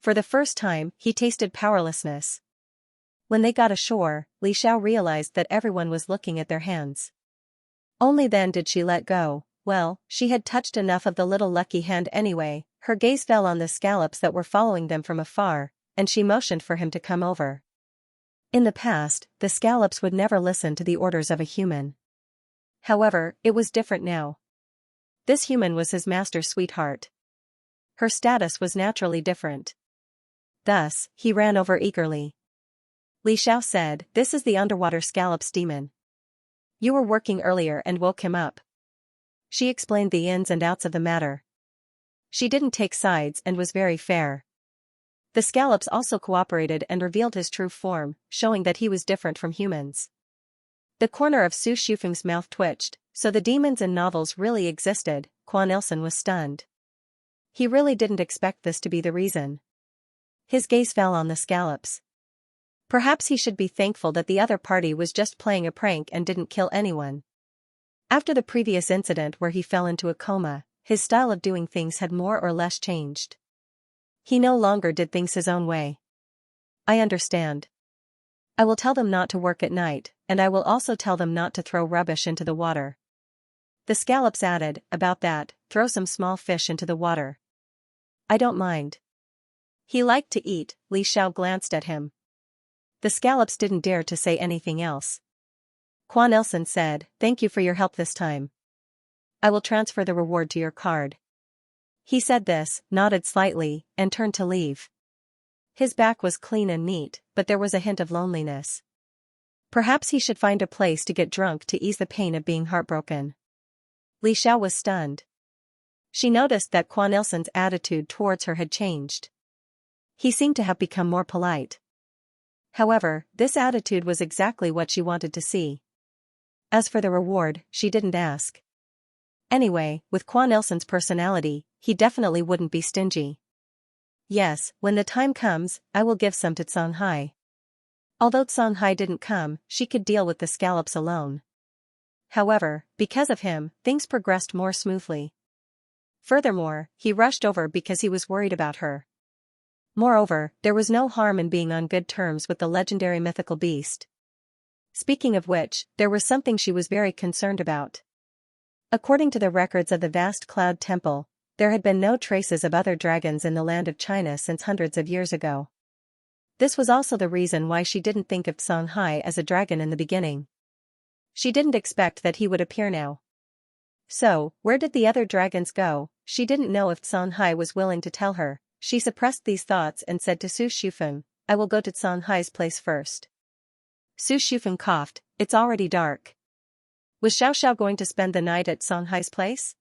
For the first time, he tasted powerlessness. When they got ashore, Li Xiao realized that everyone was looking at their hands. Only then did she let go. Well, she had touched enough of the little lucky hand anyway. Her gaze fell on the scallops that were following them from afar, and she motioned for him to come over. In the past, the scallops would never listen to the orders of a human. However, it was different now. This human was his master's sweetheart. Her status was naturally different. Thus, he ran over eagerly. Li Xiao said, "This is the underwater scallops demon. You were working earlier and woke him up." She explained the ins and outs of the matter. She didn't take sides and was very fair. The scallops also cooperated and revealed his true form, showing that he was different from humans. The corner of Su Shufeng's mouth twitched, so the demons in novels really existed. Quan Elson was stunned. He really didn't expect this to be the reason. His gaze fell on the scallops. Perhaps he should be thankful that the other party was just playing a prank and didn't kill anyone. After the previous incident where he fell into a coma, his style of doing things had more or less changed. He no longer did things his own way. "I understand. I will tell them not to work at night, and I will also tell them not to throw rubbish into the water." The scallops added, "About that, throw some small fish into the water. I don't mind." He liked to eat. Li Xiao glanced at him. The scallops didn't dare to say anything else. Quan Elson said, "Thank you for your help this time. I will transfer the reward to your card." He said this, nodded slightly, and turned to leave. His back was clean and neat, but there was a hint of loneliness. Perhaps he should find a place to get drunk to ease the pain of being heartbroken. Li Xiao was stunned. She noticed that Quan Elson's attitude towards her had changed. He seemed to have become more polite. However, this attitude was exactly what she wanted to see. As for the reward, she didn't ask. Anyway, with Quan Elson's personality, he definitely wouldn't be stingy. "Yes, when the time comes, I will give some to Songhai." Although Songhai didn't come, she could deal with the scallops alone. However, because of him, things progressed more smoothly. Furthermore, he rushed over because he was worried about her. Moreover, there was no harm in being on good terms with the legendary mythical beast. Speaking of which, there was something she was very concerned about. According to the records of the vast Cloud Temple, there had been no traces of other dragons in the land of China since hundreds of years ago. This was also the reason why she didn't think of Songhai as a dragon in the beginning. She didn't expect that he would appear now. So, where did the other dragons go? She didn't know if Xianxia was willing to tell her. She suppressed these thoughts and said to Su Shufeng, I will go to Xianxia's place first. Su Shufeng coughed, it's already dark. Was Xiao going to spend the night at Xianxia's place?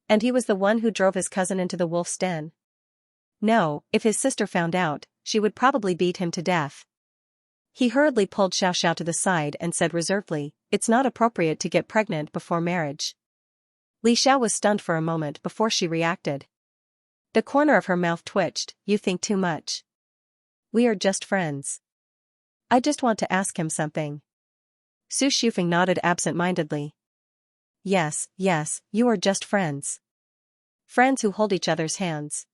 And he was the one who drove his cousin into the wolf's den. No, if his sister found out, she would probably beat him to death. He hurriedly pulled Xiao to the side and said reservedly, it's not appropriate to get pregnant before marriage. Li Xiao was stunned for a moment before she reacted. The corner of her mouth twitched, you think too much. We are just friends. I just want to ask him something. Su Shufeng nodded absent-mindedly. Yes, you are just friends. Friends who hold each other's hands.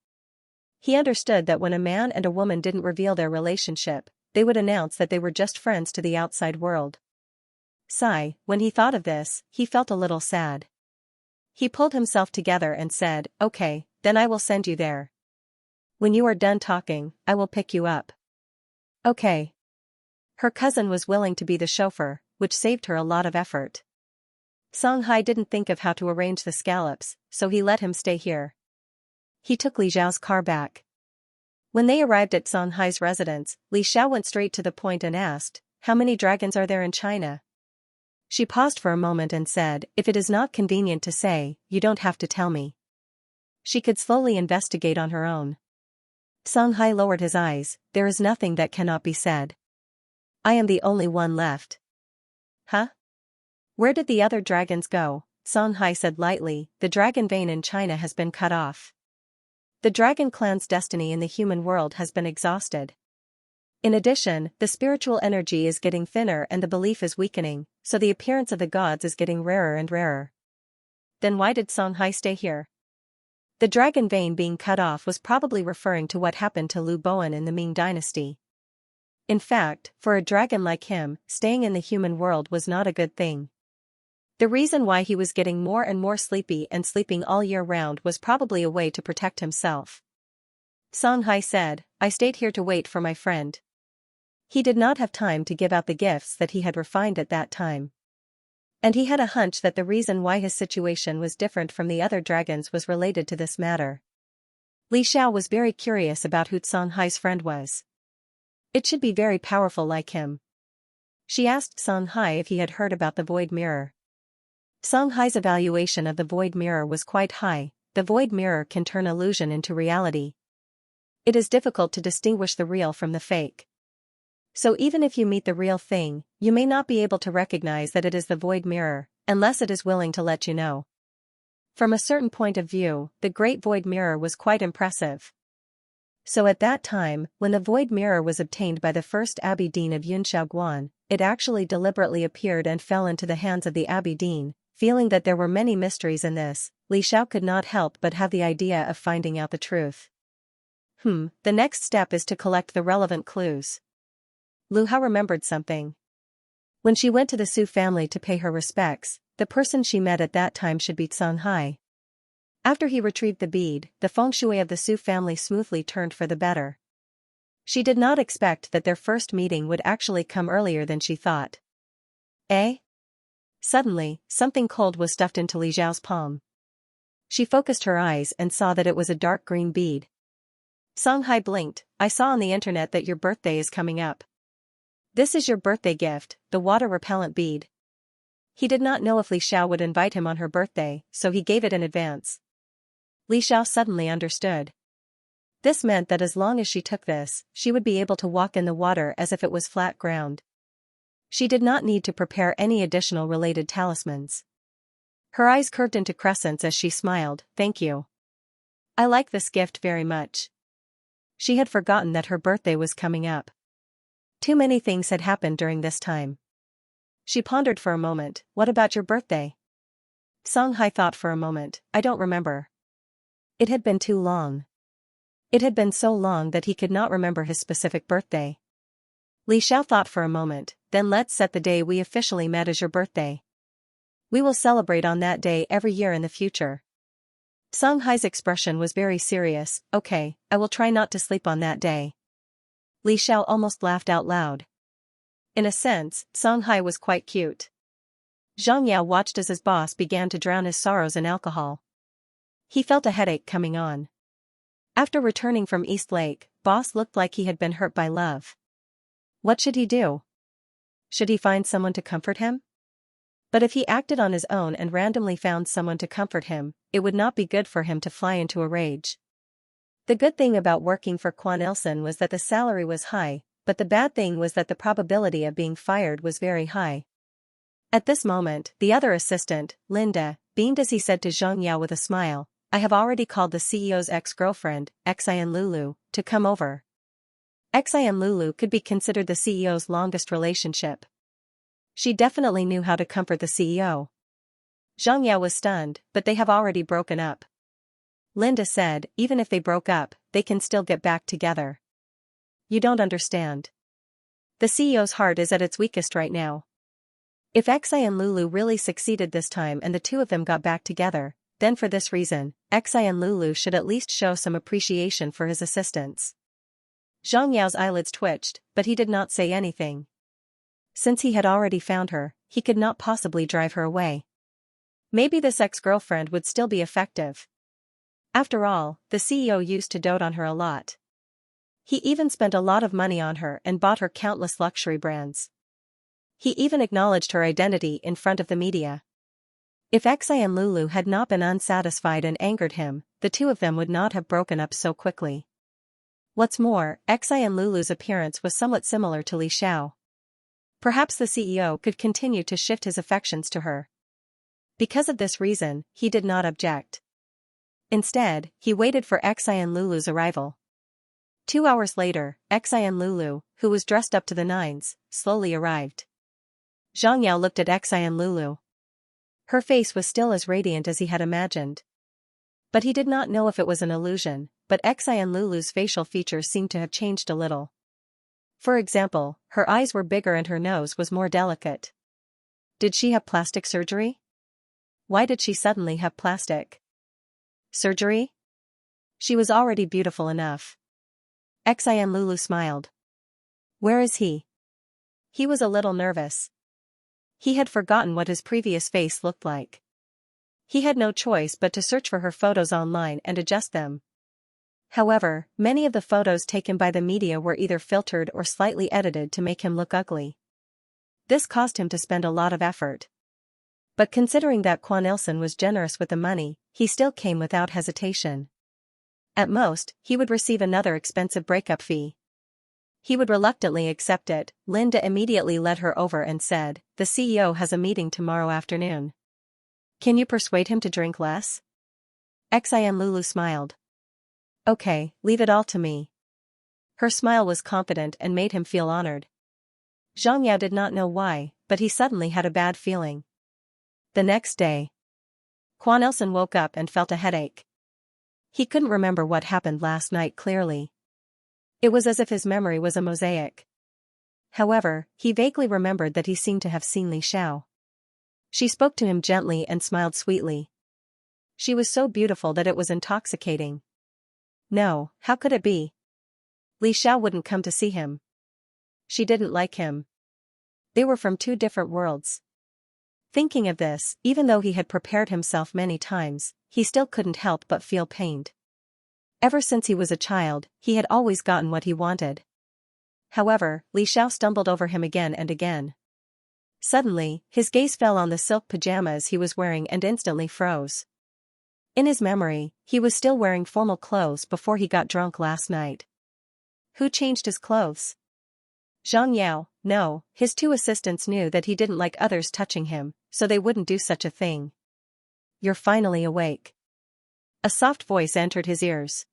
He understood that when a man and a woman didn't reveal their relationship, they would announce that they were just friends to the outside world. Sigh, when he thought of this, he felt a little sad. He pulled himself together and said, okay, then I will send you there. When you are done talking, I will pick you up. Okay. Her cousin was willing to be the chauffeur, which saved her a lot of effort. Xianxia didn't think of how to arrange the scallops, so he let him stay here. He took Li Xiao's car back. When they arrived at Xianxia's residence, Li Xiao went straight to the point and asked, how many dragons are there in China? She paused for a moment and said, if it is not convenient to say, you don't have to tell me. She could slowly investigate on her own. Xianxia lowered his eyes, there is nothing that cannot be said. I am the only one left. Huh? Where did the other dragons go? Xianxia said lightly, the dragon vein in China has been cut off. The dragon clan's destiny in the human world has been exhausted. In addition, the spiritual energy is getting thinner and the belief is weakening, so the appearance of the gods is getting rarer and rarer. Then why did Xianxia stay here? The dragon vein being cut off was probably referring to what happened to Lu Bowen in the Ming dynasty. In fact, for a dragon like him, staying in the human world was not a good thing. The reason why he was getting more and more sleepy and sleeping all year round was probably a way to protect himself. Xianxia said, I stayed here to wait for my friend. He did not have time to give out the gifts that he had refined at that time. And he had a hunch that the reason why his situation was different from the other dragons was related to this matter. Li Xiao was very curious about who Xianxia's friend was. It should be very powerful like him. She asked Xianxia if he had heard about the void mirror. Xianxia's evaluation of the void mirror was quite high. The void mirror can turn illusion into reality. It is difficult to distinguish the real from the fake. So even if you meet the real thing, you may not be able to recognize that it is the void mirror, unless it is willing to let you know. From a certain point of view, the great void mirror was quite impressive. So at that time, when the void mirror was obtained by the first Abbey Dean of Yunxiaoguan, it actually deliberately appeared and fell into the hands of the Abbey Dean. Feeling that there were many mysteries in this, Li Xiao could not help but have the idea of finding out the truth. The next step is to collect the relevant clues. Lu Hao remembered something. When she went to the Su family to pay her respects, the person she met at that time should be Xianxia. After he retrieved the bead, the feng shui of the Su family smoothly turned for the better. She did not expect that their first meeting would actually come earlier than she thought. Eh? Suddenly, something cold was stuffed into Li Xiao's palm. She focused her eyes and saw that it was a dark green bead. Xianxia blinked, I saw on the internet that your birthday is coming up. This is your birthday gift, the water-repellent bead. He did not know if Li Xiao would invite him on her birthday, so he gave it in advance. Li Xiao suddenly understood. This meant that as long as she took this, she would be able to walk in the water as if it was flat ground. She did not need to prepare any additional related talismans. Her eyes curved into crescents as she smiled, thank you. I like this gift very much. She had forgotten that her birthday was coming up. Too many things had happened during this time. She pondered for a moment, what about your birthday? Xianxia thought for a moment, I don't remember. It had been too long. It had been so long that he could not remember his specific birthday. Li Xiao thought for a moment, then let's set the day we officially met as your birthday. We will celebrate on that day every year in the future. Xianxia's expression was very serious, okay, I will try not to sleep on that day. Li Xiao almost laughed out loud. In a sense, Xianxia was quite cute. Xianxia watched as his boss began to drown his sorrows in alcohol. He felt a headache coming on. After returning from East Lake, boss looked like he had been hurt by love. What should he do? Should he find someone to comfort him? But if he acted on his own and randomly found someone to comfort him, it would not be good for him to fly into a rage. The good thing about working for Kwanilson was that the salary was high, but the bad thing was that the probability of being fired was very high. At this moment, the other assistant, Linda, beamed as he said to Xianxia with a smile, "I have already called the CEO's ex-girlfriend, Xianxia, to come over." Xianxia could be considered the CEO's longest relationship. She definitely knew how to comfort the CEO. Xianxia was stunned, but they have already broken up. Linda said, even if they broke up, they can still get back together. You don't understand. The CEO's heart is at its weakest right now. If Xianxia really succeeded this time and the two of them got back together, then for this reason, Xianxia should at least show some appreciation for his assistance. Xiangyao's eyelids twitched, but he did not say anything. Since he had already found her, he could not possibly drive her away. Maybe this ex-girlfriend would still be effective. After all, the CEO used to dote on her a lot. He even spent a lot of money on her and bought her countless luxury brands. He even acknowledged her identity in front of the media. If Xianxia had not been unsatisfied and angered him, the two of them would not have broken up so quickly. What's more, Xianxia's appearance was somewhat similar to Li Xiao. Perhaps the CEO could continue to shift his affections to her. Because of this reason, he did not object. Instead, he waited for Xianxia's arrival. 2 hours later, Xianxia, who was dressed up to the nines, slowly arrived. Xianxia looked at Xianxia. Her face was still as radiant as he had imagined. But he did not know if it was an illusion, but Xianxia's facial features seemed to have changed a little. For example, her eyes were bigger and her nose was more delicate. Did she have plastic surgery? Why did she suddenly have plastic surgery? She was already beautiful enough. Xianxia smiled. Where is he? He was a little nervous. He had forgotten what his previous face looked like. He had no choice but to search for her photos online and adjust them. However, many of the photos taken by the media were either filtered or slightly edited to make him look ugly. This caused him to spend a lot of effort. But considering that Kwanilson was generous with the money, he still came without hesitation. At most, he would receive another expensive breakup fee. He would reluctantly accept it. Linda immediately led her over and said, "The CEO has a meeting tomorrow afternoon. Can you persuade him to drink less?" Xianxia smiled. "Okay, leave it all to me." Her smile was confident and made him feel honored. Xianxia did not know why, but he suddenly had a bad feeling. The next day, Kwanilson woke up and felt a headache. He couldn't remember what happened last night clearly. It was as if his memory was a mosaic. However, he vaguely remembered that he seemed to have seen Li Xiao. She spoke to him gently and smiled sweetly. She was so beautiful that it was intoxicating. No, how could it be? Li Xiao wouldn't come to see him. She didn't like him. They were from two different worlds. Thinking of this, even though he had prepared himself many times, he still couldn't help but feel pained. Ever since he was a child, he had always gotten what he wanted. However, Li Xiao stumbled over him again and again. Suddenly, his gaze fell on the silk pajamas he was wearing and instantly froze. In his memory, he was still wearing formal clothes before he got drunk last night. Who changed his clothes? Xianxia. No, his two assistants knew that he didn't like others touching him, so they wouldn't do such a thing. You're finally awake. A soft voice entered his ears.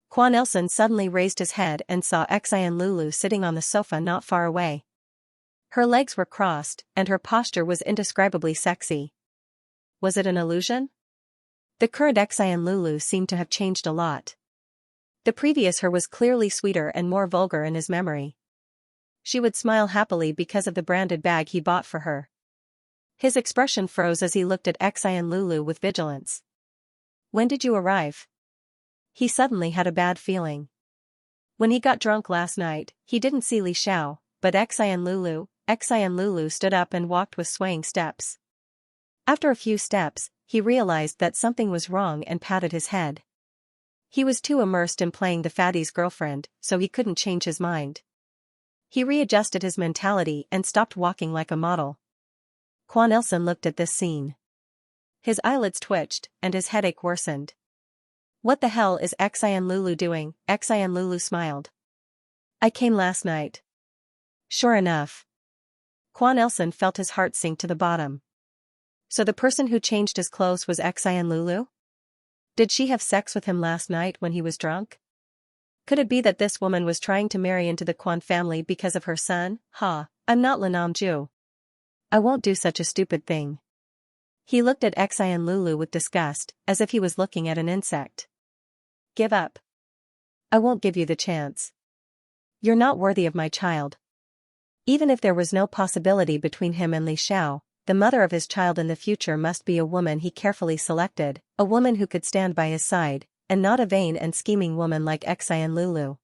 Kwanilson suddenly raised his head and saw Xianxia sitting on the sofa not far away. Her legs were crossed, and her posture was indescribably sexy. Was it an illusion? The current Xianxia seemed to have changed a lot. The previous her was clearly sweeter and more vulgar in his memory. She would smile happily because of the branded bag he bought for her. His expression froze as he looked at Xianxia with vigilance. When did you arrive? He suddenly had a bad feeling. When he got drunk last night, he didn't see Li Xiao, but Xianxia stood up and walked with swaying steps. After a few steps, he realized that something was wrong and patted his head. He was too immersed in playing the fatty's girlfriend, so he couldn't change his mind. He readjusted his mentality and stopped walking like a model. Quan Ilson looked at this scene. His eyelids twitched, and his headache worsened. What the hell is Xian Lulu doing? Xian Lulu smiled. I came last night. Sure enough. Quan Ilson felt his heart sink to the bottom. So the person who changed his clothes was Xian Lulu? Did she have sex with him last night when he was drunk? Could it be that this woman was trying to marry into the Quan family because of her son? I'm not Lanam Ju. I won't do such a stupid thing. He looked at Xian Lulu with disgust, as if he was looking at an insect. Give up. I won't give you the chance. You're not worthy of my child. Even if there was no possibility between him and Li Xiao, the mother of his child in the future must be a woman he carefully selected, a woman who could stand by his side, and not a vain and scheming woman like Xian Lulu.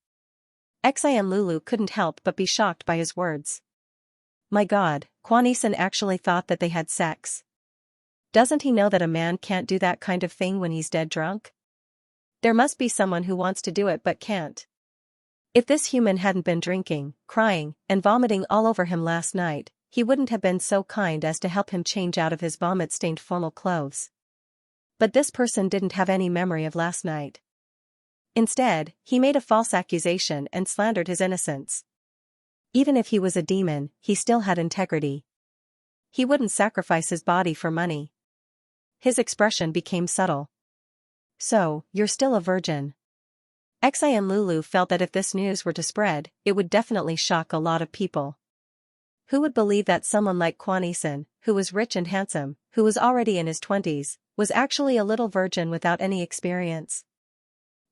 Xian Lulu couldn't help but be shocked by his words. My God, Quan Ilson actually thought that they had sex. Doesn't he know that a man can't do that kind of thing when he's dead drunk? There must be someone who wants to do it but can't. If this human hadn't been drinking, crying, and vomiting all over him last night, he wouldn't have been so kind as to help him change out of his vomit-stained formal clothes. But this person didn't have any memory of last night. Instead, he made a false accusation and slandered his innocence. Even if he was a demon, he still had integrity. He wouldn't sacrifice his body for money. His expression became subtle. So, you're still a virgin. Xian Lulu felt that if this news were to spread, it would definitely shock a lot of people. Who would believe that someone like Quan Ilson, who was rich and handsome, who was already in his 20s, was actually a little virgin without any experience?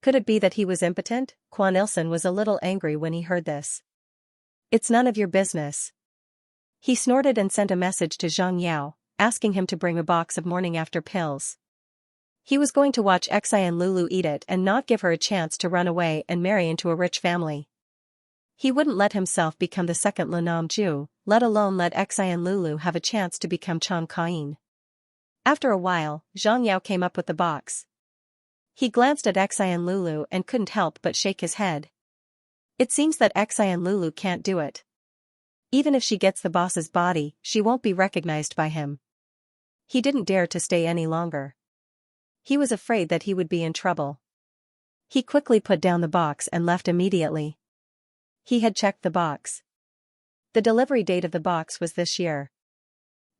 Could it be that he was impotent? Quan Ilson was a little angry when he heard this. It's none of your business. He snorted and sent a message to Xianxia, asking him to bring a box of morning-after pills. He was going to watch Xian Lulu eat it and not give her a chance to run away and marry into a rich family. He wouldn't let himself become the second Lanam Ju, let alone let Xian Lulu have a chance to become Chan Kain. After a while, Xianxia came up with the box. He glanced at Xian Lulu and couldn't help but shake his head. It seems that Xian Lulu can't do it. Even if she gets the boss's body, she won't be recognized by him. He didn't dare to stay any longer. He was afraid that he would be in trouble. He quickly put down the box and left immediately. He had checked the box. The delivery date of the box was this year.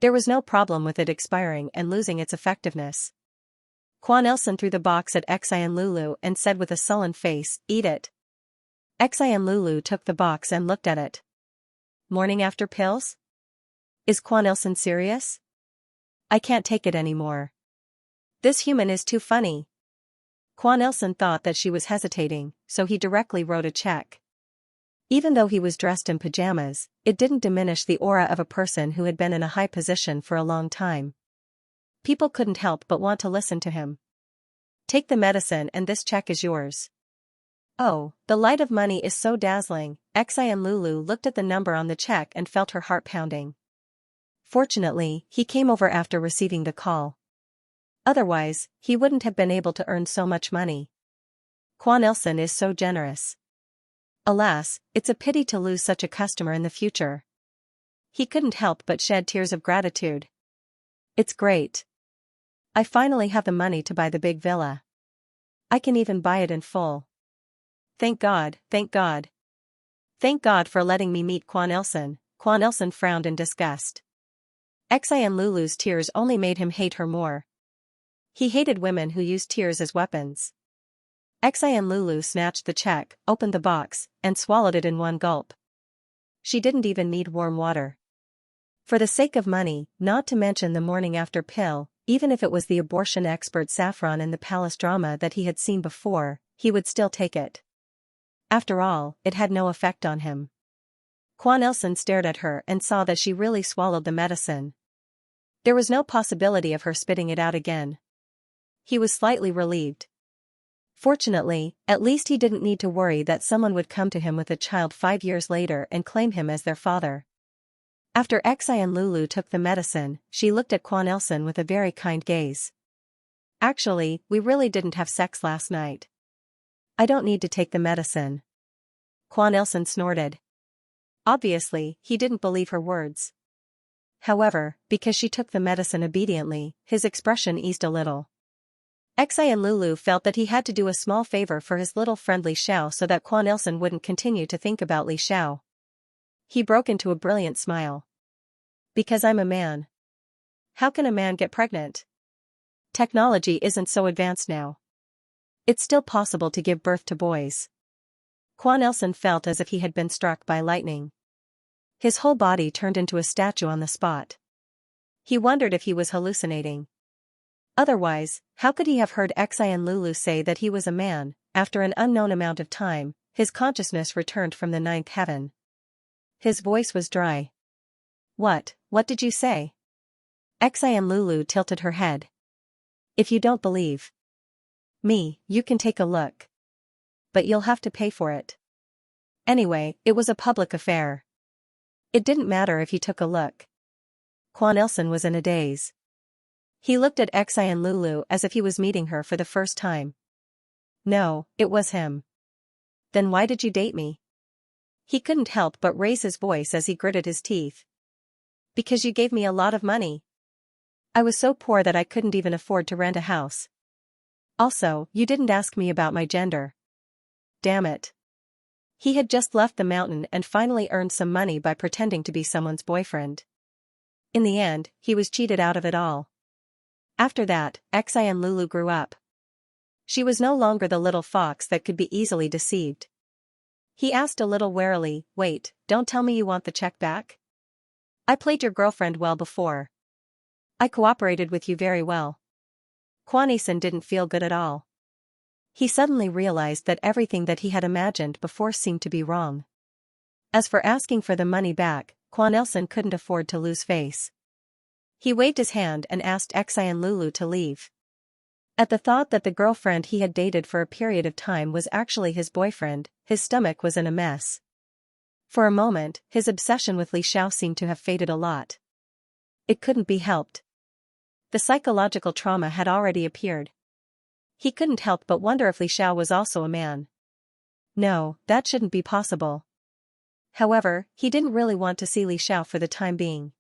There was no problem with it expiring and losing its effectiveness. Quan Ilson threw the box at Xian Lulu and said with a sullen face, "Eat it." Xian Lulu took the box and looked at it. Morning after pills? Is Quan Ilson serious? I can't take it anymore. This human is too funny. Quan Ilson thought that she was hesitating, so he directly wrote a check. Even though he was dressed in pajamas, it didn't diminish the aura of a person who had been in a high position for a long time. People couldn't help but want to listen to him. Take the medicine and this check is yours. Oh, the light of money is so dazzling. Xian Lulu looked at the number on the check and felt her heart pounding. Fortunately, he came over after receiving the call. Otherwise, he wouldn't have been able to earn so much money. Quan Ilson is so generous. Alas, it's a pity to lose such a customer in the future. He couldn't help but shed tears of gratitude. It's great. I finally have the money to buy the big villa. I can even buy it in full. Thank God, thank God. Thank God for letting me meet Quan Ilson. Quan Ilson frowned in disgust. Xian Lulu's tears only made him hate her more. He hated women who used tears as weapons. Xian Lulu snatched the check, opened the box, and swallowed it in one gulp. She didn't even need warm water. For the sake of money, not to mention the morning-after pill, even if it was the abortion expert Saffron in the palace drama that he had seen before, he would still take it. After all, it had no effect on him. Quan Ilson stared at her and saw that she really swallowed the medicine. There was no possibility of her spitting it out again. He was slightly relieved. Fortunately, at least he didn't need to worry that someone would come to him with a child 5 years later and claim him as their father. After Xi and Lulu took the medicine, she looked at Quan Elson with a very kind gaze. Actually, we really didn't have sex last night. I don't need to take the medicine. Quan Elson snorted. Obviously, he didn't believe her words. However, because she took the medicine obediently, his expression eased a little. Xi and Lulu felt that he had to do a small favor for his little friend Li Xiao so that Quan Elson wouldn't continue to think about Li Xiao. He broke into a brilliant smile. Because I'm a man. How can a man get pregnant? Technology isn't so advanced now. It's still possible to give birth to boys. Quan Elson felt as if he had been struck by lightning. His whole body turned into a statue on the spot. He wondered if he was hallucinating. Otherwise, how could he have heard Xi and Lulu say that he was a man? After an unknown amount of time, his consciousness returned from the ninth heaven. His voice was dry. What did you say? Xi and Lulu tilted her head. If you don't believe me, you can take a look. But you'll have to pay for it. Anyway, it was a public affair. It didn't matter if he took a look. Quan Elson was in a daze. He looked at Xi and Lulu as if he was meeting her for the first time. No, it was him. Then why did you date me? He couldn't help but raise his voice as he gritted his teeth. Because you gave me a lot of money. I was so poor that I couldn't even afford to rent a house. Also, you didn't ask me about my gender. Damn it. He had just left the mountain and finally earned some money by pretending to be someone's boyfriend. In the end, he was cheated out of it all. After that, Xi and Lulu grew up. She was no longer the little fox that could be easily deceived. He asked a little warily, wait, don't tell me you want the check back? I played your girlfriend well before. I cooperated with you very well. Quan Elson didn't feel good at all. He suddenly realized that everything that he had imagined before seemed to be wrong. As for asking for the money back, Quan Elson couldn't afford to lose face. He waved his hand and asked Xi and Lulu to leave. At the thought that the girlfriend he had dated for a period of time was actually his boyfriend, his stomach was in a mess. For a moment, his obsession with Li Xiao seemed to have faded a lot. It couldn't be helped. The psychological trauma had already appeared. He couldn't help but wonder if Li Xiao was also a man. No, that shouldn't be possible. However, he didn't really want to see Li Xiao for the time being.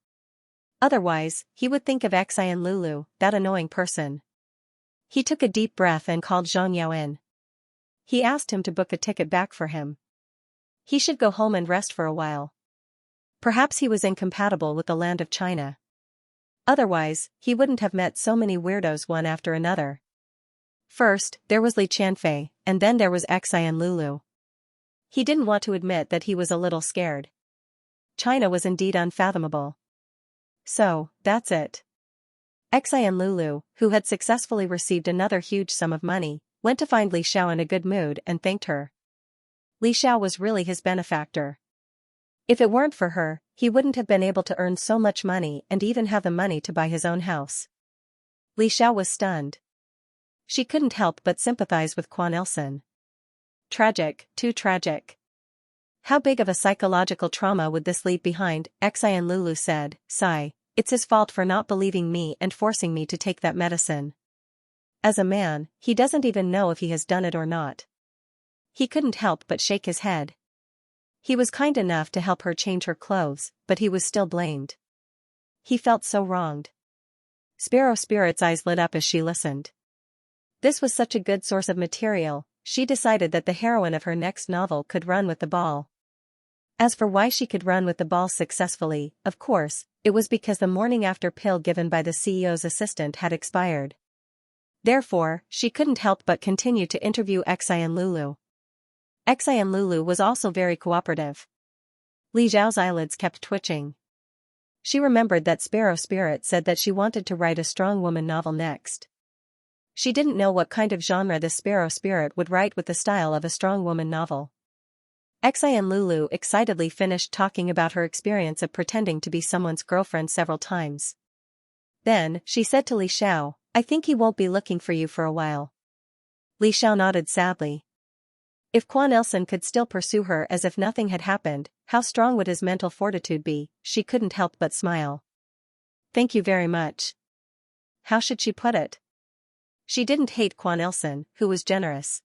Otherwise, he would think of Xi and Lulu, that annoying person. He took a deep breath and called Xianxia in. He asked him to book a ticket back for him. He should go home and rest for a while. Perhaps he was incompatible with the land of China. Otherwise, he wouldn't have met so many weirdos one after another. First, there was Li Qianfei, and then there was Xi and Lulu. He didn't want to admit that he was a little scared. China was indeed unfathomable. So, that's it. Xi and Lulu, who had successfully received another huge sum of money, went to find Li Xiao in a good mood and thanked her. Li Xiao was really his benefactor. If it weren't for her, he wouldn't have been able to earn so much money and even have the money to buy his own house. Li Xiao was stunned. She couldn't help but sympathize with Quan Elson. Tragic, too tragic. How big of a psychological trauma would this leave behind? Xi and Lulu said, sigh, it's his fault for not believing me and forcing me to take that medicine. As a man, he doesn't even know if he has done it or not. He couldn't help but shake his head. He was kind enough to help her change her clothes, but he was still blamed. He felt so wronged. Sparrow Spirit's eyes lit up as she listened. This was such a good source of material, she decided that the heroine of her next novel could run with the ball. As for why she could run with the ball successfully, of course, it was because the morning after pill given by the CEO's assistant had expired. Therefore, she couldn't help but continue to interview Xi and Lulu. Xi and Lulu was also very cooperative. Li Zhao's eyelids kept twitching. She remembered that Sparrow Spirit said that she wanted to write a strong woman novel next. She didn't know what kind of genre the Sparrow Spirit would write with the style of a strong woman novel. Xi and Lulu excitedly finished talking about her experience of pretending to be someone's girlfriend several times. Then, she said to Li Xiao, I think he won't be looking for you for a while. Li Xiao nodded sadly. If Quan Elson could still pursue her as if nothing had happened, how strong would his mental fortitude be? She couldn't help but smile. Thank you very much. How should she put it? She didn't hate Quan Elson, who was generous.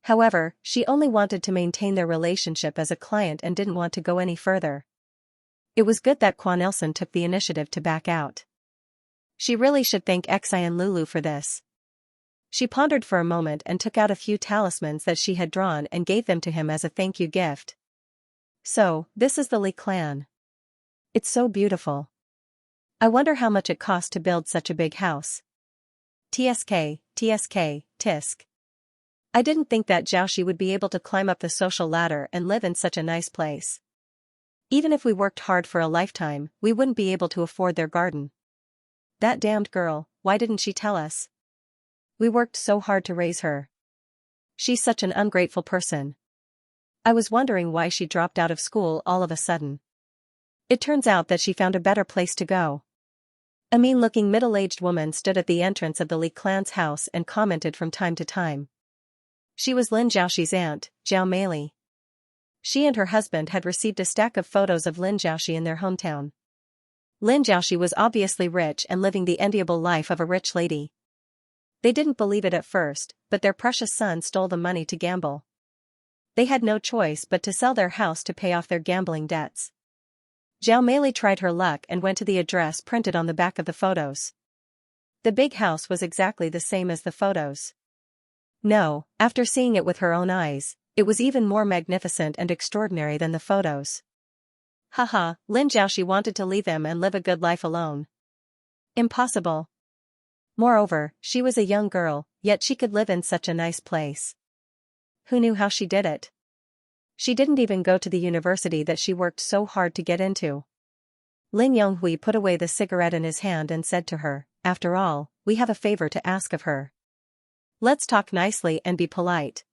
However, she only wanted to maintain their relationship as a client and didn't want to go any further. It was good that Quan Elson took the initiative to back out. She really should thank Xianxia and Lulu for this. She pondered for a moment and took out a few talismans that she had drawn and gave them to him as a thank you gift. So, this is the Li clan. It's so beautiful. I wonder how much it cost to build such a big house. TSK, tisk. I didn't think that Xiaoxi would be able to climb up the social ladder and live in such a nice place. Even if we worked hard for a lifetime, we wouldn't be able to afford their garden. That damned girl, why didn't she tell us? We worked so hard to raise her. She's such an ungrateful person. I was wondering why she dropped out of school all of a sudden. It turns out that she found a better place to go. A mean-looking middle-aged woman stood at the entrance of the Li clan's house and commented from time to time. She was Lin Xiaoxi's aunt, Zhao Meili. She and her husband had received a stack of photos of Lin Xiaoxi in their hometown. Lin Xiaoxi was obviously rich and living the enviable life of a rich lady. They didn't believe it at first, but their precious son stole the money to gamble. They had no choice but to sell their house to pay off their gambling debts. Zhao Meili tried her luck and went to the address printed on the back of the photos. The big house was exactly the same as the photos. No, after seeing it with her own eyes, it was even more magnificent and extraordinary than the photos. Haha, Lin Xiaoxi wanted to leave them and live a good life alone. Impossible. Moreover, she was a young girl, yet she could live in such a nice place. Who knew how she did it? She didn't even go to the university that she worked so hard to get into. Lin Yonghui put away the cigarette in his hand and said to her, "After all, we have a favor to ask of her. Let's talk nicely and be polite."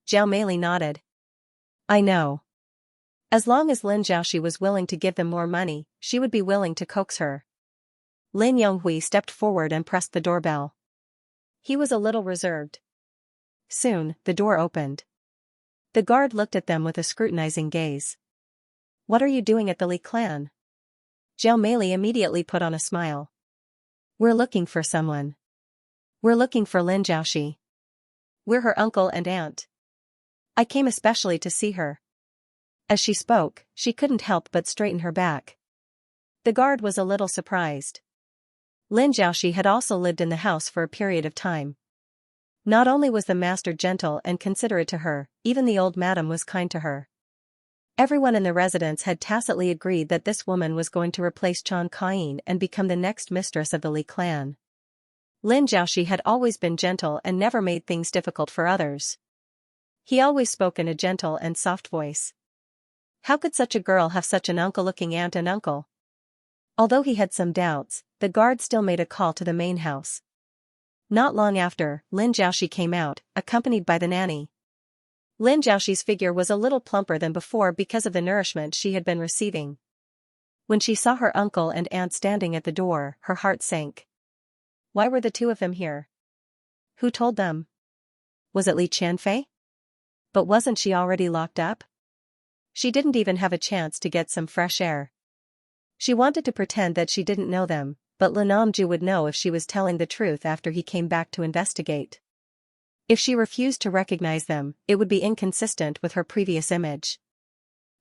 Zhao Meili nodded. I know. As long as Lin Xiaoxi was willing to give them more money, she would be willing to coax her. Lin Yonghui stepped forward and pressed the doorbell. He was a little reserved. Soon, the door opened. The guard looked at them with a scrutinizing gaze. What are you doing at the Li clan? Zhao Meili immediately put on a smile. We're looking for someone. We're looking for Lin Xiaoxi. We're her uncle and aunt. I came especially to see her. As she spoke, she couldn't help but straighten her back. The guard was a little surprised. Lin Xiaoxi had also lived in the house for a period of time. Not only was the master gentle and considerate to her, even the old madam was kind to her. Everyone in the residence had tacitly agreed that this woman was going to replace Chan Kain and become the next mistress of the Li clan. Lin Xiaoxi had always been gentle and never made things difficult for others. He always spoke in a gentle and soft voice. How could such a girl have such an uncle-looking aunt and uncle? Although he had some doubts, the guard still made a call to the main house. Not long after, Lin Xiaoxi came out, accompanied by the nanny. Lin Xiaoxi's figure was a little plumper than before because of the nourishment she had been receiving. When she saw her uncle and aunt standing at the door, her heart sank. Why were the two of them here? Who told them? Was it Li Qianfei? But wasn't she already locked up? She didn't even have a chance to get some fresh air. She wanted to pretend that she didn't know them, but Lin Namju would know if she was telling the truth after he came back to investigate. If she refused to recognize them, it would be inconsistent with her previous image.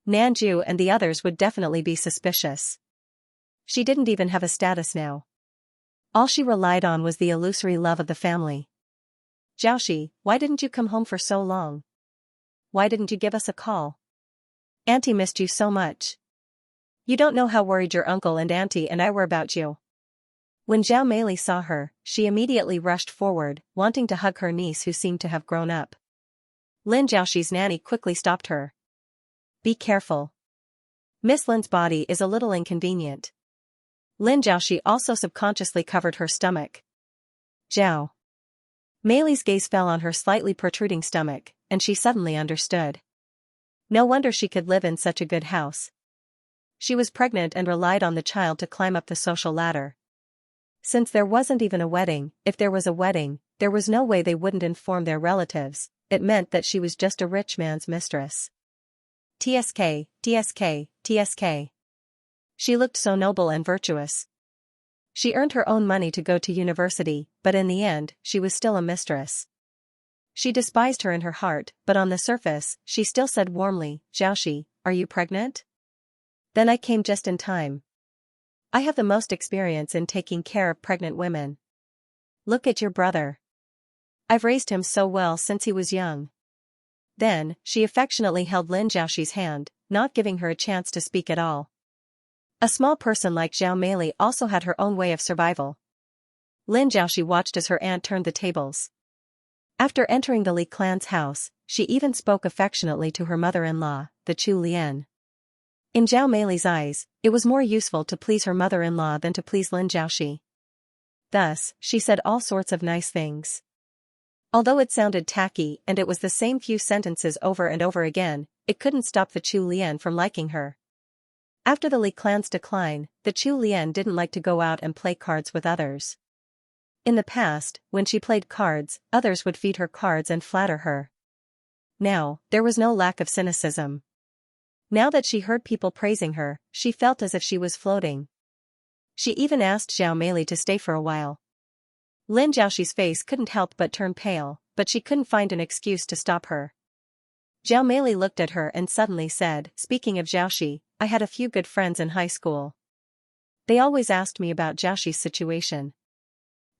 Nanju and the others would definitely be suspicious. She didn't even have a status now. All she relied on was the illusory love of the family. Xiaoxi, why didn't you come home for so long? Why didn't you give us a call? Auntie missed you so much. You don't know how worried your uncle and auntie and I were about you. When Zhao Meili saw her, she immediately rushed forward, wanting to hug her niece who seemed to have grown up. Lin Xiaoxi's nanny quickly stopped her. Be careful. Miss Lin's body is a little inconvenient. Lin Xiaoxi also subconsciously covered her stomach. Zhao Meili's gaze fell on her slightly protruding stomach, and she suddenly understood. No wonder she could live in such a good house. She was pregnant and relied on the child to climb up the social ladder. Since there wasn't even a wedding, if there was a wedding, there was no way they wouldn't inform their relatives, it meant that she was just a rich man's mistress. TSK, TSK, TSK. She looked so noble and virtuous. She earned her own money to go to university, but in the end, she was still a mistress. She despised her in her heart, but on the surface, she still said warmly, "Xiaoxi, are you pregnant?" Then I came just in time. I have the most experience in taking care of pregnant women. Look at your brother. I've raised him so well since he was young. Then, she affectionately held Lin Xiaoxi's hand, not giving her a chance to speak at all. A small person like Zhao Meili also had her own way of survival. Lin Xiaoxi watched as her aunt turned the tables. After entering the Li clan's house, she even spoke affectionately to her mother-in-law, the Chu Lian. In Zhao Meili's eyes, it was more useful to please her mother-in-law than to please Lin Xiaoxi. Thus, she said all sorts of nice things. Although it sounded tacky and it was the same few sentences over and over again, it couldn't stop the Chu Lian from liking her. After the Li clan's decline, the Chu Lian didn't like to go out and play cards with others. In the past, when she played cards, others would feed her cards and flatter her. Now, there was no lack of cynicism. Now that she heard people praising her, she felt as if she was floating. She even asked Zhao Meili to stay for a while. Lin Xiaoxi's face couldn't help but turn pale, but she couldn't find an excuse to stop her. Zhao Meili looked at her and suddenly said, "Speaking of Xiaoxi, I had a few good friends in high school. They always asked me about Xiaoxi's situation.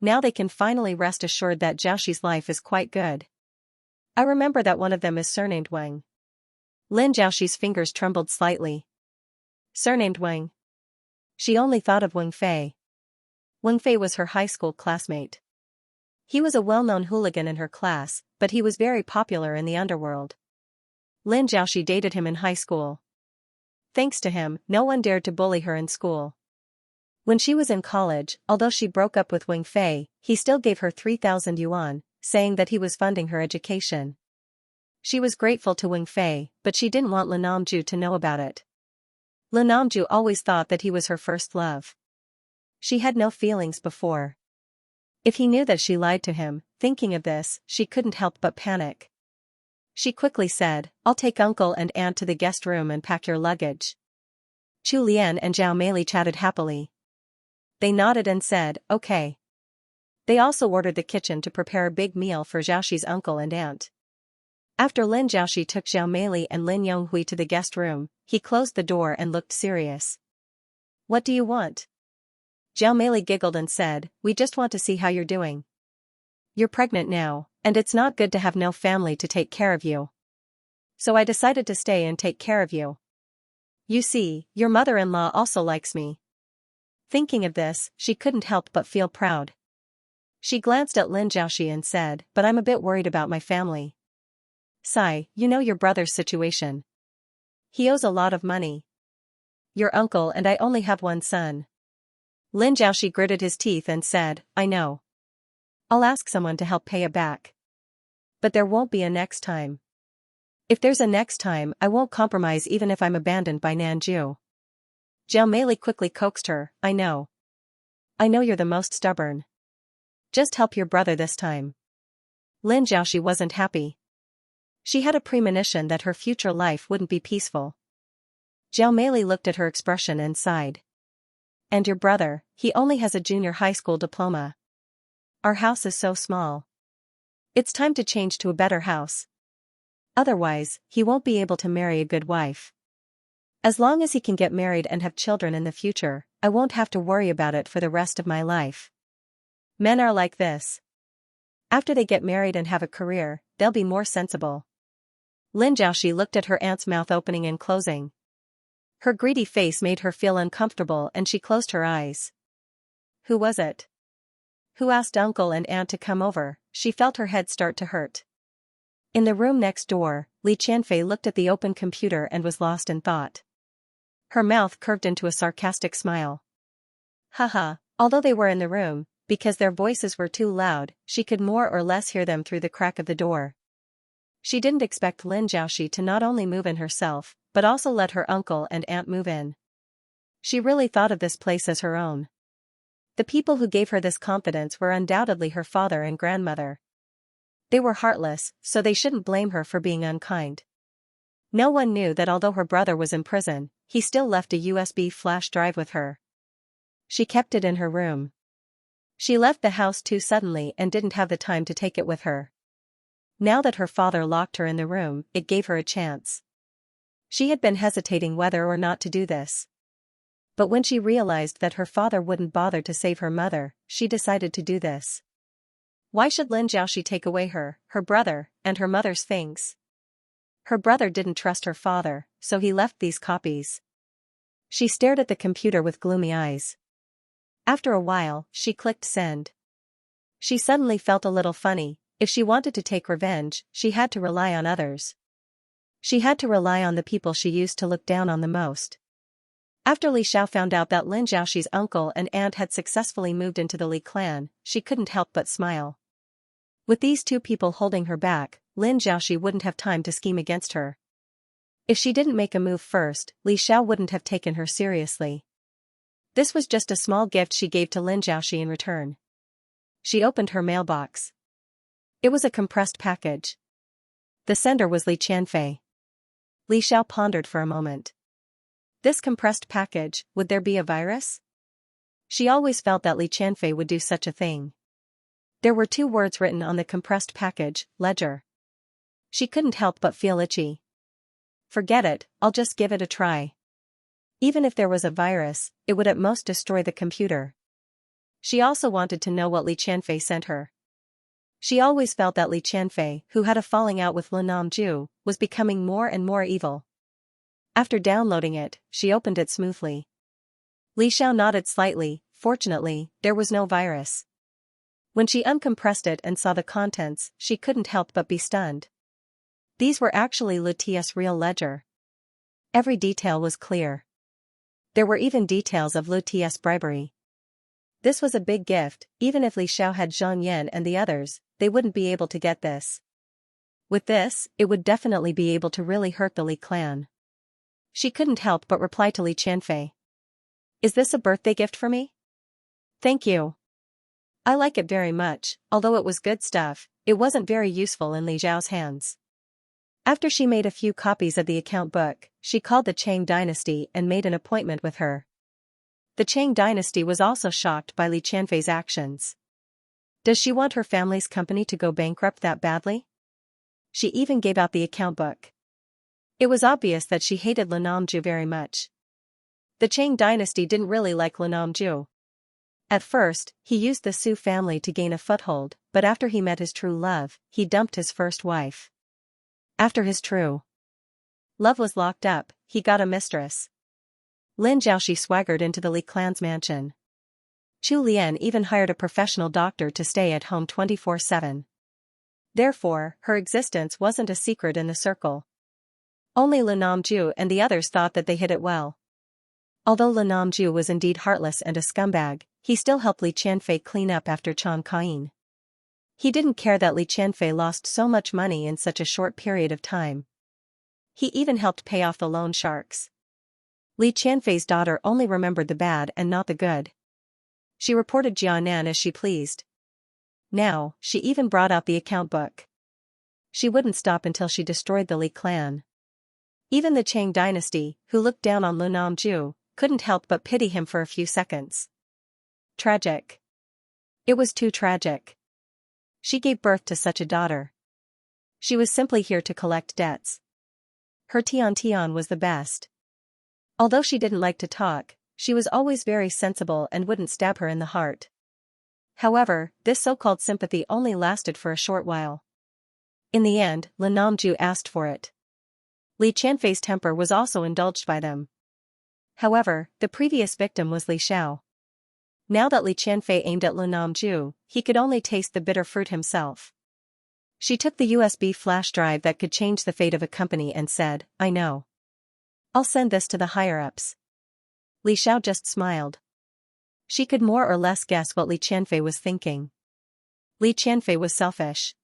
Now they can finally rest assured that Xiaoxi's life is quite good. I remember that one of them is surnamed Wang." Lin Xiaoxi's fingers trembled slightly. Surnamed Wang. She only thought of Wang Fei. Wang Fei was her high school classmate. He was a well-known hooligan in her class, but he was very popular in the underworld. Lin Xiaoxi dated him in high school. Thanks to him, no one dared to bully her in school. When she was in college, although she broke up with Wang Fei, he still gave her 3,000 yuan, saying that he was funding her education. She was grateful to Wang Fei, but she didn't want Lin Namju to know about it. Lin Namju always thought that he was her first love. She had no feelings before. If he knew that she lied to him, thinking of this, she couldn't help but panic. She quickly said, "I'll take uncle and aunt to the guest room and pack your luggage." Chu Lian and Zhao Meili chatted happily. They nodded and said, "Okay." They also ordered the kitchen to prepare a big meal for Xiaoxi's uncle and aunt. After Lin Xiaoxi took Zhao Meili and Lin Yonghui to the guest room, he closed the door and looked serious. "What do you want?" Zhao Meili giggled and said, "We just want to see how you're doing. You're pregnant now, and it's not good to have no family to take care of you. So I decided to stay and take care of you. You see, your mother-in-law also likes me." Thinking of this, she couldn't help but feel proud. She glanced at Lin Xiaoxi and said, "But I'm a bit worried about my family. Sai, you know your brother's situation. He owes a lot of money. Your uncle and I only have one son." Lin Xiaoxi gritted his teeth and said, "I know. I'll ask someone to help pay it back. But there won't be a next time. If there's a next time, I won't compromise even if I'm abandoned by Nanju." Zhao Meili quickly coaxed her, "I know. I know you're the most stubborn. Just help your brother this time." Lin Xiaoxi wasn't happy. She had a premonition that her future life wouldn't be peaceful. Zhao Meili looked at her expression and sighed. "And your brother, he only has a junior high school diploma. Our house is so small. It's time to change to a better house. Otherwise, he won't be able to marry a good wife. As long as he can get married and have children in the future, I won't have to worry about it for the rest of my life. Men are like this. After they get married and have a career, they'll be more sensible." Lin Xiaoxi looked at her aunt's mouth opening and closing. Her greedy face made her feel uncomfortable and she closed her eyes. Who was it? Who asked uncle and aunt to come over? She felt her head start to hurt. In the room next door, Li Qianfei looked at the open computer and was lost in thought. Her mouth curved into a sarcastic smile. Haha, although they were in the room, because their voices were too loud, she could more or less hear them through the crack of the door. She didn't expect Lin Xiaoxi to not only move in herself, but also let her uncle and aunt move in. She really thought of this place as her own. The people who gave her this confidence were undoubtedly her father and grandmother. They were heartless, so they shouldn't blame her for being unkind. No one knew that although her brother was in prison, he still left a USB flash drive with her. She kept it in her room. She left the house too suddenly and didn't have the time to take it with her. Now that her father locked her in the room, it gave her a chance. She had been hesitating whether or not to do this. But when she realized that her father wouldn't bother to save her mother, she decided to do this. Why should Xianxia take away her brother, and her mother's things? Her brother didn't trust her father, so he left these copies. She stared at the computer with gloomy eyes. After a while, she clicked send. She suddenly felt a little funny. If she wanted to take revenge, she had to rely on others. She had to rely on the people she used to look down on the most. After Li Xiao found out that Lin Zhaoxi's uncle and aunt had successfully moved into the Li clan, she couldn't help but smile. With these two people holding her back, Lin Zhaoxi wouldn't have time to scheme against her. If she didn't make a move first, Li Xiao wouldn't have taken her seriously. This was just a small gift she gave to Lin Zhaoxi in return. She opened her mailbox. It was a compressed package. The sender was Li Qianfei. Li Xiao pondered for a moment. This compressed package, would there be a virus? She always felt that Li Qianfei would do such a thing. There were 2 words written on the compressed package, ledger. She couldn't help but feel itchy. Forget it, I'll just give it a try. Even if there was a virus, it would at most destroy the computer. She also wanted to know what Li Qianfei sent her. She always felt that Li Qianfei, who had a falling out with Lin Namju, was becoming more and more evil. After downloading it, she opened it smoothly. Li Xiao nodded slightly. Fortunately, there was no virus. When she uncompressed it and saw the contents, she couldn't help but be stunned. These were actually Lutia's real ledger. Every detail was clear. There were even details of Lutia's bribery. This was a big gift. Even if Li Xiao had Zhang Yan and the others, they wouldn't be able to get this. With this, it would definitely be able to really hurt the Li clan. She couldn't help but reply to Li Qianfei. Is this a birthday gift for me? Thank you. I like it very much. Although it was good stuff, it wasn't very useful in Li Zhao's hands. After she made a few copies of the account book, she called the Chang dynasty and made an appointment with her. The Chang dynasty was also shocked by Li Qianfei's actions. Does she want her family's company to go bankrupt that badly? She even gave out the account book. It was obvious that she hated Lin Namju very much. The Chang dynasty didn't really like Lin Namju. At first, he used the Su family to gain a foothold, but after he met his true love, he dumped his first wife. After his true love was locked up, he got a mistress. Lin Zhaoxi swaggered into the Li clan's mansion. Chu Lian even hired a professional doctor to stay at home 24/7. Therefore, her existence wasn't a secret in the circle. Only Lin Namju and the others thought that they hid it well. Although Lin Namju was indeed heartless and a scumbag, he still helped Li Qianfei clean up after Chan Kain. He didn't care that Li Qianfei lost so much money in such a short period of time. He even helped pay off the loan sharks. Li Qianfei's daughter only remembered the bad and not the good. She reported Jianan as she pleased. Now, she even brought out the account book. She wouldn't stop until she destroyed the Li clan. Even the Chang dynasty, who looked down on Lin Namju, couldn't help but pity him for a few seconds. Tragic. It was too tragic. She gave birth to such a daughter. She was simply here to collect debts. Her Tian was the best. Although she didn't like to talk, she was always very sensible and wouldn't stab her in the heart. However, this so-called sympathy only lasted for a short while. In the end, Lin Namju asked for it. Li Qianfei's temper was also indulged by them. However, the previous victim was Li Xiao. Now that Li Qianfei aimed at Lin Namju, he could only taste the bitter fruit himself. She took the USB flash drive that could change the fate of a company and said, I know. I'll send this to the higher-ups. Li Xiao just smiled. She could more or less guess what Li Qianfei was thinking. Li Qianfei was selfish.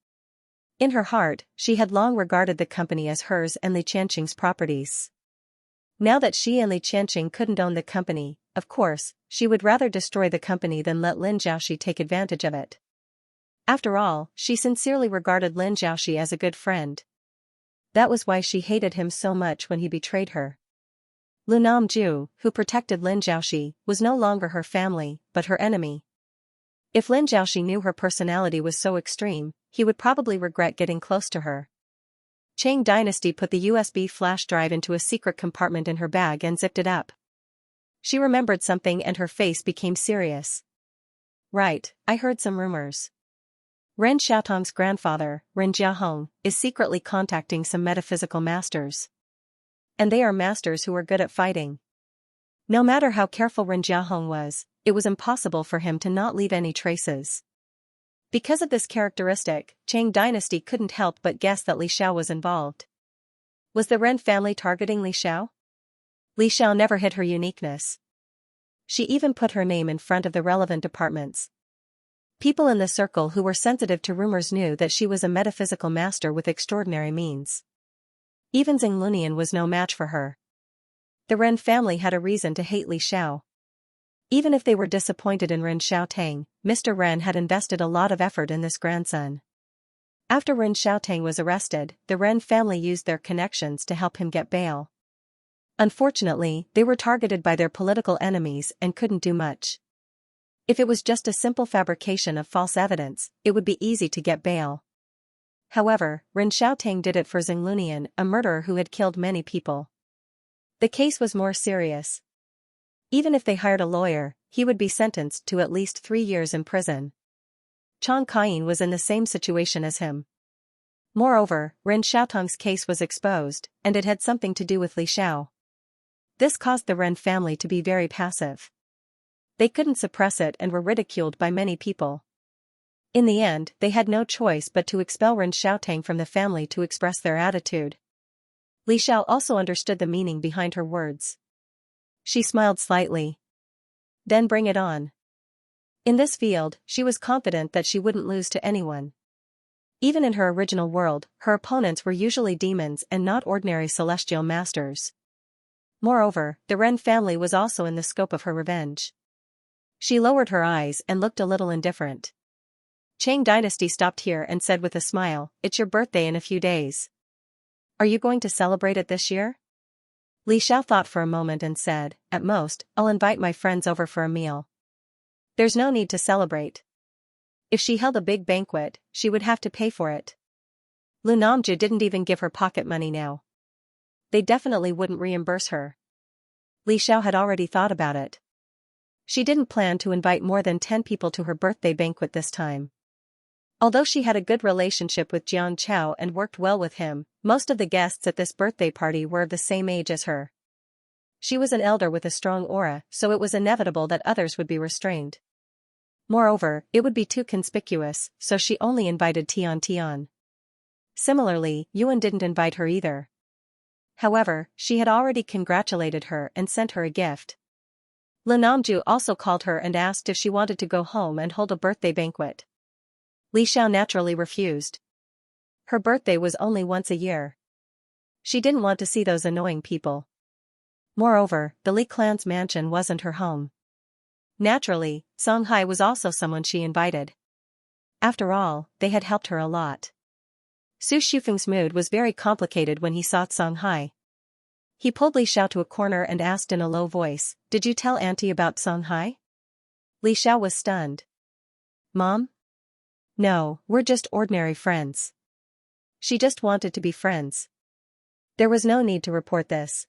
In her heart, she had long regarded the company as hers and Li Qianqing's properties. Now that she and Li Qianqing couldn't own the company, of course, she would rather destroy the company than let Lin Zhaoxi take advantage of it. After all, she sincerely regarded Lin Zhaoxi as a good friend. That was why she hated him so much when he betrayed her. Lu Namju, who protected Lin Zhaoxi, was no longer her family, but her enemy. If Lin Zhaoxi knew her personality was so extreme, he would probably regret getting close to her. Qing Dynasty put the USB flash drive into a secret compartment in her bag and zipped it up. She remembered something and her face became serious. Right, I heard some rumors. Ren Xiaotong's grandfather, Ren Jiahong, is secretly contacting some metaphysical masters. And they are masters who are good at fighting. No matter how careful Ren Jiahong was, it was impossible for him to not leave any traces. Because of this characteristic, Qing Dynasty couldn't help but guess that Li Xiao was involved. Was the Ren family targeting Li Xiao? Li Xiao never hid her uniqueness. She even put her name in front of the relevant departments. People in the circle who were sensitive to rumors knew that she was a metaphysical master with extraordinary means. Even Zheng Lunian was no match for her. The Ren family had a reason to hate Li Xiao. Even if they were disappointed in Ren Xiaotang, Mr. Ren had invested a lot of effort in this grandson. After Ren Xiaotang was arrested, the Ren family used their connections to help him get bail. Unfortunately, they were targeted by their political enemies and couldn't do much. If it was just a simple fabrication of false evidence, it would be easy to get bail. However, Ren Xiaotang did it for Zheng Lunian, a murderer who had killed many people. The case was more serious. Even if they hired a lawyer, he would be sentenced to at least 3 years in prison. Chang Kaiyin was in the same situation as him. Moreover, Ren Xiaotong's case was exposed, and it had something to do with Li Xiao. This caused the Ren family to be very passive. They couldn't suppress it and were ridiculed by many people. In the end, they had no choice but to expel Ren Xiaotang from the family to express their attitude. Li Xiao also understood the meaning behind her words. She smiled slightly. Then bring it on. In this field, she was confident that she wouldn't lose to anyone. Even in her original world, her opponents were usually demons and not ordinary celestial masters. Moreover, the Ren family was also in the scope of her revenge. She lowered her eyes and looked a little indifferent. Qing Dynasty stopped here and said with a smile, "It's your birthday in a few days. Are you going to celebrate it this year?" Li Xiao thought for a moment and said, "At most, I'll invite my friends over for a meal. There's no need to celebrate. If she held a big banquet, she would have to pay for it." Lu Namjie didn't even give her pocket money now. They definitely wouldn't reimburse her. Li Xiao had already thought about it. She didn't plan to invite more than 10 people to her birthday banquet this time. Although she had a good relationship with Jian Chao and worked well with him, most of the guests at this birthday party were of the same age as her. She was an elder with a strong aura, so it was inevitable that others would be restrained. Moreover, it would be too conspicuous, so she only invited Tian Tian. Similarly, Yuan didn't invite her either. However, she had already congratulated her and sent her a gift. Lu Namju also called her and asked if she wanted to go home and hold a birthday banquet. Li Xiao naturally refused. Her birthday was only once a year. She didn't want to see those annoying people. Moreover, the Li clan's mansion wasn't her home. Naturally, Songhai was also someone she invited. After all, they had helped her a lot. Su Shufeng's mood was very complicated when he saw Songhai. He pulled Li Xiao to a corner and asked in a low voice, "Did you tell Auntie about Songhai?" Li Xiao was stunned. "Mom? No, we're just ordinary friends." She just wanted to be friends. There was no need to report this.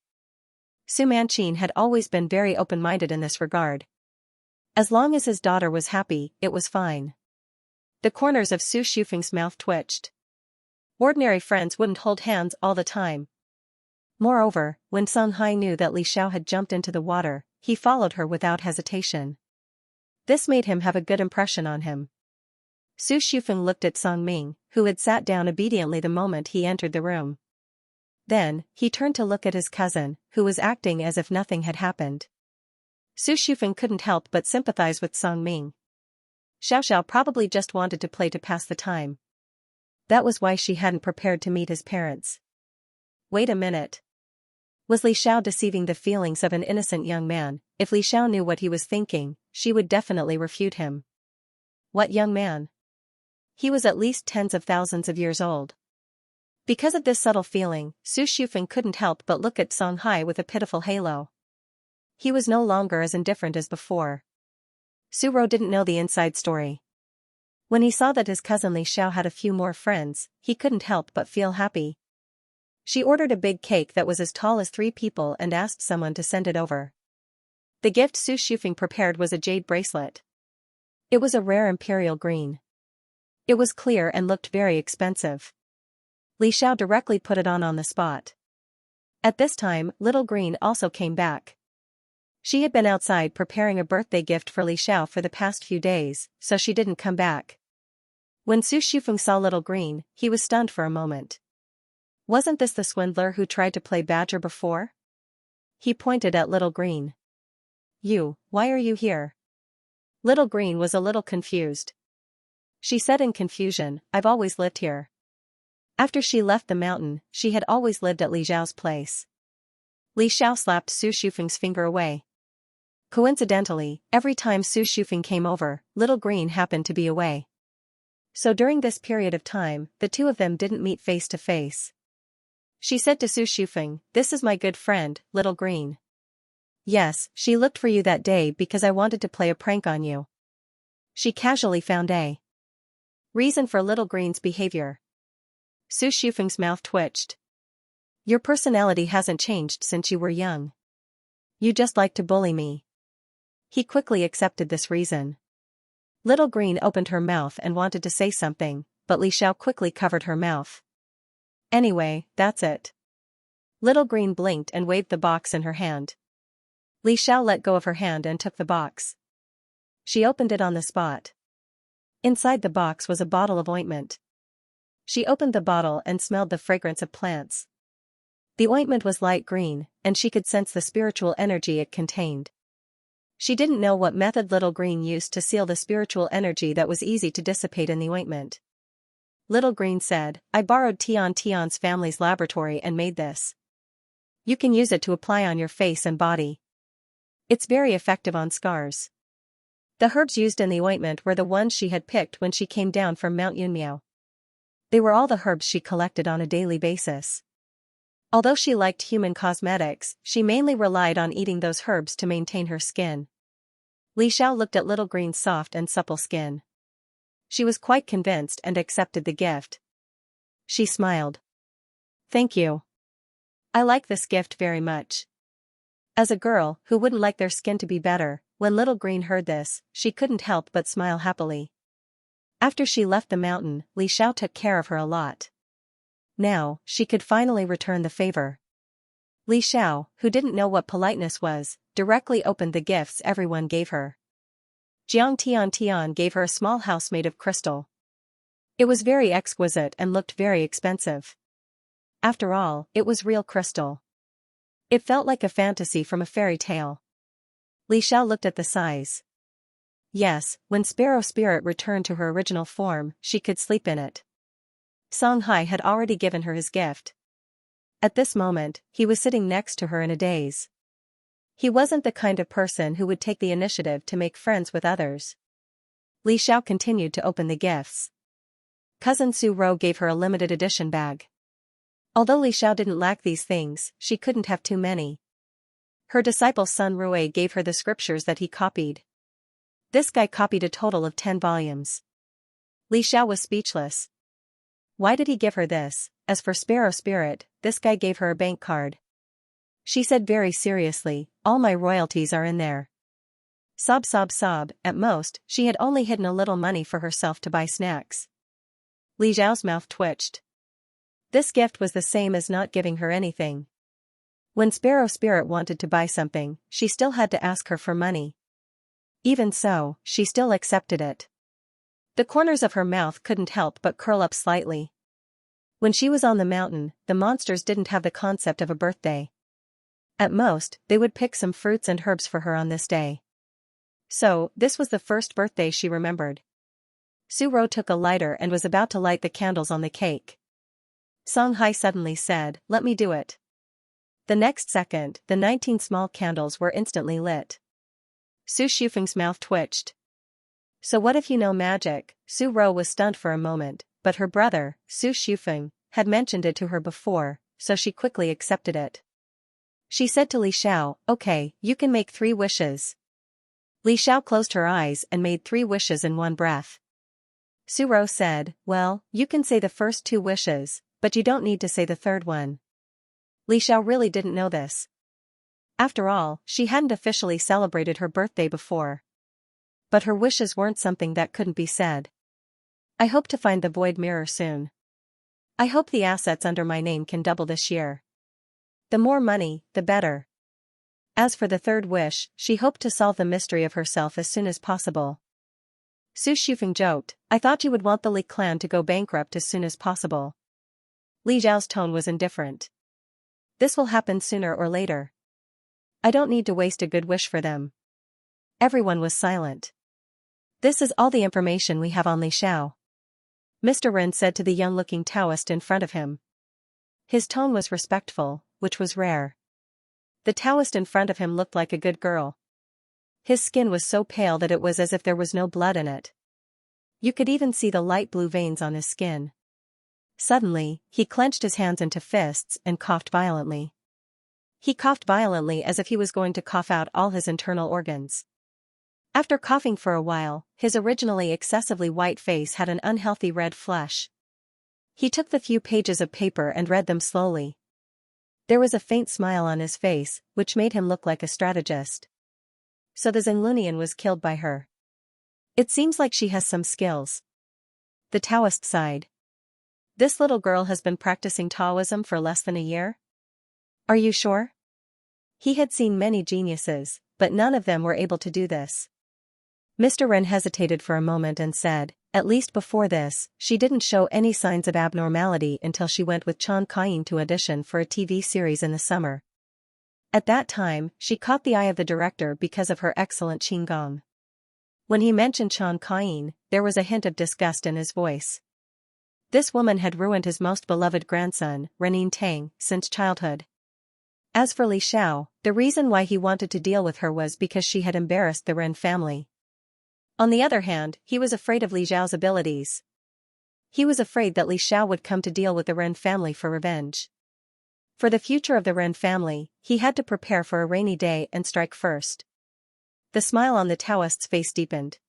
Su Manqin had always been very open-minded in this regard. As long as his daughter was happy, it was fine. The corners of Su Shufeng's mouth twitched. Ordinary friends wouldn't hold hands all the time. Moreover, when Songhai knew that Li Xiao had jumped into the water, he followed her without hesitation. This made him have a good impression on him. Su Shufeng looked at Song Ming, who had sat down obediently the moment he entered the room. Then, he turned to look at his cousin, who was acting as if nothing had happened. Su Shufeng couldn't help but sympathize with Song Ming. Xiao Xiao probably just wanted to play to pass the time. That was why she hadn't prepared to meet his parents. Wait a minute. Was Li Xiao deceiving the feelings of an innocent young man? If Li Xiao knew what he was thinking, she would definitely refute him. What young man? he was at least tens of thousands of years old. Because of this subtle feeling, Su Shufeng couldn't help but look at Songhai with a pitiful halo. He was no longer as indifferent as before. Su Rou didn't know the inside story. When he saw that his cousin Li Xiao had a few more friends, he couldn't help but feel happy. She ordered a big cake that was as tall as 3 people and asked someone to send it over. The gift Su Shufeng prepared was a jade bracelet. It was a rare imperial green. It was clear and looked very expensive. Li Xiao directly put it on the spot. At this time, Little Green also came back. She had been outside preparing a birthday gift for Li Xiao for the past few days, so she didn't come back. When Su Shufeng saw Little Green, he was stunned for a moment. Wasn't this the swindler who tried to play badger before? He pointed at Little Green. Why are you here? Little Green was a little confused. She said in confusion, I've always lived here. After she left the mountain, she had always lived at Li Xiao's place. Li Xiao slapped Su Shufeng's finger away. Coincidentally, every time Su Shufeng came over, Little Green happened to be away. So during this period of time, the two of them didn't meet face to face. She said to Su Shufeng, this is my good friend, Little Green. Yes, she looked for you that day because I wanted to play a prank on you. She casually found a reason for Little Green's behavior. Su Shufeng's mouth twitched. Your personality hasn't changed since you were young. You just like to bully me. He quickly accepted this reason. Little Green opened her mouth and wanted to say something, but Li Xiao quickly covered her mouth. Anyway, that's it. Little Green blinked and waved the box in her hand. Li Xiao let go of her hand and took the box. She opened it on the spot. Inside the box was a bottle of ointment. She opened the bottle and smelled the fragrance of plants. The ointment was light green, and she could sense the spiritual energy it contained. She didn't know what method Little Green used to seal the spiritual energy that was easy to dissipate in the ointment. Little Green said, I borrowed Tian's family's laboratory and made this. You can use it to apply on your face and body. It's very effective on scars. The herbs used in the ointment were the ones she had picked when she came down from Mount Yunmiao. They were all the herbs she collected on a daily basis. Although she liked human cosmetics, she mainly relied on eating those herbs to maintain her skin. Li Xiao looked at Little Green's soft and supple skin. She was quite convinced and accepted the gift. She smiled. Thank you. I like this gift very much. As a girl who wouldn't like their skin to be better, when Little Green heard this, she couldn't help but smile happily. After she left the mountain, Li Xiao took care of her a lot. Now, she could finally return the favor. Li Xiao, who didn't know what politeness was, directly opened the gifts everyone gave her. Tian gave her a small house made of crystal. It was very exquisite and looked very expensive. After all, it was real crystal. It felt like a fantasy from a fairy tale. Li Xiao looked at the size. Yes, when Sparrow Spirit returned to her original form, she could sleep in it. Songhai had already given her his gift. At this moment, he was sitting next to her in a daze. He wasn't the kind of person who would take the initiative to make friends with others. Li Xiao continued to open the gifts. Cousin Su Rou gave her a limited edition bag. Although Li Xiao didn't lack these things, she couldn't have too many. Her disciple Sun Rui gave her the scriptures that he copied. This guy copied a total of 10 volumes. Li Xiao was speechless. Why did he give her this? As for Sparrow Spirit, this guy gave her a bank card. She said very seriously, all my royalties are in there. Sob. At most, she had only hidden a little money for herself to buy snacks. Li Xiao's mouth twitched. This gift was the same as not giving her anything. When Sparrow Spirit wanted to buy something, she still had to ask her for money. Even so, she still accepted it. The corners of her mouth couldn't help but curl up slightly. When she was on the mountain, the monsters didn't have the concept of a birthday. At most, they would pick some fruits and herbs for her on this day. So, this was the first birthday she remembered. Su Rou took a lighter and was about to light the candles on the cake. Songhai suddenly said, let me do it. The next second, the 19 small candles were instantly lit. Su Shufeng's mouth twitched. So what if you know magic? Su Ro was stunned for a moment, but her brother, Su Shufeng, had mentioned it to her before, so she quickly accepted it. She said to Li Xiao, "Okay, you can make 3 wishes." Li Xiao closed her eyes and made 3 wishes in one breath. Su Ro said, "Well, you can say the first 2 wishes, but you don't need to say the third one." Li Xiao really didn't know this. After all, she hadn't officially celebrated her birthday before. But her wishes weren't something that couldn't be said. "I hope to find the void mirror soon. I hope the assets under my name can double this year. The more money, the better." As for the third wish, she hoped to solve the mystery of herself as soon as possible. Su Shufeng joked, "I thought you would want the Li clan to go bankrupt as soon as possible." Li Zhao's tone was indifferent. "This will happen sooner or later. I don't need to waste a good wish for them." Everyone was silent. "This is all the information we have on Li Xiao," Mr. Ren said to the young-looking Taoist in front of him. His tone was respectful, which was rare. The Taoist in front of him looked like a good girl. His skin was so pale that it was as if there was no blood in it. You could even see the light blue veins on his skin. Suddenly, he clenched his hands into fists and coughed violently. He coughed violently as if he was going to cough out all his internal organs. After coughing for a while, his originally excessively white face had an unhealthy red flush. He took the few pages of paper and read them slowly. There was a faint smile on his face, which made him look like a strategist. So the Xianglunian was killed by her. It seems like she has some skills. The Taoist sighed. This little girl has been practicing Taoism for less than a year? Are you sure? He had seen many geniuses, but none of them were able to do this. Mr. Ren hesitated for a moment and said, "At least before this, she didn't show any signs of abnormality until she went with Chan Kaiying to audition for a TV series in the summer. At that time, she caught the eye of the director because of her excellent qigong." When he mentioned Chan Kaiying, there was a hint of disgust in his voice. This woman had ruined his most beloved grandson, Renin Tang, since childhood. As for Li Xiao, the reason why he wanted to deal with her was because she had embarrassed the Ren family. On the other hand, he was afraid of Li Xiao's abilities. He was afraid that Li Xiao would come to deal with the Ren family for revenge. For the future of the Ren family, he had to prepare for a rainy day and strike first. The smile on the Taoist's face deepened.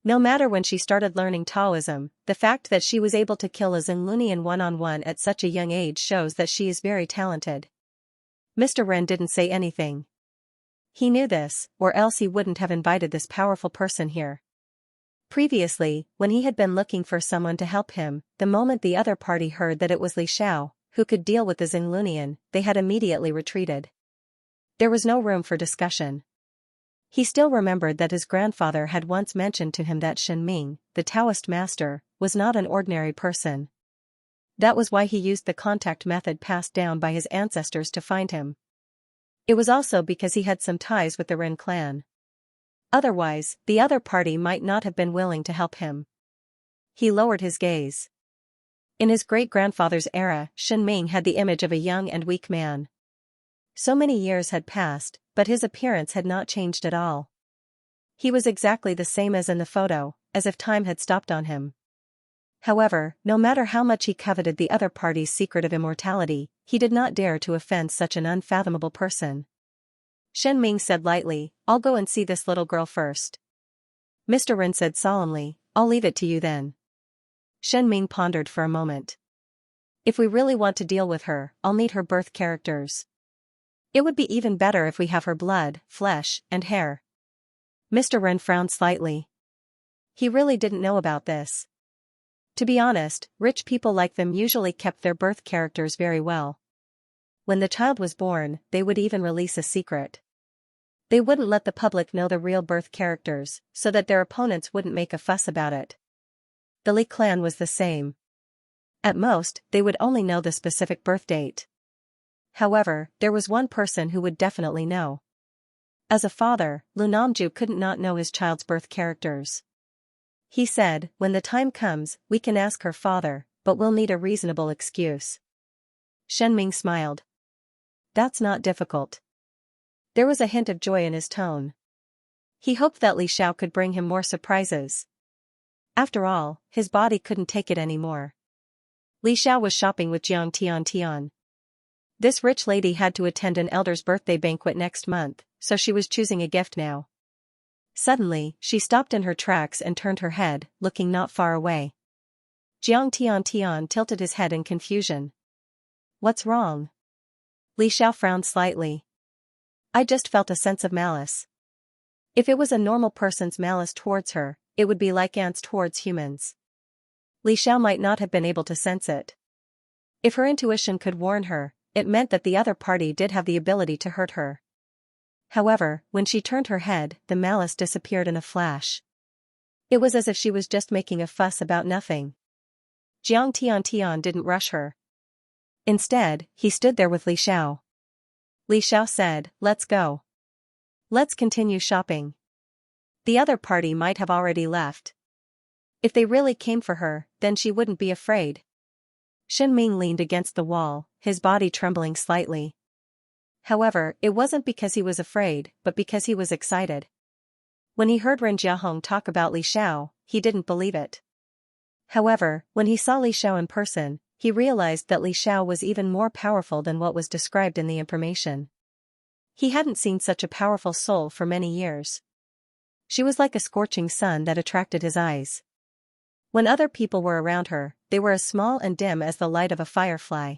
No matter when she started learning Taoism, the fact that she was able to kill a Xianglunian one-on-one at such a young age shows that she is very talented. Mr. Ren didn't say anything. He knew this, or else he wouldn't have invited this powerful person here. Previously, when he had been looking for someone to help him, the moment the other party heard that it was Li Xiao, who could deal with the Xianglunian, they had immediately retreated. There was no room for discussion. He still remembered that his grandfather had once mentioned to him that Shen Ming, the Taoist master, was not an ordinary person. That was why he used the contact method passed down by his ancestors to find him. It was also because he had some ties with the Ren clan. Otherwise, the other party might not have been willing to help him. He lowered his gaze. In his great-grandfather's era, Shen Ming had the image of a young and weak man. So many years had passed, but his appearance had not changed at all. He was exactly the same as in the photo, as if time had stopped on him. However, no matter how much he coveted the other party's secret of immortality, he did not dare to offend such an unfathomable person. Shen Ming said lightly, "I'll go and see this little girl first." Mr. Ren said solemnly, "I'll leave it to you then." Shen Ming pondered for a moment. "If we really want to deal with her, I'll need her birth characters. It would be even better if we have her blood, flesh, and hair." Mr. Ren frowned slightly. He really didn't know about this. To be honest, rich people like them usually kept their birth characters very well. When the child was born, they would even release a secret. They wouldn't let the public know the real birth characters, so that their opponents wouldn't make a fuss about it. The Li clan was the same. At most, they would only know the specific birth date. However, there was one person who would definitely know. As a father, Lu Namju couldn't not know his child's birth characters. He said, "When the time comes, we can ask her father, but we'll need a reasonable excuse." Shen Ming smiled. "That's not difficult." There was a hint of joy in his tone. He hoped that Li Xiao could bring him more surprises. After all, his body couldn't take it anymore. Li Xiao was shopping with Jiang Tian. This rich lady had to attend an elder's birthday banquet next month, so she was choosing a gift now. Suddenly, she stopped in her tracks and turned her head, looking not far away. Jiang Tian tilted his head in confusion. What's wrong? Li Xiao frowned slightly. I just felt a sense of malice. If it was a normal person's malice towards her, it would be like ants towards humans. Li Xiao might not have been able to sense it. If her intuition could warn her, it meant that the other party did have the ability to hurt her. However, when she turned her head, the malice disappeared in a flash. It was as if she was just making a fuss about nothing. Jiang Tian didn't rush her. Instead, he stood there with Li Xiao. Li Xiao said, "Let's go. Let's continue shopping." The other party might have already left. If they really came for her, then she wouldn't be afraid. Shen Ming leaned against the wall, his body trembling slightly. However, it wasn't because he was afraid, but because he was excited. When he heard Ren Jiahong talk about Li Xiao, he didn't believe it. However, when he saw Li Xiao in person, he realized that Li Xiao was even more powerful than what was described in the information. He hadn't seen such a powerful soul for many years. She was like a scorching sun that attracted his eyes. When other people were around her, they were as small and dim as the light of a firefly.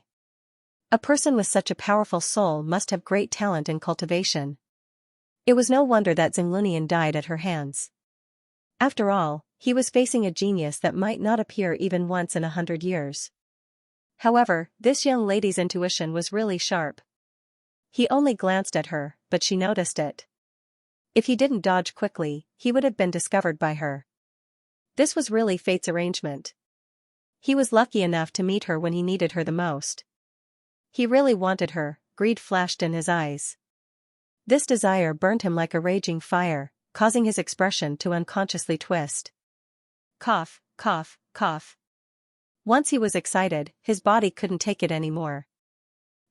A person with such a powerful soul must have great talent in cultivation. It was no wonder that Xinglunian died at her hands. After all, he was facing a genius that might not appear even once in 100 years. However, this young lady's intuition was really sharp. He only glanced at her, but she noticed it. If he didn't dodge quickly, he would have been discovered by her. This was really fate's arrangement. He was lucky enough to meet her when he needed her the most. He really wanted her, greed flashed in his eyes. This desire burned him like a raging fire, causing his expression to unconsciously twist. Cough, cough, cough. Once he was excited, his body couldn't take it anymore.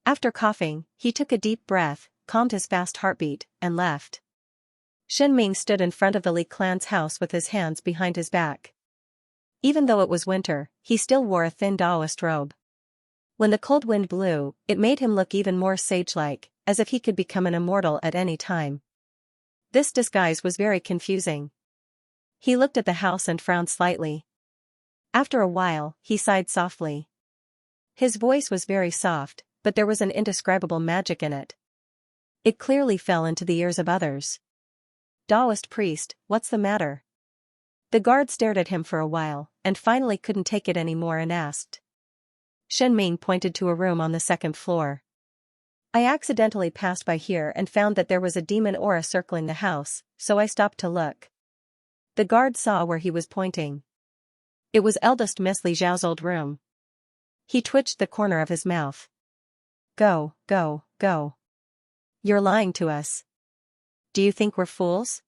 After coughing, he took a deep breath, calmed his fast heartbeat, and left. Shen Ming stood in front of the Li clan's house with his hands behind his back. Even though it was winter, he still wore a thin Taoist robe. When the cold wind blew, it made him look even more sage-like, as if he could become an immortal at any time. This disguise was very confusing. He looked at the house and frowned slightly. After a while, he sighed softly. His voice was very soft, but there was an indescribable magic in it. It clearly fell into the ears of others. Taoist priest, what's the matter? The guard stared at him for a while, and finally couldn't take it anymore and asked. Shen Ming pointed to a room on the second floor. I accidentally passed by here and found that there was a demon aura circling the house, so I stopped to look. The guard saw where he was pointing. It was eldest Miss Li Zhao's old room. He twitched the corner of his mouth. Go, go, go. You're lying to us. Do you think we're fools?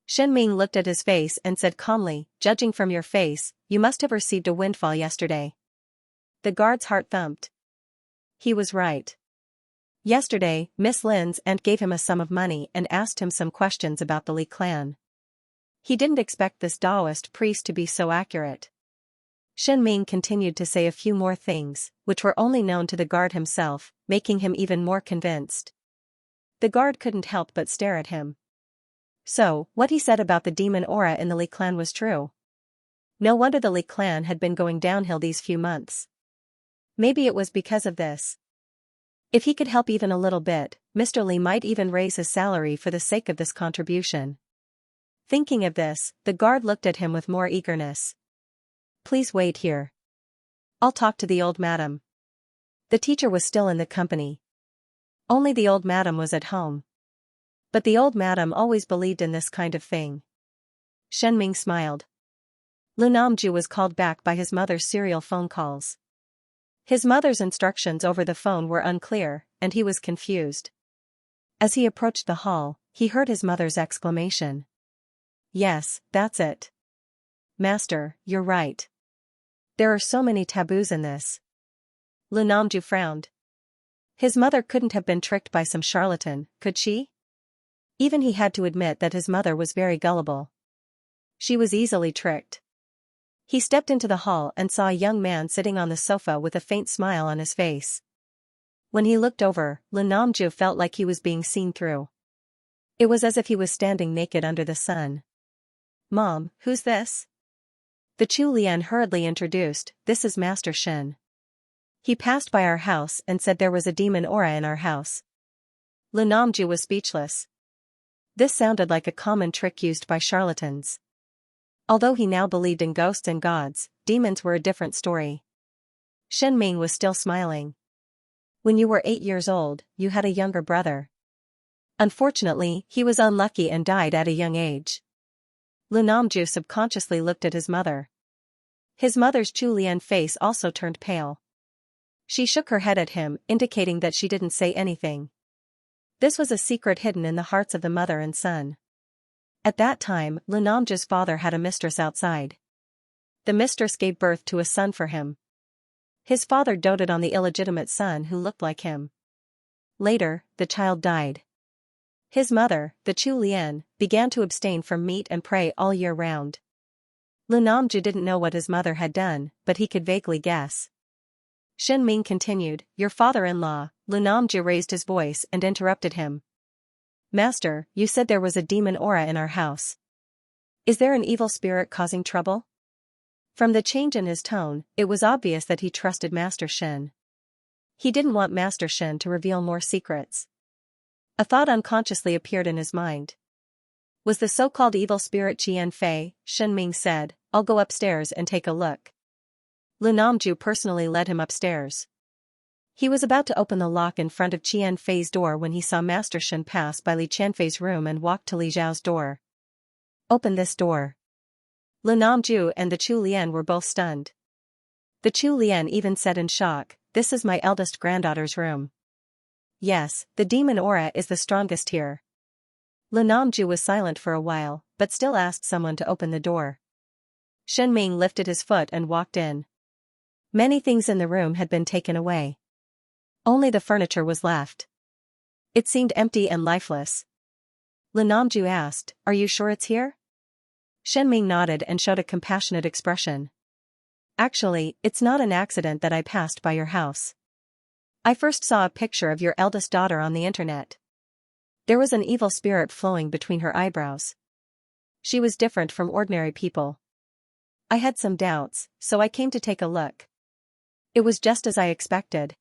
Shen Ming looked at his face and said calmly, judging from your face, you must have received a windfall yesterday. The guard's heart thumped. He was right. Yesterday, Miss Lin's aunt gave him a sum of money and asked him some questions about the Li clan. He didn't expect this Taoist priest to be so accurate. Shen Ming continued to say a few more things, which were only known to the guard himself, making him even more convinced. The guard couldn't help but stare at him. So, what he said about the demon aura in the Li clan was true. No wonder the Li clan had been going downhill these few months. Maybe it was because of this. If he could help even a little bit, Mr. Li might even raise his salary for the sake of this contribution. Thinking of this, the guard looked at him with more eagerness. Please wait here. I'll talk to the old madam. The teacher was still in the company. Only the old madam was at home. But the old madam always believed in this kind of thing. Shen Ming smiled. Lu Namju was called back by his mother's serial phone calls. His mother's instructions over the phone were unclear, and he was confused. As he approached the hall, he heard his mother's exclamation. Yes, that's it. Master, you're right. There are so many taboos in this. Lu Namju frowned. His mother couldn't have been tricked by some charlatan, could she? Even he had to admit that his mother was very gullible. She was easily tricked. He stepped into the hall and saw a young man sitting on the sofa with a faint smile on his face. When he looked over, Lu Namju felt like he was being seen through. It was as if he was standing naked under the sun. "Mom, who's this?" The Chu Lian hurriedly introduced, "This is Master Shen. He passed by our house and said there was a demon aura in our house." Lu Namju was speechless. This sounded like a common trick used by charlatans. Although he now believed in ghosts and gods, demons were a different story. Shen Ming was still smiling. "When you were 8 years old, you had a younger brother. Unfortunately, he was unlucky and died at a young age." Lu Namju subconsciously looked at his mother. His mother's Chu Lian face also turned pale. She shook her head at him, indicating that she didn't say anything. This was a secret hidden in the hearts of the mother and son. At that time, Lu Namju's father had a mistress outside. The mistress gave birth to a son for him. His father doted on the illegitimate son who looked like him. Later, the child died. His mother, the Chu Lian, began to abstain from meat and pray all year round. Lu Namju didn't know what his mother had done, but he could vaguely guess. Shen Ming continued, "Your father-in-law." Lu Namju raised his voice and interrupted him. "Master, you said there was a demon aura in our house. Is there an evil spirit causing trouble?" From the change in his tone, it was obvious that he trusted Master Shen. He didn't want Master Shen to reveal more secrets. A thought unconsciously appeared in his mind. Was the so-called evil spirit Qian Fei? Shen Ming said, "I'll go upstairs and take a look." Lu Namju personally led him upstairs. He was about to open the lock in front of Qian Fei's door when he saw Master Shen pass by Li Qianfei's room and walk to Li Zhao's door. "Open this door." Lu Namju and the Chu Lian were both stunned. The Chu Lian even said in shock, "This is my eldest granddaughter's room." "Yes, the demon aura is the strongest here." Lu Namju was silent for a while, but still asked someone to open the door. Shen Ming lifted his foot and walked in. Many things in the room had been taken away. Only the furniture was left. It seemed empty and lifeless. Lu Namju asked, "Are you sure it's here?" Shen Ming nodded and showed a compassionate expression. "Actually, it's not an accident that I passed by your house. I first saw a picture of your eldest daughter on the internet. There was an evil spirit flowing between her eyebrows. She was different from ordinary people. I had some doubts, so I came to take a look. It was just as I expected."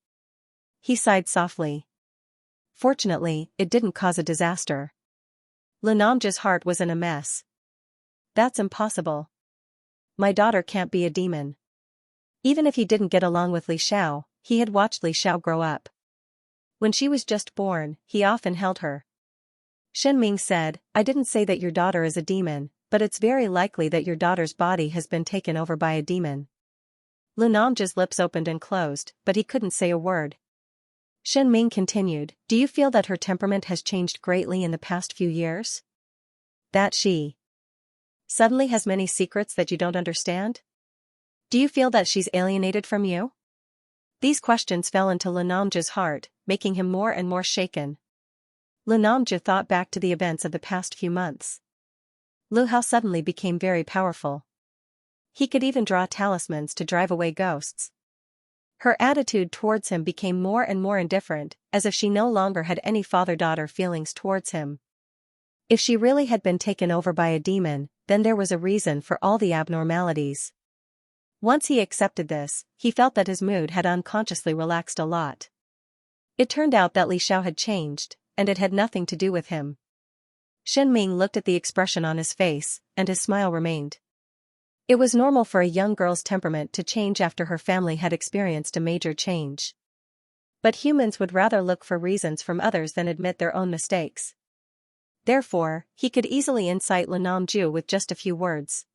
He sighed softly. Fortunately, it didn't cause a disaster. Lu Namju's heart was in a mess. "That's impossible. My daughter can't be a demon." Even if he didn't get along with Li Xiao, he had watched Li Xiao grow up. When she was just born, he often held her. Shen Ming said, "I didn't say that your daughter is a demon, but it's very likely that your daughter's body has been taken over by a demon." Lu Namju's lips opened and closed, but he couldn't say a word. Shen Ming continued, "Do you feel that her temperament has changed greatly in the past few years? That she suddenly has many secrets that you don't understand? Do you feel that she's alienated from you?" These questions fell into Lu Namju's heart, making him more and more shaken. Lu Namju thought back to the events of the past few months. Lu Hao suddenly became very powerful. He could even draw talismans to drive away ghosts. Her attitude towards him became more and more indifferent, as if she no longer had any father-daughter feelings towards him. If she really had been taken over by a demon, then there was a reason for all the abnormalities. Once he accepted this, he felt that his mood had unconsciously relaxed a lot. It turned out that Li Xiao had changed, and it had nothing to do with him. Shen Ming looked at the expression on his face, and his smile remained. It was normal for a young girl's temperament to change after her family had experienced a major change. But humans would rather look for reasons from others than admit their own mistakes. Therefore, he could easily incite Lu Namju with just a few words.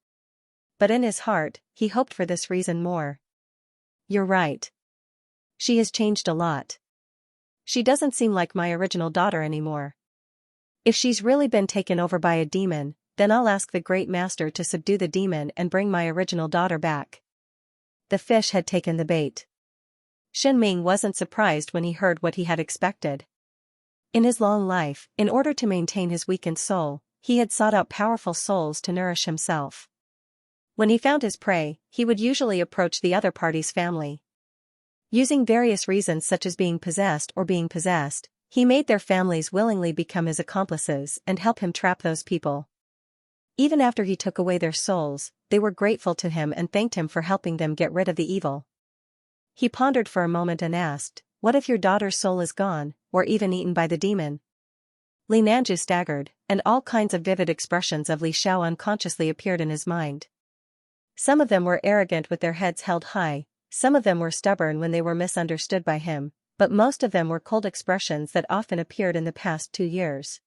But in his heart, he hoped for this reason more. "You're right. She has changed a lot. She doesn't seem like my original daughter anymore. If she's really been taken over by a demon, then I'll ask the Great Master to subdue the demon and bring my original daughter back." The fish had taken the bait. Shen Ming wasn't surprised when he heard what he had expected. In his long life, in order to maintain his weakened soul, he had sought out powerful souls to nourish himself. When he found his prey, he would usually approach the other party's family. Using various reasons such as being possessed or being possessed, he made their families willingly become his accomplices and help him trap those people. Even after he took away their souls, they were grateful to him and thanked him for helping them get rid of the evil. He pondered for a moment and asked, "What if your daughter's soul is gone, or even eaten by the demon?" Li Nanju staggered, and all kinds of vivid expressions of Li Xiao unconsciously appeared in his mind. Some of them were arrogant with their heads held high, some of them were stubborn when they were misunderstood by him, but most of them were cold expressions that often appeared in the past 2 years.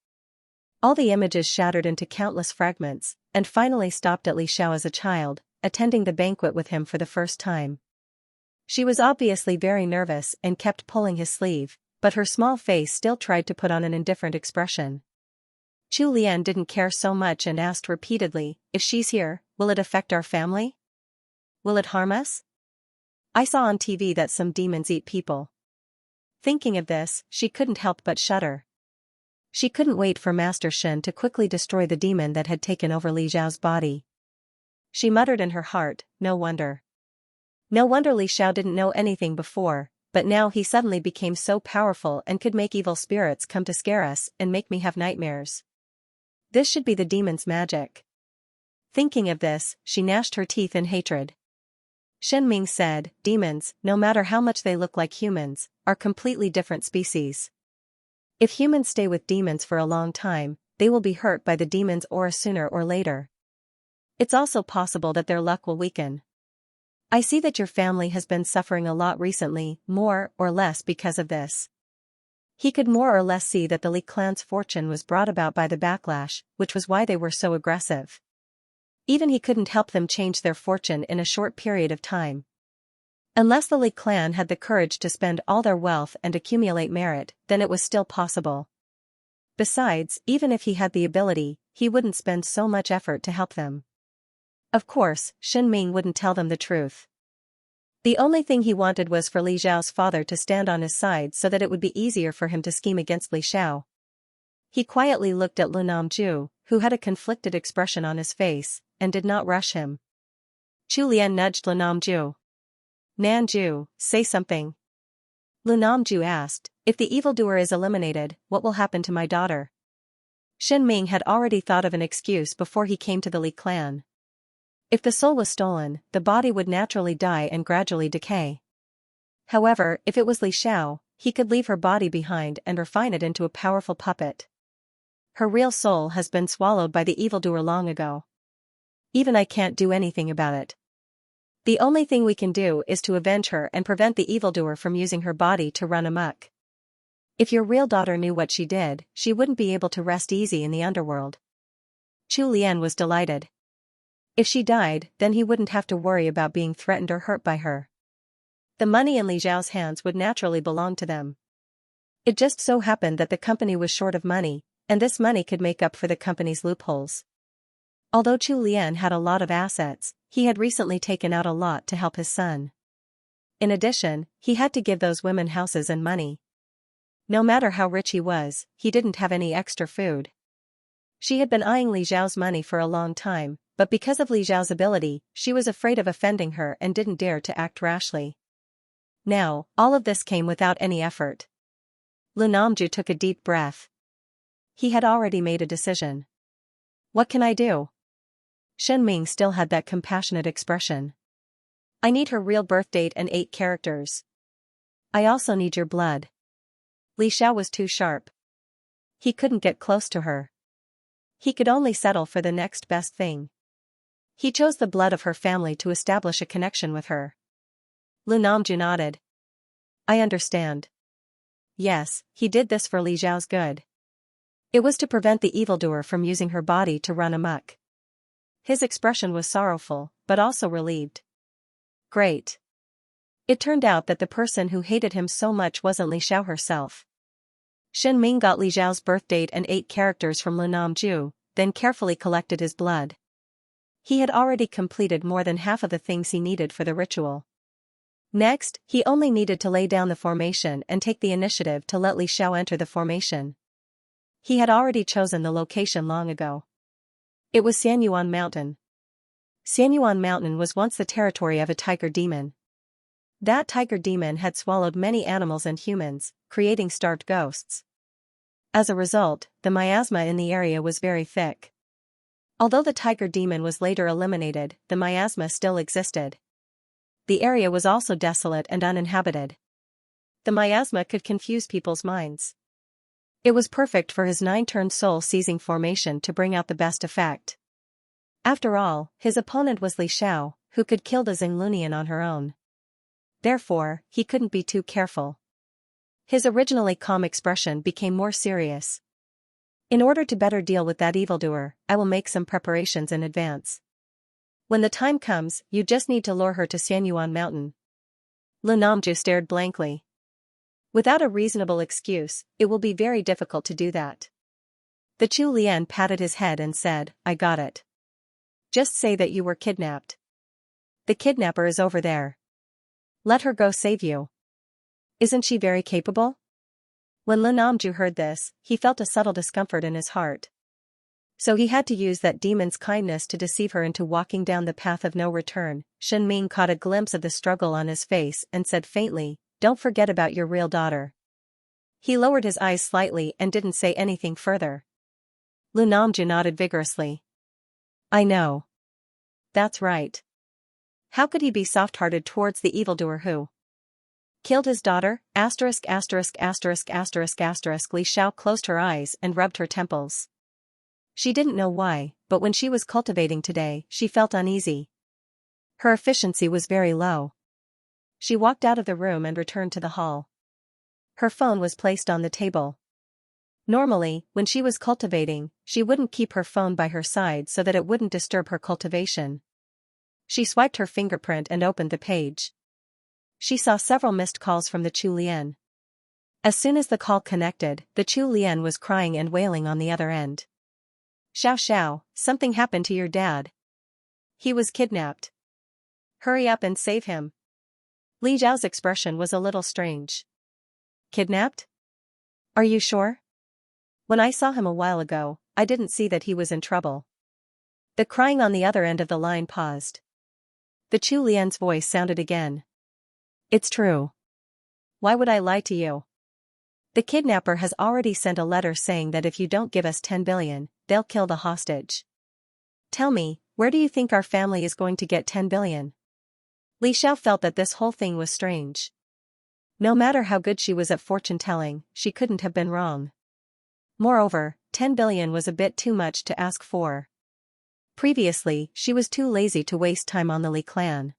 All the images shattered into countless fragments, and finally stopped at Li Xiao as a child, attending the banquet with him for the first time. She was obviously very nervous and kept pulling his sleeve, but her small face still tried to put on an indifferent expression. Chu Lian didn't care so much and asked repeatedly, "If she's here, will it affect our family? Will it harm us? I saw on TV that some demons eat people." Thinking of this, she couldn't help but shudder. She couldn't wait for Master Shen to quickly destroy the demon that had taken over Li Xiao's body. She muttered in her heart, "No wonder. No wonder Li Xiao didn't know anything before, but now he suddenly became so powerful and could make evil spirits come to scare us and make me have nightmares. This should be the demon's magic." Thinking of this, she gnashed her teeth in hatred. Shen Ming said, "Demons, no matter how much they look like humans, are completely different species. If humans stay with demons for a long time, they will be hurt by the demon's aura sooner or later. It's also possible that their luck will weaken. I see that your family has been suffering a lot recently, more or less because of this." He could more or less see that the Li clan's fortune was brought about by the backlash, which was why they were so aggressive. Even he couldn't help them change their fortune in a short period of time. Unless the Li clan had the courage to spend all their wealth and accumulate merit, then it was still possible. Besides, even if he had the ability, he wouldn't spend so much effort to help them. Of course, Shen Ming wouldn't tell them the truth. The only thing he wanted was for Li Xiao's father to stand on his side so that it would be easier for him to scheme against Li Xiao. He quietly looked at Lu Namju, who had a conflicted expression on his face, and did not rush him. Chu Lian nudged Lu Namju. "Nanju, say something." Lu Namju asked, "If the evildoer is eliminated, what will happen to my daughter?" Shen Ming had already thought of an excuse before he came to the Li clan. If the soul was stolen, the body would naturally die and gradually decay. However, if it was Li Xiao, he could leave her body behind and refine it into a powerful puppet. Her real soul has been swallowed by the evildoer long ago. Even I can't do anything about it. The only thing we can do is to avenge her and prevent the evildoer from using her body to run amok. If your real daughter knew what she did, she wouldn't be able to rest easy in the underworld." Chu Lian was delighted. If she died, then he wouldn't have to worry about being threatened or hurt by her. The money in Li Xiao's hands would naturally belong to them. It just so happened that the company was short of money, and this money could make up for the company's loopholes. Although Chu Lian had a lot of assets, he had recently taken out a lot to help his son. In addition, he had to give those women houses and money. No matter how rich he was, he didn't have any extra food. She had been eyeing Li Xiao's money for a long time, but because of Li Xiao's ability, she was afraid of offending her and didn't dare to act rashly. Now, all of this came without any effort. Lu Namju took a deep breath. He had already made a decision. "What can I do?" Shen Ming still had that compassionate expression. "I need her real birth date and 8 characters. I also need your blood." Li Xiao was too sharp. He couldn't get close to her. He could only settle for the next best thing. He chose the blood of her family to establish a connection with her. Lu Namju nodded. "I understand." Yes, he did this for Li Xiao's good. It was to prevent the evildoer from using her body to run amok. His expression was sorrowful, but also relieved. Great. It turned out that the person who hated him so much wasn't Li Xiao herself. Shen Ming got Li Xiao's birth date and 8 characters from Lu Namju, then carefully collected his blood. He had already completed more than half of the things he needed for the ritual. Next, he only needed to lay down the formation and take the initiative to let Li Xiao enter the formation. He had already chosen the location long ago. It was Xianyuan Mountain. Xianyuan Mountain was once the territory of a tiger demon. That tiger demon had swallowed many animals and humans, creating starved ghosts. As a result, the miasma in the area was very thick. Although the tiger demon was later eliminated, the miasma still existed. The area was also desolate and uninhabited. The miasma could confuse people's minds. It was perfect for his 9-turn soul-seizing formation to bring out the best effect. After all, his opponent was Li Xiao, who could kill the Xinglunian on her own. Therefore, he couldn't be too careful. His originally calm expression became more serious. In order to better deal with that evildoer, I will make some preparations in advance. When the time comes, you just need to lure her to Xianyuan Mountain. Lu Namju stared blankly. Without a reasonable excuse, it will be very difficult to do that. The Chu Lian patted his head and said, I got it. Just say that you were kidnapped. The kidnapper is over there. Let her go save you. Isn't she very capable? When Lu Namju heard this, he felt a subtle discomfort in his heart. So he had to use that demon's kindness to deceive her into walking down the path of no return. Shen Ming caught a glimpse of the struggle on his face and said faintly, don't forget about your real daughter. He lowered his eyes slightly and didn't say anything further. Lu Namju nodded vigorously. I know. That's right. How could he be soft-hearted towards the evildoer who killed his daughter? Li Xiao closed her eyes and rubbed her temples. She didn't know why, but when she was cultivating today, she felt uneasy. Her efficiency was very low. She walked out of the room and returned to the hall. Her phone was placed on the table. Normally, when she was cultivating, she wouldn't keep her phone by her side so that it wouldn't disturb her cultivation. She swiped her fingerprint and opened the page. She saw several missed calls from the Chu Lian. As soon as the call connected, the Chu Lian was crying and wailing on the other end. Xiao, something happened to your dad. He was kidnapped. Hurry up and save him. Li Zhao's expression was a little strange. Kidnapped? Are you sure? When I saw him a while ago, I didn't see that he was in trouble. The crying on the other end of the line paused. The Chu Lian's voice sounded again. It's true. Why would I lie to you? The kidnapper has already sent a letter saying that if you don't give us 10 billion, they'll kill the hostage. Tell me, where do you think our family is going to get 10 billion? Li Xiao felt that this whole thing was strange. No matter how good she was at fortune-telling, she couldn't have been wrong. Moreover, 10 billion was a bit too much to ask for. Previously, she was too lazy to waste time on the Li clan.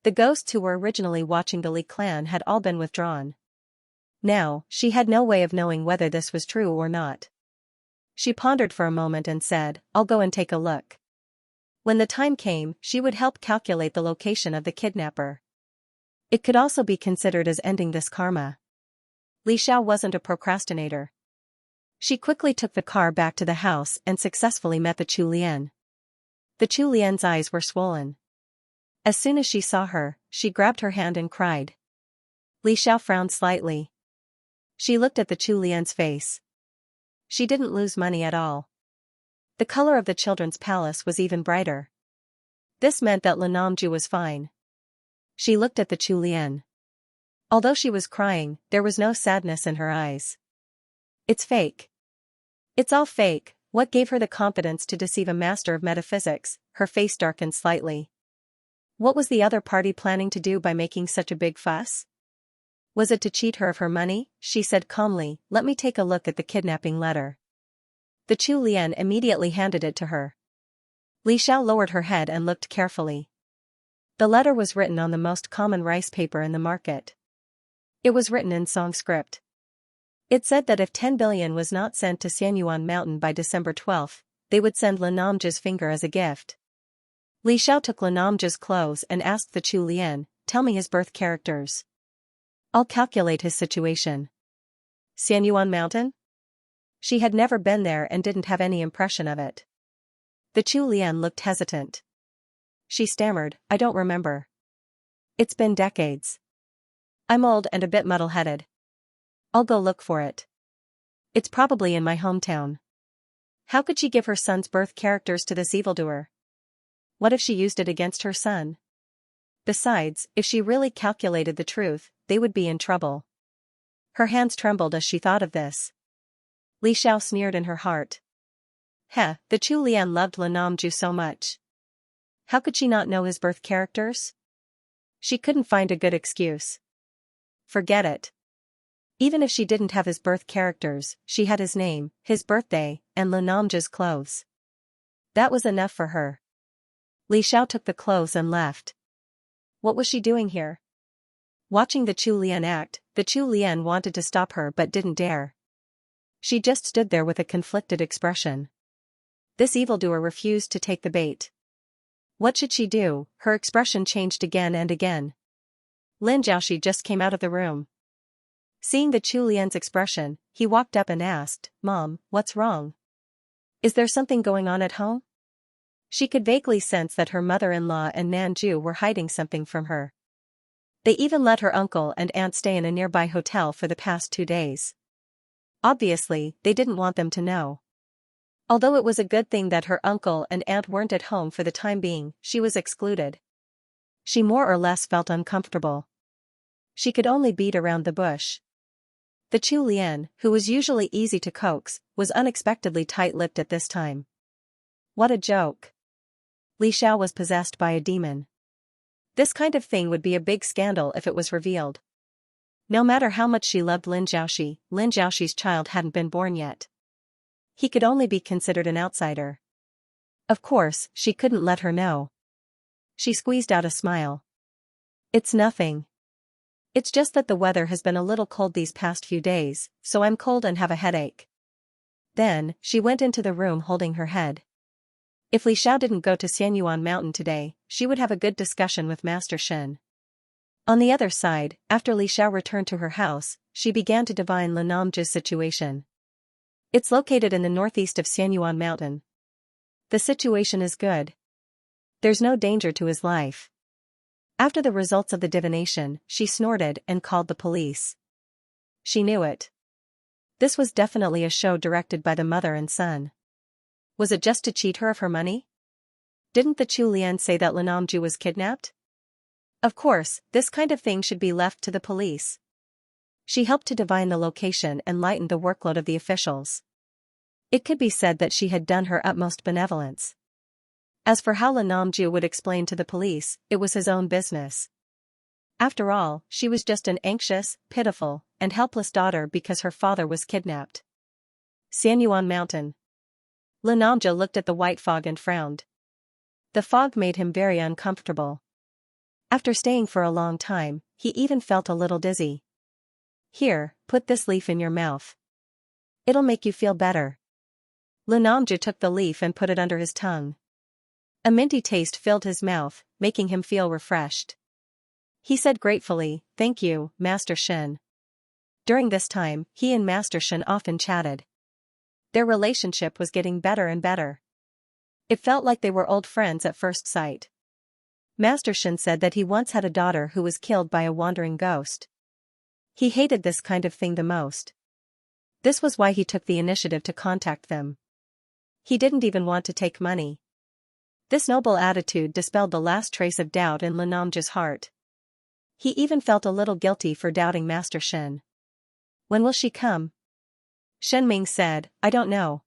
The ghosts who were originally watching the Li clan had all been withdrawn. Now, she had no way of knowing whether this was true or not. She pondered for a moment and said, I'll go and take a look. When the time came, she would help calculate the location of the kidnapper. It could also be considered as ending this karma. Li Xiao wasn't a procrastinator. She quickly took the car back to the house and successfully met the Chu Lian. The Chu Lian's eyes were swollen. As soon as she saw her, she grabbed her hand and cried. Li Xiao frowned slightly. She looked at the Chu Lian's face. She didn't lose money at all. The color of the children's palace was even brighter. This meant that Lu Namju was fine. She looked at the Chu Lian. Although she was crying, there was no sadness in her eyes. It's fake. It's all fake. What gave her the confidence to deceive a master of metaphysics? Her face darkened slightly. What was the other party planning to do by making such a big fuss? Was it to cheat her of her money? She said calmly, let me take a look at the kidnapping letter. The Chu Lian immediately handed it to her. Li Xiao lowered her head and looked carefully. The letter was written on the most common rice paper in the market. It was written in Sanskrit. It said that if 10 billion was not sent to Xianyuan Mountain by December 12, they would send Lu Namju's finger as a gift. Li Xiao took Lu Namju's clothes and asked the Chu Lian, tell me his birth characters. I'll calculate his situation. Xianyuan Mountain? She had never been there and didn't have any impression of it. The Chu Lian looked hesitant. She stammered, I don't remember. It's been decades. I'm old and a bit muddle-headed. I'll go look for it. It's probably in my hometown. How could she give her son's birth characters to this evildoer? What if she used it against her son? Besides, if she really calculated the truth, they would be in trouble. Her hands trembled as she thought of this. Li Xiao sneered in her heart. The Chu Lian loved Lan Namju so much. How could she not know his birth characters? She couldn't find a good excuse. Forget it. Even if she didn't have his birth characters, she had his name, his birthday, and Lan Namju's clothes. That was enough for her. Li Xiao took the clothes and left. What was she doing here? Watching the Chu Lian act, the Chu Lian wanted to stop her but didn't dare. She just stood there with a conflicted expression. This evildoer refused to take the bait. What should she do? Her expression changed again and again. Lin Jiaoxi just came out of the room. Seeing the Chu Lian's expression, he walked up and asked, "Mom, what's wrong? Is there something going on at home?" She could vaguely sense that her mother-in-law and Nanju were hiding something from her. They even let her uncle and aunt stay in a nearby hotel for the past 2 days. Obviously, they didn't want them to know. Although it was a good thing that her uncle and aunt weren't at home for the time being, she was excluded. She more or less felt uncomfortable. She could only beat around the bush. The Chu Lian, who was usually easy to coax, was unexpectedly tight-lipped at this time. What a joke. Li Xiao was possessed by a demon. This kind of thing would be a big scandal if it was revealed. No matter how much she loved Lin Jiaoxi's child hadn't been born yet. He could only be considered an outsider. Of course, she couldn't let her know. She squeezed out a smile. It's nothing. It's just that the weather has been a little cold these past few days, so I'm cold and have a headache. Then, she went into the room holding her head. If Li Xiao didn't go to Xianyuan Mountain today, she would have a good discussion with Master Shen. On the other side, after Li Xiao returned to her house, she began to divine Lan Namju's situation. It's located in the northeast of Xianyuan Mountain. The situation is good. There's no danger to his life. After the results of the divination, she snorted and called the police. She knew it. This was definitely a show directed by the mother and son. Was it just to cheat her of her money? Didn't the Chu Lian say that Lan Namju was kidnapped? Of course, this kind of thing should be left to the police. She helped to divine the location and lightened the workload of the officials. It could be said that she had done her utmost benevolence. As for how Lan Namju would explain to the police, it was his own business. After all, she was just an anxious, pitiful, and helpless daughter because her father was kidnapped. Xianyuan Mountain. Lan Namju looked at the white fog and frowned. The fog made him very uncomfortable. After staying for a long time, he even felt a little dizzy. Here, put this leaf in your mouth. It'll make you feel better. Lan Namju took the leaf and put it under his tongue. A minty taste filled his mouth, making him feel refreshed. He said gratefully, "Thank you, Master Shen." During this time, he and Master Shen often chatted. Their relationship was getting better and better. It felt like they were old friends at first sight. Master Shen said that he once had a daughter who was killed by a wandering ghost. He hated this kind of thing the most. This was why he took the initiative to contact them. He didn't even want to take money. This noble attitude dispelled the last trace of doubt in Lan Namju's heart. He even felt a little guilty for doubting Master Shen. When will she come? Shen Ming said, I don't know.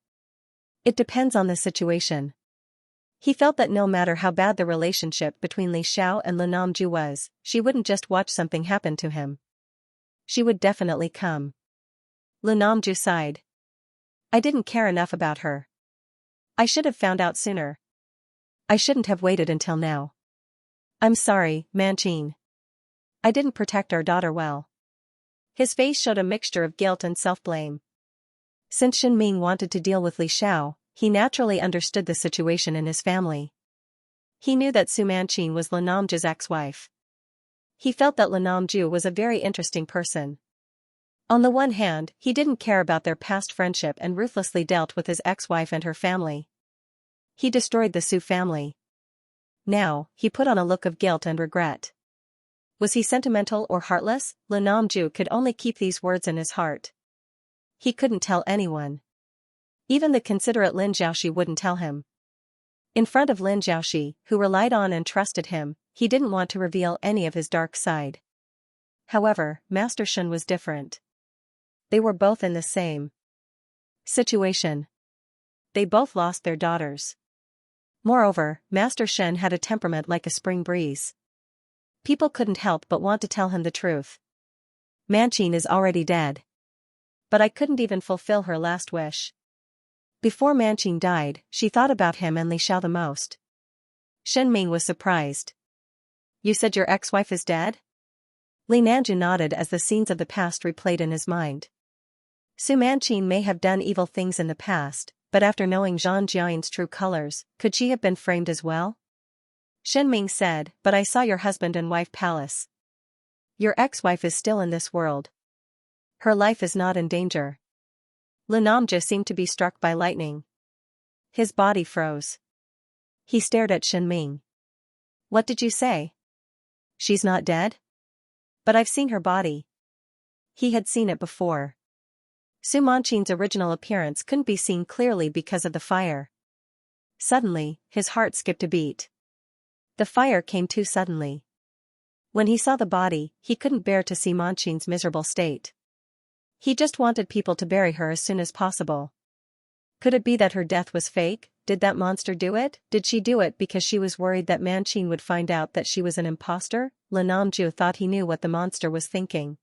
It depends on the situation. He felt that no matter how bad the relationship between Li Xiao and Lan Namju was, she wouldn't just watch something happen to him. She would definitely come. Lan Namju sighed. I didn't care enough about her. I should have found out sooner. I shouldn't have waited until now. I'm sorry, Manqin. I didn't protect our daughter well. His face showed a mixture of guilt and self-blame. Since Shen Ming wanted to deal with Li Xiao, he naturally understood the situation in his family. He knew that Su Manqin was Lan Namju's ex-wife. He felt that Lan Namju was a very interesting person. On the one hand, he didn't care about their past friendship and ruthlessly dealt with his ex-wife and her family. He destroyed the Su family. Now, he put on a look of guilt and regret. Was he sentimental or heartless? Li Namju could only keep these words in his heart. He couldn't tell anyone. Even the considerate Lin Jiaoxi wouldn't tell him. In front of Lin Jiaoxi, who relied on and trusted him, he didn't want to reveal any of his dark side. However, Master Shen was different. They were both in the same situation. They both lost their daughters. Moreover, Master Shen had a temperament like a spring breeze. People couldn't help but want to tell him the truth. Manqin is already dead. But I couldn't even fulfill her last wish. Before Manqin died, she thought about him and Li Xiao the most. Shen Ming was surprised. You said your ex-wife is dead? Li Nanju nodded as the scenes of the past replayed in his mind. Su Manqin may have done evil things in the past, but after knowing Zhang Jiayin's true colors, could she have been framed as well? Shen Ming said, but I saw your husband and wife palace. Your ex-wife is still in this world. Her life is not in danger. Li Namju seemed to be struck by lightning. His body froze. He stared at Shen Ming. What did you say? She's not dead? But I've seen her body. He had seen it before. Su Manqin's original appearance couldn't be seen clearly because of the fire. Suddenly, his heart skipped a beat. The fire came too suddenly. When he saw the body, he couldn't bear to see Manqin's miserable state. He just wanted people to bury her as soon as possible. Could it be that her death was fake? Did that monster do it? Did she do it because she was worried that Manqin would find out that she was an imposter? Li Namju thought he knew what the monster was thinking.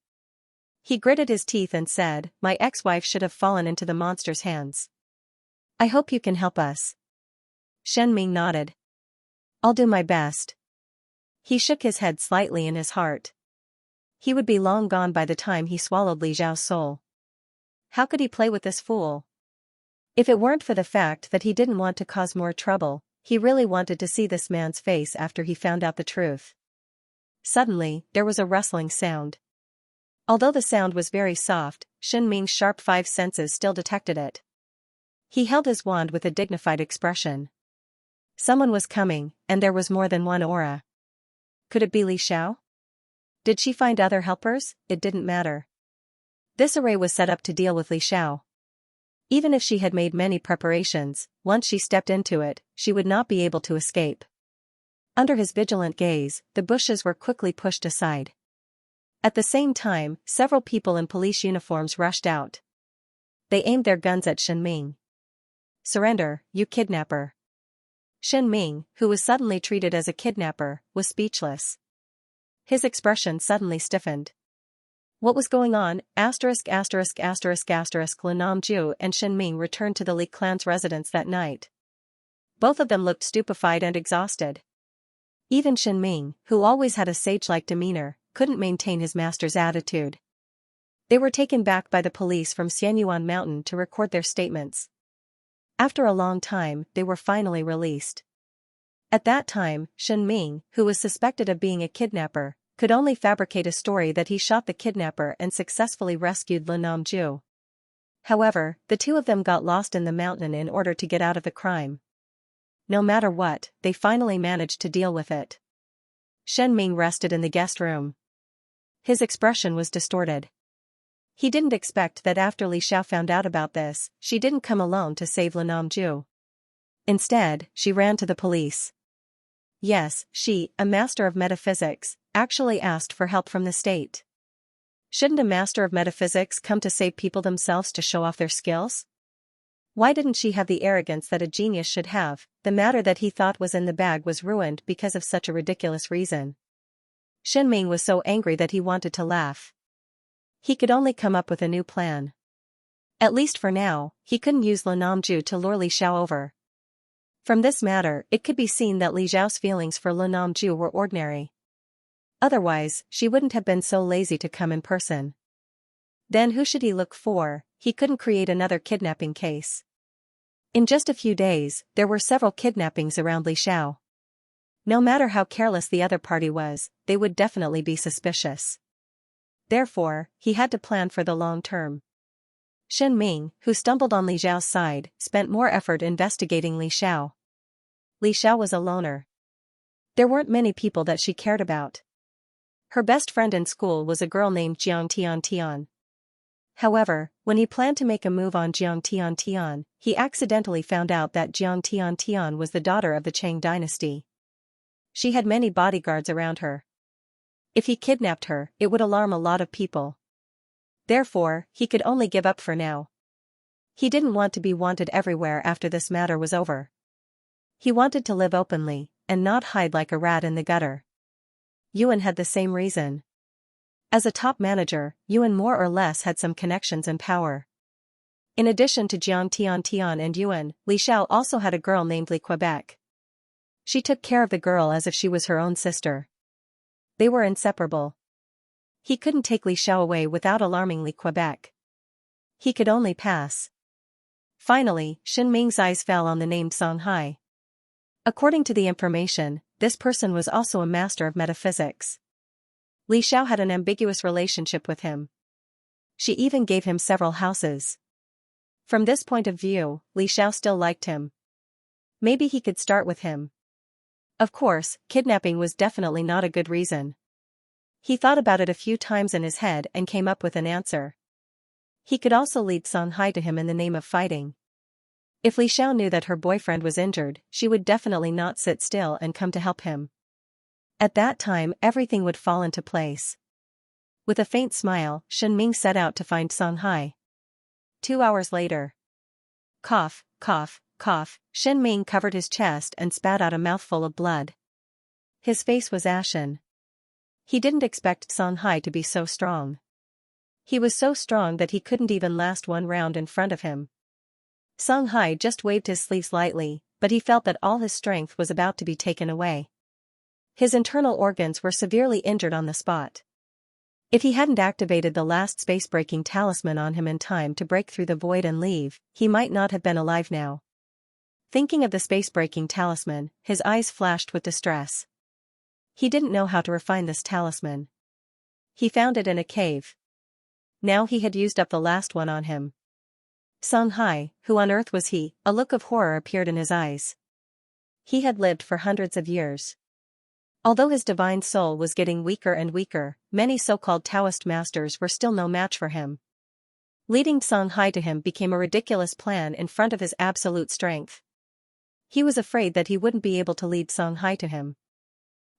He gritted his teeth and said, my ex-wife should have fallen into the monster's hands. I hope you can help us. Shen Ming nodded. I'll do my best. He shook his head slightly in his heart. He would be long gone by the time he swallowed Li Xiao's soul. How could he play with this fool? If it weren't for the fact that he didn't want to cause more trouble, he really wanted to see this man's face after he found out the truth. Suddenly, there was a rustling sound. Although the sound was very soft, Shen Ming's sharp five senses still detected it. He held his wand with a dignified expression. Someone was coming, and there was more than one aura. Could it be Li Xiao? Did she find other helpers? It didn't matter. This array was set up to deal with Li Xiao. Even if she had made many preparations, once she stepped into it, she would not be able to escape. Under his vigilant gaze, the bushes were quickly pushed aside. At the same time, several people in police uniforms rushed out. They aimed their guns at Shen Ming. Surrender, you kidnapper. Shen Ming, who was suddenly treated as a kidnapper, was speechless. His expression suddenly stiffened. What was going on? Li Namju and Shen Ming returned to the Li clan's residence that night. Both of them looked stupefied and exhausted. Even Shen Ming, who always had a sage-like demeanor, couldn't maintain his master's attitude. They were taken back by the police from Xianyuan Mountain to record their statements. After a long time, they were finally released. At that time, Shen Ming, who was suspected of being a kidnapper, could only fabricate a story that he shot the kidnapper and successfully rescued Li Namju. However, the two of them got lost in the mountain in order to get out of the crime. No matter what, they finally managed to deal with it. Shen Ming rested in the guest room. His expression was distorted. He didn't expect that after Li Xiao found out about this, she didn't come alone to save Li Namju. Instead, she ran to the police. Yes, she, a master of metaphysics, actually asked for help from the state. Shouldn't a master of metaphysics come to save people themselves to show off their skills? Why didn't she have the arrogance that a genius should have? The matter that he thought was in the bag was ruined because of such a ridiculous reason. Shen Ming was so angry that he wanted to laugh. He could only come up with a new plan. At least for now, he couldn't use Li Namju to lure Li Xiao over. From this matter, it could be seen that Li Xiao's feelings for Li Namju were ordinary. Otherwise, she wouldn't have been so lazy to come in person. Then who should he look for? He couldn't create another kidnapping case. In just a few days, there were several kidnappings around Li Xiao. No matter how careless the other party was, they would definitely be suspicious. Therefore, he had to plan for the long term. Shen Ming, who stumbled on Li Xiao's side, spent more effort investigating Li Xiao. Li Xiao was a loner. There weren't many people that she cared about. Her best friend in school was a girl named Xianxia. However, when he planned to make a move on Xianxia, he accidentally found out that Xianxia was the daughter of the Chang dynasty. She had many bodyguards around her. If he kidnapped her, it would alarm a lot of people. Therefore, he could only give up for now. He didn't want to be wanted everywhere after this matter was over. He wanted to live openly, and not hide like a rat in the gutter. Yuan had the same reason. As a top manager, Yuan more or less had some connections and power. In addition to Jiang Tian and Yuan, Li Xiao also had a girl named Li Quebec. She took care of the girl as if she was her own sister. They were inseparable. He couldn't take Li Xiao away without alarming Li Quebec. He could only pass. Finally, Shen Ming's eyes fell on the name Song Hai. According to the information, this person was also a master of metaphysics. Li Xiao had an ambiguous relationship with him. She even gave him several houses. From this point of view, Li Xiao still liked him. Maybe he could start with him. Of course, kidnapping was definitely not a good reason. He thought about it a few times in his head and came up with an answer. He could also lead Song Hai to him in the name of fighting. If Li Xiao knew that her boyfriend was injured, she would definitely not sit still and come to help him. At that time, everything would fall into place. With a faint smile, Shen Ming set out to find Song Hai. 2 hours later. Cough, cough, cough, Shen Ming covered his chest and spat out a mouthful of blood. His face was ashen. He didn't expect Song Hai to be so strong. He was so strong that he couldn't even last one round in front of him. Song Hai just waved his sleeves lightly, but he felt that all his strength was about to be taken away. His internal organs were severely injured on the spot. If he hadn't activated the last space-breaking talisman on him in time to break through the void and leave, he might not have been alive now. Thinking of the space-breaking talisman, his eyes flashed with distress. He didn't know how to refine this talisman. He found it in a cave. Now he had used up the last one on him. Song Hai, who on earth was he? A look of horror appeared in his eyes. He had lived for hundreds of years. Although his divine soul was getting weaker and weaker, many so-called Taoist masters were still no match for him. Leading Song Hai to him became a ridiculous plan in front of his absolute strength. He was afraid that he wouldn't be able to lead Song Hai to him.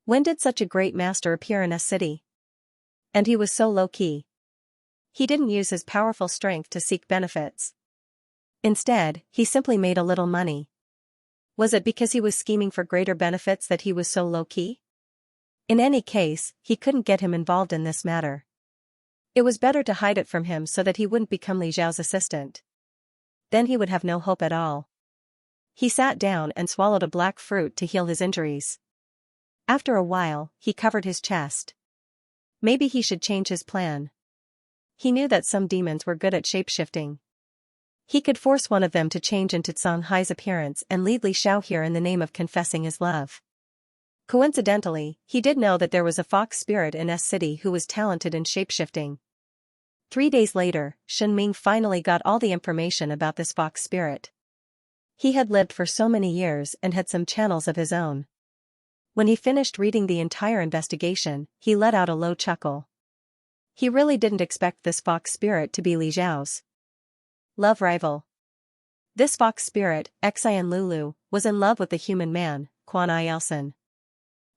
When did such a great master appear in a city? And he was so low-key. He didn't use his powerful strength to seek benefits. Instead, he simply made a little money. Was it because he was scheming for greater benefits that he was so low-key? In any case, he couldn't get him involved in this matter. It was better to hide it from him so that he wouldn't become Li Xiao's assistant. Then he would have no hope at all. He sat down and swallowed a black fruit to heal his injuries. After a while, he covered his chest. Maybe he should change his plan. He knew that some demons were good at shapeshifting. He could force one of them to change into Song Hai's appearance and lead Li Xiao here in the name of confessing his love. Coincidentally, he did know that there was a fox spirit in S City who was talented in shapeshifting. 3 days later, Shen Ming finally got all the information about this fox spirit. He had lived for so many years and had some channels of his own. When he finished reading the entire investigation, he let out a low chuckle. He really didn't expect this fox spirit to be Li Xiao's love rival. This fox spirit, Xian Lulu, was in love with the human man, Quan Ilsen.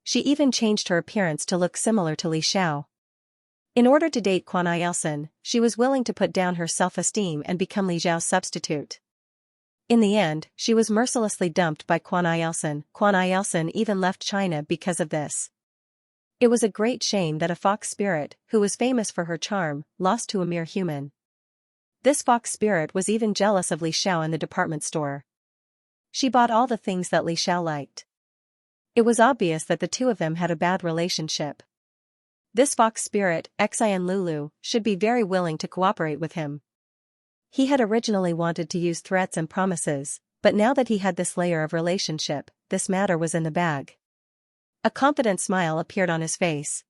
She even changed her appearance to look similar to Li Xiao. In order to date Quan Ilsen, she was willing to put down her self-esteem and become Li Xiao's substitute. In the end, she was mercilessly dumped by Quan Ilsen. Quan Ilsen even left China because of this. It was a great shame that a fox spirit, who was famous for her charm, lost to a mere human. This fox spirit was even jealous of Li Xiao in the department store. She bought all the things that Li Xiao liked. It was obvious that the two of them had a bad relationship. This fox spirit, Xian Lulu, should be very willing to cooperate with him. He had originally wanted to use threats and promises, but now that he had this layer of relationship, this matter was in the bag. A confident smile appeared on his face.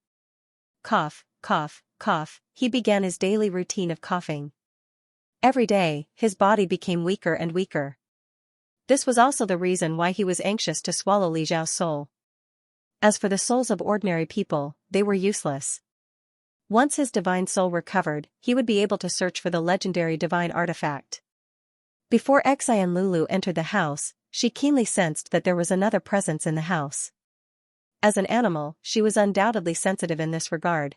Cough, cough, cough, he began his daily routine of coughing. Every day, his body became weaker and weaker. This was also the reason why he was anxious to swallow Li Xiao's soul. As for the souls of ordinary people, they were useless. Once his divine soul recovered, he would be able to search for the legendary divine artifact. Before Xianlulu entered the house, she keenly sensed that there was another presence in the house. As an animal, she was undoubtedly sensitive in this regard.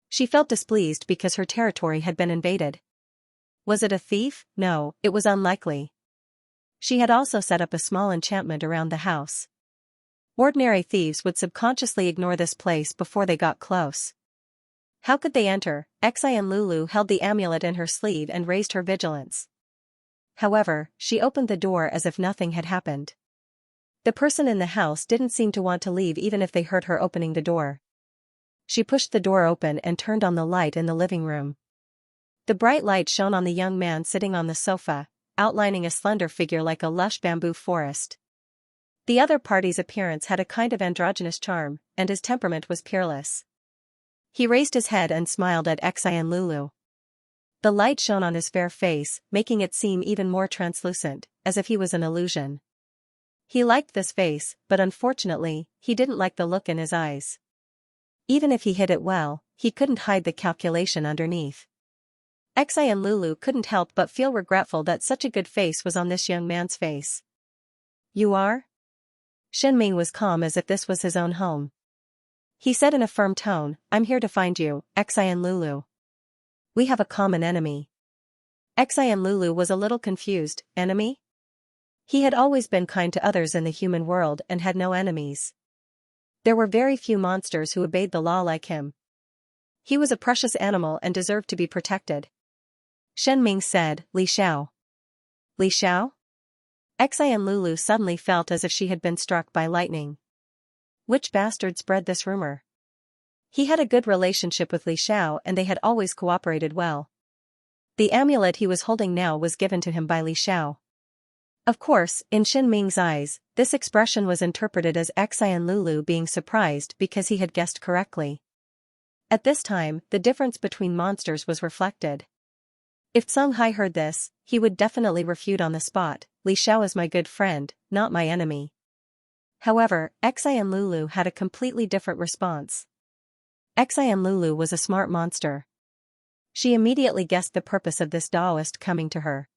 She felt displeased because her territory had been invaded. Was it a thief? No, it was unlikely. She had also set up a small enchantment around the house. Ordinary thieves would subconsciously ignore this place before they got close. How could they enter? Xianlulu held the amulet in her sleeve and raised her vigilance. However, she opened the door as if nothing had happened. The person in the house didn't seem to want to leave even if they heard her opening the door. She pushed the door open and turned on the light in the living room. The bright light shone on the young man sitting on the sofa, outlining a slender figure like a lush bamboo forest. The other party's appearance had a kind of androgynous charm, and his temperament was peerless. He raised his head and smiled at Xianlulu. The light shone on his fair face, making it seem even more translucent, as if he was an illusion. He liked this face, but unfortunately, he didn't like the look in his eyes. Even if he hid it well, he couldn't hide the calculation underneath. Xianlulu couldn't help but feel regretful that such a good face was on this young man's face. "You are?" Shenming was calm as if this was his own home. He said in a firm tone, "I'm here to find you, Xianlulu. We have a common enemy." Xianlulu was a little confused. Enemy? He had always been kind to others in the human world and had no enemies. There were very few monsters who obeyed the law like him. He was a precious animal and deserved to be protected. Shenming said, "Li Xiao." "Li Xiao?" Xianlulu suddenly felt as if she had been struck by lightning. Which bastard spread this rumor? He had a good relationship with Li Xiao and they had always cooperated well. The amulet he was holding now was given to him by Li Xiao. Of course, in Shenming's eyes, this expression was interpreted as Xianlulu being surprised because he had guessed correctly. At this time, the difference between monsters was reflected. If Song Hai heard this, he would definitely refute on the spot, "Li Xiao is my good friend, not my enemy." However, Xianlulu had a completely different response. Xianlulu was a smart monster. She immediately guessed the purpose of this Taoist coming to her.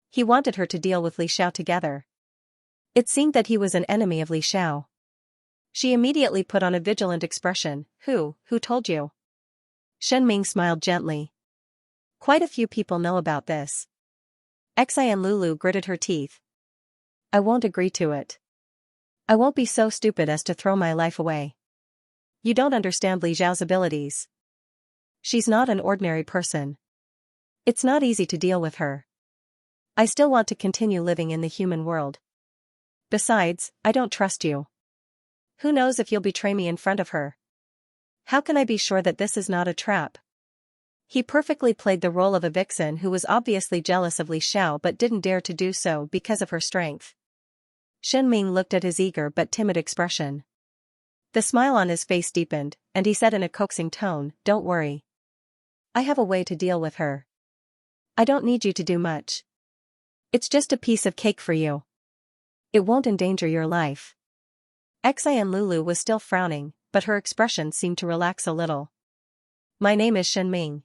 He wanted her to deal with Li Xiao together. It seemed that he was an enemy of Li Xiao. She immediately put on a vigilant expression. Who told you?" Shenming smiled gently. "Quite a few people know about this." Xianlulu gritted her teeth. "I won't agree to it. I won't be so stupid as to throw my life away. You don't understand Li Xiao's abilities. She's not an ordinary person. It's not easy to deal with her. I still want to continue living in the human world. Besides, I don't trust you. Who knows if you'll betray me in front of her? How can I be sure that this is not a trap?" He perfectly played the role of a vixen who was obviously jealous of Li Xiao but didn't dare to do so because of her strength. Shenming looked at his eager but timid expression. The smile on his face deepened, and he said in a coaxing tone, "Don't worry. I have a way to deal with her. I don't need you to do much. It's just a piece of cake for you. It won't endanger your life." Xianlulu was still frowning, but her expression seemed to relax a little. "My name is Shenming.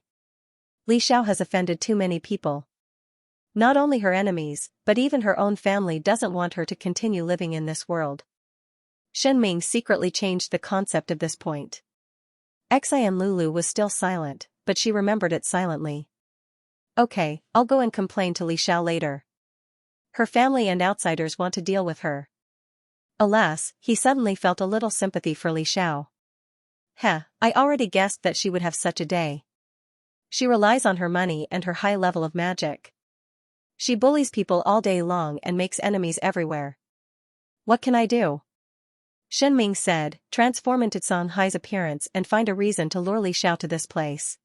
Li Xiao has offended too many people. Not only her enemies, but even her own family doesn't want her to continue living in this world." Shenming secretly changed the concept of this point. Xianlulu was still silent, but she remembered it silently. "Okay, I'll go and complain to Li Xiao later. Her family and outsiders want to deal with her." Alas, he suddenly felt a little sympathy for Li Xiao. I already guessed that she would have such a day. She relies on her money and her high level of magic. She bullies people all day long and makes enemies everywhere. What can I do?" Shenming said, "Transform into Song Hai's appearance and find a reason to lure Li Xiao to this place."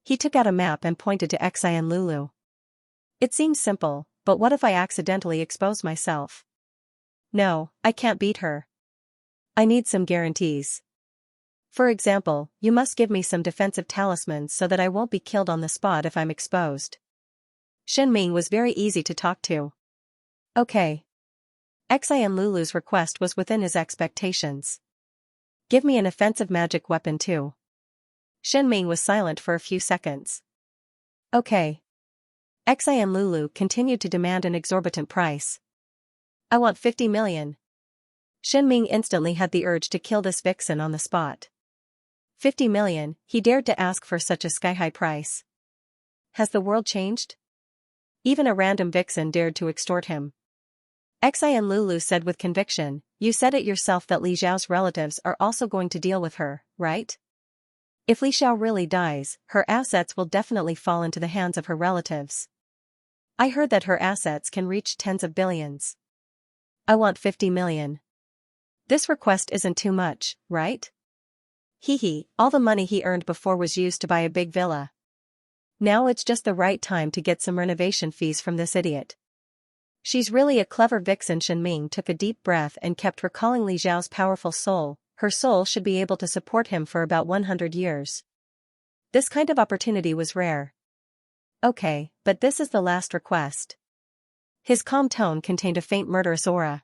He took out a map and pointed to Xianlulu. "It seems simple, but what if I accidentally expose myself? No, I can't beat her. I need some guarantees. For example, you must give me some defensive talismans so that I won't be killed on the spot if I'm exposed." Shenming was very easy to talk to. "Okay. Xian Lulu's request was within his expectations. Give me an offensive magic weapon too. Shenming was silent for a few seconds. Okay. Xian Lulu continued to demand an exorbitant price. I want 50 million. Shenming instantly had the urge to kill this vixen on the spot. 50 million, he dared to ask for such a sky-high price. Has the world changed? Even a random vixen dared to extort him. Xian Lulu said with conviction, you said it yourself that Li Xiao's relatives are also going to deal with her, right? If Li Xiao really dies, her assets will definitely fall into the hands of her relatives. I heard that her assets can reach tens of billions. I want 50 million. This request isn't too much, right? Hee, all the money he earned before was used to buy a big villa. Now it's just the right time to get some renovation fees from this idiot. She's really a clever vixen. Shenming took a deep breath and kept recalling Li Xiao's powerful soul. Her soul should be able to support him for about 100 years. This kind of opportunity was rare. Okay, but this is the last request. His calm tone contained a faint murderous aura.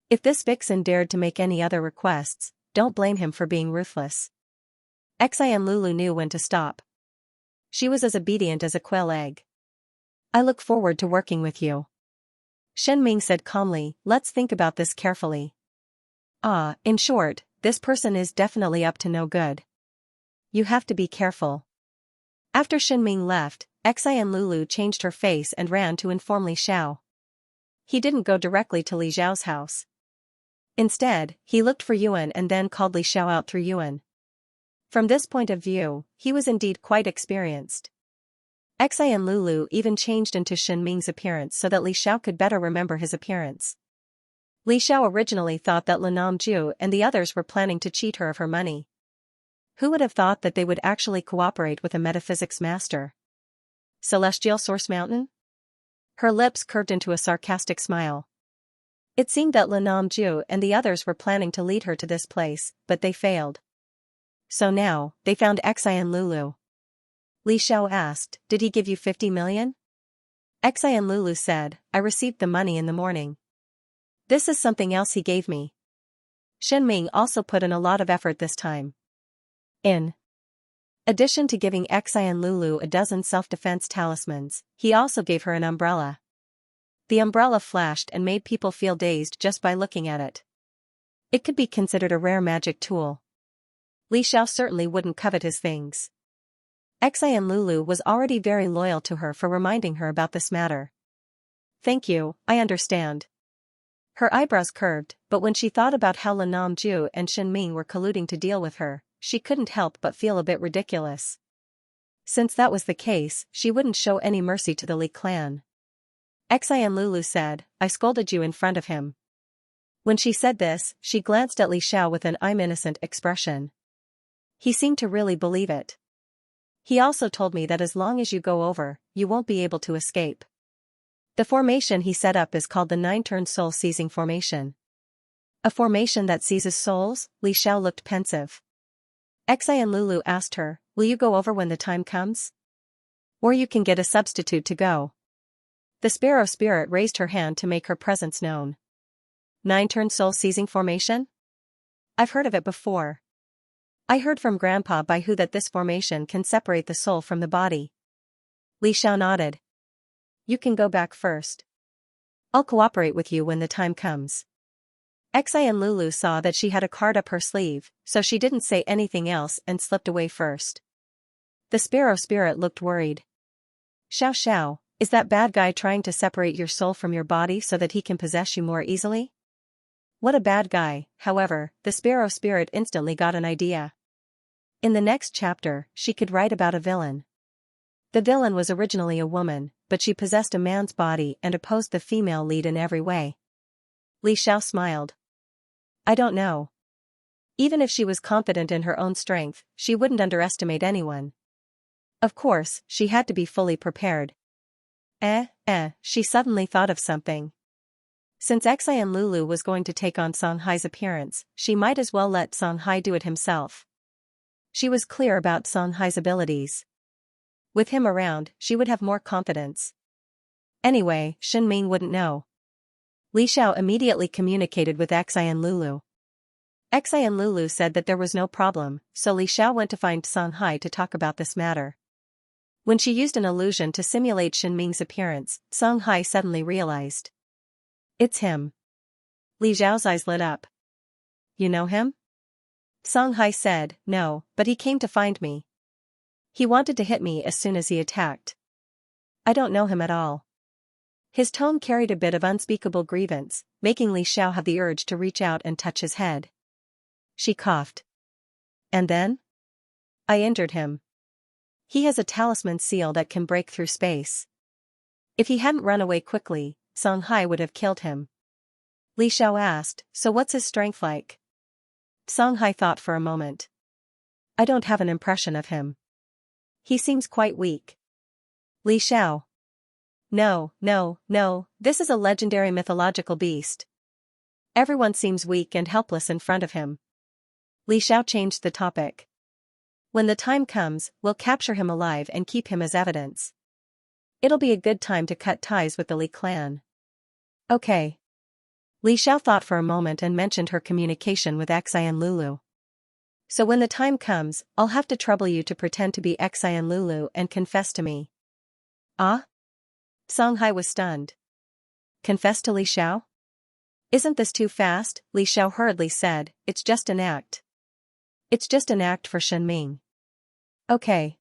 If this vixen dared to make any other requests, don't blame him for being ruthless. Xian Lulu knew when to stop. She was as obedient as a quail egg. I look forward to working with you. Shenming said calmly, let's think about this carefully. In short, this person is definitely up to no good. You have to be careful. After Shenming left, Xian Lulu changed her face and ran to inform Li Xiao. He didn't go directly to Li Xiao's house. Instead, he looked for Yuan and then called Li Xiao out through Yuan. From this point of view, he was indeed quite experienced. Xian Lulu even changed into Shenming's appearance so that Li Xiao could better remember his appearance. Li Xiao originally thought that Ju and the others were planning to cheat her of her money. Who would have thought that they would actually cooperate with a metaphysics master? Celestial Source Mountain? Her lips curved into a sarcastic smile. It seemed that Ju and the others were planning to lead her to this place, but they failed. So now, they found Xian Lulu. Li Xiao asked, did he give you 50 million? Xian Lulu said, I received the money in the morning. This is something else he gave me. Shenming also put in a lot of effort this time. In addition to giving Xian Lulu a dozen self-defense talismans, he also gave her an umbrella. The umbrella flashed and made people feel dazed just by looking at it. It could be considered a rare magic tool. Li Xiao certainly wouldn't covet his things. Xian Lulu was already very loyal to her for reminding her about this matter. Thank you, I understand. Her eyebrows curved, but when she thought about how Ju and Shenming were colluding to deal with her, she couldn't help but feel a bit ridiculous. Since that was the case, she wouldn't show any mercy to the Li clan. Xian Lulu said, I scolded you in front of him. When she said this, she glanced at Li Xiao with an I'm innocent expression. He seemed to really believe it. He also told me that as long as you go over, you won't be able to escape. The formation he set up is called the 9-turn soul seizing formation. A formation that seizes souls? Li Xiao looked pensive. Xian Lulu asked her, will you go over when the time comes? Or you can get a substitute to go. The sparrow spirit raised her hand to make her presence known. 9-turn soul seizing formation? I've heard of it before. I heard from Grandpa Baihu that this formation can separate the soul from the body. Li Xiao nodded. You can go back first. I'll cooperate with you when the time comes. Xian Lulu saw that she had a card up her sleeve, so she didn't say anything else and slipped away first. The sparrow spirit looked worried. Xiao, is that bad guy trying to separate your soul from your body so that he can possess you more easily? What a bad guy. However, the sparrow spirit instantly got an idea. In the next chapter, she could write about a villain. The villain was originally a woman, but she possessed a man's body and opposed the female lead in every way. Li Xiao smiled. I don't know. Even if she was confident in her own strength, she wouldn't underestimate anyone. Of course, she had to be fully prepared. She suddenly thought of something. Since Xian Lulu was going to take on Songhai's appearance, she might as well let Songhai do it himself. She was clear about Songhai's abilities. With him around, she would have more confidence. Anyway, Shenming wouldn't know. Li Xiao immediately communicated with Xianxia and Lulu. Xianxia and Lulu said that there was no problem, so Li Xiao went to find Songhai to talk about this matter. When she used an illusion to simulate Shenming's appearance, Songhai suddenly realized. It's him. Li Xiao's eyes lit up. You know him? Songhai said, no, but he came to find me. He wanted to hit me as soon as he attacked. I don't know him at all. His tone carried a bit of unspeakable grievance, making Li Xiao have the urge to reach out and touch his head. She coughed. And then? I injured him. He has a talisman seal that can break through space. If he hadn't run away quickly, Songhai would have killed him. Li Xiao asked, so what's his strength like? Songhai thought for a moment. I don't have an impression of him. He seems quite weak. Li Xiao. No, this is a legendary mythological beast. Everyone seems weak and helpless in front of him. Li Xiao changed the topic. When the time comes, we'll capture him alive and keep him as evidence. It'll be a good time to cut ties with the Li clan. Okay. Li Xiao thought for a moment and mentioned her communication with Xianxia and Lulu. So when the time comes, I'll have to trouble you to pretend to be Xianxia and Lulu and confess to me. Ah? Songhai was stunned. Confess to Li Xiao? Isn't this too fast? Li Xiao hurriedly said, it's just an act. It's just an act for Shenming. Okay.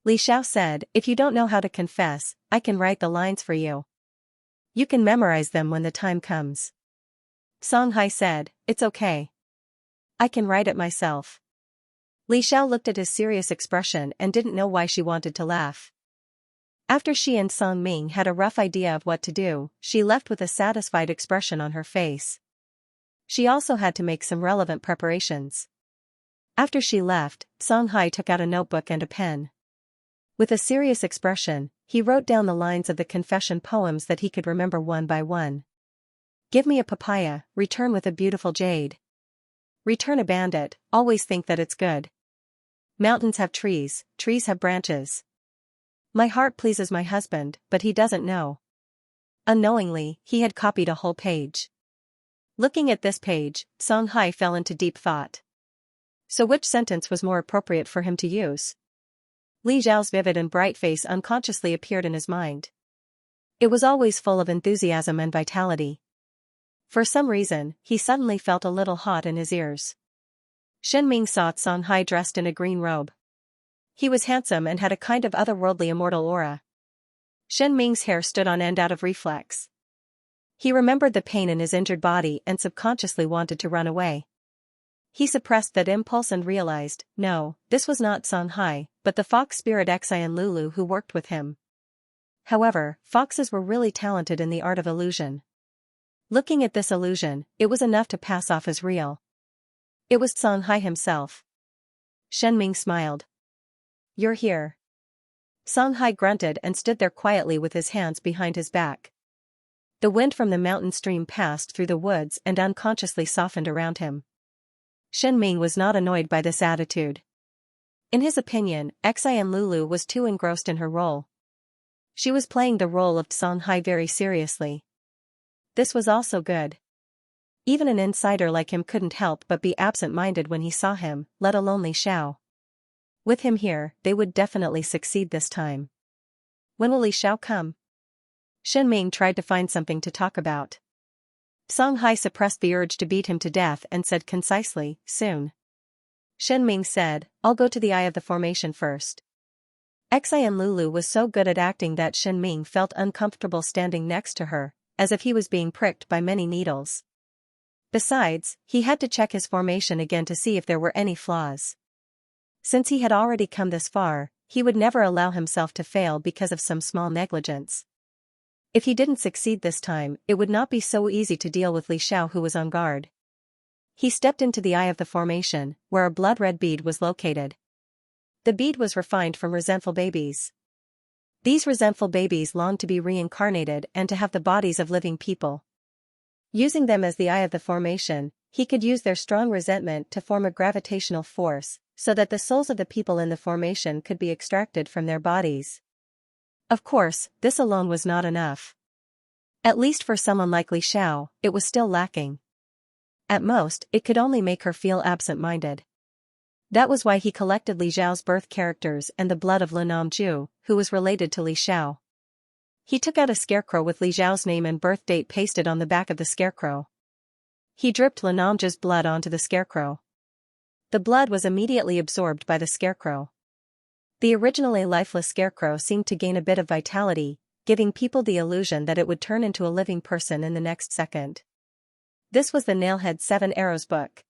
Li Xiao said, if you don't know how to confess, I can write the lines for you. You can memorize them when the time comes. Songhai said, it's okay. I can write it myself. Li Xiao looked at his serious expression and didn't know why she wanted to laugh. After she and Song Ming had a rough idea of what to do, she left with a satisfied expression on her face. She also had to make some relevant preparations. After she left, Songhai took out a notebook and a pen. With a serious expression, he wrote down the lines of the confession poems that he could remember one by one. Give me a papaya, return with a beautiful jade. Return a bandit, always think that it's good. Mountains have trees, trees have branches. My heart pleases my husband, but he doesn't know. Unknowingly, he had copied a whole page. Looking at this page, Songhai fell into deep thought. So which sentence was more appropriate for him to use? Li Xiao's vivid and bright face unconsciously appeared in his mind. It was always full of enthusiasm and vitality. For some reason, he suddenly felt a little hot in his ears. Shenming saw Songhai dressed in a green robe. He was handsome and had a kind of otherworldly immortal aura. Shenming's hair stood on end out of reflex. He remembered the pain in his injured body and subconsciously wanted to run away. He suppressed that impulse and realized, no, this was not Songhai, but the fox spirit Xianxia and Lulu who worked with him. However, foxes were really talented in the art of illusion. Looking at this illusion, it was enough to pass off as real. It was Songhai himself. Shenming smiled. You're here. Songhai grunted and stood there quietly with his hands behind his back. The wind from the mountain stream passed through the woods and unconsciously softened around him. Shenming was not annoyed by this attitude. In his opinion, Xianxia and Lulu was too engrossed in her role. She was playing the role of Songhai very seriously. This was also good. Even an insider like him couldn't help but be absent-minded when he saw him, let alone Li Xiao. With him here, they would definitely succeed this time. When will Li Xiao come? Shenming tried to find something to talk about. Songhai suppressed the urge to beat him to death and said concisely, soon. Shenming said, I'll go to the Eye of the Formation first. Xianxia and Lulu was so good at acting that Shenming felt uncomfortable standing next to her, as if he was being pricked by many needles. Besides, he had to check his formation again to see if there were any flaws. Since he had already come this far, he would never allow himself to fail because of some small negligence. If he didn't succeed this time, it would not be so easy to deal with Li Xiao who was on guard. He stepped into the Eye of the Formation, where a blood-red bead was located. The bead was refined from resentful babies. These resentful babies longed to be reincarnated and to have the bodies of living people. Using them as the Eye of the Formation, he could use their strong resentment to form a gravitational force, so that the souls of the people in the formation could be extracted from their bodies. Of course, this alone was not enough. At least for someone like Li Xiao, it was still lacking. At most, it could only make her feel absent-minded. That was why he collected Li Xiao's birth characters and the blood of Li Namju, who was related to Li Xiao. He took out a scarecrow with Li Xiao's name and birth date pasted on the back of the scarecrow. He dripped Li Namju's blood onto the scarecrow. The blood was immediately absorbed by the scarecrow. The originally lifeless scarecrow seemed to gain a bit of vitality, giving people the illusion that it would turn into a living person in the next second. This was the Nailhead 7 Arrows book.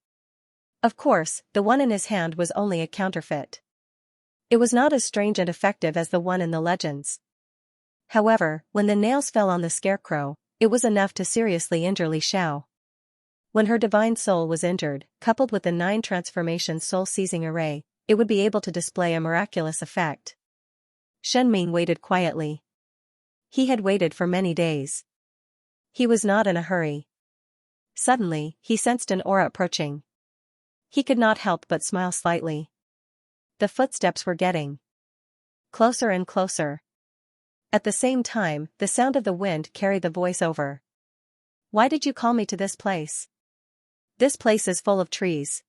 Of course, the one in his hand was only a counterfeit. It was not as strange and effective as the one in the legends. However, when the nails fell on the scarecrow, it was enough to seriously injure Li Xiao. When her divine soul was injured, coupled with the 9 transformation soul-seizing array, it would be able to display a miraculous effect. Shen Ming waited quietly. He had waited for many days. He was not in a hurry. Suddenly, he sensed an aura approaching. He could not help but smile slightly. The footsteps were getting closer and closer. At the same time, the sound of the wind carried the voice over. "Why did you call me to this place? This place is full of trees.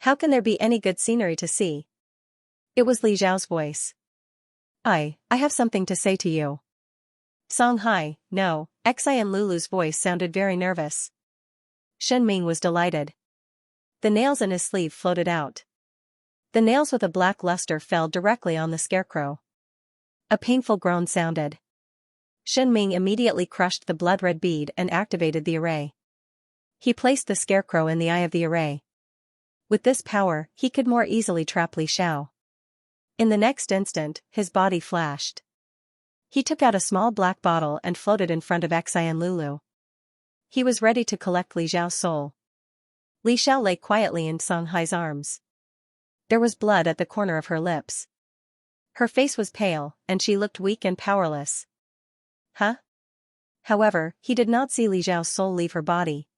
How can there be any good scenery to see?" It was Li Xiao's voice. I have something to say to you." "Songhai, no," Xian Lulu's voice sounded very nervous. Shen Ming was delighted. The nails in his sleeve floated out. The nails with a black luster fell directly on the scarecrow. A painful groan sounded. Shen Ming immediately crushed the blood-red bead and activated the array. He placed the scarecrow in the eye of the array. With this power, he could more easily trap Li Xiao. In the next instant, his body flashed. He took out a small black bottle and floated in front of Xian Lulu. He was ready to collect Li Xiao's soul. Li Xiao lay quietly in Songhai's arms. There was blood at the corner of her lips. Her face was pale, and she looked weak and powerless. Huh? However, he did not see Li Xiao's soul leave her body.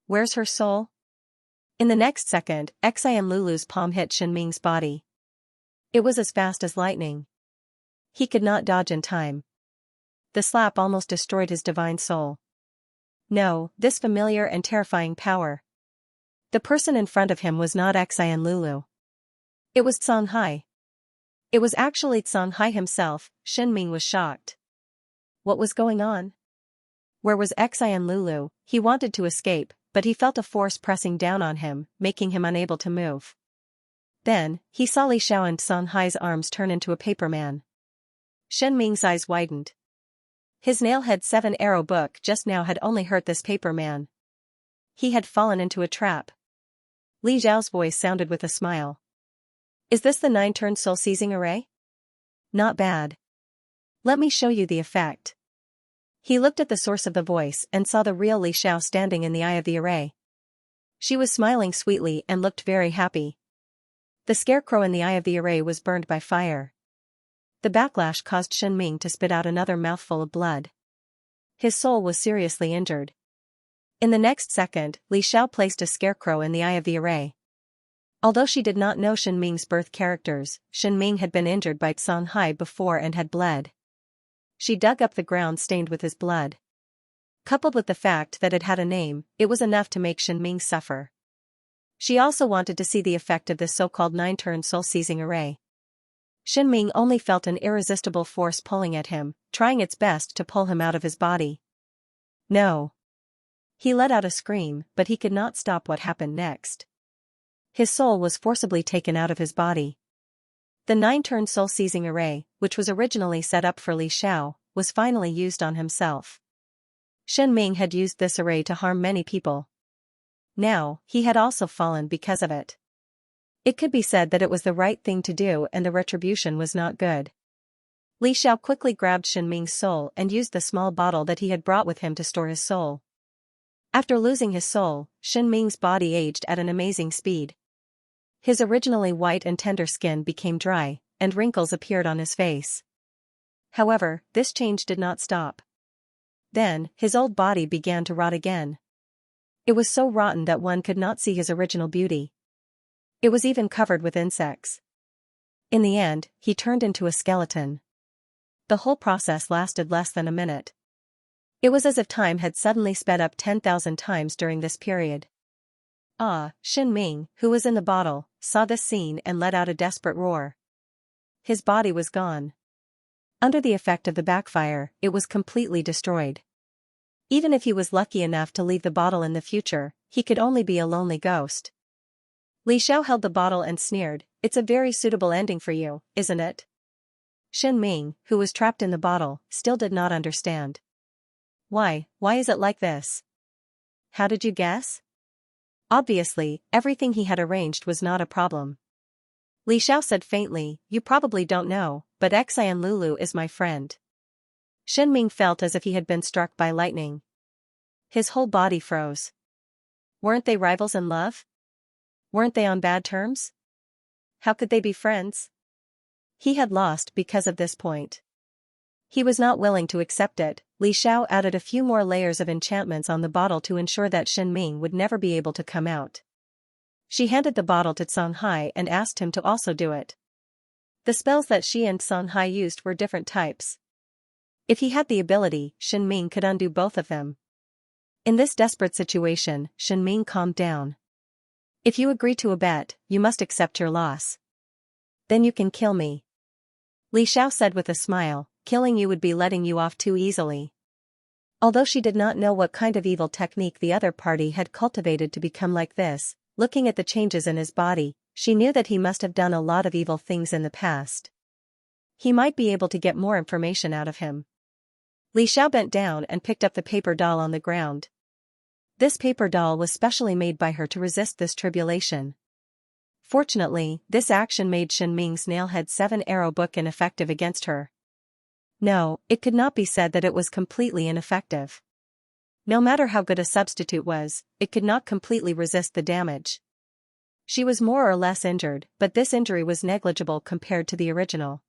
Where's her soul? In the next second, Xian Lulu's palm hit Shen Ming's body. It was as fast as lightning. He could not dodge in time. The slap almost destroyed his divine soul. No, this familiar and terrifying power. The person in front of him was not Xian Lulu. It was Songhai. It was actually Songhai himself. Shen Ming was shocked. What was going on? Where was Xian Lulu? He wanted to escape, but he felt a force pressing down on him, making him unable to move. Then, he saw Li Xiao and Songhai's arms turn into a paper man. Shen Ming's eyes widened. His Nailhead 7 Arrow book just now had only hurt this paper man. He had fallen into a trap. Li Xiao's voice sounded with a smile. Is this the 9-turn soul-seizing array? Not bad. Let me show you the effect. He looked at the source of the voice and saw the real Li Xiao standing in the eye of the array. She was smiling sweetly and looked very happy. The scarecrow in the eye of the array was burned by fire. The backlash caused Shen Ming to spit out another mouthful of blood. His soul was seriously injured. In the next second, Li Xiao placed a scarecrow in the eye of the array. Although she did not know Shen Ming's birth characters, Shen Ming had been injured by Songhai before and had bled. She dug up the ground stained with his blood. Coupled with the fact that it had a name, it was enough to make Shen Ming suffer. She also wanted to see the effect of this so-called 9-turn soul-seizing array. Shen Ming only felt an irresistible force pulling at him, trying its best to pull him out of his body. No. He let out a scream, but he could not stop what happened next. His soul was forcibly taken out of his body. The 9-turn soul-seizing array, which was originally set up for Li Xiao, was finally used on himself. Shen Ming had used this array to harm many people. Now, he had also fallen because of it. It could be said that it was the right thing to do and the retribution was not good. Li Xiao quickly grabbed Shen Ming's soul and used the small bottle that he had brought with him to store his soul. After losing his soul, Shen Ming's body aged at an amazing speed. His originally white and tender skin became dry, and wrinkles appeared on his face. However, this change did not stop. Then, his old body began to rot again. It was so rotten that one could not see his original beauty. It was even covered with insects. In the end, he turned into a skeleton. The whole process lasted less than a minute. It was as if time had suddenly sped up 10,000 times during this period. Xin Ming, who was in the bottle, saw this scene and let out a desperate roar. His body was gone. Under the effect of the backfire, it was completely destroyed. Even if he was lucky enough to leave the bottle in the future, he could only be a lonely ghost. Li Xiao held the bottle and sneered, "It's a very suitable ending for you, isn't it?" Xin Ming, who was trapped in the bottle, still did not understand. Why is it like this? How did you guess? Obviously, everything he had arranged was not a problem. Li Xiao said faintly, "You probably don't know, but Xian Lulu is my friend." Xin Ming felt as if he had been struck by lightning. His whole body froze. Weren't they rivals in love? Weren't they on bad terms? How could they be friends? He had lost because of this point. He was not willing to accept it. Li Xiao added a few more layers of enchantments on the bottle to ensure that Xin Ming would never be able to come out. She handed the bottle to Songhai and asked him to also do it. The spells that she and Songhai used were different types. If he had the ability, Xin Ming could undo both of them. In this desperate situation, Xin Ming calmed down. "If you agree to a bet, you must accept your loss. Then you can kill me." Li Xiao said with a smile, "Killing you would be letting you off too easily." Although she did not know what kind of evil technique the other party had cultivated to become like this, looking at the changes in his body, she knew that he must have done a lot of evil things in the past. He might be able to get more information out of him. Li Xiao bent down and picked up the paper doll on the ground. This paper doll was specially made by her to resist this tribulation. Fortunately, this action made Xin Ming's nailhead 7-arrow book ineffective against her. No, it could not be said that it was completely ineffective. No matter how good a substitute was, it could not completely resist the damage. She was more or less injured, but this injury was negligible compared to the original.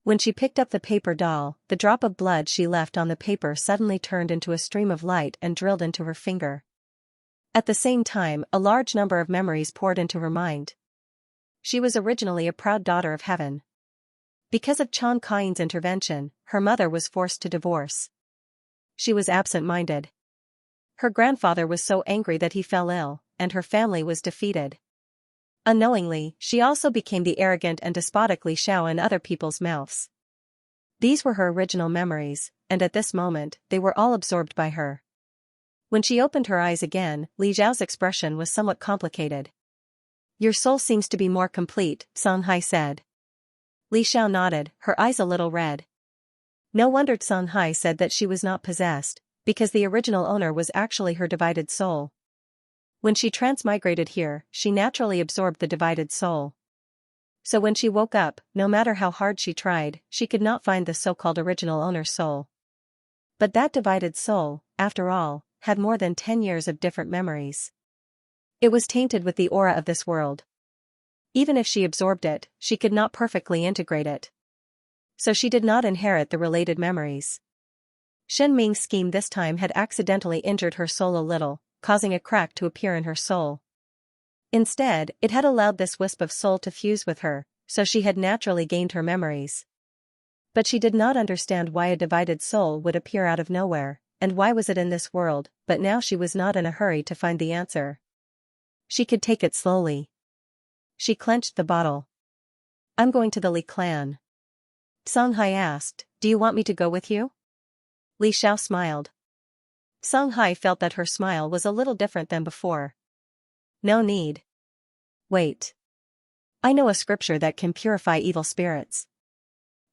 When she picked up the paper doll, the drop of blood she left on the paper suddenly turned into a stream of light and drilled into her finger. At the same time, a large number of memories poured into her mind. She was originally a proud daughter of heaven. Because of Chan Kain's intervention, her mother was forced to divorce. She was absent-minded. Her grandfather was so angry that he fell ill, and her family was defeated. Unknowingly, she also became the arrogant and despotic Li Xiao in other people's mouths. These were her original memories, and at this moment, they were all absorbed by her. When she opened her eyes again, Li Xiao's expression was somewhat complicated. "Your soul seems to be more complete," Songhai said. Li Xiao nodded, her eyes a little red. No wonder Songhai said that she was not possessed, because the original owner was actually her divided soul. When she transmigrated here, she naturally absorbed the divided soul. So when she woke up, no matter how hard she tried, she could not find the so-called original owner's soul. But that divided soul, after all, had more than 10 years of different memories. It was tainted with the aura of this world. Even if she absorbed it, she could not perfectly integrate it. So she did not inherit the related memories. Xin Ming's scheme this time had accidentally injured her soul a little, causing a crack to appear in her soul. Instead, it had allowed this wisp of soul to fuse with her, so she had naturally gained her memories. But she did not understand why a divided soul would appear out of nowhere, and why was it in this world, but now she was not in a hurry to find the answer. She could take it slowly. She clenched the bottle. "I'm going to the Li clan." Songhai asked, "Do you want me to go with you?" Li Xiao smiled. Songhai felt that her smile was a little different than before. "No need. Wait. I know a scripture that can purify evil spirits."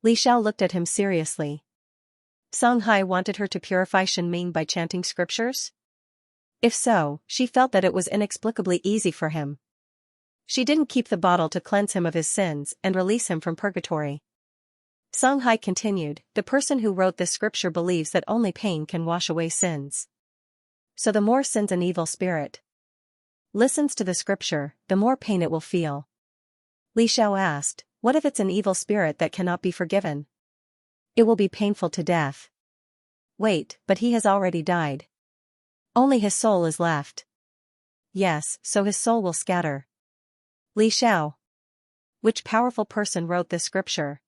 Li Xiao looked at him seriously. Songhai wanted her to purify Xin Ming by chanting scriptures? If so, she felt that it was inexplicably easy for him. She didn't keep the bottle to cleanse him of his sins and release him from purgatory. Songhai continued, "The person who wrote this scripture believes that only pain can wash away sins. So the more sins an evil spirit listens to the scripture, the more pain it will feel." Li Xiao asked, "What if it's an evil spirit that cannot be forgiven?" "It will be painful to death." "Wait, but he has already died. Only his soul is left." "Yes, so his soul will scatter." Li Xiao. Which powerful person wrote this scripture?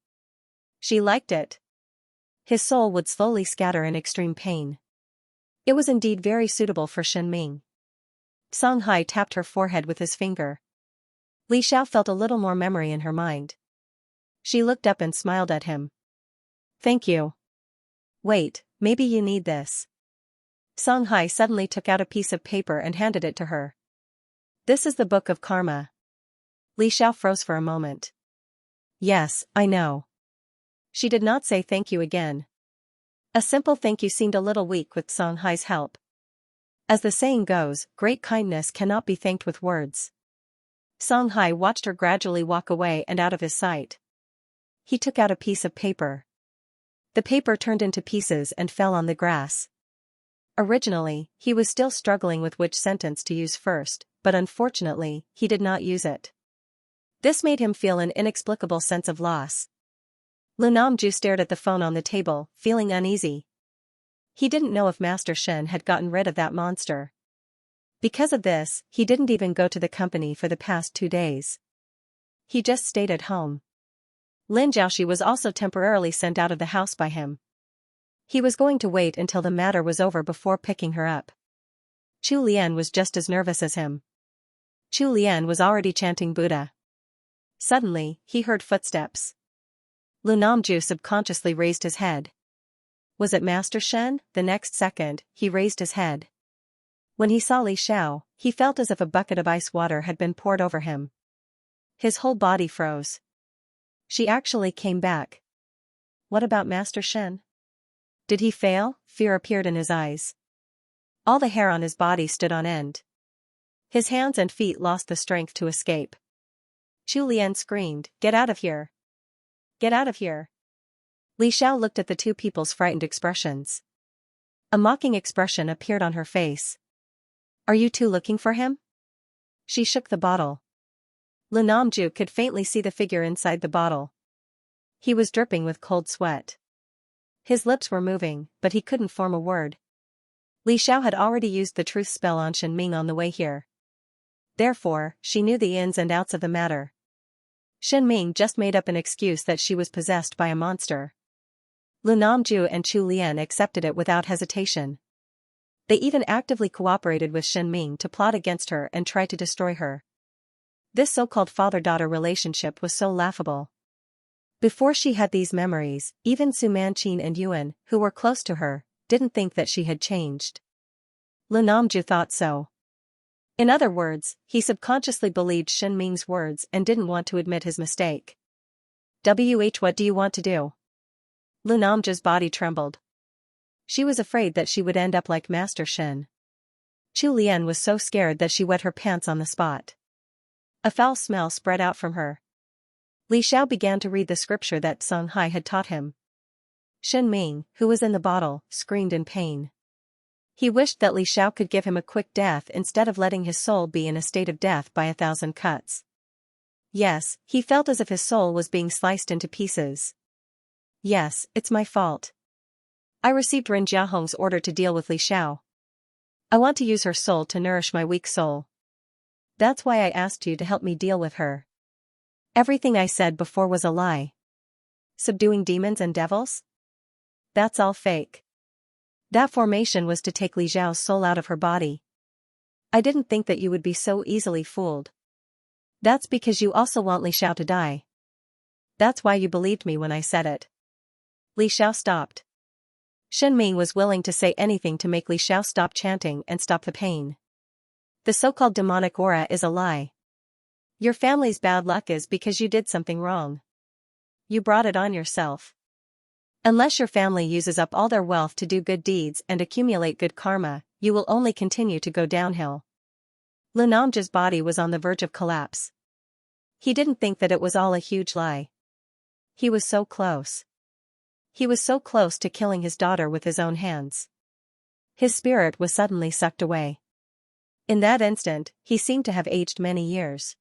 She liked it. His soul would slowly scatter in extreme pain. It was indeed very suitable for Shen Ming. Song Hai tapped her forehead with his finger. Li Xiao felt a little more memory in her mind. She looked up and smiled at him. Thank you. Wait, maybe you need this. Song Hai suddenly took out a piece of paper and handed it to her. This is the Book of Karma. Li Xiao froze for a moment. Yes, I know. She did not say thank you again. A simple thank you seemed a little weak with Song Hai's help. As the saying goes, great kindness cannot be thanked with words. Song Hai watched her gradually walk away and out of his sight. He took out a piece of paper. The paper turned into pieces and fell on the grass. Originally, he was still struggling with which sentence to use first, but unfortunately, he did not use it. This made him feel an inexplicable sense of loss. Lu Namju stared at the phone on the table, feeling uneasy. He didn't know if Master Shen had gotten rid of that monster. Because of this, he didn't even go to the company for the past 2 days. He just stayed at home. Lin Jiaoxi was also temporarily sent out of the house by him. He was going to wait until the matter was over before picking her up. Chu Lian was just as nervous as him. Chu Lian was already chanting Buddha. Suddenly, he heard footsteps. Lu Namju subconsciously raised his head. Was it Master Shen? The next second, he raised his head. When he saw Li Xiao, he felt as if a bucket of ice water had been poured over him. His whole body froze. She actually came back. What about Master Shen? Did he fail? Fear appeared in his eyes. All the hair on his body stood on end. His hands and feet lost the strength to escape. Chu Lian screamed, "Get out of here! Get out of here!" Li Xiao looked at the two people's frightened expressions. A mocking expression appeared on her face. Are you two looking for him? She shook the bottle. Lu Namju could faintly see the figure inside the bottle. He was dripping with cold sweat. His lips were moving, but he couldn't form a word. Li Xiao had already used the truth spell on Shen Ming on the way here. Therefore, she knew the ins and outs of the matter. Shen Ming just made up an excuse that she was possessed by a monster. Lu Namju and Chu Lian accepted it without hesitation. They even actively cooperated with Shen Ming to plot against her and try to destroy her. This so-called father-daughter relationship was so laughable. Before she had these memories, even Su Manqin and Yuan, who were close to her, didn't think that she had changed. Lu Namju thought so. In other words, he subconsciously believed Shen Ming's words and didn't want to admit his mistake. What do you want to do? Lu Namju's body trembled. She was afraid that she would end up like Master Shen. Chu Lian was so scared that she wet her pants on the spot. A foul smell spread out from her. Li Xiao began to read the scripture that Song Hai had taught him. Shen Ming, who was in the bottle, screamed in pain. He wished that Li Xiao could give him a quick death instead of letting his soul be in a state of death by 1,000 cuts. Yes, he felt as if his soul was being sliced into pieces. Yes, it's my fault. I received Ren Jiahong's order to deal with Li Xiao. I want to use her soul to nourish my weak soul. That's why I asked you to help me deal with her. Everything I said before was a lie. Subduing demons and devils? That's all fake. That formation was to take Li Xiao's soul out of her body. I didn't think that you would be so easily fooled. That's because you also want Li Xiao to die. That's why you believed me when I said it. Li Xiao stopped. Shen Ming was willing to say anything to make Li Xiao stop chanting and stop the pain. The so-called demonic aura is a lie. Your family's bad luck is because you did something wrong. You brought it on yourself. Unless your family uses up all their wealth to do good deeds and accumulate good karma, you will only continue to go downhill. Lu Namju's body was on the verge of collapse. He didn't think that it was all a huge lie. He was so close. He was so close to killing his daughter with his own hands. His spirit was suddenly sucked away. In that instant, he seemed to have aged many years.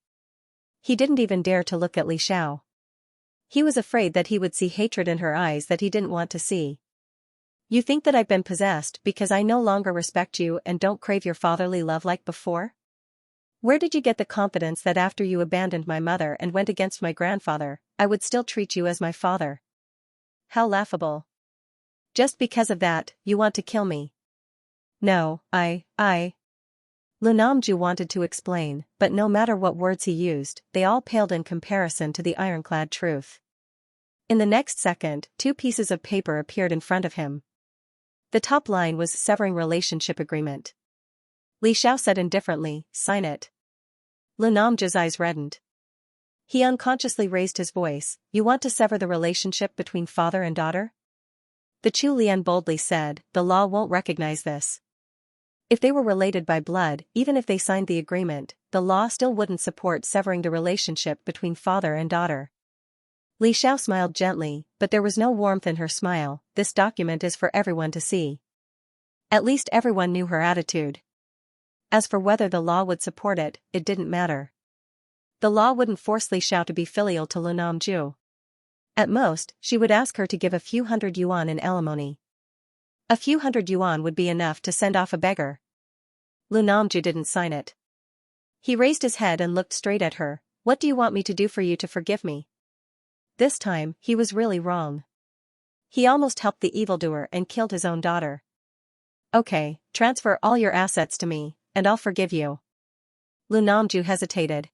He didn't even dare to look at Li Xiao. He was afraid that he would see hatred in her eyes that he didn't want to see. You think that I've been possessed because I no longer respect you and don't crave your fatherly love like before? Where did you get the confidence that after you abandoned my mother and went against my grandfather, I would still treat you as my father? How laughable. Just because of that, you want to kill me. No, Lu Namju wanted to explain, but no matter what words he used, they all paled in comparison to the ironclad truth. In the next second, two pieces of paper appeared in front of him. The top line was severing relationship agreement. Li Xiao said indifferently, sign it. Lu Namju's eyes reddened. He unconsciously raised his voice, you want to sever the relationship between father and daughter? The Chu Lian boldly said, the law won't recognize this. If they were related by blood, even if they signed the agreement, the law still wouldn't support severing the relationship between father and daughter. Li Xiao smiled gently, but there was no warmth in her smile. This document is for everyone to see. At least everyone knew her attitude. As for whether the law would support it, it didn't matter. The law wouldn't force Li Xiao to be filial to Lu Namju. At most, she would ask her to give a few hundred yuan in alimony. A few hundred yuan would be enough to send off a beggar. Lu Namju didn't sign it. He raised his head and looked straight at her. What do you want me to do for you to forgive me? This time, he was really wrong. He almost helped the evildoer and killed his own daughter. Okay, transfer all your assets to me, and I'll forgive you. Lu Namju hesitated.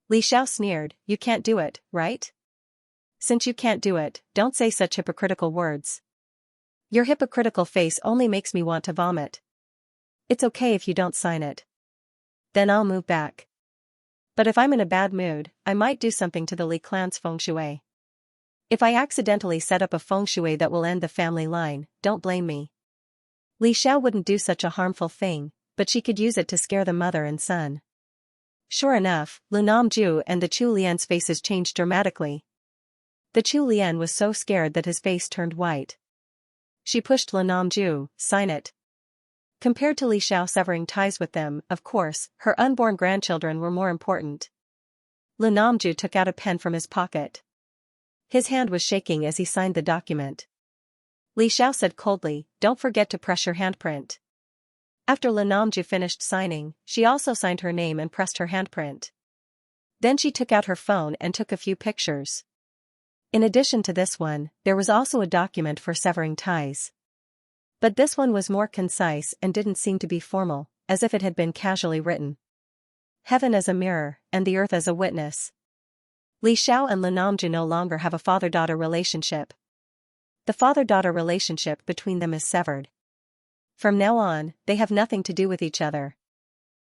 Li Xiao sneered, you can't do it, right? Since you can't do it, don't say such hypocritical words. Your hypocritical face only makes me want to vomit. It's okay if you don't sign it. Then I'll move back. But if I'm in a bad mood, I might do something to the Li clan's feng shui. If I accidentally set up a feng shui that will end the family line, don't blame me. Li Xiao wouldn't do such a harmful thing, but she could use it to scare the mother and son. Sure enough, Lu Namju and the Chu Lian's faces changed dramatically. The Chu Lian was so scared that his face turned white. She pushed Lu Namju, sign it. Compared to Li Xiao severing ties with them, of course, her unborn grandchildren were more important. Lu Namju took out a pen from his pocket. His hand was shaking as he signed the document. Li Xiao said coldly, don't forget to press your handprint. After Lu Namju finished signing, she also signed her name and pressed her handprint. Then she took out her phone and took a few pictures. In addition to this one, there was also a document for severing ties. But this one was more concise and didn't seem to be formal, as if it had been casually written. Heaven as a mirror, and the earth as a witness. Li Xiao and Lu Namju no longer have a father-daughter relationship. The father-daughter relationship between them is severed. From now on, they have nothing to do with each other.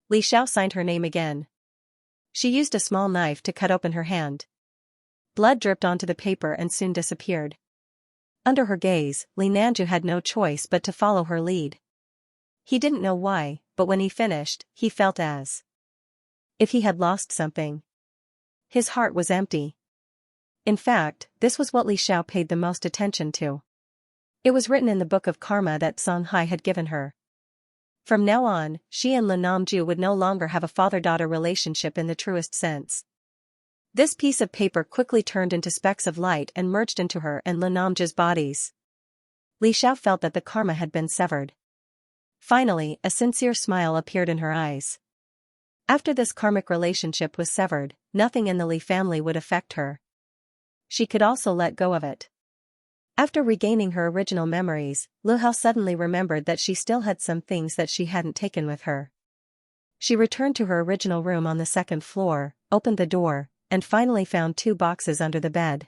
Li Xiao signed her name again. She used a small knife to cut open her hand. Blood dripped onto the paper and soon disappeared. Under her gaze, Li Namju had no choice but to follow her lead. He didn't know why, but when he finished, he felt as if he had lost something. His heart was empty. In fact, this was what Li Xiao paid the most attention to. It was written in the book of karma that Song Hai had given her. From now on, she and Lu Namju would no longer have a father-daughter relationship in the truest sense. This piece of paper quickly turned into specks of light and merged into her and Lu Namju's bodies. Li Xiao felt that the karma had been severed. Finally, a sincere smile appeared in her eyes. After this karmic relationship was severed, nothing in the Li family would affect her. She could also let go of it. After regaining her original memories, Lu Hao suddenly remembered that she still had some things that she hadn't taken with her. She returned to her original room on the second floor, opened the door, and finally found 2 boxes under the bed.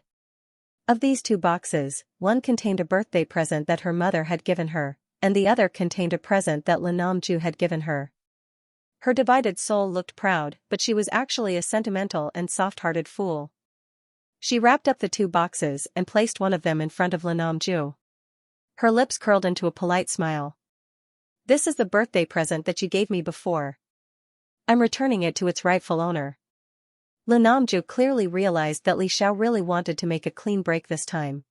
Of these 2 boxes, one contained a birthday present that her mother had given her, and the other contained a present that Lu Namju had given her. Her divided soul looked proud, but she was actually a sentimental and soft-hearted fool. She wrapped up the 2 boxes and placed one of them in front of Lu Namju. Her lips curled into a polite smile. This is the birthday present that you gave me before. I'm returning it to its rightful owner. Lu Namju clearly realized that Li Xiao really wanted to make a clean break this time.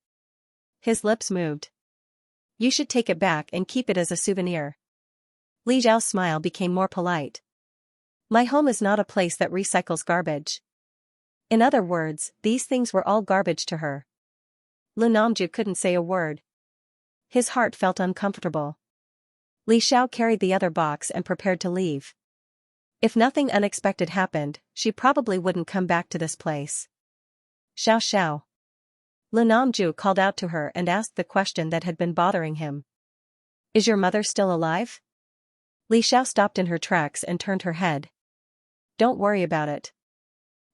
His lips moved. You should take it back and keep it as a souvenir. Li Xiao's smile became more polite. My home is not a place that recycles garbage. In other words, these things were all garbage to her. Lu Namju couldn't say a word. His heart felt uncomfortable. Li Xiao carried the other box and prepared to leave. If nothing unexpected happened, she probably wouldn't come back to this place. Xiao Xiao. Lu Namju called out to her and asked the question that had been bothering him. Is your mother still alive? Li Xiao stopped in her tracks and turned her head. Don't worry about it.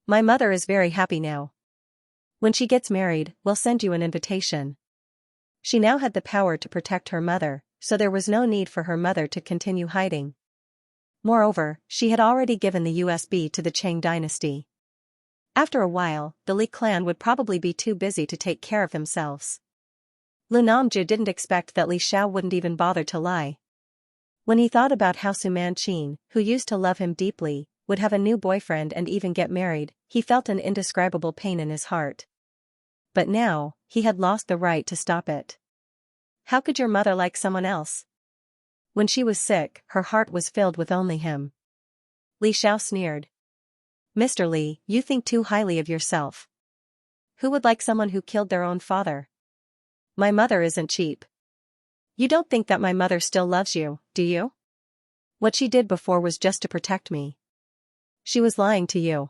My mother is very happy now. When she gets married, we'll send you an invitation. She now had the power to protect her mother, so there was no need for her mother to continue hiding. Moreover, she had already given the USB to the Chang dynasty. After a while, the Li clan would probably be too busy to take care of themselves. Lu Namju didn't expect that Li Xiao wouldn't even bother to lie. When he thought about how Su Manqin, who used to love him deeply, would have a new boyfriend and even get married, he felt an indescribable pain in his heart. But now, he had lost the right to stop it. How could your mother like someone else? When she was sick, her heart was filled with only him. Li Xiao sneered. Mr. Li, you think too highly of yourself. Who would like someone who killed their own father? My mother isn't cheap. You don't think that my mother still loves you, do you? What she did before was just to protect me. She was lying to you.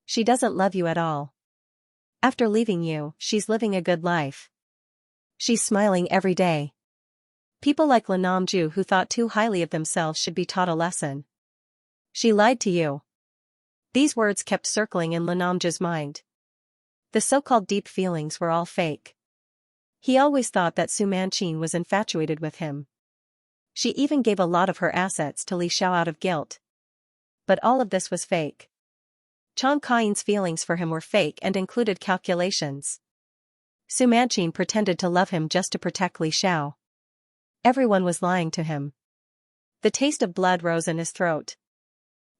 She doesn't love you at all. After leaving you, she's living a good life. She's smiling every day. People like Lu Namju who thought too highly of themselves should be taught a lesson. She lied to you. These words kept circling in Lu Namju's mind. The so-called deep feelings were all fake. He always thought that Su Manqin was infatuated with him. She even gave a lot of her assets to Li Xiao out of guilt. But all of this was fake. Chang Kaiyin's feelings for him were fake and included calculations. Su Manqin pretended to love him just to protect Li Xiao. Everyone was lying to him. The taste of blood rose in his throat.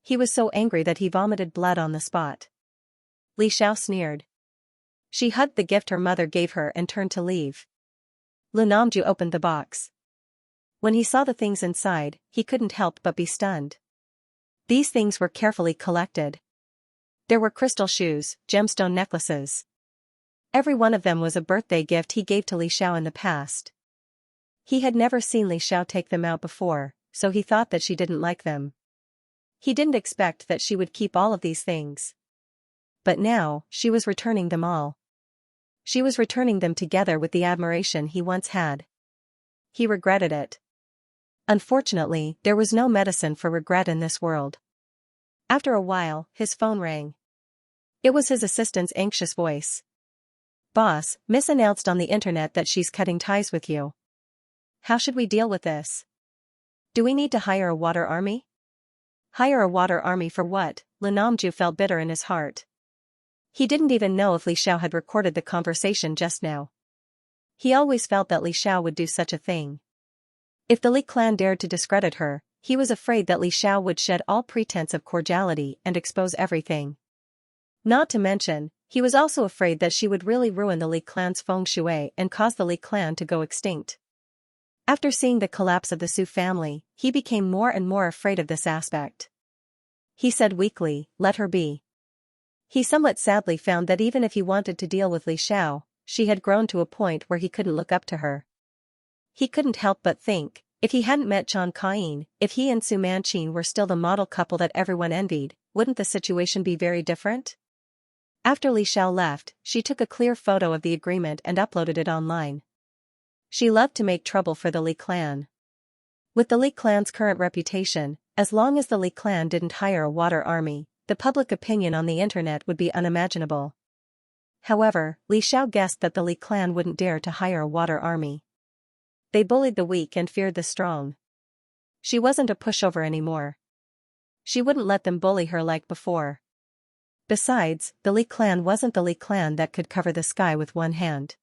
He was so angry that he vomited blood on the spot. Li Xiao sneered. She hugged the gift her mother gave her and turned to leave. Lu Namju opened the box. When he saw the things inside, he couldn't help but be stunned. These things were carefully collected. There were crystal shoes, gemstone necklaces. Every one of them was a birthday gift he gave to Li Xiao in the past. He had never seen Li Xiao take them out before, so he thought that she didn't like them. He didn't expect that she would keep all of these things. But now, she was returning them all. She was returning them together with the admiration he once had. He regretted it. Unfortunately, there was no medicine for regret in this world. After a while, his phone rang. It was his assistant's anxious voice. Boss, Miss announced on the internet that she's cutting ties with you. How should we deal with this? Do we need to hire a water army? Hire a water army for what? Lu Namju felt bitter in his heart. He didn't even know if Li Xiao had recorded the conversation just now. He always felt that Li Xiao would do such a thing. If the Li clan dared to discredit her, he was afraid that Li Xiao would shed all pretense of cordiality and expose everything. Not to mention, he was also afraid that she would really ruin the Li clan's feng shui and cause the Li clan to go extinct. After seeing the collapse of the Su family, he became more and more afraid of this aspect. He said weakly, let her be. He somewhat sadly found that even if he wanted to deal with Li Xiao, she had grown to a point where he couldn't look up to her. He couldn't help but think, if he hadn't met Chang Kaiyin, if he and Su Manqin were still the model couple that everyone envied, wouldn't the situation be very different? After Li Xiao left, she took a clear photo of the agreement and uploaded it online. She loved to make trouble for the Li clan. With the Li clan's current reputation, as long as the Li clan didn't hire a water army, the public opinion on the internet would be unimaginable. However, Li Xiao guessed that the Li clan wouldn't dare to hire a water army. They bullied the weak and feared the strong. She wasn't a pushover anymore. She wouldn't let them bully her like before. Besides, the Li clan wasn't the Li clan that could cover the sky with one hand.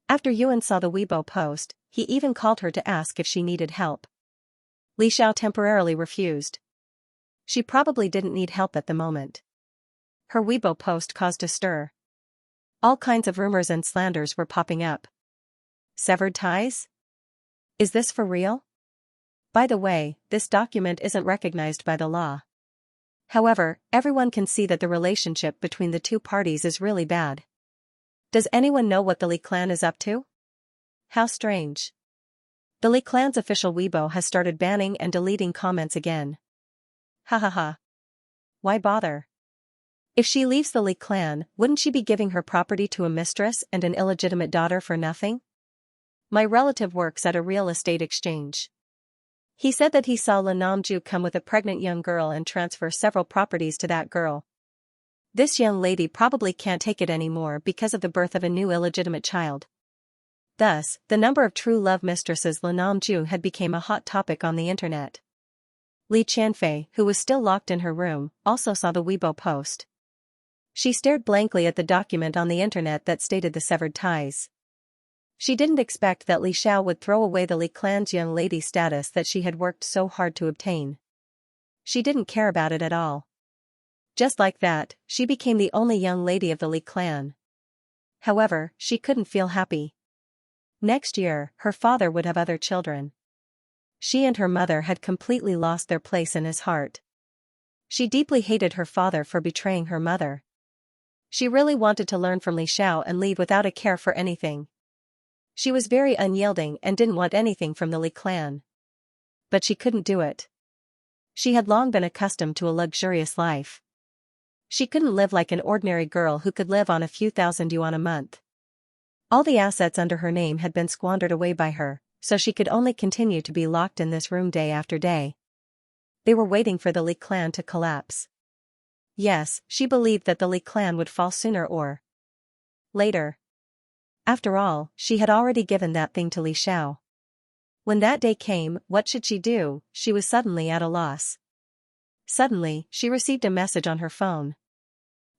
After Yuan saw the Weibo post, he even called her to ask if she needed help. Li Xiao temporarily refused. She probably didn't need help at the moment. Her Weibo post caused a stir. All kinds of rumors and slanders were popping up. Severed ties? Is this for real? By the way, this document isn't recognized by the law. However, everyone can see that the relationship between the two parties is really bad. Does anyone know what the Li clan is up to? How strange. The Li clan's official Weibo has started banning and deleting comments again. Ha ha ha. Why bother? If she leaves the Li clan, wouldn't she be giving her property to a mistress and an illegitimate daughter for nothing? My relative works at a real estate exchange. He said that he saw Li Namju come with a pregnant young girl and transfer several properties to that girl. This young lady probably can't take it anymore because of the birth of a new illegitimate child. Thus, the number of true love mistresses Li Namju had become a hot topic on the internet. Li Qianfei, who was still locked in her room, also saw the Weibo post. She stared blankly at the document on the internet that stated the severed ties. She didn't expect that Li Xiao would throw away the Li clan's young lady status that she had worked so hard to obtain. She didn't care about it at all. Just like that, she became the only young lady of the Li clan. However, she couldn't feel happy. Next year, her father would have other children. She and her mother had completely lost their place in his heart. She deeply hated her father for betraying her mother. She really wanted to learn from Li Xiao and leave without a care for anything. She was very unyielding and didn't want anything from the Li clan. But she couldn't do it. She had long been accustomed to a luxurious life. She couldn't live like an ordinary girl who could live on a few thousand yuan a month. All the assets under her name had been squandered away by her, so she could only continue to be locked in this room day after day. They were waiting for the Li clan to collapse. Yes, she believed that the Li clan would fall sooner or later. After all, she had already given that thing to Li Xiao. When that day came, what should she do? She was suddenly at a loss. Suddenly, she received a message on her phone.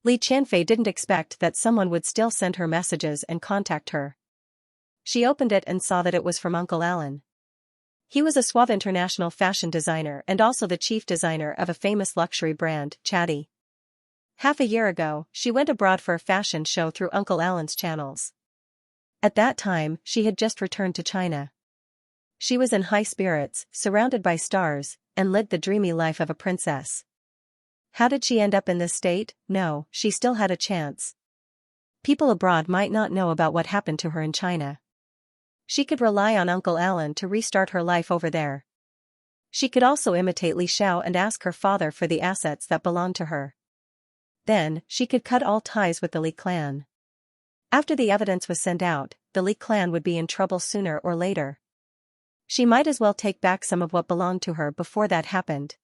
Li Qianfei didn't expect that someone would still send her messages and contact her. She opened it and saw that it was from Uncle Alan. He was a suave international fashion designer and also the chief designer of a famous luxury brand, Chatty. Half a year ago, she went abroad for a fashion show through Uncle Alan's channels. At that time, she had just returned to China. She was in high spirits, surrounded by stars, and lived the dreamy life of a princess. How did she end up in this state? No, she still had a chance. People abroad might not know about what happened to her in China. She could rely on Uncle Alan to restart her life over there. She could also imitate Li Xiao and ask her father for the assets that belonged to her. Then, she could cut all ties with the Li clan. After the evidence was sent out, the Li clan would be in trouble sooner or later. She might as well take back some of what belonged to her before that happened.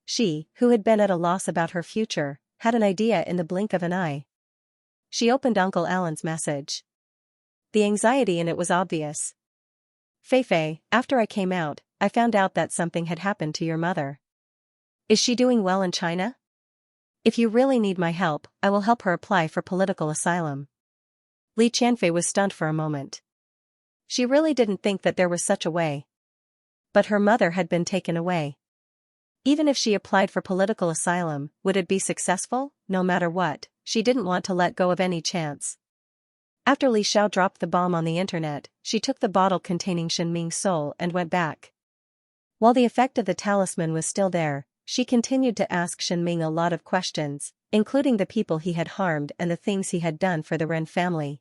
She, who had been at a loss about her future, had an idea in the blink of an eye. She opened Uncle Alan's message. The anxiety in it was obvious. Feifei, after I came out, I found out that something had happened to your mother. Is she doing well in China? If you really need my help, I will help her apply for political asylum. Li Qianfei was stunned for a moment. She really didn't think that there was such a way. But her mother had been taken away. Even if she applied for political asylum, would it be successful? No matter what, she didn't want to let go of any chance. After Li Xiao dropped the bomb on the internet, she took the bottle containing Shenming's soul and went back. While the effect of the talisman was still there, she continued to ask Shenming a lot of questions, including the people he had harmed and the things he had done for the Ren family.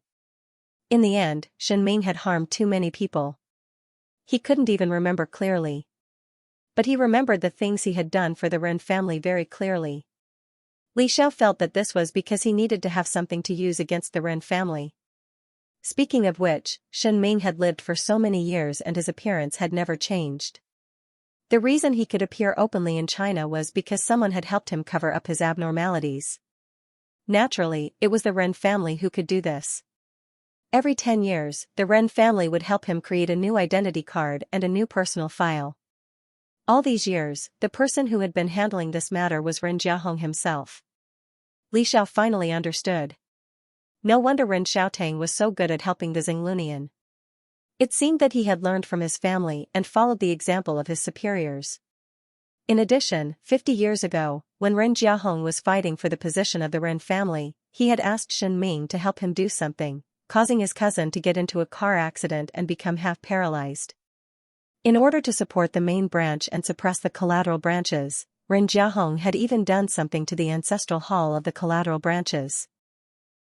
In the end, Shenming had harmed too many people. He couldn't even remember clearly. But he remembered the things he had done for the Ren family very clearly. Li Xiao felt that this was because he needed to have something to use against the Ren family. Speaking of which, Shenming had lived for so many years and his appearance had never changed. The reason he could appear openly in China was because someone had helped him cover up his abnormalities. Naturally, it was the Ren family who could do this. Every 10 years, the Ren family would help him create a new identity card and a new personal file. All these years, the person who had been handling this matter was Ren Jiahong himself. Li Xiao finally understood. No wonder Ren Xiaotang was so good at helping the Xinglunian. It seemed that he had learned from his family and followed the example of his superiors. In addition, 50 years ago, when Ren Jiahong was fighting for the position of the Ren family, he had asked Shenming to help him do something, causing his cousin to get into a car accident and become half paralyzed. In order to support the main branch and suppress the collateral branches, Ren Jiahong had even done something to the ancestral hall of the collateral branches.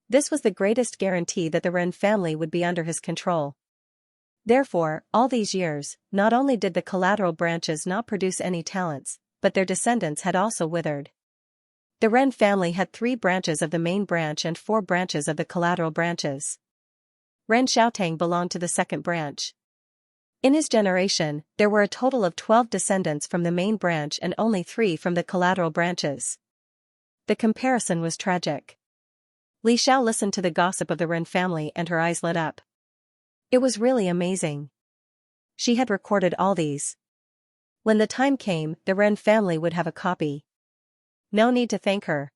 This was the greatest guarantee that the Ren family would be under his control. Therefore, all these years, not only did the collateral branches not produce any talents, but their descendants had also withered. The Ren family had 3 branches of the main branch and 4 branches of the collateral branches. Ren Xiaotang belonged to the second branch. In his generation, there were a total of 12 descendants from the main branch and only 3 from the collateral branches. The comparison was tragic. Li Xiao listened to the gossip of the Ren family and her eyes lit up. It was really amazing. She had recorded all these. When the time came, the Ren family would have a copy. No need to thank her.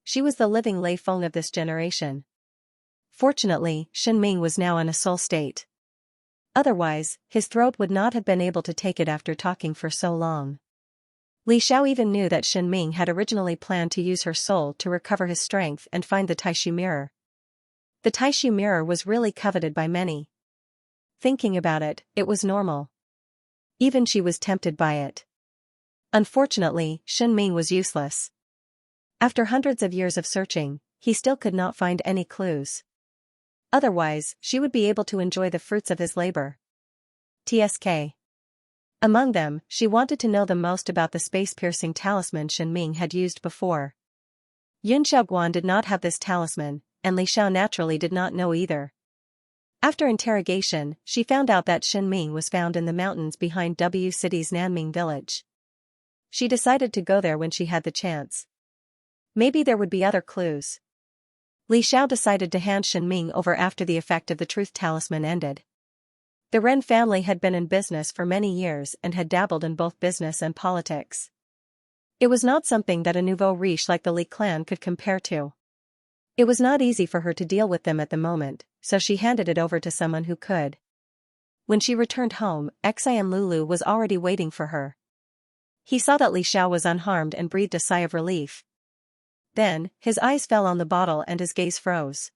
She was the living Lei Feng of this generation. Fortunately, Shen Ming was now in a soul state. Otherwise, his throat would not have been able to take it after talking for so long. Li Xiao even knew that Shen Ming had originally planned to use her soul to recover his strength and find the Taishu mirror. The Taishu mirror was really coveted by many. Thinking about it, it was normal. Even she was tempted by it. Unfortunately, Shen Ming was useless. After hundreds of years of searching, he still could not find any clues. Otherwise, she would be able to enjoy the fruits of his labor. TSK. Among them, she wanted to know the most about the space-piercing talisman Shen Ming had used before. Yun Xiaoguan did not have this talisman, and Li Xiao naturally did not know either. After interrogation, she found out that Shen Ming was found in the mountains behind W City's Nanming village. She decided to go there when she had the chance. Maybe there would be other clues. Li Xiao decided to hand Shen Ming over after the effect of the truth talisman ended. The Ren family had been in business for many years and had dabbled in both business and politics. It was not something that a nouveau riche like the Li clan could compare to. It was not easy for her to deal with them at the moment, so she handed it over to someone who could. When she returned home, Xian Lulu was already waiting for her. He saw that Li Xiao was unharmed and breathed a sigh of relief. Then, his eyes fell on the bottle and his gaze froze.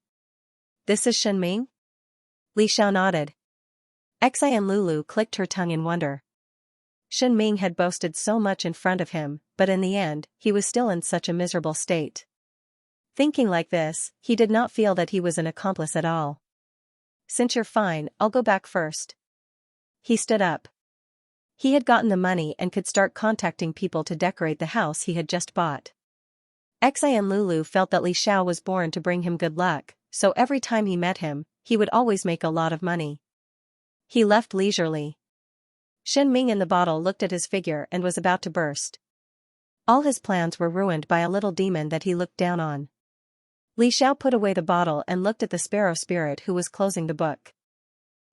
"This is Shen Ming?" Li Xiao nodded. Xian Lulu clicked her tongue in wonder. Shen Ming had boasted so much in front of him, but in the end, he was still in such a miserable state. Thinking like this, he did not feel that he was an accomplice at all. "Since you're fine, I'll go back first." He stood up. He had gotten the money and could start contacting people to decorate the house he had just bought. Xian Lulu felt that Li Xiao was born to bring him good luck, so every time he met him, he would always make a lot of money. He left leisurely. Shen Ming in the bottle looked at his figure and was about to burst. All his plans were ruined by a little demon that he looked down on. Li Xiao put away the bottle and looked at the sparrow spirit who was closing the book.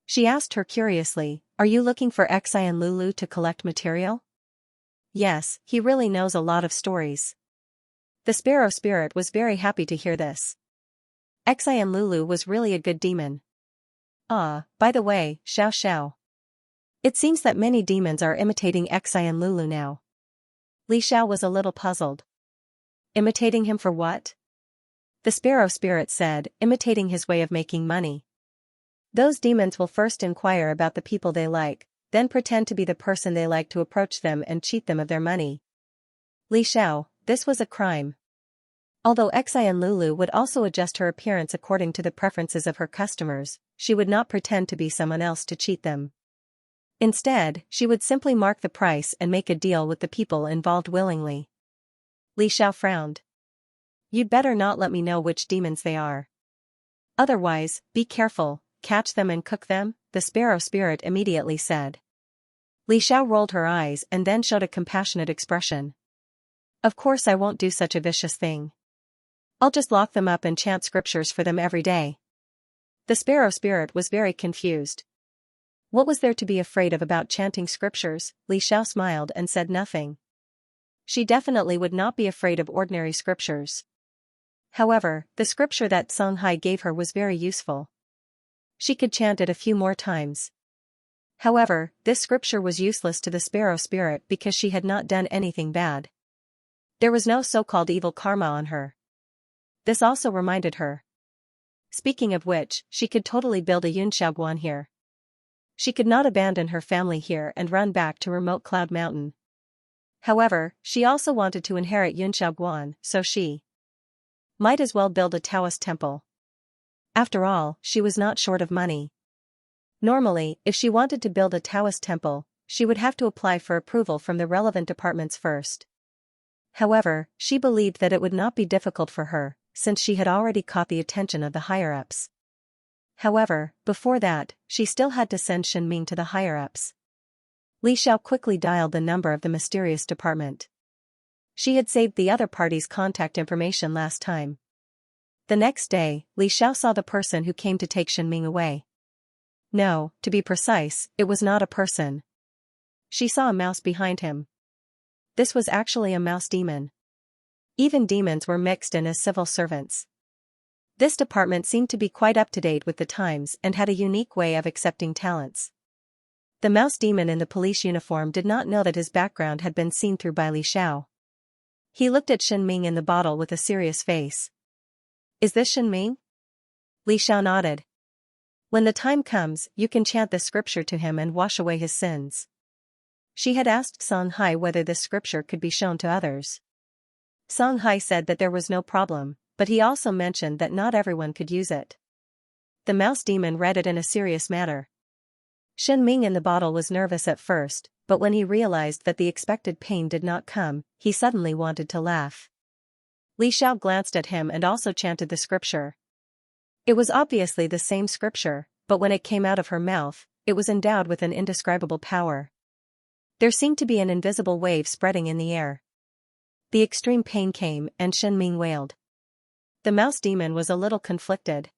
She asked her curiously, "Are you looking for Xian Lulu to collect material?" "Yes, he really knows a lot of stories." The sparrow spirit was very happy to hear this. Xian Lulu was really a good demon. "Ah, by the way, Xiao Xiao. It seems that many demons are imitating Xian Lulu now." Li Xiao was a little puzzled. Imitating him for what? The sparrow spirit said, imitating his way of making money. Those demons will first inquire about the people they like, then pretend to be the person they like to approach them and cheat them of their money. Li Xiao, this was a crime. Although Xian Lulu would also adjust her appearance according to the preferences of her customers, she would not pretend to be someone else to cheat them. Instead, she would simply mark the price and make a deal with the people involved willingly. Li Xiao frowned. "You'd better not let me know which demons they are. Otherwise, be careful, catch them and cook them," the sparrow spirit immediately said. Li Xiao rolled her eyes and then showed a compassionate expression. "Of course I won't do such a vicious thing. I'll just lock them up and chant scriptures for them every day." The sparrow spirit was very confused. What was there to be afraid of about chanting scriptures? Li Xiao smiled and said nothing. She definitely would not be afraid of ordinary scriptures. However, the scripture that Song Hai gave her was very useful. She could chant it a few more times. However, this scripture was useless to the sparrow spirit because she had not done anything bad. There was no so-called evil karma on her. This also reminded her. Speaking of which, she could totally build a Yun Xiaoguan here. She could not abandon her family here and run back to remote Cloud Mountain. However, she also wanted to inherit Yun Xiaoguan, so she might as well build a Taoist temple. After all, she was not short of money. Normally, if she wanted to build a Taoist temple, she would have to apply for approval from the relevant departments first. However, she believed that it would not be difficult for her, since she had already caught the attention of the higher-ups. However, before that, she still had to send Shenming to the higher-ups. Li Xiao quickly dialed the number of the mysterious department. She had saved the other party's contact information last time. The next day, Li Xiao saw the person who came to take Shenming away. No, to be precise, it was not a person. She saw a mouse behind him. This was actually a mouse demon. Even demons were mixed in as civil servants. This department seemed to be quite up to date with the times and had a unique way of accepting talents. The mouse demon in the police uniform did not know that his background had been seen through by Li Xiao. He looked at Shenming in the bottle with a serious face. Is this Shenming? Li Xiao nodded. When the time comes, you can chant this scripture to him and wash away his sins. She had asked Songhai whether this scripture could be shown to others. Songhai said that there was no problem, but he also mentioned that not everyone could use it. The mouse demon read it in a serious manner. Shenming in the bottle was nervous at first, but when he realized that the expected pain did not come, he suddenly wanted to laugh. Li Xiao glanced at him and also chanted the scripture. It was obviously the same scripture, but when it came out of her mouth, it was endowed with an indescribable power. There seemed to be an invisible wave spreading in the air. The extreme pain came and Shenming wailed. The mouse demon was a little conflicted.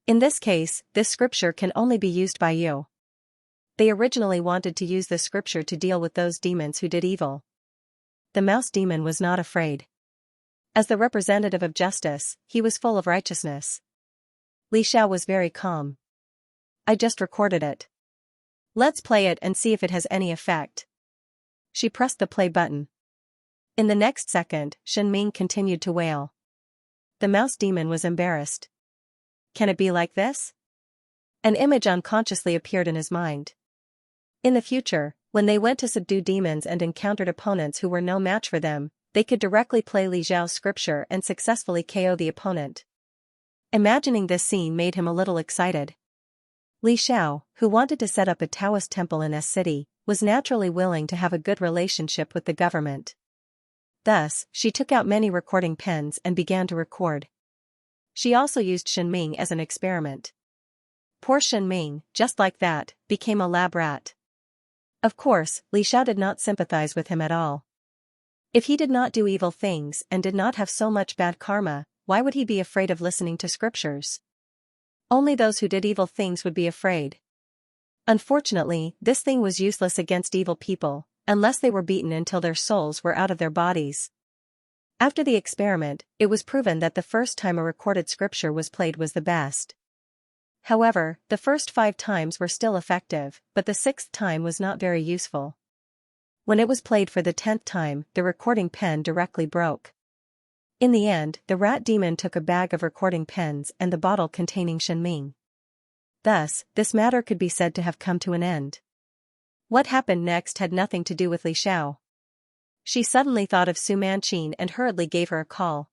In this case, this scripture can only be used by you. They originally wanted to use this scripture to deal with those demons who did evil. The mouse demon was not afraid. As the representative of justice, he was full of righteousness. Li Xiao was very calm. I just recorded it. Let's play it and see if it has any effect. She pressed the play button. In the next second, Shenming continued to wail. The mouse demon was embarrassed. Can it be like this? An image unconsciously appeared in his mind. In the future, when they went to subdue demons and encountered opponents who were no match for them, they could directly play Li Xiao's scripture and successfully KO the opponent. Imagining this scene made him a little excited. Li Xiao, who wanted to set up a Taoist temple in S City, was naturally willing to have a good relationship with the government. Thus, she took out many recording pens and began to record. She also used Shenming as an experiment. Poor Shenming, just like that, became a lab rat. Of course, Li Xiao did not sympathize with him at all. If he did not do evil things and did not have so much bad karma, why would he be afraid of listening to scriptures? Only those who did evil things would be afraid. Unfortunately, this thing was useless against evil people, unless they were beaten until their souls were out of their bodies. After the experiment, it was proven that the first time a recorded scripture was played was the best. However, the first 5 times were still effective, but the 6th time was not very useful. When it was played for the 10th time, the recording pen directly broke. In the end, the rat demon took a bag of recording pens and the bottle containing Shenming. Thus, this matter could be said to have come to an end. What happened next had nothing to do with Li Xiao. She suddenly thought of Su Manqin and hurriedly gave her a call.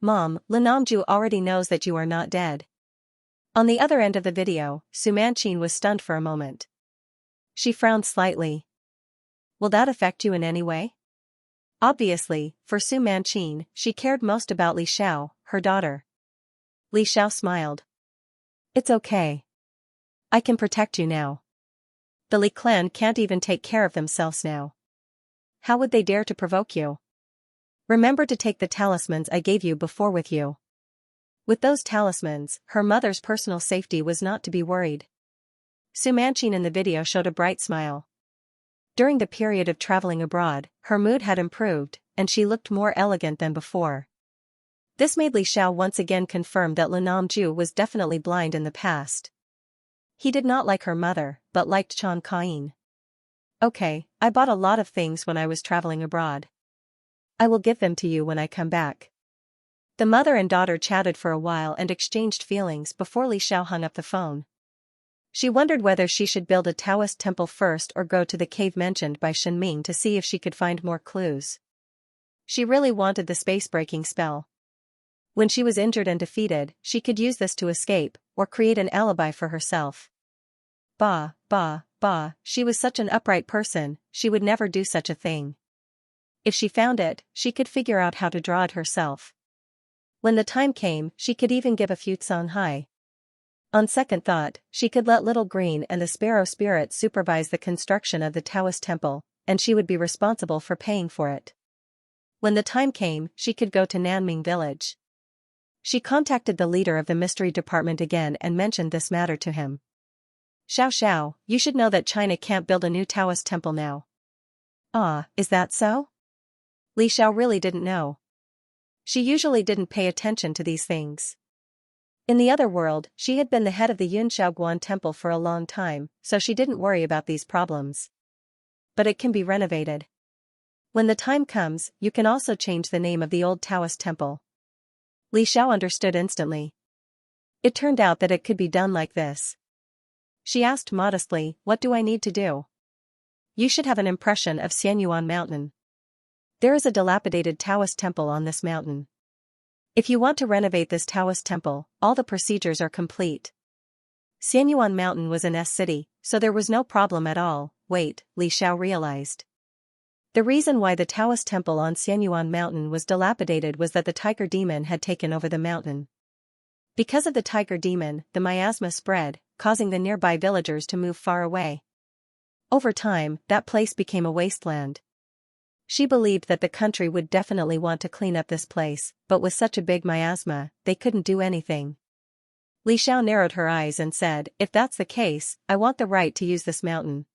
Mom, Linamju already knows that you are not dead. On the other end of the video, Su Manqin was stunned for a moment. She frowned slightly. Will that affect you in any way? Obviously, for Su Manqin, she cared most about Li Xiao, her daughter. Li Xiao smiled. It's okay. I can protect you now. The Li clan can't even take care of themselves now. How would they dare to provoke you? Remember to take the talismans I gave you before with you. With those talismans, her mother's personal safety was not to be worried. Su Manqin in the video showed a bright smile. During the period of traveling abroad, her mood had improved, and she looked more elegant than before. This made Li Xiao once again confirm that Li Namju was definitely blind in the past. He did not like her mother, but liked Chan Kain. Okay, I bought a lot of things when I was traveling abroad. I will give them to you when I come back. The mother and daughter chatted for a while and exchanged feelings before Li Xiao hung up the phone. She wondered whether she should build a Taoist temple first or go to the cave mentioned by Shenming to see if she could find more clues. She really wanted the space-breaking spell. When she was injured and defeated, she could use this to escape, or create an alibi for herself. She was such an upright person, she would never do such a thing. If she found it, she could figure out how to draw it herself. When the time came, she could even give a few Songhai. On second thought, she could let Little Green and the Sparrow Spirit supervise the construction of the Taoist temple, and she would be responsible for paying for it. When the time came, she could go to Nanming village. She contacted the leader of the mystery department again and mentioned this matter to him. Xiao, you should know that China can't build a new Taoist temple now. Ah, is that so? Li Xiao really didn't know. She usually didn't pay attention to these things. In the other world, she had been the head of the Yunxiaoguan temple for a long time, so she didn't worry about these problems. But it can be renovated. When the time comes, you can also change the name of the old Taoist temple. Li Xiao understood instantly. It turned out that it could be done like this. She asked modestly, "What do I need to do?" "You should have an impression of Xianyuan Mountain. There is a dilapidated Taoist temple on this mountain. If you want to renovate this Taoist temple, all the procedures are complete." Xianyuan Mountain was an S-city, so there was no problem at all. Wait, Li Xiao realized. The reason why the Taoist temple on Xianyuan Mountain was dilapidated was that the tiger demon had taken over the mountain. Because of the tiger demon, the miasma spread, causing the nearby villagers to move far away. Over time, that place became a wasteland. She believed that the country would definitely want to clean up this place, but with such a big miasma, they couldn't do anything. Li Xiao narrowed her eyes and said, "If that's the case, I want the right to use this mountain."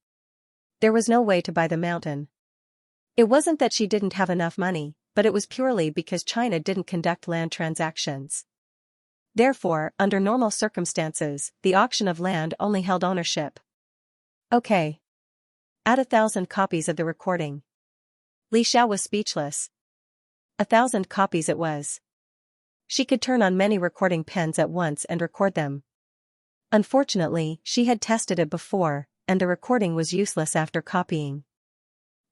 There was no way to buy the mountain. It wasn't that she didn't have enough money, but it was purely because China didn't conduct land transactions. Therefore, under normal circumstances, the auction of land only held ownership. Okay. Add 1,000 copies of the recording. Li Xiao was speechless. 1,000 copies it was. She could turn on many recording pens at once and record them. Unfortunately, she had tested it before, and the recording was useless after copying.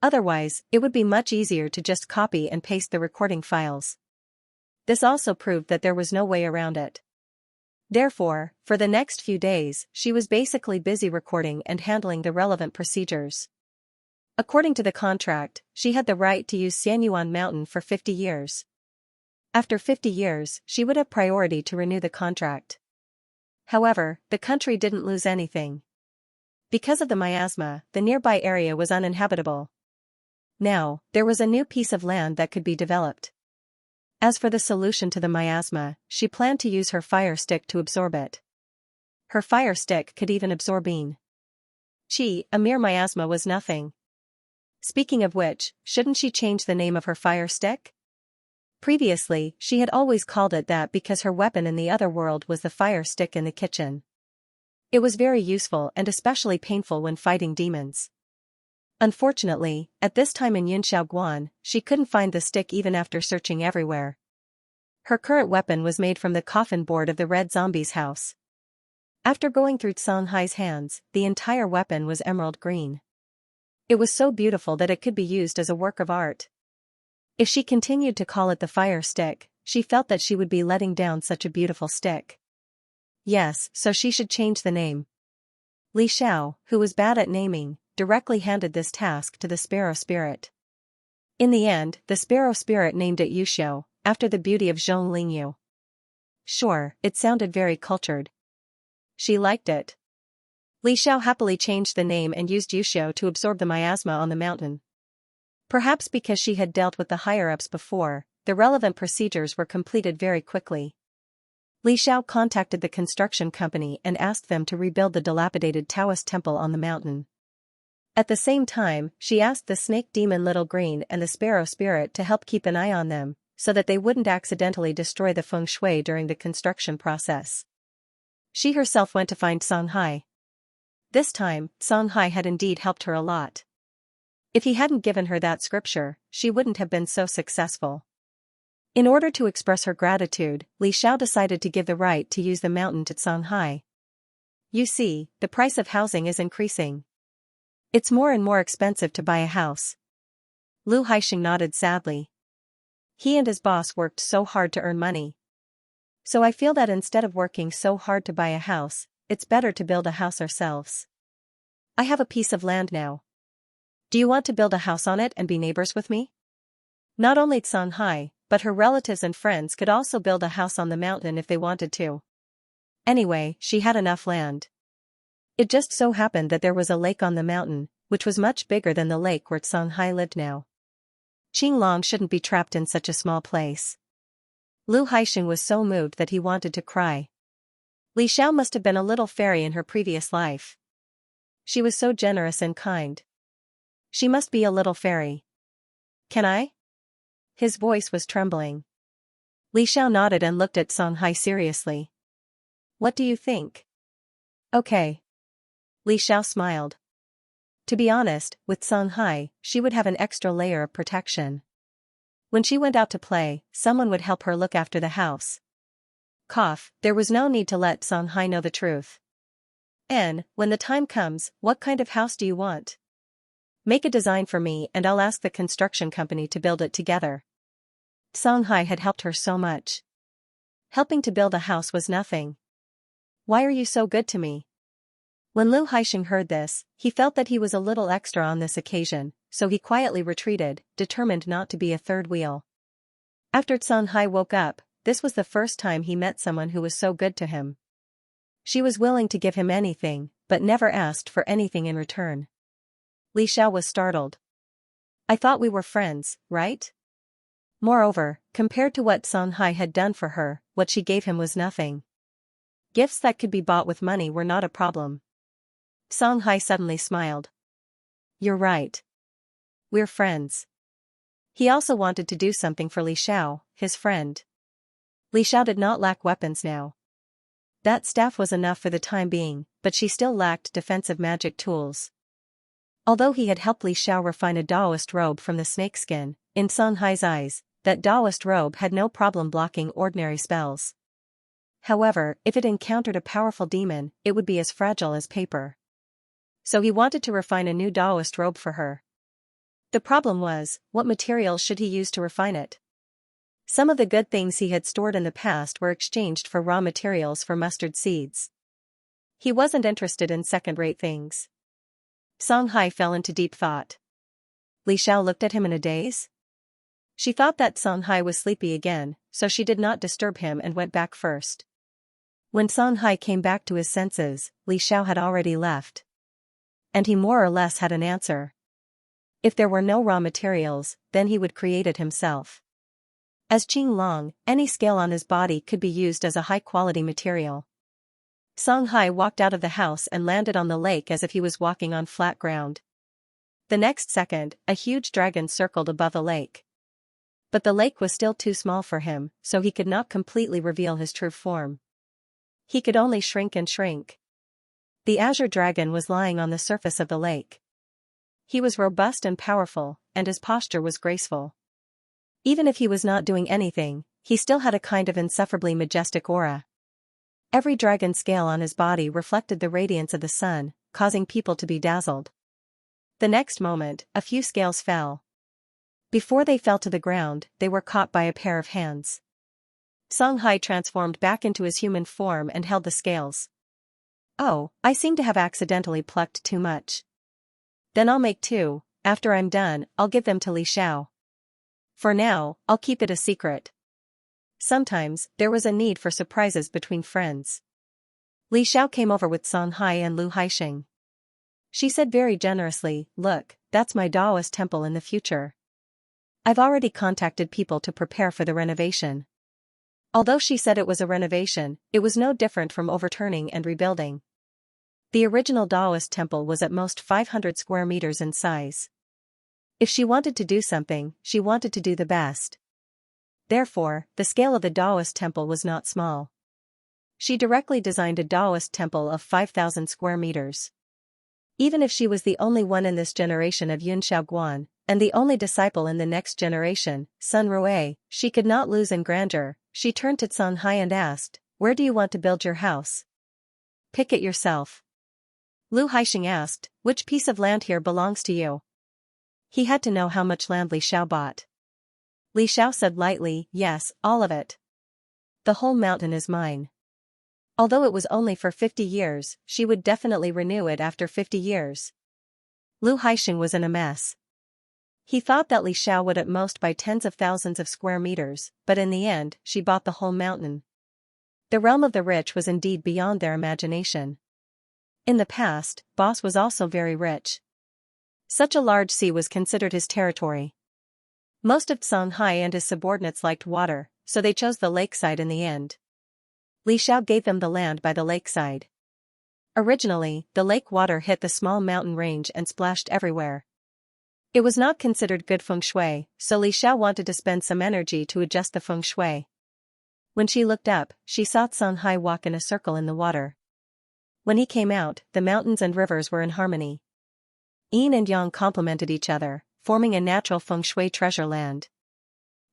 Otherwise, it would be much easier to just copy and paste the recording files. This also proved that there was no way around it. Therefore, for the next few days, she was basically busy recording and handling the relevant procedures. According to the contract, she had the right to use Xianyuan Mountain for 50 years. After 50 years, she would have priority to renew the contract. However, the country didn't lose anything. Because of the miasma, the nearby area was uninhabitable. Now, there was a new piece of land that could be developed. As for the solution to the miasma, she planned to use her fire stick to absorb it. Her fire stick could even absorb qi, a mere miasma was nothing. Speaking of which, shouldn't she change the name of her fire stick? Previously, she had always called it that because her weapon in the other world was the fire stick in the kitchen. It was very useful and especially painful when fighting demons. Unfortunately, at this time in Yunxiaoguan, she couldn't find the stick even after searching everywhere. Her current weapon was made from the coffin board of the Red Zombie's house. After going through Songhai's hands, the entire weapon was emerald green. It was so beautiful that it could be used as a work of art. If she continued to call it the fire stick, she felt that she would be letting down such a beautiful stick. Yes, so she should change the name. Li Xiao, who was bad at naming, directly handed this task to the Sparrow Spirit. In the end, the Sparrow Spirit named it Yuxiu, after the beauty of Zhong Lingyu. Sure, it sounded very cultured. She liked it. Li Xiao happily changed the name and used Yuxiu to absorb the miasma on the mountain. Perhaps because she had dealt with the higher-ups before, the relevant procedures were completed very quickly. Li Xiao contacted the construction company and asked them to rebuild the dilapidated Taoist temple on the mountain. At the same time, she asked the snake demon Little Green and the Sparrow Spirit to help keep an eye on them, so that they wouldn't accidentally destroy the feng shui during the construction process. She herself went to find Songhai. This time, Songhai had indeed helped her a lot. If he hadn't given her that scripture, she wouldn't have been so successful. In order to express her gratitude, Li Xiao decided to give the right to use the mountain to Songhai. You see, the price of housing is increasing. It's more and more expensive to buy a house. Lu Haixing nodded sadly. He and his boss worked so hard to earn money. So I feel that instead of working so hard to buy a house, it's better to build a house ourselves. I have a piece of land now. Do you want to build a house on it and be neighbors with me? Not only Songhai, but her relatives and friends could also build a house on the mountain if they wanted to. Anyway, she had enough land. It just so happened that there was a lake on the mountain, which was much bigger than the lake where Songhai lived now. Qinglong shouldn't be trapped in such a small place. Lu Haixing was so moved that he wanted to cry. Li Xiao must have been a little fairy in her previous life. She was so generous and kind. She must be a little fairy. Can I? His voice was trembling. Li Xiao nodded and looked at Songhai seriously. What do you think? Okay. Li Xiao smiled. To be honest, with Songhai, she would have an extra layer of protection. When she went out to play, someone would help her look after the house. There was no need to let Songhai know the truth. And, when the time comes, what kind of house do you want? Make a design for me and I'll ask the construction company to build it together. Songhai had helped her so much. Helping to build a house was nothing. Why are you so good to me? When Lu Haixing heard this, he felt that he was a little extra on this occasion, so he quietly retreated, determined not to be a third wheel. After Songhai woke up, this was the first time he met someone who was so good to him. She was willing to give him anything, but never asked for anything in return. Li Xiao was startled. I thought we were friends, right? Moreover, compared to what Songhai had done for her, what she gave him was nothing. Gifts that could be bought with money were not a problem. Songhai suddenly smiled. You're right. We're friends. He also wanted to do something for Li Xiao, his friend. Li Xiao did not lack weapons now. That staff was enough for the time being, but she still lacked defensive magic tools. Although he had helped Li Xiao refine a Taoist robe from the snakeskin, in Songhai's eyes, that Taoist robe had no problem blocking ordinary spells. However, if it encountered a powerful demon, it would be as fragile as paper. So he wanted to refine a new Taoist robe for her. The problem was, what materials should he use to refine it? Some of the good things he had stored in the past were exchanged for raw materials for mustard seeds. He wasn't interested in second-rate things. Songhai fell into deep thought. Li Xiao looked at him in a daze. She thought that Songhai was sleepy again, so she did not disturb him and went back first. When Songhai came back to his senses, Li Xiao had already left. And he more or less had an answer. If there were no raw materials, then he would create it himself. As Qinglong, any scale on his body could be used as a high-quality material. Songhai walked out of the house and landed on the lake as if he was walking on flat ground. The next second, a huge dragon circled above the lake. But the lake was still too small for him, so he could not completely reveal his true form. He could only shrink and shrink. The azure dragon was lying on the surface of the lake. He was robust and powerful, and his posture was graceful. Even if he was not doing anything, he still had a kind of insufferably majestic aura. Every dragon scale on his body reflected the radiance of the sun, causing people to be dazzled. The next moment, a few scales fell. Before they fell to the ground, they were caught by a pair of hands. Songhai transformed back into his human form and held the scales. Oh, I seem to have accidentally plucked too much. Then I'll make two. After I'm done, I'll give them to Li Xiao. For now, I'll keep it a secret. Sometimes, there was a need for surprises between friends. Li Xiao came over with Songhai and Lu Haixing. She said very generously, look, that's my Taoist temple in the future. I've already contacted people to prepare for the renovation. Although she said it was a renovation, it was no different from overturning and rebuilding. The original Taoist temple was at most 500 square meters in size. If she wanted to do something, she wanted to do the best. Therefore, the scale of the Taoist temple was not small. She directly designed a Taoist temple of 5,000 square meters. Even if she was the only one in this generation of Yun Shaoguan, and the only disciple in the next generation, Sun Rui, she could not lose in grandeur. She turned to Songhai and asked, where do you want to build your house? Pick it yourself. Lu Haixing asked, which piece of land here belongs to you? He had to know how much land Li Xiao bought. Li Xiao said lightly, yes, all of it. The whole mountain is mine. Although it was only for 50 years, she would definitely renew it after 50 years. Lu Haixing was in a mess. He thought that Li Xiao would at most buy tens of thousands of square meters, but in the end, she bought the whole mountain. The realm of the rich was indeed beyond their imagination. In the past, Boss was also very rich. Such a large sea was considered his territory. Most of Songhai and his subordinates liked water, so they chose the lakeside in the end. Li Xiao gave them the land by the lakeside. Originally, the lake water hit the small mountain range and splashed everywhere. It was not considered good feng shui, so Li Xiao wanted to spend some energy to adjust the feng shui. When she looked up, she saw Songhai walk in a circle in the water. When he came out, the mountains and rivers were in harmony. Yin and Yang complemented each other, forming a natural feng shui treasure land.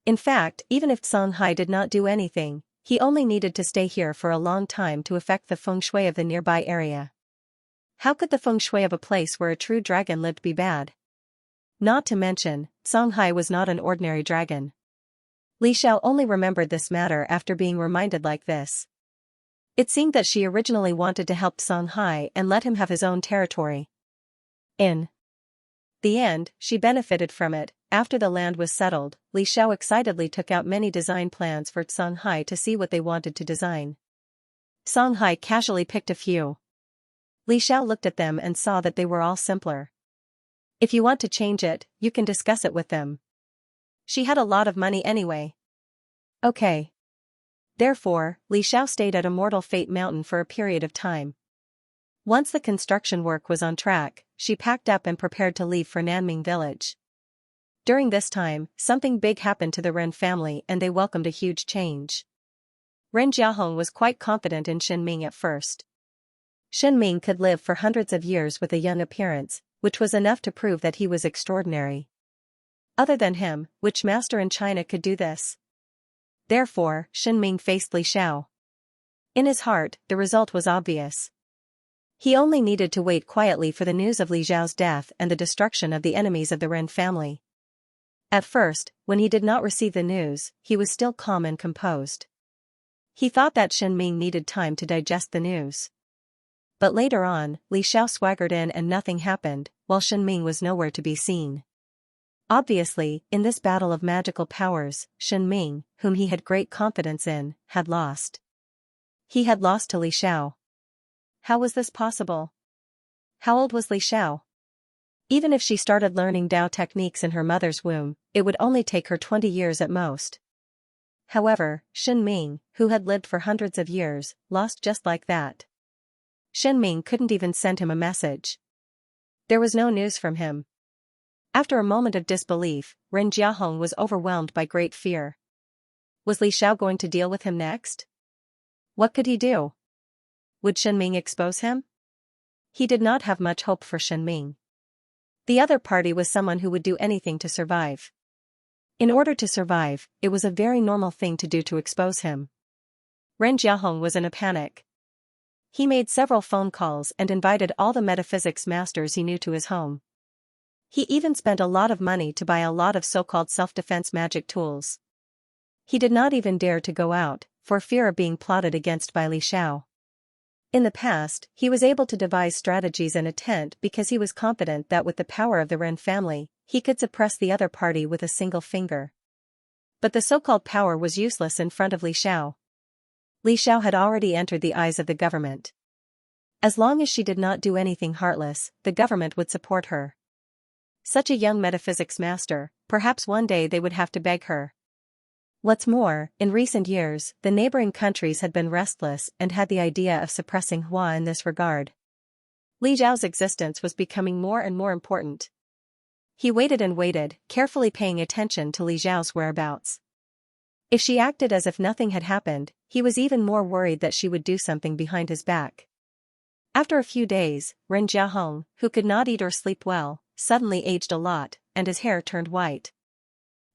In fact, even if Songhai did not do anything, he only needed to stay here for a long time to affect the feng shui of the nearby area. How could the feng shui of a place where a true dragon lived be bad? Not to mention, Songhai was not an ordinary dragon. Li Xiao only remembered this matter after being reminded like this. It seemed that she originally wanted to help Songhai and let him have his own territory. In the end, she benefited from it. After the land was settled, Li Xiao excitedly took out many design plans for Songhai to see what they wanted to design. Songhai casually picked a few. Li Xiao looked at them and saw that they were all simpler. If you want to change it, you can discuss it with them. She had a lot of money anyway. Okay. Therefore, Li Xiao stayed at Immortal Fate Mountain for a period of time. Once the construction work was on track, she packed up and prepared to leave for Nanming village. During this time, something big happened to the Ren family and they welcomed a huge change. Ren Jiahong was quite confident in Shen Ming at first. Shen Ming could live for hundreds of years with a young appearance, which was enough to prove that he was extraordinary. Other than him, which master in China could do this? Therefore, Shen Ming faced Li Xiao. In his heart, the result was obvious. He only needed to wait quietly for the news of Li Xiao's death and the destruction of the enemies of the Ren family. At first, when he did not receive the news, he was still calm and composed. He thought that Shen Ming needed time to digest the news. But later on, Li Xiao swaggered in and nothing happened, while Shen Ming was nowhere to be seen. Obviously, in this battle of magical powers, Shen Ming, whom he had great confidence in, had lost. He had lost to Li Xiao. How was this possible? How old was Li Xiao? Even if she started learning Dao techniques in her mother's womb, it would only take her 20 years at most. However, Shen Ming, who had lived for hundreds of years, lost just like that. Shen Ming couldn't even send him a message. There was no news from him. After a moment of disbelief, Ren Jiahong was overwhelmed by great fear. Was Li Xiao going to deal with him next? What could he do? Would Shen Ming expose him? He did not have much hope for Shen Ming. The other party was someone who would do anything to survive. In order to survive, it was a very normal thing to do to expose him. Ren Jiahong was in a panic. He made several phone calls and invited all the metaphysics masters he knew to his home. He even spent a lot of money to buy a lot of so-called self-defense magic tools. He did not even dare to go out, for fear of being plotted against by Li Xiao. In the past, he was able to devise strategies in a tent because he was confident that with the power of the Ren family, he could suppress the other party with a single finger. But the so-called power was useless in front of Li Xiao. Li Xiao had already entered the eyes of the government. As long as she did not do anything heartless, the government would support her. Such a young metaphysics master, perhaps one day they would have to beg her. What's more, in recent years, the neighboring countries had been restless and had the idea of suppressing Hua in this regard. Li Zhao's existence was becoming more and more important. He waited and waited, carefully paying attention to Li Zhao's whereabouts. If she acted as if nothing had happened, he was even more worried that she would do something behind his back. After a few days, Ren Jiahong, who could not eat or sleep well, suddenly aged a lot, and his hair turned white.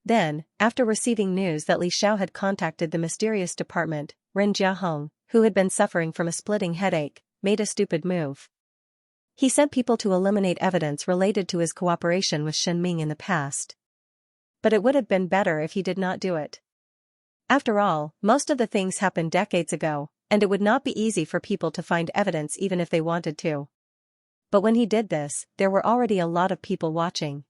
Then, after receiving news that Li Xiao had contacted the mysterious department, Ren Jiahong, who had been suffering from a splitting headache, made a stupid move. He sent people to eliminate evidence related to his cooperation with Shen Ming in the past. But it would have been better if he did not do it. After all, most of the things happened decades ago, and it would not be easy for people to find evidence even if they wanted to. But when he did this, there were already a lot of people watching.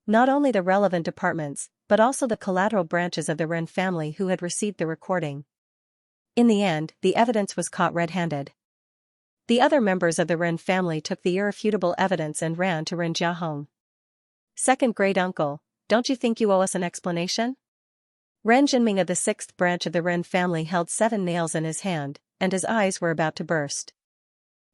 Not only the relevant departments, but also the collateral branches of the Ren family who had received the recording. In the end, the evidence was caught red-handed. The other members of the Ren family took the irrefutable evidence and ran to Ren Jiahong. Second great uncle, don't you think you owe us an explanation? Ren Jinming of the sixth branch of the Ren family held 7 nails in his hand, and his eyes were about to burst.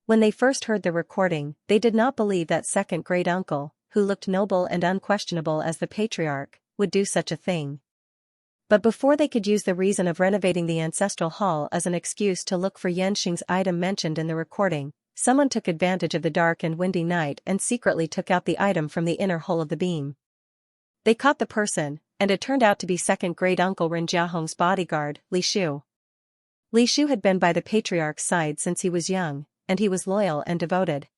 When they first heard the recording, they did not believe that second great uncle, who looked noble and unquestionable as the patriarch, would do such a thing. But before they could use the reason of renovating the ancestral hall as an excuse to look for Yanxing's item mentioned in the recording, someone took advantage of the dark and windy night and secretly took out the item from the inner hole of the beam. They caught the person, and it turned out to be second great uncle Ren Jiahong's bodyguard, Li Shu. Li Shu had been by the patriarch's side since he was young, and he was loyal and devoted.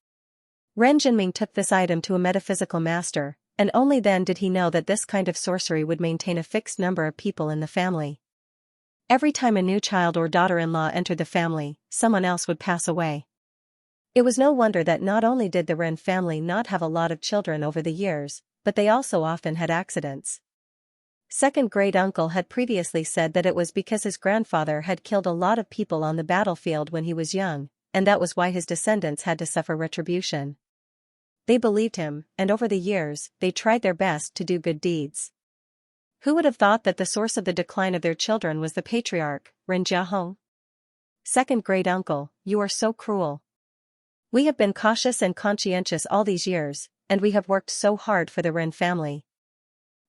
Ren Jinming took this item to a metaphysical master, and only then did he know that this kind of sorcery would maintain a fixed number of people in the family. Every time a new child or daughter-in-law entered the family, someone else would pass away. It was no wonder that not only did the Ren family not have a lot of children over the years, but they also often had accidents. Second great uncle had previously said that it was because his grandfather had killed a lot of people on the battlefield when he was young, and that was why his descendants had to suffer retribution. They believed him, and over the years, they tried their best to do good deeds. Who would have thought that the source of the decline of their children was the patriarch, Ren Jiahong? Second great uncle, you are so cruel. We have been cautious and conscientious all these years, and we have worked so hard for the Ren family.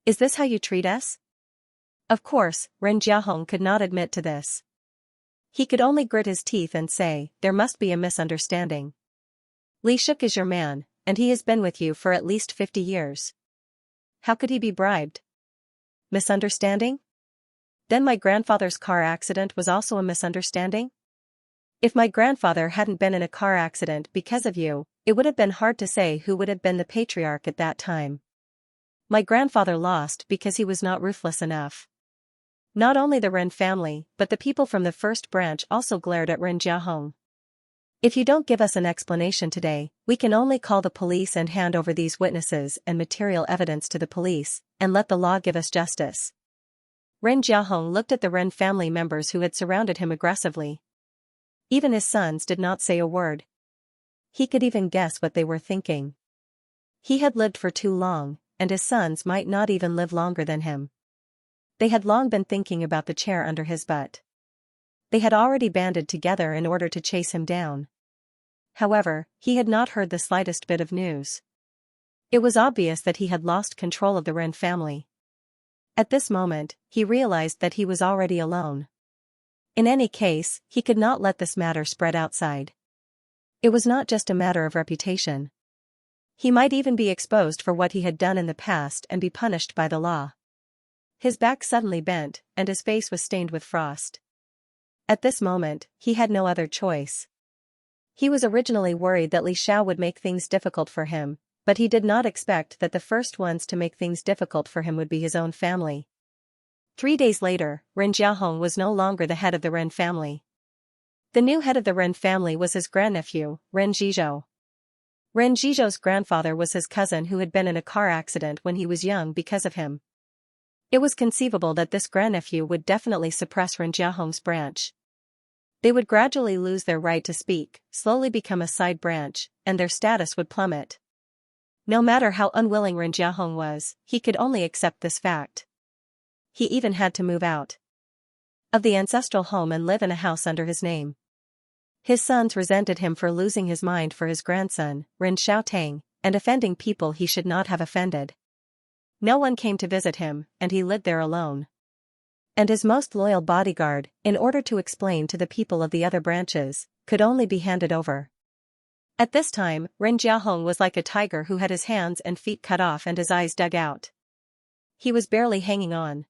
Is this how you treat us? Of course, Ren Jiahong could not admit to this. He could only grit his teeth and say, there must be a misunderstanding. Li Shuk is your man, and he has been with you for at least 50 years. How could he be bribed? Misunderstanding? Then my grandfather's car accident was also a misunderstanding? If my grandfather hadn't been in a car accident because of you, it would have been hard to say who would have been the patriarch at that time. My grandfather lost because he was not ruthless enough. Not only the Ren family, but the people from the first branch also glared at Ren Jiahong. If you don't give us an explanation today, we can only call the police and hand over these witnesses and material evidence to the police, and let the law give us justice. Ren Jiahong looked at the Ren family members who had surrounded him aggressively. Even his sons did not say a word. He could even guess what they were thinking. He had lived for too long, and his sons might not even live longer than him. They had long been thinking about the chair under his butt. They had already banded together in order to chase him down. However, he had not heard the slightest bit of news. It was obvious that he had lost control of the Ren family. At this moment, he realized that he was already alone. In any case, he could not let this matter spread outside. It was not just a matter of reputation. He might even be exposed for what he had done in the past and be punished by the law. His back suddenly bent, and his face was stained with frost. At this moment, he had no other choice. He was originally worried that Li Xiao would make things difficult for him, but he did not expect that the first ones to make things difficult for him would be his own family. 3 days later, Ren Jiahong was no longer the head of the Ren family. The new head of the Ren family was his grandnephew, Ren Zhizhou. Ren Zhizhou's grandfather was his cousin who had been in a car accident when he was young because of him. It was conceivable that this grandnephew would definitely suppress Ren Jiahong's branch. They would gradually lose their right to speak, slowly become a side branch, and their status would plummet. No matter how unwilling Ren Jiahong was, he could only accept this fact. He even had to move out of the ancestral home and live in a house under his name. His sons resented him for losing his mind for his grandson, Ren Xiaotang, and offending people he should not have offended. No one came to visit him, and he lived there alone. And his most loyal bodyguard, in order to explain to the people of the other branches, could only be handed over. At this time, Ren Jiahong was like a tiger who had his hands and feet cut off and his eyes dug out. He was barely hanging on.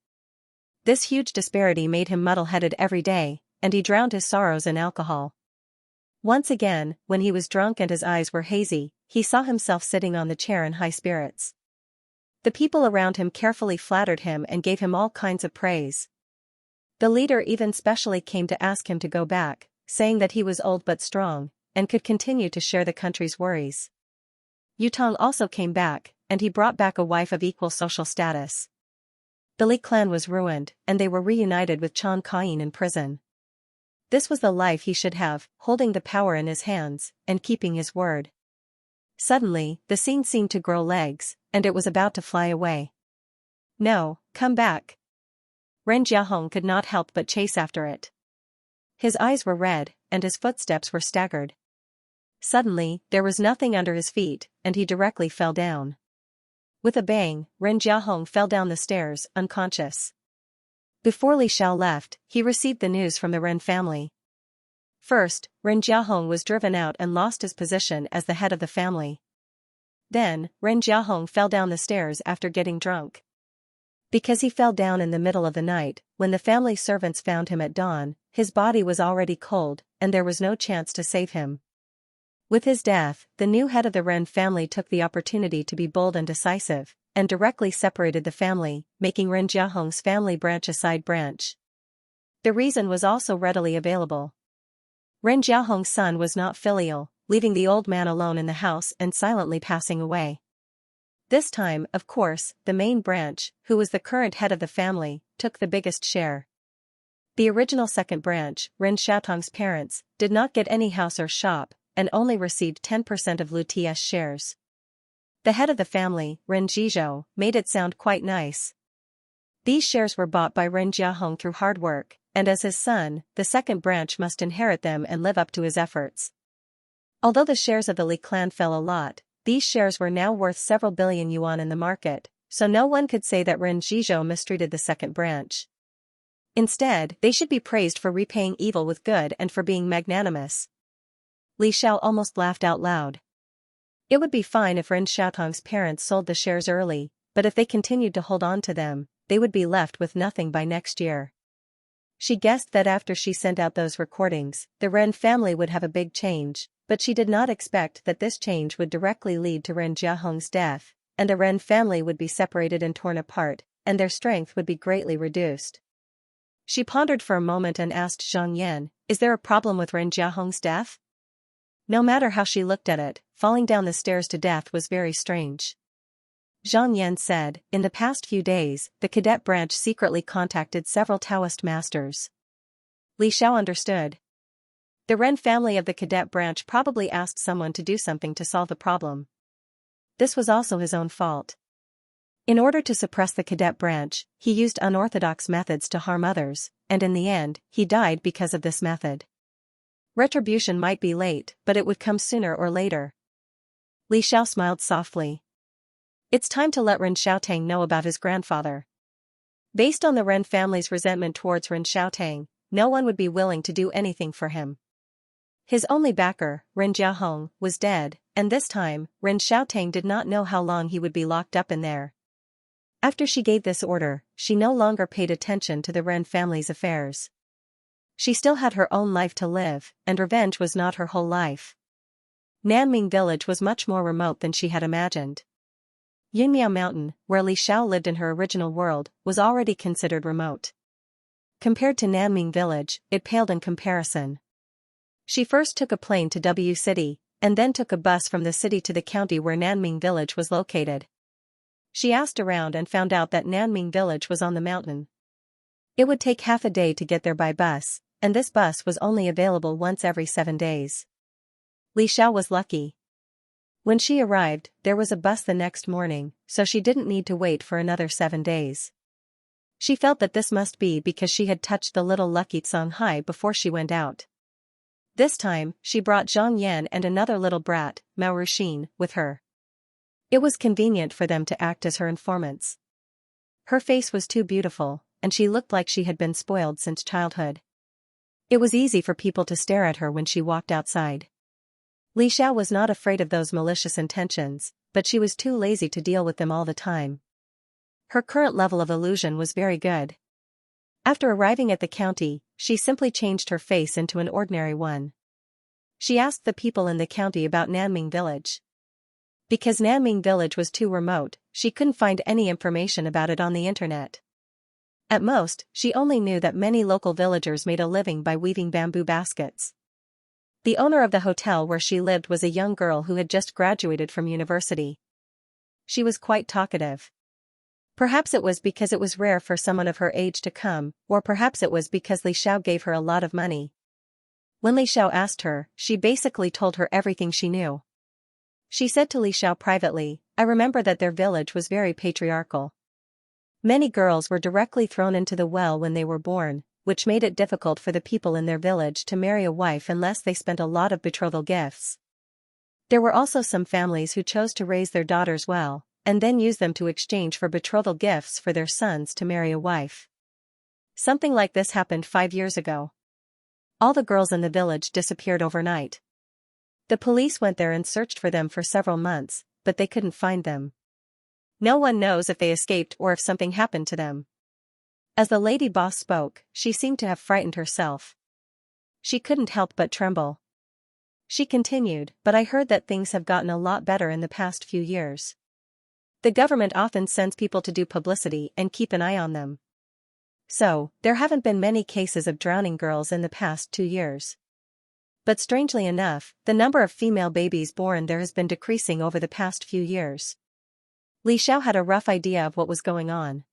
This huge disparity made him muddle-headed every day, and he drowned his sorrows in alcohol. Once again, when he was drunk and his eyes were hazy, he saw himself sitting on the chair in high spirits. The people around him carefully flattered him and gave him all kinds of praise. The leader even specially came to ask him to go back, saying that he was old but strong, and could continue to share the country's worries. Yutong also came back, and he brought back a wife of equal social status. The Li clan was ruined, and they were reunited with Chan Kain in prison. This was the life he should have, holding the power in his hands, and keeping his word. Suddenly, the scene seemed to grow legs, and it was about to fly away. No, come back. Ren Jiahong could not help but chase after it. His eyes were red, and his footsteps were staggered. Suddenly, there was nothing under his feet, and he directly fell down. With a bang, Ren Jiahong fell down the stairs, unconscious. Before Li Xiao left, he received the news from the Ren family. First, Ren Jiahong was driven out and lost his position as the head of the family. Then, Ren Jiahong fell down the stairs after getting drunk. Because he fell down in the middle of the night, when the family servants found him at dawn, his body was already cold, and there was no chance to save him. With his death, the new head of the Ren family took the opportunity to be bold and decisive, and directly separated the family, making Ren Jiahong's family branch a side branch. The reason was also readily available. Ren Jiahong's son was not filial, leaving the old man alone in the house and silently passing away. This time, of course, the main branch, who was the current head of the family, took the biggest share. The original second branch, Ren Xiaotong's parents, did not get any house or shop, and only received 10% of Lu Ti's shares. The head of the family, Ren Jizhou, made it sound quite nice. These shares were bought by Ren Jiahong through hard work, and as his son, the second branch must inherit them and live up to his efforts. Although the shares of the Li clan fell a lot, these shares were now worth several billion yuan in the market, so no one could say that Ren Jizhou mistreated the second branch. Instead, they should be praised for repaying evil with good and for being magnanimous. Li Xiao almost laughed out loud. It would be fine if Ren Xiaotong's parents sold the shares early, but if they continued to hold on to them, they would be left with nothing by next year. She guessed that after she sent out those recordings, the Ren family would have a big change, but she did not expect that this change would directly lead to Ren Jiahong's death, and the Ren family would be separated and torn apart, and their strength would be greatly reduced. She pondered for a moment and asked Zhang Yan, "Is there a problem with Ren Jiahong's death?" No matter how she looked at it, falling down the stairs to death was very strange. Zhang Yan said, "In the past few days, the cadet branch secretly contacted several Taoist masters." Li Xiao understood. The Ren family of the cadet branch probably asked someone to do something to solve the problem. This was also his own fault. In order to suppress the cadet branch, he used unorthodox methods to harm others, and in the end, he died because of this method. Retribution might be late, but it would come sooner or later. Li Xiao smiled softly. It's time to let Ren Xiaotang know about his grandfather. Based on the Ren family's resentment towards Ren Xiaotang, no one would be willing to do anything for him. His only backer, Ren Jiahong, was dead, and this time, Ren Xiaotang did not know how long he would be locked up in there. After she gave this order, she no longer paid attention to the Ren family's affairs. She still had her own life to live, and revenge was not her whole life. Nanming village was much more remote than she had imagined. Yunmiao Mountain, where Li Xiao lived in her original world, was already considered remote. Compared to Nanming village, it paled in comparison. She first took a plane to W City, and then took a bus from the city to the county where Nanming village was located. She asked around and found out that Nanming village was on the mountain. It would take half a day to get there by bus, and this bus was only available once every 7 days. Li Xiao was lucky. When she arrived, there was a bus the next morning, so she didn't need to wait for another 7 days. She felt that this must be because she had touched the little lucky Songhai before she went out. This time, she brought Zhang Yan and another little brat, Mao Ruxin, with her. It was convenient for them to act as her informants. Her face was too beautiful, and she looked like she had been spoiled since childhood. It was easy for people to stare at her when she walked outside. Li Xiao was not afraid of those malicious intentions, but she was too lazy to deal with them all the time. Her current level of illusion was very good. After arriving at the county, she simply changed her face into an ordinary one. She asked the people in the county about Nanming village. Because Nanming village was too remote, she couldn't find any information about it on the internet. At most, she only knew that many local villagers made a living by weaving bamboo baskets. The owner of the hotel where she lived was a young girl who had just graduated from university. She was quite talkative. Perhaps it was because it was rare for someone of her age to come, or perhaps it was because Li Xiao gave her a lot of money. When Li Xiao asked her, she basically told her everything she knew. She said to Li Xiao privately, "I remember that their village was very patriarchal. Many girls were directly thrown into the well when they were born, which made it difficult for the people in their village to marry a wife unless they spent a lot of betrothal gifts. There were also some families who chose to raise their daughters well, and then use them to exchange for betrothal gifts for their sons to marry a wife. Something like this happened 5 years ago. All the girls in the village disappeared overnight. The police went there and searched for them for several months, but they couldn't find them. No one knows if they escaped or if something happened to them." As the lady boss spoke, she seemed to have frightened herself. She couldn't help but tremble. She continued, "But I heard that things have gotten a lot better in the past few years. The government often sends people to do publicity and keep an eye on them. So, there haven't been many cases of drowning girls in the past 2 years. But strangely enough, the number of female babies born there has been decreasing over the past few years." Li Xiao had a rough idea of what was going on.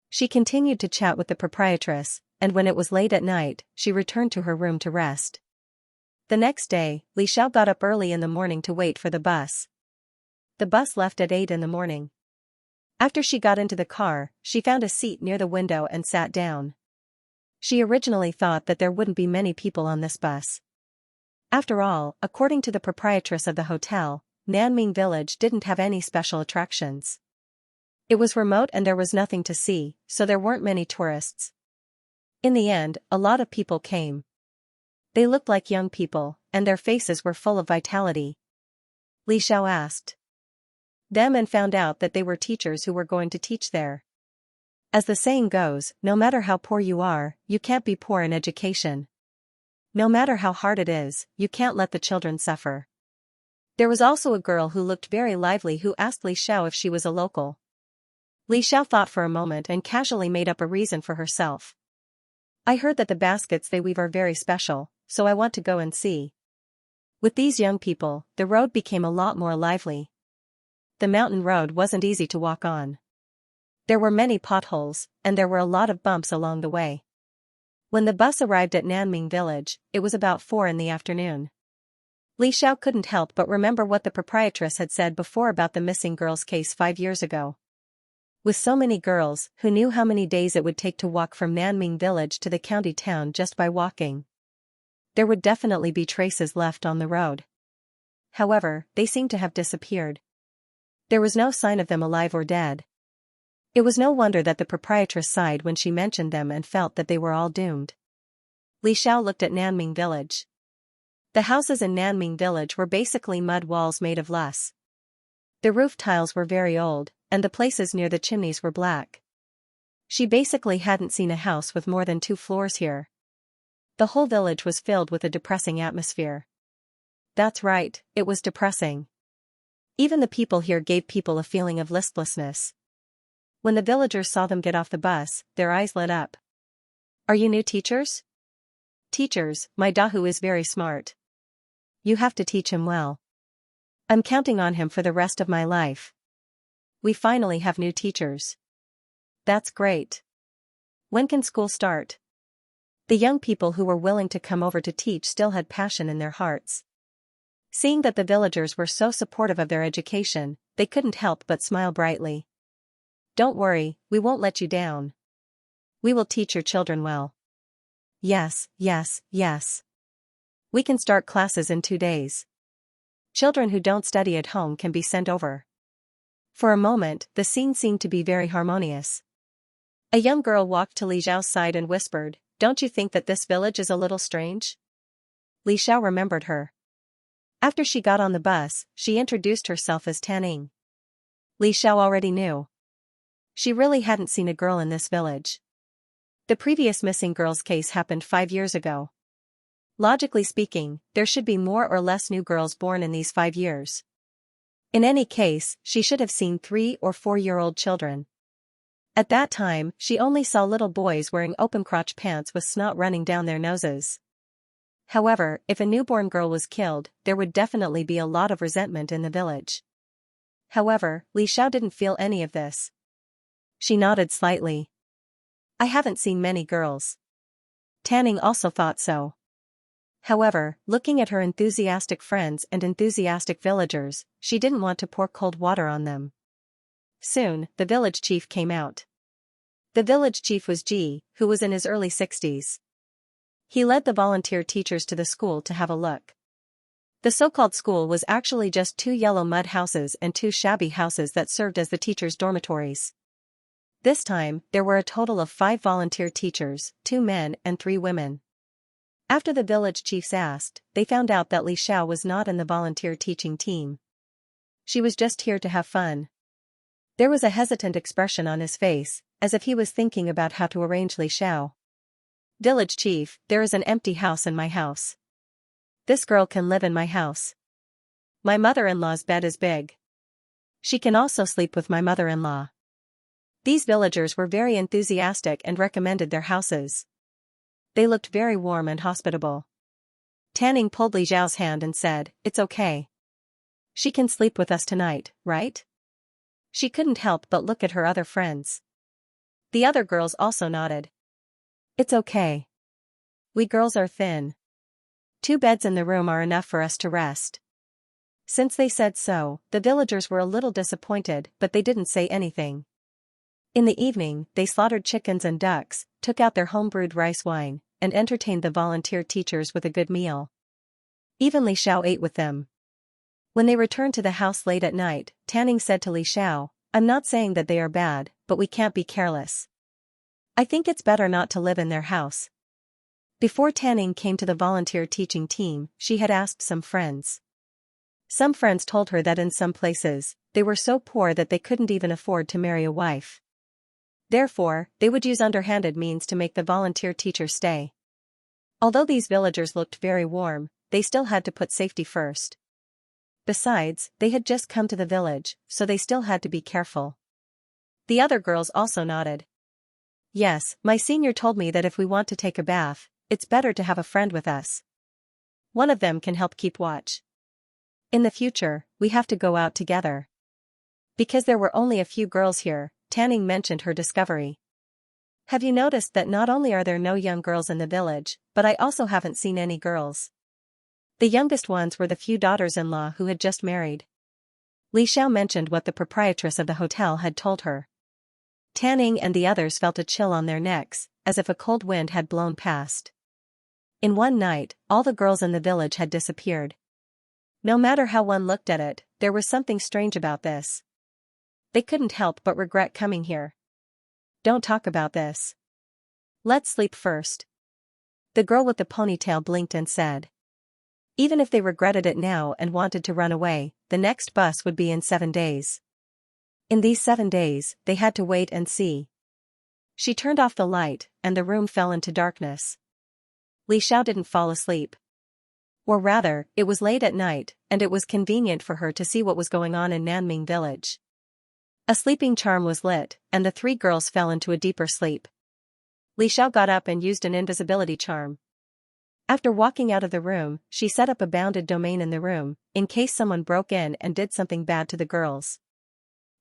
She continued to chat with the proprietress, and when it was late at night, she returned to her room to rest. The next day, Li Xiao got up early in the morning to wait for the bus. The bus left at 8 in the morning. After she got into the car, she found a seat near the window and sat down. She originally thought that there wouldn't be many people on this bus. After all, according to the proprietress of the hotel, Nanming village didn't have any special attractions. It was remote and there was nothing to see, so there weren't many tourists. In the end, a lot of people came. They looked like young people, and their faces were full of vitality. Li Xiao asked them and found out that they were teachers who were going to teach there. As the saying goes, no matter how poor you are, you can't be poor in education. No matter how hard it is, you can't let the children suffer. There was also a girl who looked very lively who asked Li Xiao if she was a local. Li Xiao thought for a moment and casually made up a reason for herself. "I heard that the baskets they weave are very special, so I want to go and see." With these young people, the road became a lot more lively. The mountain road wasn't easy to walk on. There were many potholes, and there were a lot of bumps along the way. When the bus arrived at Nanming village, it was about 4 in the afternoon. Li Xiao couldn't help but remember what the proprietress had said before about the missing girls case 5 years ago. With so many girls, who knew how many days it would take to walk from Nanming village to the county town just by walking? There would definitely be traces left on the road. However, they seemed to have disappeared. There was no sign of them alive or dead. It was no wonder that the proprietress sighed when she mentioned them and felt that they were all doomed. Li Xiao looked at Nanming village. The houses in Nanming village were basically mud walls made of loess. The roof tiles were very old, and the places near the chimneys were black. She basically hadn't seen a house with more than 2 floors here. The whole village was filled with a depressing atmosphere. That's right, it was depressing. Even the people here gave people a feeling of listlessness. When the villagers saw them get off the bus, their eyes lit up. "Are you new teachers?" "Teachers, my Dahu is very smart. You have to teach him well. I'm counting on him for the rest of my life. We finally have new teachers." "That's great. When can school start?" The young people who were willing to come over to teach still had passion in their hearts. Seeing that the villagers were so supportive of their education, they couldn't help but smile brightly. "Don't worry, we won't let you down. We will teach your children well." Yes, yes, yes. "We can start classes in 2 days. Children who don't study at home can be sent over." For a moment, the scene seemed to be very harmonious. A young girl walked to Li Xiao's side and whispered, "Don't you think that this village is a little strange?" Li Xiao remembered her. After she got on the bus, she introduced herself as Tanning. Li Xiao already knew. She really hadn't seen a girl in this village. The previous missing girls case happened 5 years ago. Logically speaking, there should be more or less new girls born in these 5 years. In any case, she should have seen 3 or 4-year-old children. At that time, she only saw little boys wearing open-crotch pants with snot running down their noses. However, if a newborn girl was killed, there would definitely be a lot of resentment in the village. However, Li Xiao didn't feel any of this. She nodded slightly. "I haven't seen many girls." Tanning also thought so. However, looking at her enthusiastic friends and enthusiastic villagers, she didn't want to pour cold water on them. Soon, the village chief came out. The village chief was Ji, who was in his early 60s. He led the volunteer teachers to the school to have a look. The so-called school was actually just 2 yellow mud houses and 2 shabby houses that served as the teachers' dormitories. This time, there were a total of 5 volunteer teachers, 2 men and 3 women. After the village chiefs asked, they found out that Li Xiao was not in the volunteer teaching team. She was just here to have fun. There was a hesitant expression on his face, as if he was thinking about how to arrange Li Xiao. Village chief, there is an empty house in my house. This girl can live in my house. My mother-in-law's bed is big. She can also sleep with my mother-in-law. These villagers were very enthusiastic and recommended their houses. They looked very warm and hospitable. Tanning pulled Li Xiao's hand and said, "It's okay. She can sleep with us tonight, right?" She couldn't help but look at her other friends. The other girls also nodded. "It's okay. We girls are thin. 2 beds in the room are enough for us to rest." Since they said so, the villagers were a little disappointed, but they didn't say anything. In the evening, they slaughtered chickens and ducks, took out their home-brewed rice wine, and entertained the volunteer teachers with a good meal. Even Li Xiao ate with them. When they returned to the house late at night, Tanning said to Li Xiao, "I'm not saying that they are bad, but we can't be careless. I think it's better not to live in their house." Before Tanning came to the volunteer teaching team, she had asked some friends. Some friends told her that in some places, they were so poor that they couldn't even afford to marry a wife. Therefore, they would use underhanded means to make the volunteer teacher stay. Although these villagers looked very warm, they still had to put safety first. Besides, they had just come to the village, so they still had to be careful. The other girls also nodded. "Yes, my senior told me that if we want to take a bath, it's better to have a friend with us. One of them can help keep watch. In the future, we have to go out together." Because there were only a few girls here, Tanning mentioned her discovery. "Have you noticed that not only are there no young girls in the village, but I also haven't seen any girls? The youngest ones were the few daughters-in-law who had just married." Li Xiao mentioned what the proprietress of the hotel had told her. Tanning and the others felt a chill on their necks, as if a cold wind had blown past. In one night, all the girls in the village had disappeared. No matter how one looked at it, there was something strange about this. They couldn't help but regret coming here. "Don't talk about this. Let's sleep first." The girl with the ponytail blinked and said. Even if they regretted it now and wanted to run away, the next bus would be in 7 days. In these 7 days, they had to wait and see. She turned off the light, and the room fell into darkness. Li Xiao didn't fall asleep. Or rather, it was late at night, and it was convenient for her to see what was going on in Nanming village. A sleeping charm was lit, and the 3 girls fell into a deeper sleep. Li Xiao got up and used an invisibility charm. After walking out of the room, she set up a bounded domain in the room, in case someone broke in and did something bad to the girls.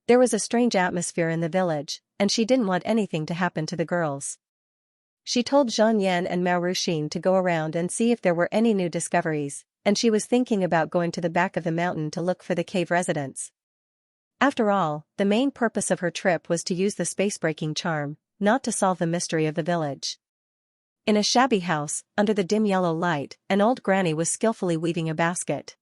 There was a strange atmosphere in the village, and she didn't want anything to happen to the girls. She told Xianxia and Mao Ruxin to go around and see if there were any new discoveries, and she was thinking about going to the back of the mountain to look for the cave residents. After all, the main purpose of her trip was to use the space-breaking charm, not to solve the mystery of the village. In a shabby house, under the dim yellow light, an old granny was skillfully weaving a basket.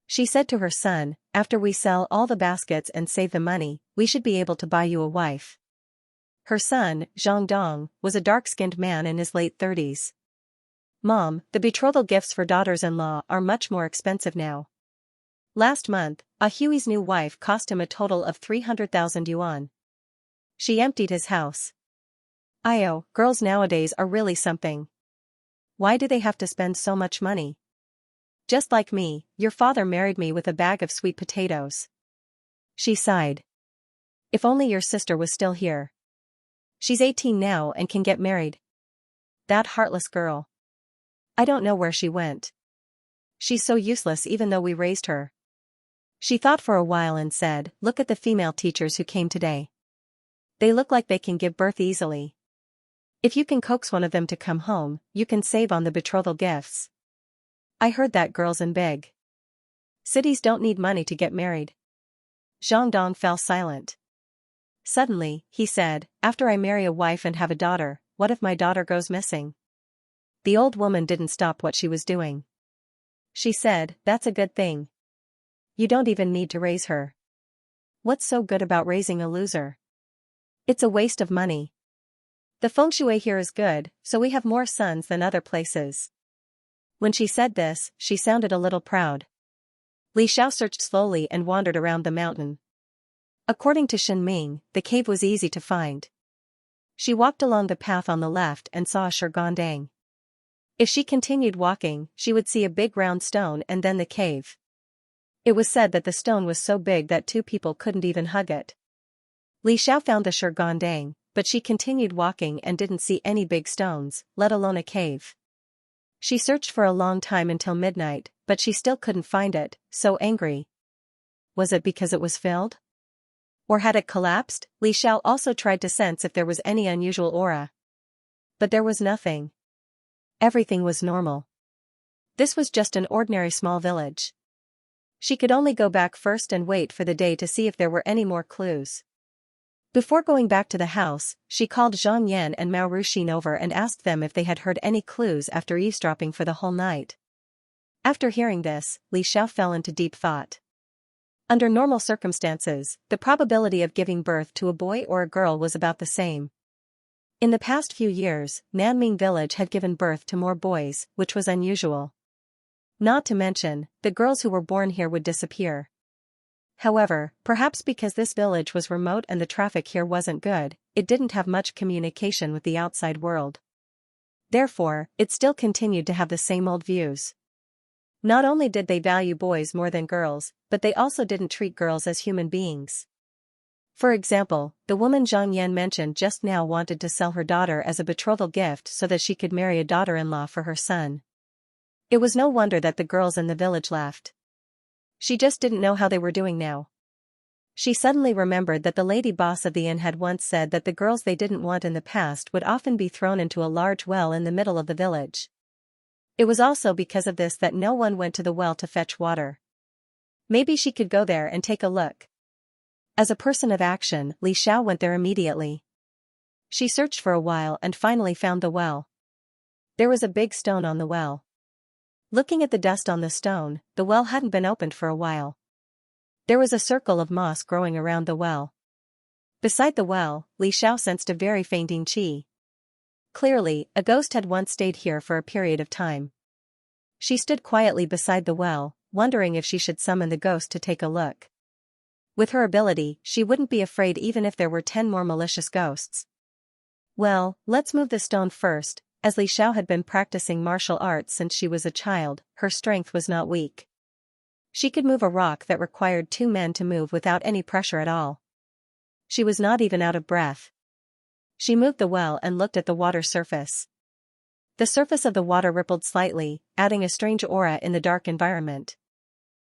She said to her son, "After we sell all the baskets and save the money, we should be able to buy you a wife." Her son, Zhang Dong, was a dark-skinned man in his late 30s. "Mom, the betrothal gifts for daughters-in-law are much more expensive now. Last month, Hui's new wife cost him a total of 300,000 yuan. She emptied his house. Girls nowadays are really something. Why do they have to spend so much money? Just like me, your father married me with a bag of sweet potatoes." She sighed. "If only your sister was still here. She's 18 now and can get married. That heartless girl. I don't know where she went. She's so useless even though we raised her." She thought for a while and said, "Look at the female teachers who came today. They look like they can give birth easily. If you can coax one of them to come home, you can save on the betrothal gifts." I heard that girls in big cities don't need money to get married. Zhang Dong fell silent. Suddenly, he said, after I marry a wife and have a daughter, what if my daughter goes missing? The old woman didn't stop what she was doing. She said, that's a good thing. You don't even need to raise her. What's so good about raising a loser? It's a waste of money. The feng shui here is good, so we have more sons than other places. When she said this, she sounded a little proud. Li Xiao searched slowly and wandered around the mountain. According to Shen Ming, the cave was easy to find. She walked along the path on the left and saw a shurgondang. If she continued walking, she would see a big round stone and then the cave. It was said that the stone was so big that two people couldn't even hug it. Li Xiao found the shurgondang, but she continued walking and didn't see any big stones, let alone a cave. She searched for a long time until midnight, but she still couldn't find it, so angry. Was it because it was filled? Or had it collapsed? Li Xiao also tried to sense if there was any unusual aura. But there was nothing. Everything was normal. This was just an ordinary small village. She could only go back first and wait for the day to see if there were any more clues. Before going back to the house, she called Zhang Yan and Mao Ruxin over and asked them if they had heard any clues after eavesdropping for the whole night. After hearing this, Li Xiao fell into deep thought. Under normal circumstances, the probability of giving birth to a boy or a girl was about the same. In the past few years, Nanming village had given birth to more boys, which was unusual. Not to mention, the girls who were born here would disappear. However, perhaps because this village was remote and the traffic here wasn't good, it didn't have much communication with the outside world. Therefore, it still continued to have the same old views. Not only did they value boys more than girls, but they also didn't treat girls as human beings. For example, the woman Zhang Yan mentioned just now wanted to sell her daughter as a betrothal gift so that she could marry a daughter-in-law for her son. It was no wonder that the girls in the village laughed. She just didn't know how they were doing now. She suddenly remembered that the lady boss of the inn had once said that the girls they didn't want in the past would often be thrown into a large well in the middle of the village. It was also because of this that no one went to the well to fetch water. Maybe she could go there and take a look. As a person of action, Li Xiao went there immediately. She searched for a while and finally found the well. There was a big stone on the well. Looking at the dust on the stone, the well hadn't been opened for a while. There was a circle of moss growing around the well. Beside the well, Li Xiao sensed a very fainting qi. Clearly, a ghost had once stayed here for a period of time. She stood quietly beside the well, wondering if she should summon the ghost to take a look. With her ability, she wouldn't be afraid even if there were 10 more malicious ghosts. Well, let's move the stone first. As Li Xiao had been practicing martial arts since she was a child, her strength was not weak. She could move a rock that required 2 men to move without any pressure at all. She was not even out of breath. She moved the well and looked at the water surface. The surface of the water rippled slightly, adding a strange aura in the dark environment.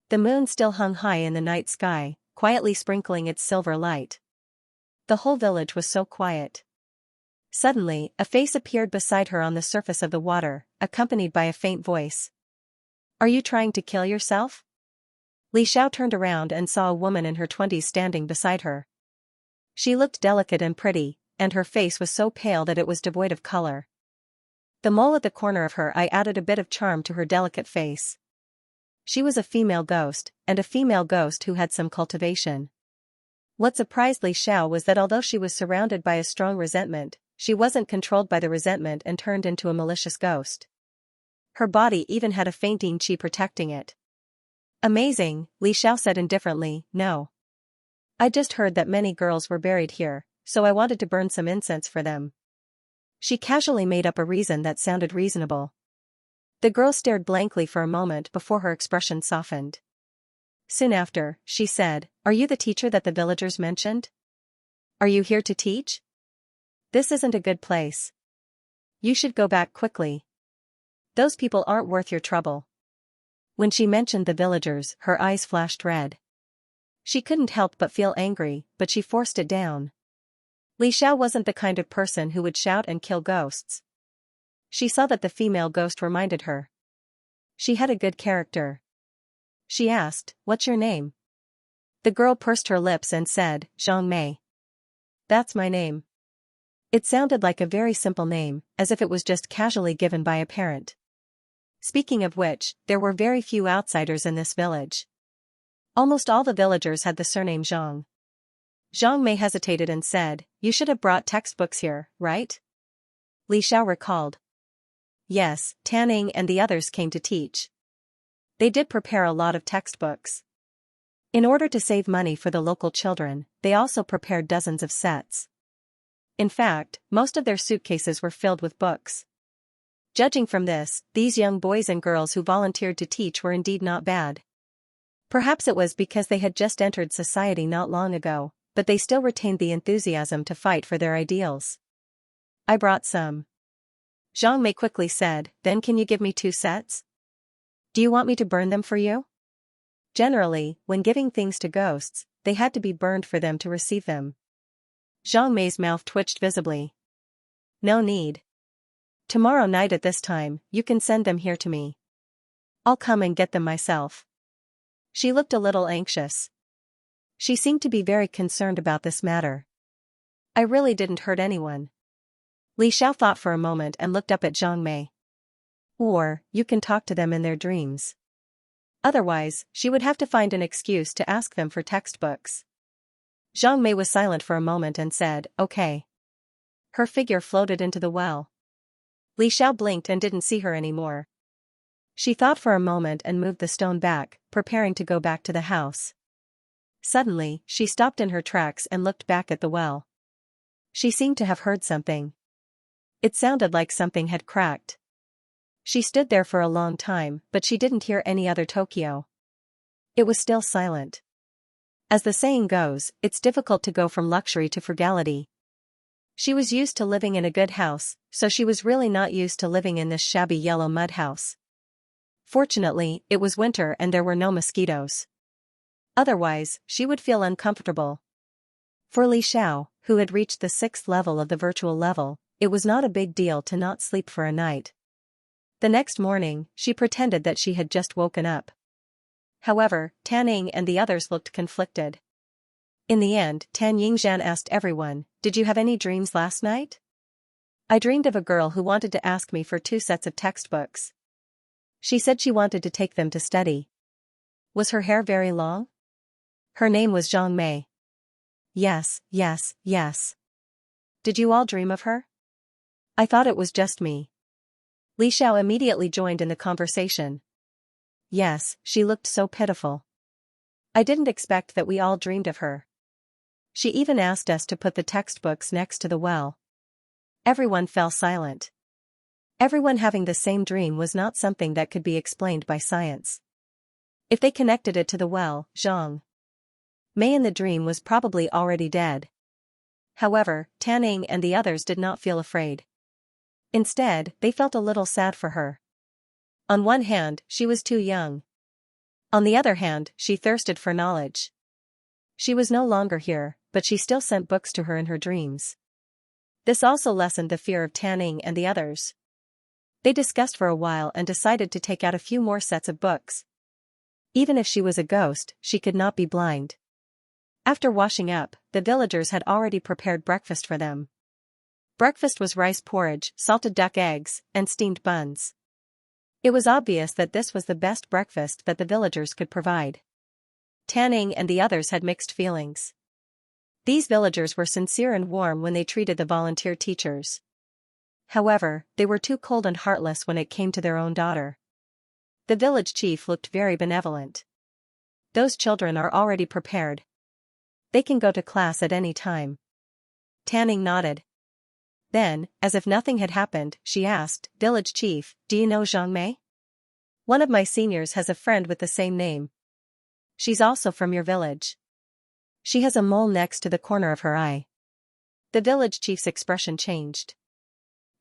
The moon still hung high in the night sky, quietly sprinkling its silver light. The whole village was so quiet. Suddenly, a face appeared beside her on the surface of the water, accompanied by a faint voice. "Are you trying to kill yourself?" Li Xiao turned around and saw a woman in her 20s standing beside her. She looked delicate and pretty, and her face was so pale that it was devoid of color. The mole at the corner of her eye added a bit of charm to her delicate face. She was a female ghost, and a female ghost who had some cultivation. What surprised Li Xiao was that although she was surrounded by a strong resentment, she wasn't controlled by the resentment and turned into a malicious ghost. Her body even had a fainting qi protecting it. "Amazing," Li Xiao said indifferently. "No. I just heard that many girls were buried here, so I wanted to burn some incense for them." She casually made up a reason that sounded reasonable. The girl stared blankly for a moment before her expression softened. Soon after, she said, "Are you the teacher that the villagers mentioned? Are you here to teach? This isn't a good place. You should go back quickly. Those people aren't worth your trouble." When she mentioned the villagers, her eyes flashed red. She couldn't help but feel angry, but she forced it down. Li Xiao wasn't the kind of person who would shout and kill ghosts. She saw that the female ghost reminded her. She had a good character. She asked, "What's your name?" The girl pursed her lips and said, "Zhang Mei." "That's my name." It sounded like a very simple name, as if it was just casually given by a parent. Speaking of which, there were very few outsiders in this village. Almost all the villagers had the surname Zhang. Zhang Mei hesitated and said, "You should have brought textbooks here, right?" Li Xiao recalled. Yes, Tanning and the others came to teach. They did prepare a lot of textbooks. In order to save money for the local children, they also prepared dozens of sets. In fact, most of their suitcases were filled with books. Judging from this, these young boys and girls who volunteered to teach were indeed not bad. Perhaps it was because they had just entered society not long ago, but they still retained the enthusiasm to fight for their ideals. "I brought some," Zhang Mei quickly said. "Then can you give me 2 sets? Do you want me to burn them for you?" Generally, when giving things to ghosts, they had to be burned for them to receive them. Zhang Mei's mouth twitched visibly. "No need. Tomorrow night at this time, you can send them here to me. I'll come and get them myself." She looked a little anxious. She seemed to be very concerned about this matter. "I really didn't hurt anyone." Li Xiao thought for a moment and looked up at Zhang Mei. "Or, you can talk to them in their dreams." Otherwise, she would have to find an excuse to ask them for textbooks. Zhang Mei was silent for a moment and said, "Okay." Her figure floated into the well. Li Xiao blinked and didn't see her anymore. She thought for a moment and moved the stone back, preparing to go back to the house. Suddenly, she stopped in her tracks and looked back at the well. She seemed to have heard something. It sounded like something had cracked. She stood there for a long time, but she didn't hear any other Tokyo. It was still silent. As the saying goes, it's difficult to go from luxury to frugality. She was used to living in a good house, so she was really not used to living in this shabby yellow mud house. Fortunately, it was winter and there were no mosquitoes. Otherwise, she would feel uncomfortable. For Li Xiao, who had reached the 6th level of the virtual level, it was not a big deal to not sleep for a night. The next morning, she pretended that she had just woken up. However, Tanning and the others looked conflicted. In the end, Tan Yingzhan asked everyone, "Did you have any dreams last night?" "I dreamed of a girl who wanted to ask me for 2 sets of textbooks. She said she wanted to take them to study." "Was her hair very long?" "Her name was Zhang Mei." Yes. "Did you all dream of her?" "I thought it was just me." Li Xiao immediately joined in the conversation. "Yes, she looked so pitiful. I didn't expect that we all dreamed of her. She even asked us to put the textbooks next to the well." Everyone fell silent. Everyone having the same dream was not something that could be explained by science. If they connected it to the well, Zhang Mei in the dream was probably already dead. However, Tanning and the others did not feel afraid. Instead, they felt a little sad for her. On one hand, she was too young. On the other hand, she thirsted for knowledge. She was no longer here, but she still sent books to her in her dreams. This also lessened the fear of Tanning and the others. They discussed for a while and decided to take out a few more sets of books. Even if she was a ghost, she could not be blind. After washing up, the villagers had already prepared breakfast for them. Breakfast was rice porridge, salted duck eggs, and steamed buns. It was obvious that this was the best breakfast that the villagers could provide. Tanning and the others had mixed feelings. These villagers were sincere and warm when they treated the volunteer teachers. However, they were too cold and heartless when it came to their own daughter. The village chief looked very benevolent. "Those children are already prepared. They can go to class at any time." Tanning nodded. Then, as if nothing had happened, she asked, "Village chief, do you know Zhang Mei? One of my seniors has a friend with the same name. She's also from your village. She has a mole next to the corner of her eye." The village chief's expression changed.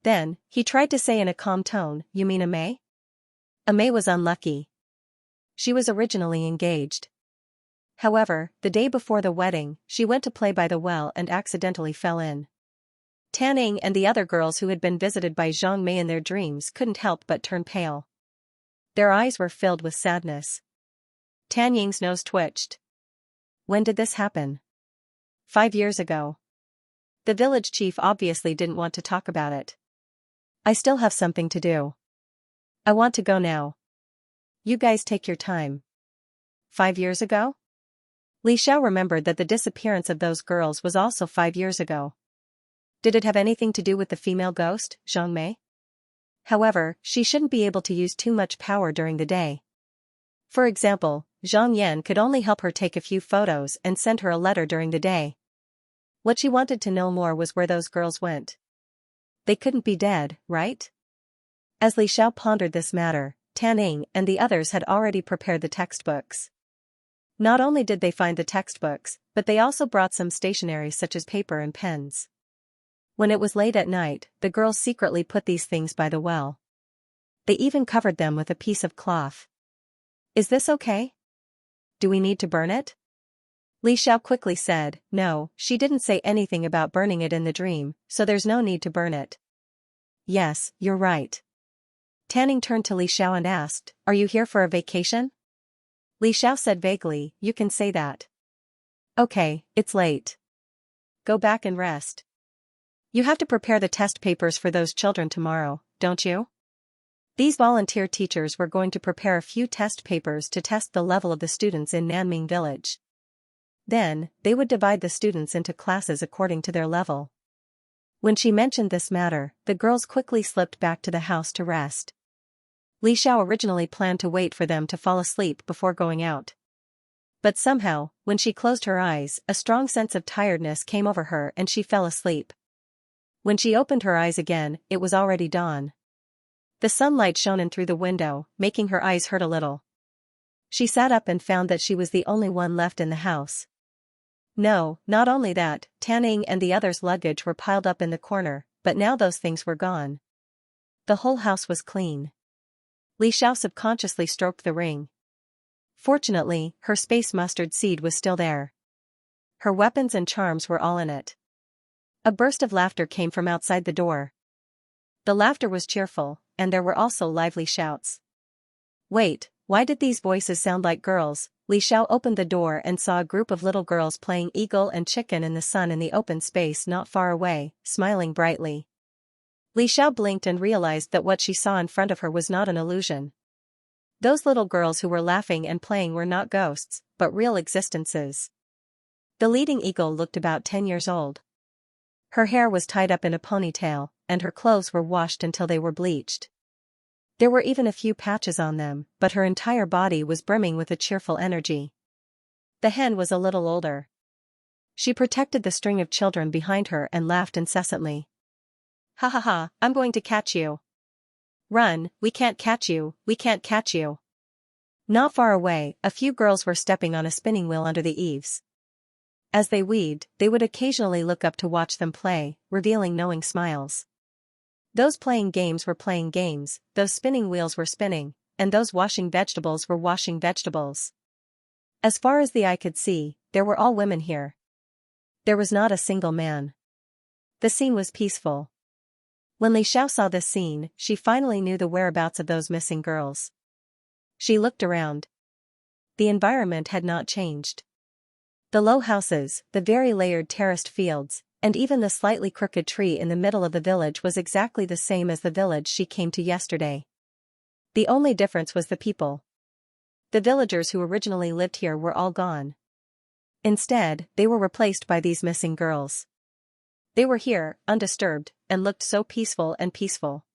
Then, he tried to say in a calm tone, "You mean Amei?" Amei was unlucky. She was originally engaged. However, the day before the wedding, she went to play by the well and accidentally fell in. Tanning and the other girls who had been visited by Zhang Mei in their dreams couldn't help but turn pale. Their eyes were filled with sadness. Tan Ying's nose twitched. When did this happen? 5 years ago. The village chief obviously didn't want to talk about it. I still have something to do. I want to go now. You guys take your time. 5 years ago? Li Xiao remembered that the disappearance of those girls was also 5 years ago. Did it have anything to do with the female ghost, Zhang Mei? However, she shouldn't be able to use too much power during the day. For example, Zhang Yan could only help her take a few photos and send her a letter during the day. What she wanted to know more was where those girls went. They couldn't be dead, right? As Li Xiao pondered this matter, Tan Ying and the others had already prepared the textbooks. Not only did they find the textbooks, but they also brought some stationery such as paper and pens. When it was late at night, the girls secretly put these things by the well. They even covered them with a piece of cloth. Is this okay? Do we need to burn it? Li Xiao quickly said, no, she didn't say anything about burning it in the dream, so there's no need to burn it. Yes, you're right. Tan Ying turned to Li Xiao and asked, are you here for a vacation? Li Xiao said vaguely, you can say that. Okay, it's late. Go back and rest. You have to prepare the test papers for those children tomorrow, don't you? These volunteer teachers were going to prepare a few test papers to test the level of the students in Nanming village. Then, they would divide the students into classes according to their level. When she mentioned this matter, the girls quickly slipped back to the house to rest. Li Xiao originally planned to wait for them to fall asleep before going out. But somehow, when she closed her eyes, a strong sense of tiredness came over her and she fell asleep. When she opened her eyes again, it was already dawn. The sunlight shone in through the window, making her eyes hurt a little. She sat up and found that she was the only one left in the house. No, not only that, Tan Ying and the others' luggage were piled up in the corner, but now those things were gone. The whole house was clean. Li Xiao subconsciously stroked the ring. Fortunately, her space mustard seed was still there. Her weapons and charms were all in it. A burst of laughter came from outside the door. The laughter was cheerful, and there were also lively shouts. Wait, why did these voices sound like girls? Li Xiao opened the door and saw a group of little girls playing eagle and chicken in the sun in the open space not far away, smiling brightly. Li Xiao blinked and realized that what she saw in front of her was not an illusion. Those little girls who were laughing and playing were not ghosts, but real existences. The leading eagle looked about 10 years old. Her hair was tied up in a ponytail, and her clothes were washed until they were bleached. There were even a few patches on them, but her entire body was brimming with a cheerful energy. The hen was a little older. She protected the string of children behind her and laughed incessantly. Ha ha ha, I'm going to catch you. Run, we can't catch you, we can't catch you. Not far away, a few girls were stepping on a spinning wheel under the eaves. As they weaved, they would occasionally look up to watch them play, revealing knowing smiles. Those playing games were playing games, those spinning wheels were spinning, and those washing vegetables were washing vegetables. As far as the eye could see, there were all women here. There was not a single man. The scene was peaceful. When Li Xiao saw this scene, she finally knew the whereabouts of those missing girls. She looked around. The environment had not changed. The low houses, the very layered terraced fields, and even the slightly crooked tree in the middle of the village was exactly the same as the village she came to yesterday. The only difference was the people. The villagers who originally lived here were all gone. Instead, they were replaced by these missing girls. They were here, undisturbed, and looked so peaceful and peaceful.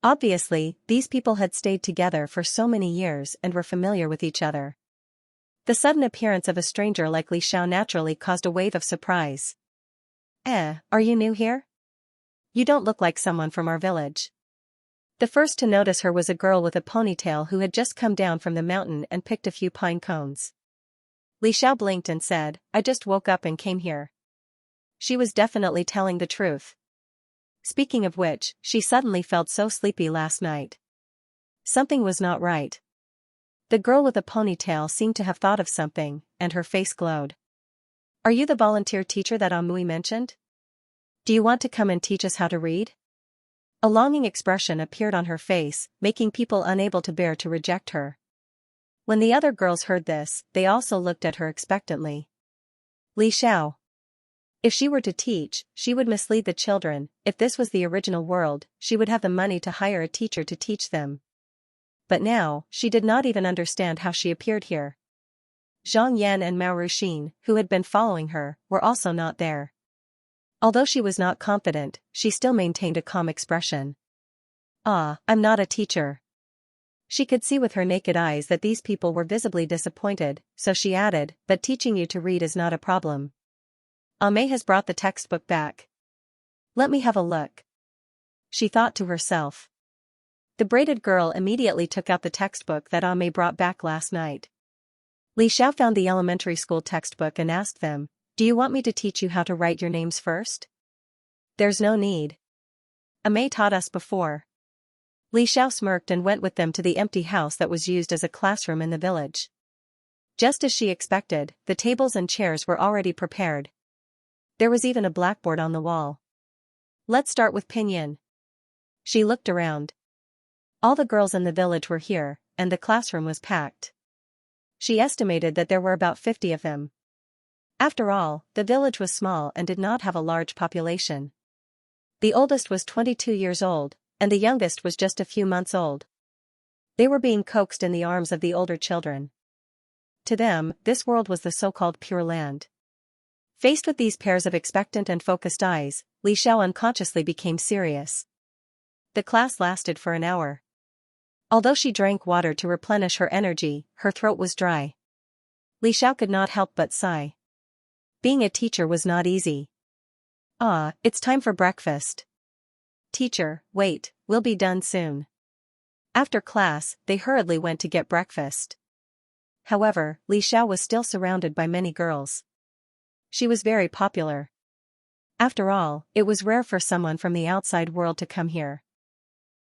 Obviously, these people had stayed together for so many years and were familiar with each other. The sudden appearance of a stranger like Li Xiao naturally caused a wave of surprise. Are you new here? You don't look like someone from our village. The first to notice her was a girl with a ponytail who had just come down from the mountain and picked a few pine cones. Li Xiao blinked and said, I just woke up and came here. She was definitely telling the truth. Speaking of which, she suddenly felt so sleepy last night. Something was not right. The girl with a ponytail seemed to have thought of something, and her face glowed. Are you the volunteer teacher that Amui mentioned? Do you want to come and teach us how to read? A longing expression appeared on her face, making people unable to bear to reject her. When the other girls heard this, they also looked at her expectantly. Li Xiao. If she were to teach, she would mislead the children. If this was the original world, she would have the money to hire a teacher to teach them. But now, she did not even understand how she appeared here. Zhang Yan and Mao Ruxin, who had been following her, were also not there. Although she was not confident, she still maintained a calm expression. I'm not a teacher. She could see with her naked eyes that these people were visibly disappointed, so she added, but teaching you to read is not a problem. May has brought the textbook back. Let me have a look. She thought to herself. The braided girl immediately took out the textbook that May brought back last night. Li Xiao found the elementary school textbook and asked them, "Do you want me to teach you how to write your names first?" "There's no need. May taught us before." Li Xiao smirked and went with them to the empty house that was used as a classroom in the village. Just as she expected, the tables and chairs were already prepared. There was even a blackboard on the wall. Let's start with pinyin. She looked around. All the girls in the village were here, and the classroom was packed. She estimated that there were about 50 of them. After all, the village was small and did not have a large population. The oldest was 22 years old, and the youngest was just a few months old. They were being coaxed in the arms of the older children. To them, this world was the so-called Pure Land. Faced with these pairs of expectant and focused eyes, Li Xiao unconsciously became serious. The class lasted for an hour. Although she drank water to replenish her energy, her throat was dry. Li Xiao could not help but sigh. Being a teacher was not easy. It's time for breakfast. Teacher, wait, we'll be done soon. After class, they hurriedly went to get breakfast. However, Li Xiao was still surrounded by many girls. She was very popular. After all, it was rare for someone from the outside world to come here.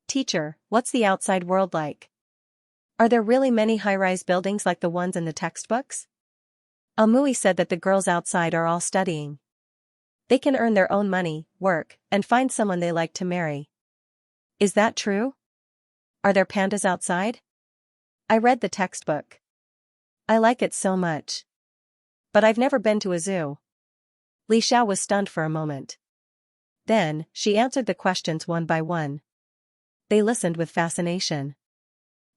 Teacher, what's the outside world like? Are there really many high-rise buildings like the ones in the textbooks? Amui said that the girls outside are all studying. They can earn their own money, work, and find someone they like to marry. Is that true? Are there pandas outside? I read the textbook. I like it so much. But I've never been to a zoo. Li Xiao was stunned for a moment. Then, she answered the questions one by one. They listened with fascination.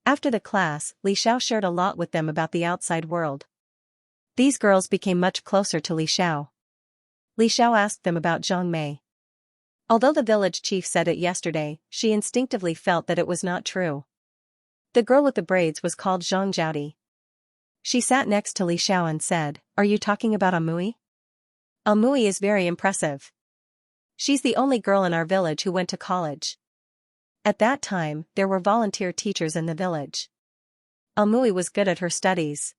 After the class, Li Xiao shared a lot with them about the outside world. These girls became much closer to Li Xiao. Li Xiao asked them about Zhang Mei. Although the village chief said it yesterday, she instinctively felt that it was not true. The girl with the braids was called Zhang Jiaodi. She sat next to Li Xiao and said, "Are you talking about Amui?" Amui is very impressive. She's the only girl in our village who went to college. At that time, there were volunteer teachers in the village. Amui was good at her studies.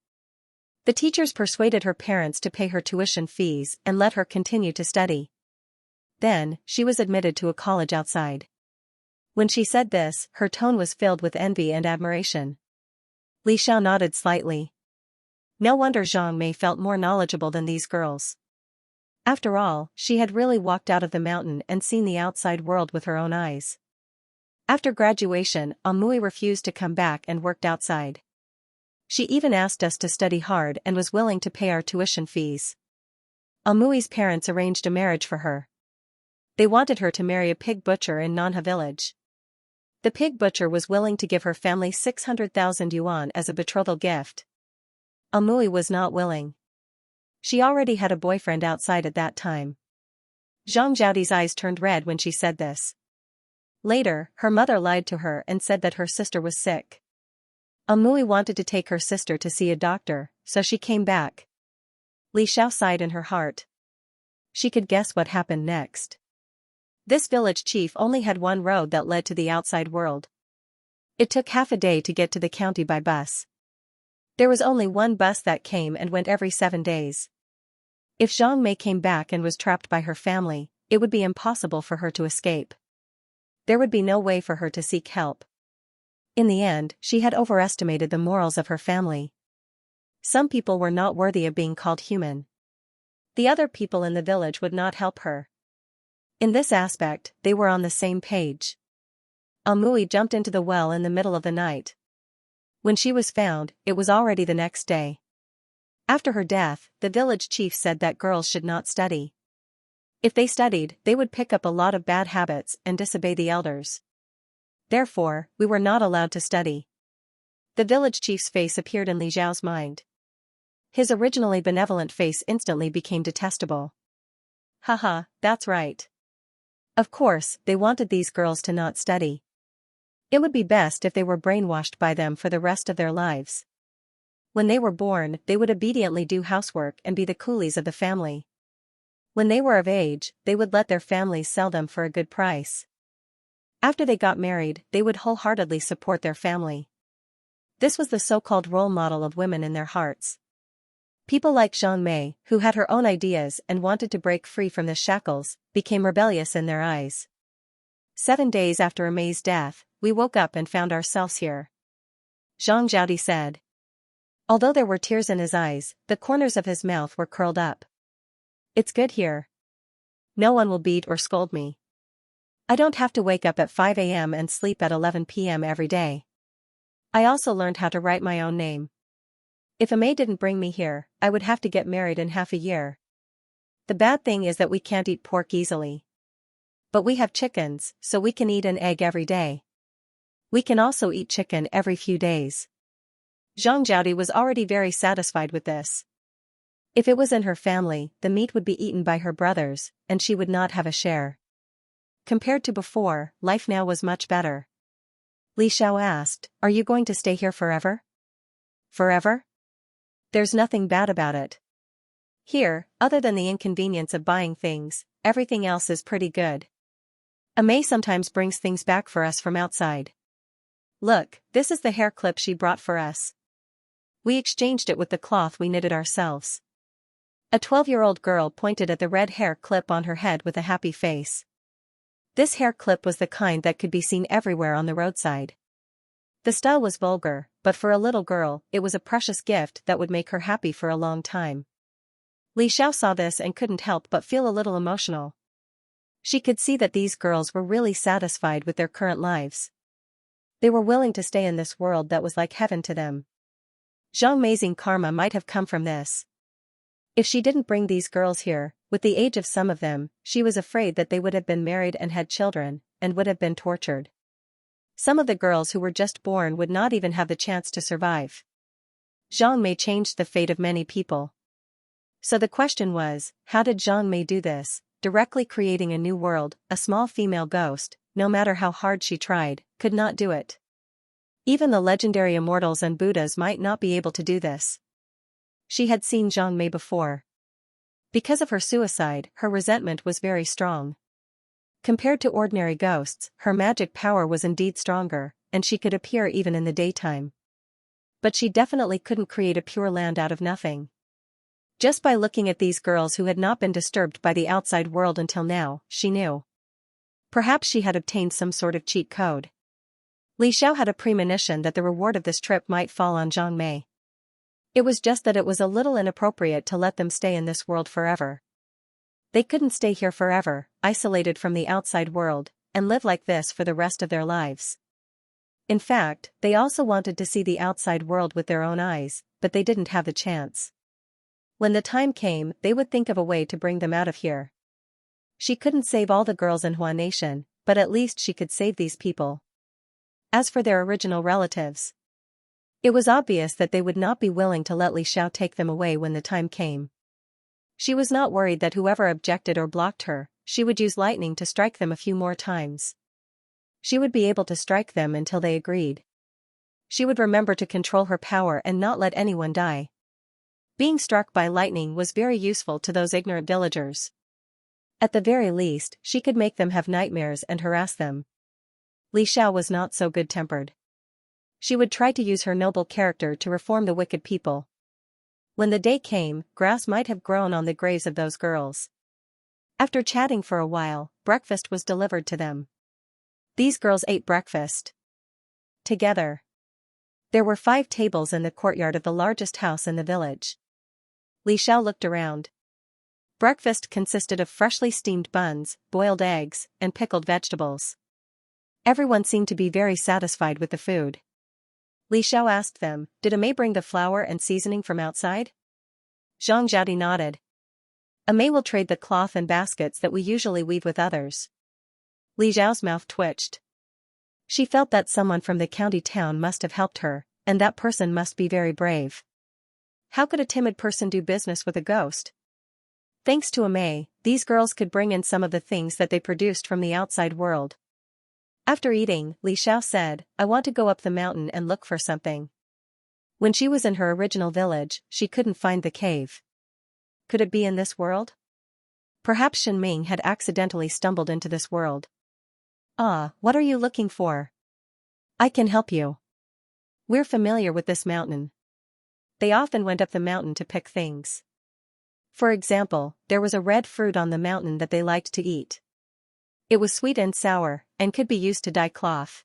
The teachers persuaded her parents to pay her tuition fees and let her continue to study. Then, she was admitted to a college outside. When she said this, her tone was filled with envy and admiration. Li Xiao nodded slightly. No wonder Zhang Mei felt more knowledgeable than these girls. After all, she had really walked out of the mountain and seen the outside world with her own eyes. After graduation, Amui refused to come back and worked outside. She even asked us to study hard and was willing to pay our tuition fees. Amui's parents arranged a marriage for her. They wanted her to marry a pig butcher in Nanha village. The pig butcher was willing to give her family 600,000 yuan as a betrothal gift. Amui was not willing. She already had a boyfriend outside at that time. Zhang Jiaodi's eyes turned red when she said this. Later, her mother lied to her and said that her sister was sick. Amui wanted to take her sister to see a doctor, so she came back. Li Xiao sighed in her heart. She could guess what happened next. This village chief only had one road that led to the outside world. It took half a day to get to the county by bus. There was only one bus that came and went every 7 days. If Zhang Mei came back and was trapped by her family, it would be impossible for her to escape. There would be no way for her to seek help. In the end, she had overestimated the morals of her family. Some people were not worthy of being called human. The other people in the village would not help her. In this aspect, they were on the same page. Amui jumped into the well in the middle of the night. When she was found, it was already the next day. After her death, the village chief said that girls should not study. If they studied, they would pick up a lot of bad habits and disobey the elders. Therefore, we were not allowed to study. The village chief's face appeared in Li Zhao's mind. His originally benevolent face instantly became detestable. Haha, that's right. Of course, they wanted these girls to not study. It would be best if they were brainwashed by them for the rest of their lives. When they were born, they would obediently do housework and be the coolies of the family. When they were of age, they would let their families sell them for a good price. After they got married, they would wholeheartedly support their family. This was the so-called role model of women in their hearts. People like Zhang Mei, who had her own ideas and wanted to break free from the shackles, became rebellious in their eyes. 7 days after Mei's death, we woke up and found ourselves here. Zhang Zhaodi said. Although there were tears in his eyes, the corners of his mouth were curled up. It's good here. No one will beat or scold me. I don't have to wake up at 5 a.m. and sleep at 11 p.m. every day. I also learned how to write my own name. If Mei didn't bring me here, I would have to get married in half a year. The bad thing is that we can't eat pork easily. But we have chickens, so we can eat an egg every day. We can also eat chicken every few days. Zhang Zhaodi was already very satisfied with this. If it was in her family, the meat would be eaten by her brothers, and she would not have a share. Compared to before, life now was much better. Li Xiao asked, "Are you going to stay here forever?" Forever? There's nothing bad about it. Here, other than the inconvenience of buying things, everything else is pretty good. Mei sometimes brings things back for us from outside. Look, this is the hair clip she brought for us. We exchanged it with the cloth we knitted ourselves. A 12-year-old girl pointed at the red hair clip on her head with a happy face. This hair clip was the kind that could be seen everywhere on the roadside. The style was vulgar, but for a little girl, it was a precious gift that would make her happy for a long time. Li Xiao saw this and couldn't help but feel a little emotional. She could see that these girls were really satisfied with their current lives. They were willing to stay in this world that was like heaven to them. Zhang Mei's karma might have come from this. If she didn't bring these girls here, with the age of some of them, she was afraid that they would have been married and had children, and would have been tortured. Some of the girls who were just born would not even have the chance to survive. Zhang Mei changed the fate of many people. So the question was, how did Zhang Mei do this? Directly creating a new world, a small female ghost, no matter how hard she tried, could not do it. Even the legendary immortals and Buddhas might not be able to do this. She had seen Zhang Mei before. Because of her suicide, her resentment was very strong. Compared to ordinary ghosts, her magic power was indeed stronger, and she could appear even in the daytime. But she definitely couldn't create a pure land out of nothing. Just by looking at these girls who had not been disturbed by the outside world until now, she knew. Perhaps she had obtained some sort of cheat code. Li Xiao had a premonition that the reward of this trip might fall on Zhang Mei. It was just that it was a little inappropriate to let them stay in this world forever. They couldn't stay here forever, isolated from the outside world, and live like this for the rest of their lives. In fact, they also wanted to see the outside world with their own eyes, but they didn't have the chance. When the time came, they would think of a way to bring them out of here. She couldn't save all the girls in Hua Nation, but at least she could save these people. As for their original relatives, it was obvious that they would not be willing to let Li Xiao take them away when the time came. She was not worried that whoever objected or blocked her, she would use lightning to strike them a few more times. She would be able to strike them until they agreed. She would remember to control her power and not let anyone die. Being struck by lightning was very useful to those ignorant villagers. At the very least, she could make them have nightmares and harass them. Li Xiao was not so good-tempered. She would try to use her noble character to reform the wicked people. When the day came, grass might have grown on the graves of those girls. After chatting for a while, breakfast was delivered to them. These girls ate breakfast together. There were 5 tables in the courtyard of the largest house in the village. Li Xiao looked around. Breakfast consisted of freshly steamed buns, boiled eggs, and pickled vegetables. Everyone seemed to be very satisfied with the food. Li Xiao asked them, "Did Amei bring the flour and seasoning from outside?" Xianxia nodded. "Amei will trade the cloth and baskets that we usually weave with others." Li Xiao's mouth twitched. She felt that someone from the county town must have helped her, and that person must be very brave. How could a timid person do business with a ghost? Thanks to Amei, these girls could bring in some of the things that they produced from the outside world. After eating, Li Xiao said, "I want to go up the mountain and look for something." When she was in her original village, she couldn't find the cave. Could it be in this world? Perhaps Shenming had accidentally stumbled into this world. "Ah, what are you looking for?" "I can help you. We're familiar with this mountain." They often went up the mountain to pick things. For example, there was a red fruit on the mountain that they liked to eat. It was sweet and sour, and could be used to dye cloth.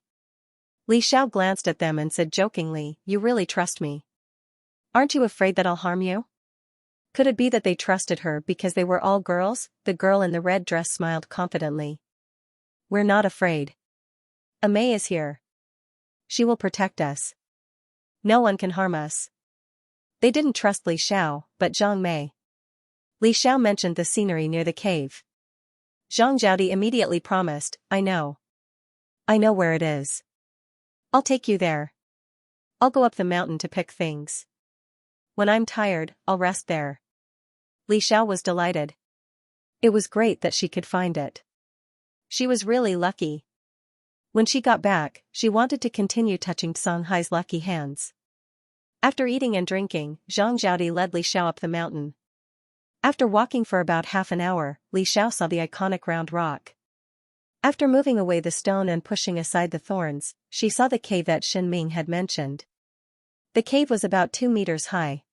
Li Xiao glanced at them and said jokingly, "You really trust me? Aren't you afraid that I'll harm you?" Could it be that they trusted her because they were all girls? The girl in the red dress smiled confidently. "We're not afraid. Amei is here. She will protect us. No one can harm us." They didn't trust Li Xiao, but Zhang Mei. Li Xiao mentioned the scenery near the cave. Zhang Zhaodi immediately promised, "I know. I know where it is. I'll take you there. I'll go up the mountain to pick things. When I'm tired, I'll rest there." Li Xiao was delighted. It was great that she could find it. She was really lucky. When she got back, she wanted to continue touching Songhai's lucky hands. After eating and drinking, Zhang Zhaodi led Li Xiao up the mountain. After walking for about half an hour, Li Xiao saw the iconic round rock. After moving away the stone and pushing aside the thorns, she saw the cave that Shenming had mentioned. The cave was about 2 meters high.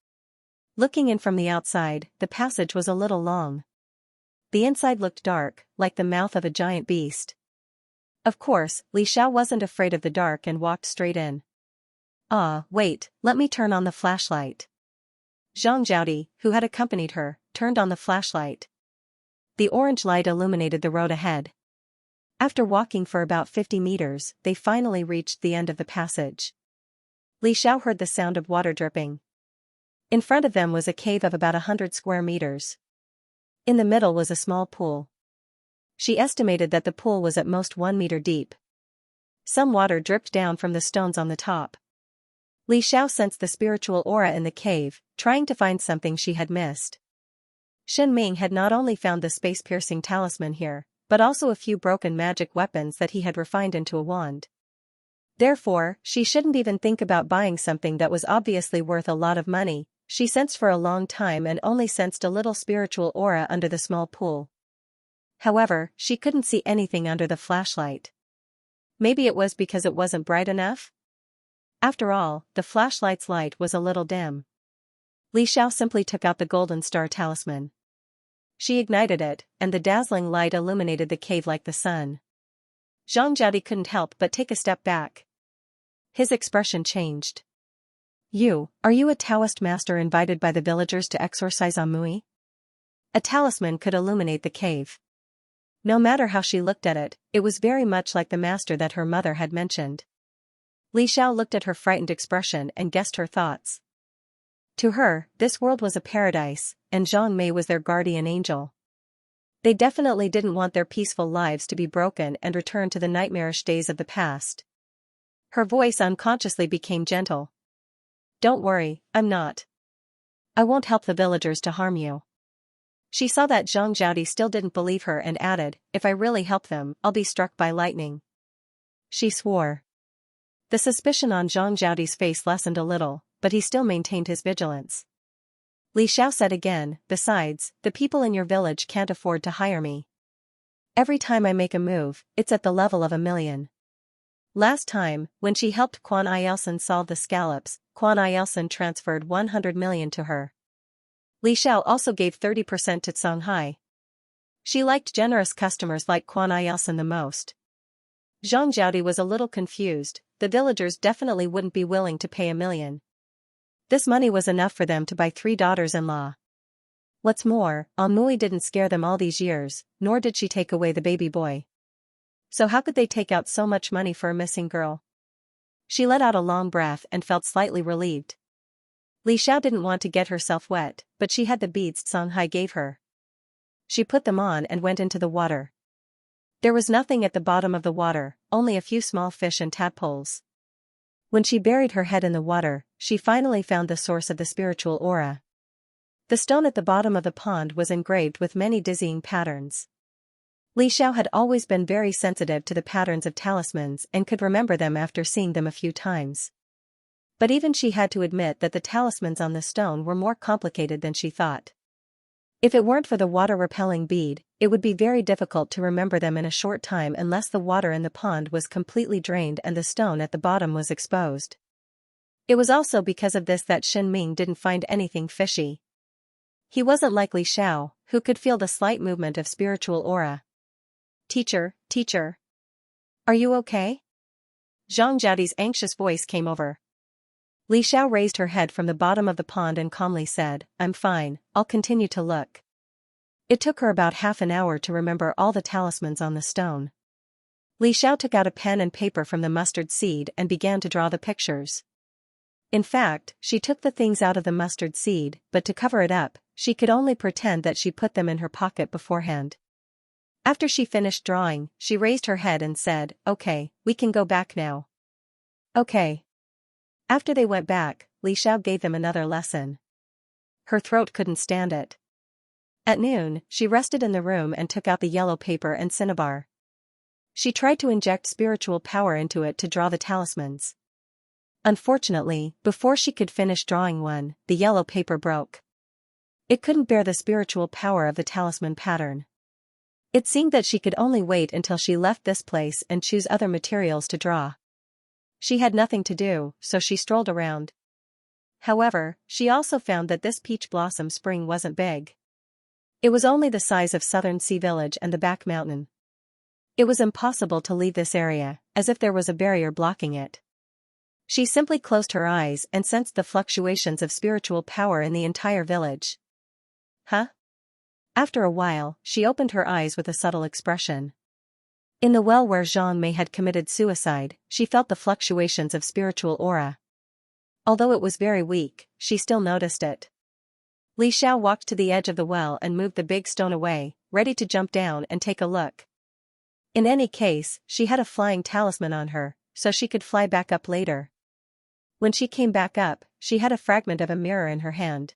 Looking in from the outside, the passage was a little long. The inside looked dark, like the mouth of a giant beast. Of course, Li Xiao wasn't afraid of the dark and walked straight in. "Ah, wait, let me turn on the flashlight." Zhang Zhaodi, who had accompanied her, turned on the flashlight. The orange light illuminated the road ahead. After walking for about 50 meters, they finally reached the end of the passage. Li Xiao heard the sound of water dripping. In front of them was a cave of about 100 square meters. In the middle was a small pool. She estimated that the pool was at most 1 meter deep. Some water dripped down from the stones on the top. Li Xiao sensed the spiritual aura in the cave, trying to find something she had missed. Shenming had not only found the space-piercing talisman here, but also a few broken magic weapons that he had refined into a wand. Therefore, she shouldn't even think about buying something that was obviously worth a lot of money. She sensed for a long time and only sensed a little spiritual aura under the small pool. However, she couldn't see anything under the flashlight. Maybe it was because it wasn't bright enough? After all, the flashlight's light was a little dim. Li Xiao simply took out the golden star talisman. She ignited it, and the dazzling light illuminated the cave like the sun. Zhang Zhaodi couldn't help but take a step back. His expression changed. Are you a Taoist master invited by the villagers to exorcise Amui?" A talisman could illuminate the cave. No matter how she looked at it, it was very much like the master that her mother had mentioned. Li Xiao looked at her frightened expression and guessed her thoughts. To her, this world was a paradise, and Zhang Mei was their guardian angel. They definitely didn't want their peaceful lives to be broken and return to the nightmarish days of the past. Her voice unconsciously became gentle. "Don't worry, I'm not. I won't help the villagers to harm you." She saw that Zhang Zhaodi still didn't believe her and added, "If I really help them, I'll be struck by lightning." She swore. The suspicion on Zhang Zhaodi's face lessened a little, but he still maintained his vigilance. Li Xiao said again, "Besides, the people in your village can't afford to hire me. Every time I make a move, it's at the level of 1 million. Last time, when she helped Quan Ielsen solve the scallops, Quan Ielsen transferred 100 million to her. Li Xiao also gave 30% to Songhai. She liked generous customers like Quan Ielsen the most. Zhang Zhaodi was a little confused. The villagers definitely wouldn't be willing to pay 1 million. This money was enough for them to buy 3 daughters-in-law. What's more, Amui didn't scare them all these years, nor did she take away the baby boy. So how could they take out so much money for a missing girl? She let out a long breath and felt slightly relieved. Li Xiao didn't want to get herself wet, but she had the beads Xianxia gave her. She put them on and went into the water. There was nothing at the bottom of the water, only a few small fish and tadpoles. When she buried her head in the water, she finally found the source of the spiritual aura. The stone at the bottom of the pond was engraved with many dizzying patterns. Li Xiao had always been very sensitive to the patterns of talismans and could remember them after seeing them a few times. But even she had to admit that the talismans on the stone were more complicated than she thought. If it weren't for the water-repelling bead, it would be very difficult to remember them in a short time unless the water in the pond was completely drained and the stone at the bottom was exposed. It was also because of this that Xin Ming didn't find anything fishy. He wasn't like Li Xiao, who could feel the slight movement of spiritual aura. Teacher. Are you okay? Zhang Jiao's anxious voice came over. Li Xiao raised her head from the bottom of the pond and calmly said, I'm fine, I'll continue to look. It took her about half an hour to remember all the talismans on the stone. Li Xiao took out a pen and paper from the mustard seed and began to draw the pictures. In fact, she took the things out of the mustard seed, but to cover it up, she could only pretend that she put them in her pocket beforehand. After she finished drawing, she raised her head and said, Okay, we can go back now. Okay. After they went back, Li Xiao gave them another lesson. Her throat couldn't stand it. At noon, she rested in the room and took out the yellow paper and cinnabar. She tried to inject spiritual power into it to draw the talismans. Unfortunately, before she could finish drawing one, the yellow paper broke. It couldn't bear the spiritual power of the talisman pattern. It seemed that she could only wait until she left this place and choose other materials to draw. She had nothing to do, so she strolled around. However, she also found that this peach blossom spring wasn't big. It was only the size of Southern Sea Village and the back mountain. It was impossible to leave this area, as if there was a barrier blocking it. She simply closed her eyes and sensed the fluctuations of spiritual power in the entire village. Huh? After a while, she opened her eyes with a subtle expression. In the well where Zhang Mei had committed suicide, she felt the fluctuations of spiritual aura. Although it was very weak, she still noticed it. Li Xiao walked to the edge of the well and moved the big stone away, ready to jump down and take a look. In any case, she had a flying talisman on her, so she could fly back up later. When she came back up, she had a fragment of a mirror in her hand.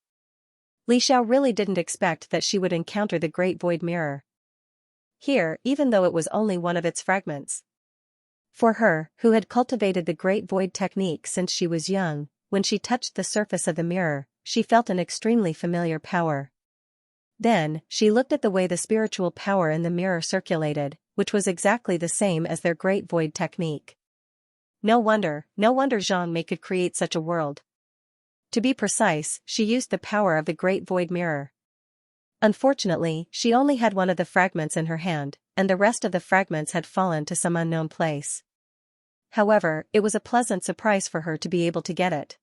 Li Xiao really didn't expect that she would encounter the Great Void Mirror here, even though it was only one of its fragments. For her, who had cultivated the Great Void technique since she was young, when she touched the surface of the mirror, she felt an extremely familiar power. Then, she looked at the way the spiritual power in the mirror circulated, which was exactly the same as their Great Void technique. No wonder Zhang Mei could create such a world. To be precise, she used the power of the Great Void Mirror. Unfortunately, she only had one of the fragments in her hand, and the rest of the fragments had fallen to some unknown place. However, it was a pleasant surprise for her to be able to get it.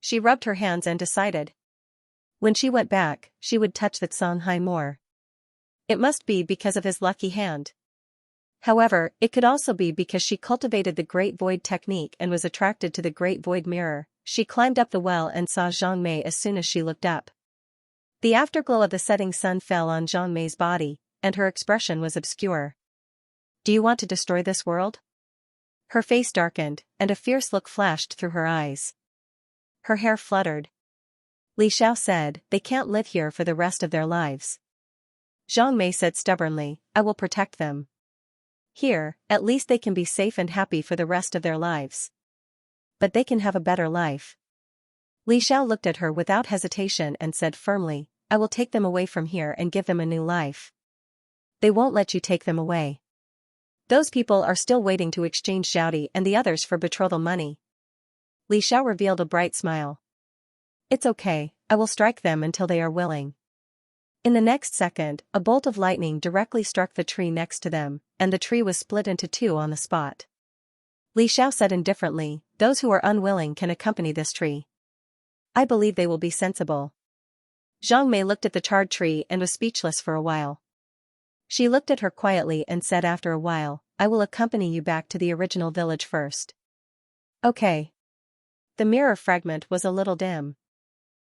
She rubbed her hands and decided. When she went back, she would touch the Xianxia more. It must be because of his lucky hand. However, it could also be because she cultivated the Great Void technique and was attracted to the Great Void Mirror. She climbed up the well and saw Zhang Mei as soon as she looked up. The afterglow of the setting sun fell on Zhang Mei's body, and her expression was obscure. Do you want to destroy this world? Her face darkened, and a fierce look flashed through her eyes. Her hair fluttered. Li Xiao said, they can't live here for the rest of their lives. Zhang Mei said stubbornly, I will protect them. Here, at least they can be safe and happy for the rest of their lives. But they can have a better life. Li Xiao looked at her without hesitation and said firmly, I will take them away from here and give them a new life. They won't let you take them away. Those people are still waiting to exchange Xiaodi and the others for betrothal money. Li Xiao revealed a bright smile. It's okay, I will strike them until they are willing. In the next second, a bolt of lightning directly struck the tree next to them, and the tree was split into two on the spot. Li Xiao said indifferently, those who are unwilling can accompany this tree. I believe they will be sensible. Zhang Mei looked at the charred tree and was speechless for a while. She looked at her quietly and said after a while, I will accompany you back to the original village first. Okay. The mirror fragment was a little dim.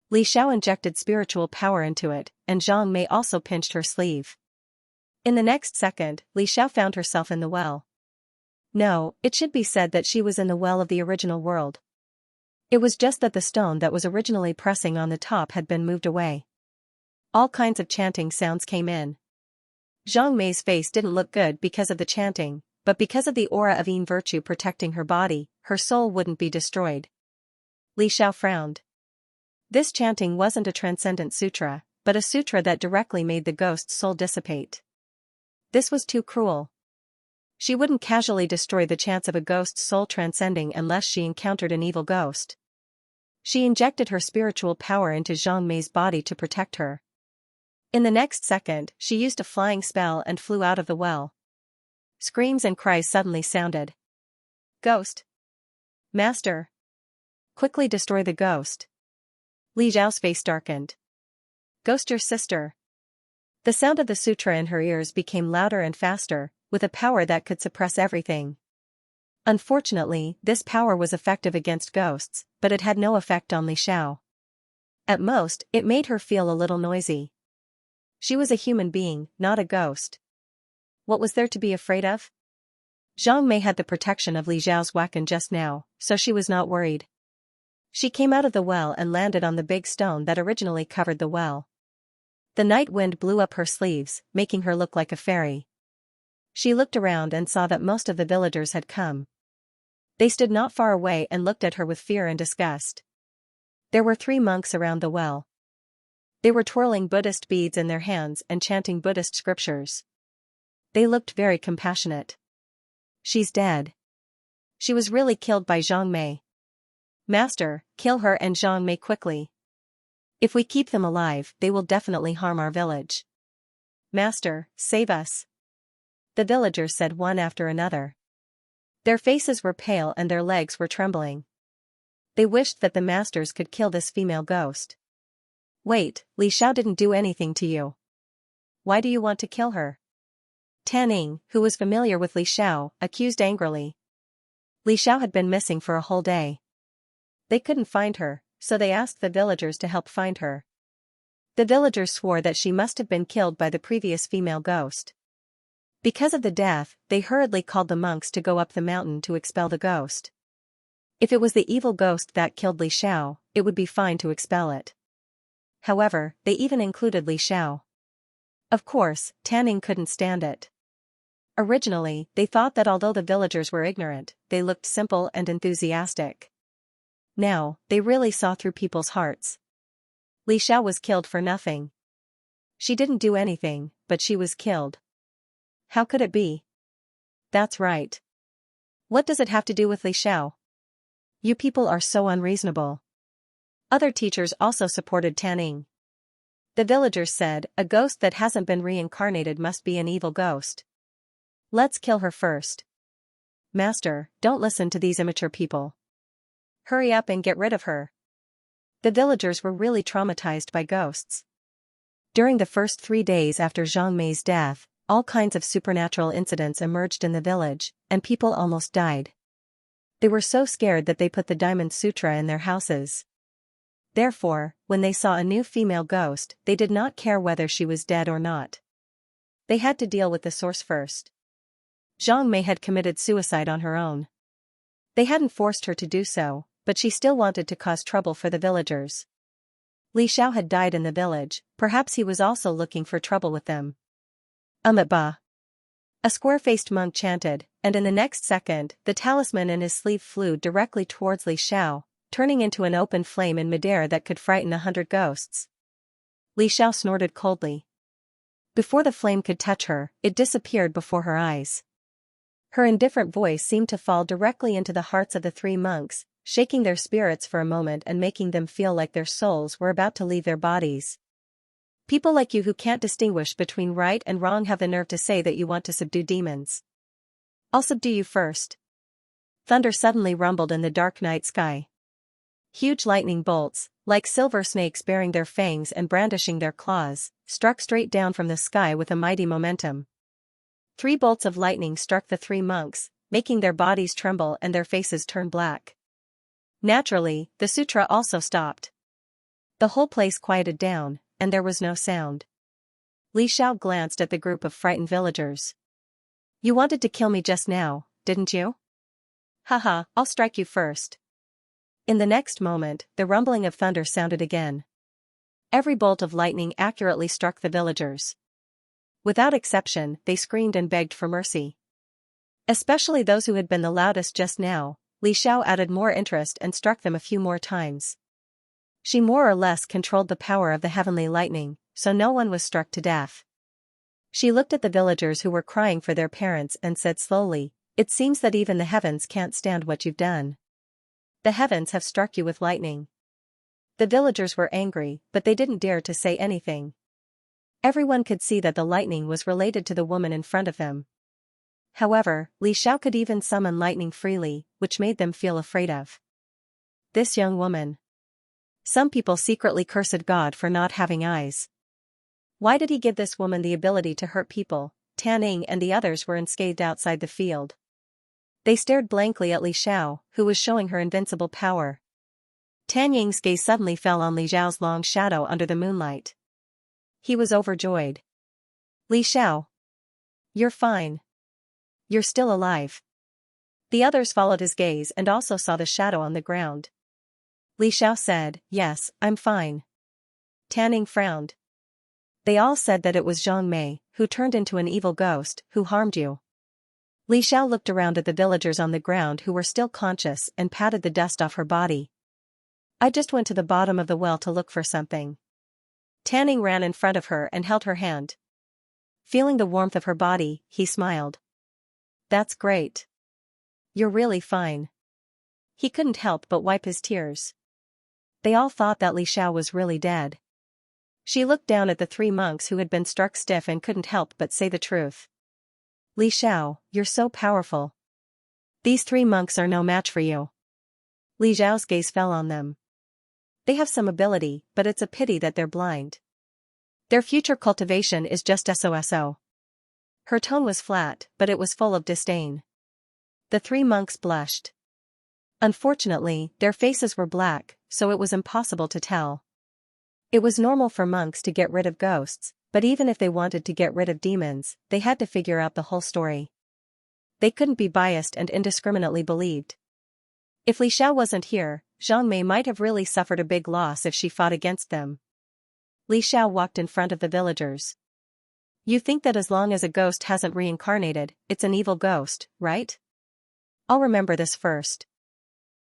Li Xiao injected spiritual power into it, and Zhang Mei also pinched her sleeve. In the next second, Li Xiao found herself in the well. No, it should be said that she was in the well of the original world. It was just that the stone that was originally pressing on the top had been moved away. All kinds of chanting sounds came in. Zhang Mei's face didn't look good because of the chanting, but because of the aura of Yin virtue protecting her body, her soul wouldn't be destroyed. Li Xiao frowned. This chanting wasn't a transcendent sutra, but a sutra that directly made the ghost's soul dissipate. This was too cruel. She wouldn't casually destroy the chance of a ghost's soul transcending unless she encountered an evil ghost. She injected her spiritual power into Zhang Mei's body to protect her. In the next second, she used a flying spell and flew out of the well. Screams and cries suddenly sounded. Ghost! Master! Quickly destroy the ghost. Li Zhao's face darkened. Ghost, your sister! The sound of the sutra in her ears became louder and faster, with a power that could suppress everything. Unfortunately, this power was effective against ghosts, but it had no effect on Li Xiao. At most, it made her feel a little noisy. She was a human being, not a ghost. What was there to be afraid of? Zhang Mei had the protection of Li Zhao's weapon just now, so she was not worried. She came out of the well and landed on the big stone that originally covered the well. The night wind blew up her sleeves, making her look like a fairy. She looked around and saw that most of the villagers had come. They stood not far away and looked at her with fear and disgust. There were 3 monks around the well. They were twirling Buddhist beads in their hands and chanting Buddhist scriptures. They looked very compassionate. She's dead. She was really killed by Zhang Mei. Master, kill her and Zhang Mei quickly. If we keep them alive, they will definitely harm our village. Master, save us. The villagers said one after another. Their faces were pale and their legs were trembling. They wished that the masters could kill this female ghost. Wait, Li Xiao didn't do anything to you. Why do you want to kill her? Tan Ying, who was familiar with Li Xiao, accused angrily. Li Xiao had been missing for a whole day. They couldn't find her, so they asked the villagers to help find her. The villagers swore that she must have been killed by the previous female ghost. Because of the death, they hurriedly called the monks to go up the mountain to expel the ghost. If it was the evil ghost that killed Li Xiao, it would be fine to expel it. However, they even included Li Xiao. Of course, Tan Ying couldn't stand it. Originally, they thought that although the villagers were ignorant, they looked simple and enthusiastic. Now, they really saw through people's hearts. Li Xiao was killed for nothing. She didn't do anything, but she was killed. How could it be? That's right. What does it have to do with Li Xiao? You people are so unreasonable. Other teachers also supported Tan Ying. The villagers said, a ghost that hasn't been reincarnated must be an evil ghost. Let's kill her first. Master, don't listen to these immature people. Hurry up and get rid of her. The villagers were really traumatized by ghosts. During the first 3 days after Zhang Mei's death, all kinds of supernatural incidents emerged in the village, and people almost died. They were so scared that they put the Diamond Sutra in their houses. Therefore, when they saw a new female ghost, they did not care whether she was dead or not. They had to deal with the source first. Zhang Mei had committed suicide on her own. They hadn't forced her to do so, but she still wanted to cause trouble for the villagers. Li Xiao had died in the village, perhaps he was also looking for trouble with them. Ba. A square-faced monk chanted, and in the next second, the talisman in his sleeve flew directly towards Li Xiao, turning into an open flame in midair that could frighten 100 ghosts. Li Xiao snorted coldly. Before the flame could touch her, it disappeared before her eyes. Her indifferent voice seemed to fall directly into the hearts of the 3 monks, shaking their spirits for a moment and making them feel like their souls were about to leave their bodies. People like you who can't distinguish between right and wrong have the nerve to say that you want to subdue demons. I'll subdue you first. Thunder suddenly rumbled in the dark night sky. Huge lightning bolts, like silver snakes baring their fangs and brandishing their claws, struck straight down from the sky with a mighty momentum. 3 bolts of lightning struck the 3 monks, making their bodies tremble and their faces turn black. Naturally, the sutra also stopped. The whole place quieted down, and there was no sound. Li Xiao glanced at the group of frightened villagers. "You wanted to kill me just now, didn't you? Haha, I'll strike you first." In the next moment, the rumbling of thunder sounded again. Every bolt of lightning accurately struck the villagers. Without exception, they screamed and begged for mercy. Especially those who had been the loudest just now. Li Xiao added more interest and struck them a few more times. She more or less controlled the power of the heavenly lightning, so no one was struck to death. She looked at the villagers who were crying for their parents and said slowly, "It seems that even the heavens can't stand what you've done. The heavens have struck you with lightning." The villagers were angry, but they didn't dare to say anything. Everyone could see that the lightning was related to the woman in front of them. However, Li Xiao could even summon lightning freely, which made them feel afraid of this young woman. Some people secretly cursed God for not having eyes. Why did he give this woman the ability to hurt people? Tan Ying and the others were unscathed outside the field. They stared blankly at Li Xiao, who was showing her invincible power. Tan Ying's gaze suddenly fell on Li Xiao's long shadow under the moonlight. He was overjoyed. "Li Xiao. You're fine. You're still alive." The others followed his gaze and also saw the shadow on the ground. Li Xiao said, "Yes, I'm fine." Tan Ying frowned. "They all said that it was Zhang Mei, who turned into an evil ghost, who harmed you." Li Xiao looked around at the villagers on the ground who were still conscious and patted the dust off her body. "I just went to the bottom of the well to look for something." Tan Ying ran in front of her and held her hand. Feeling the warmth of her body, he smiled. "That's great. You're really fine." He couldn't help but wipe his tears. They all thought that Li Xiao was really dead. She looked down at the 3 monks who had been struck stiff and couldn't help but say the truth. "Li Xiao, you're so powerful. These 3 monks are no match for you." Li Xiao's gaze fell on them. "They have some ability, but it's a pity that they're blind. Their future cultivation is just so." Her tone was flat, but it was full of disdain. The 3 monks blushed. Unfortunately, their faces were black, so it was impossible to tell. It was normal for monks to get rid of ghosts, but even if they wanted to get rid of demons, they had to figure out the whole story. They couldn't be biased and indiscriminately believed. If Li Xiao wasn't here, Zhang Mei might have really suffered a big loss if she fought against them. Li Xiao walked in front of the villagers. "You think that as long as a ghost hasn't reincarnated, it's an evil ghost, right? I'll remember this first.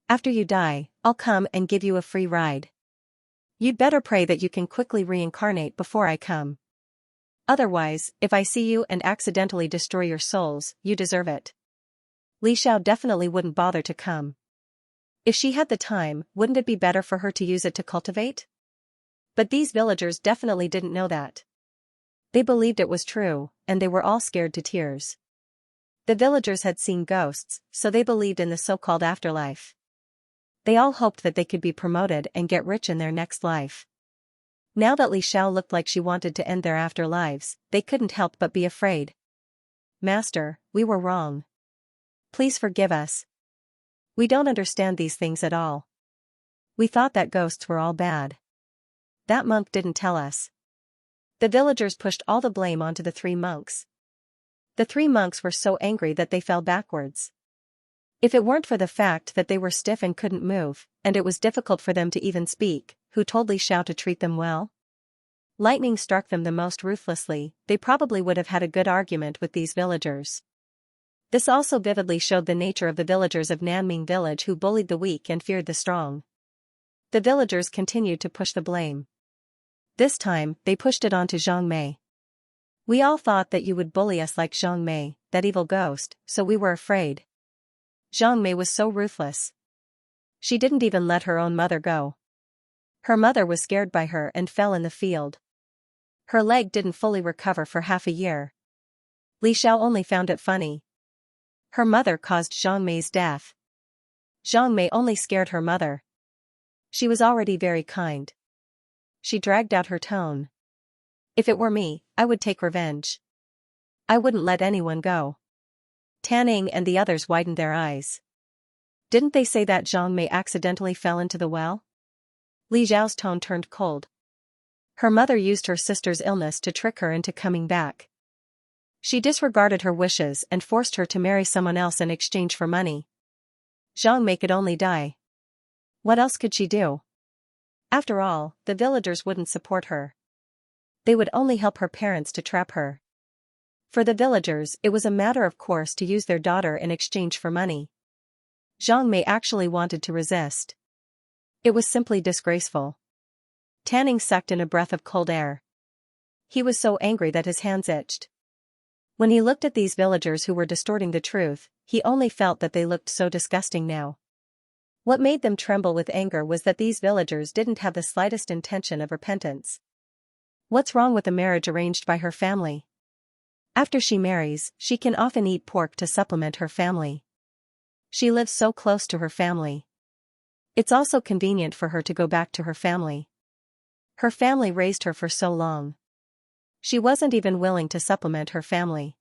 After you die, I'll come and give you a free ride. You'd better pray that you can quickly reincarnate before I come. Otherwise, if I see you and accidentally destroy your souls, you deserve it." Li Xiao definitely wouldn't bother to come. If she had the time, wouldn't it be better for her to use it to cultivate? But these villagers definitely didn't know that. They believed it was true, and they were all scared to tears. The villagers had seen ghosts, so they believed in the so-called afterlife. They all hoped that they could be promoted and get rich in their next life. Now that Li Xiao looked like she wanted to end their afterlives, they couldn't help but be afraid. "Master, we were wrong. Please forgive us. We don't understand these things at all. We thought that ghosts were all bad. That monk didn't tell us." The villagers pushed all the blame onto the 3 monks. The 3 monks were so angry that they fell backwards. If it weren't for the fact that they were stiff and couldn't move, and it was difficult for them to even speak, who told Li Xiao to treat them well? Lightning struck them the most ruthlessly, they probably would have had a good argument with these villagers. This also vividly showed the nature of the villagers of Nanming village who bullied the weak and feared the strong. The villagers continued to push the blame. This time, they pushed it onto Zhang Mei. "We all thought that you would bully us like Zhang Mei, that evil ghost, so we were afraid." Zhang Mei was so ruthless. She didn't even let her own mother go. Her mother was scared by her and fell in the field. Her leg didn't fully recover for half a year. Li Xiao only found it funny. Her mother caused Zhang Mei's death. Zhang Mei only scared her mother. She was already very kind. She dragged out her tone. "If it were me, I would take revenge. I wouldn't let anyone go. Tanning and the others widened their eyes. Didn't they say that Zhang Mei accidentally fell into the well? Li Zhao's tone turned cold. Her mother used her sister's illness to trick her into coming back. She disregarded her wishes and forced her to marry someone else in exchange for money. Zhang Mei could only die. What else could she do? After all, the villagers wouldn't support her. They would only help her parents to trap her. For the villagers, it was a matter of course to use their daughter in exchange for money. Zhang Mei actually wanted to resist. It was simply disgraceful. Tanning sucked in a breath of cold air. He was so angry that his hands itched. When he looked at these villagers who were distorting the truth, he only felt that they looked so disgusting now. What made them tremble with anger was that these villagers didn't have the slightest intention of repentance. What's wrong with the marriage arranged by her family? After she marries, she can often eat pork to supplement her family. She lives so close to her family. It's also convenient for her to go back to her family. Her family raised her for so long. She wasn't even willing to supplement her family.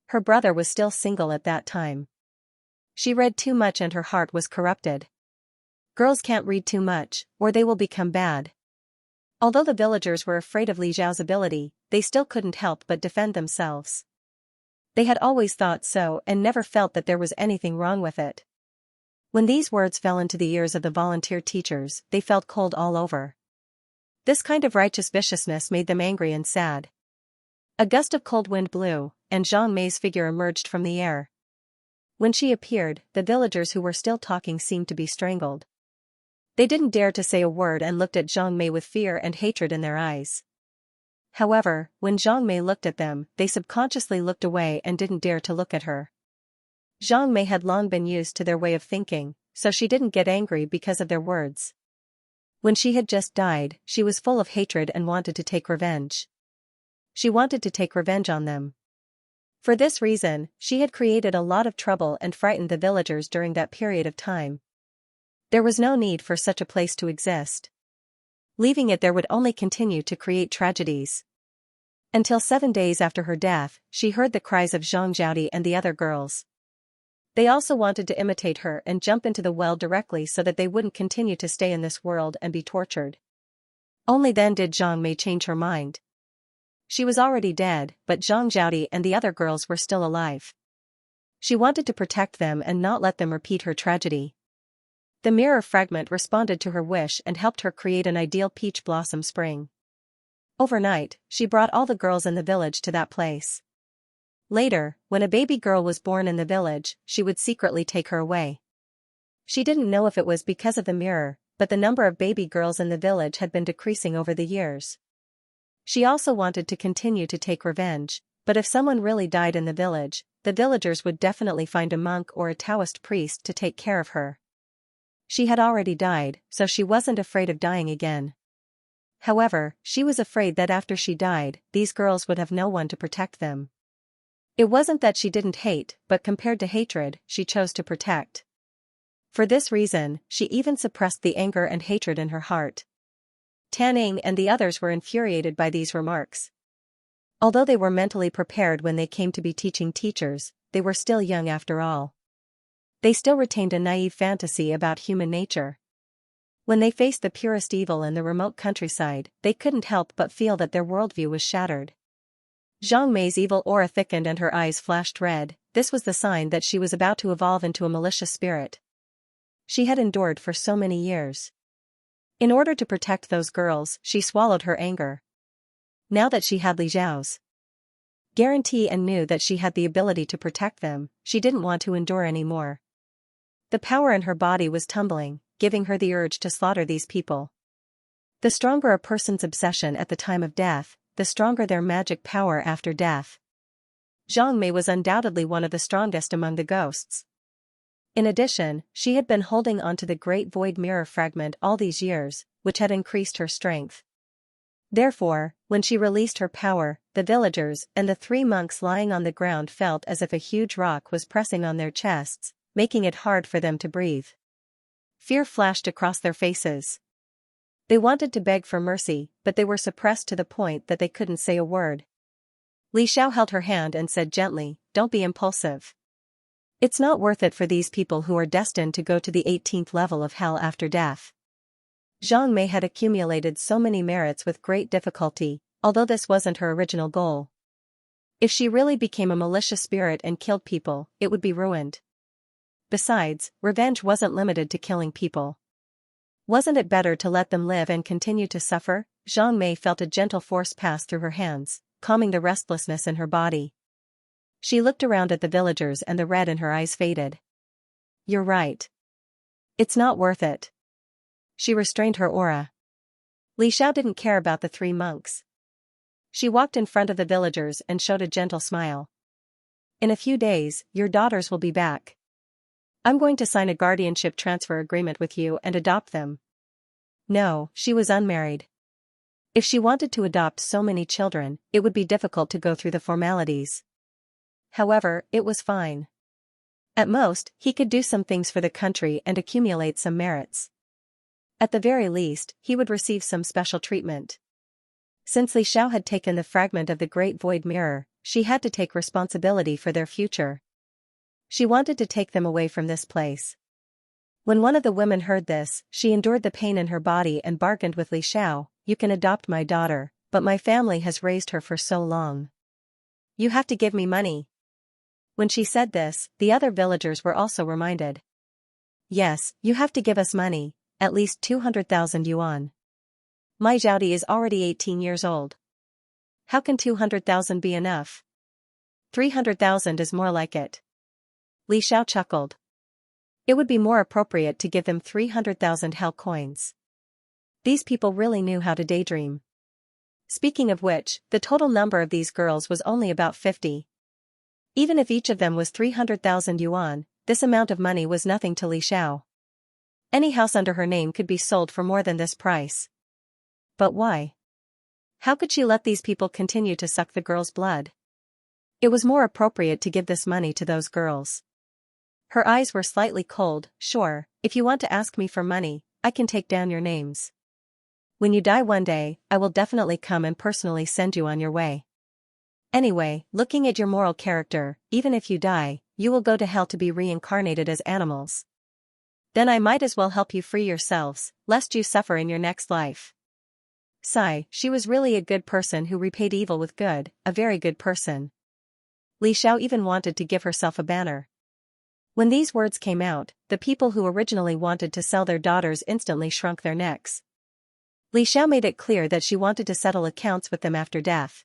Her brother was still single at that time. She read too much and her heart was corrupted. Girls can't read too much, or they will become bad. Although the villagers were afraid of Li Zhao's ability, they still couldn't help but defend themselves. They had always thought so and never felt that there was anything wrong with it. When these words fell into the ears of the volunteer teachers, they felt cold all over. This kind of righteous viciousness made them angry and sad. A gust of cold wind blew, and Zhang Mei's figure emerged from the air. When she appeared, the villagers who were still talking seemed to be strangled. They didn't dare to say a word and looked at Zhang Mei with fear and hatred in their eyes. However, when Zhang Mei looked at them, they subconsciously looked away and didn't dare to look at her. Zhang Mei had long been used to their way of thinking, so she didn't get angry because of their words. When she had just died, she was full of hatred and wanted to take revenge. She wanted to take revenge on them. For this reason, she had created a lot of trouble and frightened the villagers during that period of time. There was no need for such a place to exist. Leaving it there would only continue to create tragedies. Until 7 days after her death, she heard the cries of Zhang Zhaodi and the other girls. They also wanted to imitate her and jump into the well directly so that they wouldn't continue to stay in this world and be tortured. Only then did Zhang Mei change her mind. She was already dead, but Zhang Zhaodi and the other girls were still alive. She wanted to protect them and not let them repeat her tragedy. The mirror fragment responded to her wish and helped her create an ideal peach blossom spring. Overnight, she brought all the girls in the village to that place. Later, when a baby girl was born in the village, she would secretly take her away. She didn't know if it was because of the mirror, but the number of baby girls in the village had been decreasing over the years. She also wanted to continue to take revenge, but if someone really died in the village, the villagers would definitely find a monk or a Taoist priest to take care of her. She had already died, so she wasn't afraid of dying again. However, she was afraid that after she died, these girls would have no one to protect them. It wasn't that she didn't hate, but compared to hatred, she chose to protect. For this reason, she even suppressed the anger and hatred in her heart. Tanning and the others were infuriated by these remarks. Although they were mentally prepared when they came to be teaching teachers, they were still young after all. They still retained a naive fantasy about human nature. When they faced the purest evil in the remote countryside, they couldn't help but feel that their worldview was shattered. Zhang Mei's evil aura thickened and her eyes flashed red. This was the sign that she was about to evolve into a malicious spirit. She had endured for so many years. In order to protect those girls, she swallowed her anger. Now that she had Li Zhao's guarantee and knew that she had the ability to protect them, she didn't want to endure anymore. The power in her body was tumbling, giving her the urge to slaughter these people. The stronger a person's obsession at the time of death, the stronger their magic power after death. Zhang Mei was undoubtedly one of the strongest among the ghosts. In addition, she had been holding onto the great void mirror fragment all these years, which had increased her strength. Therefore, when she released her power, the villagers and the 3 monks lying on the ground felt as if a huge rock was pressing on their chests, making it hard for them to breathe. Fear flashed across their faces. They wanted to beg for mercy, but they were suppressed to the point that they couldn't say a word. Li Xiao held her hand and said gently, "Don't be impulsive. It's not worth it for these people who are destined to go to the 18th level of hell after death." Zhang Mei had accumulated so many merits with great difficulty, although this wasn't her original goal. If she really became a malicious spirit and killed people, it would be ruined. Besides, revenge wasn't limited to killing people. Wasn't it better to let them live and continue to suffer? Zhang Mei felt a gentle force pass through her hands, calming the restlessness in her body. She looked around at the villagers and the red in her eyes faded. "You're right. It's not worth it." She restrained her aura. Li Xiao didn't care about the 3 monks. She walked in front of the villagers and showed a gentle smile. "In a few days, your daughters will be back. I'm going to sign a guardianship transfer agreement with you and adopt them." No, she was unmarried. If she wanted to adopt so many children, it would be difficult to go through the formalities. However, it was fine. At most, he could do some things for the country and accumulate some merits. At the very least, he would receive some special treatment. Since Li Xiao had taken the fragment of the Great Void Mirror, she had to take responsibility for their future. She wanted to take them away from this place. When one of the women heard this, she endured the pain in her body and bargained with Li Xiao, "You can adopt my daughter, but my family has raised her for so long. You have to give me money." When she said this, the other villagers were also reminded. "Yes, you have to give us money, at least 200,000 yuan. My Zhaodi is already 18 years old. How can 200,000 be enough? 300,000 is more like it." Li Xiao chuckled. It would be more appropriate to give them 300,000 hell coins. These people really knew how to daydream. Speaking of which, the total number of these girls was only about 50. Even if each of them was 300,000 yuan, this amount of money was nothing to Li Xiao. Any house under her name could be sold for more than this price. But why? How could she let these people continue to suck the girls' blood? It was more appropriate to give this money to those girls. Her eyes were slightly cold. "Sure, if you want to ask me for money, I can take down your names. When you die one day, I will definitely come and personally send you on your way. Anyway, looking at your moral character, even if you die, you will go to hell to be reincarnated as animals. Then I might as well help you free yourselves, lest you suffer in your next life." Sigh, she was really a good person who repaid evil with good, a very good person. Li Xiao even wanted to give herself a banner. When these words came out, the people who originally wanted to sell their daughters instantly shrunk their necks. Li Xiao made it clear that she wanted to settle accounts with them after death.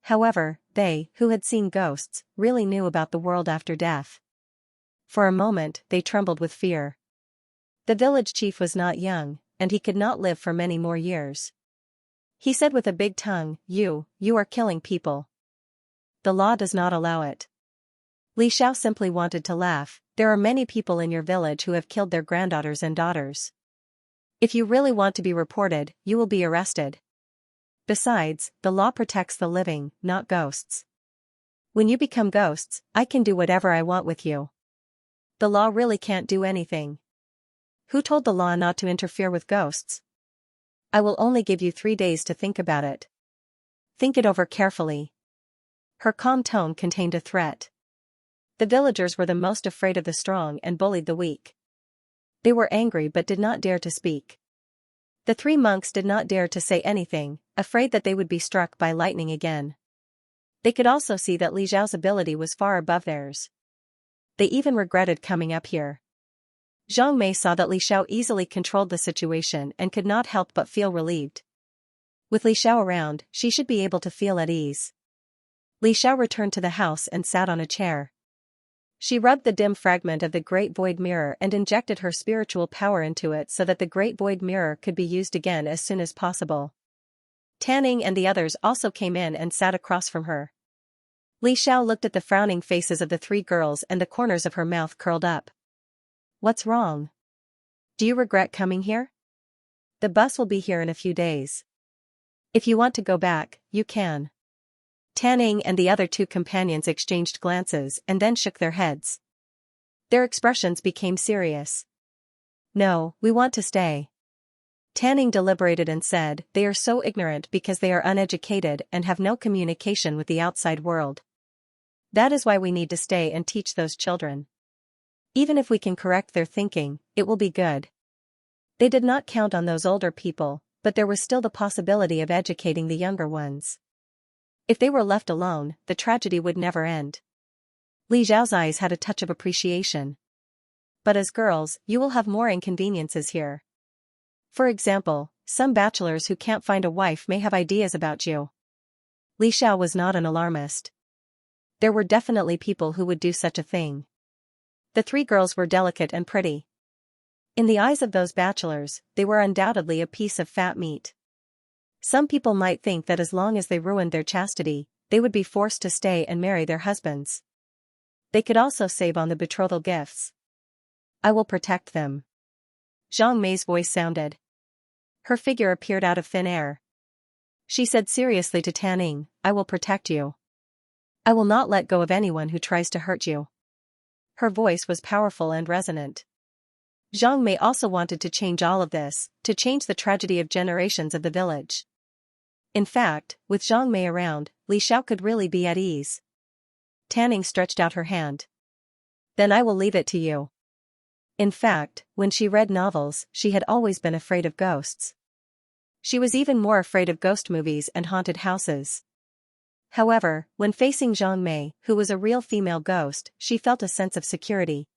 However, they, who had seen ghosts, really knew about the world after death. For a moment, they trembled with fear. The village chief was not young, and he could not live for many more years. He said with a big tongue, You are killing people. The law does not allow it." Li Xiao simply wanted to laugh. "There are many people in your village who have killed their granddaughters and daughters. If you really want to be reported, you will be arrested. Besides, the law protects the living, not ghosts. When you become ghosts, I can do whatever I want with you. The law really can't do anything. Who told the law not to interfere with ghosts? I will only give you 3 days to think about it. Think it over carefully." Her calm tone contained a threat. The villagers were the most afraid of the strong and bullied the weak. They were angry but did not dare to speak. The 3 monks did not dare to say anything, afraid that they would be struck by lightning again. They could also see that Li Xiao's ability was far above theirs. They even regretted coming up here. Zhang Mei saw that Li Xiao easily controlled the situation and could not help but feel relieved. With Li Xiao around, she should be able to feel at ease. Li Xiao returned to the house and sat on a chair. She rubbed the dim fragment of the Great Void Mirror and injected her spiritual power into it so that the Great Void Mirror could be used again as soon as possible. Tanning and the others also came in and sat across from her. Li Xiao looked at the frowning faces of the 3 girls and the corners of her mouth curled up. "What's wrong? Do you regret coming here? The bus will be here in a few days. If you want to go back, you can." Tanning and the other 2 companions exchanged glances and then shook their heads. Their expressions became serious. "No, we want to stay. Tanning deliberated and said, "They are so ignorant because they are uneducated and have no communication with the outside world. That is why we need to stay and teach those children. Even if we can correct their thinking, it will be good." They did not count on those older people, but there was still the possibility of educating the younger ones. If they were left alone, the tragedy would never end. Li Zhao's eyes had a touch of appreciation. "But as girls, you will have more inconveniences here. For example, some bachelors who can't find a wife may have ideas about you." Li Xiao was not an alarmist. There were definitely people who would do such a thing. The three girls were delicate and pretty. In the eyes of those bachelors, they were undoubtedly a piece of fat meat. Some people might think that as long as they ruined their chastity, they would be forced to stay and marry their husbands. They could also save on the betrothal gifts. "I will protect them." Zhang Mei's voice sounded. Her figure appeared out of thin air. She said seriously to Tanning, "I will protect you. I will not let go of anyone who tries to hurt you." Her voice was powerful and resonant. Zhang Mei also wanted to change all of this, to change the tragedy of generations of the village. In fact, with Zhang Mei around, Li Xiao could really be at ease. Tanning stretched out her hand. "Then I will leave it to you." In fact, when she read novels, she had always been afraid of ghosts. She was even more afraid of ghost movies and haunted houses. However, when facing Zhang Mei, who was a real female ghost, she felt a sense of security.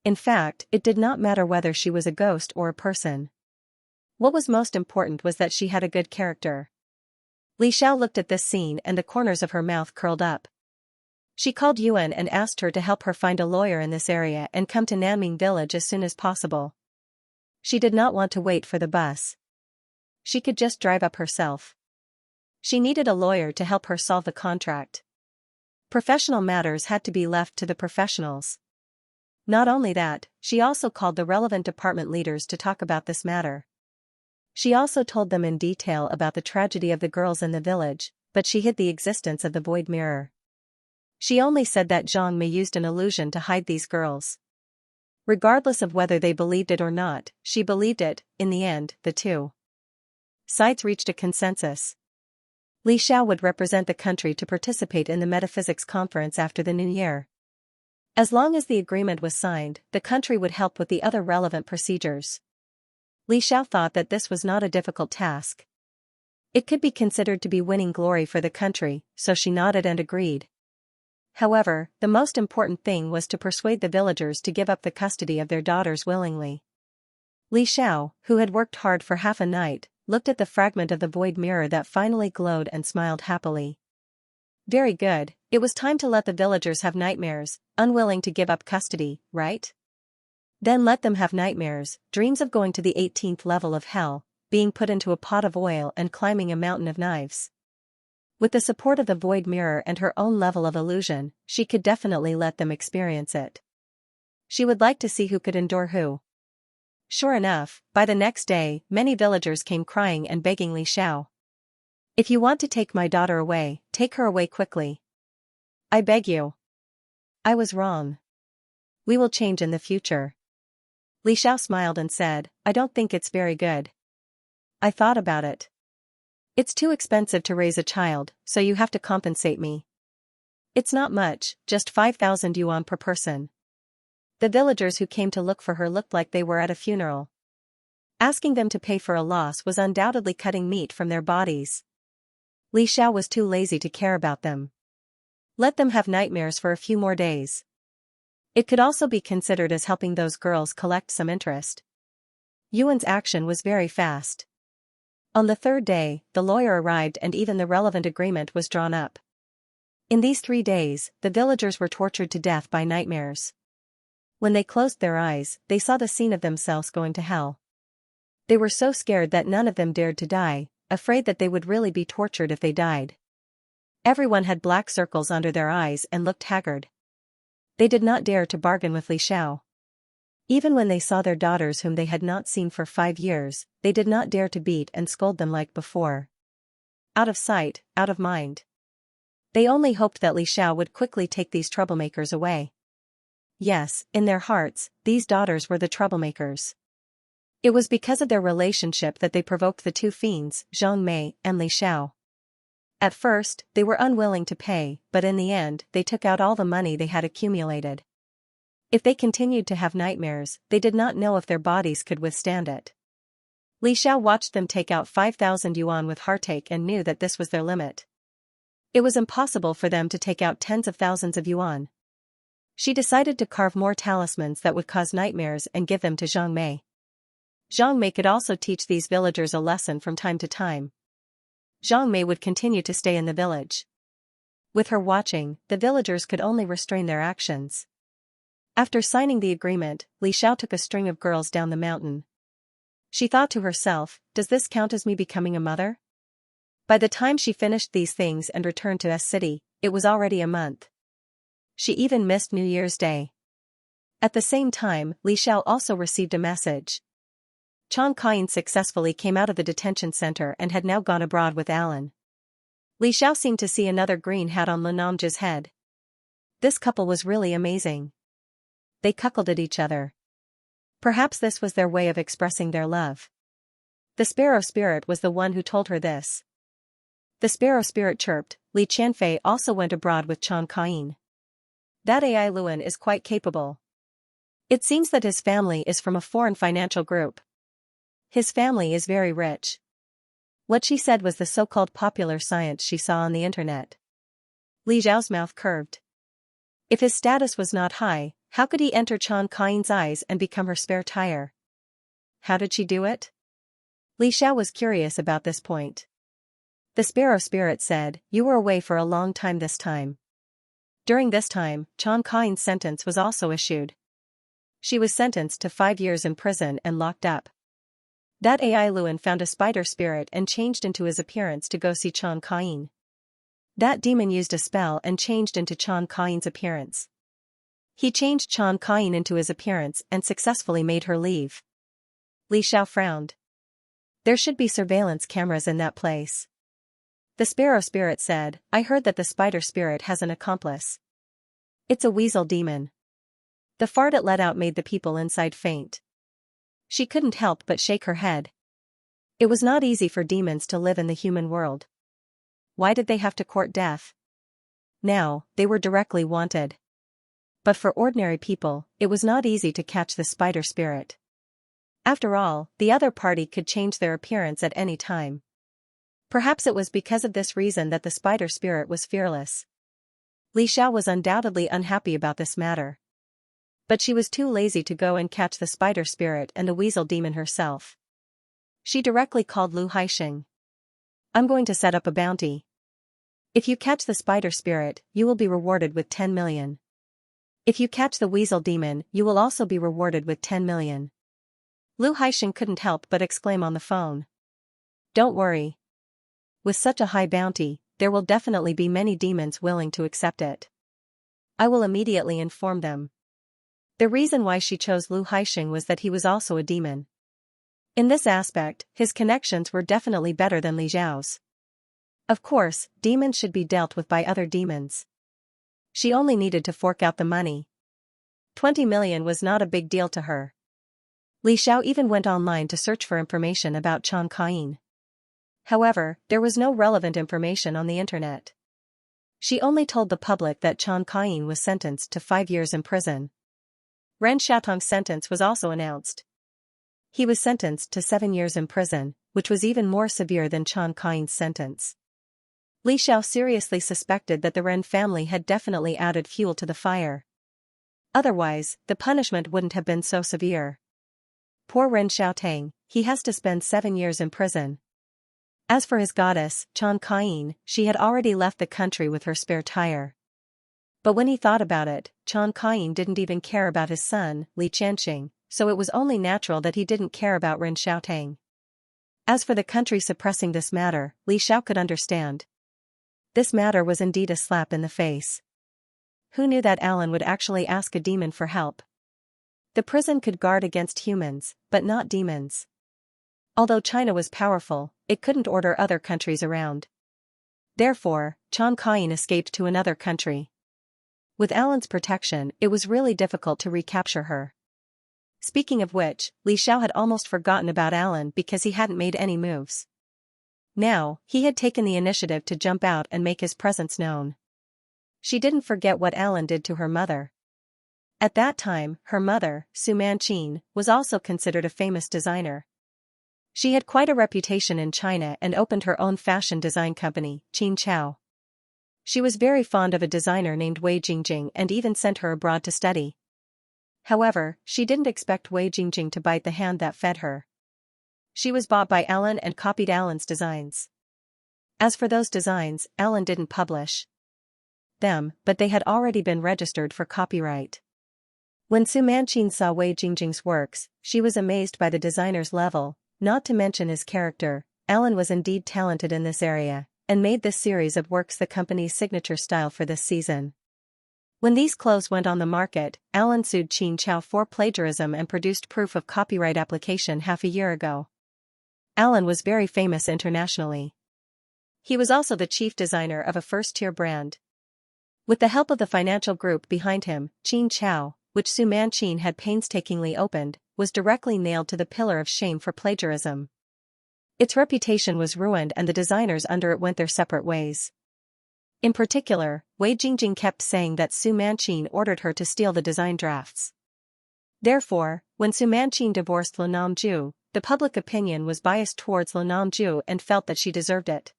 In fact, it did not matter whether she was a ghost or a person. What was most important was that she had a good character. Li Xiao looked at this scene and the corners of her mouth curled up. She called Yuan and asked her to help her find a lawyer in this area and come to Nanming village as soon as possible. She did not want to wait for the bus. She could just drive up herself. She needed a lawyer to help her solve the contract. Professional matters had to be left to the professionals. Not only that, she also called the relevant department leaders to talk about this matter. She also told them in detail about the tragedy of the girls in the village, but she hid the existence of the void mirror. She only said that Zhang Mei used an illusion to hide these girls. Regardless of whether they believed it or not, she believed it. In the end, the two sides reached a consensus. Li Xiao would represent the country to participate in the metaphysics conference after the new year. As long as the agreement was signed, the country would help with the other relevant procedures. Li Xiao thought that this was not a difficult task. It could be considered to be winning glory for the country, so she nodded and agreed. However, the most important thing was to persuade the villagers to give up the custody of their daughters willingly. Li Xiao, who had worked hard for half a night, looked at the fragment of the void mirror that finally glowed and smiled happily. Very good, it was time to let the villagers have nightmares, unwilling to give up custody, right? Then let them have nightmares, dreams of going to the 18th level of hell, being put into a pot of oil and climbing a mountain of knives. With the support of the void mirror and her own level of illusion, she could definitely let them experience it. She would like to see who could endure who. Sure enough, by the next day, many villagers came crying and begging Li Xiao. "If you want to take my daughter away, take her away quickly. I beg you. I was wrong. We will change in the future." Li Xiao smiled and said, "I don't think it's very good. I thought about it. It's too expensive to raise a child, so you have to compensate me. It's not much, just 5,000 yuan per person." The villagers who came to look for her looked like they were at a funeral. Asking them to pay for a loss was undoubtedly cutting meat from their bodies. Li Xiao was too lazy to care about them. Let them have nightmares for a few more days. It could also be considered as helping those girls collect some interest. Yuan's action was very fast. On the third day, the lawyer arrived and even the relevant agreement was drawn up. In these 3 days, the villagers were tortured to death by nightmares. When they closed their eyes, they saw the scene of themselves going to hell. They were so scared that none of them dared to die, afraid that they would really be tortured if they died. Everyone had black circles under their eyes and looked haggard. They did not dare to bargain with Li Xiao. Even when they saw their daughters whom they had not seen for 5 years, they did not dare to beat and scold them like before. Out of sight, out of mind. They only hoped that Li Xiao would quickly take these troublemakers away. Yes, in their hearts, these daughters were the troublemakers. It was because of their relationship that they provoked the two fiends, Zhang Mei and Li Xiao. At first, they were unwilling to pay, but in the end, they took out all the money they had accumulated. If they continued to have nightmares, they did not know if their bodies could withstand it. Li Xiao watched them take out 5,000 yuan with heartache and knew that this was their limit. It was impossible for them to take out tens of thousands of yuan. She decided to carve more talismans that would cause nightmares and give them to Zhang Mei. Zhang Mei could also teach these villagers a lesson from time to time. Zhang Mei would continue to stay in the village. With her watching, the villagers could only restrain their actions. After signing the agreement, Li Xiao took a string of girls down the mountain. She thought to herself, does this count as me becoming a mother? By the time she finished these things and returned to S City, it was already a month. She even missed New Year's Day. At the same time, Li Xiao also received a message. Chan Kain successfully came out of the detention center and had now gone abroad with Alan. Li Xiao seemed to see another green hat on Lanamja's head. This couple was really amazing. They cuckolded each other. Perhaps this was their way of expressing their love. The sparrow spirit was the one who told her this. The sparrow spirit chirped, Li Qianfei also went abroad with Chan Kain. That AI Luan is quite capable. It seems that his family is from a foreign financial group. His family is very rich. What she said was the so-called popular science she saw on the internet. Li Zhao's mouth curved. If his status was not high, how could he enter Chan Kain's eyes and become her spare tire? How did she do it? Li Xiao was curious about this point. The sparrow spirit said, you were away for a long time this time. During this time, Chan Kain's sentence was also issued. She was sentenced to 5 years in prison and locked up. That AI Luan found a spider spirit and changed into his appearance to go see Chan Kain. That demon used a spell and changed into Chan Kain's appearance. He changed Chan Kain into his appearance and successfully made her leave. Li Xiao frowned. There should be surveillance cameras in that place. The sparrow spirit said, I heard that the spider spirit has an accomplice. It's a weasel demon. The fart it let out made the people inside faint. She couldn't help but shake her head. It was not easy for demons to live in the human world. Why did they have to court death? Now, they were directly wanted. But for ordinary people, it was not easy to catch the spider spirit. After all, the other party could change their appearance at any time. Perhaps it was because of this reason that the spider spirit was fearless. Li Xiao was undoubtedly unhappy about this matter. But she was too lazy to go and catch the spider spirit and the weasel demon herself. She directly called Lu Haixing. I'm going to set up a bounty. If you catch the spider spirit, you will be rewarded with 10 million. If you catch the weasel demon, you will also be rewarded with 10 million. Lu Haixing couldn't help but exclaim on the phone. Don't worry. With such a high bounty, there will definitely be many demons willing to accept it. I will immediately inform them. The reason why she chose Lu Haixing was that he was also a demon. In this aspect, his connections were definitely better than Li Zhao's. Of course, demons should be dealt with by other demons. She only needed to fork out the money. 20 million was not a big deal to her. Li Xiao even went online to search for information about Chan Kain. However, there was no relevant information on the internet. She only told the public that Chan Kain was sentenced to 5 years in prison. Ren Xiaotong's sentence was also announced. He was sentenced to 7 years in prison, which was even more severe than Chan Kain's sentence. Li Xiao seriously suspected that the Ren family had definitely added fuel to the fire. Otherwise, the punishment wouldn't have been so severe. Poor Ren Xiaotong, he has to spend 7 years in prison. As for his goddess, Chan Kain, she had already left the country with her spare tire. But when he thought about it, Chan Kain didn't even care about his son, Li Qianxing, so it was only natural that he didn't care about Ren Xiaotong. As for the country suppressing this matter, Li Xiao could understand. This matter was indeed a slap in the face. Who knew that Alan would actually ask a demon for help? The prison could guard against humans, but not demons. Although China was powerful, it couldn't order other countries around. Therefore, Chan Kain escaped to another country. With Alan's protection, it was really difficult to recapture her. Speaking of which, Li Xiao had almost forgotten about Alan because he hadn't made any moves. Now, he had taken the initiative to jump out and make his presence known. She didn't forget what Alan did to her mother. At that time, her mother, Su Manqin, was also considered a famous designer. She had quite a reputation in China and opened her own fashion design company, Xianxia. She was very fond of a designer named Wei Jingjing and even sent her abroad to study. However, she didn't expect Wei Jingjing to bite the hand that fed her. She was bought by Alan and copied Alan's designs. As for those designs, Alan didn't publish them, but they had already been registered for copyright. When Su Manqin saw Wei Jingjing's works, she was amazed by the designer's level, not to mention his character. Alan was indeed talented in this area, and made this series of works the company's signature style for this season. When these clothes went on the market, Alan sued Xianxia for plagiarism and produced proof of copyright application half a year ago. Alan was very famous internationally. He was also the chief designer of a first-tier brand. With the help of the financial group behind him, Xianxia, which Su Manqin had painstakingly opened, was directly nailed to the pillar of shame for plagiarism. Its reputation was ruined and the designers under it went their separate ways. In particular, Wei Jingjing kept saying that Su Manqin ordered her to steal the design drafts. Therefore, when Su Manqin divorced Lu Namju, the public opinion was biased towards Lu Namju and felt that she deserved it.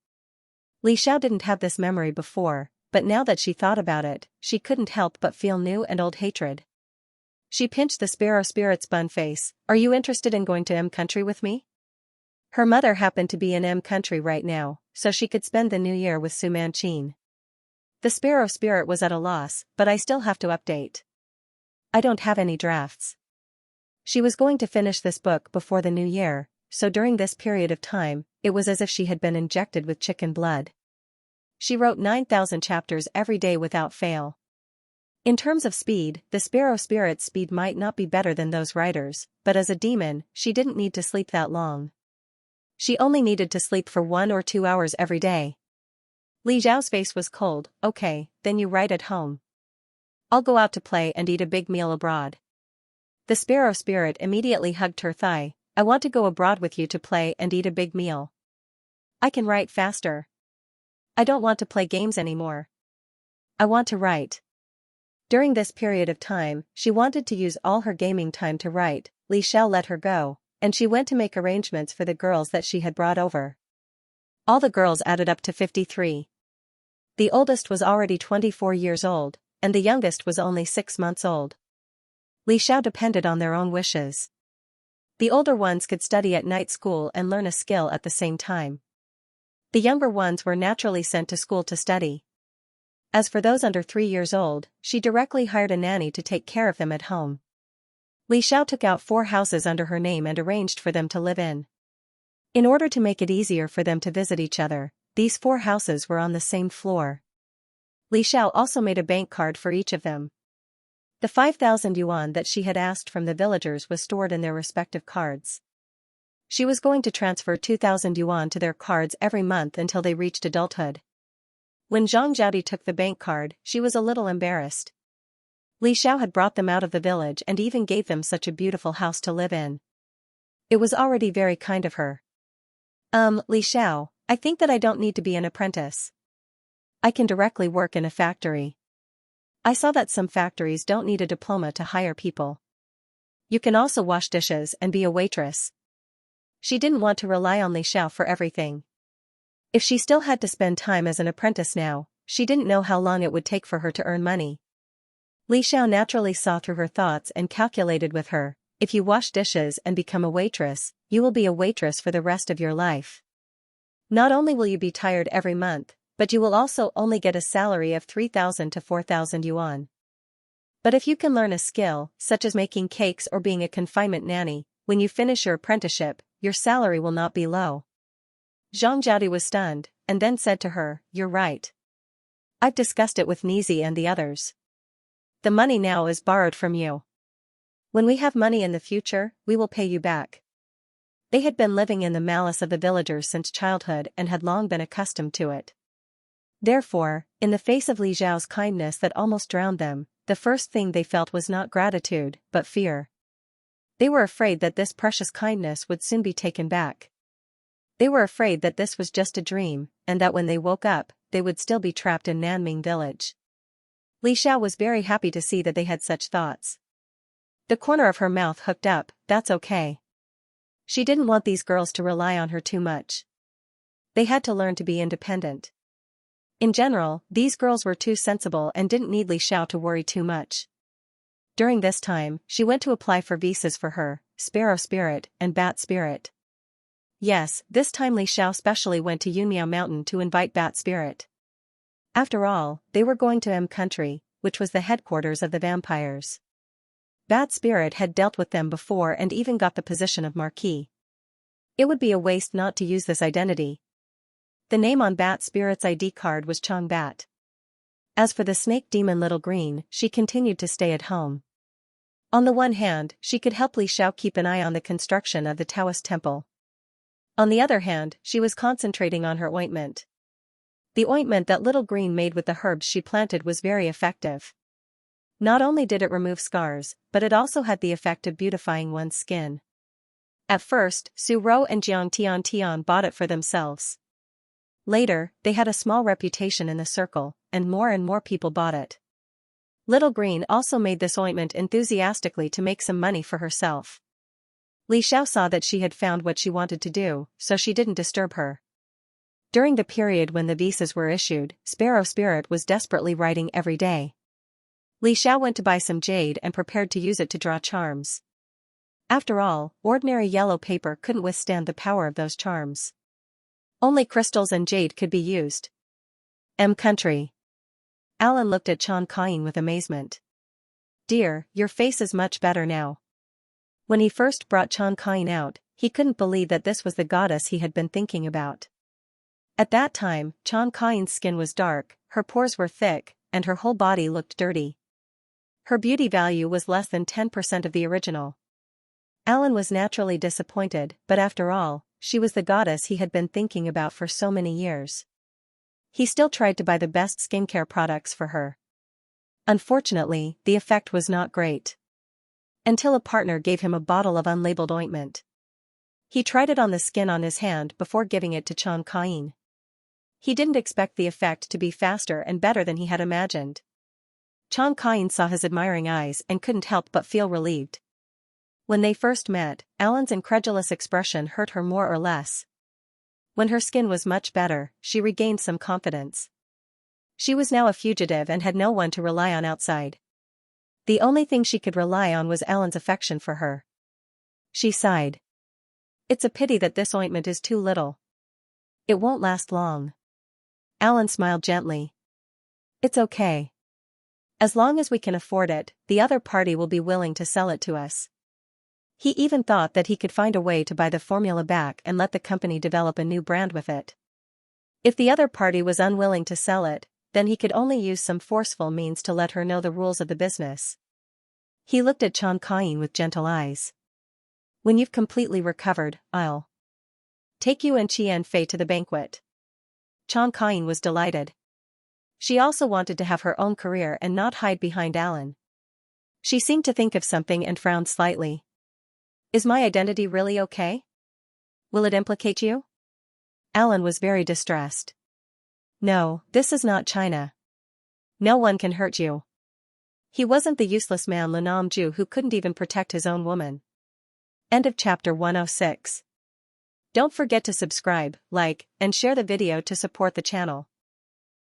Li Xiao didn't have this memory before, but now that she thought about it, she couldn't help but feel new and old hatred. She pinched the sparrow spirit's bun face. "Are you interested in going to M country with me?" Her mother happened to be in M country right now, so she could spend the new year with Su Manqin. The sparrow spirit was at a loss, but I still have to update. I don't have any drafts. She was going to finish this book before the new year, so during this period of time, it was as if she had been injected with chicken blood. She wrote 9,000 chapters every day without fail. In terms of speed, the sparrow spirit's speed might not be better than those writers, but as a demon, she didn't need to sleep that long. She only needed to sleep for 1 or 2 hours every day. Li Xiao's face was cold. "Okay, then you write at home. I'll go out to play and eat a big meal abroad." The sparrow spirit immediately hugged her thigh. "I want to go abroad with you to play and eat a big meal. I can write faster. I don't want to play games anymore. I want to write." During this period of time, she wanted to use all her gaming time to write. Li Xiao let her go, and she went to make arrangements for the girls that she had brought over. All the girls added up to 53. The oldest was already 24 years old, and the youngest was only 6 months old. Li Xiao depended on their own wishes. The older ones could study at night school and learn a skill at the same time. The younger ones were naturally sent to school to study. As for those under 3 years old, she directly hired a nanny to take care of them at home. Li Xiao took out 4 houses under her name and arranged for them to live in. In order to make it easier for them to visit each other, these 4 houses were on the same floor. Li Xiao also made a bank card for each of them. The 5,000 yuan that she had asked from the villagers was stored in their respective cards. She was going to transfer 2,000 yuan to their cards every month until they reached adulthood. When Zhang Jiaodi took the bank card, she was a little embarrassed. Li Xiao had brought them out of the village and even gave them such a beautiful house to live in. It was already very kind of her. Li Xiao, I think that I don't need to be an apprentice. I can directly work in a factory. I saw that some factories don't need a diploma to hire people. You can also wash dishes and be a waitress." She didn't want to rely on Li Xiao for everything. If she still had to spend time as an apprentice now, she didn't know how long it would take for her to earn money. Li Xiao naturally saw through her thoughts and calculated with her, "If you wash dishes and become a waitress, you will be a waitress for the rest of your life. Not only will you be tired every month, but you will also only get a salary of 3,000 to 4,000 yuan. But if you can learn a skill, such as making cakes or being a confinement nanny, when you finish your apprenticeship, your salary will not be low." Zhang Jiaodi was stunned, and then said to her, "You're right. I've discussed it with Nizi and the others. The money now is borrowed from you. When we have money in the future, we will pay you back." They had been living in the malice of the villagers since childhood and had long been accustomed to it. Therefore, in the face of Li Xiao's kindness that almost drowned them, the first thing they felt was not gratitude, but fear. They were afraid that this precious kindness would soon be taken back. They were afraid that this was just a dream, and that when they woke up, they would still be trapped in Nanming village. Li Xiao was very happy to see that they had such thoughts. The corner of her mouth hooked up, that's okay. She didn't want these girls to rely on her too much. They had to learn to be independent. In general, these girls were too sensible and didn't need Li Xiao to worry too much. During this time, she went to apply for visas for her, Sparrow Spirit, and Bat Spirit. Yes, this time Li Xiao specially went to Yunmiao Mountain to invite Bat Spirit. After all, they were going to M Country, which was the headquarters of the vampires. Bat Spirit had dealt with them before and even got the position of Marquis. It would be a waste not to use this identity. The name on Bat Spirit's ID card was Chong Bat. As for the snake demon Little Green, she continued to stay at home. On the one hand, she could help Li Xiao keep an eye on the construction of the Taoist temple. On the other hand, she was concentrating on her ointment. The ointment that Little Green made with the herbs she planted was very effective. Not only did it remove scars, but it also had the effect of beautifying one's skin. At first, Su Ro and Jiang Tian bought it for themselves. Later, they had a small reputation in the circle, and more people bought it. Little Green also made this ointment enthusiastically to make some money for herself. Li Xiao saw that she had found what she wanted to do, so she didn't disturb her. During the period when the visas were issued, Sparrow Spirit was desperately writing every day. Li Xiao went to buy some jade and prepared to use it to draw charms. After all, ordinary yellow paper couldn't withstand the power of those charms. Only crystals and jade could be used. M Country. Alan looked at Chan Kaiying with amazement. Dear, your face is much better now. When he first brought Chan Kaiying out, he couldn't believe that this was the goddess he had been thinking about. At that time, Chan Kaiying's skin was dark, her pores were thick, and her whole body looked dirty. Her beauty value was less than 10% of the original. Alan was naturally disappointed, but after all, she was the goddess he had been thinking about for so many years. He still tried to buy the best skincare products for her. Unfortunately, the effect was not great. Until a partner gave him a bottle of unlabeled ointment. He tried it on the skin on his hand before giving it to Chan Kaiying. He didn't expect the effect to be faster and better than he had imagined. Chan Kaiying saw his admiring eyes and couldn't help but feel relieved. When they first met, Alan's incredulous expression hurt her more or less. When her skin was much better, she regained some confidence. She was now a fugitive and had no one to rely on outside. The only thing she could rely on was Alan's affection for her. She sighed. It's a pity that this ointment is too little. It won't last long. Alan smiled gently. It's okay. As long as we can afford it, the other party will be willing to sell it to us. He even thought that he could find a way to buy the formula back and let the company develop a new brand with it. If the other party was unwilling to sell it, then he could only use some forceful means to let her know the rules of the business. He looked at Chan Kaiying with gentle eyes. When you've completely recovered, I'll take you and Qian Fei to the banquet. Chan Kaiying was delighted. She also wanted to have her own career and not hide behind Alan. She seemed to think of something and frowned slightly. Is my identity really okay? Will it implicate you? Alan was very distressed. No, this is not China. No one can hurt you. He wasn't the useless man Lanam Ju who couldn't even protect his own woman. End of chapter 106. Don't forget to subscribe, like, and share the video to support the channel.